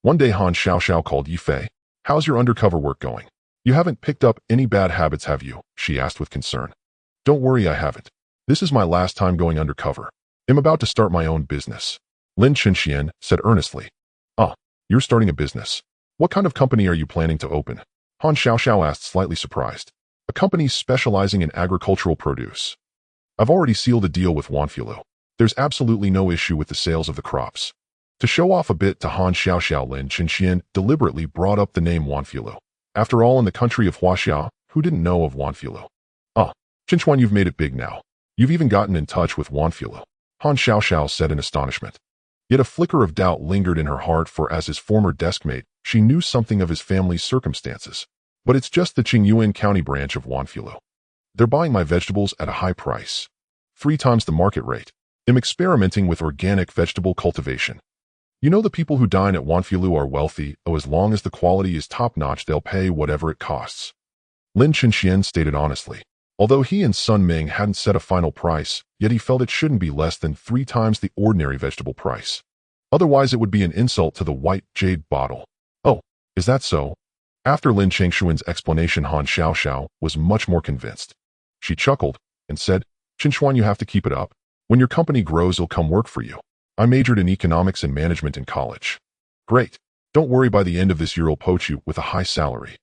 One day Han Xiaoxiao called Yifei. "How's your undercover work going? You haven't picked up any bad habits, have you?" she asked with concern. "Don't worry, I haven't. This is my last time going undercover. I'm about to start my own business," Lin Chenxian said earnestly. "Ah, you're starting a business. What kind of company are you planning to open?" Han Xiaoxiao asked, slightly surprised. "A company specializing in agricultural produce. I've already sealed a deal with Wanfilu. There's absolutely no issue with the sales of the crops." To show off a bit to Han Xiaoxiao, Lin Chenxian deliberately brought up the name Wanfilu. After all, in the country of Huaxia, who didn't know of Wanfilu? "Ah, Chenxuan, you've made it big now. You've even gotten in touch with Wanfilu," Han Xiaoxiao said in astonishment. Yet a flicker of doubt lingered in her heart, for as his former deskmate, she knew something of his family's circumstances. "But it's just the Qingyuan County branch of Wanfilu. They're buying my vegetables at a high price. 3 times the market rate. I'm experimenting with organic vegetable cultivation. You know, the people who dine at Wanfilu are wealthy, as long as the quality is top-notch they'll pay whatever it costs," Lin Chenxian stated honestly. Although he and Sun Ming hadn't set a final price, yet he felt it shouldn't be less than 3 times the ordinary vegetable price. Otherwise it would be an insult to the white jade bottle. "Oh, is that so?" After Lin Chenxuan's explanation, Han Xiaoxiao was much more convinced. She chuckled and said, "Chenxuan, you have to keep it up. When your company grows, it'll come work for you. I majored in economics and management in college." "Great. Don't worry, by the end of this year I'll poach you with a high salary."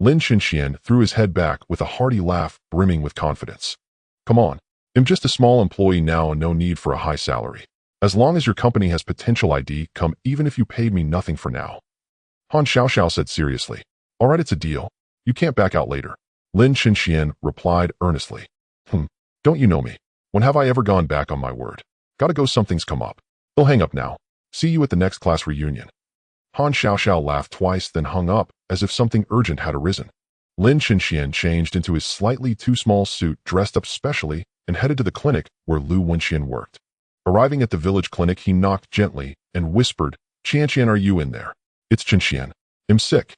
Lin Chenxian threw his head back with a hearty laugh brimming with confidence. "Come on. I'm just a small employee now and no need for a high salary. As long as your company has potential ID, come, even if you paid me nothing for now," Han Xiaoxiao said seriously. "All right, it's a deal. You can't back out later," Lin Chenxian replied earnestly. Don't you know me? When have I ever gone back on my word? Gotta go, something's come up. He'll hang up now. See you at the next class reunion." Han Xiaoxiao laughed twice, then hung up, as if something urgent had arisen. Lin Chenxian changed into his slightly too small suit, dressed up specially, and headed to the clinic where Lu Wenxian worked. Arriving at the village clinic, he knocked gently and whispered, "Qianqian, are you in there?" "It's Qianqian. I'm sick."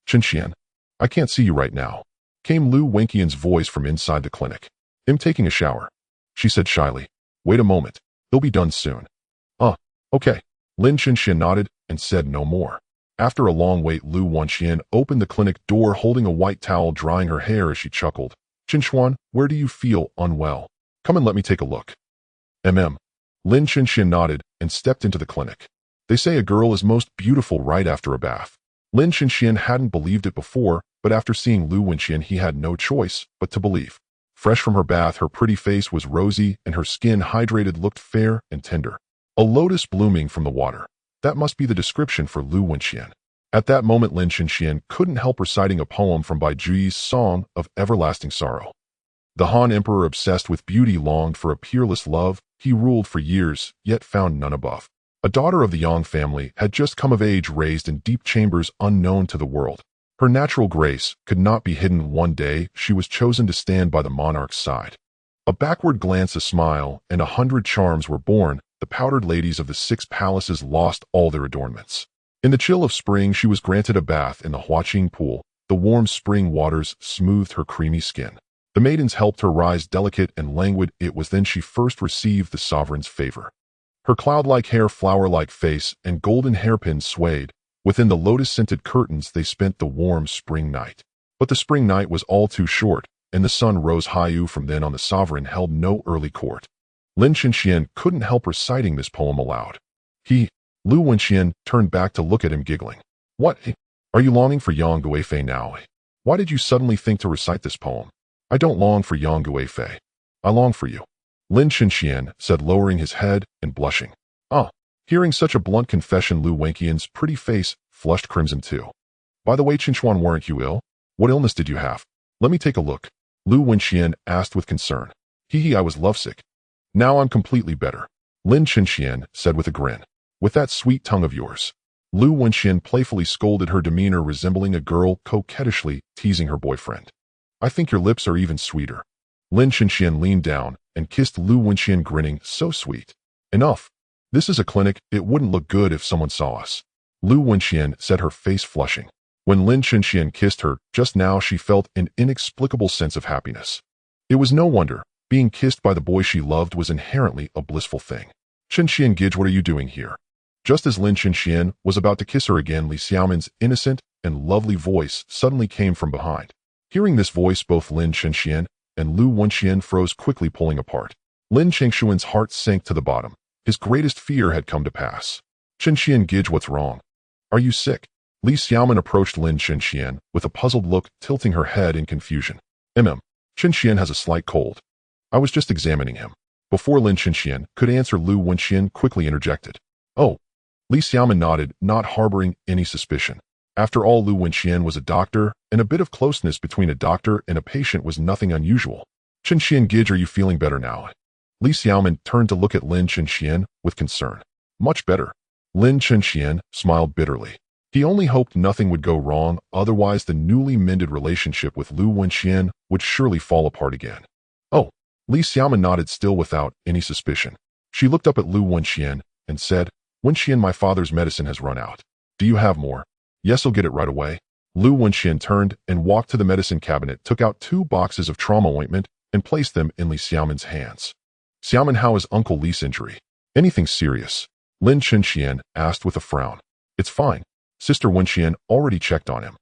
"Qianqian, I can't see you right now," came Lu Wenxian's voice from inside the clinic. "I'm taking a shower," she said shyly. "Wait a moment. He'll be done soon." Okay." Lin Chenxian nodded and said no more. After a long wait, Lu Wenxian opened the clinic door holding a white towel, drying her hair as she chuckled. "Chenxuan, where do you feel unwell? Come and let me take a look." Lin Chenxian nodded and stepped into the clinic. They say a girl is most beautiful right after a bath. Lin Chenxian hadn't believed it before, but after seeing Lu Wenxian he had no choice but to believe. Fresh from her bath, her pretty face was rosy and her skin, hydrated, looked fair and tender. A lotus blooming from the water. That must be the description for Lu Wenxian. At that moment, Lin Chenxian couldn't help reciting a poem from Bai Juyi's Song of Everlasting Sorrow. The Han Emperor, obsessed with beauty, longed for a peerless love. He ruled for years, yet found none above. A daughter of the Yang family had just come of age, raised in deep chambers unknown to the world. Her natural grace could not be hidden. One day, she was chosen to stand by the monarch's side. A backward glance, a smile, and 100 charms were born. The powdered ladies of the 6 palaces lost all their adornments. In the chill of spring, she was granted a bath in the Huaqing pool. The warm spring waters smoothed her creamy skin. The maidens helped her rise, delicate and languid. It was then she first received the sovereign's favor. Her cloud-like hair, flower-like face, and golden hairpins swayed. Within the lotus-scented curtains they spent the warm spring night. But the spring night was all too short, and the sun rose high. From then on, the sovereign held no early court. Lin Chenxian couldn't help reciting this poem aloud. Lu Wenxian turned back to look at him, giggling. "What? Are you longing for Yang Guifei now? Why did you suddenly think to recite this poem?" "I don't long for Yang Guifei. I long for you," Lin Chenxian said, lowering his head and blushing. Hearing such a blunt confession, Lu Wenxian's pretty face flushed crimson too. "By the way, Chenxuan, weren't you ill? What illness did you have? Let me take a look," Lu Wenxian asked with concern. I was lovesick. Now I'm completely better," Lin Chenxian said with a grin. "With that sweet tongue of yours." Lu Wenxian playfully scolded, her demeanor resembling a girl coquettishly teasing her boyfriend. "I think your lips are even sweeter." Lin Chenxian leaned down and kissed Lu Wenxian, grinning. "So sweet." "Enough. This is a clinic. It wouldn't look good if someone saw us. Lu Wenxian said, her face flushing. When Lin Chenxian kissed her just now, she felt an inexplicable sense of happiness. It was no wonder. Being kissed by the boy she loved was inherently a blissful thing. Chenxian Gij, what are you doing here? Just as Lin Chenxian was about to kiss her again, Li Xiaoman's innocent and lovely voice suddenly came from behind. Hearing this voice, both Lin Chenxian and Lu Wenxian froze, quickly pulling apart. Lin Chengshuan's heart sank to the bottom. His greatest fear had come to pass. Chenxian Gij, what's wrong? Are you sick? Li Xiaoman approached Lin Chenxian with a puzzled look, tilting her head in confusion. Chenxian has a slight cold. I was just examining him. Before Lin Chenxian could answer, Lu Wenxian quickly interjected. Oh. Li Xiaoman nodded, not harboring any suspicion. After all, Lu Wenxian was a doctor, and a bit of closeness between a doctor and a patient was nothing unusual. Chenxian Gij, are you feeling better now? Li Xiaoman turned to look at Lin Chenxian with concern. Much better. Lin Chenxian smiled bitterly. He only hoped nothing would go wrong, otherwise the newly mended relationship with Lu Wenxian would surely fall apart again. Oh. Li Xiaoman nodded, still without any suspicion. She looked up at Lu Wenxian and said, Wenxian, my father's medicine has run out. Do you have more? Yes, I'll get it right away. Lu Wenxian turned and walked to the medicine cabinet, took out 2 boxes of trauma ointment, and placed them in Li Xiaoman's hands. Xiaoman, how is Uncle Li's injury? Anything serious? Lin Chenxian asked with a frown. It's fine. Sister Wenxian already checked on him.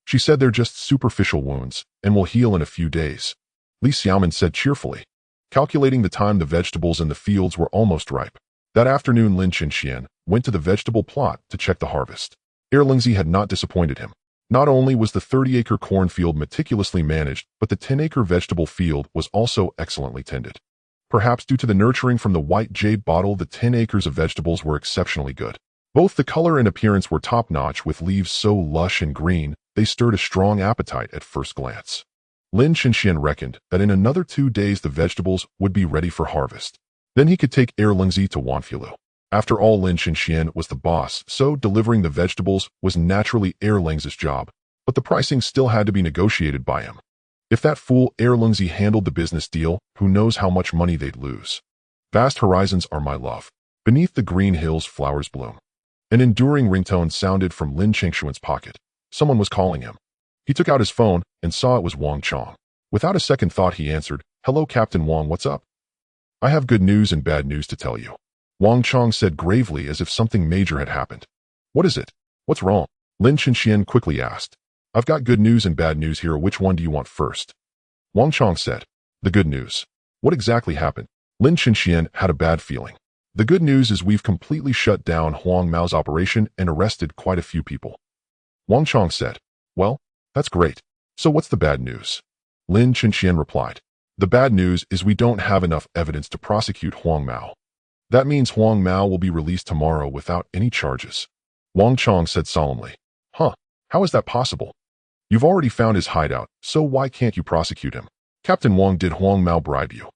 She said they're just superficial wounds and will heal in a few days. Li Xiaoman said cheerfully. Calculating the time, the vegetables in the fields were almost ripe. That afternoon, Lin Chenxian went to the vegetable plot to check the harvest. Erlingzi had not disappointed him. Not only was the 30-acre cornfield meticulously managed, but the 10-acre vegetable field was also excellently tended. Perhaps due to the nurturing from the white jade bottle, the 10 acres of vegetables were exceptionally good. Both the color and appearance were top-notch, with leaves so lush and green, they stirred a strong appetite at first glance. Lin Chenxian reckoned that in another 2 days the vegetables would be ready for harvest. Then he could take Erlingzi to Wanfilu. After all, Lin Chenxian was the boss, so delivering the vegetables was naturally Erlingzi's job, but the pricing still had to be negotiated by him. If that fool Erlingzi handled the business deal, who knows how much money they'd lose. Vast horizons are my love. Beneath the green hills flowers bloom. An enduring ringtone sounded from Lin Chengshuan's pocket. Someone was calling him. He took out his phone and saw it was Wang Chong. Without a second thought, he answered, Hello, Captain Wang, what's up? I have good news and bad news to tell you. Wang Chong said gravely, as if something major had happened. What is it? What's wrong? Lin Chenxian quickly asked. I've got good news and bad news here. Which one do you want first? Wang Chong said. The good news. What exactly happened? Lin Chenxian had a bad feeling. The good news is we've completely shut down Huang Mao's operation and arrested quite a few people. Wang Chong said. Well, that's great. So what's the bad news? Lin Chenxian replied. The bad news is we don't have enough evidence to prosecute Huang Mao. That means Huang Mao will be released tomorrow without any charges. Wang Chong said solemnly. Huh, how is that possible? You've already found his hideout, so why can't you prosecute him? Captain Wang, did Huang Mao bribe you?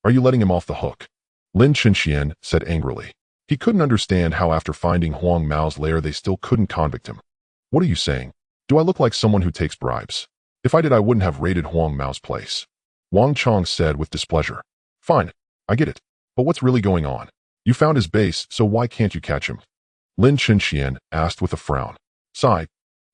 Are you letting him off the hook? Lin Chenxian said angrily. He couldn't understand how after finding Huang Mao's lair they still couldn't convict him. What are you saying? Do I look like someone who takes bribes? If I did, I wouldn't have raided Huang Mao's place. Wang Chong said with displeasure. Fine, I get it. But what's really going on? You found his base, so why can't you catch him? Lin Chenxian asked with a frown. Sigh.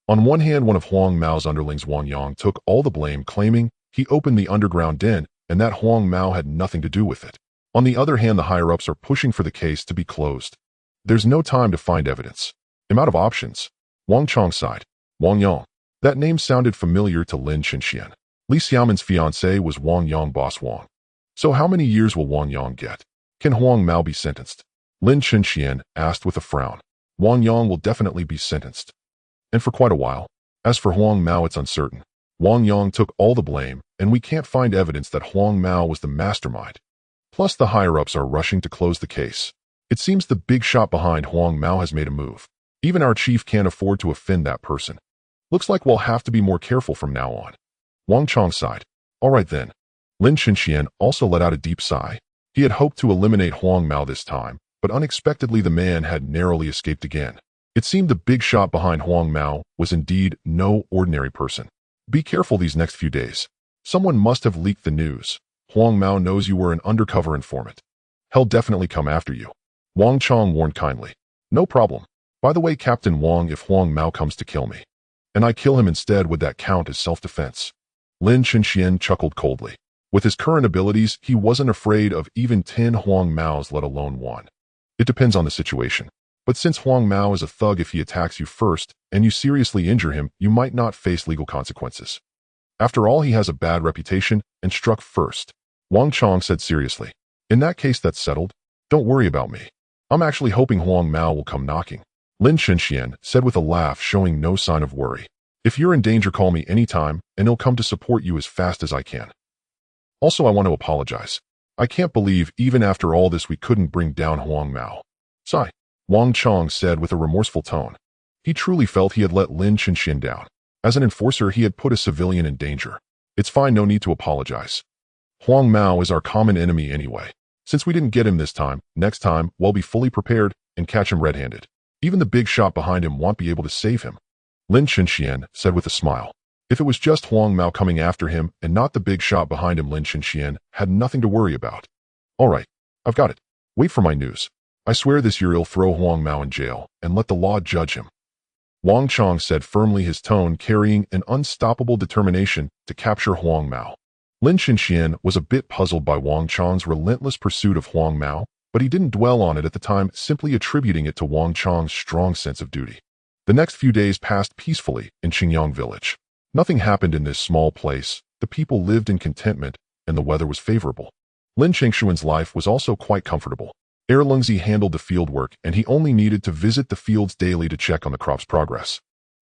On one hand, one of Huang Mao's underlings, Wang Yang, took all the blame, claiming he opened the underground den and that Huang Mao had nothing to do with it. On the other hand, the higher-ups are pushing for the case to be closed. There's no time to find evidence. I'm out of options. Wang Chong sighed. Wang Yang. That name sounded familiar to Lin Chenxian. Li Xiaoman's fiancé was Wang Yang, boss Wang. So how many years will Wang Yang get? Can Huang Mao be sentenced? Lin Chenxian asked with a frown. Wang Yang will definitely be sentenced. And for quite a while. As for Huang Mao, it's uncertain. Wang Yang took all the blame, and we can't find evidence that Huang Mao was the mastermind. Plus, the higher-ups are rushing to close the case. It seems the big shot behind Huang Mao has made a move. Even our chief can't afford to offend that person. Looks like we'll have to be more careful from now on. Wang Chong sighed. All right then. Lin Chenxian also let out a deep sigh. He had hoped to eliminate Huang Mao this time, but unexpectedly the man had narrowly escaped again. It seemed the big shot behind Huang Mao was indeed no ordinary person. Be careful these next few days. Someone must have leaked the news. Huang Mao knows you were an undercover informant. He'll definitely come after you. Wang Chong warned kindly. No problem. By the way, Captain Wang, if Huang Mao comes to kill me, and I kill him instead, would that count as self-defense? Lin Chenxian chuckled coldly. With his current abilities, he wasn't afraid of even 10 Huang Maos, let alone one. It depends on the situation. But since Huang Mao is a thug, if he attacks you first, and you seriously injure him, you might not face legal consequences. After all, he has a bad reputation and struck first. Wang Chong said seriously. In that case, that's settled. Don't worry about me. I'm actually hoping Huang Mao will come knocking. Lin Chenxian said with a laugh, showing no sign of worry. If you're in danger, call me anytime, and I'll come to support you as fast as I can. Also, I want to apologize. I can't believe even after all this we couldn't bring down Huang Mao. Sigh. Wang Chong said with a remorseful tone. He truly felt he had let Lin Chenxian down. As an enforcer, he had put a civilian in danger. It's fine, no need to apologize. Huang Mao is our common enemy anyway. Since we didn't get him this time, next time we'll be fully prepared and catch him red-handed. Even the big shot behind him won't be able to save him. Lin Chenxian said with a smile. If it was just Huang Mao coming after him and not the big shot behind him, Lin Chenxian had nothing to worry about. All right, I've got it. Wait for my news. I swear this year I'll throw Huang Mao in jail and let the law judge him. Wang Chong said firmly, his tone carrying an unstoppable determination to capture Huang Mao. Lin Chenxian was a bit puzzled by Wang Chong's relentless pursuit of Huang Mao, but he didn't dwell on it at the time, simply attributing it to Wang Chong's strong sense of duty. The next few days passed peacefully in Qingyang village. Nothing happened in this small place. The people lived in contentment, and the weather was favorable. Lin Chengshuan's life was also quite comfortable. Erlungzi handled the field work, and he only needed to visit the fields daily to check on the crop's progress.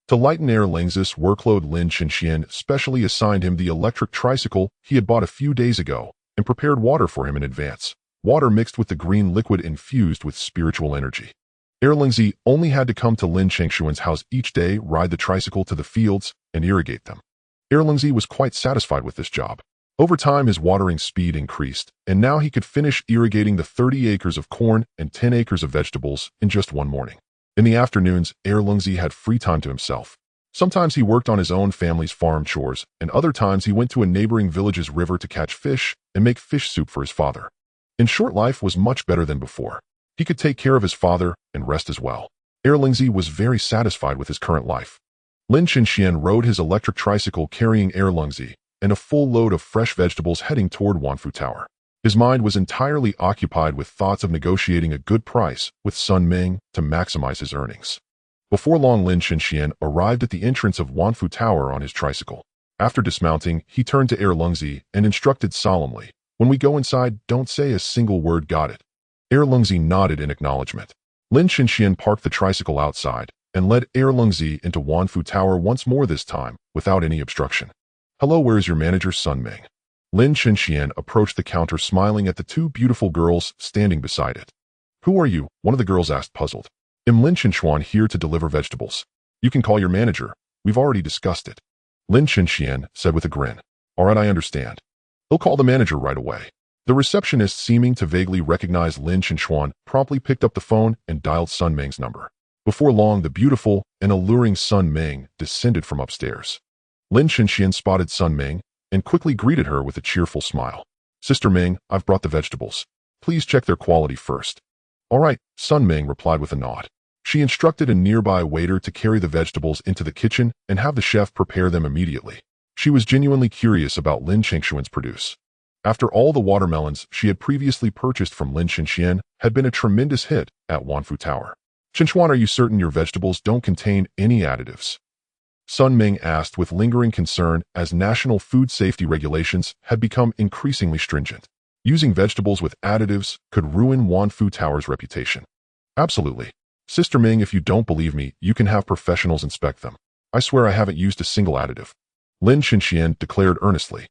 To lighten Erlungzi's workload, Lin Chenxian specially assigned him the electric tricycle he had bought a few days ago and prepared water for him in advance. Water mixed with the green liquid infused with spiritual energy. Erlungzi only had to come to Lin Chengshuan's house each day, ride the tricycle to the fields, and irrigate them. Erlungzi was quite satisfied with this job. Over time, his watering speed increased, and now he could finish irrigating the 30 acres of corn and 10 acres of vegetables in just one morning. In the afternoons, Erlungzi had free time to himself. Sometimes he worked on his own family's farm chores, and other times he went to a neighboring village's river to catch fish and make fish soup for his father. In short, life was much better than before. He could take care of his father and rest as well. Erlungzi was very satisfied with his current life. Lin Chenxian rode his electric tricycle carrying Erlungzi and a full load of fresh vegetables heading toward Wanfu Tower. His mind was entirely occupied with thoughts of negotiating a good price with Sun Ming to maximize his earnings. Before long, Lin Chenxian arrived at the entrance of Wanfu Tower on his tricycle. After dismounting, he turned to Erlungzi and instructed solemnly, "When we go inside, don't say a single word, got it?" Erlungzi nodded in acknowledgement. Lin Chenxian parked the tricycle outside and led Erlungzi into Wanfu Tower once more, this time without any obstruction. "Hello, where is your manager, Sun Ming?" Lin Chenxian approached the counter, smiling at the two beautiful girls standing beside it. "Who are you?" one of the girls asked, puzzled. "I'm Lin Chenxuan, here to deliver vegetables. You can call your manager. We've already discussed it." Lin Chenxian said with a grin. "All right, I understand. He'll call the manager right away." The receptionist, seeming to vaguely recognize Lin Chenxuan, promptly picked up the phone and dialed Sun Ming's number. Before long, the beautiful and alluring Sun Ming descended from upstairs. Lin Chenxian spotted Sun Ming and quickly greeted her with a cheerful smile. "Sister Ming, I've brought the vegetables. Please check their quality first." "All right," Sun Ming replied with a nod. She instructed a nearby waiter to carry the vegetables into the kitchen and have the chef prepare them immediately. She was genuinely curious about Lin Chengshuan's produce. After all, the watermelons she had previously purchased from Lin Chenxian had been a tremendous hit at Wanfu Tower. "Chenxuan, are you certain your vegetables don't contain any additives?" Sun Ming asked with lingering concern, as national food safety regulations had become increasingly stringent. Using vegetables with additives could ruin Wanfu Tower's reputation. "Absolutely. Sister Ming, if you don't believe me, you can have professionals inspect them. I swear I haven't used a single additive," Lin Chenxian declared earnestly.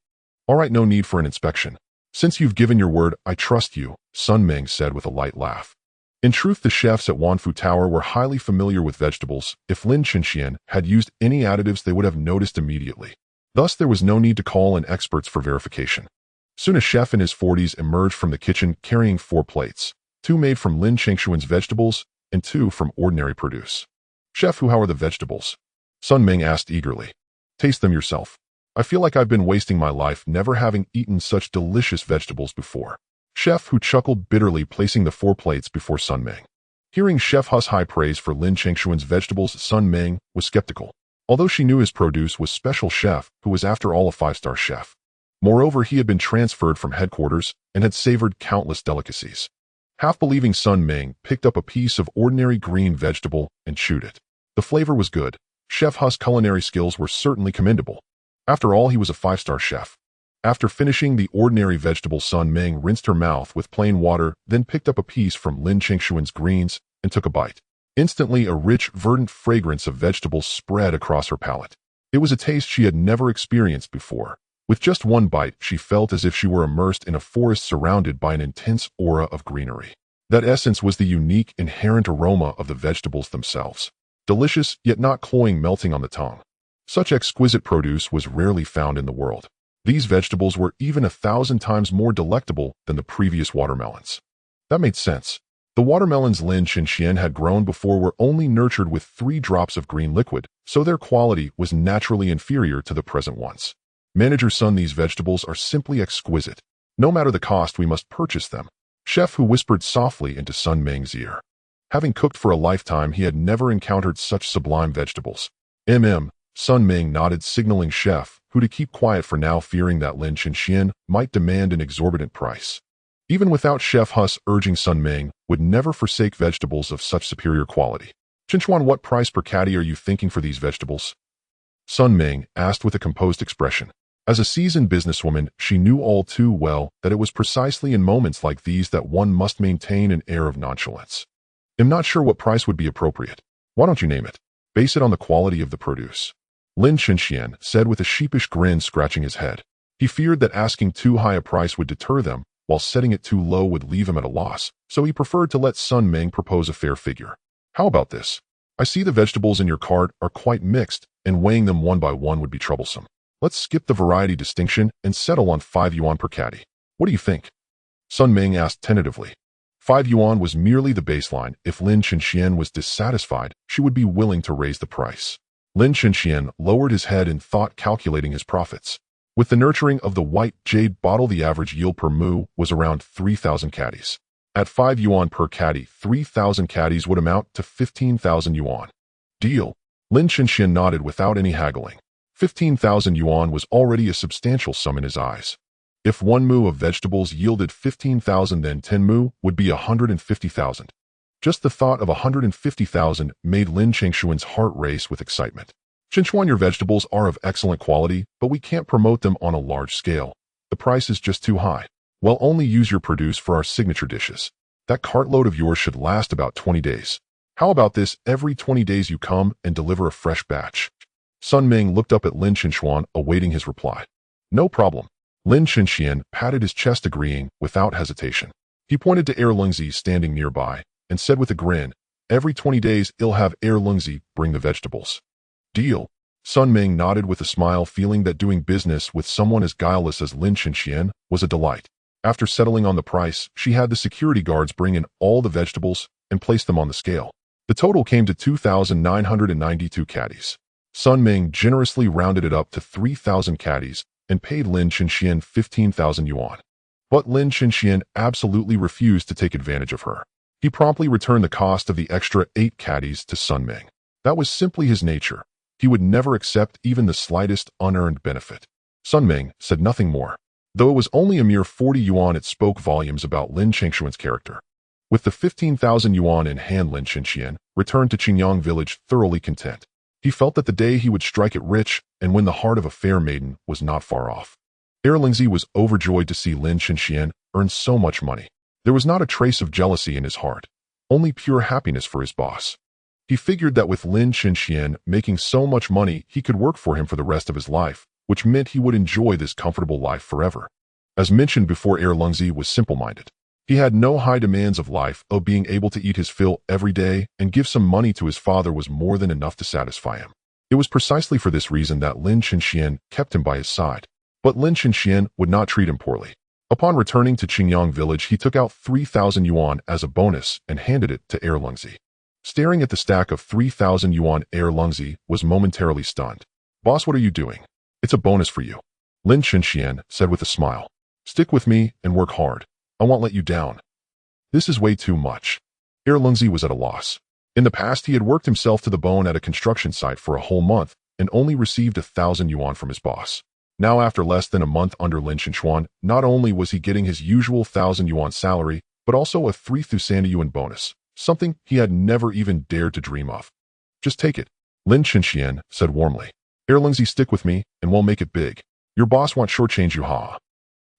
"All right, no need for an inspection. Since you've given your word, I trust you," Sun Ming said with a light laugh. In truth, the chefs at Wanfu Tower were highly familiar with vegetables. If Lin Chenxian had used any additives, they would have noticed immediately. Thus, there was no need to call in experts for verification. Soon a chef in his 40s emerged from the kitchen carrying 4 plates, 2 made from Lin Chengshuan's vegetables and 2 from ordinary produce. "Chef, how are the vegetables?" Sun Ming asked eagerly. "Taste them yourself. I feel like I've been wasting my life never having eaten such delicious vegetables before." chef who chuckled bitterly, placing the 4 plates before Sun Ming. Hearing Chef Hu's high praise for Lin Chengshuan's vegetables, Sun Ming was skeptical, although she knew his produce was special chef who was after all a 5-star chef. Moreover, he had been transferred from headquarters and had savored countless delicacies. Half believing, Sun Ming picked up a piece of ordinary green vegetable and chewed it. The flavor was good. Chef Hu's culinary skills were certainly commendable. After all, he was a 5-star chef. After finishing the ordinary vegetable, Sun Ming rinsed her mouth with plain water, then picked up a piece from Lin Chengshuan's greens and took a bite. Instantly, a rich, verdant fragrance of vegetables spread across her palate. It was a taste she had never experienced before. With just one bite, she felt as if she were immersed in a forest surrounded by an intense aura of greenery. That essence was the unique, inherent aroma of the vegetables themselves. Delicious, yet not cloying, melting on the tongue. Such exquisite produce was rarely found in the world. These vegetables were even 1,000 times more delectable than the previous watermelons. That made sense. The watermelons Lin Chengshuan had grown before were only nurtured with 3 drops of green liquid, so their quality was naturally inferior to the present ones. Manager Sun, these vegetables are simply exquisite. No matter the cost, we must purchase them. Chef Hu whispered softly into Sun Ming's ear. Having cooked for a lifetime, he had never encountered such sublime vegetables. Sun Ming nodded, signaling Chef Hu to keep quiet for now, fearing that Lin Chengshuan might demand an exorbitant price. Even without Chef Hu's urging, Sun Ming would never forsake vegetables of such superior quality. Chengshuan, what price per caddy are you thinking for these vegetables? Sun Ming asked with a composed expression. As a seasoned businesswoman, she knew all too well that it was precisely in moments like these that one must maintain an air of nonchalance. I'm not sure what price would be appropriate. Why don't you name it? Base it on the quality of the produce. Lin Chengshuan said with a sheepish grin, scratching his head. He feared that asking too high a price would deter them, while setting it too low would leave him at a loss, so he preferred to let Sun Ming propose a fair figure. How about this? I see the vegetables in your cart are quite mixed, and weighing them one by one would be troublesome. Let's skip the variety distinction and settle on 5 yuan per caddy. What do you think? Sun Ming asked tentatively. 5 yuan was merely the baseline. If Lin Chengshuan was dissatisfied, she would be willing to raise the price. Lin Chengshuan lowered his head in thought, calculating his profits. With the nurturing of the white jade bottle, the average yield per moo was around 3,000 caddies. At 5 yuan per caddy, 3,000 caddies would amount to 15,000 yuan. Deal. Lin Chengshuan nodded without any haggling. 15,000 yuan was already a substantial sum in his eyes. If 1 moo of vegetables yielded 15,000, then 10 moo would be 150,000. Just the thought of 150,000 made Lin Chengshuan's heart race with excitement. Chengshuan, your vegetables are of excellent quality, but we can't promote them on a large scale. The price is just too high. We'll only use your produce for our signature dishes. That cartload of yours should last about 20 days. How about this? Every 20 days you come and deliver a fresh batch. Sun Ming looked up at Lin Chengshuan, awaiting his reply. No problem. Lin Chengshuan patted his chest, agreeing without hesitation. He pointed to Erlungzi standing nearby and said with a grin, every 20 days I'll have Erlungzi bring the vegetables. Deal. Sun Ming nodded with a smile, feeling that doing business with someone as guileless as Lin Chengshuan was a delight. After settling on the price, she had the security guards bring in all the vegetables and place them on the scale. The total came to 2,992 caddies. Sun Ming generously rounded it up to 3,000 caddies and paid Lin Chengshuan 15,000 yuan. But Lin Chengshuan absolutely refused to take advantage of her. He promptly returned the cost of the extra 8 caddies to Sun Ming. That was simply his nature. He would never accept even the slightest unearned benefit. Sun Ming said nothing more. Though it was only a mere 40 yuan, it spoke volumes about Lin Chengshuan's character. With the 15,000 yuan in hand, Lin Chengshuan returned to Qingyang village thoroughly content. He felt that the day he would strike it rich and win the heart of a fair maiden was not far off. Erlingzi was overjoyed to see Lin Chengshuan earn so much money. There was not a trace of jealousy in his heart, only pure happiness for his boss. He figured that with Lin Chengshuan making so much money, he could work for him for the rest of his life, which meant he would enjoy this comfortable life forever. As mentioned before, Erlungzi was simple-minded. He had no high demands of life, being able to eat his fill every day and give some money to his father was more than enough to satisfy him. It was precisely for this reason that Lin Chengshuan kept him by his side. But Lin Chengshuan would not treat him poorly. Upon returning to Qingyang village, he took out 3,000 yuan as a bonus and handed it to Erlungzi. Staring at the stack of 3,000 yuan, Erlungzi was momentarily stunned. Boss, what are you doing? It's a bonus for you. Lin Chengshuan said with a smile. Stick with me and work hard. I won't let you down. This is way too much. Lungzi was at a loss. In the past, he had worked himself to the bone at a construction site for a whole month and only received 1,000 yuan from his boss. Now, after less than a month under Lin Chenxuan, not only was he getting his usual 1,000 yuan salary, but also a 3,000 yuan bonus, something he had never even dared to dream of. Just take it, Lin Chenxian said warmly. Lungzi, stick with me, and we'll make it big. Your boss won't shortchange you, ha.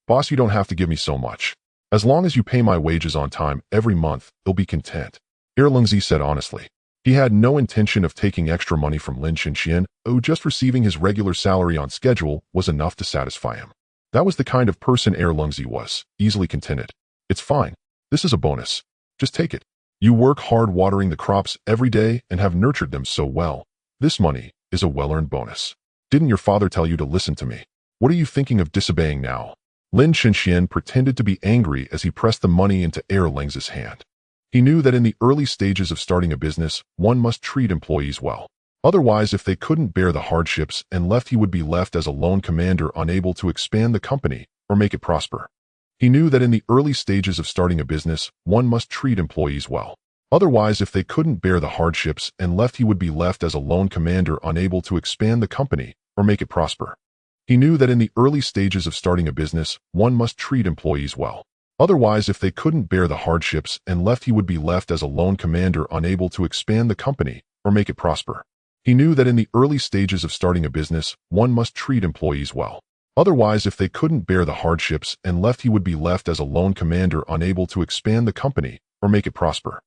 Boss, you don't have to give me so much. As long as you pay my wages on time every month, he'll be content. Lungzi said honestly. He had no intention of taking extra money from Lin Chenxian, who just receiving his regular salary on schedule was enough to satisfy him. That was the kind of person Lungzi was, easily contented. It's fine. This is a bonus. Just take it. You work hard watering the crops every day and have nurtured them so well. This money is a well-earned bonus. Didn't your father tell you to listen to me? What are you thinking of disobeying now? Lin Chenxian pretended to be angry as he pressed the money into Lungzi's hand. He knew that in the early stages of starting a business, one must treat employees well. Otherwise, if they couldn't bear the hardships and left, he would be left as a lone commander unable to expand the company or make it prosper. He knew that in the early stages of starting a business, one must treat employees well. Otherwise, if they couldn't bear the hardships and left, he would be left as a lone commander unable to expand the company or make it prosper. He knew that in the early stages of starting a business, one must treat employees well. Otherwise, if they couldn't bear the hardships and left, he would be left as a lone commander unable to expand the company or make it prosper. He knew that in the early stages of starting a business, one must treat employees well. Otherwise, if they couldn't bear the hardships and left, he would be left as a lone commander unable to expand the company or make it prosper.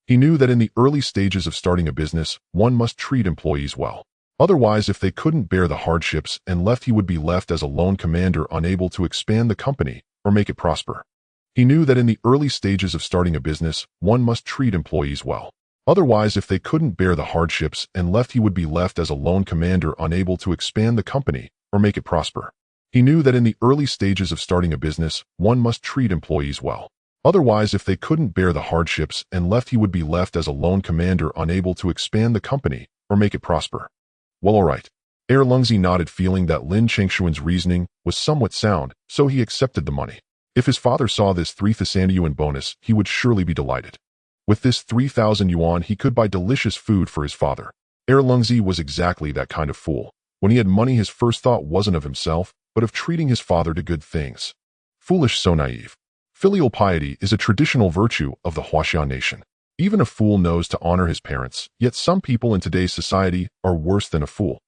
He knew that in the early stages of starting a business, one must treat employees well. Otherwise, if they couldn't bear the hardships and left, he would be left as a lone commander unable to expand the company or make it prosper. He knew that in the early stages of starting a business, one must treat employees well. Otherwise, if they couldn't bear the hardships and left, he would be left as a lone commander unable to expand the company or make it prosper. He knew that in the early stages of starting a business, one must treat employees well. Otherwise, if they couldn't bear the hardships and left, he would be left as a lone commander unable to expand the company or make it prosper. Well, all right. Lungzi nodded, feeling that Lin Chenxuan's reasoning was somewhat sound, so he accepted the money. If his father saw this 3,000 yuan bonus, he would surely be delighted. With this 3,000 yuan, he could buy delicious food for his father. Lungzi was exactly that kind of fool. When he had money, his first thought wasn't of himself, but of treating his father to good things. Foolish, so naive. Filial piety is a traditional virtue of the Huaxia nation. Even a fool knows to honor his parents, yet some people in today's society are worse than a fool.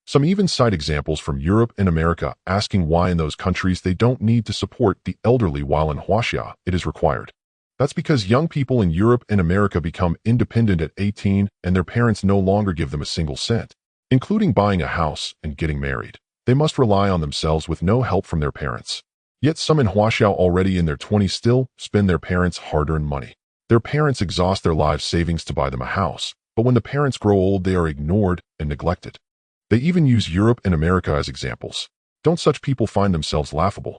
Some even cite examples from Europe and America, asking why in those countries they don't need to support the elderly while in Huaxia it is required. That's because young people in Europe and America become independent at 18 and their parents no longer give them a single cent, including buying a house and getting married. They must rely on themselves with no help from their parents. Yet some in Huaxia already in their 20s still spend their parents' hard-earned money. Their parents exhaust their lives' savings to buy them a house, but when the parents grow old, they are ignored and neglected. They even use Europe and America as examples. Don't such people find themselves laughable?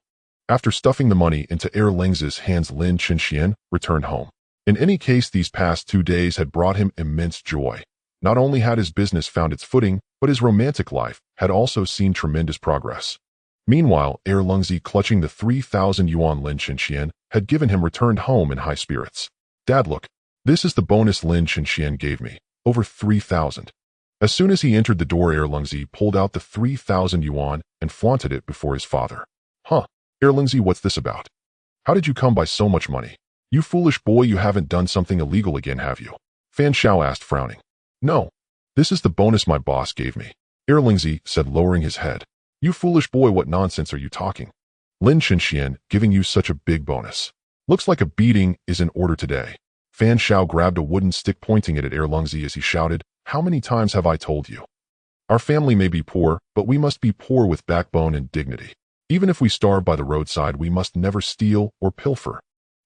After stuffing the money into Lungzi's hands, Lin Chenxian returned home. In any case, these past 2 days had brought him immense joy. Not only had his business found its footing, but his romantic life had also seen tremendous progress. Meanwhile, Lungzi, clutching the 3,000 yuan Lin Chenxian had given him, returned home in high spirits. Dad, look. This is the bonus Lin Chenxian gave me. Over 3,000. As soon as he entered the door, Lungzi pulled out the 3,000 yuan and flaunted it before his father. Huh. Lungzi, what's this about? How did you come by so much money? You foolish boy, you haven't done something illegal again, have you? Fan Shao asked, frowning. No. This is the bonus my boss gave me. Lungzi said, lowering his head. You foolish boy, what nonsense are you talking? Lin Chenxian giving you such a big bonus. Looks like a beating is in order today. Fan Shao grabbed a wooden stick, pointing it at Lungzi as he shouted, how many times have I told you? Our family may be poor, but we must be poor with backbone and dignity. Even if we starve by the roadside, we must never steal or pilfer,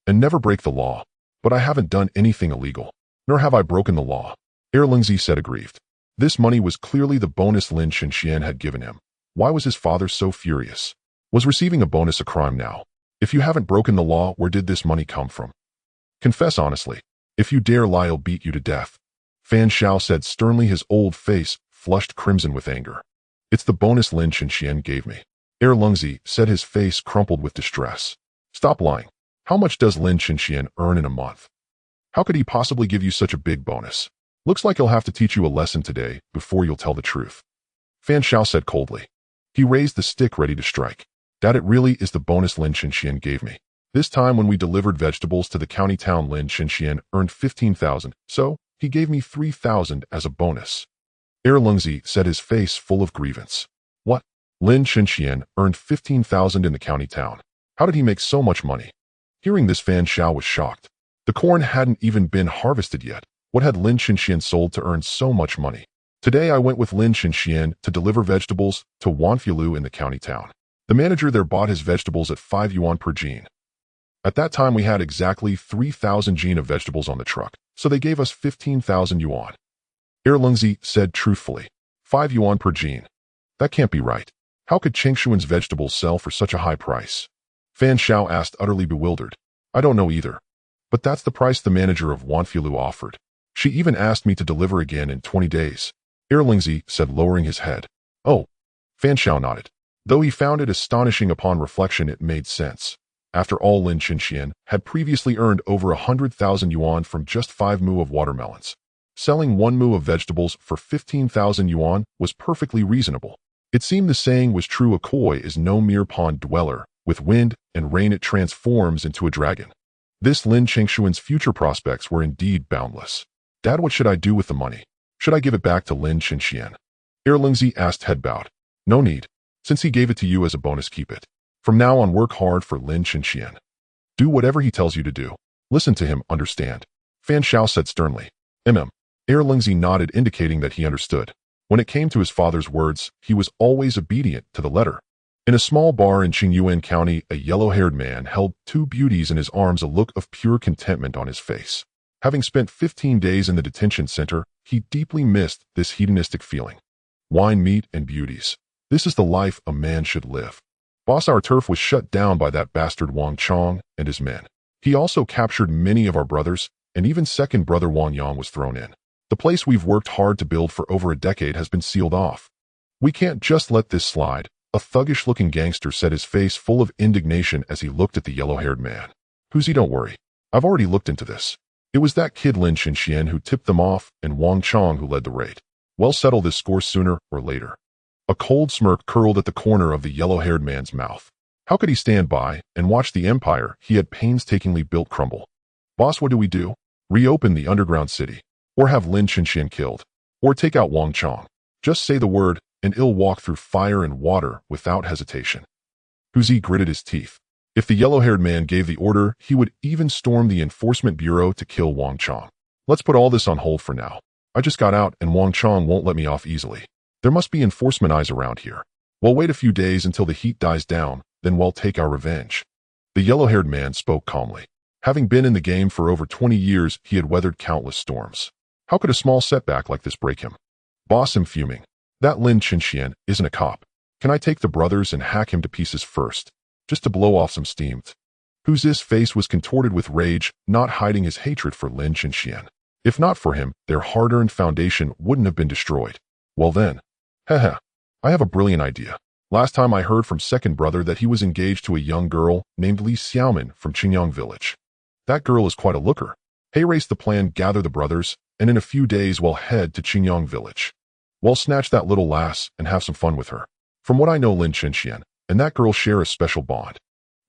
and never break the law. But I haven't done anything illegal, nor have I broken the law. Lungzi said, aggrieved. This money was clearly the bonus Lin Chenxian had given him. Why was his father so furious? Was receiving a bonus a crime now? If you haven't broken the law, where did this money come from? Confess honestly. If you dare lie, I'll beat you to death. Fan Shao said sternly, his old face flushed crimson with anger. It's the bonus Lin Chenxian gave me. Lungzi said, his face crumpled with distress. Stop lying. How much does Lin Chinxian earn in a month? How could he possibly give you such a big bonus? Looks like he'll have to teach you a lesson today before you'll tell the truth. Fan Xiao said coldly. He raised the stick ready to strike. Dad, it really is the bonus Lin Chinxian gave me. This time when we delivered vegetables to the county town, Lin Chinxian earned 15,000, so he gave me 3,000 as a bonus. Erlungzi said, his face full of grievance. What? Lin Chinxian earned 15,000 in the county town. How did he make so much money? Hearing this, Fan Xiao was shocked. The corn hadn't even been harvested yet. What had Lin Chinxian sold to earn so much money? Today I went with Lin Chinxian to deliver vegetables to Wanfilu in the county town. The manager there bought his vegetables at 5 yuan per jean. At that time we had exactly 3,000 jean of vegetables on the truck, so they gave us 15,000 yuan. Erlungzi said truthfully. 5 yuan per jean. That can't be right. How could Chengshuan's vegetables sell for such a high price? Fan Xiao asked, utterly bewildered. I don't know either. But that's the price the manager of Wanfilu offered. She even asked me to deliver again in 20 days. Erlingzi said, lowering his head. Oh. Fan Xiao nodded. Though he found it astonishing, upon reflection it made sense. After all, Lin Chinxian had previously earned over 100,000 yuan from just 5 mu of watermelons. Selling 1 mu of vegetables for 15,000 yuan was perfectly reasonable. It seemed the saying was true, a koi is no mere pond dweller. With wind and rain it transforms into a dragon. This Lin Chengshuan's future prospects were indeed boundless. Dad, what should I do with the money? Should I give it back to Lin Chinxian? Erlingzi asked, head bowed. No need. Since he gave it to you as a bonus, keep it. From now on, work hard for Lin Chinxian. Do whatever he tells you to do. Listen to him, understand? Fan Xiao said sternly. Erlingzi nodded, indicating that he understood. When it came to his father's words, he was always obedient to the letter. In a small bar in Qingyuan County, a yellow-haired man held 2 beauties in his arms, a look of pure contentment on his face. Having spent 15 days in the detention center, he deeply missed this hedonistic feeling. Wine, meat, and beauties. This is the life a man should live. Boss, our turf was shut down by that bastard Wang Chong and his men. He also captured many of our brothers, and even second brother Wang Yang was thrown in. The place we've worked hard to build for over a decade has been sealed off. We can't just let this slide. A thuggish-looking gangster said, his face full of indignation as he looked at the yellow-haired man. Who's he? Don't worry. I've already looked into this. It was that kid Lin Chinxian who tipped them off and Wang Chong who led the raid. We'll settle this score sooner or later. A cold smirk curled at the corner of the yellow-haired man's mouth. How could he stand by and watch the empire he had painstakingly built crumble? Boss, what do we do? Reopen the underground city? Or have Lin Chinxian killed? Or take out Wang Chong? Just say the word, and he'll walk through fire and water without hesitation. Huzi gritted his teeth. If the yellow-haired man gave the order, he would even storm the enforcement bureau to kill Wang Chong. Let's put all this on hold for now. I just got out and Wang Chong won't let me off easily. There must be enforcement eyes around here. We'll wait a few days until the heat dies down, then we'll take our revenge. The yellow-haired man spoke calmly. Having been in the game for over 20 years, he had weathered countless storms. How could a small setback like this break him? Boss, I'm fuming. That Lin Chinxian isn't a cop. Can I take the brothers and hack him to pieces first? Just to blow off some steam. Huzi's face was contorted with rage, not hiding his hatred for Lin Chinxian. If not for him, their hard-earned foundation wouldn't have been destroyed. Well then. Heh. I have a brilliant idea. Last time I heard from second brother that he was engaged to a young girl named Li Xiaomin from Qingyang village. That girl is quite a looker. Hey, race the plan, gather the brothers, and in a few days we'll head to Qingyang village. We'll snatch that little lass and have some fun with her. From what I know, Lin Chinxian and that girl share a special bond.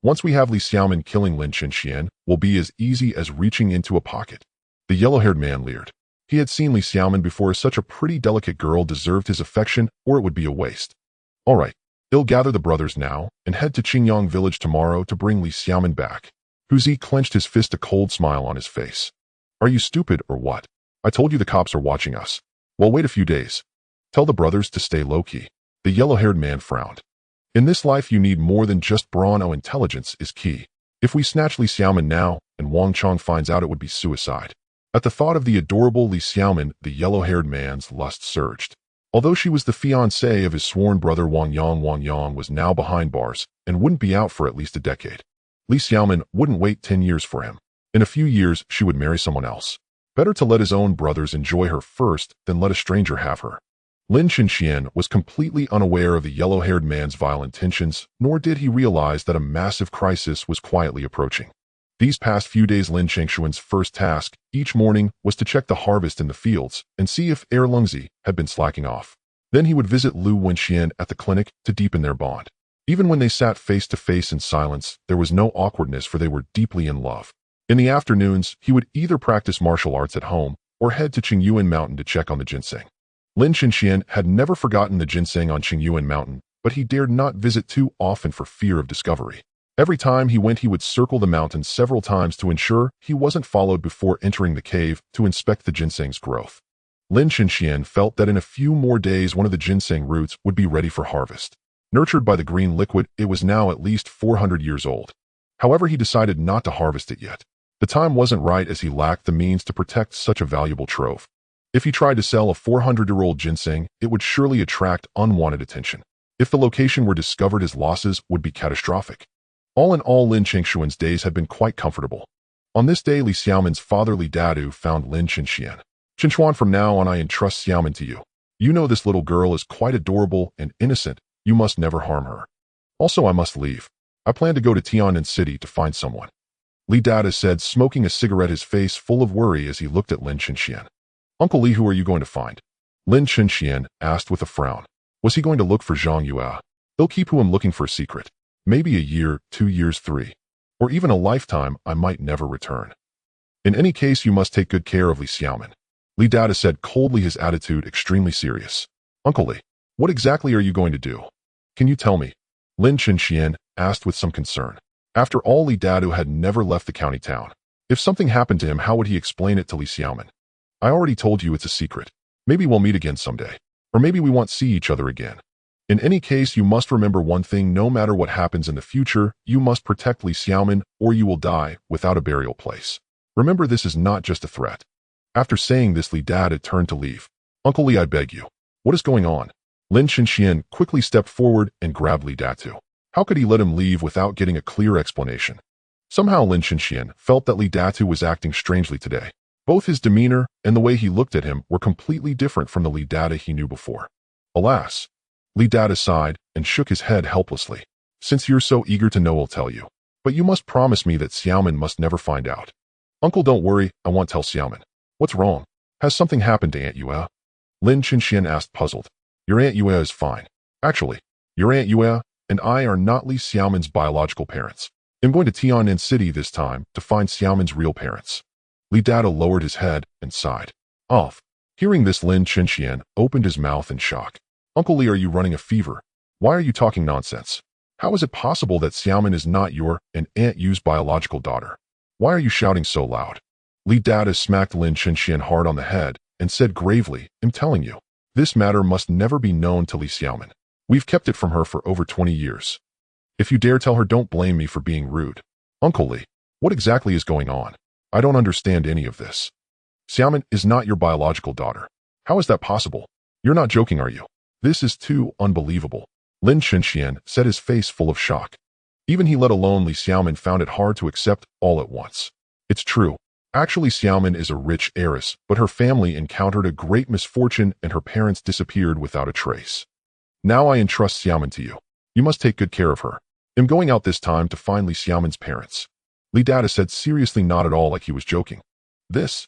Once we have Li Xiaomin, killing Lin Chinxian will be as easy as reaching into a pocket. The yellow-haired man leered. He had seen Li Xiaomin before. Such a pretty, delicate girl deserved his affection, or it would be a waste. All right, he'll gather the brothers now and head to Qingyang village tomorrow to bring Li Xiaomin back. Huzi clenched his fist, a cold smile on his face. Are you stupid or what? I told you the cops are watching us. Well, wait a few days. Tell the brothers to stay low-key. The yellow-haired man frowned. In this life you need more than just brawn. Our intelligence is key. If we snatch Li Xiaomin now and Wang Chong finds out, it would be suicide. At the thought of the adorable Li Xiaomin, the yellow-haired man's lust surged. Although she was the fiancée of his sworn brother Wang Yang was now behind bars and wouldn't be out for at least a decade. Li Xiaomin wouldn't wait 10 years for him. In a few years she would marry someone else. Better to let his own brothers enjoy her first than let a stranger have her. Lin Chinxian was completely unaware of the yellow-haired man's vile intentions, nor did he realize that a massive crisis was quietly approaching. These past few days, Lin Chengshuan's first task each morning was to check the harvest in the fields and see if Erlungzi had been slacking off. Then he would visit Lu Wenxian at the clinic to deepen their bond. Even when they sat face to face in silence, there was no awkwardness, for they were deeply in love. In the afternoons, he would either practice martial arts at home or head to Qingyuan Mountain to check on the ginseng. Lin Chenxian had never forgotten the ginseng on Qingyuan Mountain, but he dared not visit too often for fear of discovery. Every time he went, he would circle the mountain several times to ensure he wasn't followed before entering the cave to inspect the ginseng's growth. Lin Chenxian felt that in a few more days one of the ginseng roots would be ready for harvest. Nurtured by the green liquid, it was now at least 400 years old. However, he decided not to harvest it yet. The time wasn't right, as he lacked the means to protect such a valuable trove. If he tried to sell a 400-year-old ginseng, it would surely attract unwanted attention. If the location were discovered, his losses would be catastrophic. All in all, Lin Chengshuan's days had been quite comfortable. On this day, Li Xiaomin's father Li Dadu found Lin Chenxian. "Chenxuan, from now on I entrust Xiaomin to you. You know this little girl is quite adorable and innocent. You must never harm her. Also, I must leave. I plan to go to Tian'an City to find someone." Li Dada said, smoking a cigarette, his face full of worry as he looked at Lin Chenxian. "Uncle Li, who are you going to find?" Lin Chenxian asked with a frown. Was he going to look for Zhang Yue? They'll keep who I'm looking for a secret. Maybe a year, 2 years, 3. Or even a lifetime. I might never return. In any case, you must take good care of Li Xiaomin. Li Dada said coldly, his attitude extremely serious. "Uncle Li, what exactly are you going to do? Can you tell me?" Lin Chenxian asked with some concern. After all, Li Dadu had never left the county town. If something happened to him, how would he explain it to Li Xiaomin? "I already told you it's a secret. Maybe we'll meet again someday. Or maybe we won't see each other again. In any case, you must remember one thing: no matter what happens in the future, you must protect Li Xiaomin or you will die without a burial place. Remember, this is not just a threat." After saying this, Li Dada turned to leave. "Uncle Li, I beg you. What is going on?" Lin Chenxian quickly stepped forward and grabbed Li Dadu. How could he let him leave without getting a clear explanation? Somehow Lin Chenxian felt that Li Dadu was acting strangely today. Both his demeanor and the way he looked at him were completely different from the Li Dada he knew before. Alas! Li Dada sighed and shook his head helplessly. "Since you're so eager to know, I'll tell you. But you must promise me that Xiaomin must never find out." "Uncle, don't worry, I won't tell Xiaomin." "What's wrong? Has something happened to Aunt Yue?" Lin Chenxian asked, puzzled. "Your Aunt Yue is fine. Actually, your Aunt Yue and I are not Li Xiaomin's biological parents. I'm going to Tian'an City this time to find Xiaomin's real parents." Li Dada lowered his head and sighed. "Off." Hearing this, Lin Chenxian opened his mouth in shock. "Uncle Li, are you running a fever? Why are you talking nonsense? How is it possible that Xiaomin is not your and Aunt Yu's biological daughter? Why are you shouting so loud?" Li Dada smacked Lin Chenxian hard on the head and said gravely, "I'm telling you, this matter must never be known to Li Xiaomin. We've kept it from her for over 20 years. If you dare tell her, don't blame me for being rude." "Uncle Li, what exactly is going on? I don't understand any of this. Xiaomin is not your biological daughter. How is that possible? You're not joking, are you? This is too unbelievable." Lin Chenxian said, his face full of shock. Even he, let alone Li Xiaomin, found it hard to accept all at once. "It's true. Actually, Xiaomin is a rich heiress, but her family encountered a great misfortune and her parents disappeared without a trace. Now I entrust Xiaomin to you. You must take good care of her. I'm going out this time to find Li Xiaomin's parents." Li Dada said seriously, not at all like he was joking. This.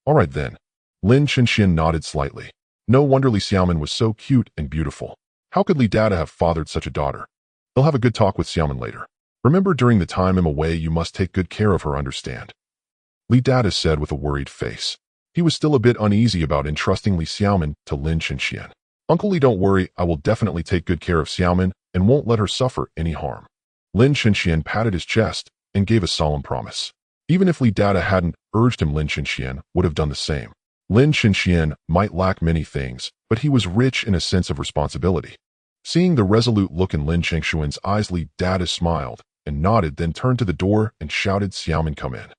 All right then." Lin Chenxian nodded slightly. No wonder Li Xiaomin was so cute and beautiful. How could Li Dada have fathered such a daughter? He'll have a good talk with Xiaomin later. Remember, during the time I'm away, you must take good care of her, understand? Li Dada said with a worried face. He was still a bit uneasy about entrusting Li Xiaomin to Lin Chenxian. "Uncle Li, don't worry, I will definitely take good care of Xiaomin and won't let her suffer any harm." Lin Chenxian patted his chest and gave a solemn promise. Even if Li Dada hadn't urged him, Lin Chenxian would have done the same. Lin Chenxian might lack many things, but he was rich in a sense of responsibility. Seeing the resolute look in Lin Chengshuan's eyes, Li Dada smiled and nodded, then turned to the door and shouted, "Xiaomin, come in."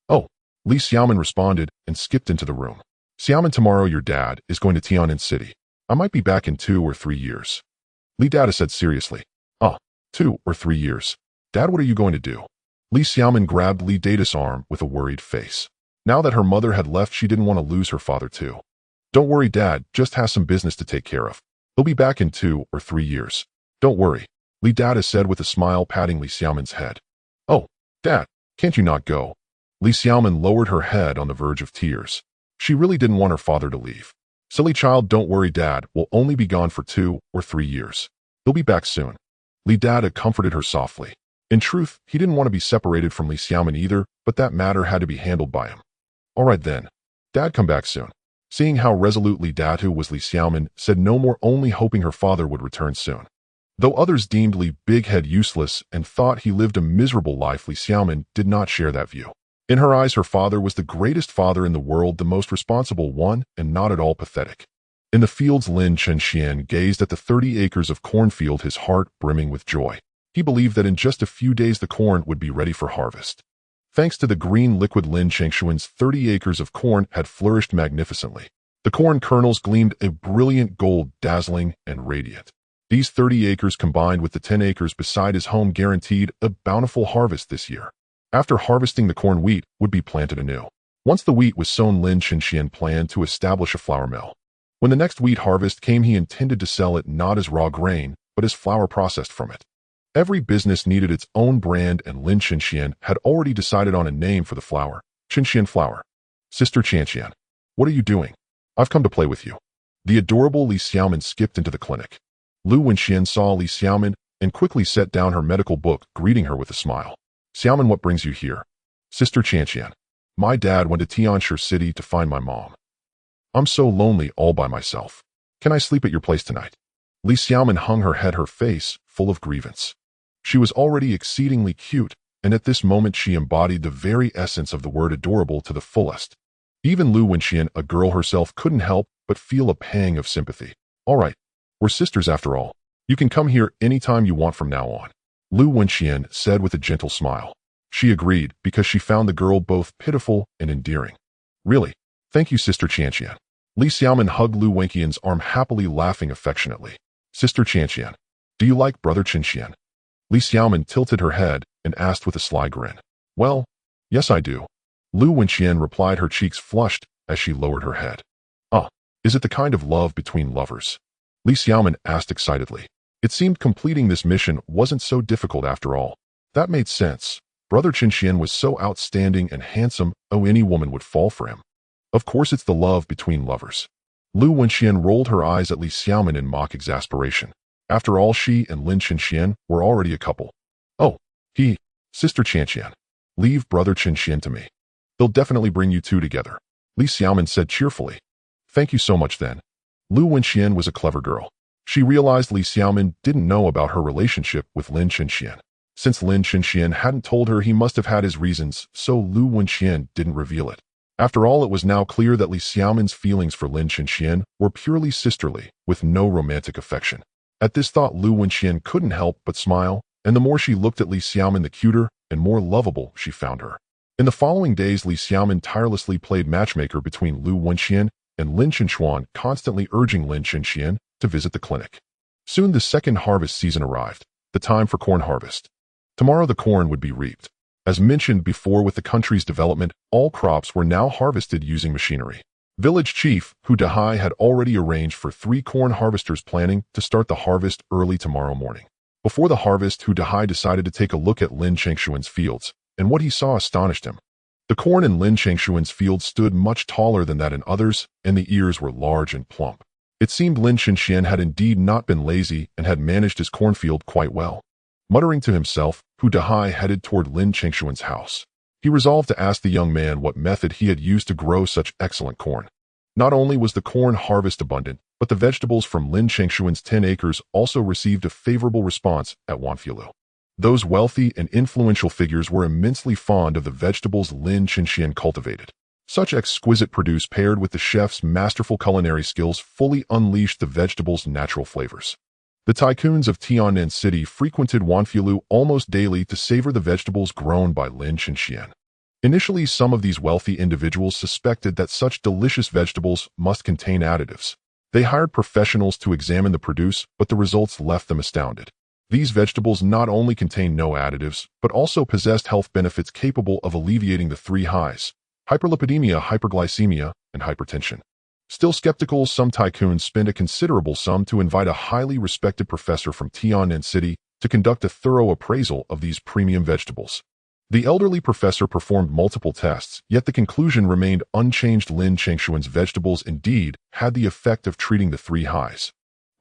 "Oh." Li Xiaomin responded and skipped into the room. "Xiaomin, tomorrow your dad is going to Tian'an City. I might be back in 2 or 3 years." Li Dada said seriously. 2 or 3 years. Dad, what are you going to do?" Li Xiaomin grabbed Li Dada's arm with a worried face. Now that her mother had left, she didn't want to lose her father too. "Don't worry, Dad just has some business to take care of. He'll be back in 2 or 3 years. Don't worry," Li Dada said with a smile, patting Li Xiaomin's head. "Oh, Dad, can't you not go? Li Xiaomin lowered her head on the verge of tears. She really didn't want her father to leave. Silly child, don't worry, Dad will only be gone for 2 or 3 years. He'll be back soon. Li Dad comforted her softly. In truth, he didn't want to be separated from Li Xiaomin either, but that matter had to be handled by him. All right then. Dad, come back soon. Seeing how resolutely Datu was, Li Xiaomin said no more, only hoping her father would return soon. Though others deemed Li Big Head useless and thought he lived a miserable life, Li Xiaomin did not share that view. In her eyes, her father was the greatest father in the world, the most responsible one, and not at all pathetic. In the fields, Lin Chenxian gazed at the 30 acres of cornfield, his heart brimming with joy. He believed that in just a few days the corn would be ready for harvest. Thanks to the green liquid, Lin Chengshuan's 30 acres of corn had flourished magnificently. The corn kernels gleamed a brilliant gold, dazzling and radiant. These 30 acres combined with the 10 acres beside his home guaranteed a bountiful harvest this year. After harvesting the corn, wheat would be planted anew. Once the wheat was sown, Lin Chenxian planned to establish a flour mill. When the next wheat harvest came, he intended to sell it not as raw grain, but as flour processed from it. Every business needed its own brand, and Lin Chenxian had already decided on a name for the flour. Chenxian Flour. Sister Chenxian, what are you doing? I've come to play with you. The adorable Li Xiaomin skipped into the clinic. Lu Wenxian saw Li Xiaomin and quickly set down her medical book, greeting her with a smile. Xiaomin, what brings you here? Sister Chenxian. My dad went to Tianshi City to find my mom. I'm so lonely all by myself. Can I sleep at your place tonight? Li Xiaomin hung her head, her face full of grievance. She was already exceedingly cute, and at this moment she embodied the very essence of the word adorable to the fullest. Even Lu Wenxian, a girl herself, couldn't help but feel a pang of sympathy. All right, we're sisters after all. You can come here anytime you want from now on, Lu Wenxian said with a gentle smile. She agreed because she found the girl both pitiful and endearing. Really? Thank you, Sister Chenxian. Li Xiaomin hugged Lu Wenxian's arm, happily laughing affectionately. Sister Chenxian, do you like Brother Chenxian? Li Xiaomin tilted her head and asked with a sly grin. Well, yes I do. Lu Wenxian replied, her cheeks flushed as she lowered her head. Ah, is it the kind of love between lovers? Li Xiaomin asked excitedly. It seemed completing this mission wasn't so difficult after all. That made sense. Brother Chenxian was so outstanding and handsome, any woman would fall for him. Of course it's the love between lovers. Lu Wenxian rolled her eyes at Li Xiaomin in mock exasperation. After all, she and Lin Chenxian were already a couple. Oh, Sister Chenxian. Leave Brother Chenxian to me. They'll definitely bring you two together, Li Xiaomin said cheerfully. Thank you so much then. Lu Wenxian was a clever girl. She realized Li Xiaomin didn't know about her relationship with Lin Chenxian. Since Lin Chenxian hadn't told her, he must have had his reasons, so Lu Wenxian didn't reveal it. After all, it was now clear that Li Xiaomin's feelings for Lin Chenxian were purely sisterly, with no romantic affection. At this thought, Lu Wenxian couldn't help but smile, and the more she looked at Li Xiaomin, the cuter and more lovable she found her. In the following days, Li Xiaomin tirelessly played matchmaker between Lu Wenxian and Lin Chenxuan, constantly urging Lin Chenxian to visit the clinic. Soon the second harvest season arrived, the time for corn harvest. Tomorrow the corn would be reaped. As mentioned before, with the country's development, all crops were now harvested using machinery. Village Chief Hu Dahai had already arranged for 3 corn harvesters, planning to start the harvest early tomorrow morning. Before the harvest, Hu Dahai decided to take a look at Lin Chengshuan's fields, and what he saw astonished him. The corn in Lin Chengshuan's fields stood much taller than that in others, and the ears were large and plump. It seemed Lin Chenxian had indeed not been lazy and had managed his cornfield quite well. Muttering to himself, Hu Dahai headed toward Lin Chengshuan's house. He resolved to ask the young man what method he had used to grow such excellent corn. Not only was the corn harvest abundant, but the vegetables from Lin Chengshuan's 10 acres also received a favorable response at Wanfilu. Those wealthy and influential figures were immensely fond of the vegetables Lin Chenxian cultivated. Such exquisite produce, paired with the chef's masterful culinary skills, fully unleashed the vegetables' natural flavors. The tycoons of Tiannan City frequented Wanfilu almost daily to savor the vegetables grown by Lin Chenxian. Initially, some of these wealthy individuals suspected that such delicious vegetables must contain additives. They hired professionals to examine the produce, but the results left them astounded. These vegetables not only contained no additives, but also possessed health benefits capable of alleviating the 3 highs: hyperlipidemia, hyperglycemia, and hypertension. Still skeptical, some tycoons spent a considerable sum to invite a highly respected professor from Tiannan City to conduct a thorough appraisal of these premium vegetables. The elderly professor performed multiple tests, yet the conclusion remained unchanged. Lin Chengshuan's vegetables indeed had the effect of treating the three highs.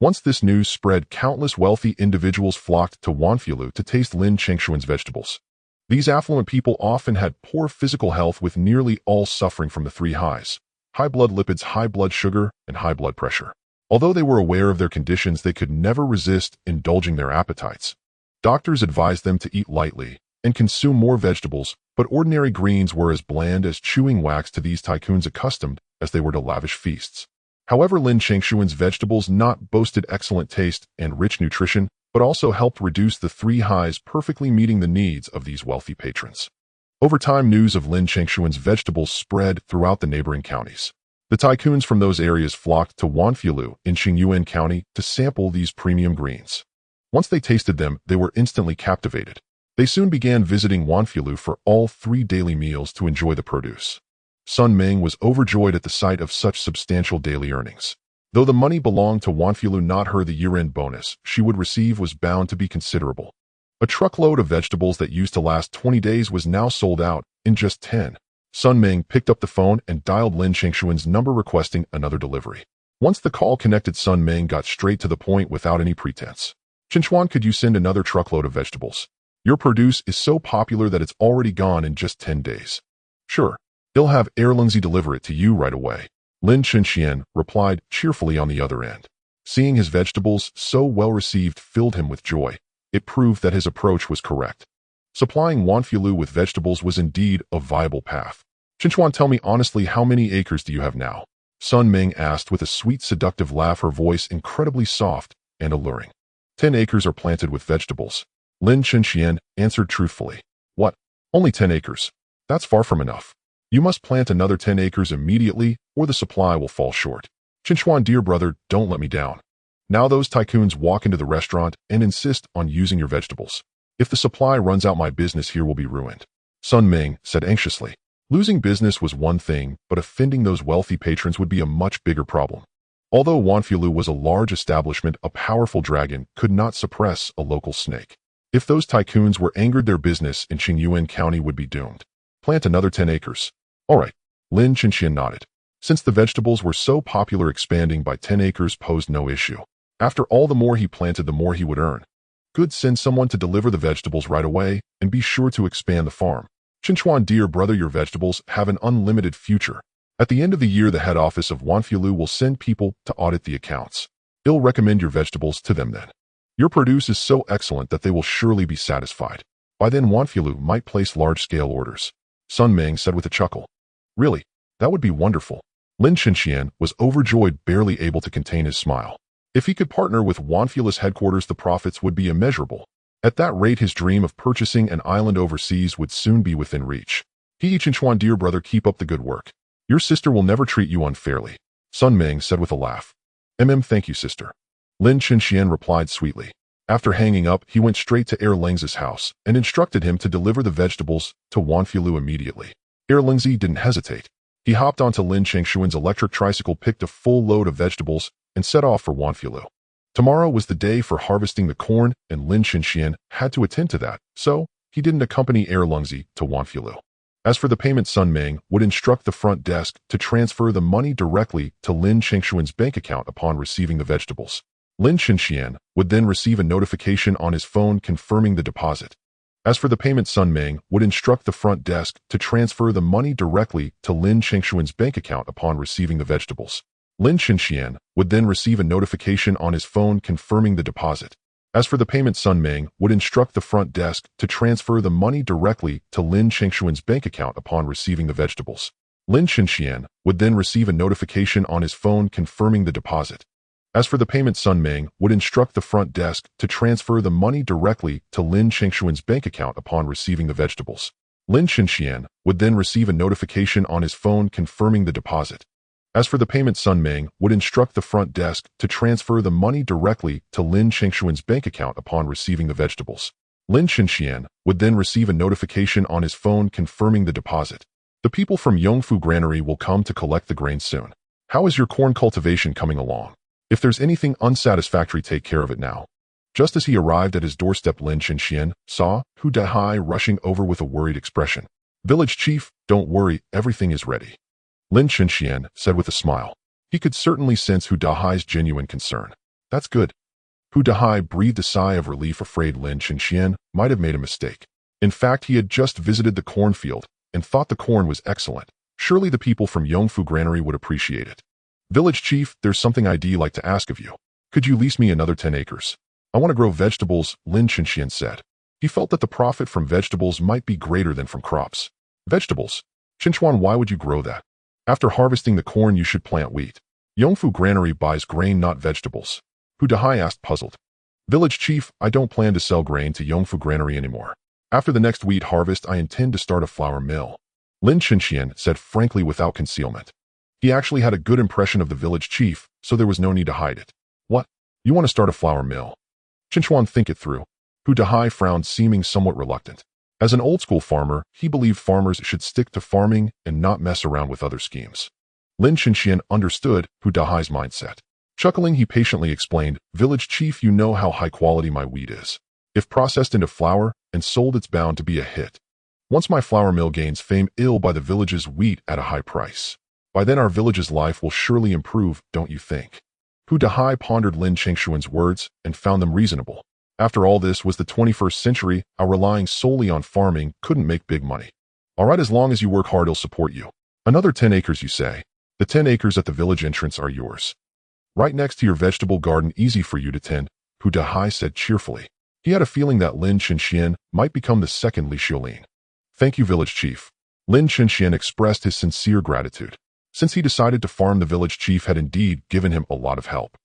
Once this news spread, countless wealthy individuals flocked to Wanfilu to taste Lin Chengshuan's vegetables. These affluent people often had poor physical health, with nearly all suffering from the three highs: high blood lipids, high blood sugar, and high blood pressure. Although they were aware of their conditions, they could never resist indulging their appetites. Doctors advised them to eat lightly and consume more vegetables, but ordinary greens were as bland as chewing wax to these tycoons, accustomed as they were to lavish feasts. However, Lin Chengshuan's vegetables not boasted excellent taste and rich nutrition, but also helped reduce the three highs, perfectly meeting the needs of these wealthy patrons. Over time, news of Lin Chengshuan's vegetables spread throughout the neighboring counties. The tycoons from those areas flocked to Wanfilu in Qingyuan County to sample these premium greens. Once they tasted them, they were instantly captivated. They soon began visiting Wanfilu for all 3 daily meals to enjoy the produce. Sun Ming was overjoyed at the sight of such substantial daily earnings. Though the money belonged to Wanfilu, not her, the year-end bonus she would receive was bound to be considerable. A truckload of vegetables that used to last 20 days was now sold out in just 10. Sun Ming picked up the phone and dialed Lin Chengshuan's number, requesting another delivery. Once the call connected, Sun Ming got straight to the point without any pretense. "Chinchuan, could you send another truckload of vegetables? Your produce is so popular that it's already gone in just 10 days. "Sure. He'll have Erlingzi deliver it to you right away," Lin Chenxian replied cheerfully on the other end. Seeing his vegetables so well received filled him with joy. It proved that his approach was correct. Supplying Wanfilu with vegetables was indeed a viable path. "Chinchuan, tell me honestly, how many acres do you have now?" Sun Ming asked with a sweet, seductive laugh, her voice incredibly soft and alluring. 10 acres are planted with vegetables," Lin Chenxian answered truthfully. "What? Only 10 acres? That's far from enough. You must plant another 10 acres immediately, or the supply will fall short." "Chinchuan, dear brother, don't let me down. Now those tycoons walk into the restaurant and insist on using your vegetables. If the supply runs out, my business here will be ruined," Sun Ming said anxiously. Losing business was one thing, but offending those wealthy patrons would be a much bigger problem. Although Wanfilu was a large establishment, a powerful dragon could not suppress a local snake. If those tycoons were angered, their business in Qingyuan County would be doomed. "Plant another 10 acres. All right," Lin Chenxian nodded. Since the vegetables were so popular, expanding by 10 acres posed no issue. After all, the more he planted, the more he would earn. "Good, send someone to deliver the vegetables right away, and be sure to expand the farm." "Chinchuan, dear brother, your vegetables have an unlimited future. At the end of the year, the head office of Wanfilu will send people to audit the accounts. I'll recommend your vegetables to them then. Your produce is so excellent that they will surely be satisfied. By then, Wanfilu might place large-scale orders," Sun Ming said with a chuckle. "Really? That would be wonderful." Lin Chenxian was overjoyed, barely able to contain his smile. If he could partner with Wanfilu's headquarters, the profits would be immeasurable. At that rate, his dream of purchasing an island overseas would soon be within reach. "Chinchuan, dear brother, keep up the good work. Your sister will never treat you unfairly," Sun Ming said with a laugh. Thank you, sister," Lin Chenxian replied sweetly. After hanging up, he went straight to Erlingzi's house and instructed him to deliver the vegetables to Wanfilu immediately. Erlingzi didn't hesitate. He hopped onto Lin Chengshuan's electric tricycle, picked a full load of vegetables, and set off for Wanfilu. Tomorrow was the day for harvesting the corn, and Lin Chenxian had to attend to that, so he didn't accompany Erlingzi to Wanfilu. As for the payment, Sun Ming would instruct the front desk to transfer the money directly to Lin Chengshuan's bank account upon receiving the vegetables. Lin Chenxian would then receive a notification on his phone confirming the deposit. As for the payment, Sun Ming would instruct the front desk to transfer the money directly to Lin Chengshuan's bank account upon receiving the vegetables. Lin Chenxian would then receive a notification on his phone confirming the deposit. As for the payment, Sun Ming would instruct the front desk to transfer the money directly to Lin Chengshuan's bank account upon receiving the vegetables. Lin Chenxian would then receive a notification on his phone confirming the deposit. As for the payment, Sun Ming would instruct the front desk to transfer the money directly to Lin Chengshuan's bank account upon receiving the vegetables. Lin Chenxian would then receive a notification on his phone confirming the deposit. As for the payment, Sun Ming would instruct the front desk to transfer the money directly to Lin Chengshuan's bank account upon receiving the vegetables. Lin Chenxian would then receive a notification on his phone confirming the deposit. "The people from Yongfu Granary will come to collect the grain soon. How is your corn cultivation coming along? If there's anything unsatisfactory, take care of it now." Just as he arrived at his doorstep, Lin Chenxian saw Hu Dahai rushing over with a worried expression. "Village chief, don't worry, everything is ready," Lin Chenxian said with a smile. He could certainly sense Hu Dahai's genuine concern. "That's good." Hu Dahai breathed a sigh of relief, afraid Lin Chenxian might have made a mistake. In fact, he had just visited the cornfield and thought the corn was excellent. Surely the people from Yongfu Granary would appreciate it. "Village chief, there's something I'd like to ask of you. Could you lease me another 10 acres? I want to grow vegetables," Lin Chenxian said. He felt that the profit from vegetables might be greater than from crops. "Vegetables? Chenchuan, why would you grow that? After harvesting the corn, you should plant wheat. Yongfu Granary buys grain, not vegetables." Hu Dahai asked, puzzled. "Village chief, I don't plan to sell grain to Yongfu Granary anymore. After the next wheat harvest, I intend to start a flour mill," Lin Chenxian said frankly without concealment. He actually had a good impression of the village chief, so there was no need to hide it. "What? You want to start a flour mill? Chenchuan, think it through." Hu Dahai frowned, seeming somewhat reluctant. As an old-school farmer, he believed farmers should stick to farming and not mess around with other schemes. Lin Chenxian understood Hu Dahai's mindset. Chuckling, he patiently explained, "Village chief, you know how high quality my wheat is. If processed into flour and sold, it's bound to be a hit. Once my flour mill gains fame, it'll buy the village's wheat at a high price. By then our village's life will surely improve, don't you think?" Hu Dahai pondered Lin Chenxian's words and found them reasonable. After all, this was the 21st century, our relying solely on farming couldn't make big money. "All right, as long as you work hard, I'll support you. Another 10 acres, you say? The 10 acres at the village entrance are yours. Right next to your vegetable garden, easy for you to tend," Hu Dahai said cheerfully. He had a feeling that Lin Chenxian might become the second Li Xiulin. "Thank you, village chief." Lin Chenxian expressed his sincere gratitude. Since he decided to farm, the village chief had indeed given him a lot of help.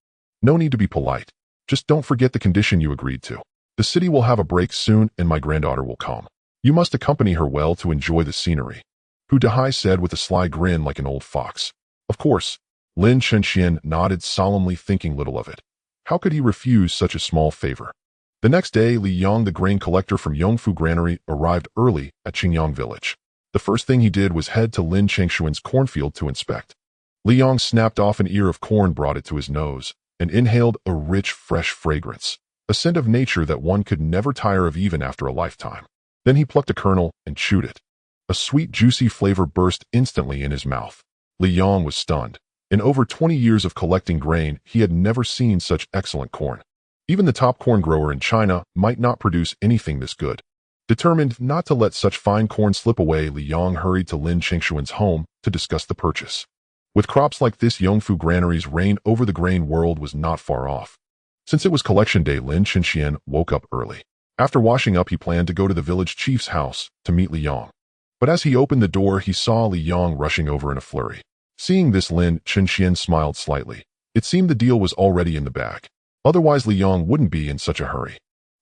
"No need to be polite. Just don't forget the condition you agreed to. The city will have a break soon and my granddaughter will come. You must accompany her well to enjoy the scenery," Hu Dahai said with a sly grin like an old fox. Of course. Lin Chenxian nodded solemnly, thinking little of it. How could he refuse such a small favor? The next day, Li Yang, the grain collector from Yongfu Granary, arrived early at Qingyang village. The first thing he did was head to Lin Chengshuan's cornfield to inspect. Li Yang snapped off an ear of corn, brought it to his nose, and inhaled a rich, fresh fragrance, a scent of nature that one could never tire of even after a lifetime. Then he plucked a kernel and chewed it. A sweet, juicy flavor burst instantly in his mouth. Li Yang was stunned. In over 20 years of collecting grain, he had never seen such excellent corn. Even the top corn grower in China might not produce anything this good. Determined not to let such fine corn slip away, Li Yang hurried to Lin Chengshuan's home to discuss the purchase. With crops like this, Yongfu Granary's reign over the grain world was not far off. Since it was collection day, Lin Chenxian woke up early. After washing up, he planned to go to the village chief's house to meet Li Yang. But as he opened the door, he saw Li Yang rushing over in a flurry. Seeing this, Lin Chenxian smiled slightly. It seemed the deal was already in the bag. Otherwise, Li Yang wouldn't be in such a hurry.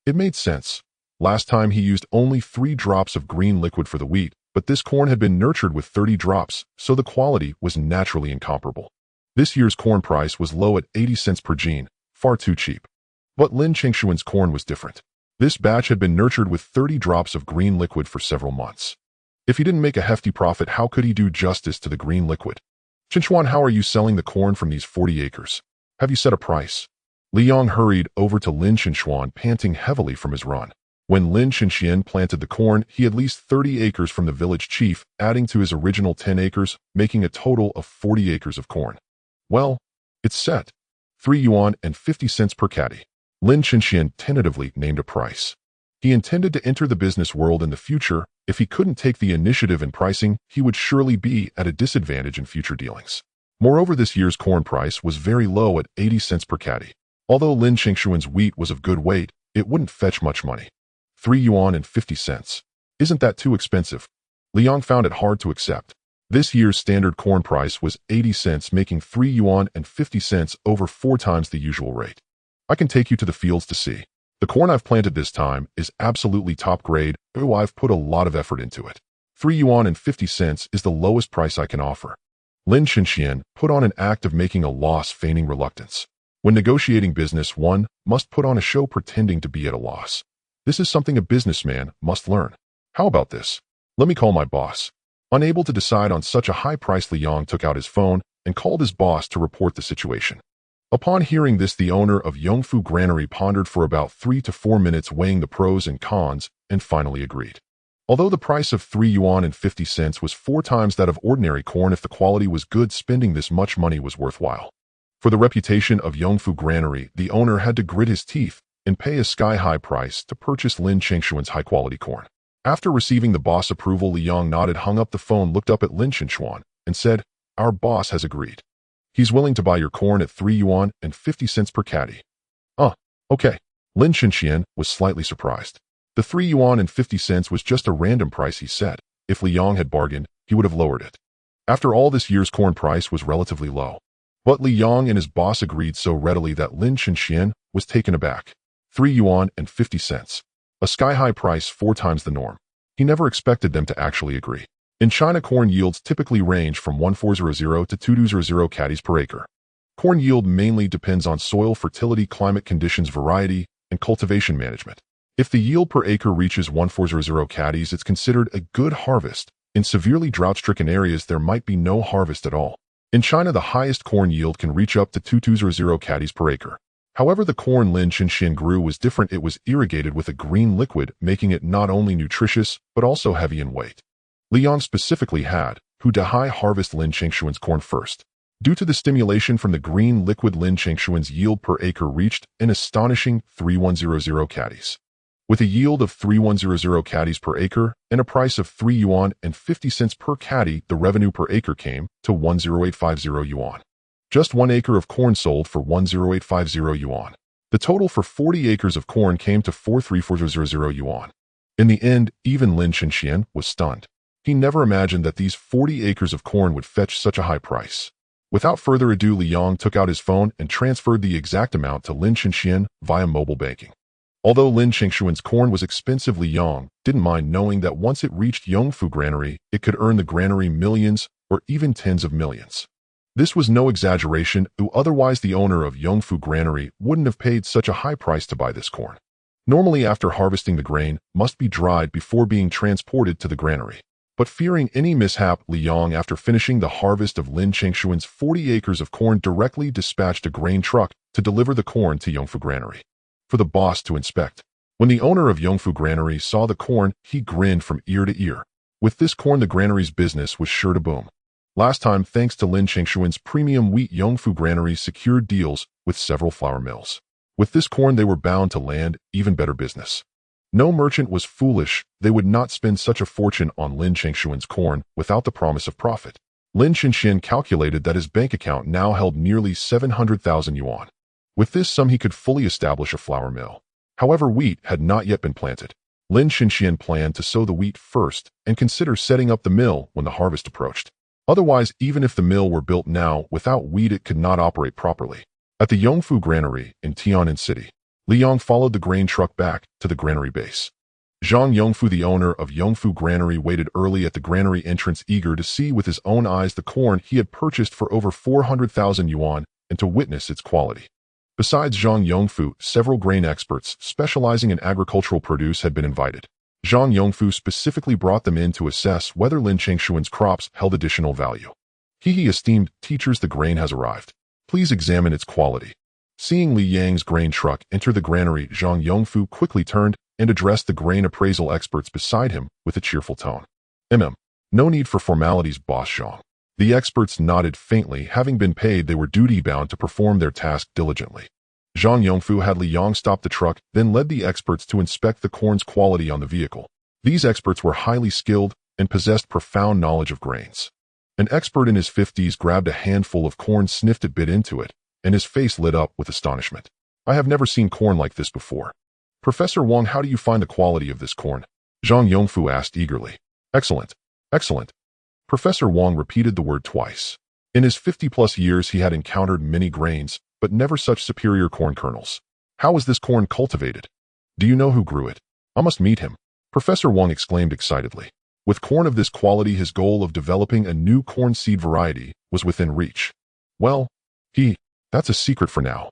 It made sense. Last time he used only 3 drops of green liquid for the wheat, but this corn had been nurtured with 30 drops, so the quality was naturally incomparable. This year's corn price was low at 80 cents per gene, far too cheap. But Lin Chengshuan's corn was different. This batch had been nurtured with 30 drops of green liquid for several months. If he didn't make a hefty profit, how could he do justice to the green liquid? "Chenchuan, how are you selling the corn from these 40 acres? Have you set a price?" Li Yang hurried over to Lin Chenchuan, panting heavily from his run. When Lin Chenxian planted the corn, he had leased 30 acres from the village chief, adding to his original 10 acres, making a total of 40 acres of corn. "Well, it's set. 3 yuan and 50 cents per caddy." Lin Chenxian tentatively named a price. He intended to enter the business world in the future. If he couldn't take the initiative in pricing, he would surely be at a disadvantage in future dealings. Moreover, this year's corn price was very low at 80 cents per caddy. Although Lin Chengshuan's wheat was of good weight, it wouldn't fetch much money. 3 yuan and 50 cents. Isn't that too expensive? Li Yang found it hard to accept. This year's standard corn price was 80 cents, making 3 yuan and 50 cents over 4 times the usual rate. "I can take you to the fields to see. The corn I've planted this time is absolutely top grade. Oh, I've put a lot of effort into it. 3 yuan and 50 cents is the lowest price I can offer." Lin Chenxian put on an act of making a loss, feigning reluctance. When negotiating business, one must put on a show pretending to be at a loss. This is something a businessman must learn. "How about this? Let me call my boss." Unable to decide on such a high price, Li Yang took out his phone and called his boss to report the situation. Upon hearing this, the owner of Yongfu Granary pondered for about 3 to 4 minutes, weighing the pros and cons, and finally agreed. Although the price of 3 yuan and 50 cents was 4 times that of ordinary corn, if the quality was good, spending this much money was worthwhile. For the reputation of Yongfu Granary, the owner had to grit his teeth and pay a sky-high price to purchase Lin Qingshuan's high-quality corn. After receiving the boss' approval, Li Yang nodded, hung up the phone, looked up at Lin Qingshuan, and said, "Our boss has agreed. He's willing to buy your corn at 3 yuan and 50 cents per caddy." Okay. Lin Qingshuan was slightly surprised. The 3 yuan and 50 cents was just a random price, he said. If Li Yang had bargained, he would have lowered it. After all, this year's corn price was relatively low. But Li Yang and his boss agreed so readily that Lin Qingshuan was taken aback. 3 yuan and 50 cents. A sky-high price, 4 times the norm. He never expected them to actually agree. In China, corn yields typically range from 1400 to 2200 caddies per acre. Corn yield mainly depends on soil fertility, climate conditions, variety, and cultivation management. If the yield per acre reaches 1400 caddies, it's considered a good harvest. In severely drought-stricken areas, there might be no harvest at all. In China, the highest corn yield can reach up to 2200 caddies per acre. However, the corn Lin Qingshuan grew was different. It was irrigated with a green liquid, making it not only nutritious, but also heavy in weight. Li Yang specifically had to high harvest Lin Qingshuan's corn first. Due to the stimulation from the green liquid, Lin Qingshuan's yield per acre reached an astonishing 3100 caddies. With a yield of 3100 caddies per acre and a price of 3 yuan and 50 cents per caddy, the revenue per acre came to 10850 yuan. Just 1 acre of corn sold for 10850 yuan. The total for 40 acres of corn came to 43400 yuan. In the end, even Lin Qingshuan was stunned. He never imagined that these 40 acres of corn would fetch such a high price. Without further ado, Li Yang took out his phone and transferred the exact amount to Lin Qingshuan via mobile banking. Although Lin Qingshuan's corn was expensive, Li Yang didn't mind knowing that once it reached Yongfu Granary, it could earn the granary millions or even tens of millions. This was no exaggeration, otherwise the owner of Yongfu Granary wouldn't have paid such a high price to buy this corn. Normally, after harvesting, the grain must be dried before being transported to the granary. But fearing any mishap, Li Yang, after finishing the harvest of Lin Qingshuan's 40 acres of corn, directly dispatched a grain truck to deliver the corn to Yongfu Granary for the boss to inspect. When the owner of Yongfu Granary saw the corn, he grinned from ear to ear. With this corn, the granary's business was sure to boom. Last time, thanks to Lin Qingshuan's premium wheat, Yongfu Granary secured deals with several flour mills. With this corn, they were bound to land even better business. No merchant was foolish. They would not spend such a fortune on Lin Qingshuan's corn without the promise of profit. Lin Qingshuan calculated that his bank account now held nearly 700,000 yuan. With this sum, he could fully establish a flour mill. However, wheat had not yet been planted. Lin Qingshuan planned to sow the wheat first and consider setting up the mill when the harvest approached. Otherwise, even if the mill were built now, without wheat it could not operate properly. At the Yongfu Granary in Tianan City, Li Yang followed the grain truck back to the granary base. Zhang Yongfu, the owner of Yongfu Granary, waited early at the granary entrance, eager to see with his own eyes the corn he had purchased for over 400,000 yuan and to witness its quality. Besides Zhang Yongfu, several grain experts specializing in agricultural produce had been invited. Zhang Yongfu specifically brought them in to assess whether Lin Qingshuan's crops held additional value. He esteemed teachers, the grain has arrived. Please examine its quality. Seeing Li Yang's grain truck enter the granary, Zhang Yongfu quickly turned and addressed the grain appraisal experts beside him with a cheerful tone. No need for formalities, boss Zhang. The experts nodded faintly. Having been paid, they were duty-bound to perform their task diligently. Zhang Yongfu had Li Yang stop the truck, then led the experts to inspect the corn's quality on the vehicle. These experts were highly skilled and possessed profound knowledge of grains. An expert in his 50s grabbed a handful of corn, sniffed it, bit into it, and his face lit up with astonishment. I have never seen corn like this before. Professor Wang, how do you find the quality of this corn? Zhang Yongfu asked eagerly. Excellent. Excellent. Professor Wang repeated the word twice. In his 50-plus years, he had encountered many grains, but never such superior corn kernels. How was this corn cultivated? Do you know who grew it? I must meet him. Professor Wang exclaimed excitedly. With corn of this quality, his goal of developing a new corn seed variety was within reach. Well, that's a secret for now.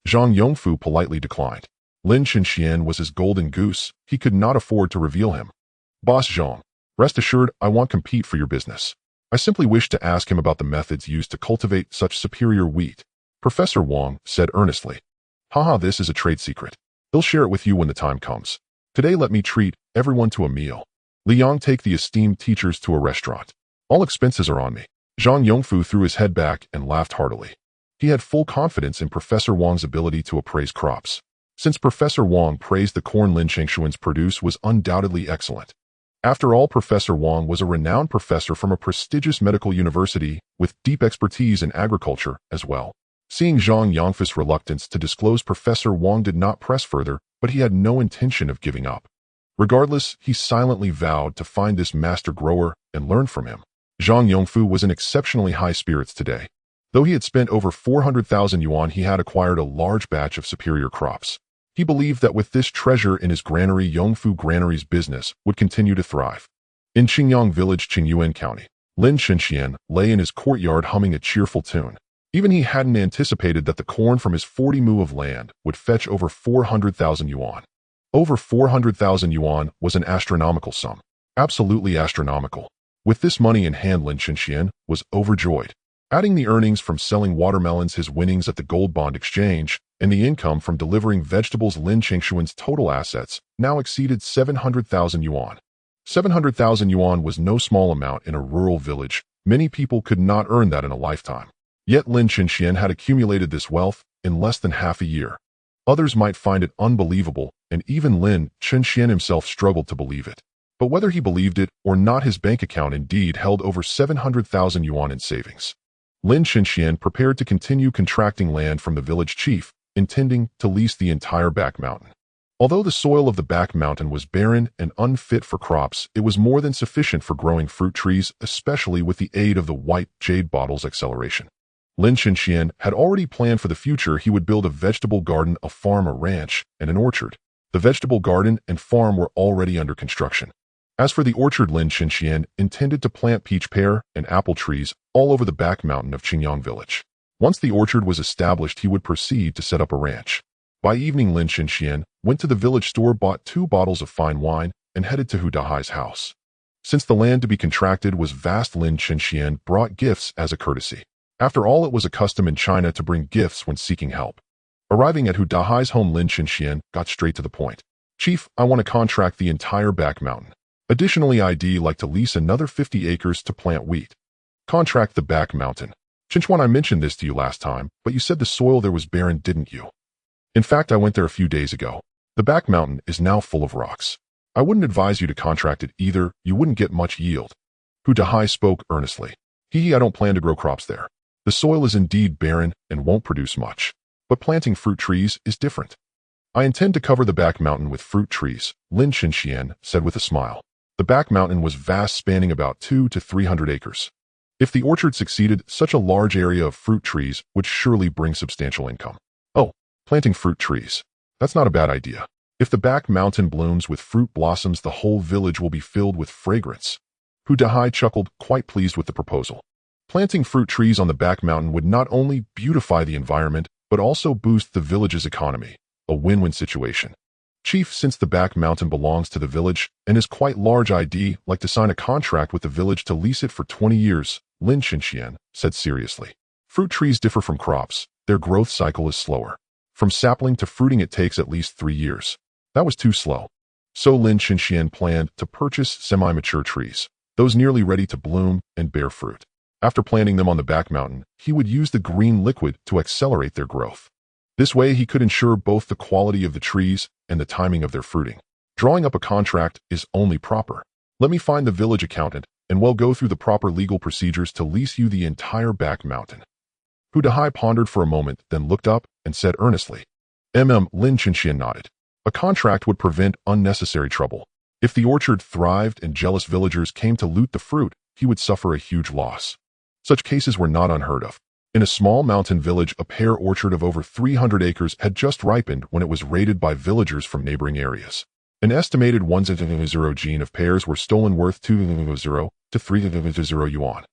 Zhang Yongfu politely declined. Lin Qingshuan was his golden goose. He could not afford to reveal him. Boss Zhang, rest assured, I won't compete for your business. I simply wish to ask him about the methods used to cultivate such superior wheat. Professor Wang said earnestly. Haha, this is a trade secret. He'll share it with you when the time comes. Today let me treat everyone to a meal. Liang, take the esteemed teachers to a restaurant. All expenses are on me. Zhang Yongfu threw his head back and laughed heartily. He had full confidence in Professor Wang's ability to appraise crops. Since Professor Wang praised the corn Lin Chengshuan's produce was undoubtedly excellent. After all, Professor Wang was a renowned professor from a prestigious medical university with deep expertise in agriculture as well. Seeing Zhang Yongfu's reluctance to disclose, Professor Wang did not press further, but he had no intention of giving up. Regardless, he silently vowed to find this master grower and learn from him. Zhang Yongfu was in exceptionally high spirits today. Though he had spent over 400,000 yuan, he had acquired a large batch of superior crops. He believed that with this treasure in his granary, Yongfu Granary's business would continue to thrive. In Qingyang Village, Qingyuan County, Lin Chenxian lay in his courtyard humming a cheerful tune. Even he hadn't anticipated that the corn from his 40 mu of land would fetch over 400,000 yuan. Over 400,000 yuan was an astronomical sum. Absolutely astronomical. With this money in hand, Lin Chenxian was overjoyed. Adding the earnings from selling watermelons, his winnings at the gold bond exchange, and the income from delivering vegetables, Lin Chengshuan's total assets now exceeded 700,000 yuan. 700,000 yuan was no small amount in a rural village. Many people could not earn that in a lifetime. Yet Lin Chenxian had accumulated this wealth in less than half a year. Others might find it unbelievable, and even Lin Chenxian himself struggled to believe it. But whether he believed it or not, his bank account indeed held over 700,000 yuan in savings. Lin Chenxian prepared to continue contracting land from the village chief, intending to lease the entire back mountain. Although the soil of the back mountain was barren and unfit for crops, it was more than sufficient for growing fruit trees, especially with the aid of the white jade bottle's acceleration. Lin Chenxian had already planned for the future. He would build a vegetable garden, a farm, a ranch, and an orchard. The vegetable garden and farm were already under construction. As for the orchard, Lin Chenxian intended to plant peach, pear, and apple trees all over the back mountain of Qingyang Village. Once the orchard was established, he would proceed to set up a ranch. By evening, Lin Chenxian went to the village store, bought 2 bottles of fine wine, and headed to Hu Dahai's house. Since the land to be contracted was vast, Lin Chenxian brought gifts as a courtesy. After all, it was a custom in China to bring gifts when seeking help. Arriving at Hu Dahai's home, Lin Chenxian got straight to the point. Chief, I want to contract the entire back mountain. Additionally, I'd like to lease another 50 acres to plant wheat. Contract the back mountain. Chenchuan, I mentioned this to you last time, but you said the soil there was barren, didn't you? In fact, I went there a few days ago. The back mountain is now full of rocks. I wouldn't advise you to contract it either. You wouldn't get much yield. Hu Dahai spoke earnestly. I don't plan to grow crops there. The soil is indeed barren and won't produce much. But planting fruit trees is different. I intend to cover the back mountain with fruit trees, Lin Chenxian said with a smile. The back mountain was vast, spanning about 200 to 300 acres. If the orchard succeeded, such a large area of fruit trees would surely bring substantial income. Oh, planting fruit trees. That's not a bad idea. If the back mountain blooms with fruit blossoms, the whole village will be filled with fragrance. Hu Dahai chuckled, quite pleased with the proposal. Planting fruit trees on the back mountain would not only beautify the environment, but also boost the village's economy. A win-win situation. Chief, since the back mountain belongs to the village and is quite large, I'd like to sign a contract with the village to lease it for 20 years, Lin Chenxian said seriously. Fruit trees differ from crops. Their growth cycle is slower. From sapling to fruiting, it takes at least 3 years. That was too slow. So Lin Chenxian planned to purchase semi-mature trees, those nearly ready to bloom and bear fruit. After planting them on the back mountain, he would use the green liquid to accelerate their growth. This way, he could ensure both the quality of the trees and the timing of their fruiting. Drawing up a contract is only proper. Let me find the village accountant, and we'll go through the proper legal procedures to lease you the entire back mountain. Hu Dahai pondered for a moment, then looked up and said earnestly. Lin Chenxian nodded. A contract would prevent unnecessary trouble. If the orchard thrived and jealous villagers came to loot the fruit, he would suffer a huge loss. Such cases were not unheard of. In a small mountain village, a pear orchard of over 300 acres had just ripened when it was raided by villagers from neighboring areas. An estimated 1,000 gene of pears were stolen, worth 2,000 to 3,000 yuan.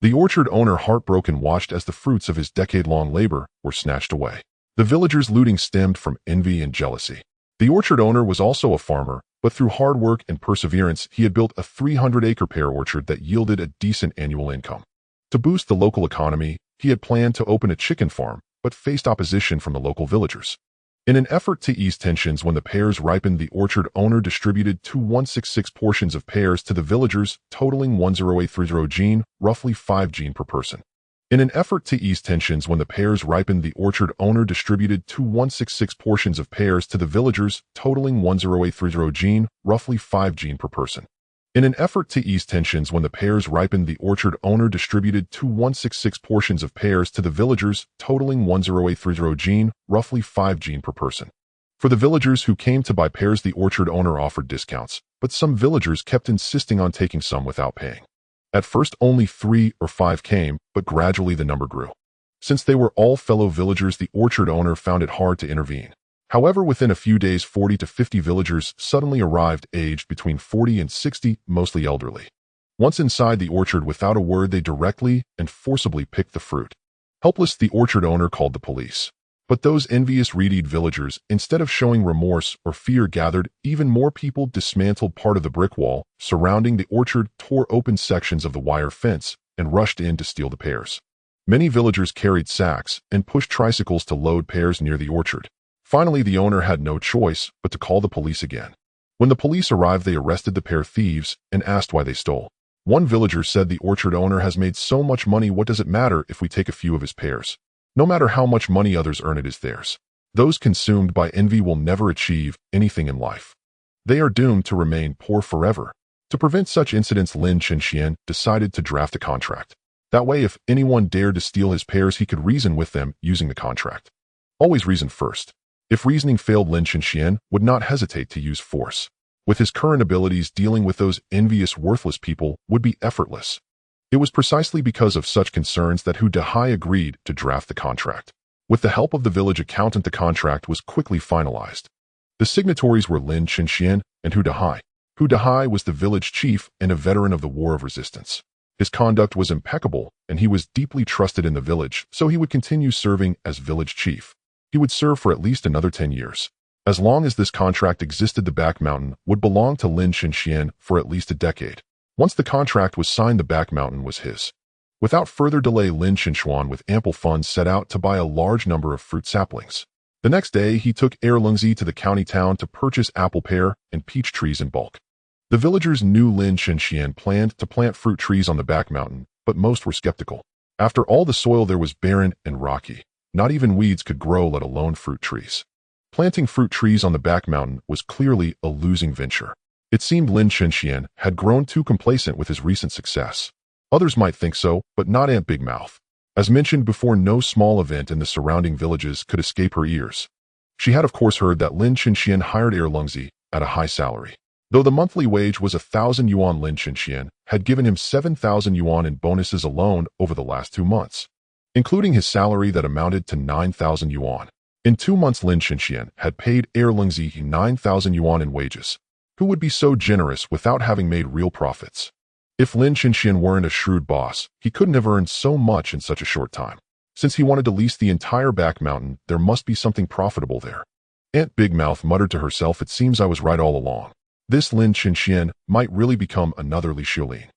The orchard owner, heartbroken, watched as the fruits of his decade-long labor were snatched away. The villagers' looting stemmed from envy and jealousy. The orchard owner was also a farmer, but through hard work and perseverance, he had built a 300-acre pear orchard that yielded a decent annual income. To boost the local economy, he had planned to open a chicken farm, but faced opposition from the local villagers. In an effort to ease tensions when the pears ripened, the orchard owner distributed 2166 portions of pears to the villagers, totaling 10830 gene, roughly 5 gene per person. In an effort to ease tensions when the pears ripened, the orchard owner distributed 2166 portions of pears to the villagers, totaling 10830 gene, roughly 5 gene per person. In an effort to ease tensions when the pears ripened, the orchard owner distributed 2166 portions of pears to the villagers, totaling 10830 gene, roughly 5 gene per person. For the villagers who came to buy pears, the orchard owner offered discounts, but some villagers kept insisting on taking some without paying. At first, only 3 or 5 came, but gradually the number grew. Since they were all fellow villagers, the orchard owner found it hard to intervene. However, within a few days, 40 to 50 villagers suddenly arrived, aged between 40 and 60, mostly elderly. Once inside the orchard, without a word, they directly and forcibly picked the fruit. Helpless, the orchard owner called the police. But those envious, reedied villagers, instead of showing remorse or fear, gathered. Even more people dismantled part of the brick wall surrounding the orchard, tore open sections of the wire fence, and rushed in to steal the pears. Many villagers carried sacks and pushed tricycles to load pears near the orchard. Finally, the owner had no choice but to call the police again. When the police arrived, they arrested the pear thieves and asked why they stole. One villager said, "The orchard owner has made so much money, what does it matter if we take a few of his pears? No matter how much money others earn, it is theirs." Those consumed by envy will never achieve anything in life. They are doomed to remain poor forever. To prevent such incidents, Lin Chenxian decided to draft a contract. That way, if anyone dared to steal his pears, he could reason with them using the contract. Always reason first. If reasoning failed, Lin Chenxian would not hesitate to use force. With his current abilities, dealing with those envious, worthless people would be effortless. It was precisely because of such concerns that Hu Dehai agreed to draft the contract. With the help of the village accountant, the contract was quickly finalized. The signatories were Lin Chenxian and Hu Dehai. Hu Dehai was the village chief and a veteran of the War of Resistance. His conduct was impeccable, and he was deeply trusted in the village, so he would continue serving as village chief. He would serve for at least another 10 years. As long as this contract existed, the back mountain would belong to Lin Chenxian for at least a decade. Once the contract was signed, the back mountain was his. Without further delay, Lin Chenxuan, with ample funds, set out to buy a large number of fruit saplings. The next day, he took Heirloom to the county town to purchase apple, pear, and peach trees in bulk. The villagers knew Lin Chenxian planned to plant fruit trees on the back mountain, but most were skeptical. After all, the soil there was barren and rocky. Not even weeds could grow, let alone fruit trees. Planting fruit trees on the back mountain was clearly a losing venture. It seemed Lin Chenxian had grown too complacent with his recent success. Others might think so, but not Aunt Big Mouth. As mentioned before, no small event in the surrounding villages could escape her ears. She had of course heard that Lin Chenxian hired Heirloom at a high salary. Though the monthly wage was 1,000 yuan, Lin Chenxian had given him 7,000 yuan in bonuses alone over the last 2 months, including his salary that amounted to 9,000 yuan. In 2 months, Lin Chenxian had paid Heirloom 9,000 yuan in wages. Who would be so generous without having made real profits? If Lin Chenxian weren't a shrewd boss, he couldn't have earned so much in such a short time. Since he wanted to lease the entire back mountain, there must be something profitable there. Aunt Big Mouth muttered to herself, "It seems I was right all along. This Lin Chenxian might really become another Li Xiulin."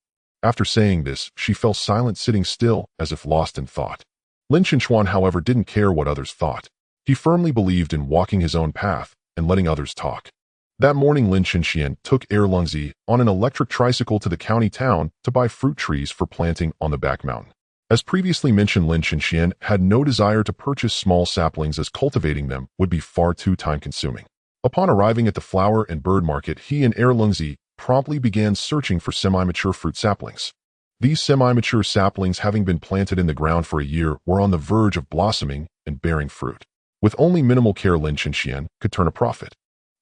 After saying this, she fell silent, sitting still, as if lost in thought. Lin Chenxuan, however, didn't care what others thought. He firmly believed in walking his own path and letting others talk. That morning, Lin Chenxian took Heirloom on an electric tricycle to the county town to buy fruit trees for planting on the back mountain. As previously mentioned, Lin Chenxian had no desire to purchase small saplings, as cultivating them would be far too time-consuming. Upon arriving at the flower and bird market, he and Heirloom promptly began searching for semi-mature fruit saplings. These semi-mature saplings, having been planted in the ground for a year, were on the verge of blossoming and bearing fruit. With only minimal care, Lin Chenxian could turn a profit.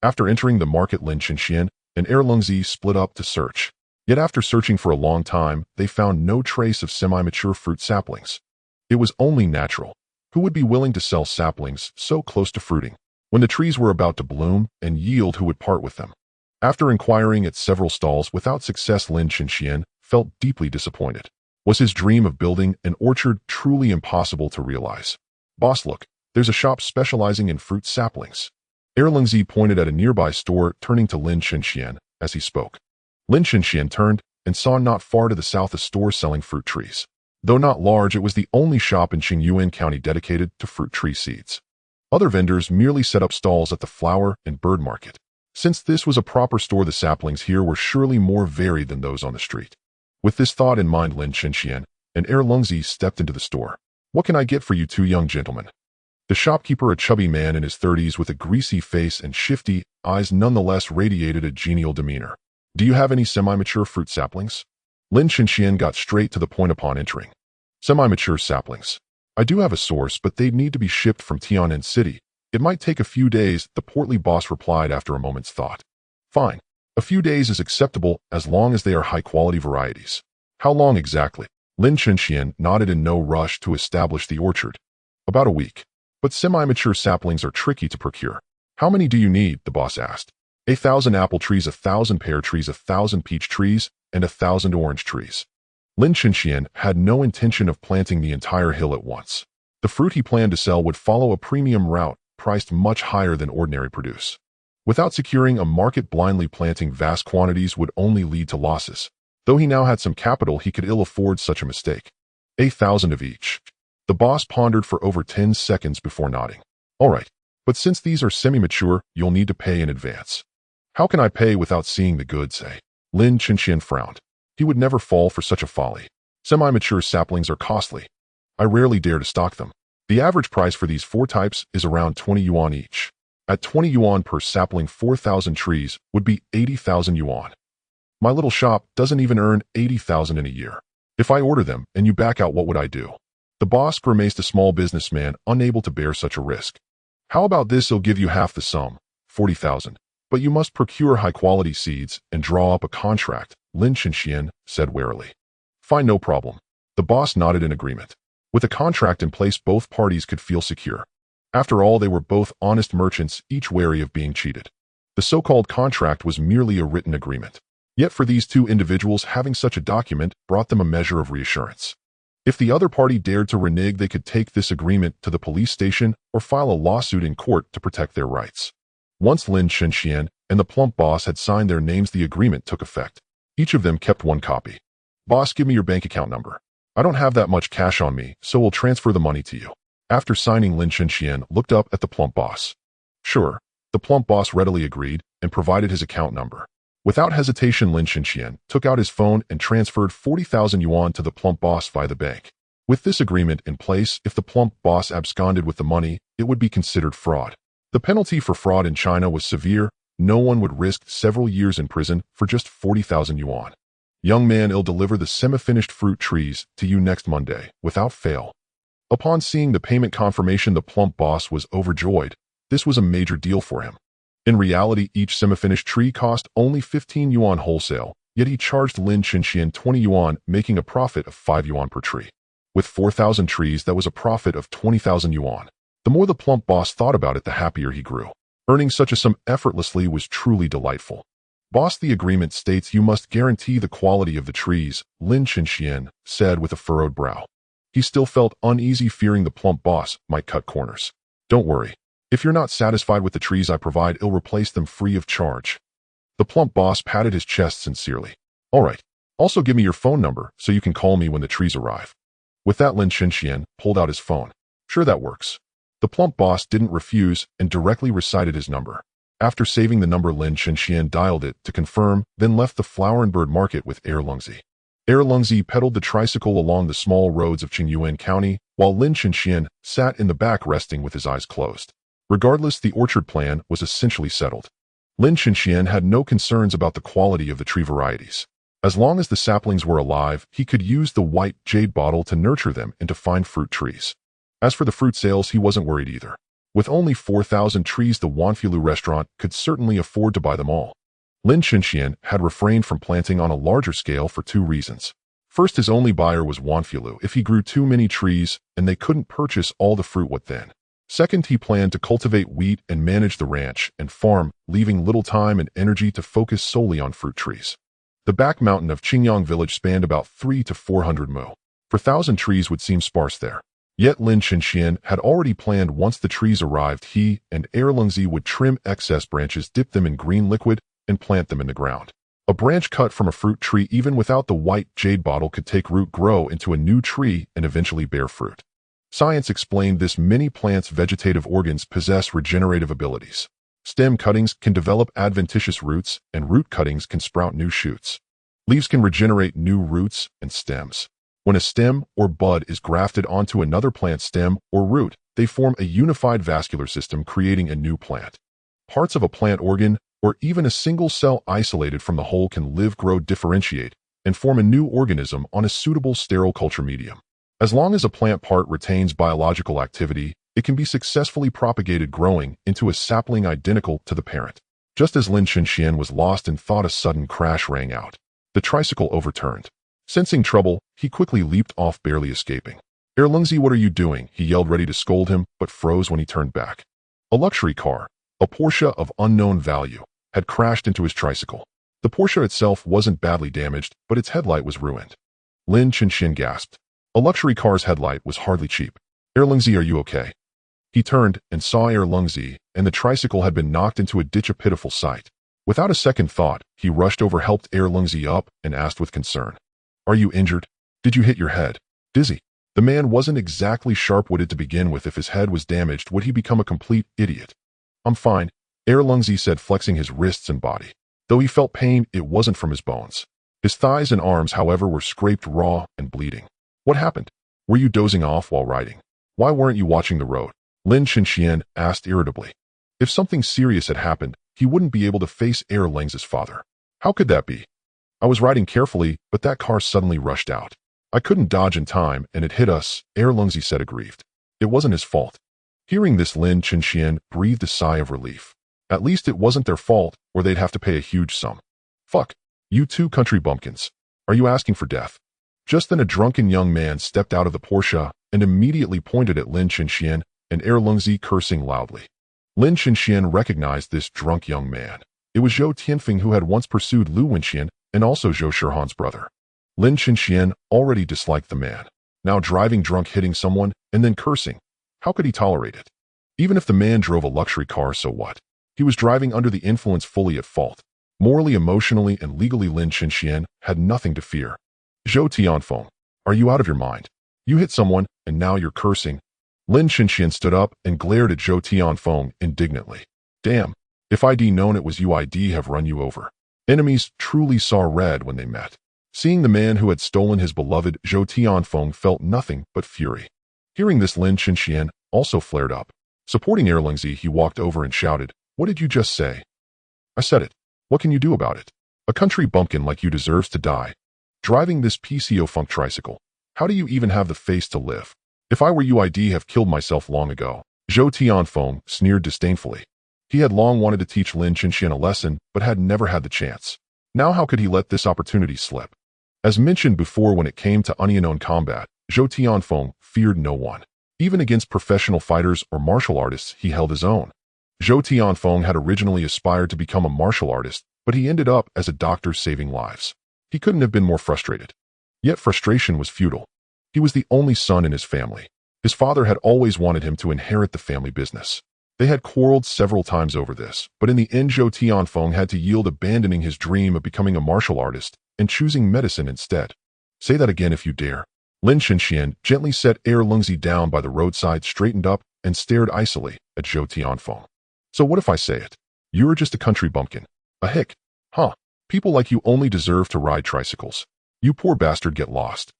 After entering the market, Lin Chenxian and Heirloom split up to search. Yet after searching for a long time, they found no trace of semi-mature fruit saplings. It was only natural. Who would be willing to sell saplings so close to fruiting? When the trees were about to bloom and yield, who would part with them? After inquiring at several stalls without success, Lin Chenxian felt deeply disappointed. Was his dream of building an orchard truly impossible to realize? "Boss, look, there's a shop specializing in fruit saplings." Heirloom pointed at a nearby store, turning to Lin Chenxian as he spoke. Lin Chenxian turned and saw not far to the south a store selling fruit trees. Though not large, it was the only shop in Qingyuan County dedicated to fruit tree seeds. Other vendors merely set up stalls at the flower and bird market. Since this was a proper store, the saplings here were surely more varied than those on the street. With this thought in mind, Lin Chenxian and Erlungzi stepped into the store. "What can I get for you two young gentlemen?" The shopkeeper, a chubby man in his 30s with a greasy face and shifty eyes, nonetheless radiated a genial demeanor. "Do you have any semi-mature fruit saplings?" Lin Chenxian got straight to the point upon entering. "Semi-mature saplings. I do have a source, but they'd need to be shipped from Tian'an City. It might take a few days," the portly boss replied after a moment's thought. "Fine. A few days is acceptable as long as they are high-quality varieties." "How long exactly?" Lin Chenxian nodded in no rush to establish the orchard. "About a week. But semi-mature saplings are tricky to procure." "How many do you need?" the boss asked. 1,000 apple trees, 1,000 pear trees, 1,000 peach trees, and 1,000 orange trees. Lin Chenxian had no intention of planting the entire hill at once. The fruit he planned to sell would follow a premium route, priced much higher than ordinary produce. Without securing a market, blindly planting vast quantities would only lead to losses. Though he now had some capital, he could ill afford such a mistake. 1,000 of each. The boss pondered for over 10 seconds before nodding. "All right, but since these are semi-mature, you'll need to pay in advance." "How can I pay without seeing the goods, eh?" Lin Chenxian frowned. He would never fall for such a folly. Semi-mature saplings are costly. I rarely dare to stock them. The average price for these 4 types is around 20 yuan each. At 20 yuan per sapling, 4,000 trees would be 80,000 yuan. My little shop doesn't even earn 80,000 in a year. If I order them and you back out, what would I do? The boss grimaced, a small businessman unable to bear such a risk. "How about this? I'll give you half the sum, 40,000. But you must procure high-quality seeds and draw up a contract," Lin Chenxian said warily. "Fine, no problem." The boss nodded in agreement. With a contract in place, both parties could feel secure. After all, they were both honest merchants, each wary of being cheated. The so-called contract was merely a written agreement. Yet for these two individuals, having such a document brought them a measure of reassurance. If the other party dared to renege, they could take this agreement to the police station or file a lawsuit in court to protect their rights. Once Lin Chenxian and the plump boss had signed their names, the agreement took effect. Each of them kept one copy. "Boss, give me your bank account number. I don't have that much cash on me, so we'll transfer the money to you." After signing, Lin Chenxian looked up at the plump boss. "Sure." The plump boss readily agreed and provided his account number. Without hesitation, Lin Chenxian took out his phone and transferred 40,000 yuan to the plump boss via the bank. With this agreement in place, if the plump boss absconded with the money, it would be considered fraud. The penalty for fraud in China was severe. No one would risk several years in prison for just 40,000 yuan. "Young man, I'll deliver the semi-finished fruit trees to you next Monday, without fail." Upon seeing the payment confirmation, the plump boss was overjoyed. This was a major deal for him. In reality, each semi-finished tree cost only 15 yuan wholesale, yet he charged Lin Chenxian 20 yuan, making a profit of 5 yuan per tree. With 4,000 trees, that was a profit of 20,000 yuan. The more the plump boss thought about it, the happier he grew. Earning such a sum effortlessly was truly delightful. "Boss, the agreement states you must guarantee the quality of the trees," Lin Chenxian said with a furrowed brow. He still felt uneasy, fearing the plump boss might cut corners. "Don't worry. If you're not satisfied with the trees I provide, I'll replace them free of charge." The plump boss patted his chest sincerely. "All right. Also give me your phone number so you can call me when the trees arrive." With that, Lin Chenxian pulled out his phone. "Sure, that works." The plump boss didn't refuse and directly recited his number. After saving the number, Lin Chenxian dialed it to confirm, then left the flower and bird market with Erlungzi. Erlungzi pedaled the tricycle along the small roads of Qingyuan County, while Lin Chenxian sat in the back resting with his eyes closed. Regardless, the orchard plan was essentially settled. Lin Chenxian had no concerns about the quality of the tree varieties. As long as the saplings were alive, he could use the white jade bottle to nurture them into fine fruit trees. As for the fruit sales, he wasn't worried either. With only 4,000 trees, the Wanfilu restaurant could certainly afford to buy them all. Lin Chenxian had refrained from planting on a larger scale for 2 reasons. First, his only buyer was Wanfilu. If he grew too many trees and they couldn't purchase all the fruit, what then? Second, he planned to cultivate wheat and manage the ranch and farm, leaving little time and energy to focus solely on fruit trees. The back mountain of Qingyang village spanned about 300 to 400 mu. 1,000 trees would seem sparse there. Yet Lin Chenxian had already planned once the trees arrived, he and Erlungzi would trim excess branches, dip them in green liquid, and plant them in the ground. A branch cut from a fruit tree even without the white jade bottle could take root, grow into a new tree, and eventually bear fruit. Science explained this: many plants' vegetative organs possess regenerative abilities. Stem cuttings can develop adventitious roots, and root cuttings can sprout new shoots. Leaves can regenerate new roots and stems. When a stem or bud is grafted onto another plant stem or root, they form a unified vascular system, creating a new plant. Parts of a plant organ, or even a single cell isolated from the whole, can live, grow, differentiate, and form a new organism on a suitable sterile culture medium. As long as a plant part retains biological activity, it can be successfully propagated, growing into a sapling identical to the parent. Just as Lin Chenxian was lost in thought, a sudden crash rang out. The tricycle overturned. Sensing trouble, he quickly leaped off, barely escaping. "Erlungzi, what are you doing?" he yelled, ready to scold him, but froze when he turned back. A luxury car, a Porsche of unknown value, had crashed into his tricycle. The Porsche itself wasn't badly damaged, but its headlight was ruined. Lin Chenxian gasped. A luxury car's headlight was hardly cheap. "Erlungzi, are you okay?" He turned and saw Erlungzi, and the tricycle had been knocked into a ditch, a pitiful sight. Without a second thought, he rushed over, helped Erlungzi up, and asked with concern, "Are you injured? Did you hit your head?" "Dizzy." The man wasn't exactly sharp-witted to begin with. If his head was damaged, would he become a complete idiot? "I'm fine," Erlungzi said, flexing his wrists and body. Though he felt pain, it wasn't from his bones. His thighs and arms, however, were scraped raw and bleeding. "What happened? Were you dozing off while riding? Why weren't you watching the road?" Lin Chenxian asked irritably. If something serious had happened, he wouldn't be able to face Erlungzi's father. How could that be? "I was riding carefully, but that car suddenly rushed out. I couldn't dodge in time, and it hit us," Erlungzi said, aggrieved. It wasn't his fault. Hearing this, Lin Chenxian breathed a sigh of relief. At least it wasn't their fault, or they'd have to pay a huge sum. "Fuck. You two country bumpkins. Are you asking for death?" Just then a drunken young man stepped out of the Porsche and immediately pointed at Lin Chenxian and Erlungzi, cursing loudly. Lin Chenxian recognized this drunk young man. It was Zhou Tianfeng, who had once pursued Lu Wenxian, and also Zhou Shihan's brother. Lin Chenxian already disliked the man. Now driving drunk, hitting someone, and then cursing. How could he tolerate it? Even if the man drove a luxury car, so what? He was driving under the influence, fully at fault. Morally, emotionally, and legally, Lin Chenxian had nothing to fear. "Zhou Tianfeng, are you out of your mind? You hit someone, and now you're cursing." Lin Chenxian stood up and glared at Zhou Tianfeng indignantly. "Damn, if I'd known it was you, I'd have run you over." Enemies truly saw red when they met. Seeing the man who had stolen his beloved, Zhou Tianfeng felt nothing but fury. Hearing this, Lin Chenxian also flared up. Supporting Erlungzi, he walked over and shouted, "What did you just say?" "I said it. What can you do about it? A country bumpkin like you deserves to die. Driving this PCO funk tricycle. How do you even have the face to live? If I were you, I'd have killed myself long ago." Zhou Tianfeng sneered disdainfully. He had long wanted to teach Lin Chenxian a lesson, but had never had the chance. Now how could he let this opportunity slip? As mentioned before, when it came to unknown combat, Zhou Tianfeng feared no one. Even against professional fighters or martial artists, he held his own. Zhou Tianfeng had originally aspired to become a martial artist, but he ended up as a doctor, saving lives. He couldn't have been more frustrated. Yet frustration was futile. He was the only son in his family. His father had always wanted him to inherit the family business. They had quarreled several times over this, but in the end Zhou Tianfeng had to yield, abandoning his dream of becoming a martial artist and choosing medicine instead. "Say that again if you dare." Lin Chenxian gently set Erlungzi down by the roadside, straightened up, and stared icily at Zhou Tianfeng. "So what if I say it? You're just a country bumpkin. A hick. Huh. People like you only deserve to ride tricycles. You poor bastard, get lost."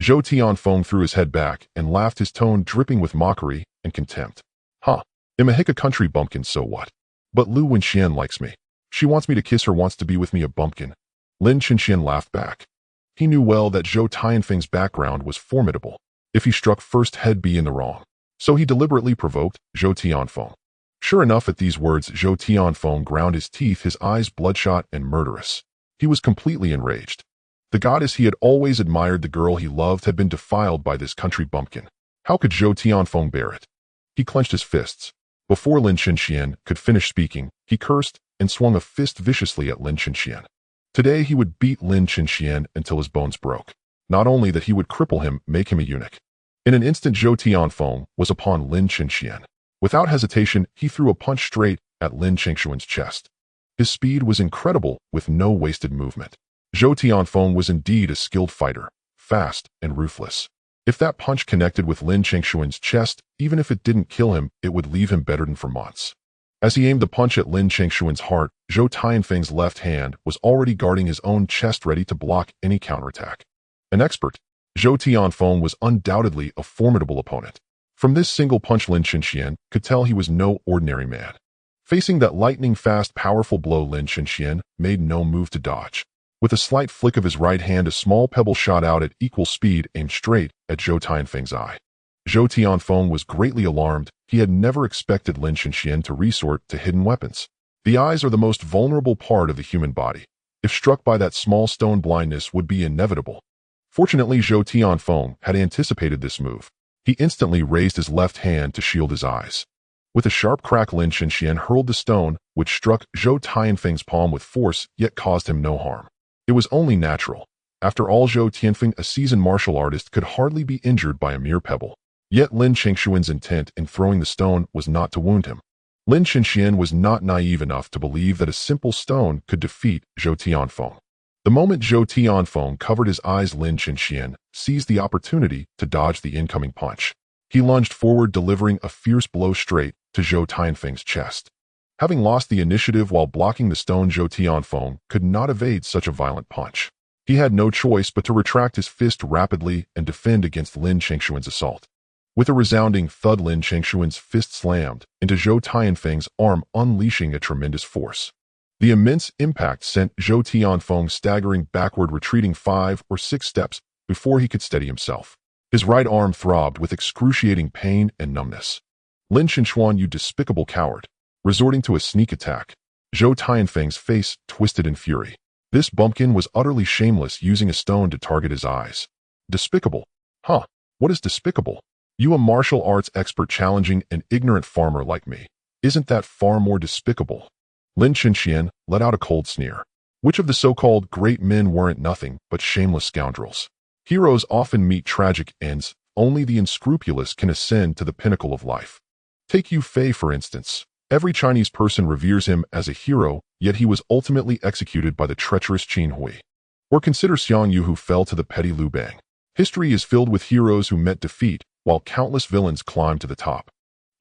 Zhou Tianfeng threw his head back and laughed, his tone dripping with mockery and contempt. "Huh. Am a hick, a country bumpkin, so what? But Lu Wenxian likes me. She wants me to kiss her, wants to be with me, a bumpkin." Lin Chenxian laughed back. He knew well that Zhou Tianfeng's background was formidable. If he struck first, he'd be in the wrong. So he deliberately provoked Zhou Tianfeng. Sure enough, at these words, Zhou Tianfeng ground his teeth, his eyes bloodshot and murderous. He was completely enraged. The goddess he had always admired, the girl he loved, had been defiled by this country bumpkin. How could Zhou Tianfeng bear it? He clenched his fists. Before Lin Chenxian could finish speaking, he cursed and swung a fist viciously at Lin Chenxian. Today he would beat Lin Chenxian until his bones broke. Not only that, he would cripple him, make him a eunuch. In an instant, Zhou Tianfeng was upon Lin Chenxian. Without hesitation, he threw a punch straight at Lin Chenxian's chest. His speed was incredible, with no wasted movement. Zhou Tianfeng was indeed a skilled fighter, fast and ruthless. If that punch connected with Lin Chengshuan's chest, even if it didn't kill him, it would leave him bedridden for months. As he aimed the punch at Lin Chengshuan's heart, Zhou Tianfeng's left hand was already guarding his own chest, ready to block any counterattack. An expert, Zhou Tianfeng was undoubtedly a formidable opponent. From this single punch, Lin Chenxian could tell he was no ordinary man. Facing that lightning-fast, powerful blow, Lin Chenxian made no move to dodge. With a slight flick of his right hand, a small pebble shot out at equal speed, aimed straight at Zhou Tianfeng's eye. Zhou Tianfeng was greatly alarmed. He had never expected Lin Chenxian to resort to hidden weapons. The eyes are the most vulnerable part of the human body. If struck by that small stone, blindness would be inevitable. Fortunately, Zhou Tianfeng had anticipated this move. He instantly raised his left hand to shield his eyes. With a sharp crack, Lin Chenxian hurled the stone, which struck Zhou Tianfeng's palm with force, yet caused him no harm. It was only natural. After all, Zhou Tianfeng, a seasoned martial artist, could hardly be injured by a mere pebble. Yet Lin Chengshuan's intent in throwing the stone was not to wound him. Lin Chenxian was not naive enough to believe that a simple stone could defeat Zhou Tianfeng. The moment Zhou Tianfeng covered his eyes, Lin Chenxian seized the opportunity to dodge the incoming punch. He lunged forward, delivering a fierce blow straight to Zhou Tianfeng's chest. Having lost the initiative while blocking the stone, Zhou Tianfeng could not evade such a violent punch. He had no choice but to retract his fist rapidly and defend against Lin Chengshuan's assault. With a resounding thud, Lin Chengshuan's fist slammed into Zhou Tianfeng's arm, unleashing a tremendous force. The immense impact sent Zhou Tianfeng staggering backward, retreating 5 or 6 steps before he could steady himself. His right arm throbbed with excruciating pain and numbness. Lin Chenxuan, you despicable coward! Resorting to a sneak attack, Zhou Tianfeng's face twisted in fury. This bumpkin was utterly shameless, using a stone to target his eyes. Despicable? Huh? What is despicable? You, a martial arts expert, challenging an ignorant farmer like me. Isn't that far more despicable? Lin Chenxian let out a cold sneer. Which of the so-called great men weren't nothing but shameless scoundrels? Heroes often meet tragic ends. Only the unscrupulous can ascend to the pinnacle of life. Take Yu Fei, for instance. Every Chinese person reveres him as a hero, yet he was ultimately executed by the treacherous Qin Hui. Or consider Xiang Yu, who fell to the petty Liu Bang. History is filled with heroes who met defeat, while countless villains climbed to the top.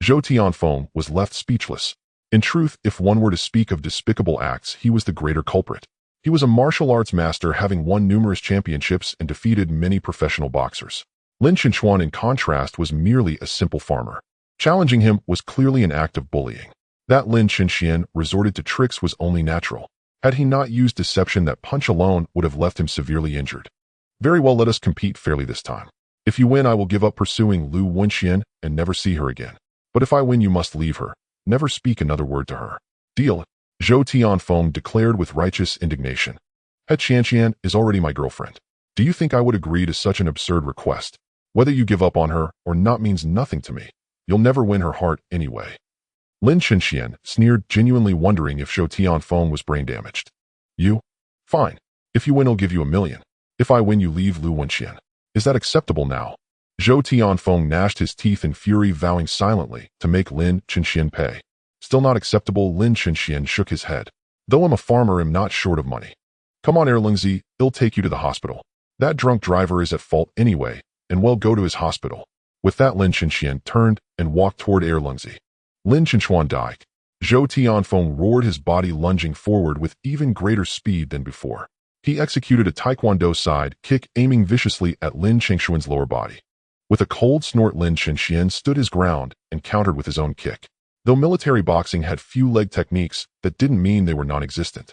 Zhou Tianfeng was left speechless. In truth, if one were to speak of despicable acts, he was the greater culprit. He was a martial arts master, having won numerous championships and defeated many professional boxers. Lin Chenxuan, in contrast, was merely a simple farmer. Challenging him was clearly an act of bullying. That Lin Chenxian resorted to tricks was only natural. Had he not used deception, that punch alone would have left him severely injured. Very well, let us compete fairly this time. If you win, I will give up pursuing Lu Wenxian and never see her again. But if I win, you must leave her. Never speak another word to her. Deal. Zhou Tianfeng declared with righteous indignation. He Qianqian is already my girlfriend. Do you think I would agree to such an absurd request? Whether you give up on her or not means nothing to me. You'll never win her heart anyway. Lin Chenxian sneered, genuinely wondering if Zhou Tianfeng was brain damaged. You? Fine. If you win, I'll give you $1 million. If I win, you leave Lu Wenxian. Is that acceptable now? Zhou Tianfeng gnashed his teeth in fury, vowing silently to make Lin Chenxian pay. Still not acceptable. Lin Chenxian shook his head. Though I'm a farmer, I'm not short of money. Come on, Erlingzi, I'll take you to the hospital. That drunk driver is at fault anyway, and we'll go to his hospital. With that, Lin Chenxian turned and walked toward Erlingzi. Lin Chenxuan died. Zhou Tianfeng roared, his body lunging forward with even greater speed than before. He executed a taekwondo side kick, aiming viciously at Lin Chenxuan's lower body. With a cold snort, Lin Chenxian stood his ground and countered with his own kick. Though military boxing had few leg techniques, that didn't mean they were non-existent.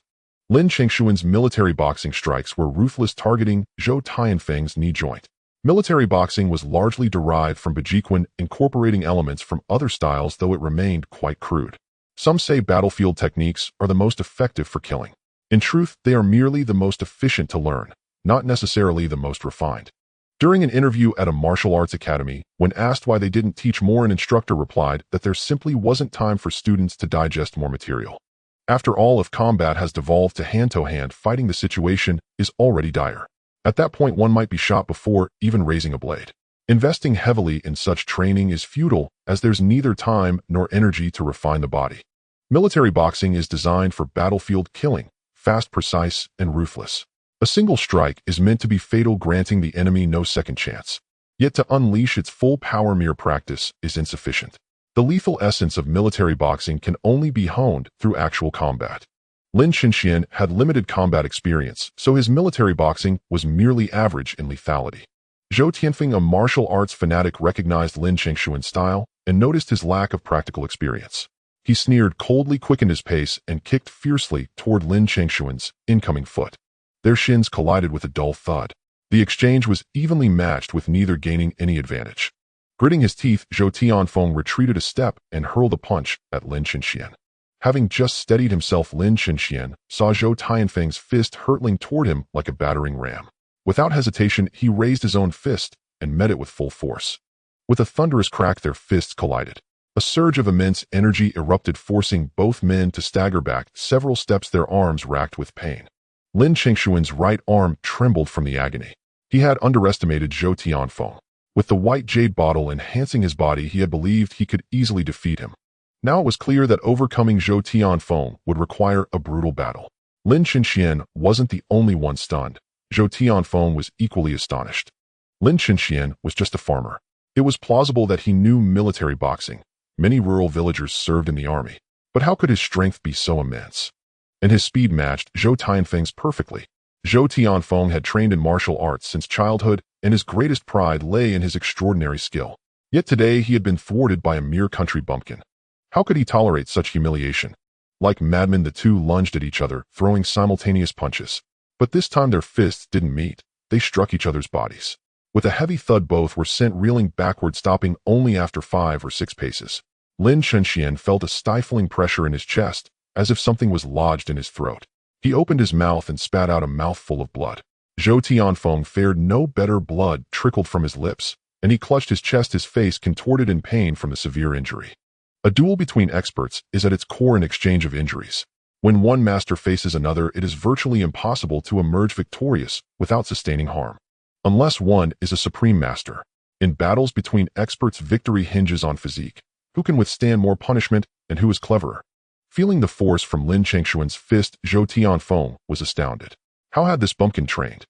Lin Chenxuan's military boxing strikes were ruthless, targeting Zhou Tianfeng's knee joint. Military boxing was largely derived from Bejiquan, incorporating elements from other styles, though it remained quite crude. Some say battlefield techniques are the most effective for killing. In truth, they are merely the most efficient to learn, not necessarily the most refined. During an interview at a martial arts academy, when asked why they didn't teach more, an instructor replied that there simply wasn't time for students to digest more material. After all, if combat has devolved to hand-to-hand fighting, the situation is already dire. At that point, one might be shot before even raising a blade. Investing heavily in such training is futile, as there's neither time nor energy to refine the body. Military boxing is designed for battlefield killing, fast, precise, and ruthless. A single strike is meant to be fatal, granting the enemy no second chance. Yet to unleash its full power, mere practice is insufficient. The lethal essence of military boxing can only be honed through actual combat. Lin Chinxian had limited combat experience, so his military boxing was merely average in lethality. Zhou Tianfeng, a martial arts fanatic, recognized Lin Chinxian's style and noticed his lack of practical experience. He sneered coldly, quickened his pace, and kicked fiercely toward Lin Chinxian's incoming foot. Their shins collided with a dull thud. The exchange was evenly matched, with neither gaining any advantage. Gritting his teeth, Zhou Tianfeng retreated a step and hurled a punch at Lin Chinxian. Having just steadied himself, Lin Chinxian saw Zhou Tianfeng's fist hurtling toward him like a battering ram. Without hesitation, he raised his own fist and met it with full force. With a thunderous crack, their fists collided. A surge of immense energy erupted, forcing both men to stagger back several steps, their arms racked with pain. Lin Chinxian's right arm trembled from the agony. He had underestimated Zhou Tianfeng. With the white jade bottle enhancing his body, he had believed he could easily defeat him. Now it was clear that overcoming Zhou Tianfeng would require a brutal battle. Lin Chinxian wasn't the only one stunned. Zhou Tianfeng was equally astonished. Lin Chinxian was just a farmer. It was plausible that he knew military boxing. Many rural villagers served in the army. But how could his strength be so immense? And his speed matched Zhou Tianfeng's perfectly. Zhou Tianfeng had trained in martial arts since childhood, and his greatest pride lay in his extraordinary skill. Yet today he had been thwarted by a mere country bumpkin. How could he tolerate such humiliation? Like madmen, the two lunged at each other, throwing simultaneous punches. But this time their fists didn't meet. They struck each other's bodies. With a heavy thud, both were sent reeling backward, stopping only after 5 or 6 paces. Lin Chinxian felt a stifling pressure in his chest, as if something was lodged in his throat. He opened his mouth and spat out a mouthful of blood. Zhou Tianfeng fared no better. Blood trickled from his lips, and he clutched his chest, his face contorted in pain from the severe injury. A duel between experts is at its core an exchange of injuries. When one master faces another, it is virtually impossible to emerge victorious without sustaining harm. Unless one is a supreme master. In battles between experts, victory hinges on physique. Who can withstand more punishment, and who is cleverer? Feeling the force from Lin Chinxian's fist, Zhou Tianfeng was astounded. How had this bumpkin trained?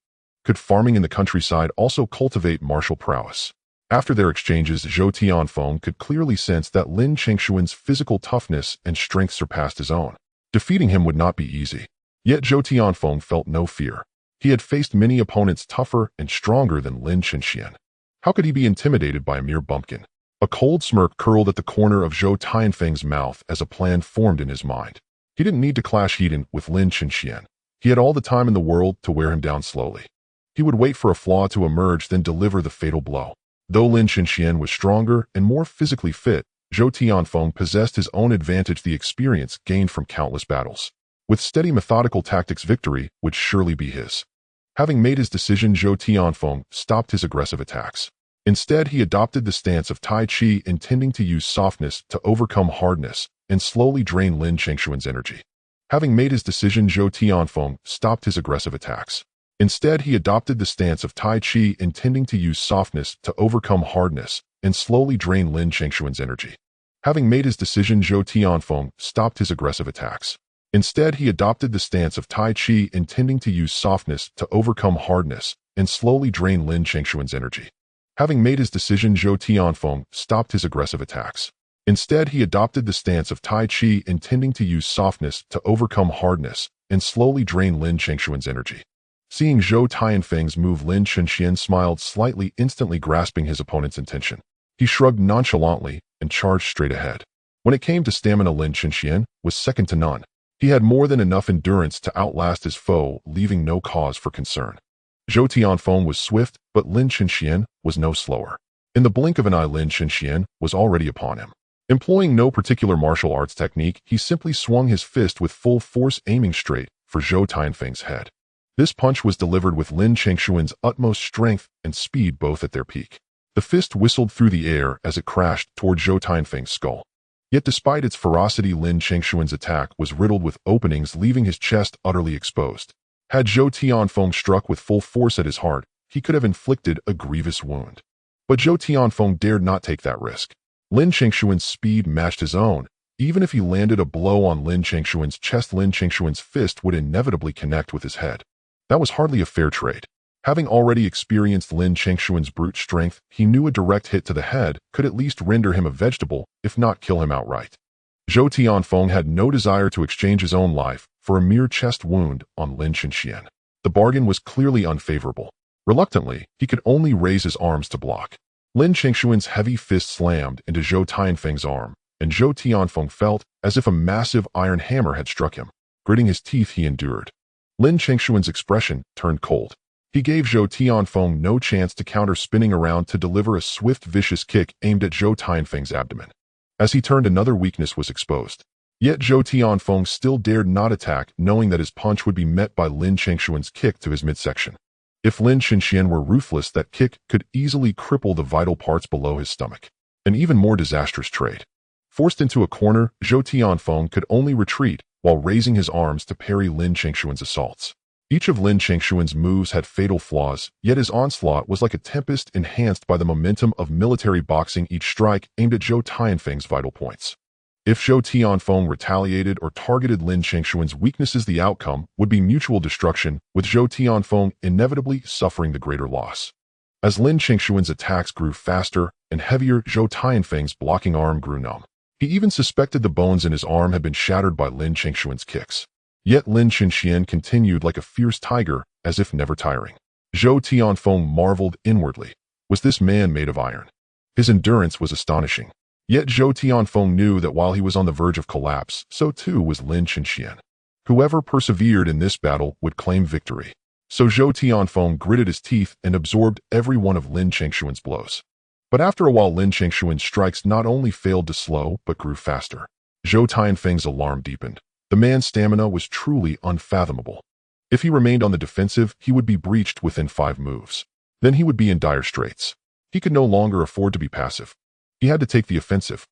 Could farming in the countryside also cultivate martial prowess? After their exchanges, Zhou Tianfeng could clearly sense that Lin Chinxian's physical toughness and strength surpassed his own. Defeating him would not be easy. Yet Zhou Tianfeng felt no fear. He had faced many opponents tougher and stronger than Lin Chinxian. How could he be intimidated by a mere bumpkin? A cold smirk curled at the corner of Zhou Tianfeng's mouth as a plan formed in his mind. He didn't need to clash head-on with Lin Chinxian. He had all the time in the world to wear him down slowly. He would wait for a flaw to emerge, then deliver the fatal blow. Though Lin Chinxian was stronger and more physically fit, Zhou Tianfeng possessed his own advantage, the experience gained from countless battles. With steady, methodical tactics, victory would surely be his. Having made his decision, Zhou Tianfeng stopped his aggressive attacks. Instead, he adopted the stance of Tai Chi, intending to use softness to overcome hardness and slowly drain Lin Chinxian's energy. Having made his decision, Zhou Tianfeng stopped his aggressive attacks. Instead, he adopted the stance of Tai Chi, intending to use softness to overcome hardness and slowly drain Lin Chinxian's energy. Having made his decision, Zhou Tianfeng stopped his aggressive attacks. Instead, he adopted the stance of Tai Chi, intending to use softness to overcome hardness and slowly drain Lin Chinxian's energy. Having made his decision, Zhou Tianfeng stopped his aggressive attacks. Instead, he adopted the stance of Tai Chi, intending to use softness to overcome hardness and slowly drain Lin Chinxian's energy. Seeing Zhou Tianfeng's move, Lin Chinxian smiled slightly, instantly grasping his opponent's intention. He shrugged nonchalantly and charged straight ahead. When it came to stamina, Lin Chinxian was second to none. He had more than enough endurance to outlast his foe, leaving no cause for concern. Zhou Tianfeng was swift, but Lin Chinxian was no slower. In the blink of an eye, Lin Chinxian was already upon him. Employing no particular martial arts technique, he simply swung his fist with full force, aiming straight for Zhou Tianfeng's head. This punch was delivered with Lin Chinxian's utmost strength and speed, both at their peak. The fist whistled through the air as it crashed toward Zhou Tianfeng's skull. Yet despite its ferocity, Lin Chinxian's attack was riddled with openings, leaving his chest utterly exposed. Had Zhou Tianfeng struck with full force at his heart, he could have inflicted a grievous wound. But Zhou Tianfeng dared not take that risk. Lin Chinxian's speed matched his own, Even if he landed a blow on Lin Changshuan's chest, Lin Changshuan's fist would inevitably connect with his head. That was hardly a fair trade. Having already experienced Lin Changshuan's brute strength, he knew a direct hit to the head could at least render him a vegetable, if not kill him outright. Zhou Tianfeng had no desire to exchange his own life for a mere chest wound on Lin Chenxian. The bargain was clearly unfavorable. Reluctantly, he could only raise his arms to block. Lin Changshuan's heavy fist slammed into Zhou Tianfeng's arm, and Zhou Tianfeng felt as if a massive iron hammer had struck him. Gritting his teeth, he endured. Lin Changshuan's expression turned cold. He gave Zhou Tianfeng no chance to counter, spinning around to deliver a swift, vicious kick aimed at Zhou Tianfeng's abdomen. As he turned, another weakness was exposed. Yet Zhou Tianfeng still dared not attack, knowing that his punch would be met by Lin Changshuan's kick to his midsection. If Lin Chenxian were ruthless, that kick could easily cripple the vital parts below his stomach. An even more disastrous trade. Forced into a corner, Zhou Tianfeng could only retreat while raising his arms to parry Lin Changshuan's assaults. Each of Lin Changshuan's moves had fatal flaws, yet his onslaught was like a tempest enhanced by the momentum of military boxing, each strike aimed at Zhou Tianfeng's vital points. If Zhou Tianfeng retaliated or targeted Lin Changshuan's weaknesses, the outcome would be mutual destruction, with Zhou Tianfeng inevitably suffering the greater loss. As Lin Changshuan's attacks grew faster and heavier, Zhou Tianfeng's blocking arm grew numb. He even suspected the bones in his arm had been shattered by Lin Changshuan's kicks. Yet Lin Chenxian continued like a fierce tiger, as if never tiring. Zhou Tianfeng marveled inwardly. Was this man made of iron? His endurance was astonishing. Yet Zhou Tianfeng knew that while he was on the verge of collapse, so too was Lin Chenxian. Whoever persevered in this battle would claim victory. So Zhou Tianfeng gritted his teeth and absorbed every one of Lin Changshuan's blows. But after a while, Lin Changshuan's strikes not only failed to slow, but grew faster. Zhou Tianfeng's alarm deepened. The man's stamina was truly unfathomable. If he remained on the defensive, he would be breached within 5 moves. Then he would be in dire straits. He could no longer afford to be passive. He had to take the offensive.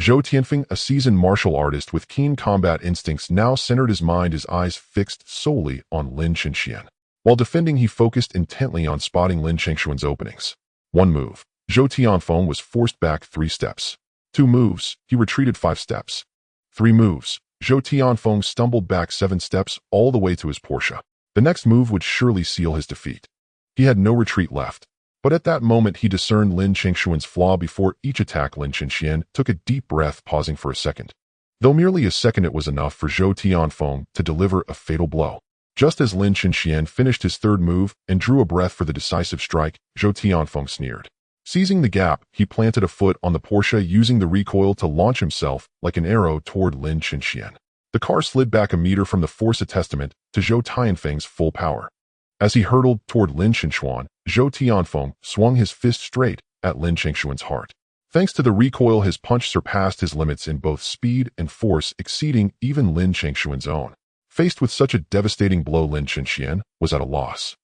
Zhou Tianfeng, a seasoned martial artist with keen combat instincts, now centered his mind, his eyes fixed solely on Lin Chenxian. While defending, he focused intently on spotting Lin Changshuan's openings. 1 move. Zhou Tianfeng was forced back 3 steps. 2 moves. He retreated 5 steps. 3 moves. Zhou Tianfeng stumbled back 7 steps, all the way to his Porsche. The next move would surely seal his defeat. He had no retreat left. But at that moment, he discerned Lin Changshuan's flaw. Before each attack, Lin Chenxian took a deep breath, pausing for a second. Though merely a second, it was enough for Zhou Tianfeng to deliver a fatal blow. Just as Lin Chenxian finished his 3rd move and drew a breath for the decisive strike, Zhou Tianfeng sneered. Seizing the gap, he planted a foot on the Porsche, using the recoil to launch himself like an arrow toward Lin Chenxian. The car slid back a meter from the force, a testament to Zhou Tianfeng's full power. As he hurtled toward Lin Chenxian, Zhou Tianfeng swung his fist straight at Lin Changshuan's heart. Thanks to the recoil, his punch surpassed his limits in both speed and force, exceeding even Lin Changshuan's own. Faced with such a devastating blow, Lin Chenxian was at a loss.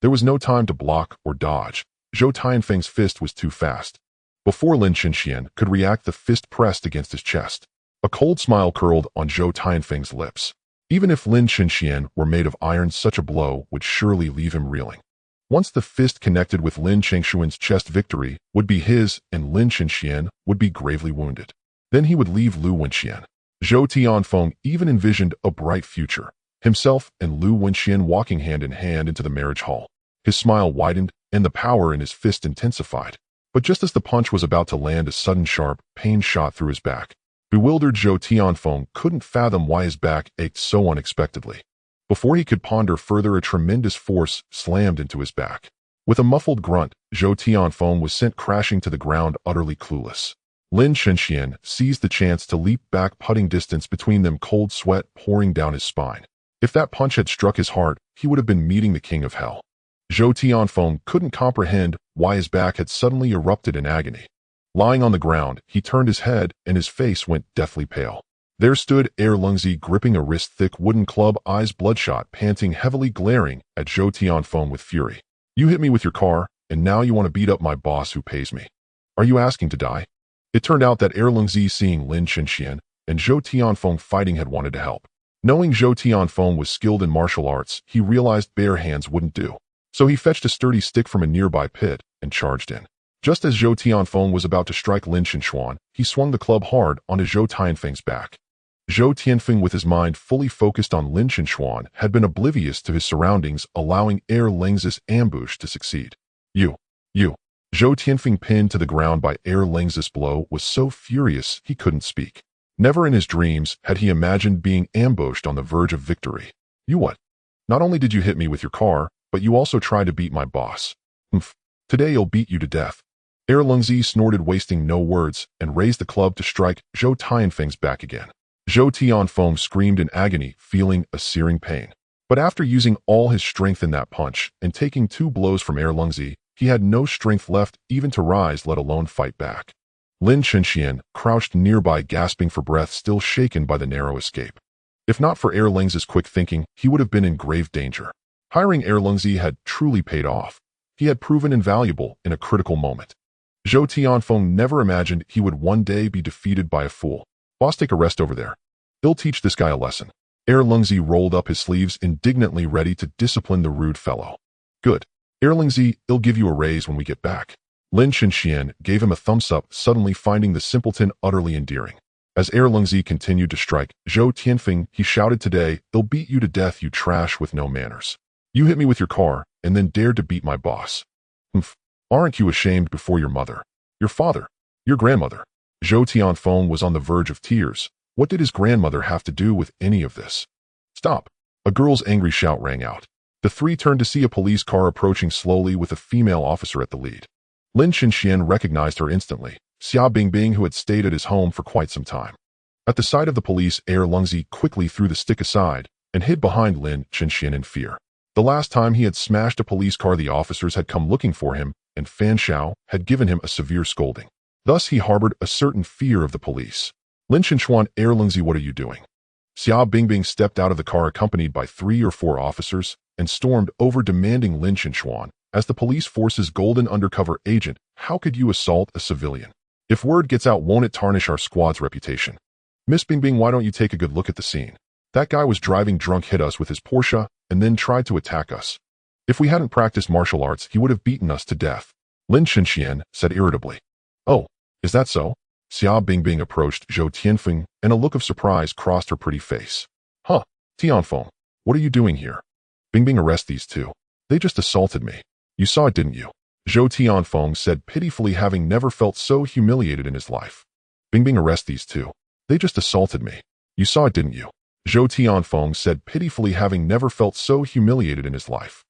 There was no time to block or dodge. Zhou Tianfeng's fist was too fast. Before Lin Chenxian could react, the fist pressed against his chest. A cold smile curled on Zhou Tianfeng's lips. Even if Lin Chenxian were made of iron, such a blow would surely leave him reeling. Once the fist connected with Lin Changshuan's chest, victory would be his, and Lin Chenxian would be gravely wounded. Then he would leave Lu Wenxian. Zhou Tianfeng even envisioned a bright future. Himself and Lu Wenxian walking hand in hand into the marriage hall. His smile widened, and the power in his fist intensified. But just as the punch was about to land, a sudden sharp pain shot through his back. Bewildered, Zhou Tianfeng couldn't fathom why his back ached so unexpectedly. Before he could ponder further, a tremendous force slammed into his back. With a muffled grunt, Zhou Tianfeng was sent crashing to the ground, utterly clueless. Lin Chenxian seized the chance to leap back, putting distance between them, cold sweat pouring down his spine. If that punch had struck his heart, he would have been meeting the king of hell. Zhou Tianfeng couldn't comprehend why his back had suddenly erupted in agony. Lying on the ground, he turned his head and his face went deathly pale. There stood Erlungzi, gripping a wrist-thick wooden club, eyes bloodshot, panting heavily, glaring at Zhou Tianfeng with fury. "You hit me with your car, and now you want to beat up my boss who pays me. Are you asking to die?" It turned out that Erlungzi, seeing Lin Chenxian and Zhou Tianfeng fighting, had wanted to help. Knowing Zhou Tianfeng was skilled in martial arts, he realized bare hands wouldn't do. So he fetched a sturdy stick from a nearby pit and charged in. Just as Zhou Tianfeng was about to strike Lin Chenxuan, he swung the club hard onto Zhou Tianfeng's back. Zhou Tianfeng, with his mind fully focused on Lin Chenxuan, had been oblivious to his surroundings, allowing Lengz's ambush to succeed. You. Zhou Tianfeng, pinned to the ground by Lengz's blow, was so furious he couldn't speak. Never in his dreams had he imagined being ambushed on the verge of victory. You what? Not only did you hit me with your car, but you also tried to beat my boss. Today I'll beat you to death. Lengzi snorted, wasting no words, and raised the club to strike Zhou Tianfeng's back again. Zhou Tianfeng screamed in agony, feeling a searing pain. But after using all his strength in that punch and taking 2 blows from Lengzi, he had no strength left even to rise, let alone fight back. Lin Chenxian crouched nearby, gasping for breath, still shaken by the narrow escape. If not for Lengzi's quick thinking, he would have been in grave danger. Hiring Lengzi had truly paid off. He had proven invaluable in a critical moment. Zhou Tianfeng never imagined he would one day be defeated by a fool. Boss, take a rest over there. He'll teach this guy a lesson. Lengzi rolled up his sleeves, indignantly ready to discipline the rude fellow. Good. Lengzi, he'll give you a raise when we get back. Lin Chenxian gave him a thumbs up, suddenly finding the simpleton utterly endearing. As Lengzi continued to strike Zhou Tianfeng, he shouted, "Today, they'll beat you to death, you trash with no manners. You hit me with your car, and then dared to beat my boss. Aren't you ashamed before your mother, your father, your grandmother?" Zhou Tianfeng was on the verge of tears. What did his grandmother have to do with any of this? Stop! A girl's angry shout rang out. The three turned to see a police car approaching slowly with a female officer at the lead. Lin Chenxian recognized her instantly, Xia Bingbing, who had stayed at his home for quite some time. At the sight of the police, Lengzi quickly threw the stick aside and hid behind Lin Chenxian in fear. The last time he had smashed a police car, the officers had come looking for him, and Fan Xiao had given him a severe scolding. Thus he harbored a certain fear of the police. Lin Chenxuan, Lengzi, what are you doing? Xia Bingbing stepped out of the car accompanied by 3 or 4 officers and stormed over, demanding Lin Chenxuan, as the police force's golden undercover agent, how could you assault a civilian? If word gets out, won't it tarnish our squad's reputation? Miss Bingbing, why don't you take a good look at the scene? That guy was driving drunk, hit us with his Porsche, and then tried to attack us. If we hadn't practiced martial arts, he would have beaten us to death. Lin Chenxian said irritably. Oh, is that so? Xia Bingbing approached Zhou Tianfeng, and a look of surprise crossed her pretty face. Huh, Tianfeng, what are you doing here? Bingbing, arrest these two. They just assaulted me. You saw it, didn't you? Zhou Tianfeng said pitifully, having never felt so humiliated in his life. Bingbing, arrest these two. They just assaulted me. You saw it, didn't you? Zhou Tianfeng said pitifully, having never felt so humiliated in his life.